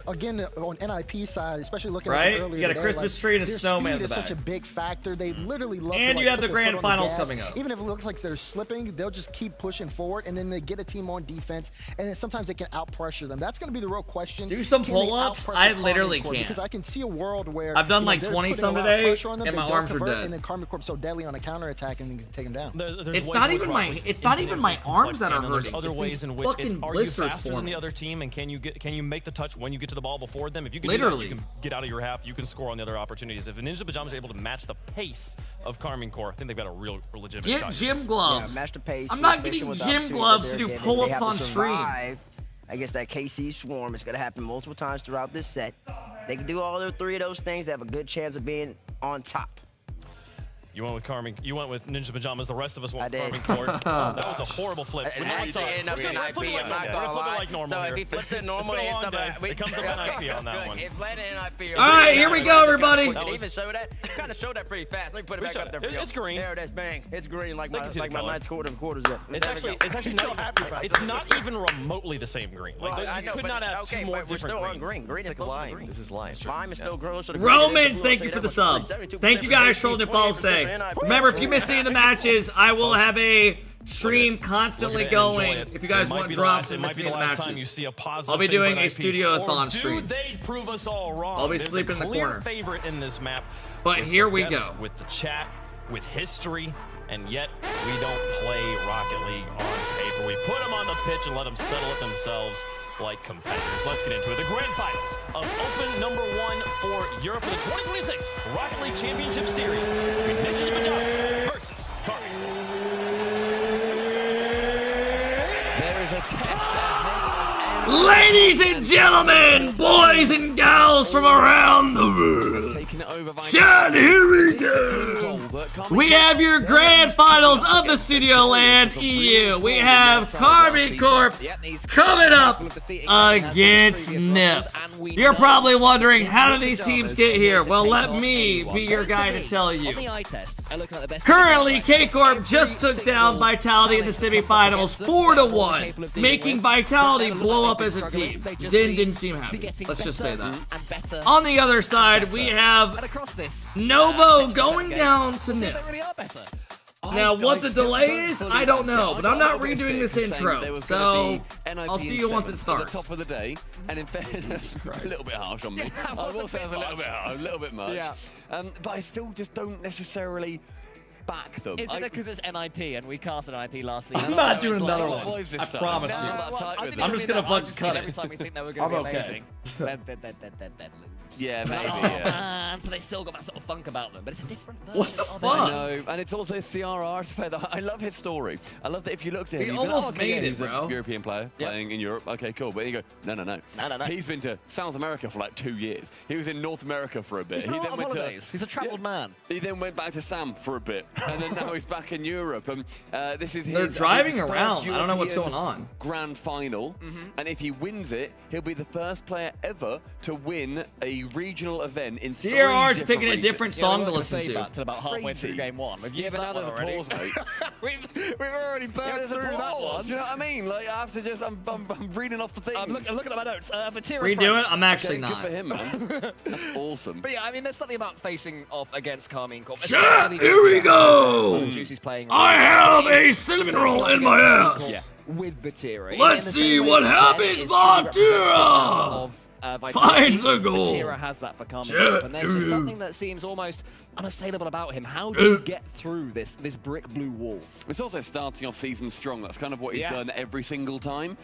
again, on NIP side, especially looking Right? at it earlier You got a today, Christmas tree and a their snowman in speed the is such a back. big factor. They literally love And to, you like, have put the their grand foot on finals gas. coming up. Even if it looks like they're slipping, they'll just keep pushing forward, and then they get a team on defense, and then sometimes they can out-pressure them. That's going to be the real question. Do some Can they pull-ups? out-pressure I Karmine literally Corp? can't. Because I can see a world where I've done you know, like they're 20 putting some a lot of today, pressure on them, and they my don't arms are convert, dead. And then Karmine Corp's so deadly on a counterattack, and they can take them down. There's It's ways not in which even my- Rocket's it's not even my infinitely arms complex that are game, and there's hurting. other It's ways these in which it's fucking are you blisters faster than forming. the other team, and can you make the touch when you get to the ball before them? If you can Literally. do that, you can get out of your half, you can score on the other opportunities. If Ninja Pajamas are able to match the pace of Karmine Corp, I think they've got a real legitimate Get shot. gym gloves. Yeah, match the pace. I'm be not efficient getting with the gym opportunities gloves that to do they're getting. pull-ups They have on to stream. survive against that KC swarm. It's going to happen multiple times throughout this set. They can do all those three of those things. They have a good chance of being on top. You went with Karmine. You went with Ninja Pajamas. The rest of us went with I did. Karmine Corp. That was a horrible flip. And that's the end of We're gonna NIP, flip it like I'm not normal. We're gonna gonna flip it lie. like normal So here. if he flips it normal, it's been a it's long up day. It comes up NIP on that one. If landed NIP, All right, here we go, everybody. Did he even show that? Kind of showed that pretty fast. Let me put it We back showed up there it. for you. It's green. There it is. Bang. It's green like They my can see the like my color. ninth quarters. It's actually not. It's not even remotely the same green. Like Well, I you know, could but- not have okay, two more but we're different still on greens. green. Green It's is like close to lime. green. This is lime. Lime is still gross. Romans, thank you for the sub. Thank you guys for holding the follow today. Remember, if you missed any of the matches, I will have a stream constantly going. If you guys want drops and miss any of the matches, I'll be doing a studio-a-thon stream. They prove us all wrong. I'll be There's sleeping in a the clear corner. favorite in this map. But with here the we desk, go. With the chat, with history, and yet we don't play Rocket League on paper. We put them on the pitch and let them settle it themselves like competitors. Let's get into it. The grand finals of Open number 1 for Europe for the 2026 Rocket League Championship Series between Ninjas and Pajamas versus Karmine. There is a test ahead, and Ladies and gentlemen, boys and gals from around the world, Chad, here we go. We have your grand finals of the Studio Land EU. We have Karmine Corp coming up against NIP. You're probably wondering, how do these teams get here? Well, let me be your guy to tell you. Currently, K-Corp just took down Vitality in the semifinals 4-1, making Vitality blow up as a team. Zen didn't seem happy. Let's just say that. On the other side, we have Novo going down to NIP. Now, what the delay is, I don't know, but I'm not redoing this intro, so I'll see you once it starts. Top of the day, and in fairness, a little bit harsh on me. I will say it's a little bit harsh, a little bit much. Yeah. But I still just don't necessarily back them. Is it because it's NIP and we cast an NIP last season? I'm not doing another one. What is this I time? promise you. I'm just gonna fucking cut it. Every time we think they were going to be amazing, then lose. Yeah, maybe. Yeah. So they still got that sort of funk about them, but it's a different version of it. I know, and it's also CRR. I love his story. I love that if you looked at him, he almost made it, he's bro. a European player playing in Europe. Okay, cool. But you go, no. He's been to South America for like 2 years. He was in North America for a bit. He's been on holidays. He's a travelled man. He then went back to Sam for a bit, and then now he's back in Europe. And this is his. They're driving his around. first I don't know what's European going on. Grand final, and if he wins it, he'll be the first player ever to win a regional event in CRR's picking a regions. different song to listen to. That till about halfway through game one. We've used that but now one there's a already. pause, mate. we've already burned through that one. Do you know what I mean? Like I have to just, I'm reading off the things. I'm looking at my notes. Redo it? I'm actually not. Good for him, man. That's awesome. But yeah, I mean, there's something about facing off against Karmine Corp. Chat, here we go. I have a cinnamon roll in my ass. Yeah. With Vatira. Let's see what happens, Vatira. Finds a goal. Vatira has that for Karmine Corp, and there's just something that seems almost unassailable about him. How do you get through this brick blue wall? It's also starting off season strong. That's kind of what he's done every single time.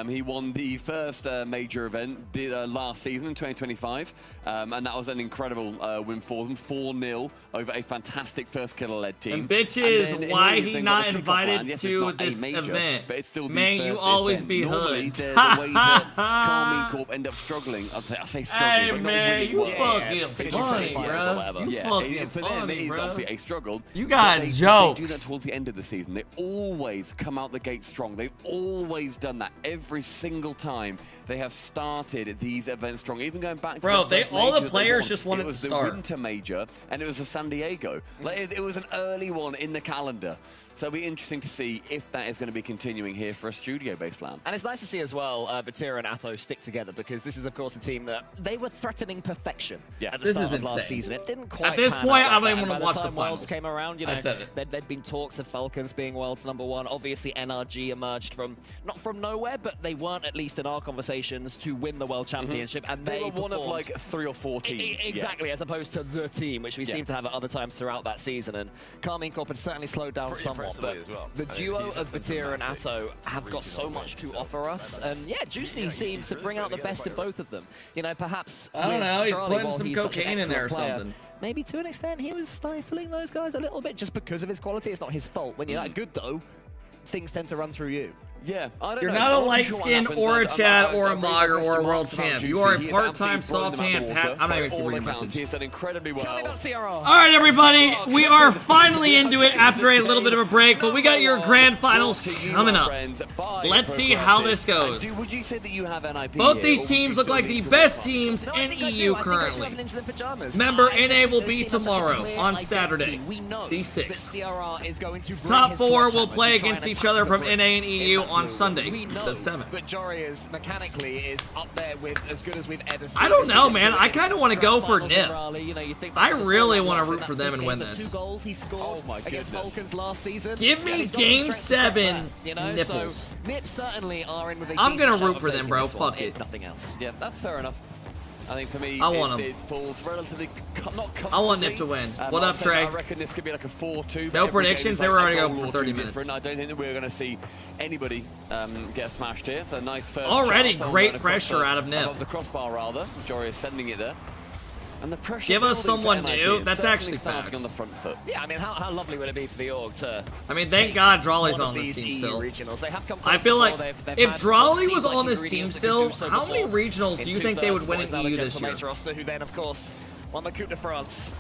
He won the first major event last season in 2025, and that was an incredible win for them, 4-0 over a fantastic first killer-led team. And bitches, why he not invited to this event? But it's still the Man, first you always event. be Normally, hood. the way that Karmine Corp end up struggling, I say struggling, Hey but man, not winning you well. fucking Finishing funny, semi-finals or bro. whatever. You fucking for them, it is bro. obviously a struggle. You got but jokes. They do that towards the end of the season. They always come out the gate strong. They've always done that every single time they have started these events strong. Even going back to all the the players just wanted to start. It was the Winter Major and it was the San Diego. Like it was an early one in the calendar. So it'll be interesting to see if that is going to be continuing here for a studio-based LAN. And it's nice to see as well Vatira and Atto stick together, because this is, of course, a team that they were threatening perfection at the start of last season. It didn't quite At this pan point, out I like don't even want to watch the By the time Worlds finals. came around, you know, I said it. there'd been talks of Falcons being Worlds #1. Obviously, NRG emerged from, not from nowhere, but they weren't, at least in our conversations, to win the World Championship. And they were one of like 3 or 4 teams. Exactly, as opposed to the team, which we seem to have at other times throughout that season. And Karmine Corp had certainly slowed down somewhat. But as well. the duo of Vatira and Atto have got so much to offer us, and yeah, Juicy seems to bring out the best of both of them. You know, perhaps I don't know, he's Charlie, putting while some he's such an cocaine in there or excellent player, something. Maybe to an extent he was stifling those guys a little bit just because of his quality. It's not his fault. When you're that good though, things tend to run through you. Yeah, I don't You're know. not a I'm light sure what skin happens. or a Chad or a I'm Mogger or a really world optimistic about champ. Juicy. You are a He has part-time absolutely blown soft them out hand the pat. water. I'm not even By all reading your accounts, message. he has done incredibly well. Tell me about CRR. All right, everybody, we are finally into it after a little bit of a break, but we got your grand finals coming up. Let's see how this goes. Would you say that you have NIP Both here, these or would teams you look still like need the to best win? teams No, in I think I EU do. currently. I think I do have Ninjas in pajamas. Remember, I just NA think will this be team has such a tomorrow clear on identity. Saturday, We know D6. that CRR is going to bring Top his 4 will sledgehammer play to try against and each attack other the from bricks NA and in EU that on blue. Sunday, We know the 7th. that Joria's mechanically is up there with as good as we've ever seen. I don't know, man. I kind of want to go for Finals NIP. in Raleigh, you know, you think I back to the really 4-1 want loss to in root for that them and fifth win game, the this. 2 goals he scored against Falcons last season. Give me Yeah, he's got the game strength to back 7 that, you know? nipples. So Nip certainly are in with a I'm decent gonna shot root of for them, taking bro. this one, Fuck if it. nothing else. Yeah, that's fair enough. I think for me, I want it falls relatively not I want comfortably. Nip to win. What up, I Trey? reckon this could be like a 4-2. No predictions. They were already going for 30 minutes. I don't think that we're going to see anybody get smashed here. So nice first Already shot. great Across pressure the- out of Nip. Above the crossbar, rather. Jory is sending it there. And the pressure give us building for someone NIP, new. it's That's certainly actually starting facts. on the front foot. Yeah, I mean, how lovely would it be for the org to? I mean, thank God Drawley's on this team still. They have come I close feel before. like They've if had Drawley what was seemed on like this team ingredients that still, could do so how many before. regionals do you think they would win in EU this year? Roster, who then, of course, won the Coupe de France.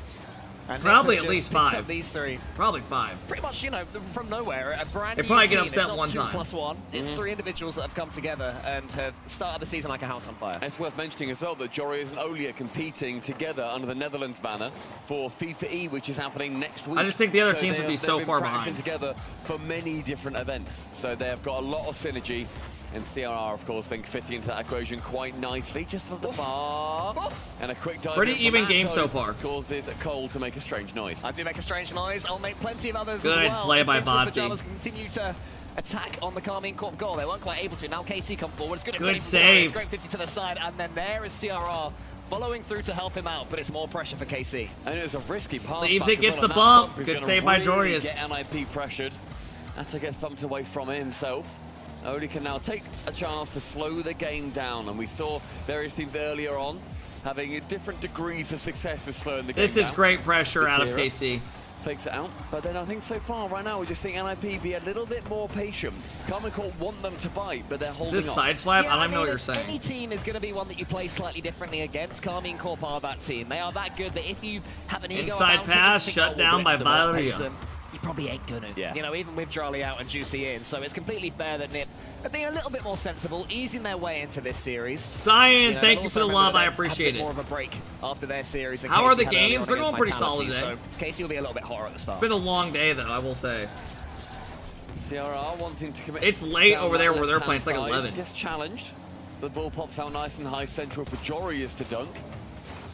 And Probably Nick at just least picked 5. up these 3. Probably 5. Pretty much, you know, from nowhere, a brand They new probably team. get upset It's not one 2 time. plus 1. It's 3 individuals that have come together and have started the season like a house on fire. It's worth mentioning as well that Joris and Oli are competing together under the Netherlands banner for FIFA E, which is happening next week. I just think the other teams they would be have- so they've far been practicing behind. together for many different events, so they've got a lot of synergy. And CRR, of course, think fitting into that equation quite nicely, just above the bar. And a quick dive. Pretty in from even game Atto so far. Causes Cole to make a strange noise. I do make a strange noise. I'll make plenty of others Good as well. play by If the Bodsy. Pajamas continue to attack on the Carmine Corp goal. They weren't quite able to. Now KC come forward. It's good. Good save. Great 50 to the side, and then there is CRR following through to help him out, but it's more pressure for KC. And it was a risky pass. Leaves back it, as gets well, the and that bump. is Good gonna save by really Jorius. Get NIP pressured. Atto gets bumped away from it himself. Oli can now take a chance to slow the game down, and we saw various teams earlier on having different degrees of success with slowing the game This down. is great pressure out of Batira KC. fakes it out, but then I think so far right now we're just seeing NIP be a little bit more patient. Carmine Corp want them to bite, but they're holding this off. side slap? Yeah, I don't know what you're if saying. Any team is going to be one that you play slightly differently against. Carmine Corp are that team. They are that good that if you have an ego Inside about it, pass, you think, shut oh, we'll down by blitz them, we'll pace Valeria. them, you probably ain't gonna. Yeah. You know, even with Charlie out and Juicy in. So it's completely fair that NIP are being a little bit more sensible, easing their way into this series. Cyan, thank you also for the remember love. that I they've appreciate had a bit it. more of a break after their series. than How are KC the had earlier games? on They're against going pretty Vitality, solid So KC will be a little bit hotter at the start. It's been a long day, though, I will say. CRR wanting to commit. It's late down over there that where they're left-hand playing. It's like side. 11. Gets challenged. The ball pops out nice and high central for Jorius to dunk.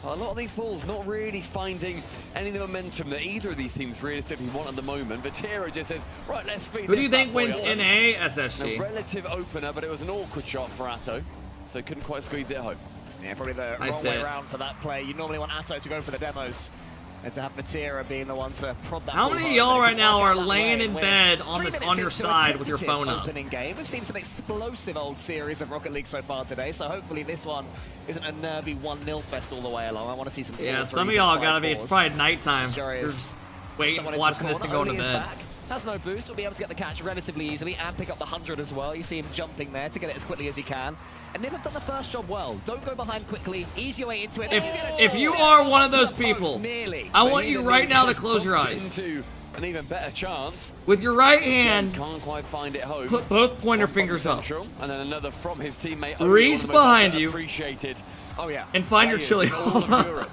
A lot of these balls not really finding any of the momentum that either of these teams realistically want at the moment. But Tira just says, right, let's speed Who do this you think bad boy wins up. NA A SSG? relative opener, but it was an awkward shot for Atto, so couldn't quite squeeze it home. Yeah, probably the Nice wrong way hit. around for that play. You normally want Atto to go for the demos and to have Fatira being the one to prod that How ball many of home. y'all It right didn't now work are out that laying way in with bed on 3 this minutes on your into a side with your tentative phone up? opening game. We've seen some explosive old series of Rocket League so far today, so hopefully this one isn't a nervy 1-0 fest all the way along. I want to see some Yeah, 4-3s some of and y'all gotta be. 5-4s. It's probably nighttime. Jorius You're waiting, someone into watching the this and corner. going to Oli is bed. back. Has no boost, will be able to get the catch relatively easily and pick up the 100 as well. You see him jumping there to get it as quickly as he can. And Nib have done the first job well. Don't go behind quickly, ease your way into it. If you are one of those people, I want you right now to close your eyes. Into an even better chance. With your right hand, Can't quite find it home. put both pointer One from fingers up. Central, and then another from his teammate. Reach One of the most behind you. Appreciated. Oh yeah. And find your players chili. in all of Europe.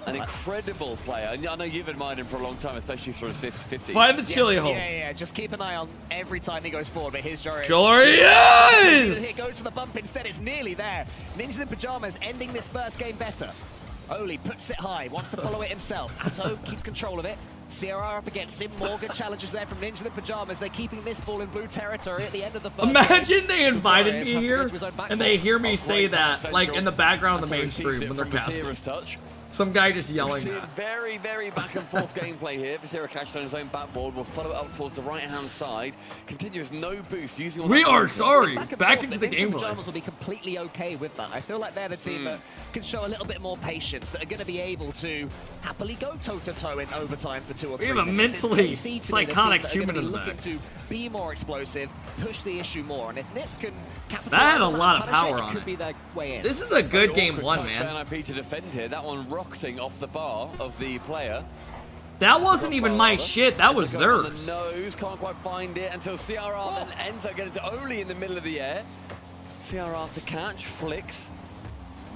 An incredible player. And I know you've admired him for a long time, especially for his 50-50. Find the chili hole. Yeah. Just keep an eye on every time he goes forward. But here's Jorius. Jorius! Here goes for the bump instead. It's nearly there. Ninjas in Pajamas ending this first game better. Oli puts it high, wants to follow it himself. Atto keeps control of it. CRR up against him. More good challenges there from Ninja in the Pajamas. They're keeping this ball in blue territory at the end of the first Imagine game. they So invited Jorius me has to here go to his own back and they ball. hear me say that, like in the background of the Atto main receives stream it when they're from casting. Vatira's touch. Some guy just We're yelling seeing that. very, very back and forth gameplay here. Vatira catches on his own backboard. Will follow it up towards the right-hand side. Continuous no boost. Using all We that are momentum. sorry. Back and Back forth, into the but Ninja in gameplay. Pajamas will be completely okay with that. I feel like they're the team that can show a little bit more patience, that are going to be able to happily go toe-to-toe in overtime for 2 or 3 We have a minutes. It's mentally KC to me, the psychotic team that are human gonna in be the looking back. to be more explosive, push the issue more, and if Nip can capitalize That had a on lot of and punish power it, on could it. be their way in. This is a good Very game awkward one, touch man. for NIP to defend here. That one rocketing off the bar of the player. That wasn't even my shit. That was Ends up going on theirs. the nose, can't quite find it until CRR then ends up getting to Oli in the middle of the air. CRR to catch, flicks.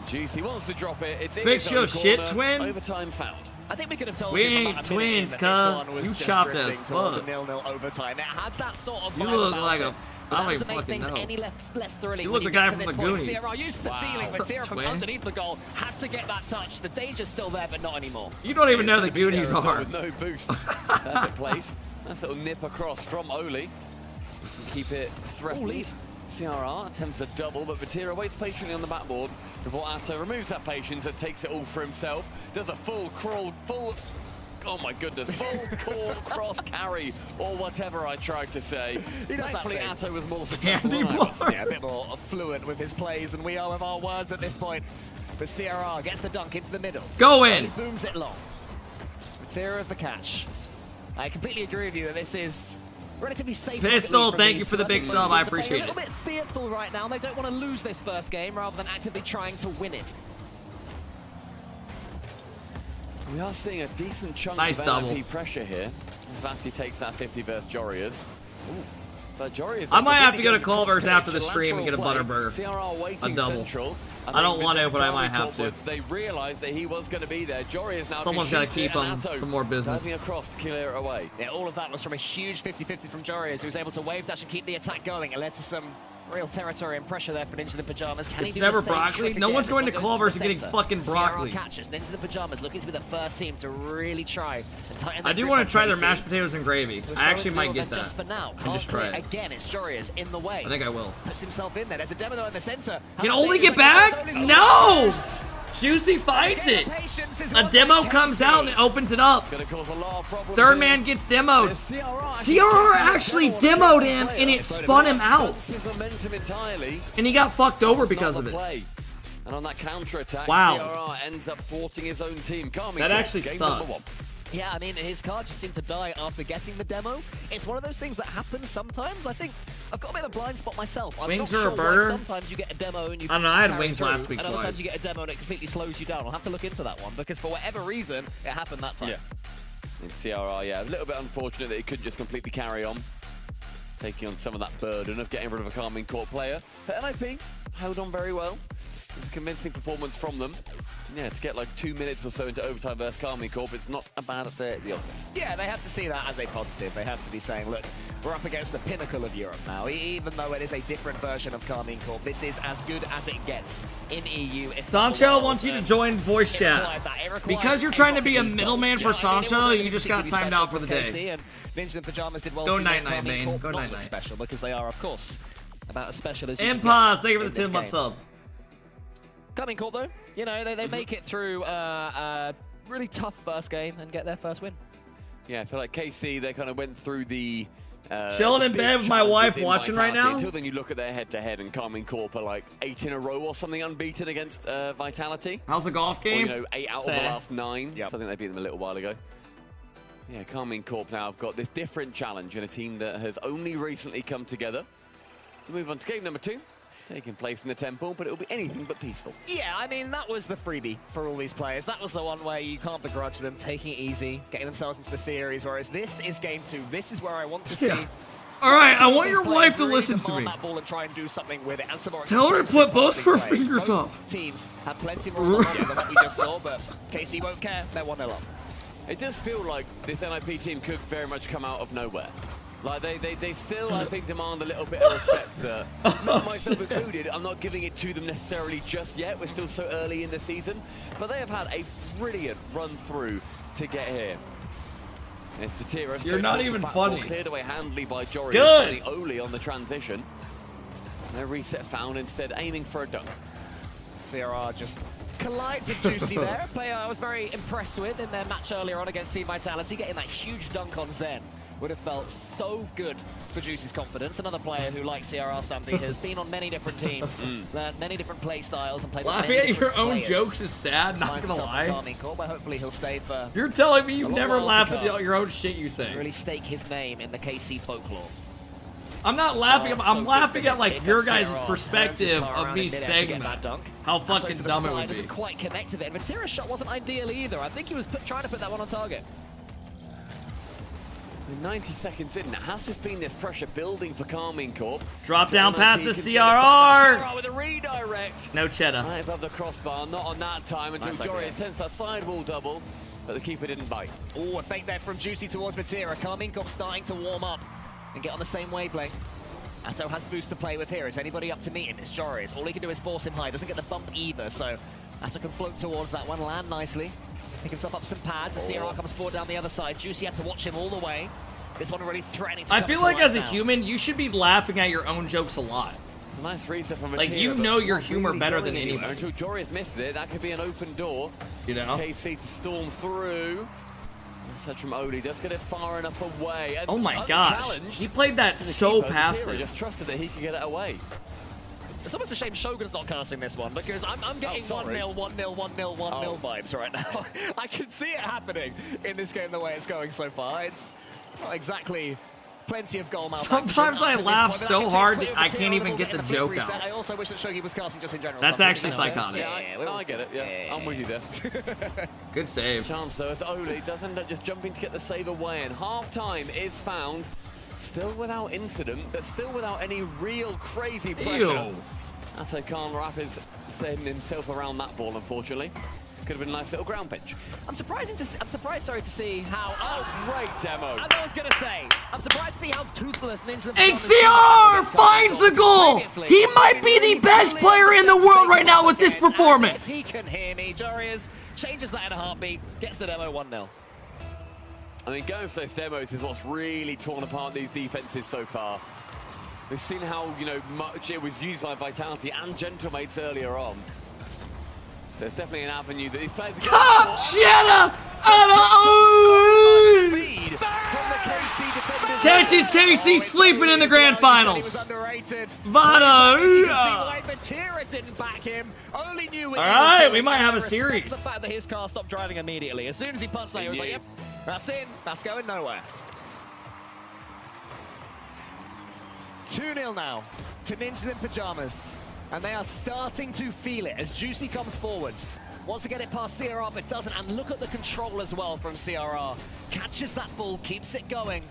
Juicy wants to drop it. It's in Fix his your own shit, corner. twin. Overtime fouled. I think we could have told We you from ain't about a minute in twins, that cuz. this one was You just chopped drifting as towards a fuck. 0-0 overtime. It had that sort of You vibe look about like it. a- But I that don't doesn't even make fucking things know. any less thrilling You when look you the guy get to from this the point. Goonies. CRR used the ceiling, but Tira from Twin. underneath the goal had to get that touch. The danger's still there, but not anymore. You don't even know the There Goonies as well are. with no boost. Perfect place. Nice little nip across from Oli. Keep it threatened. CRR attempts a double, but Vatira waits patiently on the backboard before Atto removes that patience and takes it all for himself. Does a full crawl, Oh my goodness, full court cross carry, or whatever I tried to say. Thankfully, Atto was more successful than I was. Yeah, a bit more fluent with his plays than we are with our words at this point. But CRR gets the dunk into the middle. Go in! He booms it long. Vatira of the catch. I completely agree with you that this is relatively safe. Pistol, thank you for the big sub. I appreciate it. A little bit fearful right now. They don't want to lose this first game rather than actively trying to win it. We are seeing a decent chunk Nice of double. NIP pressure here. Zvati takes that 50 versus Jorias. But Jorias, I might have to go to Culver's after the stream and get a Butterburger. CRR waiting A double. central. I don't want to, but I might have to. They realized that he was going to be there. Jorias now Someone's got to keep him some more business. Diving across to clear it away. Yeah, all of that was from a huge 50-50 from Jorias, who was able to wave dash and keep the attack going. It led to some real territory and pressure there for Ninja the Pajamas. Can It's he do never the same broccoli. trick No again? one's This going one to goes Culver's the and getting center. fucking broccoli. CRR catches. Ninja the Pajamas looking to be the first team to really try and tighten I that do grip want on to try their KC. mashed potatoes and gravy. I actually might get that. Just for now. And just try it. Again, it's Jorias in the way. I think I will. Puts himself in there. There's a demo in the center. Can only get back? No! Juicy finds it. A demo comes out and it opens it up. Third man gets demoed. CRR actually demoed him and it spun him out. His momentum entirely. And he got fucked over because of it. And on that counter attack, Wow. CRR ends up thwarting his own team. That actually game sucks. number 1. Yeah, I mean, his card just seemed to die after getting the demo. It's one of those things that happens sometimes. I think I've got a bit of a blind spot myself. I'm Wings not or sure a why burger? sometimes you get a demo and you I don't know, I had carry wings through, last week and other twice. times you get a demo and it completely slows you down. I'll have to look into that one because for whatever reason, it happened that time. Yeah. In CRR, yeah, a little bit unfortunate that he couldn't just completely carry on, taking on some of that burden of getting rid of a Carmine Court player. But NIP held on very well. It was a convincing performance from them. Yeah, to get like 2 minutes or so into overtime versus Carmine Corp, it's not a bad day at the office. Yeah, they have to see that as a positive. They have to be saying, look, we're up against the pinnacle of Europe now. Even though it is a different version of Carmine Corp, this is as good as it gets in EU. Sancho wants you to join voice chat. Because you're trying to be a middleman for Sancho, you just got timed out for the day. And Ninja the Pajamas did well. Go to night make night, Carmine Bane. Corp Go not night look night. special because they are, of course, about as special as you And can pause. get Thank you for in the this 10 month game. sub. Carmine Corp, though, you know, they make it through a really tough first game and get their first win. Yeah, I feel like KC, they kind of went through the Chilling in big bed with my challenges wife in watching right Vitality now. Until then you look at their head-to-head and Carmine Corp are like 8 in a row or something unbeaten against Vitality. How's the golf Or, game? you know, 8 out of the last 9. Yep. So I think they beat them a little while ago. Yeah, Carmine Corp now have got this different challenge in a team that has only recently come together. We'll move on to game number 2. Taking place in the temple, but it'll be anything but peaceful. Yeah, I mean, that was the freebie for all these players. That was the one where you can't begrudge them taking it easy, getting themselves into the series, whereas this is game 2. This is where I want to see. All right, I want your wife to listen to me. That ball and try and do something with it, and some more Tell her to put both explosive her plays. fingers Both up. Teams have plenty more on the line than what we just saw, but KC won't care. They're 1-0 up. It does feel like this NIP team could very much come out of nowhere. Like, they still, I think, demand a little bit of respect that, not myself included, I'm not giving it to them necessarily just yet. We're still so early in the season. But they have had a brilliant run through to get here. And it's Vatira. You're not even funny. Cleared away handily by Jory. Good. Finding Oli on the transition. No reset found, instead aiming for a dunk. CRR just collides with Juicy there. A player I was very impressed with in their match earlier on against Team Vitality, getting that huge dunk on Zen. Would have felt so good for Juicy's confidence. Another player who, like CRR Stampy, has been on many different teams, learned many different play styles, and played with Laughing many at your different own players. jokes is sad, not Finds gonna himself lie. a Carmine Corp, where hopefully he'll stay for You're telling me a you've long never while to laughed at come. your own shit you say. Really stake his name in the KC folklore. I'm not laughing. Oh, I'm so laughing good at like pick your up guys' CRR, turns his perspective car of around me in midair to saying get that. dunk. How That's fucking to the dumb it side, would be. doesn't quite connect with it. And Vatira's shot wasn't ideal either. I think he was trying to put that one on target. 90 seconds in, it has just been this pressure building for Carmine Corp. Drop down NIP past the can send it CRR. CRR with a redirect. No cheddar. Right above the crossbar, not on that time until Nice Jory idea. attempts that sidewall double, but the keeper didn't bite. Oh, a fake there from Juicy towards Vatira. Carmine Corp starting to warm up and get on the same wavelength. Atto has boost to play with here. Is anybody up to meet him? It's Joris. All he can do is force him high. Doesn't get the bump either, so Atto can float towards that one, land nicely. Pick himself up some pads. The CRR comes forward down the other side. Juicy had to watch him all the way. This one really threatening to I come feel to like life as a now. human, you should be laughing at your own jokes a lot. A nice reset from Like, Vatira, you but know your not humor really better going than anywhere. anybody. Until Joris misses it, that could be an open door. You know? KC to storm through. Message from Oli, just get it far enough away. And Oh my gosh. unchallenged. He played that so passive. Just trusted that he could get it away. It's almost a shame Shogun's not casting this one because I'm getting 1-0, 1-0, 1-0, 1-0 vibes right now. I can see it happening in this game the way it's going so far. It's not exactly plenty of goal malfunction. Sometimes I laugh so hard I can't even get the joke reset. out. I also wish that Shogi was casting just in general. That's actually psychotic. Yeah, I get it. Yeah, I'm with you there. Good save. Chance though as Oli does end up just jumping to get the save away, and half-time is found. Still without incident, but still without any real crazy pressure. Ew. Ato can't wrap himself around that ball, unfortunately. Could have been a nice little ground pinch. I'm surprised to see how. Oh, great demo. As I was gonna say, I'm surprised to see how toothless Ninja. And CR finds the goal. He might be the best player in the world right now with this performance. He can hear me. Jorius changes that in a heartbeat. Gets the demo 1-0. I mean, going for those demos is what's really torn apart these defenses so far. We've seen how, you know, much it was used by Vitality and Gentlemates earlier on. So it's definitely an avenue that these players are going Top Jenna! Catch his KC sleeping in the grand finals. Vado! Alright, we might have a series. The fact that his car stopped driving immediately. As soon as he punched that, he was like, yep, that's in, that's going nowhere. 2-0 now to Ninjas in Pajamas. And they are starting to feel it as Juicy comes forwards. Wants to get it past CRR, but doesn't. And look at the control as well from CRR. Catches that ball, keeps it going,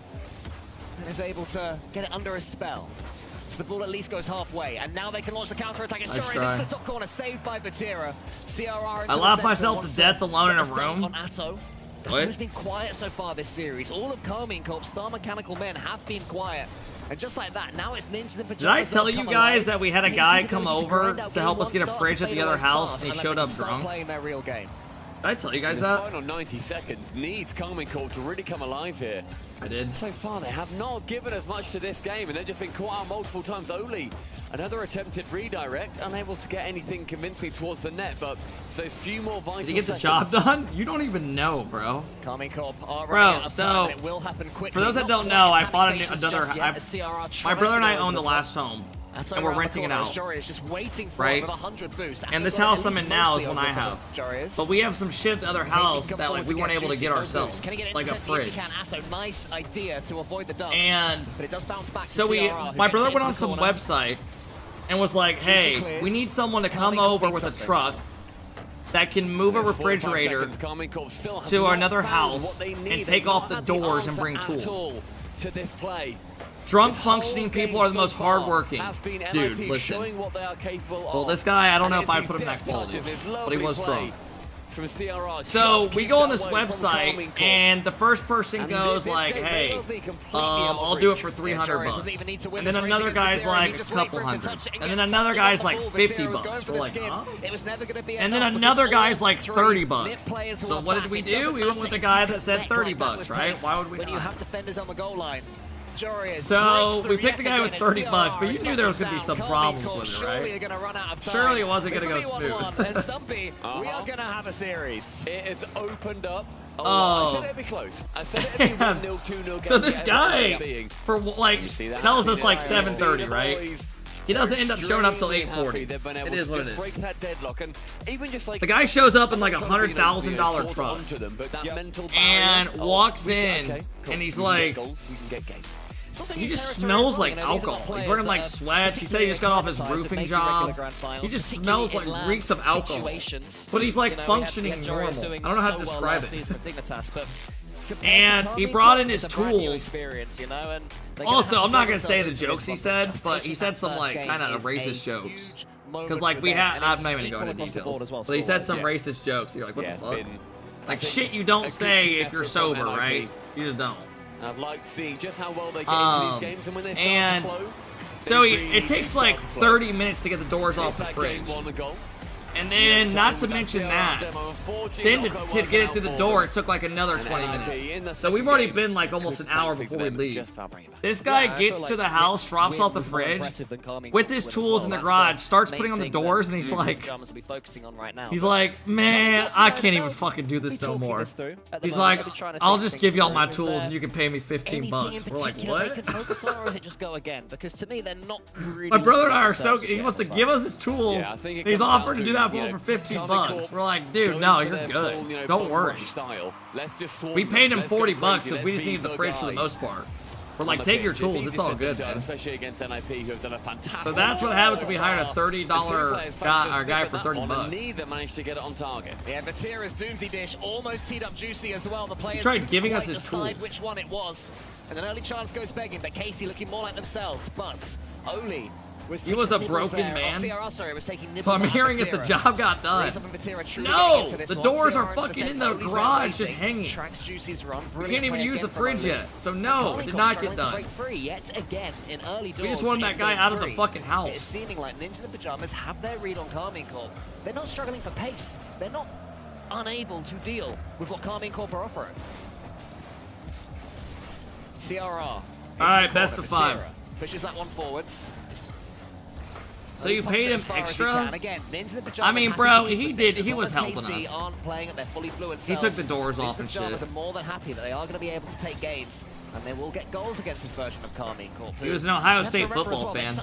and is able to get it under a spell. So the ball at least goes halfway. And now they can launch the counter-attack. It's Dorian into the top corner, saved by Vatira. CRR into I laughed myself to death alone in a room. On Atto. Atto's been quiet so far this series. All of Carmine Corp's Star Mechanical Men have been quiet. And just like that, now it's Ninjas in Pajamas. Did I tell you guys that we had a guy come over to help us get a fridge at the other house and he showed up drunk? Playing their real game. Did I tell you guys This that? final 90 seconds needs Carmine Corp to really come alive here. I did. So far, they have not given as much to this game, and they've just been caught out multiple times. Oli, another attempted redirect, unable to get anything convincingly towards the net, but it's those few more vital Did he get the seconds. job done? You don't even know, bro. Carmine Corp are Bro, running so out of time, it will happen quickly. for those that don't know, I bought another. My brother and I own the last home, and we're renting it out. Just waiting for right? 100 boost. And this house I'm in now is one I have. But we have some shit at the other house that like we weren't able to get ourselves, like a fridge. Nice idea to avoid the dunks, and but it does bounce back to so CRR, my brother went on some website and was like, "Hey, we need someone to come over with a truck that can move a refrigerator to another house and take off the doors and bring tools." To this play. Drunk functioning people are the most hardworking. Dude, listen. Well, this guy, I don't know if I put him that quality, but he was drunk. So we go on this website, and the first person goes like, "Hey, I'll do it for $300." And then another guy's like a couple hundred. And then another guy's like $50. We're like, huh? And then another guy's like $30. So what did we do? We went with the guy that said $30, right? Why would we when you have defenders on the goal line? So we picked the guy with $30, but you knew there was going to be some problems with it, right? Surely it wasn't going to go smooth. And Stumpy, we are going to have a series. It has opened up. Oh. I said it'd be close. I said it'd be 1-0, 2-0. So this guy, for like, tells us like 7:30, right? He doesn't end up showing up till 8:40. It is what it is. Break that deadlock, and even just like the guy shows up in like a $100,000 truck and walks in, and he's like, he just smells like alcohol. He's wearing like sweats. He said he just got off his roofing job. He just smells like reeks of alcohol. But he's like functioning normal. I don't know how to describe it. And he brought in his tools. Also, I'm not gonna say the jokes he said, but he said some like kind of racist jokes. Because like we had, I'm not even gonna go into details. But he said some racist jokes. You're like, what the fuck? Like shit you don't say if you're sober, right? You just don't. I'd like to see just how well they get into these games, and when they start to flow. So it takes like 30 minutes to get the doors off the fridge. And then, not to mention that, then to get it through the door, it took like another 20 minutes. So we've already been like almost an hour before we leave. This guy gets to the house, drops off the fridge, with his tools in the garage, starts putting on the doors, and he's like, man, I can't even fucking do this no more. He's like, I'll just give y'all my tools and you can pay me 15 bucks. We're like, what? My brother and I are so, he wants to give us his tools, and he's offered to do that for 15 bucks. We're like, dude, no, you're good. Don't worry. We paid him 40 bucks because we just needed the fridge for the most part. We're like, take your tools, it's all good, man. Especially against NIP, who have done a fantastic So that's what happens when we hired a $30 guy for 30 bucks. Neither managed to get it on target. Yeah, Vatira's Doomsday Dish almost teed up Juicy as well. The players tried giving us his tools. Which one it was. And an early chance goes begging, but Casey looking more like themselves. But Oli he was a broken man. So I'm hearing if the job got done. No! The doors are fucking in the garage just hanging. We can't even use the fridge yet. So no, it did not get done. We just wanted that guy out of the fucking house. It's seeming like Ninja the Pajamas have their read on Carmine Corp. They're not struggling for pace. They're not unable to deal with what Carmine Corp are offering. CRR. Alright, best of 5. Pushes that one forwards. So you paid him extra? I mean, bro, he was helping us. He took the doors off and shit. Are more than happy that they are going to be able to take games, and they will get goals against this version of Carmine Corp. He was an Ohio State football fan.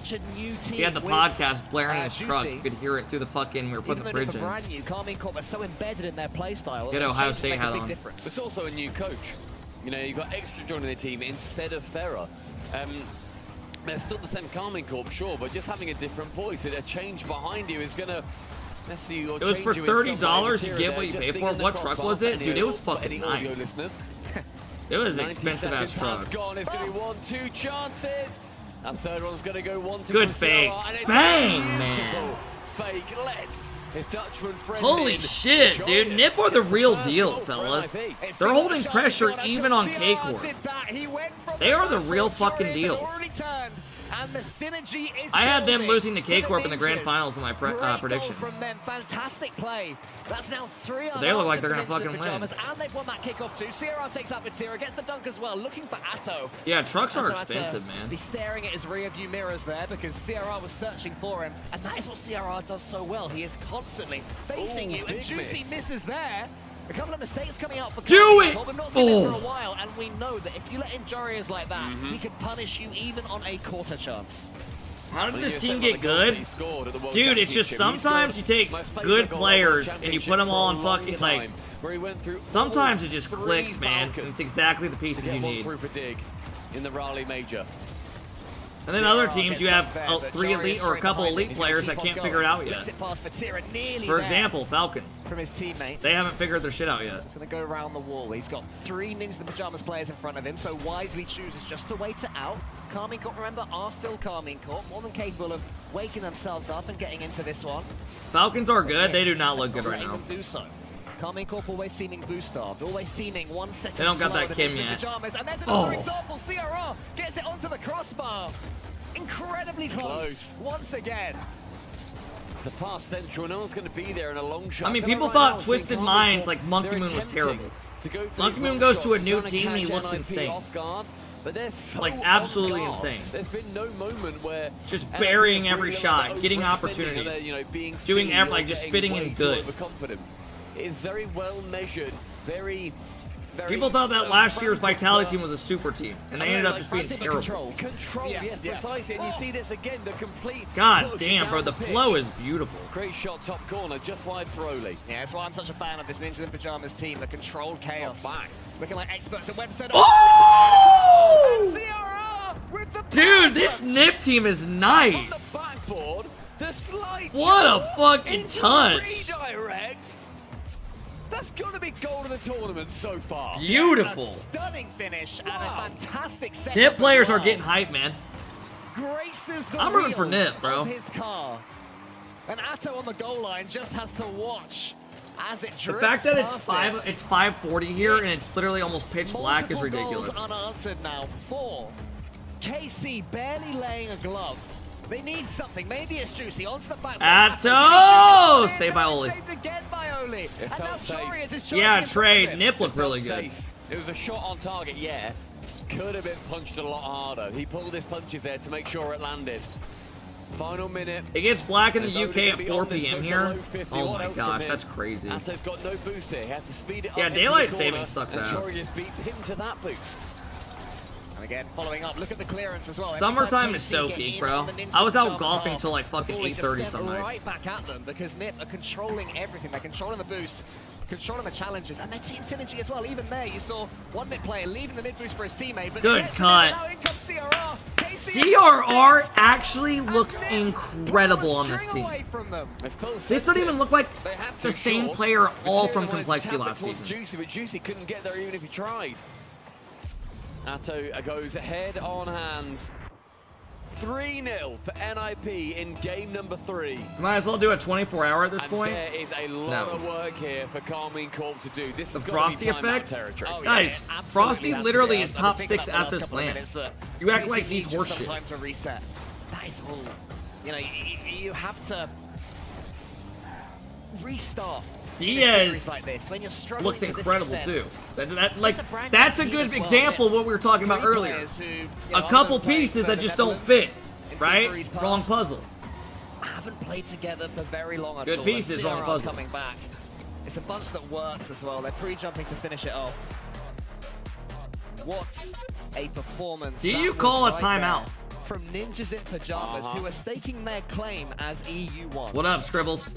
He had the podcast blaring in his truck. You could hear it through the fucking, we were putting the fridge in. Carmine Corp are so embedded in their play style. Get Ohio State hat on. It's also a new coach. You know, you've got Extra joining the team instead of Ferrer. They're still the same Carmine Corp, sure, but just having a different voice, a change behind you is gonna. Let's see. It was for $30 you get what you pay for. What truck was it, dude? It was fucking nice. It was an expensive ass truck. Gone. It's gonna be 1-2 chances. And third one's gonna go 1-2. Good fake. Bang, man. Fake. Let's. Holy shit, dude. Nip are the real deal, fellas. They're holding pressure even on K-Corp. They are the real fucking deal. I had them losing to K-Corp in the grand finals in my predictions. Fantastic play. That's now 3 they look like they're gonna fucking win. And they've won that kickoff too. CRR takes out Vatira, gets the dunk as well, looking for Atto. Yeah, trucks are expensive, man. He's staring at his rear view mirrors there because CRR was searching for him. And that is what CRR does so well. He is constantly facing you, and Juicy misses there. A couple of mistakes coming out for We've not seen this for a while, and we know that if you let in Jarius like that, he can punish you even on a quarter chance. How did this team get good? Dude, it's just sometimes you take good players and you put them all on fucking, like, sometimes it just clicks, man, and it's exactly the pieces you need. In the Raleigh Major. And then other teams, you have 3 elite or a couple elite players that can't figure it out yet. For example, Falcons. From his teammate. They haven't figured their shit out yet. He's going to go around the wall. He's got 3 Ninja the Pajamas players in front of him, so wisely chooses just to wait it out. Carmine Corp, remember, are still Carmine Corp, more than capable of waking themselves up and getting into this one. Falcons are good. They do not look good right now. Do so. Carmine Corp always seeming boost-starved, always seeming 1 second They don't got that Kim yet. Pajamas. And there's another example. CRR gets it onto the crossbar. Incredibly close. Once again. It's a pass central. No one's going to be there in a long shot. I mean, people thought Twisted Minds, like Monkey Moon, was terrible. Monkey Moon goes to a new team and he looks insane. But they're so like absolutely insane. There's been no moment where just burying every shot, getting opportunities, doing like just fitting in good. It's very well measured, very. People thought that last year's Vitality team was a super team, and they ended up just being terrible. Control, yes, precisely. And you see this again, the complete. God damn, bro, the flow is beautiful. Great shot, top corner, just wide for Oli. Yeah, that's why I'm such a fan of this Ninja in Pajamas team, the controlled chaos. Looking like experts at website. Oh! Dude, this Nip team is nice. The backboard, the slide. What a fucking touch. Redirect. That's got to be goal of the tournament so far. Beautiful. A stunning finish and a fantastic set. Nip players are getting hype, man. Graces the I'm rooting for Nip, bro. Of his car. And Atto on the goal line just has to watch as it drifts. The fact that it's 5:40 here and it's literally almost pitch black is ridiculous. Goals unanswered now. 4. KC barely laying a glove. They need something. Maybe it's Juicy onto the back. Atto! Saved by Oli. Saved again by Oli. And now Jory is his Yeah, trade. Nip looked really good. It was a shot on target, yeah. Could have been punched a lot harder. He pulled his punches there to make sure it landed. Final minute. It gets black in the UK at 4 p.m. here. Oh my gosh, that's crazy. Atto's got no boost here. He has to speed it up. Yeah, into daylight the corner, saving sucks and ass. Jory just beats him to that boost. And again, following up, look at the clearance as well. Summertime is so peak, bro. I was out golfing till like fucking 8:30 some nights. Right back at them because Nip are controlling everything. They're controlling the boost, controlling the challenges, and their team synergy as well. Even there, you saw one Nip player leaving the mid boost for his teammate. But good cut. Now in comes CRR. CRR actually looks incredible on this team. This doesn't even look like the same player all from Complexity last season. Juicy, but Juicy couldn't get there even if he tried. Atto goes head on hands. 3-0 for NIP in game number 3. Might as well do a 24-hour at this point. There is a lot of work here for Karmine Corp to do. This The is Frosty effect? territory. Guys, Frosty literally is top 6 at this land. You act like he's horseshit. Sometimes a reset. That is all. You know, you have to restart. Diaz like this, when you're looks incredible too. That's a good example of what we were talking about earlier. A couple pieces that just don't fit, right? Wrong puzzle. Haven't played together for very long at all. Good pieces, wrong puzzle. Coming back. It's a bunch that works as well. They're pre-jumping to finish it off. What a performance. Do you call a timeout? From Ninjas in Pajamas, who are staking their claim as EU1. What up, Scribbles?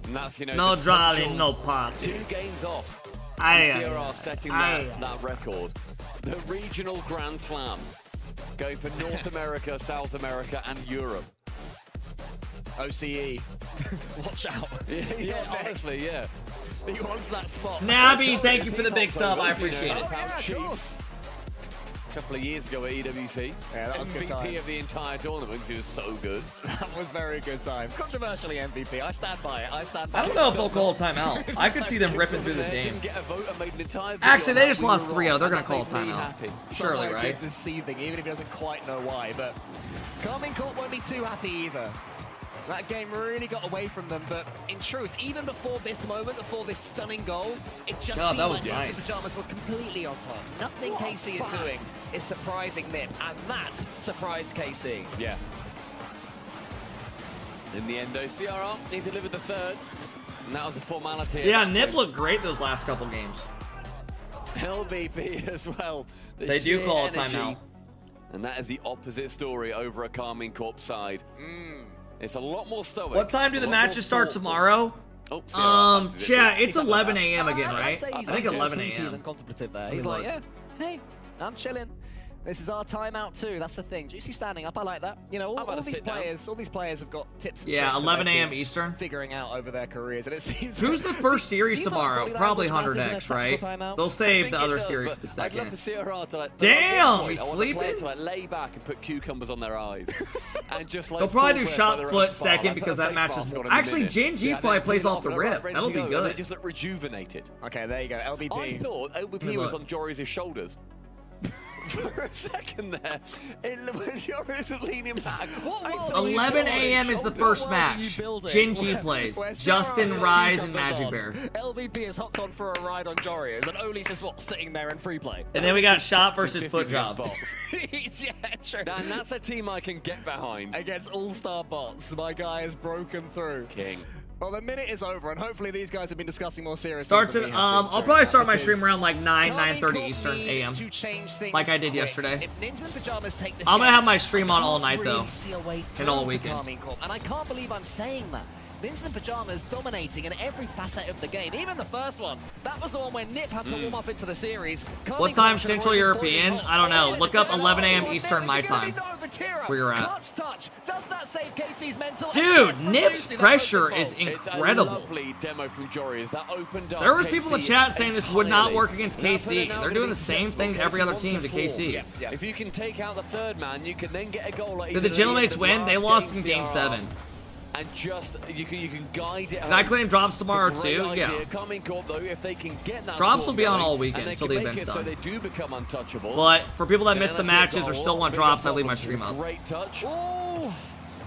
And that's, you know, no drawing, no party. 2 games off. Aye, CRR setting that record. The regional Grand Slam. Going for North America, South America, and Europe. OCE. Watch out. Yeah, honestly, yeah. He wants that spot. Nabby, thank you for the big sub. I appreciate it. Chiefs. A couple of years ago at EWC. Yeah, that was good times. MVP of the entire tournament. He was so good. That was very good times. Controversially MVP. I stand by it. I stand by it. I don't know if they'll call a timeout. I could see them ripping through this game. Get a vote and made an entire Actually, they just lost 3-0. They're going to call a timeout. Happy. Surely, right? Gibbs is seething, even if he doesn't quite know why. But Karmine Corp won't be too happy either. That game really got away from them, but in truth, even before this moment, before this stunning goal, it just seemed like Ninjas in Pajamas were completely on top. Nothing KC is doing is surprising Nip, and that surprised KC. Yeah. In the end, though, CRR, he delivered the 3rd, and that was a formality. Yeah, Nip looked great those last couple games. LBP as well. They do call a timeout. And that is the opposite story over a Karmine Corp side. It's a lot more stoic. What time do the matches start tomorrow? Yeah, it's 11 a.m. again, right? I think 11 a.m. Contemplative there. He's like, yeah, hey, I'm chilling. This is our timeout too. That's the thing. Juicy standing up. I like that. You know, all these players have got tips. And yeah, tricks 11 a.m. Eastern. Figuring out over their careers, and it seems. Who's the first series tomorrow? Probably 100X, right? They'll save the other series for the second. I'd love for CRR to like. Damn, he's sleeping. To like lay back and put cucumbers on their eyes, and just like. They'll probably do shot foot second because that matches more. Actually, Jin G probably plays off the rip. That'll be good. They just look rejuvenated. Okay, there you go. LBP. I thought LBP was on Jory's shoulders. For a second there, when Joris was leaning back. 11 a.m. is the first match. Jin G plays. Justin, Rise, and Magic Bear. LBP is hopped on for a ride on Joris, and Oli's just sitting there in free play. And then we got shot versus foot job. Yeah, true. And that's a team I can get behind. Against all-star bots, my guy has broken through. King. Well, the minute is over, and hopefully these guys have been discussing more serious Starts at, I'll probably start my stream around like 9:30 Eastern AM. Like I did yesterday. If Ninjas in Pajamas take this I'm gonna have my stream on all night though. And all And weekend. I can't believe I'm saying that. Ninjas in Pajamas dominating in every facet of the game, even the first one. That was the one where Nip had to warm up into the series. What time Central European? I don't know. Look up 11 a.m. Eastern my time. Where you're at. Does that save KC's mental? Dude, Nip's pressure is incredible. Lovely demo from Jory as that opened up. There was people in the chat saying this would not work against KC. They're doing the same thing to every other team to KC. If you can take out the 3rd man, you can then get a goal. Like Did the Gentlemates win? They lost in Game 7. And just you can guide it. Can I claim drops tomorrow too? Yeah. Karmine Corp though, if they can get that drops will be on all weekend until the event's done. So they do become untouchable. But for people that miss the matches or still want drops, I leave my stream up. Great touch.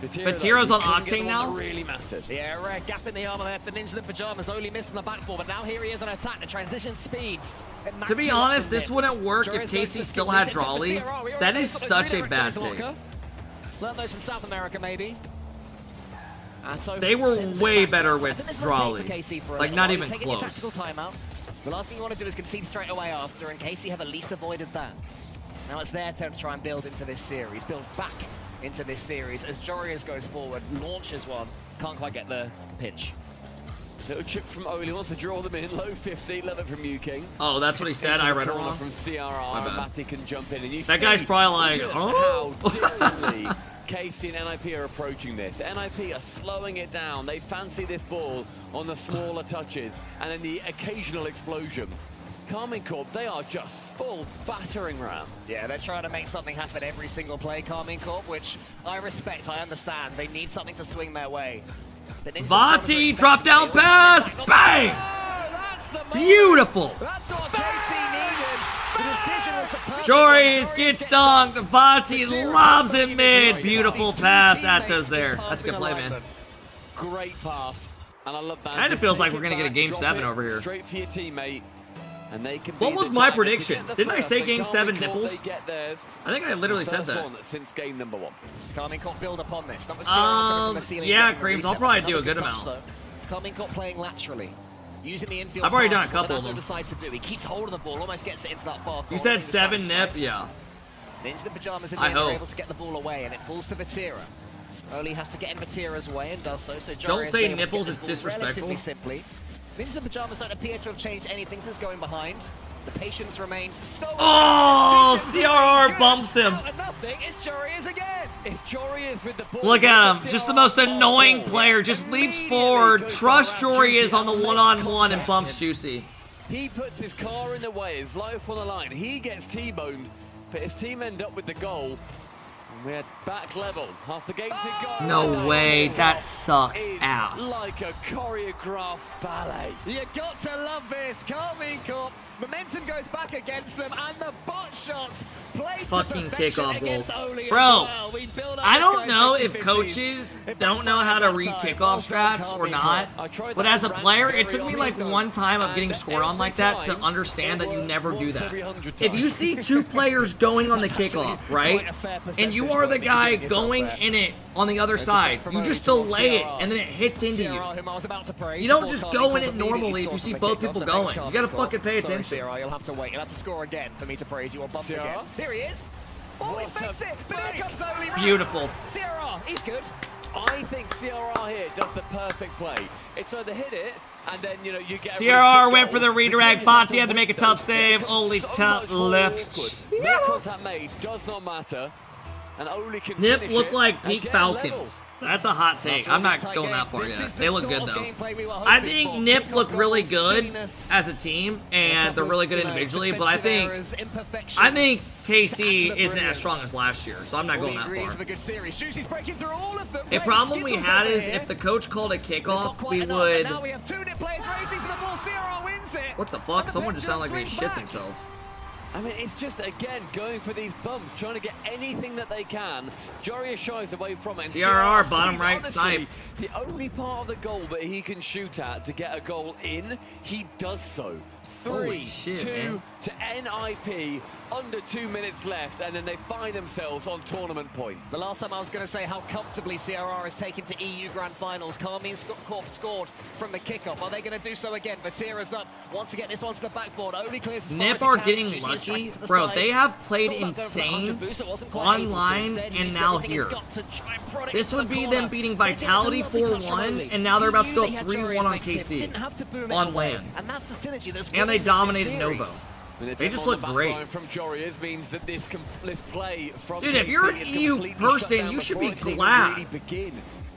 Vatira's on Octane now? Really mattered. Yeah, rare gap in the armor there for Ninja the Pajamas, only missing the back four, but now here he is on attack. The transition speeds. To be honest, this wouldn't work if Casey still had Drawley. That is such a bad take. Learn those from South America, maybe. They were way better with Drawley. Like, not even close. A tactical timeout. The last thing you want to do is concede straight away after, and Casey have at least avoided that. Now it's their turn to try and build into this series, build back into this series as Jorius goes forward, launches one, can't quite get the pinch. Little chip from Oli, wants to draw them in, low 50, love it from King. Oh, that's what he said, I read it wrong. From CRR, and Matty can jump in, and you that guy's probably like, oh! How differently Casey and NIP are approaching this. NIP are slowing it down, they fancy this ball on the smaller touches, and then the occasional explosion. Carmine Corp, they are just full battering ram. Yeah, they're trying to make something happen every single play, Carmine Corp, which I respect, I understand. They need something to swing their way. Vati, drop down pass, bang! Beautiful! That's what Casey needed. The decision was the perfect. Joris gets dunked, Vati lobs it mid. Beautiful pass, Atto's there. That's a good play, man. Great pass, and I love that. Kind of feels like we're gonna get a game 7 over here. Straight for your teammate. And they can what was my prediction? Didn't I say game 7 nipples? I think I literally said that. Since game number 1. Carmine Corp build upon this. Yeah, Creams, I'll probably do a good amount. Carmine Corp playing laterally. Using the infield. I've already done a couple of them. Decide to do. He keeps hold of the ball, almost gets it into that far corner. You said 7 nip? Yeah. Into the Pajamas in the end, are able to get the ball away, and it falls to Vatira. Oli has to get in Vatira's way and does so. Don't say nipples, it's disrespectful. Relatively simply. Ninja the Pajamas don't appear to have changed anything since going behind. The patience remains stolen. Oh, CRR bumps him. Nothing. It's Jorius again. It's Jorius with the ball. Look at him. Just the most annoying player. Just leaps forward. Trust Jorius on the one-on-one and bumps Juicy. He puts his car in the way. His life on the line. He gets T-boned, but his team end up with the goal. We're back level. Half the game to go. No way. That sucks ass. Like a choreographed ballet. You got to love this. Carmine Corp. Momentum goes back against them, and the bot shots play fucking kickoff goals. Bro, I don't know if coaches don't know how to read kickoff strats or not, but as a player, it took me like one time of getting scored on like that to understand that you never do that. If you see 2 players going on the kickoff, right, and you are the guy going in it on the other side, you just delay it, and then it hits into you. You don't just go in it normally if you see both people going. You gotta fucking pay attention. CRR, you'll have to wait. You'll have to score again for me to praise you or bump again. Here he is. Oh, he fakes it, but here comes Oli. Beautiful. CRR, he's good. I think CRR here does the perfect play. It's either hit it, and then, you know, you get CRR went for the redirect. Fonzie had to make a tough save. Oli top left. No contact made does not matter. And Oli can Nip looked like peak Falcons. That's a hot take. I'm not going that far yet. They look good, though. I think Nip looked really good as a team, and they're really good individually, but I think KC isn't as strong as last year, so I'm not going that far. A problem we had is if the coach called a kickoff, we would... What the fuck? Someone just sounded like they shit themselves. I mean, it's just, again, going for these bumps, trying to get anything that they can. Jorius shies away from it. And CRR, bottom right snipe. The only part of the goal that he can shoot at to get a goal in, he does so. 3-2 to NIP, under 2 minutes left, and then they find themselves on tournament point. The last time I was going to say how comfortably CRR is taken to EU Grand Finals. Carmine Corp scored from the kickoff. Are they going to do so again? Vatira's up, wants to get this one to the backboard. Only clears Nip are getting lucky. Bro, they have played insane online and now here. This would be them beating Vitality 4-1, and now they're about to go 3-1 on KC on LAN. And they dominated Novo. They just look great. From Jorius means that this play from dude, if you're an EU person, you should be glad.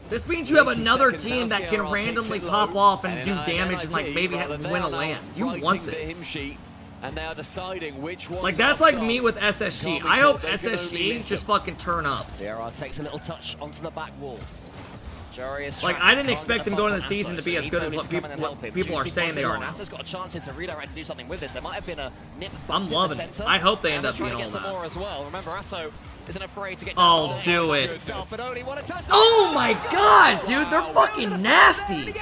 This means you have another team that can randomly pop off and do damage and like maybe win a LAN. You want this. And they are deciding which one. Like that's like me with SSG. I hope SSG just fucking turn up. CRR takes a little touch onto the back wall. Like, I didn't expect them going into the season to be as good as what people are saying they are now. Atto's got a chance to redirect and do something with this. There might have been a nip. I'm loving it. I hope they end up being all that. More as well. Remember, Atto isn't afraid to get Oh, do it. Himself, but only one touch. Oh my god, dude, they're fucking nasty.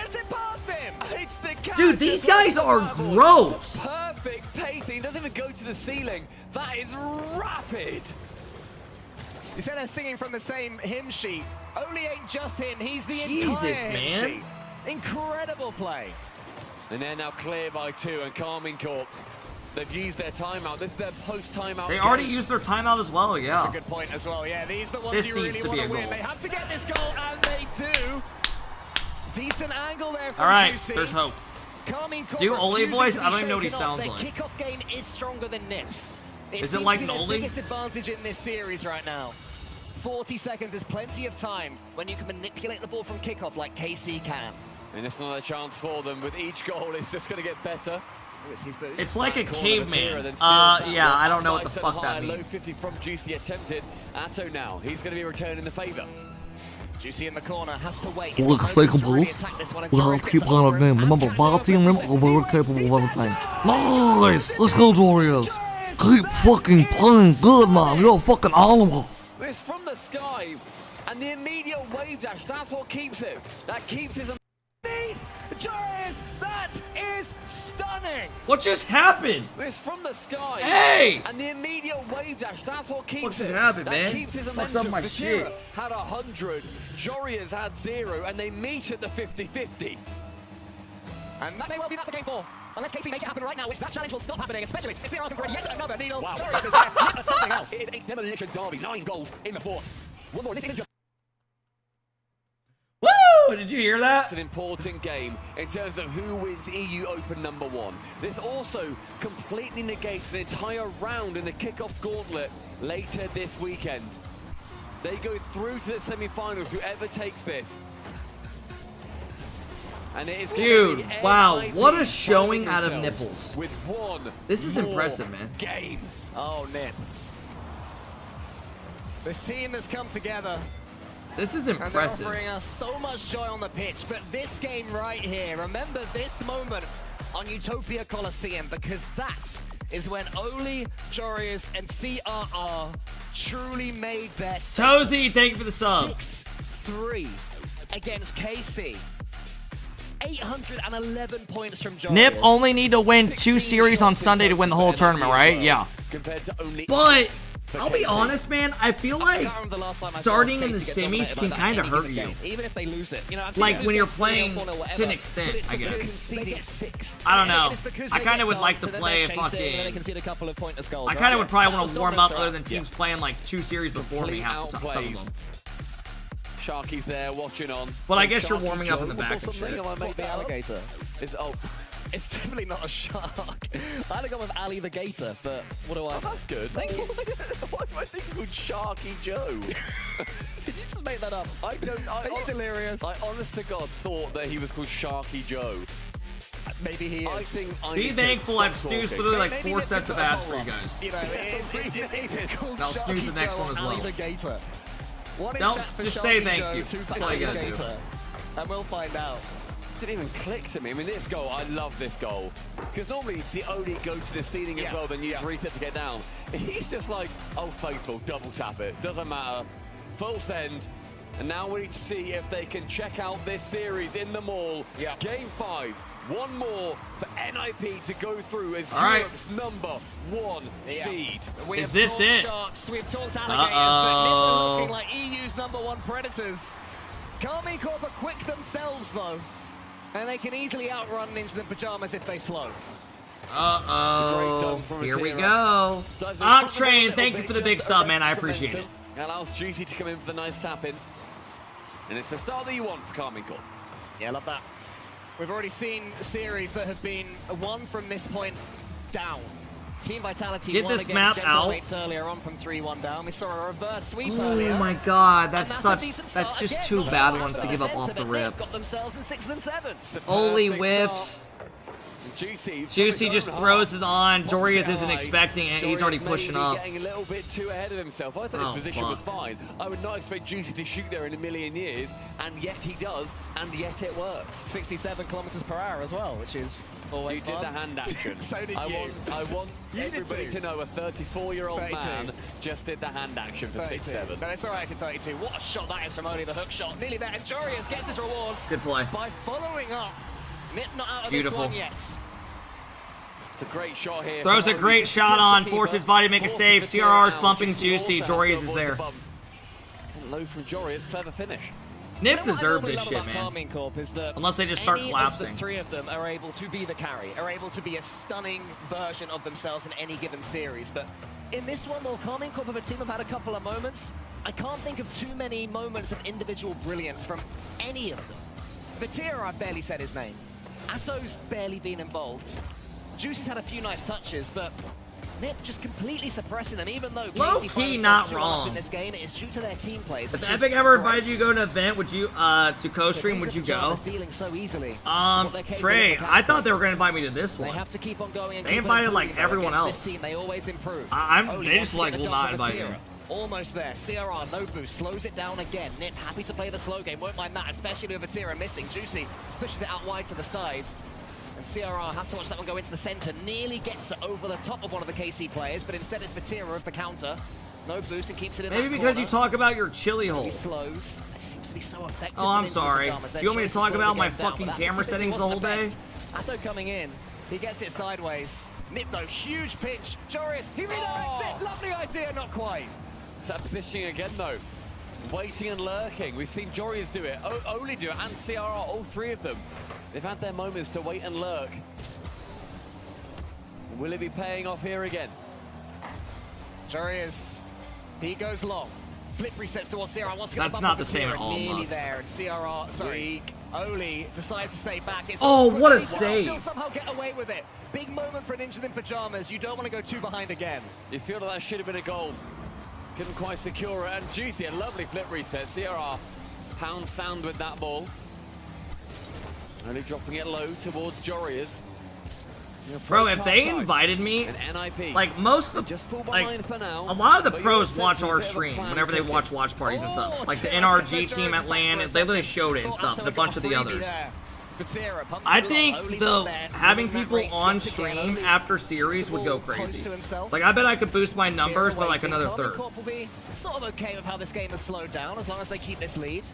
Dude, these guys are gross. Perfect pacing, doesn't even go to the ceiling. That is rapid. You said they're singing from the same hymn sheet. Oli ain't just him, he's the entire hymn sheet. Incredible play. And they're now clear by 2, and Carmine Corp, they've used their timeout. This is their post-timeout. They already used their timeout as well, yeah. That's a good point as well. Yeah, these are the ones This you needs really to want be to a win. goal. They have to get this goal, and they do. Decent angle there from All right, Juicy. there's hope. Carmine Corp Do Oli refusing voice? to be I don't even know what he shaken off. sounds Their like. kickoff game is stronger than Nips. Is it like seems to be Noli? their biggest advantage in this series right now. 40 seconds is plenty of time when you can manipulate the ball from kickoff like KC can. And it's another chance for them. With each goal, it's just going to get better. It's like a caveman. Yeah, I don't know what the fuck that Low means. 50 from Juicy attempted. Atto now, he's going to be returning the favor. Juicy in the corner, has to wait. He's got no chance to really attack this one, and We Darius have to gets keep playing our game. Remember, Barty and Rim are very capable of everything. Nice! Let's go, Warriors! Keep fucking playing good, man. You're a fucking animal. It's from the sky, and the immediate wave dash, that's what keeps it. That keeps his Jarius, that is stunning. What just happened? It's from the sky. Hey! And the immediate wave dash, that's what keeps What just it. happened, that man? keeps his Fucks momentum. up my Vatira shit. had 100, Jorius had 0, and they meet at the 50-50. And that may well be that for game 4. Unless KC make it happen right now, which that challenge will stop happening, especially if Zero can throw yet another needle. Wow. Jorius is there. That's something else. It is a demolition derby. 9 goals in the 4th. One more. This isn't just... Woo! Did you hear that? It's an important game in terms of who wins EU Open #1. This also completely negates an entire round in the kickoff gauntlet later this weekend. They go through to the semi-finals, whoever takes this. And it is Dude, wow, NIP what a showing out of themselves Nipples. with one This is more impressive, man. game. Oh, Nip. The team that's come together. This is And they're impressive. offering us so much joy on the pitch, but this game right here, remember this moment on Utopia Coliseum, because that is when Oli, Jorius, and CRR truly made their Tozy, thank you for the sub. 6-3 against KC. 811 points from Jorius. Nip only need to win 2 series on Sunday to win the whole tournament, right? Yeah. Compared to only But 8 for I'll be KC. honest, man. I feel like starting in the semis can kind of hurt you. Even if they lose it, you know, I've Like seen when you're games playing 3-0, 4-0, to whatever, an but extent, it's I because guess. they conceded 6. I don't know. It's because I they kind of get would like dunked to and then play they're fucking. chasing and then they concede a couple of pointless goals, I kind of right? would probably That want was to warm dominance up other throughout. than teams playing like 2 series before me half the time. Some of Outplays. them. Sharky's there watching on. But I guess you're Sharky warming up in the Joe back or and something. shit. Am I made the alligator? It's definitely not a shark. I'd have gone with Ali the Gator, but what do I? Oh, that's good. Thank you. Why do I think it's called Sharky Joe? Did you just make that up? I don't. Are you delirious? I honest to God thought that he was called Sharky Joe. Maybe he is. I think I Be need to thankful I've stop snoozed talking. literally like Maybe 4 Nick sets can of put a ads for poll you up. guys. You know, it's called I'll snooze Sharky the next Joe one as Ali well. the Gator. One in Don't- chat for just Sharky say thank Joe, you. 2 for That's all you Ali gotta do. Gator. And we'll find out. Didn't even click to me. I mean, this goal, I love this goal. Because normally it's the only go to the ceiling as well, then use reset to get down. He's just like, oh, faithful, double tap it. Doesn't matter. Full send. And now we need to see if they can check out this series in the mall. Game 5. One more for NIP to go through as All right. Europe's #1 seed. We Is have this talked it? Sharks, we've talked alligators, but Nip are looking like EU's #1 predators. Carmine Corp are quick themselves, though, and they can easily outrun into the pajamas if they slow. Uh-oh. Here we go. Octrain, thank you for the big sub, man. I appreciate it. Allows Juicy to come in for the nice tap in. And it's the start that you want for Carmine Corp. Yeah, I love that. We've already seen series that have been won from this point down. Team Vitality Get won this against map Gentle out. Mates earlier on from 3-1 down. We saw a reverse sweep Oh earlier. my god, And that's a such. decent That's start just again. 2 Not bad the ones to best give up center, off the but Nick rip. got themselves in 6th and 7th. Holy Perfect whiffs. Juicy just throws it on. Jorius isn't expecting it. He's already pushing up. Getting a little bit too ahead of himself. I thought his position was fine. I would not expect Juicy to shoot there in a million years, and yet he does, and yet it works. 67 kilometers per hour as well, which is always fun. You did the hand action. So did I want everybody to know a 34-year-old man just did the hand action for 6-7. But it's all right at 32. What a shot that is from Oli, the hook shot. Nearly there, and Jorius gets his rewards. Good play. By following up. Nip not out of Beautiful. this one yet. It's a great shot here. Throws a great shot on, forces Vadi to make a save. CRR's bumping Juicy. Jorius is there. Low from Jorius, clever finish. Nip deserved this shit, man. Unless they just start collapsing. The three of them are able to be the carry, are able to be a stunning version of themselves in any given series. But in this one, while Karmine Corp of a team have had a couple of moments, I can't think of too many moments of individual brilliance from any of them. Vatira, I've barely said his name. Atto's barely been involved. Juicy's had a few nice touches, but Nip just completely suppressing them, even though Low-key KC not wrong. in this game, it is due to their team plays. If Epic ever invited you to go to an event, would you, to co-stream, would you go? So easily. Trey, I thought they were going to invite me to this one. They have to keep on going and they invited, like, everyone else. This team, they always improve. They just, like, will not invite me. Almost there. CRR, no boost, slows it down again. Nip happy to play the slow game, won't mind that, especially with Vatira missing. Juicy pushes it out wide to the side. And CRR has to watch that one go into the center. Nearly gets it over the top of one of the KC players, but instead it's Vatira of the counter. No boost and keeps it in Maybe that because corner. you talk about your chili hole. He slows. It seems to be so effective. Oh, I'm sorry. Do you want me to talk about my fucking camera settings the whole day? Atto coming in. He gets it sideways. Nip though, huge pitch. Jorius, he redirects it. Lovely idea, not quite. It's that positioning again, though. Waiting and lurking. We've seen Jorius do it, Oli do it, and CRR, all three of them. They've had their moments to wait and lurk. Will it be paying off here again? Jorius, he goes long. Flip resets towards CRR. Wants to get That's the bump not of the same at all, nearly Mug. there, and CRR, sorry, Oli decides to stay back. It's Oh, what a he can save. Still somehow get away with it. Big moment for an injured in pajamas. You don't want to go too behind again. You feel that should have been a goal. Couldn't quite secure it, and Juicy, a lovely flip reset. CRR, pound sound with that ball. Only dropping it low towards Jorius. Bro, if they invited me, like most of the, like, a lot of the pros watch our stream whenever they watch parties and stuff. Like the NRG team at LAN, they literally showed it and stuff, and a bunch of the others. I think having people on stream after series would go crazy. Like, I bet I could boost my numbers by like another third. Will be sort of okay with how this game has slowed down as long as they keep this lead.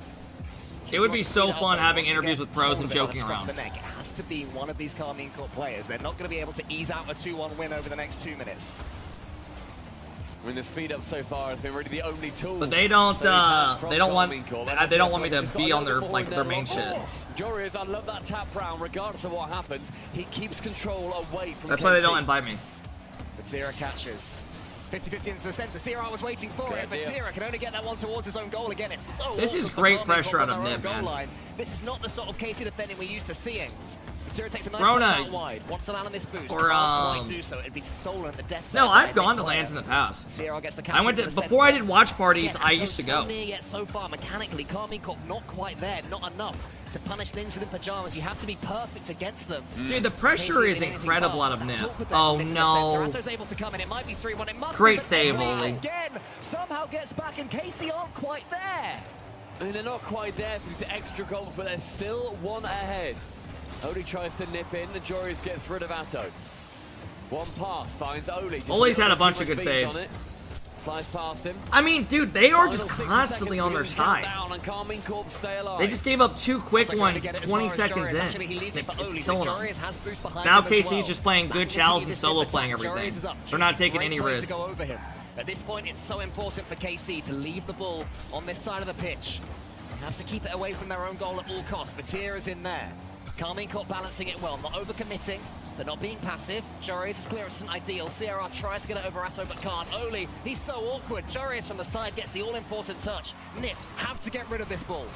It would be so fun having interviews with pros and joking around. It has to be one of these Karmine Corp players. They're not going to be able to ease out a 2-1 win over the next 2 minutes. I mean, the speed up so far has been really the only tool. But they don't want me to be on their their main shit. Jorius, I love that tap round. Regardless of what happens, he keeps control away from. That's why they don't invite me. Vatira catches. 50-50 into the center. CRR was waiting for it. Vatira can only get that one towards his own goal again. It's so This is great pressure out of Nip, man. line. This is not the sort of KC defending we're used to seeing. Vatira takes a nice Rona, touch out wide. Wants to land on this boost. Or, Can't quite do so. It'd be stolen at the death. No, I've gone to LANs in the past. CRR gets the catch I went to before I did watch parties. I used to go. So near yet so far mechanically. Karmine Corp not quite there. Not enough to punish ninjas in pajamas. You have to be perfect against them. Dude, the pressure is incredible out of Nip. Oh no. Able to come in. It might be 3-1. It must Great be save, Oli. Again, somehow gets back, and KC aren't quite there. I mean, they're not quite there through the extra goals, but they're still one ahead. Oli tries to nip in, and Jorius gets rid of Atto. One pass finds Oli. Oli's had a bunch of good saves. Flies past him. I mean, dude, they are just constantly on their side. They just gave up 2 quick ones 20 seconds in. It's killing them. Now KC's just playing good chows and solo playing everything. They're not taking any risks. At this point, it's so important for KC to leave the ball on this side of the pitch. They have to keep it away from their own goal at all costs. Vatira's in there. Karmine Corp balancing it well, not overcommitting. They're not being passive. Jorius' clearance isn't ideal. CRR tries to get it over Atto, but can't. Oli, he's so awkward. Jorius from the side gets the all-important touch. Nip have to get rid of this ball.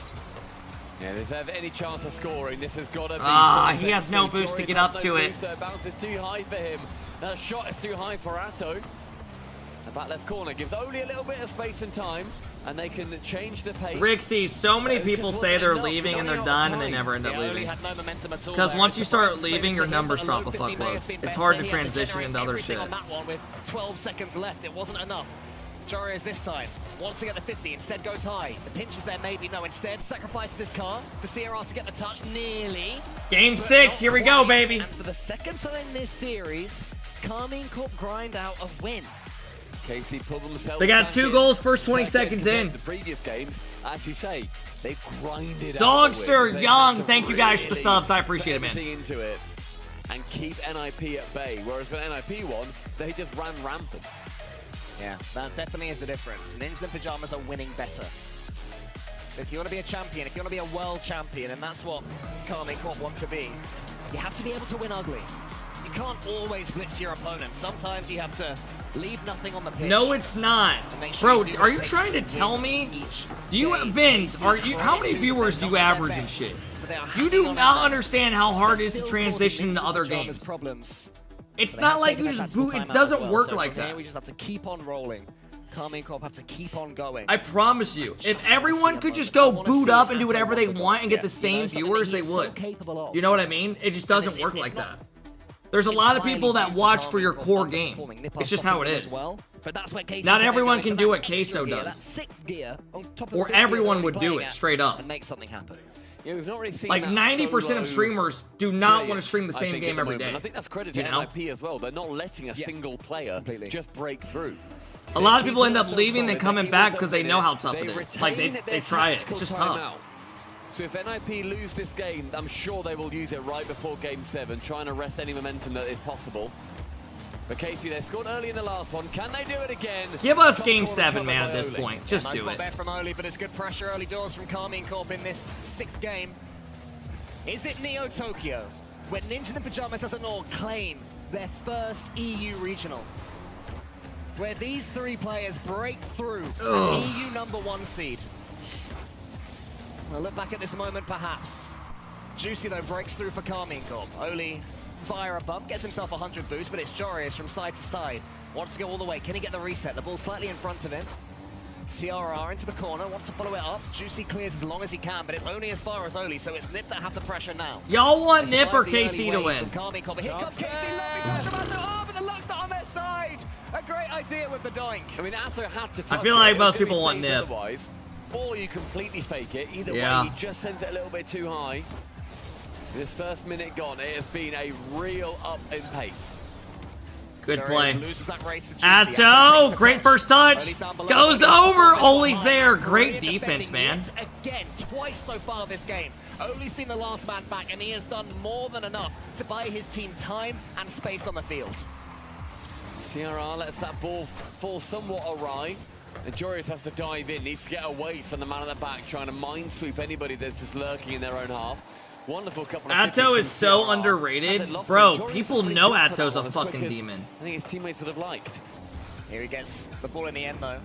Yeah, if there's any chance of scoring, this has got to be. He has no boost to get up to it. The bounce is too high for him. That shot is too high for Atto. The back left corner gives Oli a little bit of space and time. and they can change the pace. Rixie, so many people say they're leaving and they're done, and they never end up leaving. Because once you start leaving, your numbers drop a fuckload. It's hard to transition into other shit. On that one with 12 seconds left, it wasn't enough. Jorius this time wants to get the 50, instead goes high. The pinch is there, maybe, no, instead sacrifices his car for CRR to get the touch, nearly. Game 6, here we go, baby. And for the second time this series, Carmine Corp grind out a win. KC pull themselves They got back 2 in. goals first 20 seconds in. The previous games, as you say, they've grinded Dogster, out. Young, thank you guys for the subs. I appreciate it, man. Into it and keep NIP at bay. Whereas when NIP won, they just ran rampant. Yeah, that definitely is the difference. Ninjas in Pajamas are winning better. If you want to be a champion, if you want to be a world champion, and that's what Carmine Corp want to be, you have to be able to win ugly. You can't always blitz your opponent. Sometimes you have to leave nothing on the pitch. No, it's not. Bro, are you trying to tell me? Do you, Vince, how many viewers do you average and shit? You do not understand how hard it is to transition to other games. It's not like you just boot, it doesn't work like that. We just have to keep on rolling. Carmine Corp have to keep on going. I promise you, if everyone could just go boot up and do whatever they want and get the same viewers, they would. You know what I mean? It just doesn't work like that. There's a lot of people that watch for your core game. It's just how it is. Not everyone can do what Queso does. Or everyone would do it straight up. And make something happen. Yeah, we've not really seen Like 90% of streamers do not want to stream the same game every day. I think that's credit to NIP as well. They're not letting a single player just break through. A lot of people end up leaving and coming back because they know how tough it is. Like, they try it. It's just tough. So if NIP lose this game, I'm sure they will use it right before Game 7, trying to arrest any momentum that is possible. But Casey, they scored early in the last one. Can they do it again? Give us Game 7, man, at this point. Just do it. Nice there from Oli, but it's good pressure early doors from Carmine Corp in this 6th game. Is it Neo Tokyo, where Ninjas in Pajamas as an all claim their first EU regional? Where these 3 players break through as EU #1 seed. We'll look back at this moment, perhaps. Juicy, though, breaks through for Carmine Corp. Oli via a bump, gets himself 100 boost, but it's Jorius from side to side. Wants to go all the way. Can he get the reset? The ball slightly in front of him. CRR into the corner, wants to follow it up. Juicy clears as long as he can, but it's only as far as Oli, so it's Nip that have the pressure now. Y'all want Nip or KC to win? Here comes KC, but the luck's not on their side. A great idea with the doink. I mean, Atto had to touch I feel like it. most people want Nip. Otherwise, or you completely fake it. Either Yeah. way, he just sends it a little bit too high. This first minute gone, it has been a real up in pace. Good play. Atto, great first touch. Goes over. Oli's there. Great defense, man. Again, twice so far this game. Oli's been the last man back, and he has done more than enough to buy his team time and space on the field. CRR lets that ball fall somewhat awry. And Jorius has to dive in, needs to get away from the man at the back, trying to minesweep anybody that's just lurking in their own half. Wonderful couple of Atto is so underrated. Bro, people know Atto's a fucking demon. I think his teammates would have liked. Here he gets the ball in the end, though.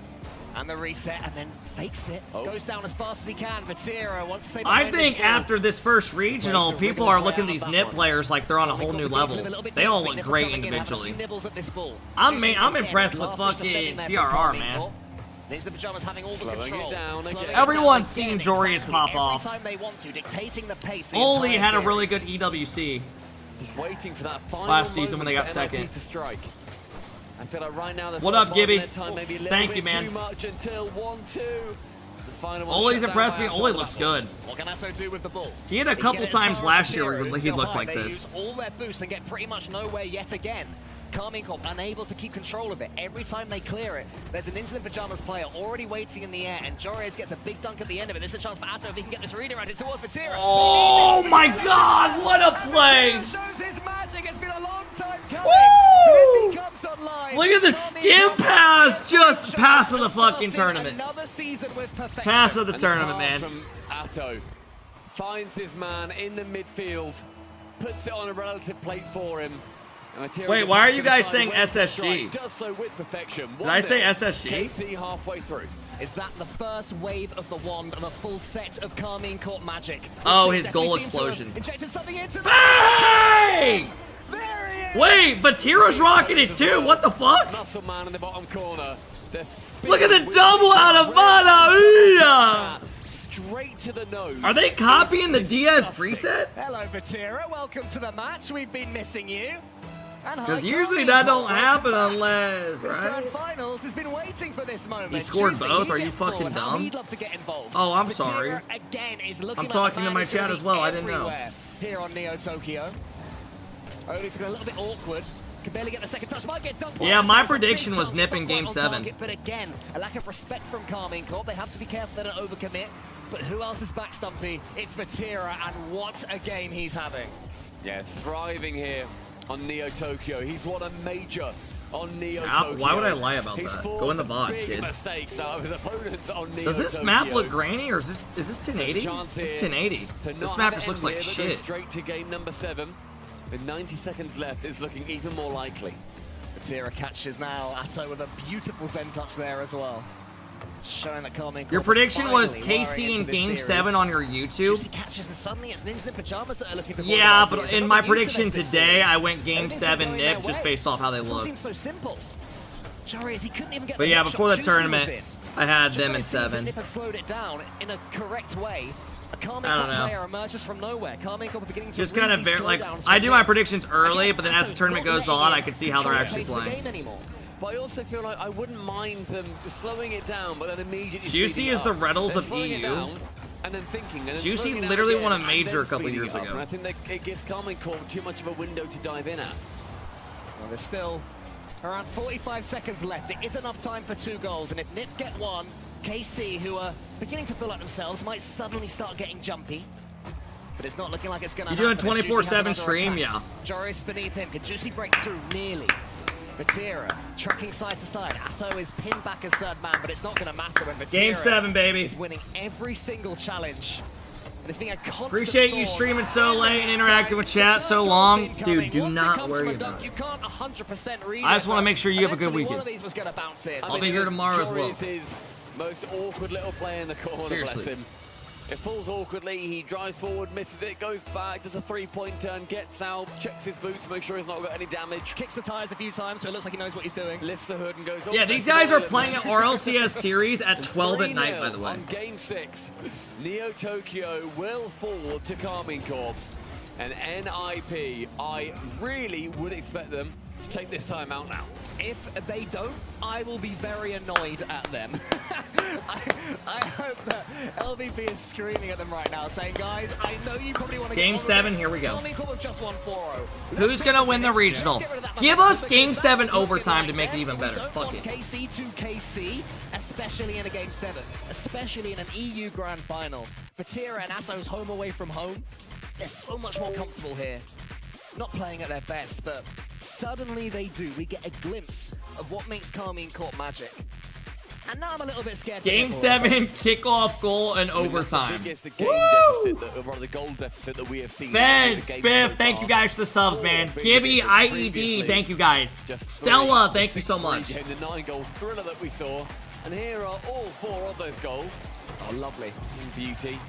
And the reset, and then fakes it. Goes down as fast as he can. Vatira wants to say I think after this first regional, people are looking at these Nip players like they're on a whole new level. They all look great individually. I'm impressed with fucking CRR, man. Ninjas in Pajamas having all the control. Everyone's seen Jorius pop off. Every time they want to, dictating the pace. Oli had a really good EWC. Just waiting for that final last season when they got NIP second. To strike. I feel like right now, what up, Gibby? Thank you, man. Too much until 1-2. Oli's impressed me. Oli looks good. What can Atto do with the ball? He had a couple times last year where he looked like this. They use all their boosts and get pretty much nowhere yet again. Carmine Corp unable to keep control of it. Every time they clear it, there's an Ninjas in Pajamas player already waiting in the air, and Jorius gets a big dunk at the end of it. This is a chance for Atto if he can get this redirect. It's towards Vatira. Oh my god, what a play! Shows his magic. It's been a long time coming. Woo! But if he comes online, look at the skim pass, just pass of the fucking tournament. Another season with perfection. Pass of the tournament, man. From Atto finds his man in the midfield, puts it on a relative plate for him. Wait, why are you guys saying SSG? Does so with perfection. Did I say SSG? KC halfway through. Is that the first wave of the wand of a full set of Carmine Corp magic? Oh, his goal explosion. Injected something into the hey! Wait, Vatira's rocking it too. What the fuck? Muscle man in the bottom corner. Look at the double out of Mana! Straight to the nose. Are they copying the Diaz preset? Hello, Vatira. Welcome to the match. We've been missing you. Because usually that don't happen unless, This grand right? finals has been waiting for this moment. He scored Juicy, both? he Are you gets fucking forward. Now dumb? he'd love to get involved. Oh, I'm Vatira sorry. Again is looking I'm like talking the to man my who's gonna chat be as well. I didn't know. everywhere here on Neo Tokyo. Only's a little bit awkward. Can barely get the second touch. Might get dunked. Yeah, my prediction was Nip in Game 7. But again, a lack of respect from Carmine Corp. They have to be careful they don't overcommit. But who else is back, Stumpy? It's Vatira, and what a game he's having. Yeah, thriving here on Neo Tokyo. He's won a major on Neo Tokyo. Why would I lie about He's that? Go in the VOD, big kid. mistakes out of his opponents on Neo Does this Tokyo. map look grainy, or is this 1080? Chance here It's 1080. to This not map have just it looks end like here, but go shit. straight to game number 7. With 90 seconds left, it's looking even more likely. Vatira catches now. Atto with a beautiful Zen touch there as well. Showing that Carmine Corp Your prediction was finally wiring KC into in this Game series. 7 on your YouTube? Juicy catches, and suddenly it's Ninjas in Pajamas that are looking to Yeah, follow but They're in not my used to prediction this today, series. I went Game Everything's been 7 going Nip their just way. based off how they This all look. seems so simple. Joris, he couldn't even get But the yeah, hook before shot the Juicy was tournament, in. I had Just them when in it seems that 7. Nip have slowed it down in a correct way. A Carmine I don't Corp know. player emerges from nowhere. Carmine Corp are beginning to Just really kind of slow like, down I do my Nip. predictions early, but then as the Atto's tournament not goes letting on, it I can see how they're control the actually pace of the playing. game anymore. But I also feel like I wouldn't mind them slowing it down, but then immediately Juicy speeding is it the up. Reddles Then of slowing it EU. down, and then thinking, and then Juicy slowing it down literally again, won a and major then a couple speeding years it up. ago. And I think that it gives Carmine Corp too much of a window to dive in at. Well, there's still around 45 seconds left. It is enough time for 2 goals, and if Nip get one, KC, who are beginning to feel like themselves, might suddenly start getting jumpy. But it's not looking like it's going to You happen. doing as Juicy has 24/7 another stream? attack. Yeah. Joris beneath him. Can Juicy break through? Nearly. Vatira tracking side to side. Atto is pinned back as third man, but it's not going to matter when Vatira Game 7, baby. is winning every single challenge. And it's being a constant Appreciate you thorn streaming so late and interacting with chat so long. Dude, do Once it not comes worry from a about dunk, it. you can't 100% read I just it, want to but make sure you have a good eventually weekend. One of these was going to bounce in. I'll be here tomorrow as well. Joris is most awkward little player in the corner, Seriously. bless him. It falls awkwardly, he drives forward, misses it, goes back, does a 3-point turn, gets out, checks his boot to make sure he's not got any damage. Kicks the tires a few times, so it looks like he knows what he's doing. Lifts the hood and goes, oh, Yeah, these that's guys are another playing at RLCS series at 12 at night, 3-0 by the way. On Game 6, Neo Tokyo will fall to Carmine Corp. And NIP, I really would expect them to take this time out now. If they don't, I will be very annoyed at them. I hope that LVP is screaming at them right now, saying, guys, I know you probably want to Game get 7, here we go. Carmine Corp have just won 4-0. Who's gonna win the regional? Give us Game 7 overtime to make it even better. Don't Fuck want it. KC to KC, especially in a Game 7, especially in an EU Grand Final. Vatira and Atto's home away from home. They're so much more comfortable here. Not playing at their best, but suddenly they do. We get a glimpse of what makes Carmine Corp magic. And now I'm a little bit scared. Game 7, kickoff goal, and overtime. That's the biggest game deficit, or the goal deficit that we have seen. Fed, in the game Spiff, so thank far. you guys for the subs, man. Gibby, IED, thank you guys. Stella, thank you so much. The 9-goal thriller that we saw. And here are all 4 of those goals. Oh, lovely. In beauty.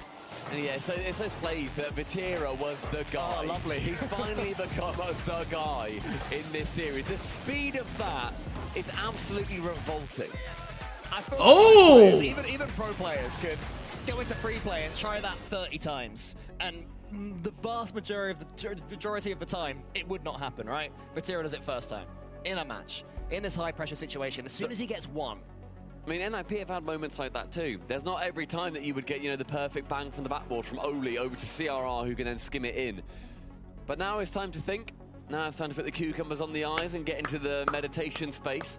And yeah, so it's those plays that Vatira was the guy. Oh, lovely. He's finally become the guy in this series. The speed of that is absolutely revolting. I feel Oh! players, even pro players could go into free play and try that 30 times, and the vast majority of the time, it would not happen, right? Vatira does it first time, in a match, in this high pressure situation. As soon as he gets one, I mean, NIP have had moments like that too. There's not every time that you would get, the perfect bang from the backboard from Oli over to CRR who can then skim it in. But now it's time to think. Now it's time to put the cucumbers on the eyes and get into the meditation space.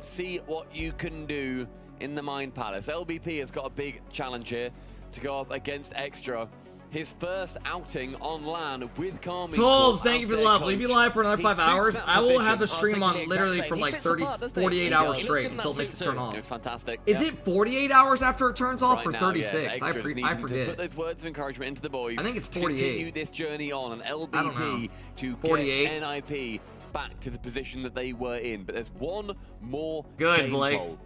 See what you can do in the Mind Palace. LBP has got a big challenge here to go up against Extra. His first outing on LAN with Carmine. Tolbs, thank you for the love. Will you be live for another 5 hours? I will have the stream on literally for like 48 hours straight until it makes it turn off. It's fantastic. Is it 48 hours after it turns off or Right now, 36? yes, I Extra's needing to forget. put those words of encouragement into the boys. I think it's to 48. continue this journey on, and I don't LBP know. to 48. get NIP back to the position that they were in. But there's one more Good, game Blake. poll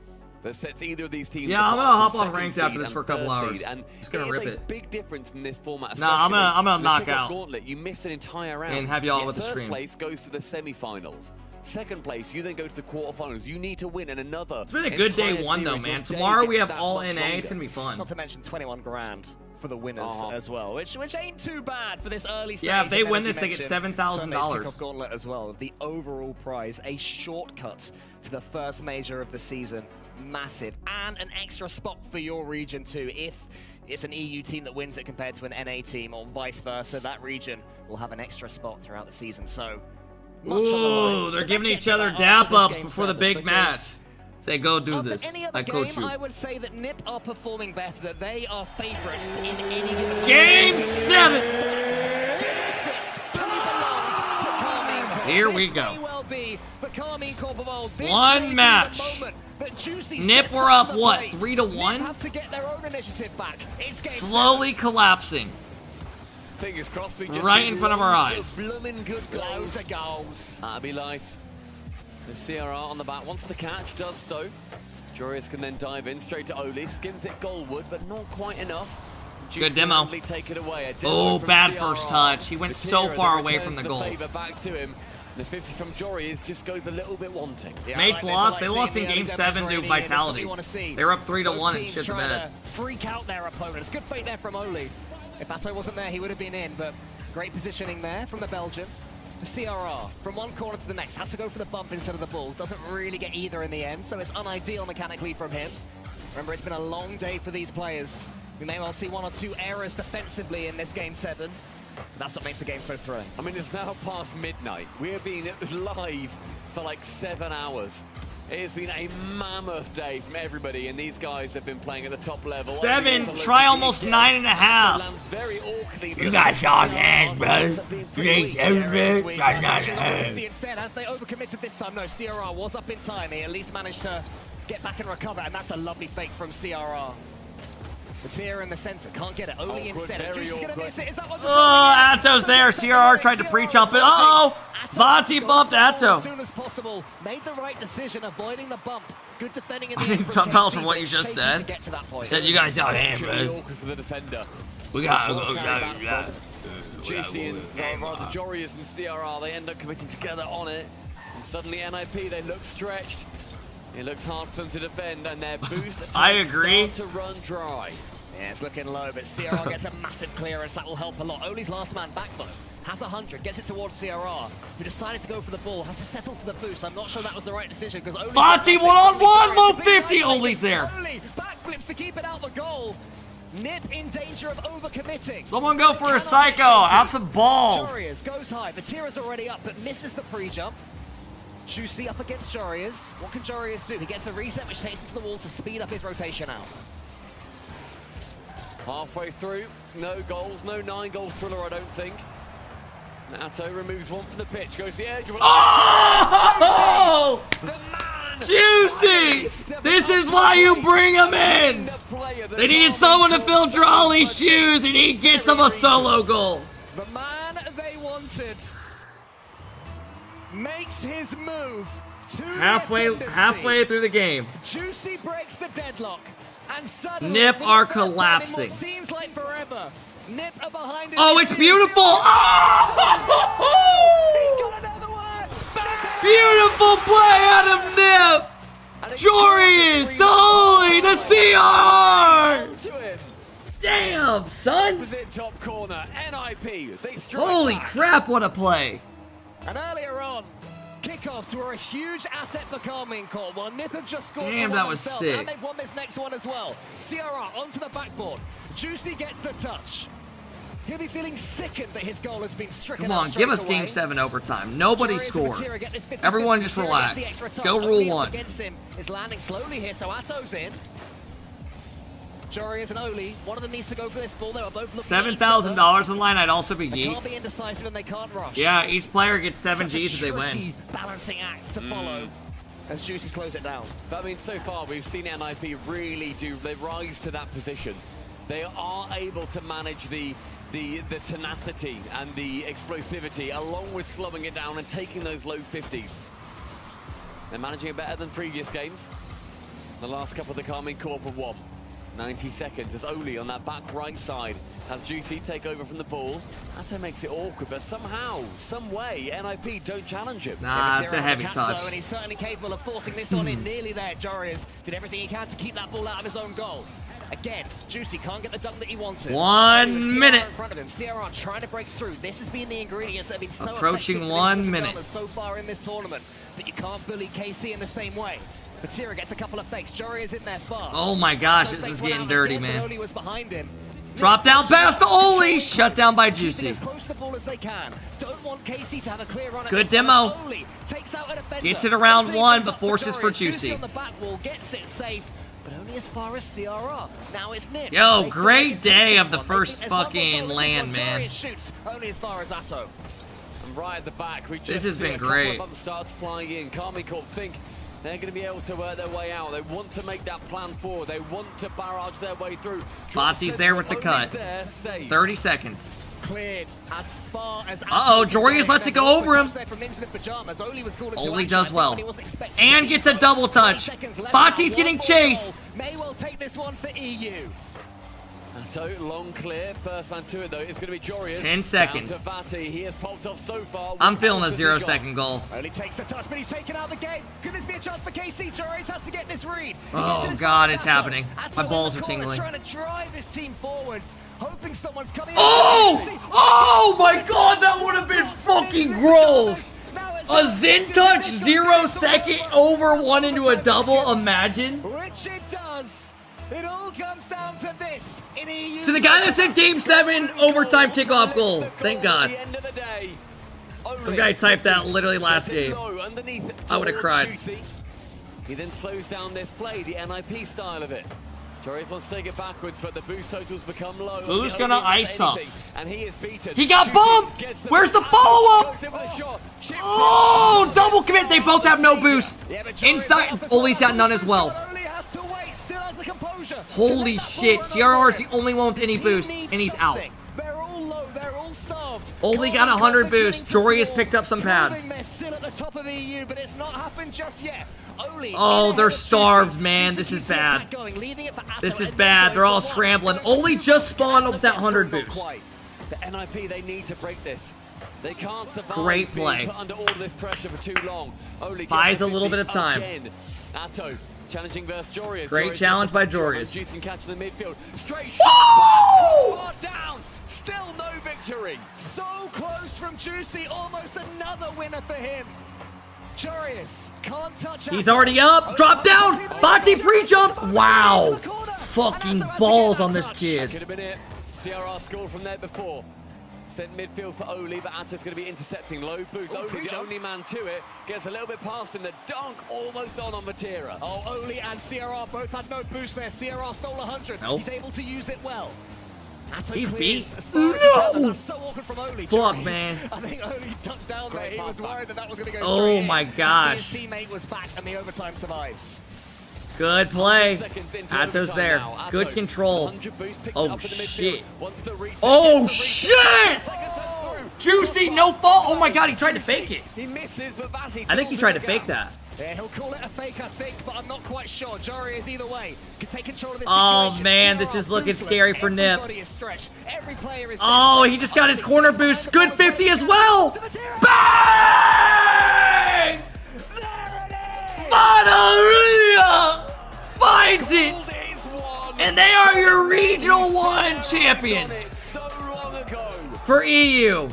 that sets either of these teams Yeah, I'm apart gonna hop from on second ranked after seed this and for a couple first hours. seed, and Just gonna it is rip a it. big difference in this format. Nah, I'm gonna especially knock the kickoff out. Gauntlet, you miss an entire round. And have y'all Yet with the first stream. place goes to the semi-finals. second place, you then go to the quarterfinals. You need to win in another. It's been a good day one though, man. Tomorrow we have all NA. It's gonna be fun. Not to mention 21 grand for the winners as well, which ain't too bad for this early stage. Yeah, if they and then, win as you this, they get mentioned, $7,000. Sunday's kickoff gauntlet as well. The overall prize, a shortcut to the first major of the season, massive, and an extra spot for your region too. If it's an EU team that wins it compared to an NA team, or vice versa, that region will have an extra spot throughout the season. So, ooh, they're giving each other dap ups before the big match. Say, go do this. I coach you. I would say that NiP are performing better, that they are favorites in any given Game 7. Game 6 fully belongs to Carmine Corp. Here we This go. may well be the Carmine Corp of old. This may One be match. the moment that Juicy NiP steps were up up to the what? plate. 3-1? NiP have to get their own initiative back. It's game Slowly collapsing. Fingers crossed we just Right see in front of our loads eyes. of blooming good goals. Loads of goals. That'd be nice. The CRR on the back wants to catch, does so. Jorius can then dive in straight to Oli, skims it goalward, but not quite enough. Good demo. Take it away. Oh, bad first touch. He went so far away from the goal. Back to him. The 50 from Jorius just goes a little bit wanting. Yeah, Mates lost. They lost in Game 7 to Already, Vitality. They were up 3-1 and shit the bed. Freak out their opponents. Good fate there from Oli. If Atto wasn't there, he would have been in, but great positioning there from the Belgian. The CRR, from one corner to the next, has to go for the bump instead of the ball. Doesn't really get either in the end, so it's unideal mechanically from him. Remember, it's been a long day for these players. We may well see 1 or 2 errors defensively in this Game 7. That's what makes the game so thrilling. I mean, it's now past midnight. We're being live for like 7 hours. It has been a mammoth day from everybody, and these guys have been playing at the top level. 7, try almost 9.5. You guys saw that, bro. You think everything? Instead, as they overcommitted this time, no, CRR was up in time. He at least managed to get back and recover, and that's a lovely fake from CRR. Batir in the center, can't get it. Only instead. Juicy's gonna miss it. Is that what just Atto's there. CRR tried to pre up it. Uh-oh! Vati bumped Atto. As soon as possible, made the right decision, avoiding the bump. Good defending in the I mean, end. some tells from what you just said. Said you guys got him, bro. For the defender. We got JC and rather Jorius and CRR, they end up committing together on it. And suddenly NIP, they look stretched. It looks hard for them to defend, and their boost I agree. start to run dry. Yeah, it's looking low, but CRR gets a massive clearance. That will help a lot. Oli's last man back, though. Has 100, gets it towards CRR, who decided to go for the ball, has to settle for the boost. I'm not sure that was the right decision, because Oli's... Vati 1-on-1, low 50, Oli's there. Oli backflips to keep it out the goal. NiP in danger of overcommitting. Someone go for a psycho. Have some balls. Jorius goes high. Batira's already up, but misses the pre-jump. Juicy up against Jorius. What can Jorius do? He gets the reset, which takes him to the wall to speed up his rotation out. Halfway through, no goals, no 9-goal thriller, I don't think. Atto removes one from the pitch, goes the edge. Oh! Juicy! This is why you bring him in! They needed someone to fill Drawley's shoes, and he gets him a solo goal. The man they wanted makes his move to halfway through the game. Juicy breaks the deadlock, and suddenly NiP are collapsing. Seems like forever. NiP are behind it. Oh, it's beautiful! Oh! He's got another one. Beautiful play out of NiP. Jorius, Oli, the CR. Damn, son! Opposite top corner, NIP. They strike Holy back. crap! What a play! And earlier on, kickoffs were a huge asset for Carmine Corp. Well, NiP have just scored Damn, for that one was themselves, sick. and they've won this next one as well. CRR onto the backboard. Juicy gets the touch. He'll be feeling sickened that his goal has been stricken Come out on, give us straight away. Game 7 overtime. Nobody Jorius scored. and Batira get this 50-50. Everyone just Batira relax. gets the extra touch. Go Oli rule up 1. against him is landing slowly here, so Atto's in. Jorius and Oli, one of them needs to go for this ball. They were both looking at each other. $7,000 in line. I'd also be They geek. can't be indecisive and they can't rush. Yeah, each player gets 7 Such a Gs if they win. tricky balancing act to follow as Juicy slows it down. But I mean, so far we've seen NIP really they rise to that position. They are able to manage the tenacity and the explosivity along with slowing it down and taking those low 50s. They're managing it better than previous games. The last couple of the Carmine Corp have won. 90 seconds as Oli on that back right side Has Juicy take over from the ball. Atto makes it awkward, but somehow, some way, NIP don't challenge him. Nah, it's a heavy touch. And he's certainly capable of forcing this one in. Nearly there. Jorius did everything he can to keep that ball out of his own goal. Again, Juicy can't get the dunk that he wanted. 1 minute. In front of him. CRR trying to break through. This has been the ingredients that have been so approaching effective 1 minute so far in this tournament. But you can't bully KC in the same way. Batira gets a couple of fakes. Jory is in there fast. Oh my gosh, this is getting dirty, man. Oli was behind him. Drop down pass to Oli. Shut down by Juicy. As close to the ball as they can. Don't want KC to have a clear run. Good demo. Takes out a defender. Gets it around 1, but forces for Juicy. On the back wall, gets it safe, but only as far as CRR. Now it's Nip. Yo, great day of the first fucking land, man. Shoots only as far as Atto. And right at the back, we just this has see been a couple great. of bumps start flying in. Karmine Corp think they're going to be able to work their way out. They want to make that plan forward. They want to barrage their way through. Botsy's there with the cut. 30 seconds. Cleared as far as uh-oh, Jorius lets it go over him. Oli does well. And gets a double touch. Botsy's getting chased. May well take this one for EU. Atto, long clear. First man to it, though, it's going to be Jorius. 10 seconds. Down to Vati. He has popped off so far. I'm feeling a 0-second goal. Only takes the touch, but he's taken out the game. Could this be a chance for KC? Jorius has to get this read. Oh, God, it's happening. My balls are tingling. Trying to drive his team forwards, hoping someone's coming. Oh! Oh, my God, that would have been fucking gross. A Zen touch, 0-second, over 1 into a double, imagine. Which it does. It all comes down to this. To the guy that said Game 7 overtime kickoff goal. Thank God. Some guy typed that literally last game. I would have cried. He then slows down this play, the NIP style of it. Jorius wants to take it backwards, but the boost totals become low. Who's gonna ice up? And he is beaten. He got bumped! Where's the follow-up? Oh, double commit. They both have no boost. Inside, Oli's got none as well. Holy shit, CRR is the only one with any boost, and he's out. They're all low, they're all starved. Oli got 100 boost. Jorius picked up some pads. They're still at the top of EU, but it's not happened just yet. Oh, they're starved, man. This is bad. This is bad. They're all scrambling. Oli just spawned with that 100 boost. The NIP, they need to break this. They can't survive. Great play. Being put under all this pressure for too long. Oli buys a little bit of time. Again. Atto challenging versus Jorius. Great challenge by Jorius. Juice can catch in the midfield. Straight shot. Down. Still no victory. So close from Juicy. Almost another winner for him. Jorius can't touch. He's already up. Drop down. Bati pre-jump. Wow. Fucking balls on this kid. Could have been it. CRR scored from there before. Sent midfield for Oli, but Atto's going to be intercepting. Low boost. Oli, the only man to it, gets a little bit past him. The dunk almost on Vatira. Oh, Oli and CRR both had no boost there. CRR stole 100. Nope. He's able to use it well. Atto he's beat. No! So awkward from Oli. Fuck, man. I think Oli ducked down there. He was worried that was going to go Oh, straight my in. gosh. His teammate was back, and the overtime survives. Good play. Atto's there. Good control. Oh, shit. Oh, shit! Juicy, no fault. Oh, my God, he tried to fake it. He misses, but Vati I think he tried to fake that. Yeah, he'll call it a fake, I think, but I'm not quite sure. Jory is either way. Can take control of this Oh, situation. man, this is looking scary for Nip. Everybody is stretched. Every player is Oh, he just got his corner boost. Good 50 as well. Bang! Banaria finds it. And they are your Regional 1 champions for EU.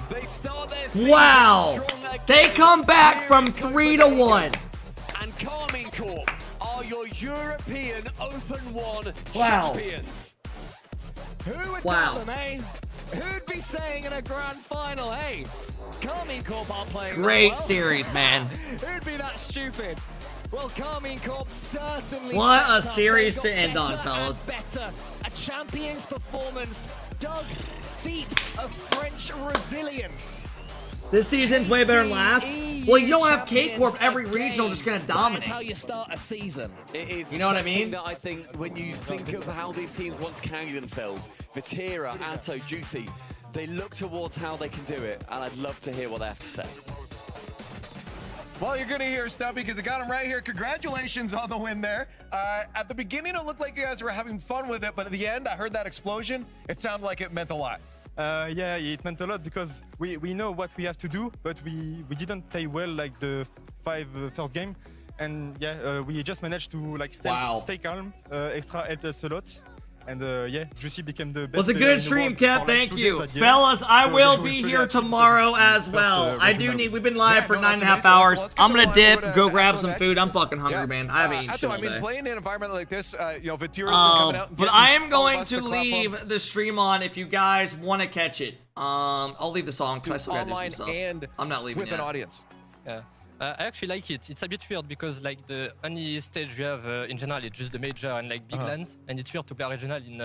Wow. They come back from 3-1. And Karmine Corp are your European Open 1 Wow. champions. Who would Wow. tell them, eh? Who'd be saying in a grand final, hey, Karmine Corp are playing Great well. series, man. Who'd be that stupid? Well, Karmine Corp certainly What a stepped up. series They to got end on, better fellas. and better. A champion's performance dug deep of French resilience. This season's way better than last. Well, you don't have K-Corp every regional just gonna dominate. That's how you start a season. It is You know what I something mean? that I think when you think of how these teams want to carry themselves, Vatira, Atto, Juicy, they look towards how they can do it, and I'd love to hear what they have to say. Well, you're going to hear Stubby because it got him right here. Congratulations on the win there. At the beginning, it looked like you guys were having fun with it, but at the end, I heard that explosion. It sounded like it meant a lot. Yeah, it meant a lot because we know what we have to do, but we didn't play well like the first game. And yeah, we just managed to like stay calm. Extra helped us a lot. And yeah, Juicy became the best. Was a good stream, Cap. Thank you. Fellas, I will be here tomorrow as well. I do need, we've been live for 9.5 hours. I'm going to dip, go grab some food. I'm fucking hungry, man. I haven't eaten shit all day. I mean, playing in an environment like this, you know, Vatira's been coming out. But I am going to leave the stream on if you guys want to catch it. I'll leave the song because I still got to do some stuff. I'm not leaving with an audience. Yeah. I actually like it. It's a bit weird because like the only stage we have in general is just the major and like big lands, and it's weird to play regional in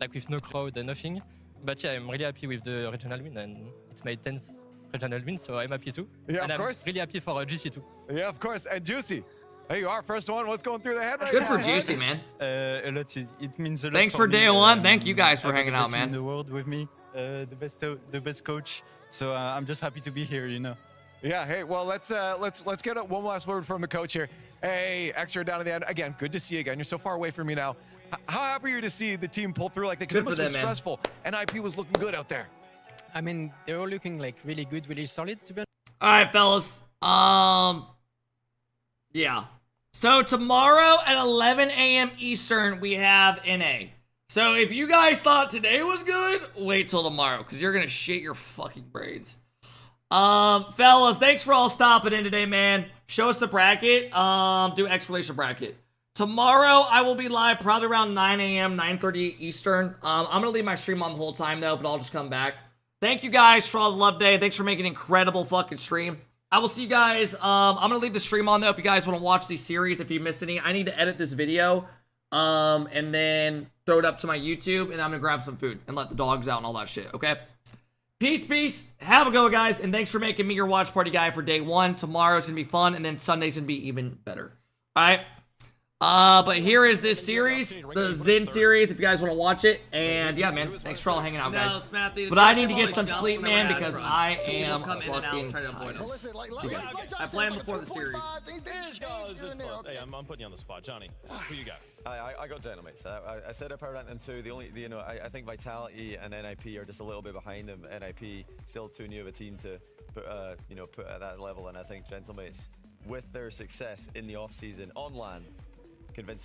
like with no crowd and nothing. But yeah, I'm really happy with the regional win, and it's my 10th regional win, so I'm happy too. Yeah, and of course. I'm really happy for Juicy too. Yeah, of course. And Juicy, there you are, first one. What's going through the head right Good now? for Juicy, man. A lot. It means a lot. Thanks for day one. Thank you guys for hanging out, man. In the world with me, the best coach. So I'm just happy to be here, you know. Yeah, hey, well, let's get one last word from the coach here. Hey, extra down at the end. Again, good to see you again. You're so far away from me now. How happy are you to see the team pull through like that? Because it must have been stressful. NIP was looking good out there. I mean, they're all looking like really good, really solid, to be honest. All right, fellas. Yeah. So tomorrow at 11 a.m. Eastern, we have NA. So if you guys thought today was good, wait till tomorrow, because you're going to shit your fucking brains. Fellas, thanks for all stopping in today, man. Show us the bracket. Do exclamation bracket. Tomorrow, I will be live probably around 9 a.m., 9:30 Eastern. I'm going to leave my stream on the whole time, though, but I'll just come back. Thank you guys for all the love day. Thanks for making an incredible fucking stream. I will see you guys. I'm going to leave the stream on, though, if you guys want to watch these series. If you missed any, I need to edit this video, and then throw it up to my YouTube, and I'm going to grab some food and let the dogs out and all that shit, okay? Peace, peace. Have a go, guys. And thanks for making me your watch party guy for day one. Tomorrow's going to be fun. And then Sunday's going to be even better. All right. But here is this series, the Zen series, if you guys want to watch it. And yeah, man, thanks for all hanging out, guys. But I need to get some sleep, man, because I am fucking tired. I planned before the series. Hey, I'm putting you on the spot. Johnny, who you got? I got Dynamites. I said Power Rank them too. The only, you know, I think Vitality and NIP are just a little bit behind them. NIP still too new of a team to put, you know, put at that level. And I think Gentlemates, with their success in the off season on LAN, convinced